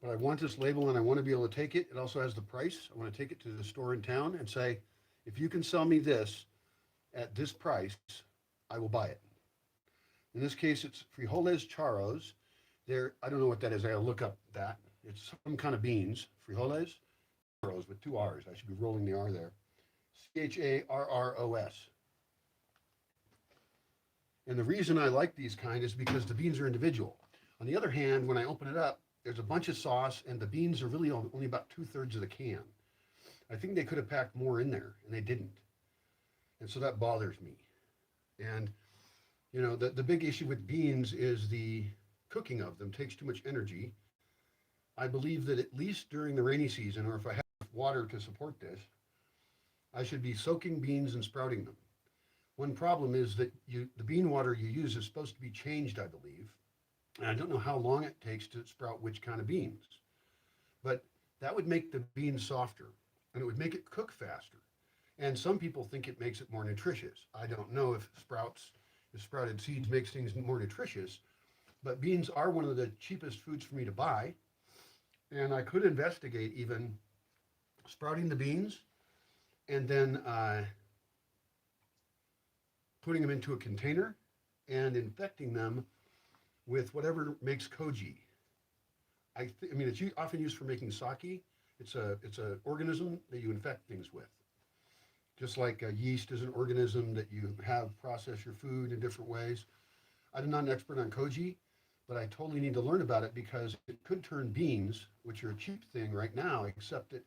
But I want this label and I want to be able to take it. It also has the price. I want to take it to the store in town and say, if you can sell me this at this price, I will buy it. In this case, it's frijoles charros. I don't know what that is. I gotta look up that. It's some kind of beans. Frijoles charros with two R's. I should be rolling the R there. Charros. And the reason I like these kind is because the beans are individual. On the other hand, when I open it up, there's a bunch of sauce and the beans are really only about 2/3 of the can. I think they could have packed more in there and they didn't. And so that bothers me. And you know, the big issue with beans is the cooking of them takes too much energy. I believe that at least during the rainy season, or if I have water to support this, I should be soaking beans and sprouting them. One problem is that the bean water you use is supposed to be changed, I believe. And I don't know how long it takes to sprout which kind of beans. But that would make the beans softer and it would make it cook faster. And some people think it makes it more nutritious. I don't know if sprouted seeds makes things more nutritious, but beans are one of the cheapest foods for me to buy. And I could investigate even sprouting the beans and then putting them into a container and infecting them with whatever makes koji. I mean, it's often used for making sake. It's an organism that you infect things with. Just like yeast is an organism that you have process your food in different ways. I'm not an expert on koji, but I totally need to learn about it because it could turn beans, which are a cheap thing right now, except that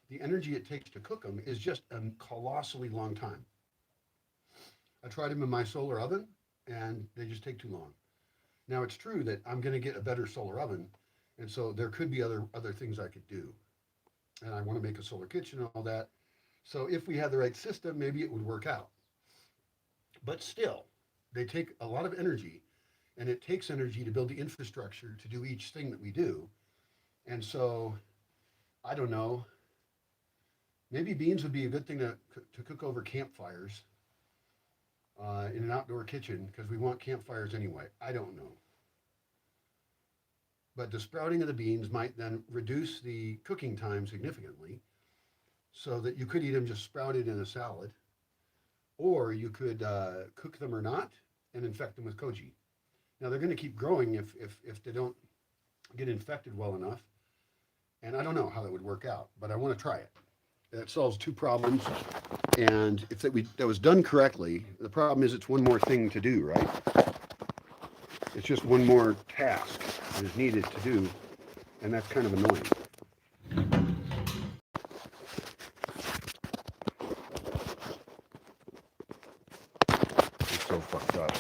the energy it takes to cook them is just a colossally long time. I tried them in my solar oven and they just take too long. Now it's true that I'm going to get a better solar oven, and so there could be other things I could do. And I want to make a solar kitchen and all that. So if we had the right system, maybe it would work out. But still, they take a lot of energy, and it takes energy to build the infrastructure to do each thing that we do. And so, I don't know, maybe beans would be a good thing to cook over campfires in an outdoor kitchen, because we want campfires anyway. I don't know. But the sprouting of the beans might then reduce the cooking time significantly, so that you could eat them just sprouted in a salad, or you could cook them or not and infect them with koji. Now they're going to keep growing if they don't get infected well enough, and I don't know how that would work out, but I want to try it. That solves two problems, and if that was done correctly, the problem is it's one more thing to do, right? It's just one more task that is needed to do, and that's kind of annoying. So fucked up.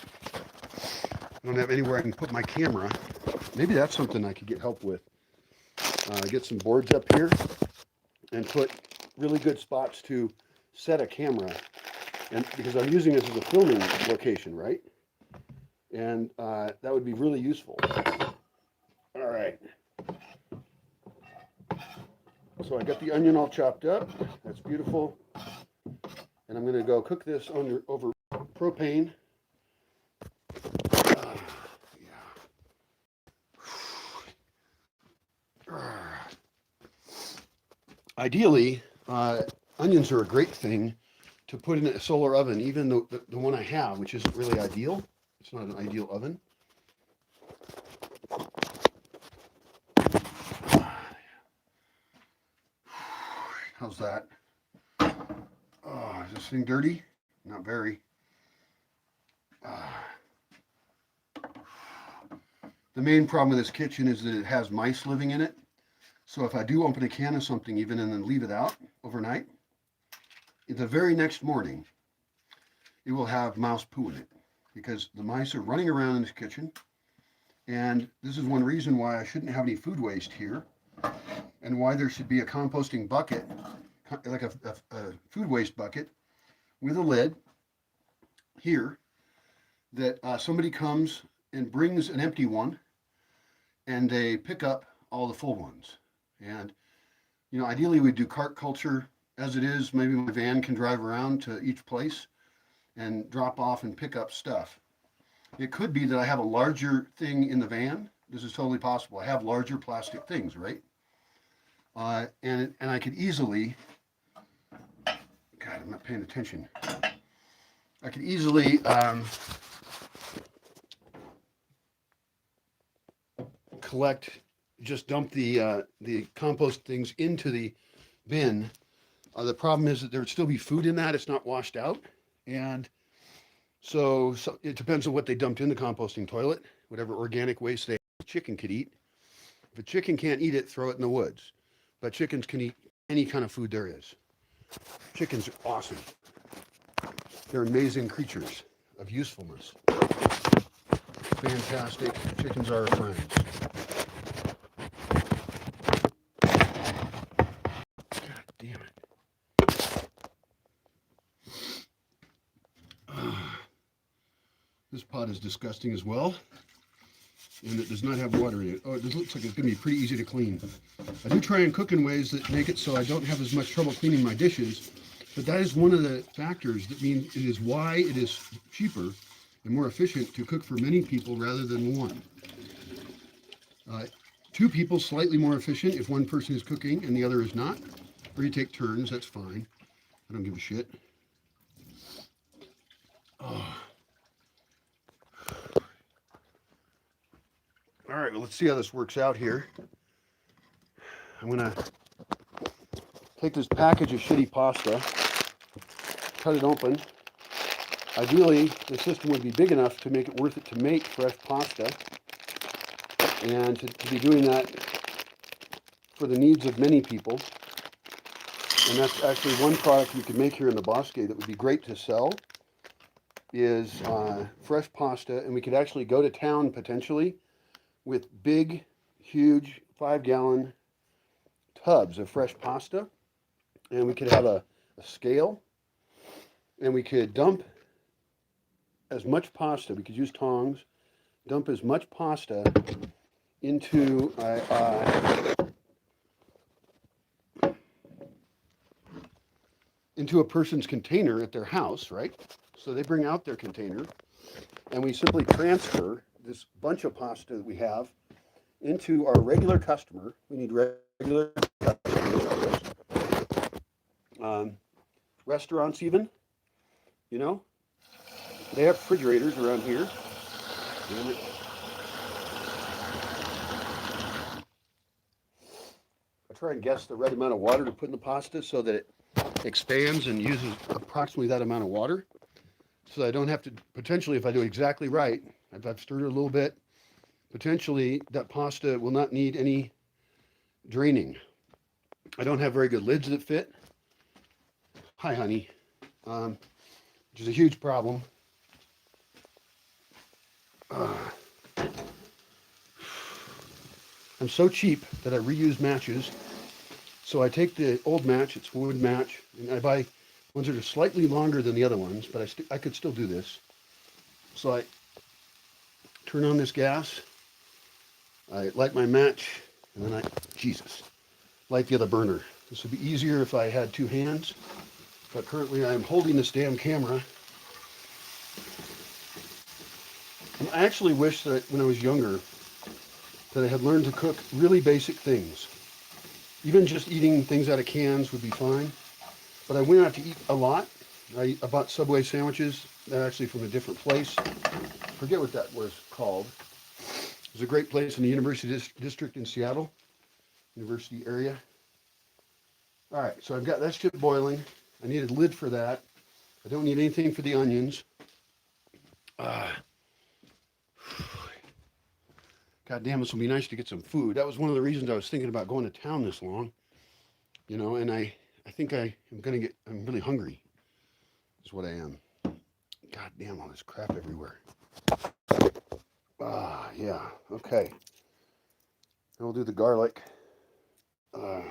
I don't have anywhere I can put my camera. Maybe that's something I could get help with. Get some boards up here and put really good spots to set a camera. And because I'm using this as a filming location, right? And that would be really useful. All right. So I got the onion all chopped up. That's beautiful. And I'm going to go cook this over propane. Ideally, onions are a great thing to put in a solar oven, even the one I have, which isn't really ideal. It's not an ideal oven. How's that? Oh, is this thing dirty? Not very. The main problem with this kitchen is that it has mice living in it. So if I do open a can of something even and then leave it out overnight, the very next morning, it will have mouse poo in it because the mice are running around in this kitchen. And this is one reason why I shouldn't have any food waste here and why there should be a composting bucket, like a food waste bucket with a lid here that somebody comes and brings an empty one and they pick up all the full ones. And, you know, ideally we'd do cart culture As it is, maybe my van can drive around to each place and drop off and pick up stuff. It could be that I have a larger thing in the van. This is totally possible. I have larger plastic things, right? And I could easily, God, I'm not paying attention. I could easily just dump the compost things into the bin. The problem is that there would still be food in that. It's not washed out. And so it depends on what they dumped in the composting toilet, whatever organic waste the chicken could eat. If a chicken can't eat it, throw it in the woods. But chickens can eat any kind of food there is. Chickens are awesome. They're amazing creatures of usefulness. Fantastic. Chickens are our friends. God damn it. This pot is disgusting as well. And it does not have water in it. Oh, it looks like it's going to be pretty easy to clean. I do try and cook in ways that make it so I don't have as much trouble cleaning my dishes, but that is one of the factors that means it is why it is cheaper and more efficient to cook for many people rather than one. Two people, slightly more efficient if one person is cooking and the other is not. Or you take turns, that's fine. I don't give a shit. Oh. All right, well, let's see how this works out here. I'm going to take this package of shitty pasta, cut it open. Ideally, the system would be big enough to make it worth it to make fresh pasta and to be doing that for the needs of many people. And that's actually one product we could make here in the Bosque that would be great to sell is fresh pasta. And we could actually go to town potentially with big, huge 5-gallon tubs of fresh pasta. And we could have a scale and we could dump as much pasta, we could use tongs, dump as much pasta into a person's container at their house, right? So they bring out their container and we simply transfer this bunch of pasta that we have into our regular customer. We need regular customers. Restaurants even, you know, they have refrigerators around here. Damn it. I try and guess the right amount of water to put in the pasta so that it expands and uses approximately that amount of water. So that I don't have to, potentially, if I do it exactly right, if I've stirred it a little bit, potentially that pasta will not need any draining. I don't have very good lids that fit. Hi, honey. Which is a huge problem. I'm so cheap that I reuse matches. So I take the old match, it's wood match, and I buy ones that are slightly longer than the other ones, but I could still do this. So I turn on this gas, I light my match, and then light the other burner. This would be easier if I had two hands, but currently I'm holding this damn camera. And I actually wish that when I was younger, that I had learned to cook really basic things. Even just eating things out of cans would be fine. But I went out to eat a lot. I bought Subway sandwiches. They're actually from a different place. I forget what that was called. It was a great place in the University District in Seattle, University area. All right, so I've got that shit boiling. I need a lid for that. I don't need anything for the onions. God damn, this will be nice to get some food. That was one of the reasons I was thinking about going to town this long. You know, and I think I'm really hungry, is what I am. God damn, all this crap everywhere. Yeah, okay. Then we'll do the garlic. I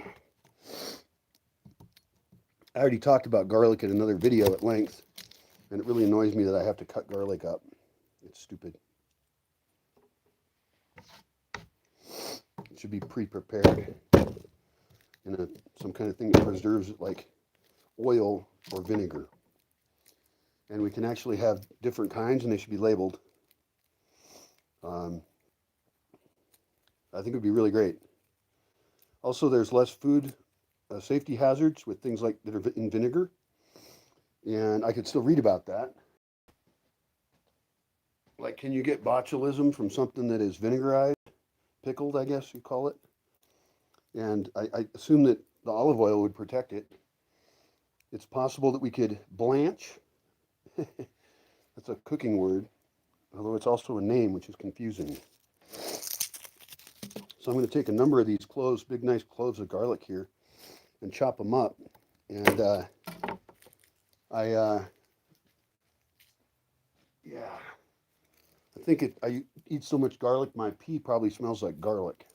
already talked about garlic in another video at length, and it really annoys me that I have to cut garlic up. It's stupid. It should be pre-prepared in some kind of thing that preserves it, like oil or vinegar. And we can actually have different kinds, and they should be labeled. I think it would be really great. Also, there's less food safety hazards with things like that are in vinegar, and I could still read about that. Like, can you get botulism from something that is vinegarized, pickled, I guess you call it? And I assume that the olive oil would protect it. It's possible that we could blanch. That's a cooking word, although it's also a name, which is confusing. So I'm going to take a number of these cloves, big nice cloves of garlic here, and chop them up. And yeah, I think I eat so much garlic, my pee probably smells like garlic.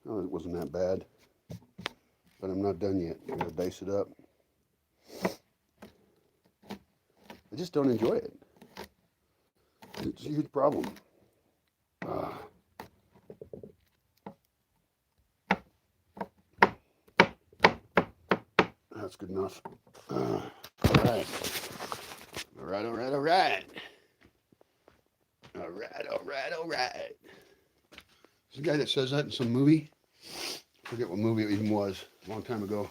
Oh, it wasn't that bad, but I'm not done yet. I'm going to dice it up. I just don't enjoy it. It's a huge problem. That's good enough. All right. All right, all right, all right. All right, all right, all right. There's a guy that says that in some movie. I forget what movie it even was, a long time ago.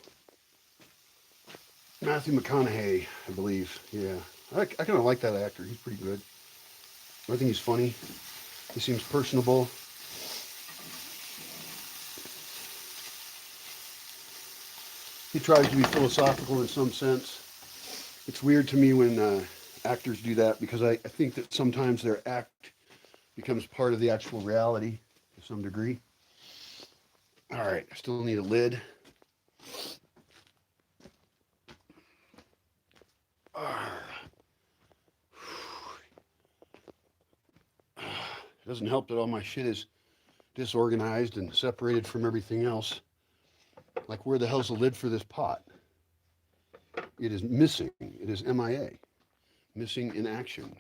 Matthew McConaughey, I believe. Yeah. I kind of like that actor. He's pretty good. I think he's funny. He seems personable. He tries to be philosophical in some sense. It's weird to me when actors do that because I think that sometimes their act becomes part of the actual reality to some degree. All right, I still need a lid. It doesn't help that all my shit is disorganized and separated from everything else. Like, where the hell's the lid for this pot? It is missing. It is MIA. Missing in action.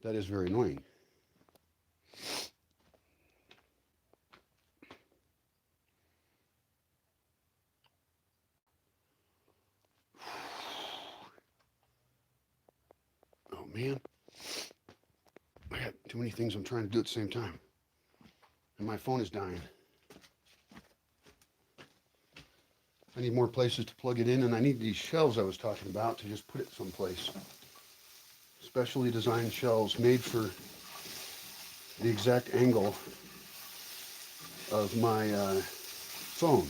That is very annoying. Oh, man. I got too many things I'm trying to do at the same time. And my phone is dying. I need more places to plug it in, and I need these shelves I was talking about to just put it someplace. Specially designed shelves made for the exact angle of my phone.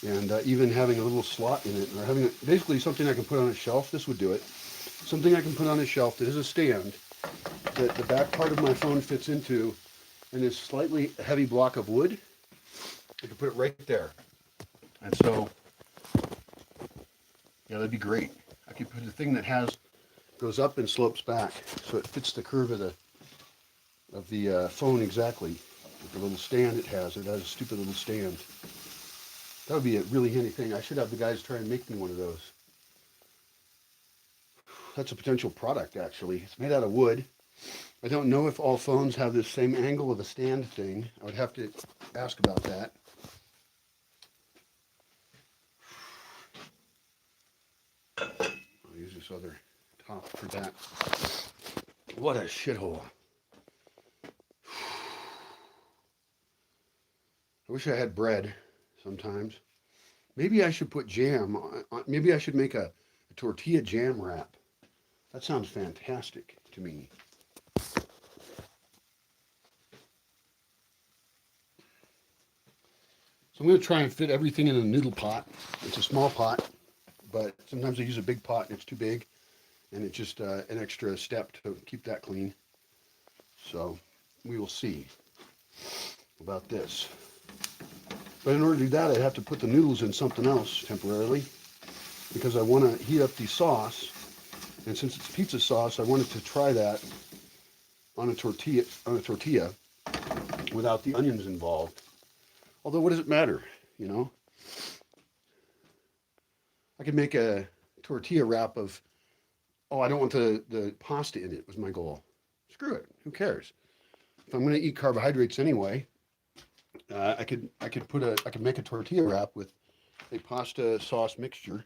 And even having a little slot in it, or having basically something I can put on a shelf, this would do it. Something I can put on a shelf that is a stand that the back part of my phone fits into, and this slightly heavy block of wood, I can put it right there. And so, yeah, that'd be great. I could put a thing that goes up and slopes back, so it fits the curve of the phone exactly. With the little stand it has a stupid little stand. That would be a really handy thing. I should have the guys try and make me one of those. That's a potential product, actually. It's made out of wood. I don't know if all phones have the same angle of the stand thing. I would have to ask about that. I'll use this other top for that. What a shithole. I wish I had bread sometimes. Maybe I should put jam on. Maybe I should make a tortilla jam wrap. That sounds fantastic to me. So I'm going to try and fit everything in a noodle pot. It's a small pot, but sometimes I use a big pot and it's too big, and it's just an extra step to keep that clean. So we will see about this. But in order to do that, I'd have to put the noodles in something else temporarily because I want to heat up the sauce. And since it's pizza sauce, I wanted to try that on a tortilla without the onions involved. Although, what does it matter, you know? I could make a tortilla wrap of, oh, I don't want the pasta in it was my goal. screw it. Who cares? If I'm going to eat carbohydrates anyway, I could make a tortilla wrap with a pasta sauce mixture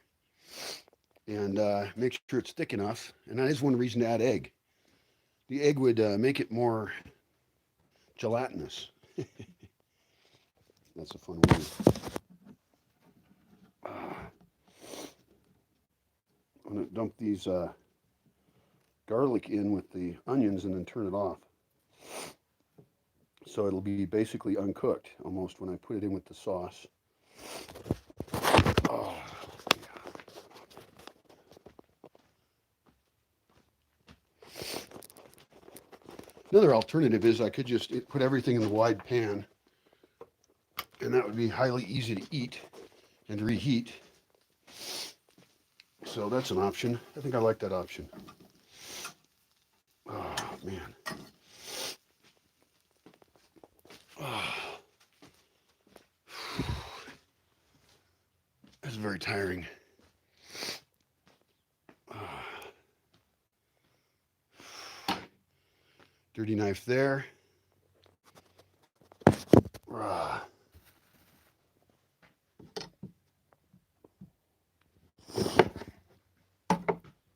and make sure it's thick enough. And that is one reason to add egg. The egg would make it more gelatinous. That's a fun word. I'm going to dump these garlic in with the onions and then turn it off. So it'll be basically uncooked almost when I put it in with the sauce. Oh, yeah. Another alternative is I could just put everything in the wide pan, and that would be highly easy to eat and reheat. So that's an option. I think I like that option. Oh, man. Oh. That's very tiring. Dirty knife there.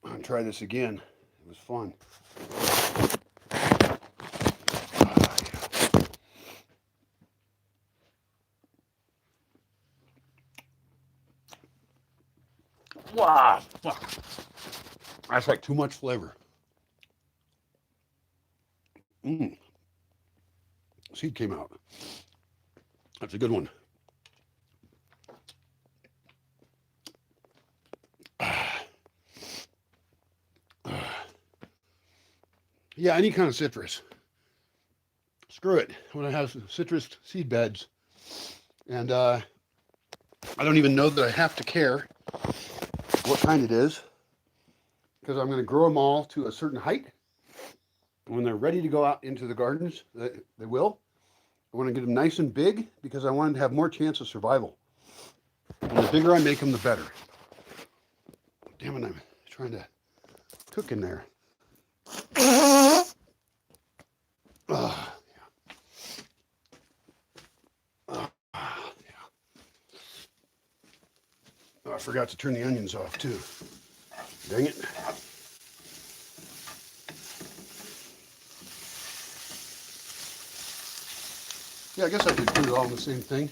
I'll try this again. It was fun. Wow. That's like too much flavor. Seed came out. That's a good one. Yeah, any kind of citrus. Screw it. When I have citrus seed beds, and I don't even know that I have to care what kind it is, because I'm going to grow them all to a certain height. When they're ready to go out into the gardens, they will. I want to get them nice and big because I want them to have more chance of survival. And the bigger I make them, the better. Damn it, I'm trying to cook in there. Yeah. Oh, I forgot to turn the onions off too. Dang it. Yeah, I guess I could put it all in the same thing.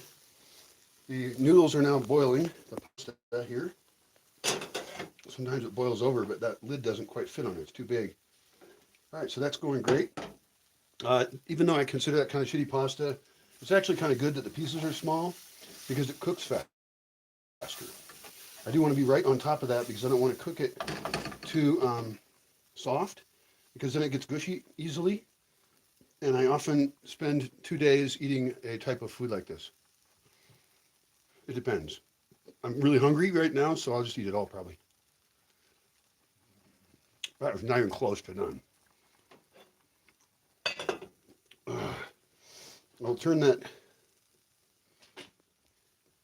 The noodles are now boiling. The pasta here. Sometimes it boils over, but that lid doesn't quite fit on it. It's too big. All right, so that's going great. Even though I consider that kind of shitty pasta, it's actually kind of good that the pieces are small because it cooks faster. I do want to be right on top of that because I don't want to cook it too soft because then it gets gushy easily. And I often spend 2 days eating a type of food like this. It depends. I'm really hungry right now, so I'll just eat it all probably. That was not even close to done. I'll turn that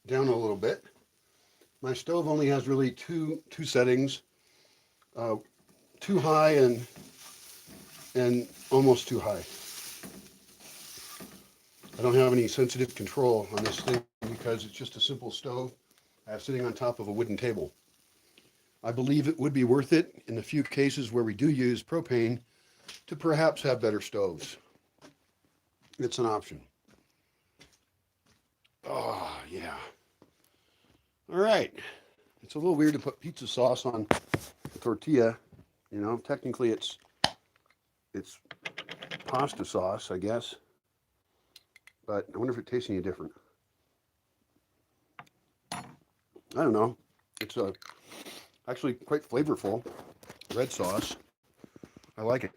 down a little bit. My stove only has really two settings, too high and almost too high. I don't have any sensitive control on this thing because it's just a simple stove I have sitting on top of a wooden table. I believe it would be worth it in the few cases where we do use propane to perhaps have better stoves. It's an option. Oh, yeah. All right. It's a little weird to put pizza sauce on a tortilla. You know, technically it's pasta sauce, I guess. But I wonder if it tastes any different. I don't know. It's actually quite flavorful. Red sauce. I like it.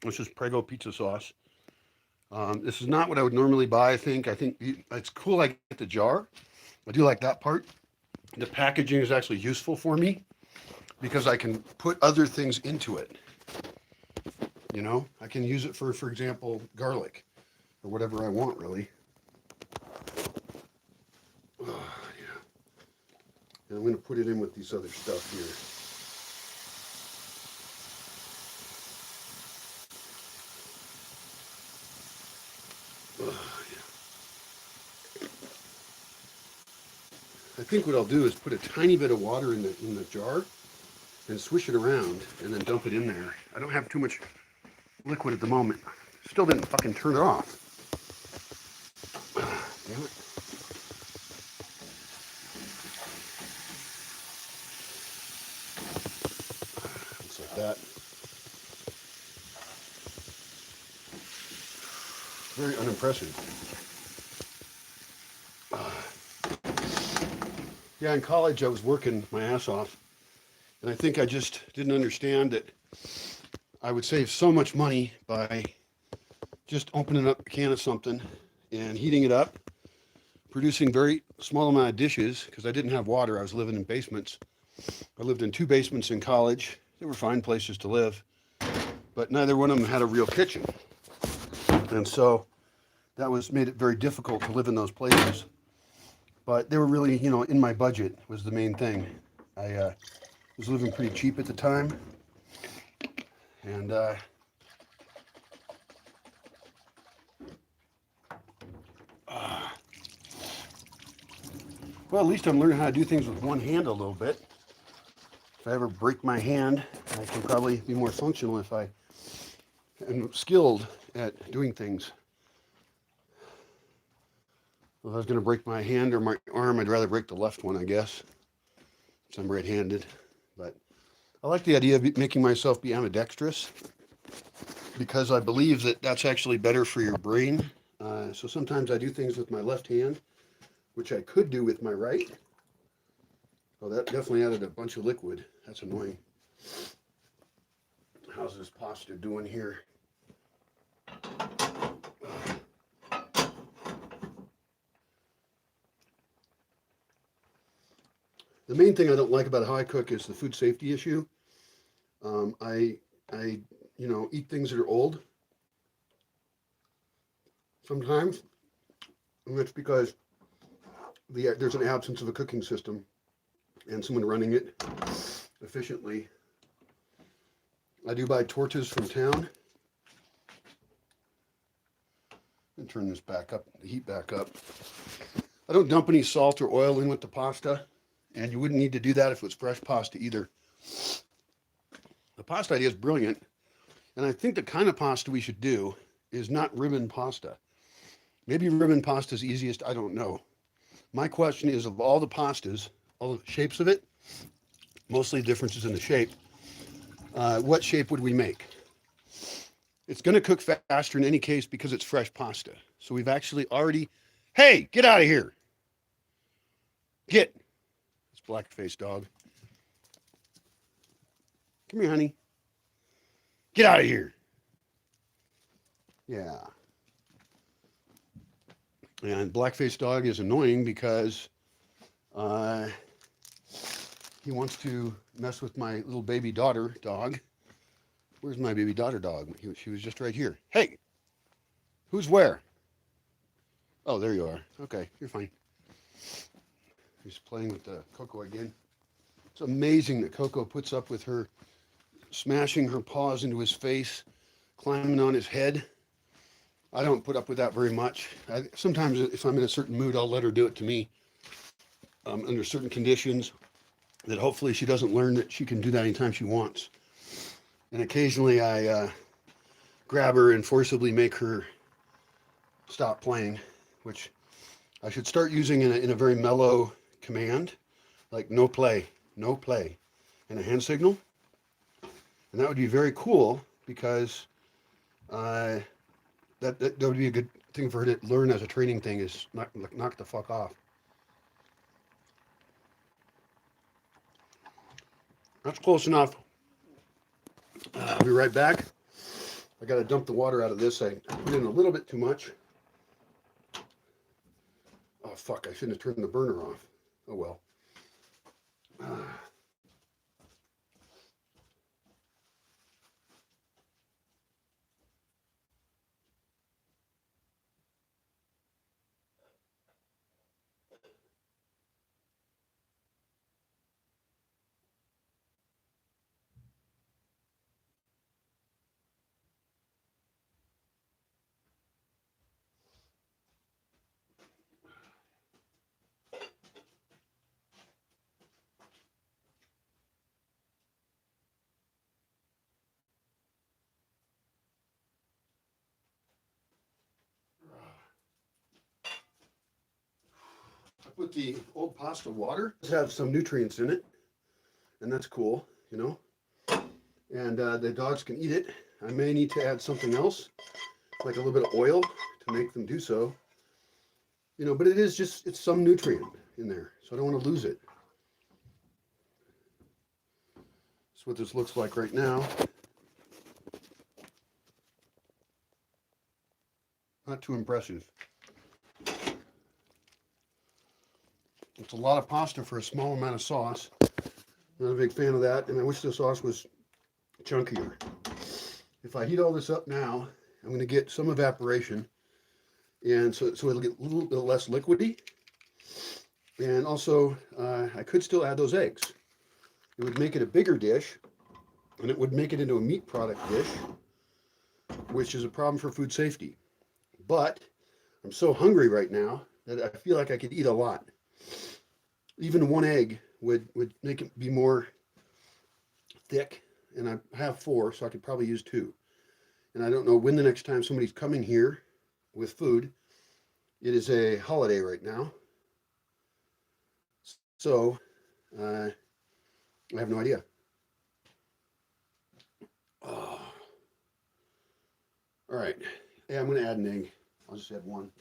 This is Prego pizza sauce. This is not what I would normally buy, I think. I think it's cool I get the jar. I do like that part. The packaging is actually useful for me because I can put other things into it. You know, I can use it for example, garlic or whatever I want, really. Oh, yeah. And I'm going to put it in with these other stuff here. I think what I'll do is put a tiny bit of water in the jar and swish it around and then dump it in there. I don't have too much liquid at the moment. Still didn't fucking turn it off. Damn it. Looks like that. Very unimpressive. Yeah, in college I was working my ass off, and I think I just didn't understand that I would save so much money by just opening up a can of something and heating it up, producing very small amount of dishes because I didn't have water. I was living in basements. I lived in 2 basements in college. They were fine places to live, but neither one of them had a real kitchen. And so that made it very difficult to live in those places. But they were really, in my budget was the main thing. I was living pretty cheap at the time. And well, at least I'm learning how to do things with one hand a little bit. If I ever break my hand, I can probably be more functional if I am skilled at doing things. If I was going to break my hand or my arm, I'd rather break the left one, I guess, since I'm right-handed. But I like the idea of making myself be ambidextrous because I believe that that's actually better for your brain. So sometimes I do things with my left hand, which I could do with my right. Oh, that definitely added a bunch of liquid. That's annoying. How's this pasta doing here? The main thing I don't like about how I cook is the food safety issue. I eat things that are old sometimes, and that's because there's an absence of a cooking system and someone running it efficiently. I do buy tortas from town. And turn this back up, the heat back up. I don't dump any salt or oil in with the pasta, and you wouldn't need to do that if it was fresh pasta either. The pasta idea is brilliant, and I think the kind of pasta we should do is not ribbon pasta. Maybe ribbon pasta is easiest, I don't know. My question is, of all the pastas, all the shapes of it, mostly differences in the shape, what shape would we make? It's going to cook faster in any case because it's fresh pasta. So we've actually already, hey, get out of here. Get. It's black-faced dog. Come here, honey. Get out of here. Yeah. And black-faced dog is annoying because he wants to mess with my little baby daughter dog. Where's my baby daughter dog? She was just right here. Hey, who's where? Oh, there you are. Okay, you're fine. He's playing with Coco again. It's amazing that Coco puts up with her smashing her paws into his face, climbing on his head. I don't put up with that very much. Sometimes if I'm in a certain mood, I'll let her do it to me under certain conditions that hopefully she doesn't learn that she can do that anytime she wants. And occasionally I grab her and forcibly make her stop playing, which I should start using in a very mellow command, like no play, and a hand signal. And that would be very cool because that would be a good thing for her to learn as a training thing is knock the fuck off. That's close enough. I'll be right back. I got to dump the water out of this. I put in a little bit too much. Oh, fuck. I shouldn't have turned the burner off. Oh, well. with the old pasta water. It has some nutrients in it, and that's cool, you know. And the dogs can eat it. I may need to add something else, like a little bit of oil to make them do so. You know, but it is just, it's some nutrient in there, so I don't want to lose it. That's what this looks like right now. Not too impressive. It's a lot of pasta for a small amount of sauce. Not a big fan of that, and I wish the sauce was chunkier. If I heat all this up now, I'm going to get some evaporation, and so it'll get a little bit less liquidy. And also, I could still add those eggs. It would make it a bigger dish, and it would make it into a meat product dish, which is a problem for food safety. But I'm so hungry right now that I feel like I could eat a lot. Even one egg would make it be more thick, and I have 4, so I could probably use 2. And I don't know when the next time somebody's coming here with food. It is a holiday right now, so I have no idea. Oh. All right, yeah, I'm going to add an egg. I'll just add 1.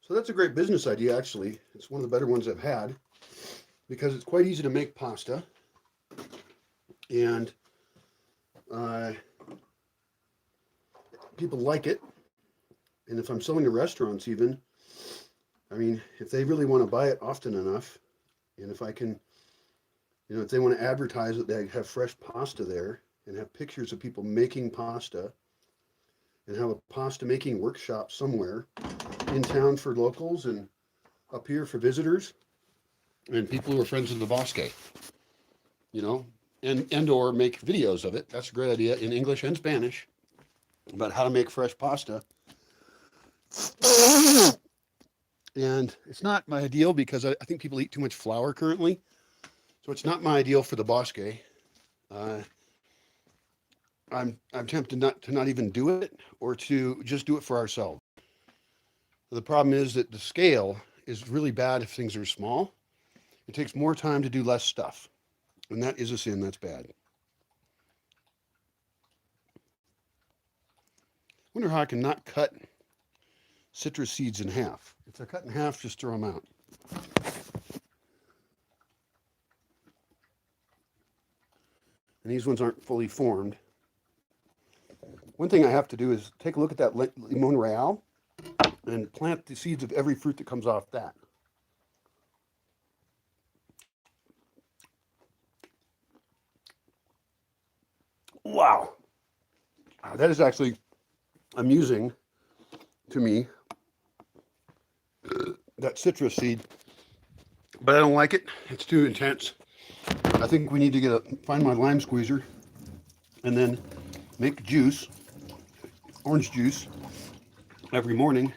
So that's a great business idea, actually. It's one of the better ones I've had because it's quite easy to make pasta. And people like it. And if I'm selling to restaurants even, I mean, if they really want to buy it often enough, and if I can, you know, if they want to advertise that they have fresh pasta there and have pictures of people making pasta and have a pasta making workshop somewhere in town for locals and up here for visitors and people who are friends of the Bosque, you know, and or make videos of it. That's a great idea in English and Spanish about how to make fresh pasta. And it's not my ideal because I think people eat too much flour currently. So it's not my ideal for the Bosque. I'm tempted to not even do it or to just do it for ourselves. The problem is that the scale is really bad if things are small. It takes more time to do less stuff. And that is a sin. That's bad. I wonder how I can not cut citrus seeds in half. If they're cut in half, just throw them out. And these ones aren't fully formed. One thing I have to do is take a look at that limon real and plant the seeds of every fruit that comes off that. Wow. That is actually amusing to me, that citrus seed, but I don't like it. It's too intense. I think we need to find my lime squeezer and then make juice, orange juice, every morning,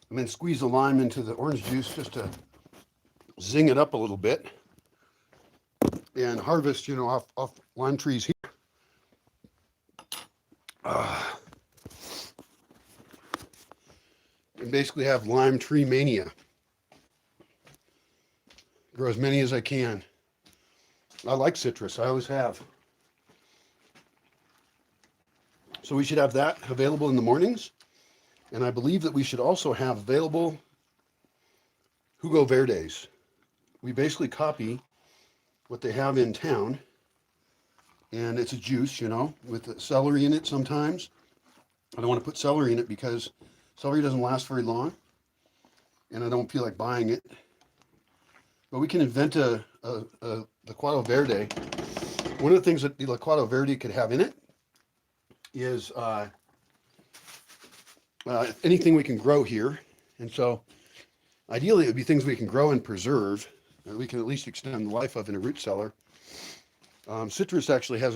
and then squeeze the lime into the orange juice just to zing it up a little bit, and harvest, you know, off lime trees here. And basically have lime tree mania. Grow as many as I can. I like citrus. I always have. So we should have that available in the mornings. And I believe that we should also have available Jugo Verdes. We basically copy what they have in town. And it's a juice, you know, with celery in it sometimes. I don't want to put celery in it because celery doesn't last very long. And I don't feel like buying it. But we can invent a licuado verde. One of the things that the licuado verde could have in it is anything we can grow here. And so ideally it would be things we can grow and preserve, and we can at least extend the life of in a root cellar. Citrus actually has